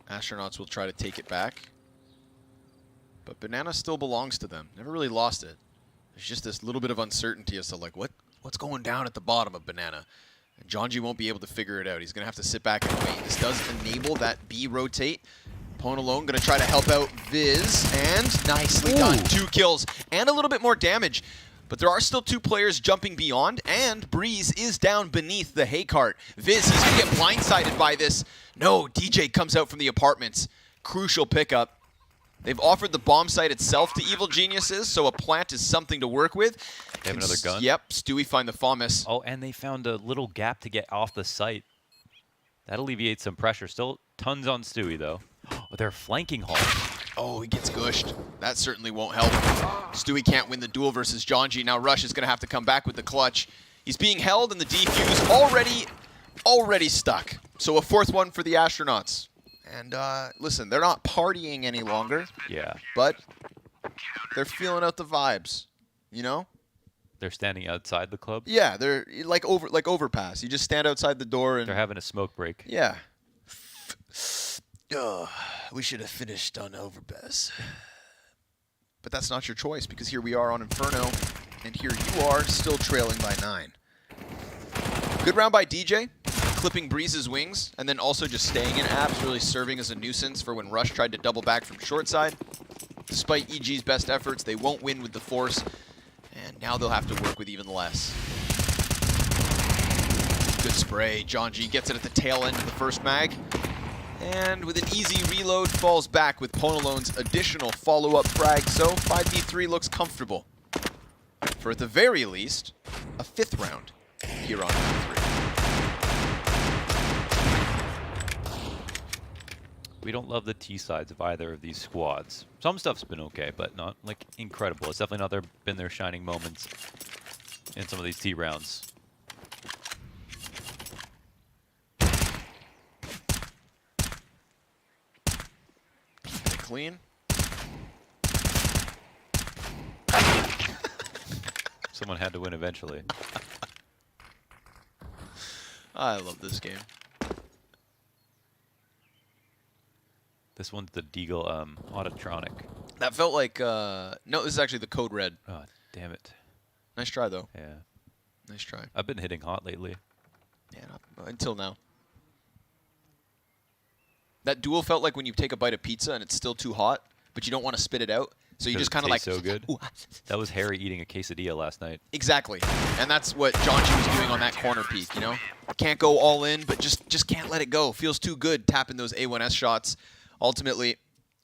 Astronauts will try to take it back. But Banana still belongs to them. Never really lost it. There's just this little bit of uncertainty as to like what's going down at the bottom of Banana. And Jonji won't be able to figure it out. He's going to have to sit back and wait. This does enable that B rotate. Pwn alone going to try to help out Viz, and nicely done. 2 kills and a little bit more damage. But there are still 2 players jumping beyond, and Breeze is down beneath the hay cart. Viz, he's going to get blindsided by this. No, DJ comes out from the apartments. Crucial pickup. They've offered the bomb site itself to Evil Geniuses, so a plant is something to work with. They have another gun? Yep, Stewie find the FAMAS. Oh, and they found a little gap to get off the site. That alleviates some pressure. Still tons on Stewie, though. Oh, they're flanking Hall. Oh, he gets gushed. That certainly won't help. Stewie can't win the duel versus Jonji. Now Rush is going to have to come back with the clutch. He's being held, and the defuse already stuck. So a 4th one for the Astronauts. And listen, they're not partying any longer. Yeah. But they're feeling out the vibes, you know? They're standing outside the club? Yeah, they're like Overpass. You just stand outside the door and... They're having a smoke break. Yeah. We should have finished on Overpass. But that's not your choice, because here we are on Inferno, and here you are still trailing by 9. Good round by DJ, clipping Breeze's wings, and then also just staying in apps, really serving as a nuisance for when Rush tried to double back from short side. Despite EG's best efforts, they won't win with the force, and now they'll have to work with even less. Good spray. Jonji gets it at the tail end of the first mag. And with an easy reload, falls back with Ponalone's additional follow-up frag, so 5v3 looks comfortable. For at the very least, a 5th round here on round 3. We don't love the T sides of either of these squads. Some stuff's been okay, but not like incredible. It's definitely not been their shining moments in some of these T rounds. Clean. Someone had to win eventually. I love this game. This one's the Deagle Autotronic. That felt like, no, this is actually the Code Red. Oh, damn it. Nice try, though. Yeah. Nice try. I've been hitting hot lately. Yeah, until now. That duel felt like when you take a bite of pizza and it's still too hot, but you don't want to spit it out. So you just kind of like... so good. That was Harry eating a quesadilla last night. Exactly. And that's what Jonji was doing on that corner peek, you know? Can't go all in, but just can't let it go. Feels too good tapping those A1S shots. Ultimately,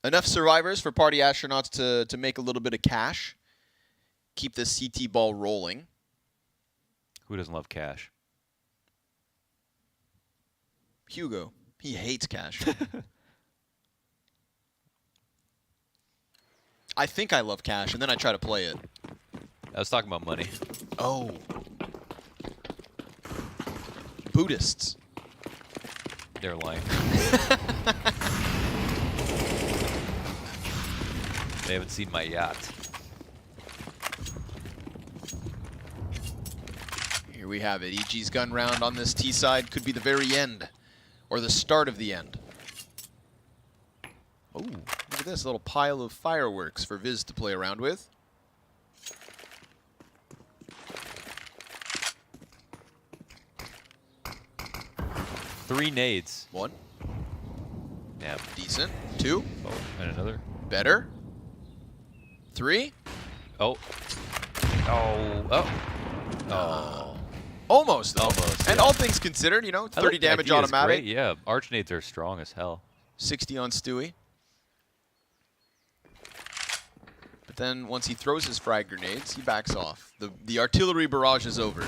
enough survivors for Party Astronauts to make a little bit of cash. Keep this CT ball rolling. Who doesn't love cash? Hugo. He hates cash. I think I love cash, and then I try to play it. I was talking about money. Oh. Buddhists. They're lying. They haven't seen my yacht. Here we have it. EG's gun round on this T side could be the very end. Or the start of the end. Oh, look at this little pile of fireworks for Viz to play around with. Three nades. 1. Yeah. Decent. 2. Oh, and another. Better. 3. Oh. Oh. Oh. Oh. Almost, though. Almost. And yeah. all things considered, you know, 30 damage automatic. Great, yeah. Archnades are strong as hell. 60 on Stewie. But then once he throws his frag grenades, he backs off. The artillery barrage is over.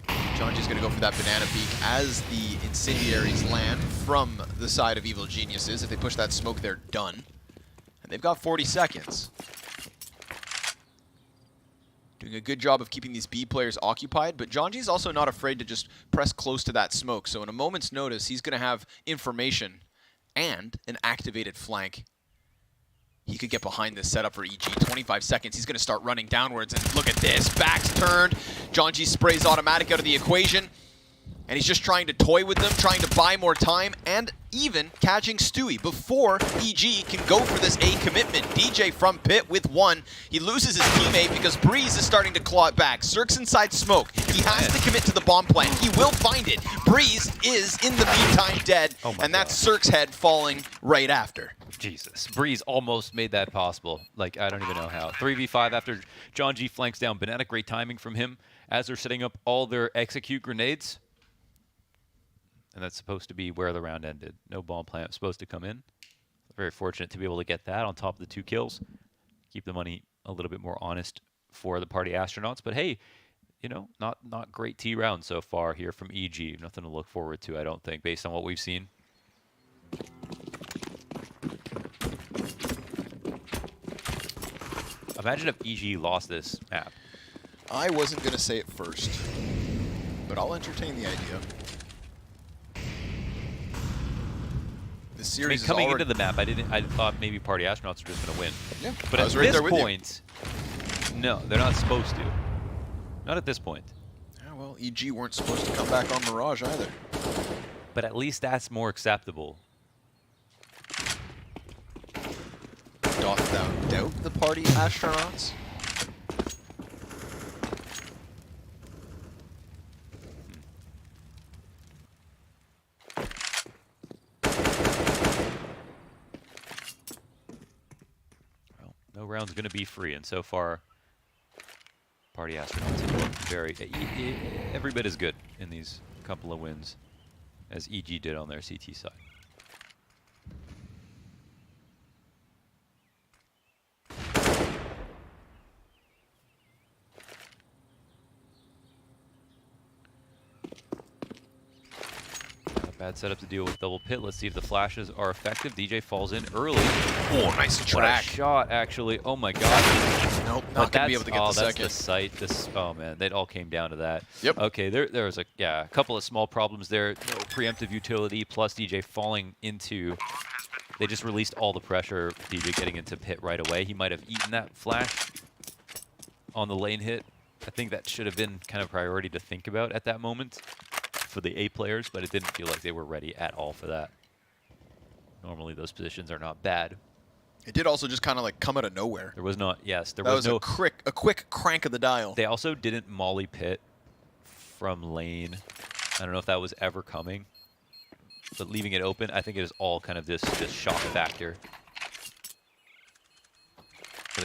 Jonji's going to go for that banana peek as the incendiaries land from the side of Evil Geniuses. If they push that smoke, they're done. And they've got 40 seconds. Doing a good job of keeping these B players occupied, but Jonji's also not afraid to just press close to that smoke. So in a moment's notice, he's going to have information and an activated flank. He could get behind this setup for EG. 25 seconds. He's going to start running downwards, and look at this. Back's turned. Jonji sprays automatic out of the equation. And he's just trying to toy with them, trying to buy more time, and even catching Stewie before EG can go for this A commitment. DJ from pit with 1. He loses his teammate because Breeze is starting to claw it back. Cirque's inside smoke. He has to commit to the bomb plant. He will find it. Breeze is, in the meantime, dead, and that's Cirque's head falling right after. Jesus. Breeze almost made that possible. Like, I don't even know how. 3v5 after John G flanks down Banana. Great timing from him as they're setting up all their execute grenades. And that's supposed to be where the round ended. No bomb plant supposed to come in. Very fortunate to be able to get that on top of the 2 kills. Keep the money a little bit more honest for the party astronauts. But hey, you know, not great T round so far here from EG. Nothing to look forward to, I don't think, based on what we've seen. Imagine if EG lost this map. I wasn't going to say it first, but I'll entertain the idea. The series coming into the map, I thought maybe Party Astronauts were just going to win. Yeah, but at this point, no, they're not supposed to. Not at this point. Yeah, well, EG weren't supposed to come back on Mirage either. But at least that's more acceptable. Doth thou doubt the Party Astronauts? No round's going to be free, and so far, Party Astronauts have looked very, every bit as good in these couple of wins as EG did on their CT side. Bad setup to deal with double pit. Let's see if the flashes are effective. DJ falls in early. Oh, nice track. What a shot, actually. Oh my god. Nope, not going to be able to get the second. That's the sight. Oh man, that all came down to that. Yep. Okay, there was a couple of small problems there. No preemptive utility, plus DJ falling into. They just released all the pressure. DJ getting into pit right away. He might have eaten that flash on the lane hit. I think that should have been kind of priority to think about at that moment for the A players, but it didn't feel like they were ready at all for that. Normally those positions are not bad. It did also just kind of like come out of nowhere. There was not, yes, there that was no a quick crank of the dial. They also didn't molly pit from lane. I don't know if that was ever coming, but leaving it open, I think it is all kind of this shock factor.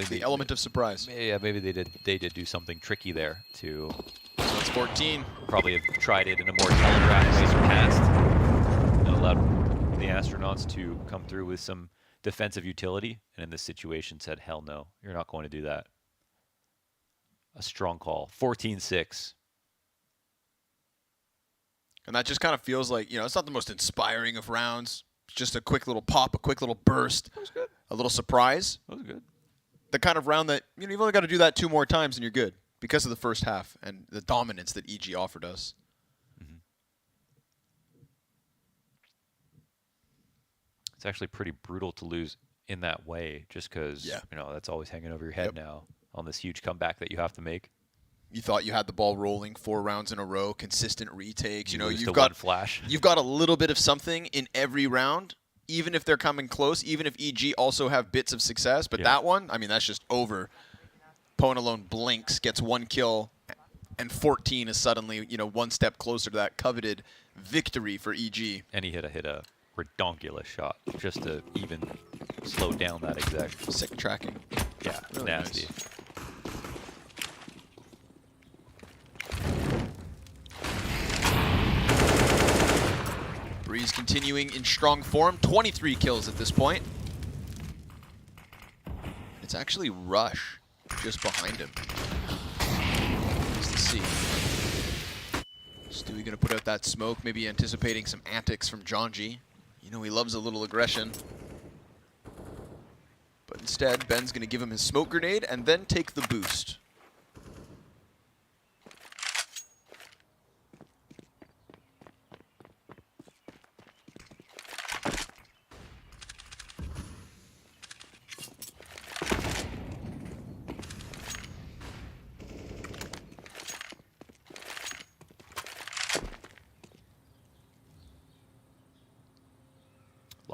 The element of surprise. Yeah, maybe they did do something tricky there to. So it's 14. Probably have tried it in a more telegraphed way past. That allowed the astronauts to come through with some defensive utility, and in this situation said, hell no, you're not going to do that. A strong call. 14-6. And that just kind of feels like, you know, it's not the most inspiring of rounds. It's just a quick little pop, a quick little burst. That was good. A little surprise. That was good. The kind of round that, you know, you've only got to do that 2 more times and you're good because of the first half and the dominance that EG offered us. Mm-hmm. It's actually pretty brutal to lose in that way just because, you know, that's always hanging over your head now on this huge comeback that you have to make. You thought you had the ball rolling 4 rounds in a row, consistent retakes. You know, you've got flash. You've got a little bit of something in every round, even if they're coming close, even if EG also have bits of success. But that one, I mean, that's just over. Pone alone blinks, gets 1 kill, and 14 is suddenly, you know, 1 step closer to that coveted victory for EG. And he hit a redonkulous shot just to even slow down that exact. Sick tracking. Yeah, really nasty. Nice. Breeze continuing in strong form, 23 kills at this point. It's actually Rush just behind him. Nice to see. Stewie gonna put out that smoke, maybe anticipating some antics from Jonji. You know he loves a little aggression. But instead, Ben's gonna give him his smoke grenade and then take the boost.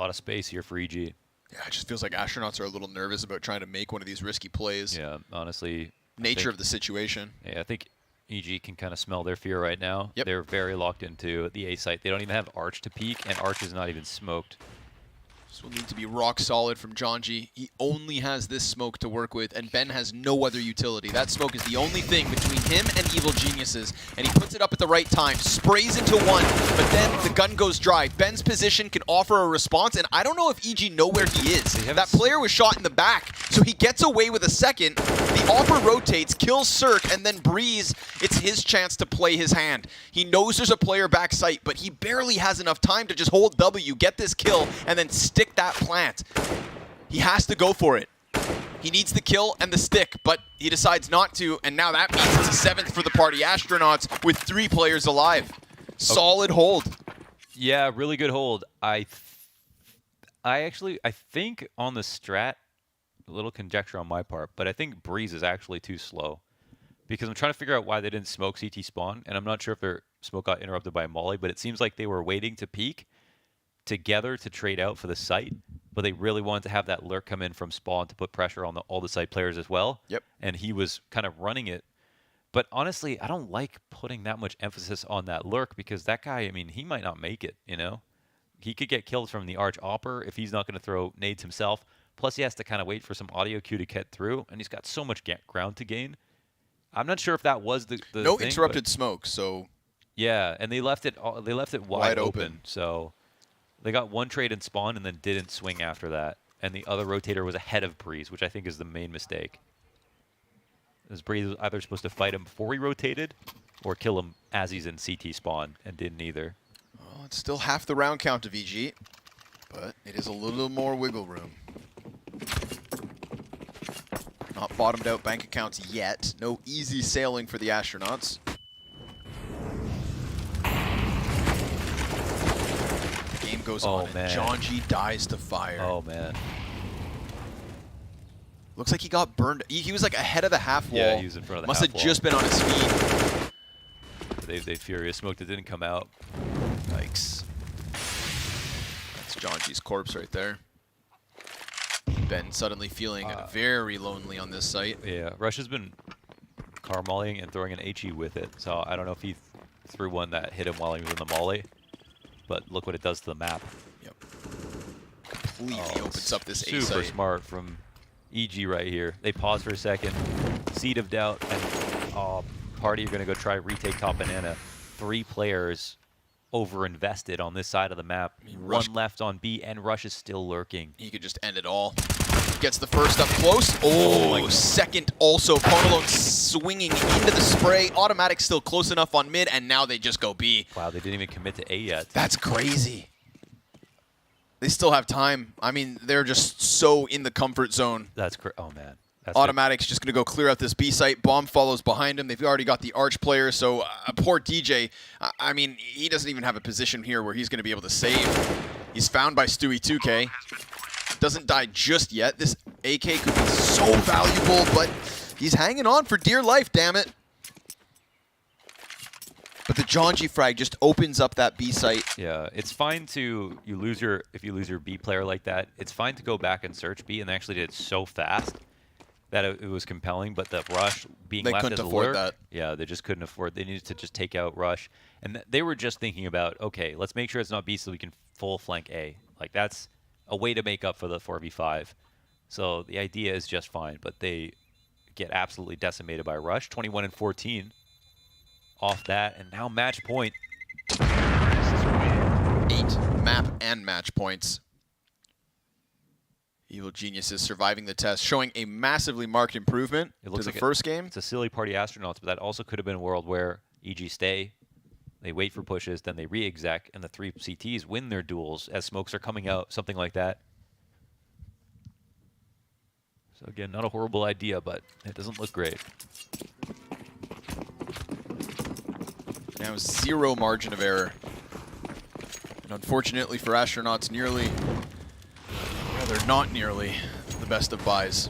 lot of space here for EG. Yeah, it just feels like Astronauts are a little nervous about trying to make one of these risky plays. Yeah, honestly. Nature of the situation. Yeah, I think EG can kind of smell their fear right now. Yep. They're very locked into the A site. They don't even have Arch to peek, and Arch is not even smoked. This will need to be rock solid from Jonji. He only has this smoke to work with, and Ben has no other utility. That smoke is the only thing between him and Evil Geniuses, and he puts it up at the right time, sprays into one, but then the gun goes dry. Ben's position can offer a response, and I don't know if EG know where he is. That player was shot in the back, so he gets away with a second. The offer rotates, kills Cirque, and then Breeze, it's his chance to play his hand. He knows there's a player back site, but he barely has enough time to just hold W, get this kill, and then stick that plant. He has to go for it. He needs the kill and the stick, but he decides not to, and now that means it's a 7th for the Party Astronauts with 3 players alive. Solid hold. Yeah, really good hold. I think on the strat, a little conjecture on my part, but I think Breeze is actually too slow. Because I'm trying to figure out why they didn't smoke CT spawn, and I'm not sure if their smoke got interrupted by Molly, but it seems like they were waiting to peek together to trade out for the site, but they really wanted to have that lurk come in from spawn to put pressure on all the site players as well. Yep. And he was kind of running it. But honestly, I don't like putting that much emphasis on that lurk because that guy, I mean, he might not make it, you know? He could get killed from the Arch Opper if he's not going to throw nades himself. Plus, he has to kind of wait for some audio cue to get through, and he's got so much ground to gain. I'm not sure if that was the no thing, interrupted smoke, so yeah, and they left it wide open. So they got one trade in spawn and then didn't swing after that. And the other rotator was ahead of Breeze, which I think is the main mistake. As Breeze was either supposed to fight him before he rotated or kill him as he's in CT spawn, and didn't either. Well, it's still half the round count of EG, but it is a little more wiggle room. Not bottomed out bank accounts yet. No easy sailing for the Astronauts. The game goes on, and Jonji dies to fire. Oh, man. Looks like he got burned. He was like ahead of the half wall. Yeah, he was in front of the Must half have wall. just been on his feet. They furious smoked. It didn't come out. Yikes. That's Jonji's corpse right there. Ben suddenly feeling very lonely on this site. Yeah, Rush has been car mollying and throwing an HE with it, so I don't know if he threw one that hit him while he was in the molly, but look what it does to the map. Yep. Completely opens up this A site. Super smart from EG right here. They pause for a second, seed of doubt, and Party are going to go try retake top banana. 3 players over-invested on this side of the map. Rush, 1 left on B, and Rush is still lurking. He could just end it all. Gets the first up close. Oh, second also. Ponalone swinging into the spray. Automatic still close enough on mid, and now they just go B. Wow, they didn't even commit to A yet. That's crazy. They still have time. I mean, they're just so in the comfort zone. That's oh man. That's Automatic's just going to go clear out this B site. Bomb follows behind him. They've already got the Arch player, so poor DJ, I mean, he doesn't even have a position here where he's going to be able to save. He's found by Stewie 2K. Doesn't die just yet. This AK could be so valuable, but he's hanging on for dear life, damn it. But the Jonji frag just opens up that B site. Yeah, it's fine to if you lose your B player like that, it's fine to go back and search B, and they actually did it so fast that it was compelling, but the Rush being They left couldn't as a afford lurk, that. yeah, they just couldn't afford. They needed to just take out Rush, and they were just thinking about, okay, let's make sure it's not B so we can full flank A. Like that's a way to make up for the 4v5. So the idea is just fine, but they get absolutely decimated by Rush. 21 and 14 off that, and now match point. 8 map and match points. Evil Geniuses surviving the test, showing a massively marked improvement It looks to like the first game. It's a silly Party Astronauts, but that also could have been a world where EG stay, they wait for pushes, then they re-exec, and the 3 CTs win their duels as smokes are coming out, something like that. So again, not a horrible idea, but it doesn't look great. Now 0 margin of error. And unfortunately for Astronauts, rather not nearly the best of buys.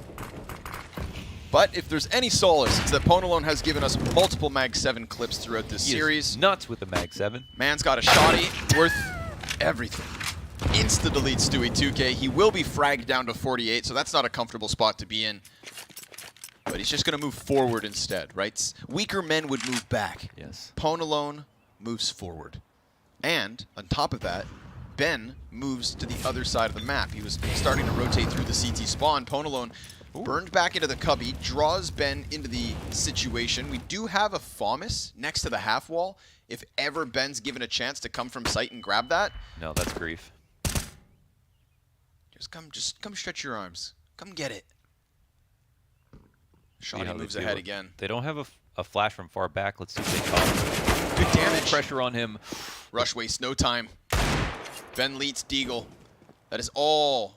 But if there's any solace, it's that Ponalone has given us multiple Mag 7 clips throughout this He is series. nuts with the Mag 7. Man's got a shoddy worth everything. Insta-delete Stewie 2K. He will be fragged down to 48, so that's not a comfortable spot to be in. But he's just going to move forward instead, right? Weaker men would move back. Yes. Pwn alone moves forward. And on top of that, Ben moves to the other side of the map. He was starting to rotate through the CT spawn. Pwn alone burned back into the cubby, draws Ben into the situation. We do have a FAMAS next to the half wall. If ever Ben's given a chance to come from sight and grab that. No, that's grief. Just come stretch your arms. Come get it. See how Shotty moves they do ahead it. again. They don't have a flash from far back. Let's see if they call. Good damage. Pressure on him. Rush wastes no time. Ben leads Deagle. That is all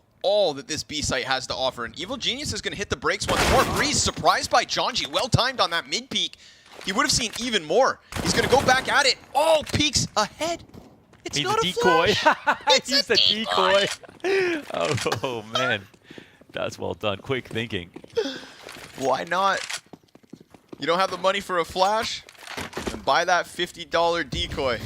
that this B site has to offer. And Evil Genius is going to hit the brakes once more. Breeze surprised by Jonji. Well timed on that mid peek. He would have seen even more. He's going to go back at it. All peaks ahead. It's He's not a a decoy. flash. He's a decoy. Oh man, that's well done. Quick thinking. Why not? You don't have the money for a flash? Then buy that $50 decoy.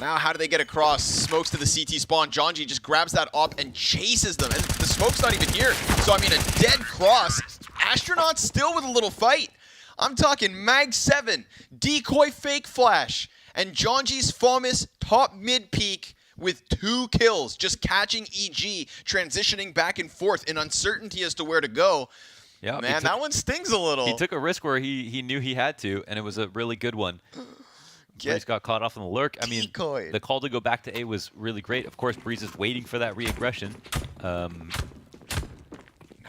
Now how do they get across? Smokes to the CT spawn. Jonji just grabs that up and chases them. And the smoke's not even here. So I mean a dead cross. Astronauts still with a little fight. I'm talking Mag 7, decoy fake flash, and Jonji's FAMAS top mid peak with 2 kills, just catching EG, transitioning back and forth in uncertainty as to where to go. Yeah, man, that one stings a little. He took a risk where he knew he had to, and it was a really good one. Breeze got caught off in the lurk. I mean, the call to go back to A was really great. Of course, Breeze is waiting for that re-aggression.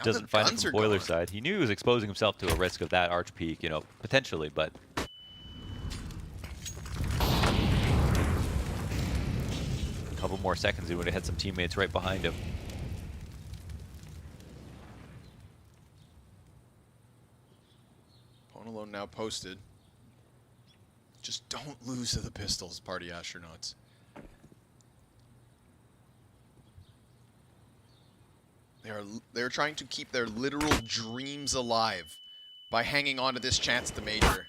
Doesn't find it from Boiler's side. He knew he was exposing himself to a risk of that arch peak, you know, potentially, but... a couple more seconds, he would have had some teammates right behind him. Pwn alone now posted. Just don't lose to the pistols, party astronauts. They're trying to keep their literal dreams alive by hanging on to this chance at the major.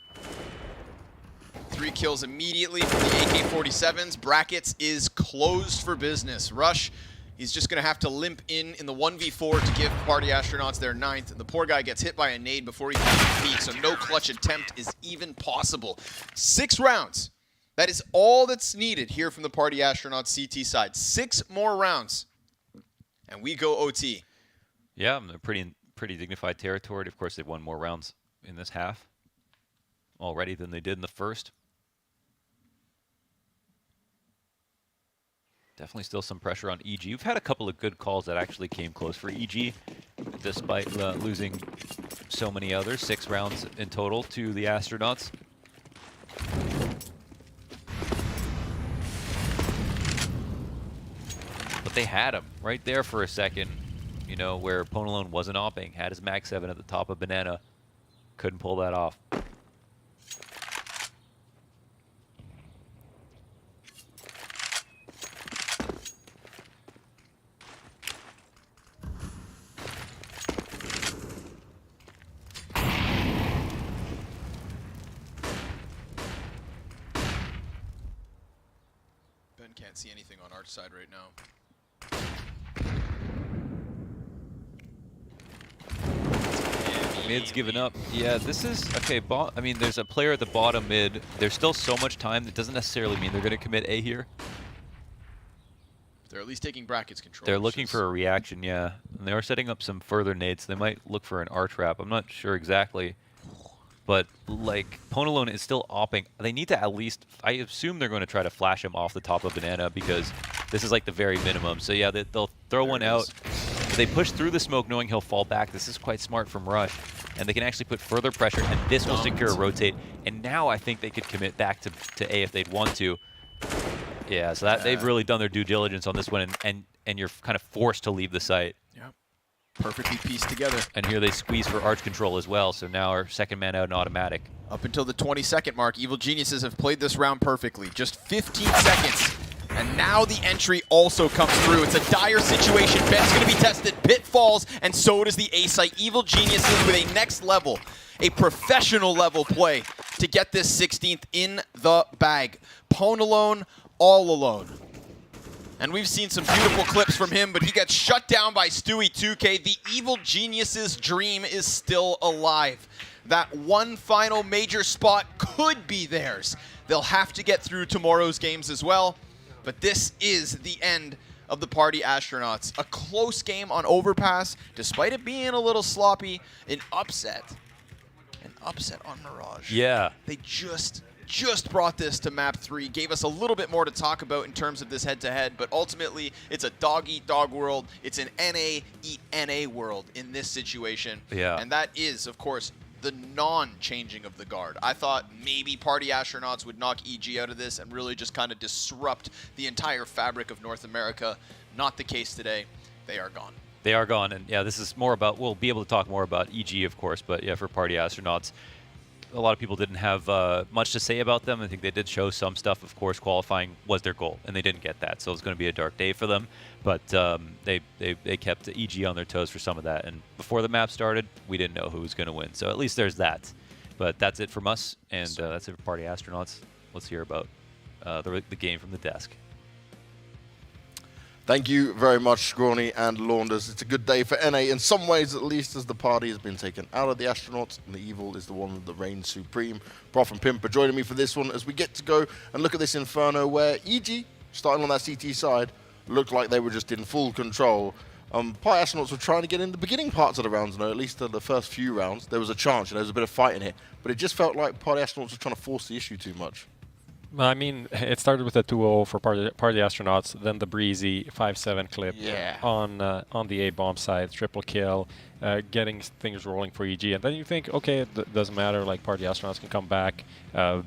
3 kills immediately from the AK-47s. Brackets is closed for business. Rush, he's just going to have to limp in the 1v4 to give party astronauts their 9th. And the poor guy gets hit by a nade before he can peek, so no clutch attempt is even possible. 6 rounds. That is all that's needed here from the party astronauts CT side. 6 more rounds, and we go OT. Yeah, they're pretty dignified territory. Of course, they've won more rounds in this half already than they did in the first. Definitely still some pressure on EG. We've had a couple of good calls that actually came close for EG, despite losing so many others. 6 rounds in total to the astronauts. But they had him right there for a second, you know, where Pwn alone wasn't opping. Had his Mag 7 at the top of Banana. Couldn't pull that off. Ben can't see anything on Arch side right now. Mid's given up. Yeah, this is okay. I mean, there's a player at the bottom mid. There's still so much time. That doesn't necessarily mean they're going to commit A here. They're at least taking brackets control. They're looking for a reaction, yeah. And they are setting up some further nades. They might look for an arch wrap. I'm not sure exactly. But, like, Pwn alone is still opping. They need to at least... I assume they're going to try to flash him off the top of Banana because this is, like, the very minimum. So, yeah, they'll throw one out. They push through the smoke knowing he'll fall back. This is quite smart from Rush. And they can actually put further pressure, and this will secure a rotate. And now I think they could commit back to A if they'd want to. Yeah, so that they've really done their due diligence on this one, and you're kind of forced to leave the site. Yep. Perfectly pieced together. And here they squeeze for arch control as well, so now our second man out and automatic. Up until the 20-second mark, Evil Geniuses have played this round perfectly. Just 15 seconds. And now the entry also comes through. It's a dire situation. Ben's going to be tested. Pitfalls, and so does the A site. Evil Geniuses with a next level, a professional level play to get this 16th in the bag. Pwn alone, all alone. And we've seen some beautiful clips from him, but he gets shut down by Stewie 2K. The evil genius's dream is still alive. That one final major spot could be theirs. They'll have to get through tomorrow's games as well, but this is the end of the Party Astronauts. A close game on Overpass, despite it being a little sloppy. An upset on Mirage. Yeah. They just brought this to map 3, gave us a little bit more to talk about in terms of this head-to-head, but ultimately it's a dog-eat-dog world. It's an NA-eat-NA world in this situation. Yeah. And that is, of course, the non-changing of the guard. I thought maybe Party Astronauts would knock EG out of this and really just kind of disrupt the entire fabric of North America. Not the case today. They are gone. They are gone, and yeah, this is more about, we'll be able to talk more about EG, of course, but yeah, for Party Astronauts, a lot of people didn't have much to say about them. I think they did show some stuff. Of course, qualifying was their goal, and they didn't get that, so it was going to be a dark day for them. But they kept EG on their toes for some of that, and before the map started, we didn't know who was going to win. So at least there's that. But that's it from us, and that's it for Party Astronauts. Let's hear about the game from the desk. Thank you very much, Scrawny and Launders. It's a good day for NA in some ways, at least, as the party has been taken out of the Astronauts, and the evil is the one that reigns supreme. Prof and Pimp are joining me for this one as we get to go and look at this Inferno where EG, starting on that CT side, looked like they were just in full control. Party Astronauts were trying to get in the beginning parts of the rounds, at least the first few rounds. There was a chance, there was a bit of fight in it, but it just felt like Party Astronauts were trying to force the issue too much. I mean, it started with a 2-0 for Party Astronauts, then the breezy 5-7 clip on the A-bomb side, triple kill, getting things rolling for EG. And then you think, okay, it doesn't matter, like Party Astronauts can come back.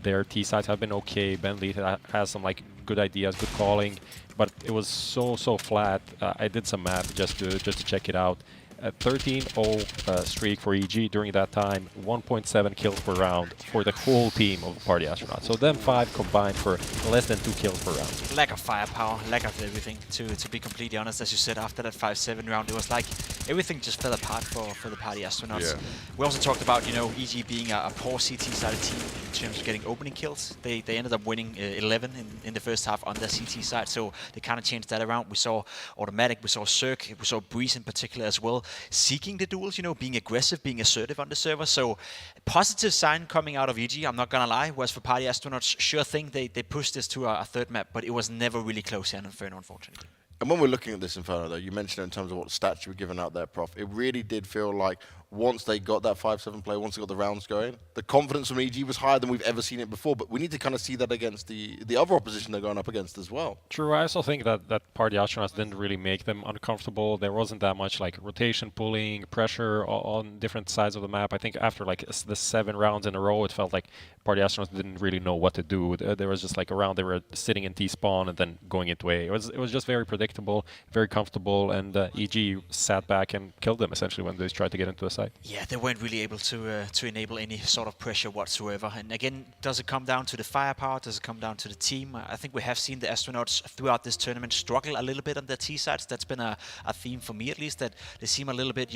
Their T-sides have been okay. Ben Lee has some like good ideas, good calling, but it was so flat. I did some math just to check it out. A 13-0 streak for EG during that time, 1.7 kills per round for the whole team of Party Astronauts. So them 5 combined for less than 2 kills per round. Lack of firepower, lack of everything, to be completely honest. As you said, after that 5-7 round, it was like everything just fell apart for the Party Astronauts. Yeah. We also talked about, EG being a poor CT-sided team in terms of getting opening kills. They ended up winning 11 in the first half on their CT side, so they kind of changed that around. We saw Automatic, we saw Cirque, we saw Breeze in particular as well, seeking the duels, being aggressive, being assertive on the server. So positive sign coming out of EG, I'm not gonna lie. Whereas for Party Astronauts, sure thing, they pushed this to a third map, but it was never really close here in Inferno, unfortunately. And when we're looking at this Inferno, though, you mentioned it in terms of what stats you were giving out there, Prof. It really did feel like once they got that 5-7 play, once they got the rounds going, the confidence from EG was higher than we've ever seen it before. But we need to kind of see that against the other opposition they're going up against as well. True. I also think that Party Astronauts didn't really make them uncomfortable. There wasn't that much like rotation, pulling, pressure on different sides of the map. I think after like the 7 rounds in a row, it felt like Party Astronauts didn't really know what to do. There was just like a round they were sitting in T-spawn and then going into A. It was just very predictable, very comfortable, and EG sat back and killed them essentially when they tried to get into the site. Yeah, they weren't really able to enable any sort of pressure whatsoever. And again, does it come down to the firepower? Does it come down to the team? I think we have seen the Astronauts throughout this tournament struggle a little bit on their T-sides. That's been a theme for me, at least, that they seem a little bit,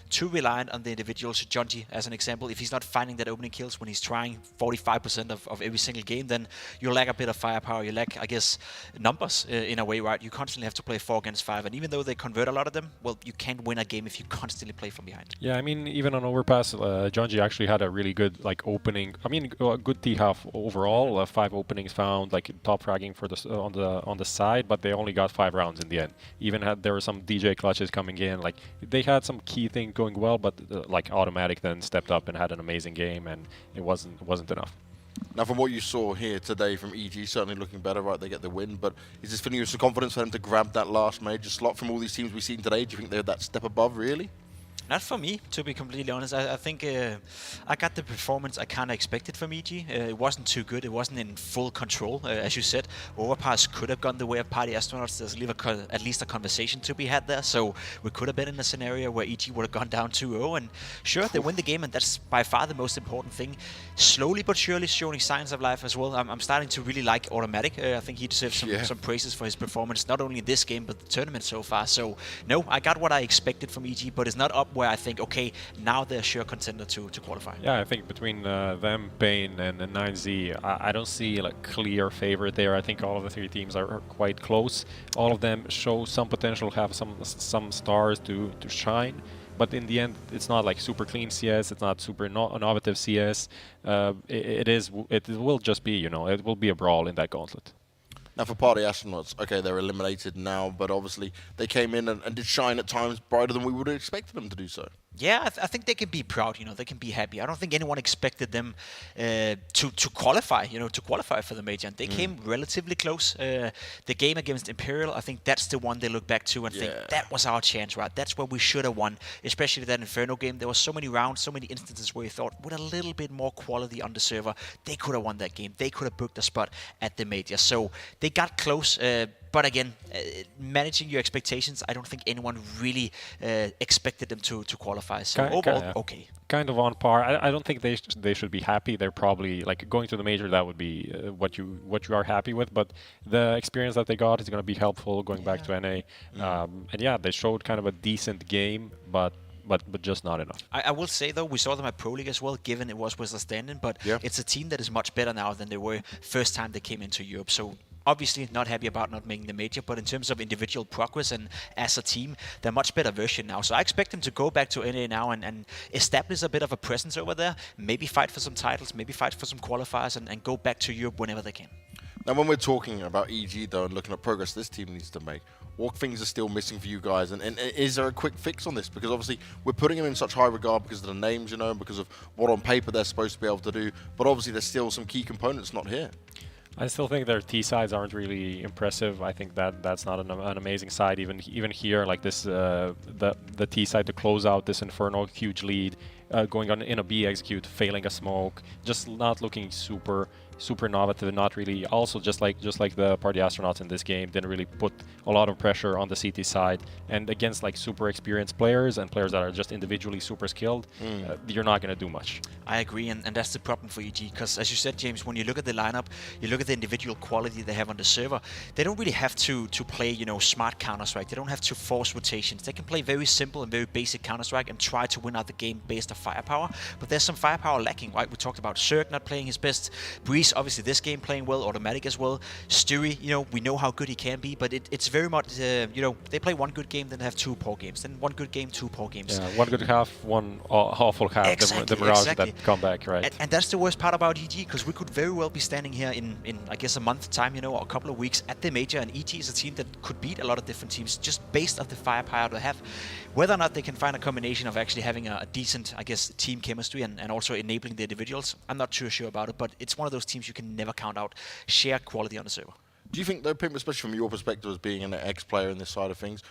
too reliant on the individuals. Jonji, as an example, if he's not finding that opening kills when he's trying 45% of every single game, then you lack a bit of firepower. You lack, I guess, numbers in a way, right? You constantly have to play 4 against 5. And even though they convert a lot of them, well, you can't win a game if you constantly play from behind. Yeah, I mean, even on Overpass, Jonji actually had a really good opening. I mean, a good T half overall. 5 openings found, top fragging for the on the side, but they only got 5 rounds in the end. Even there were some DJ clutches coming in. They had some key thing going well, but Automatic then stepped up and had an amazing game, and it wasn't enough. Now, from what you saw here today from EG, certainly looking better, right? They get the win, but is this filling you with some confidence for them to grab that last major slot from all these teams we've seen today? Do you think they're that step above, really? Not for me, to be completely honest. I think I got the performance I kind of expected from EG. It wasn't too good. It wasn't in full control, as you said. Overpass could have gone the way of Party Astronauts. There's at least a conversation to be had there. So we could have been in a scenario where EG would have gone down 2-0. And sure, they win the game, and that's by far the most important thing. Slowly but surely showing signs of life as well. I'm starting to really like Automatic. I think he deserves some praises for his performance, not only in this game, but the tournament so far. So, no, I got what I expected from EG, but it's not up where where I think, okay, now they're a sure contender to qualify. Yeah, I think between them, Pain, and 9Z, I don't see like clear favorite there. I think all of the three teams are quite close. All of them show some potential, have some stars to shine. But in the end, it's not like super clean CS. It's not super innovative CS. It will just be, you know, it will be a brawl in that gauntlet. Now for Party Astronauts, okay, they're eliminated now, but obviously they came in and did shine at times brighter than we would have expected them to do so. Yeah, I think they can be proud, you know, they can be happy. I don't think anyone expected them to qualify, you know, to qualify for the major. And they came relatively close. The game against Imperial, I think that's the one they look back to and think, that was our chance, right? That's where we should have won, especially that Inferno game. There were so many rounds, so many instances where you thought, with a little bit more quality on the server, they could have won that game. They could have booked a spot at the major. So they got close. But again, managing your expectations, I don't think anyone really expected them to qualify. So overall, okay. Kind of on par. I don't think they should be happy. They're probably like going to the major. That would be what you are happy with. But the experience that they got is going to be helpful going back to NA. And yeah, they showed kind of a decent game, but just not enough. I will say though, we saw them at Pro League as well, given it was Wizard Standing. But it's a team that is much better now than they were first time they came into Europe. So obviously not happy about not making the major, but in terms of individual progress and as a team, they're a much better version now. So I expect them to go back to NA now and establish a bit of a presence over there, maybe fight for some titles, maybe fight for some qualifiers and go back to Europe whenever they can. Now when we're talking about EG though and looking at progress this team needs to make, what things are still missing for you guys? And is there a quick fix on this? Because obviously we're putting them in such high regard because of the names, you know, and because of what on paper they're supposed to be able to do. But obviously there's still some key components not here. I still think their T sides aren't really impressive. I think that's not an amazing side. Even here, like this, the T side to close out this Inferno huge lead, going on in a B execute, failing a smoke, just not looking super innovative. Not really. Also, just like the Party Astronauts in this game, didn't really put a lot of pressure on the CT side. And against like super experienced players and players that are just individually super skilled, you're not going to do much. I agree, and that's the problem for EG, because as you said, James, when you look at the lineup, you look at the individual quality they have on the server, they don't really have to play, you know, smart Counter-Strike. They don't have to force rotations. They can play very simple and very basic Counter-Strike and try to win out the game based on firepower, but there's some firepower lacking, right? We talked about Zerg not playing his best, Breeze obviously this game playing well, Automatic as well, Sturi, you know, we know how good he can be, but it's very much, you know, they play one good game, then they have two poor games, then one good game, two poor games. Yeah, one good half, one awful half, exactly, the Mirage exactly. that come back, right? And that's the worst part about EG, because we could very well be standing here in I guess a month's time, you know, or a couple of weeks at the major, and EG is a team that could beat a lot of different teams just based on the firepower they have. Whether or not they can find a combination of actually having a decent, I guess, team chemistry and also enabling the individuals, I'm not too sure about it, but it's one of those teams you can never count out sheer quality on the server. Do you think, though, Pim, especially from your perspective as being an ex-player in this side of things,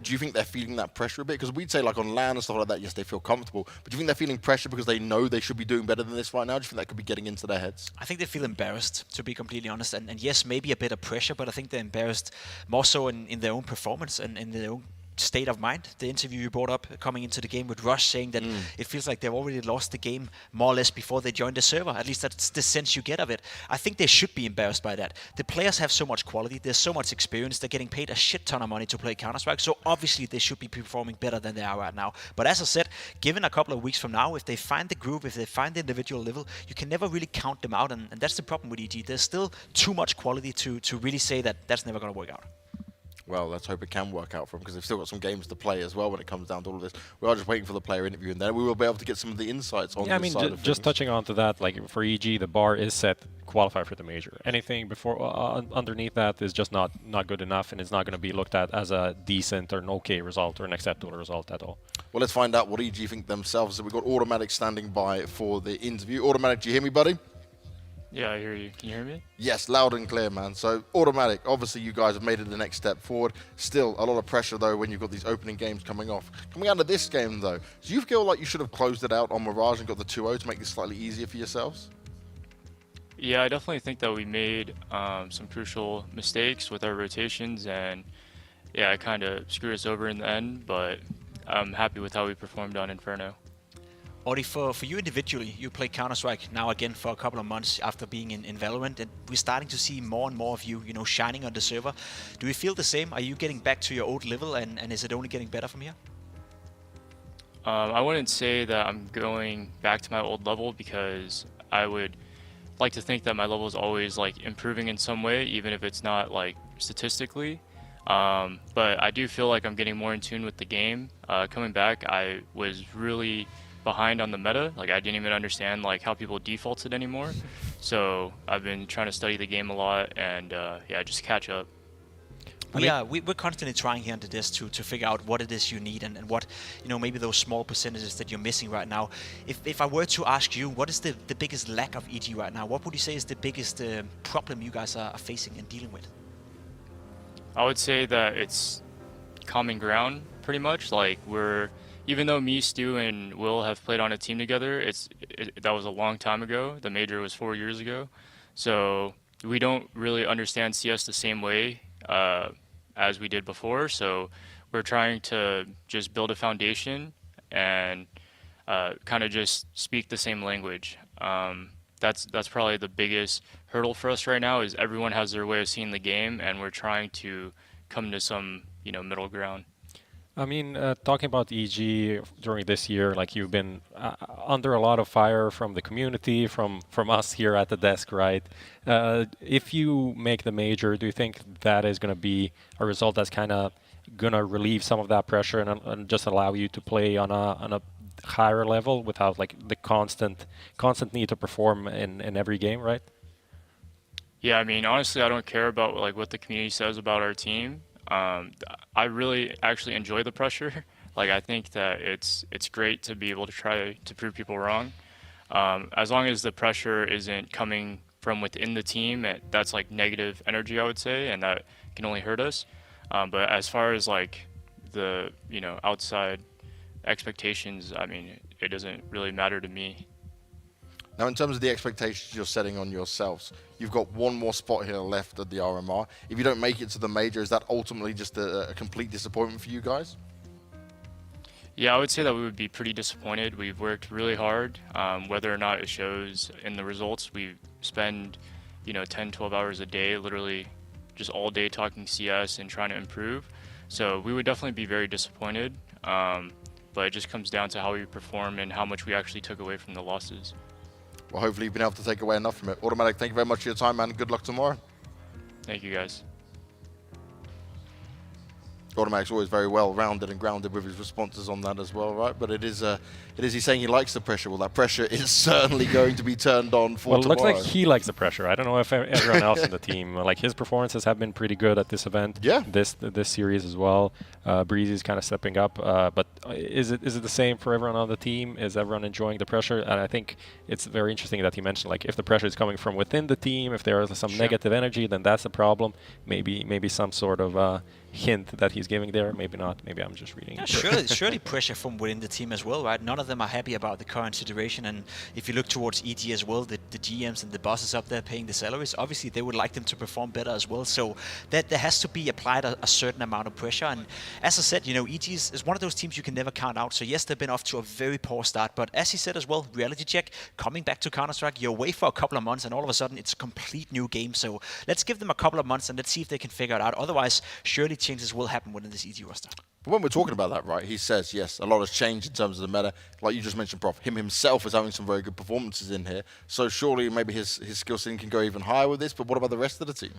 do you think they're feeling that pressure a bit? Because we'd say, like, on LAN and stuff like that, yes, they feel comfortable. But do you think they're feeling pressure because they know they should be doing better than this right now? Do you think that could be getting into their heads? I think they feel embarrassed, to be completely honest. And yes, maybe a bit of pressure, but I think they're embarrassed more so in their own performance and in their own state of mind. The interview you brought up coming into the game with Rush saying that it feels like they've already lost the game more or less before they joined the server. At least that's the sense you get of it. I think they should be embarrassed by that. The players have so much quality, there's so much experience, they're getting paid a shit ton of money to play Counter-Strike, so obviously they should be performing better than they are right now. But as I said, given a couple of weeks from now, if they find the groove, if they find the individual level, you can never really count them out, and that's the problem with EG. There's still too much quality to really say that that's never going to work out. Well, let's hope it can work out for them, because they've still got some games to play as well when it comes down to all of this. We are just waiting for the player interview, and then we will be able to get some of the insights on this side of things. Just touching on to that, like for EG, the bar is set to qualify for the major. Anything before underneath that is just not good enough, and it's not going to be looked at as a decent or an okay result or an acceptable result at all. Well, let's find out what EG think themselves. So we've got Automatic standing by for the interview. Automatic, do you hear me, buddy? Yeah, I hear you. Can you hear me? Yes, loud and clear, man. So, Automatic, obviously you guys have made it the next step forward. Still, a lot of pressure, though, when you've got these opening games coming off. Coming out of this game, though, do you feel like you should have closed it out on Mirage and got the 2-0 to make this slightly easier for yourselves? Yeah, I definitely think that we made some crucial mistakes with our rotations, and yeah, it kind of screwed us over in the end, but I'm happy with how we performed on Inferno. Audi, for you individually, you play Counter-Strike now again for a couple of months after being in Valorant, and we're starting to see more and more of you, shining on the server. Do you feel the same? Are you getting back to your old level, and is it only getting better from here? I wouldn't say that I'm going back to my old level, because I would like to think that my level is always like improving in some way, even if it's not like statistically. But I do feel like I'm getting more in tune with the game. Coming back, I was really behind on the meta. Like, I didn't even understand like how people defaulted anymore. So I've been trying to study the game a lot, and yeah, just catch up. We're constantly trying here into this to figure out what it is you need and what, you know, maybe those small percentages that you're missing right now. If I were to ask you, what is the biggest lack of EG right now? What would you say is the biggest problem you guys are facing and dealing with? I would say that it's common ground, pretty much. Like, even though me, Stu, and Will have played on a team together, that was a long time ago. The major was 4 years ago. So we don't really understand CS the same way as we did before. So we're trying to just build a foundation and kind of just speak the same language. That's probably the biggest hurdle for us right now, is everyone has their way of seeing the game, and we're trying to come to some, you know, middle ground. I mean, talking about EG during this year, like, you've been under a lot of fire from the community, from us here at the desk, right? If you make the major, do you think that is going to be a result that's kind of going to relieve some of that pressure and just allow you to play on a higher level without like the constant need to perform in every game, right? Yeah, I mean, honestly, I don't care about like what the community says about our team. I really actually enjoy the pressure. Like, I think that it's great to be able to try to prove people wrong. As long as the pressure isn't coming from within the team, that's like negative energy, I would say, and that can only hurt us. But as far as like the, you know, outside expectations, I mean, it doesn't really matter to me. Now, in terms of the expectations you're setting on yourselves, you've got one more spot here left at the RMR. If you don't make it to the major, is that ultimately just a complete disappointment for you guys? Yeah, I would say that we would be pretty disappointed. We've worked really hard. Whether or not it shows in the results, we spend, you know, 10, 12 hours a day, literally just all day talking CS and trying to improve. So we would definitely be very disappointed. But it just comes down to how we perform and how much we actually took away from the losses. Well, hopefully you've been able to take away enough from it. Automatic, thank you very much for your time, man. Good luck tomorrow. Thank you, guys. Automatic's always very well-rounded and grounded with his responses on that as well, right? But it is he's saying he likes the pressure. Well, that pressure is certainly going to be turned on for tomorrow. Well, it looks like he likes the pressure. I don't know if everyone else in the team, like, his performances have been pretty good at this event. Yeah. This series as well. Breezy's kind of stepping up. But is it the same for everyone on the team? Is everyone enjoying the pressure? And I think it's very interesting that he mentioned, like, if the pressure is coming from within the team, if there is some negative energy, then that's a problem. Maybe some sort of hint that he's giving there. Maybe not. Maybe I'm just reading. Yeah, surely pressure from within the team as well, right? None of them are happy about the current situation, and if you look towards EG as well, the GMs and the bosses up there paying the salaries, obviously they would like them to perform better as well. So that there has to be applied a certain amount of pressure. And as I said, you know, EG is one of those teams you can never count out. So yes, they've been off to a very poor start, but as he said as well, reality check, coming back to Counter-Strike, you're away for a couple of months, and all of a sudden it's a complete new game. So let's give them a couple of months and let's see if they can figure it out. Otherwise, surely changes will happen within this EG roster. But when we're talking about that, right, he says, yes, a lot has changed in terms of the meta. Like you just mentioned, Prof, him himself is having some very good performances in here. So surely maybe his skill ceiling can go even higher with this, but what about the rest of the team?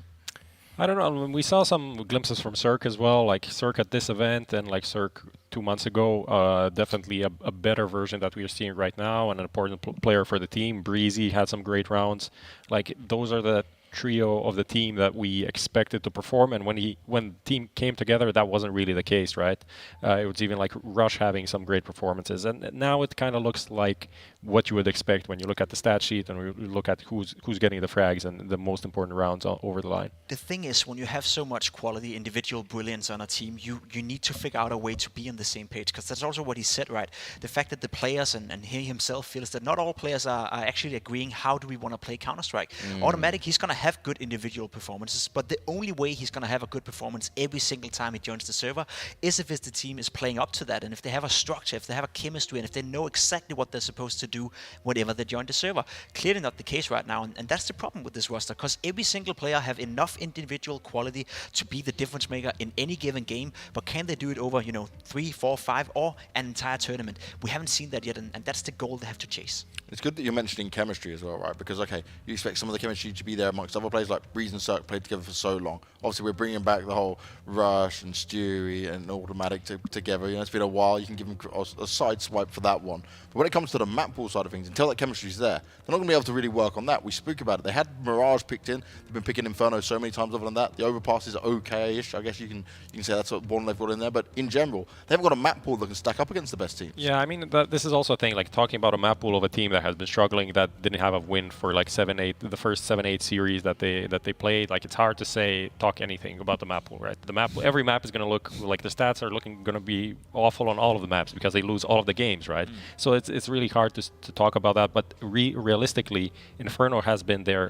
I don't know. We saw some glimpses from Cirque as well, like Cirque at this event and like Cirque 2 months ago. Definitely a better version that we are seeing right now, and an important player for the team. Breezy had some great rounds. Like, those are the trio of the team that we expected to perform, and when the team came together, that wasn't really the case, right? It was even like Rush having some great performances, and now it kind of looks like what you would expect when you look at the stat sheet and we look at who's getting the frags and the most important rounds over the line. The thing is, when you have so much quality, individual brilliance on a team, you need to figure out a way to be on the same page, because that's also what he said, right? The fact that the players and he himself feels that not all players are actually agreeing how do we want to play Counter-Strike. Automatic, he's going to have good individual performances, but the only way he's going to have a good performance every single time he joins the server is if the team is playing up to that, and if they have a structure, if they have a chemistry, and if they know exactly what they're supposed to do whenever they join the server. Clearly not the case right now, and that's the problem with this roster, because every single player have enough individual quality to be the difference maker in any given game, but can they do it over, 3, 4, 5, or an entire tournament? We haven't seen that yet, and that's the goal they have to chase. It's good that you're mentioning chemistry as well, right? Because, okay, you expect some of the chemistry to be there amongst other players, like Breeze and Cirque played together for so long. Obviously, we're bringing back the whole Rush and Stewie and Automatic together. It's been a while. You can give them a side swipe for that one. But when it comes to the map pool side of things, until that chemistry's there, they're not going to be able to really work on that. We spoke about it. They had Mirage picked in. They've been picking Inferno so many times other than that. The Overpass is okay-ish. I guess you can say that's one they've got in there. But in general, they haven't got a map pool that can stack up against the best teams. Yeah, I mean, this is also a thing, like talking about a map pool of a team that has been struggling, that didn't have a win for like the first 7-8 series that they played. Like, it's hard to talk anything about the map pool, right? Every map is going to look like the stats are going to be awful on all of the maps because they lose all of the games, right? So it's really hard to talk about that. But realistically, Inferno has been their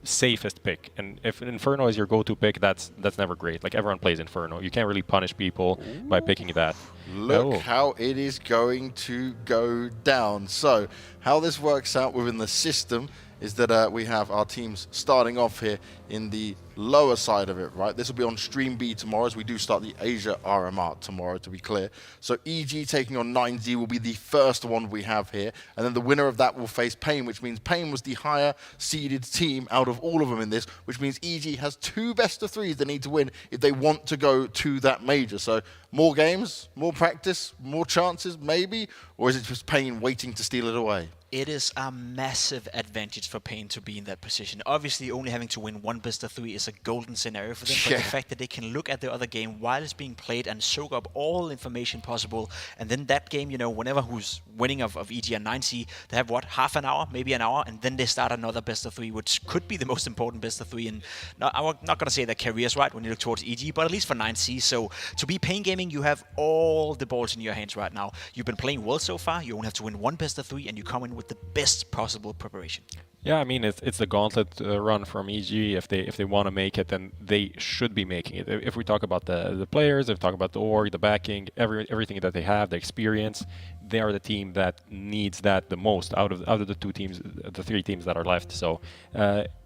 safest pick, and if Inferno is your go-to pick, that's never great. Like, everyone plays Inferno. You can't really punish people by picking that. Look how it is going to go down. So how this works out within the system is that we have our teams starting off here in the lower side of it, right? This will be on Stream B tomorrow, as we do start the Asia RMR tomorrow, to be clear. So EG taking on 9Z will be the first one we have here, and then the winner of that will face Pain, which means Pain was the higher seeded team out of all of them in this, which means EG has 2 best of 3s they need to win if they want to go to that major. So more games, more practice, more chances, maybe? Or is it just Pain waiting to steal it away? It is a massive advantage for Pain to be in that position. Obviously, only having to win 1 best of 3 is a golden scenario for them, but the fact that they can look at the other game while it's being played and soak up all information possible, and then that game, whenever who's winning of EG and 9C, they have, half an hour, maybe an hour, and then they start another best of 3, which could be the most important best of 3. And I'm not going to say their careers, right, when you look towards EG, but at least for 9C. So to be Pain Gaming, you have all the balls in your hands right now. You've been playing well so far. You only have to win 1 best of 3, and you come in with the best possible preparation. Yeah, I mean, it's the gauntlet run from EG. If they want to make it, then they should be making it. If we talk about the players, if we talk about the org, the backing, everything that they have, the experience, they are the team that needs that the most out of the 2 teams, the 3 teams that are left. So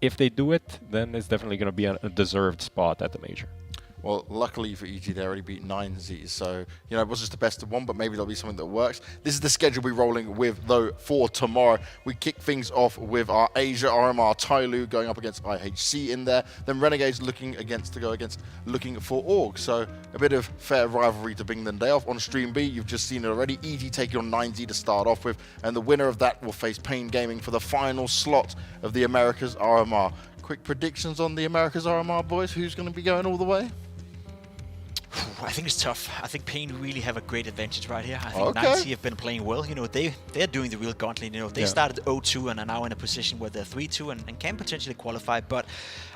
if they do it, then it's definitely going to be a deserved spot at the major. Well, luckily for EG, they already beat 9Z, so, it was just the best of 1, but maybe there'll be something that works. This is the schedule we're rolling with, though, for tomorrow. We kick things off with our Asia RMR Tyloo going up against IHC in there, then Renegades looking for Org, so a bit of fair rivalry to bring the day off. On Stream B, you've just seen it already, EG taking on 9Z to start off with, and the winner of that will face Pain Gaming for the final slot of the Americas RMR. Quick predictions on the Americas RMR, boys? Who's going to be going all the way? I think it's tough. I think Pain really have a great advantage right here. I think 9C have been playing well. They're doing the real gauntlet. They started 0-2 and are now in a position where they're 3-2 and can potentially qualify. But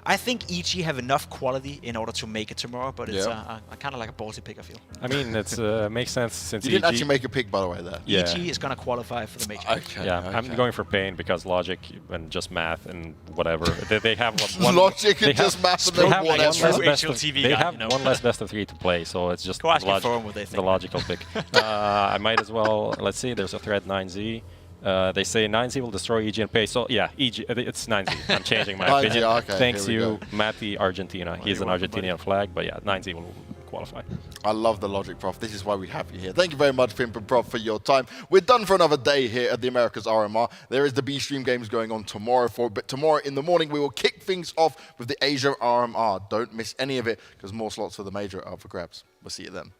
I think EG have enough quality in order to make it tomorrow. But it's kind of like a ballsy pick, I feel. I mean, it makes sense since you didn't actually make a pick, by the way, there. Yeah. EG is going to qualify for the major. I'm going for Pain because logic and just math and whatever. They have one logic and just math and whatever. They have one less best of 3 to play, so it's just the logical pick. I might as well. Let's see. There's a thread 9Z. They say 9Z will destroy EG and Pain. So yeah, EG. It's 9Z. I'm changing my opinion. Okay, thanks you, Matty, Argentina. He's an Argentinian flag, but yeah, 9Z will qualify. I love the logic, Prof. This is why we have you here. Thank you very much, Pimp and Prof, for your time. We're done for another day here at the Americas RMR. There is the B-Stream games going on tomorrow, but tomorrow in the morning we will kick things off with the Asia RMR. Don't miss any of it, because more slots for the major are up for grabs. We'll see you then.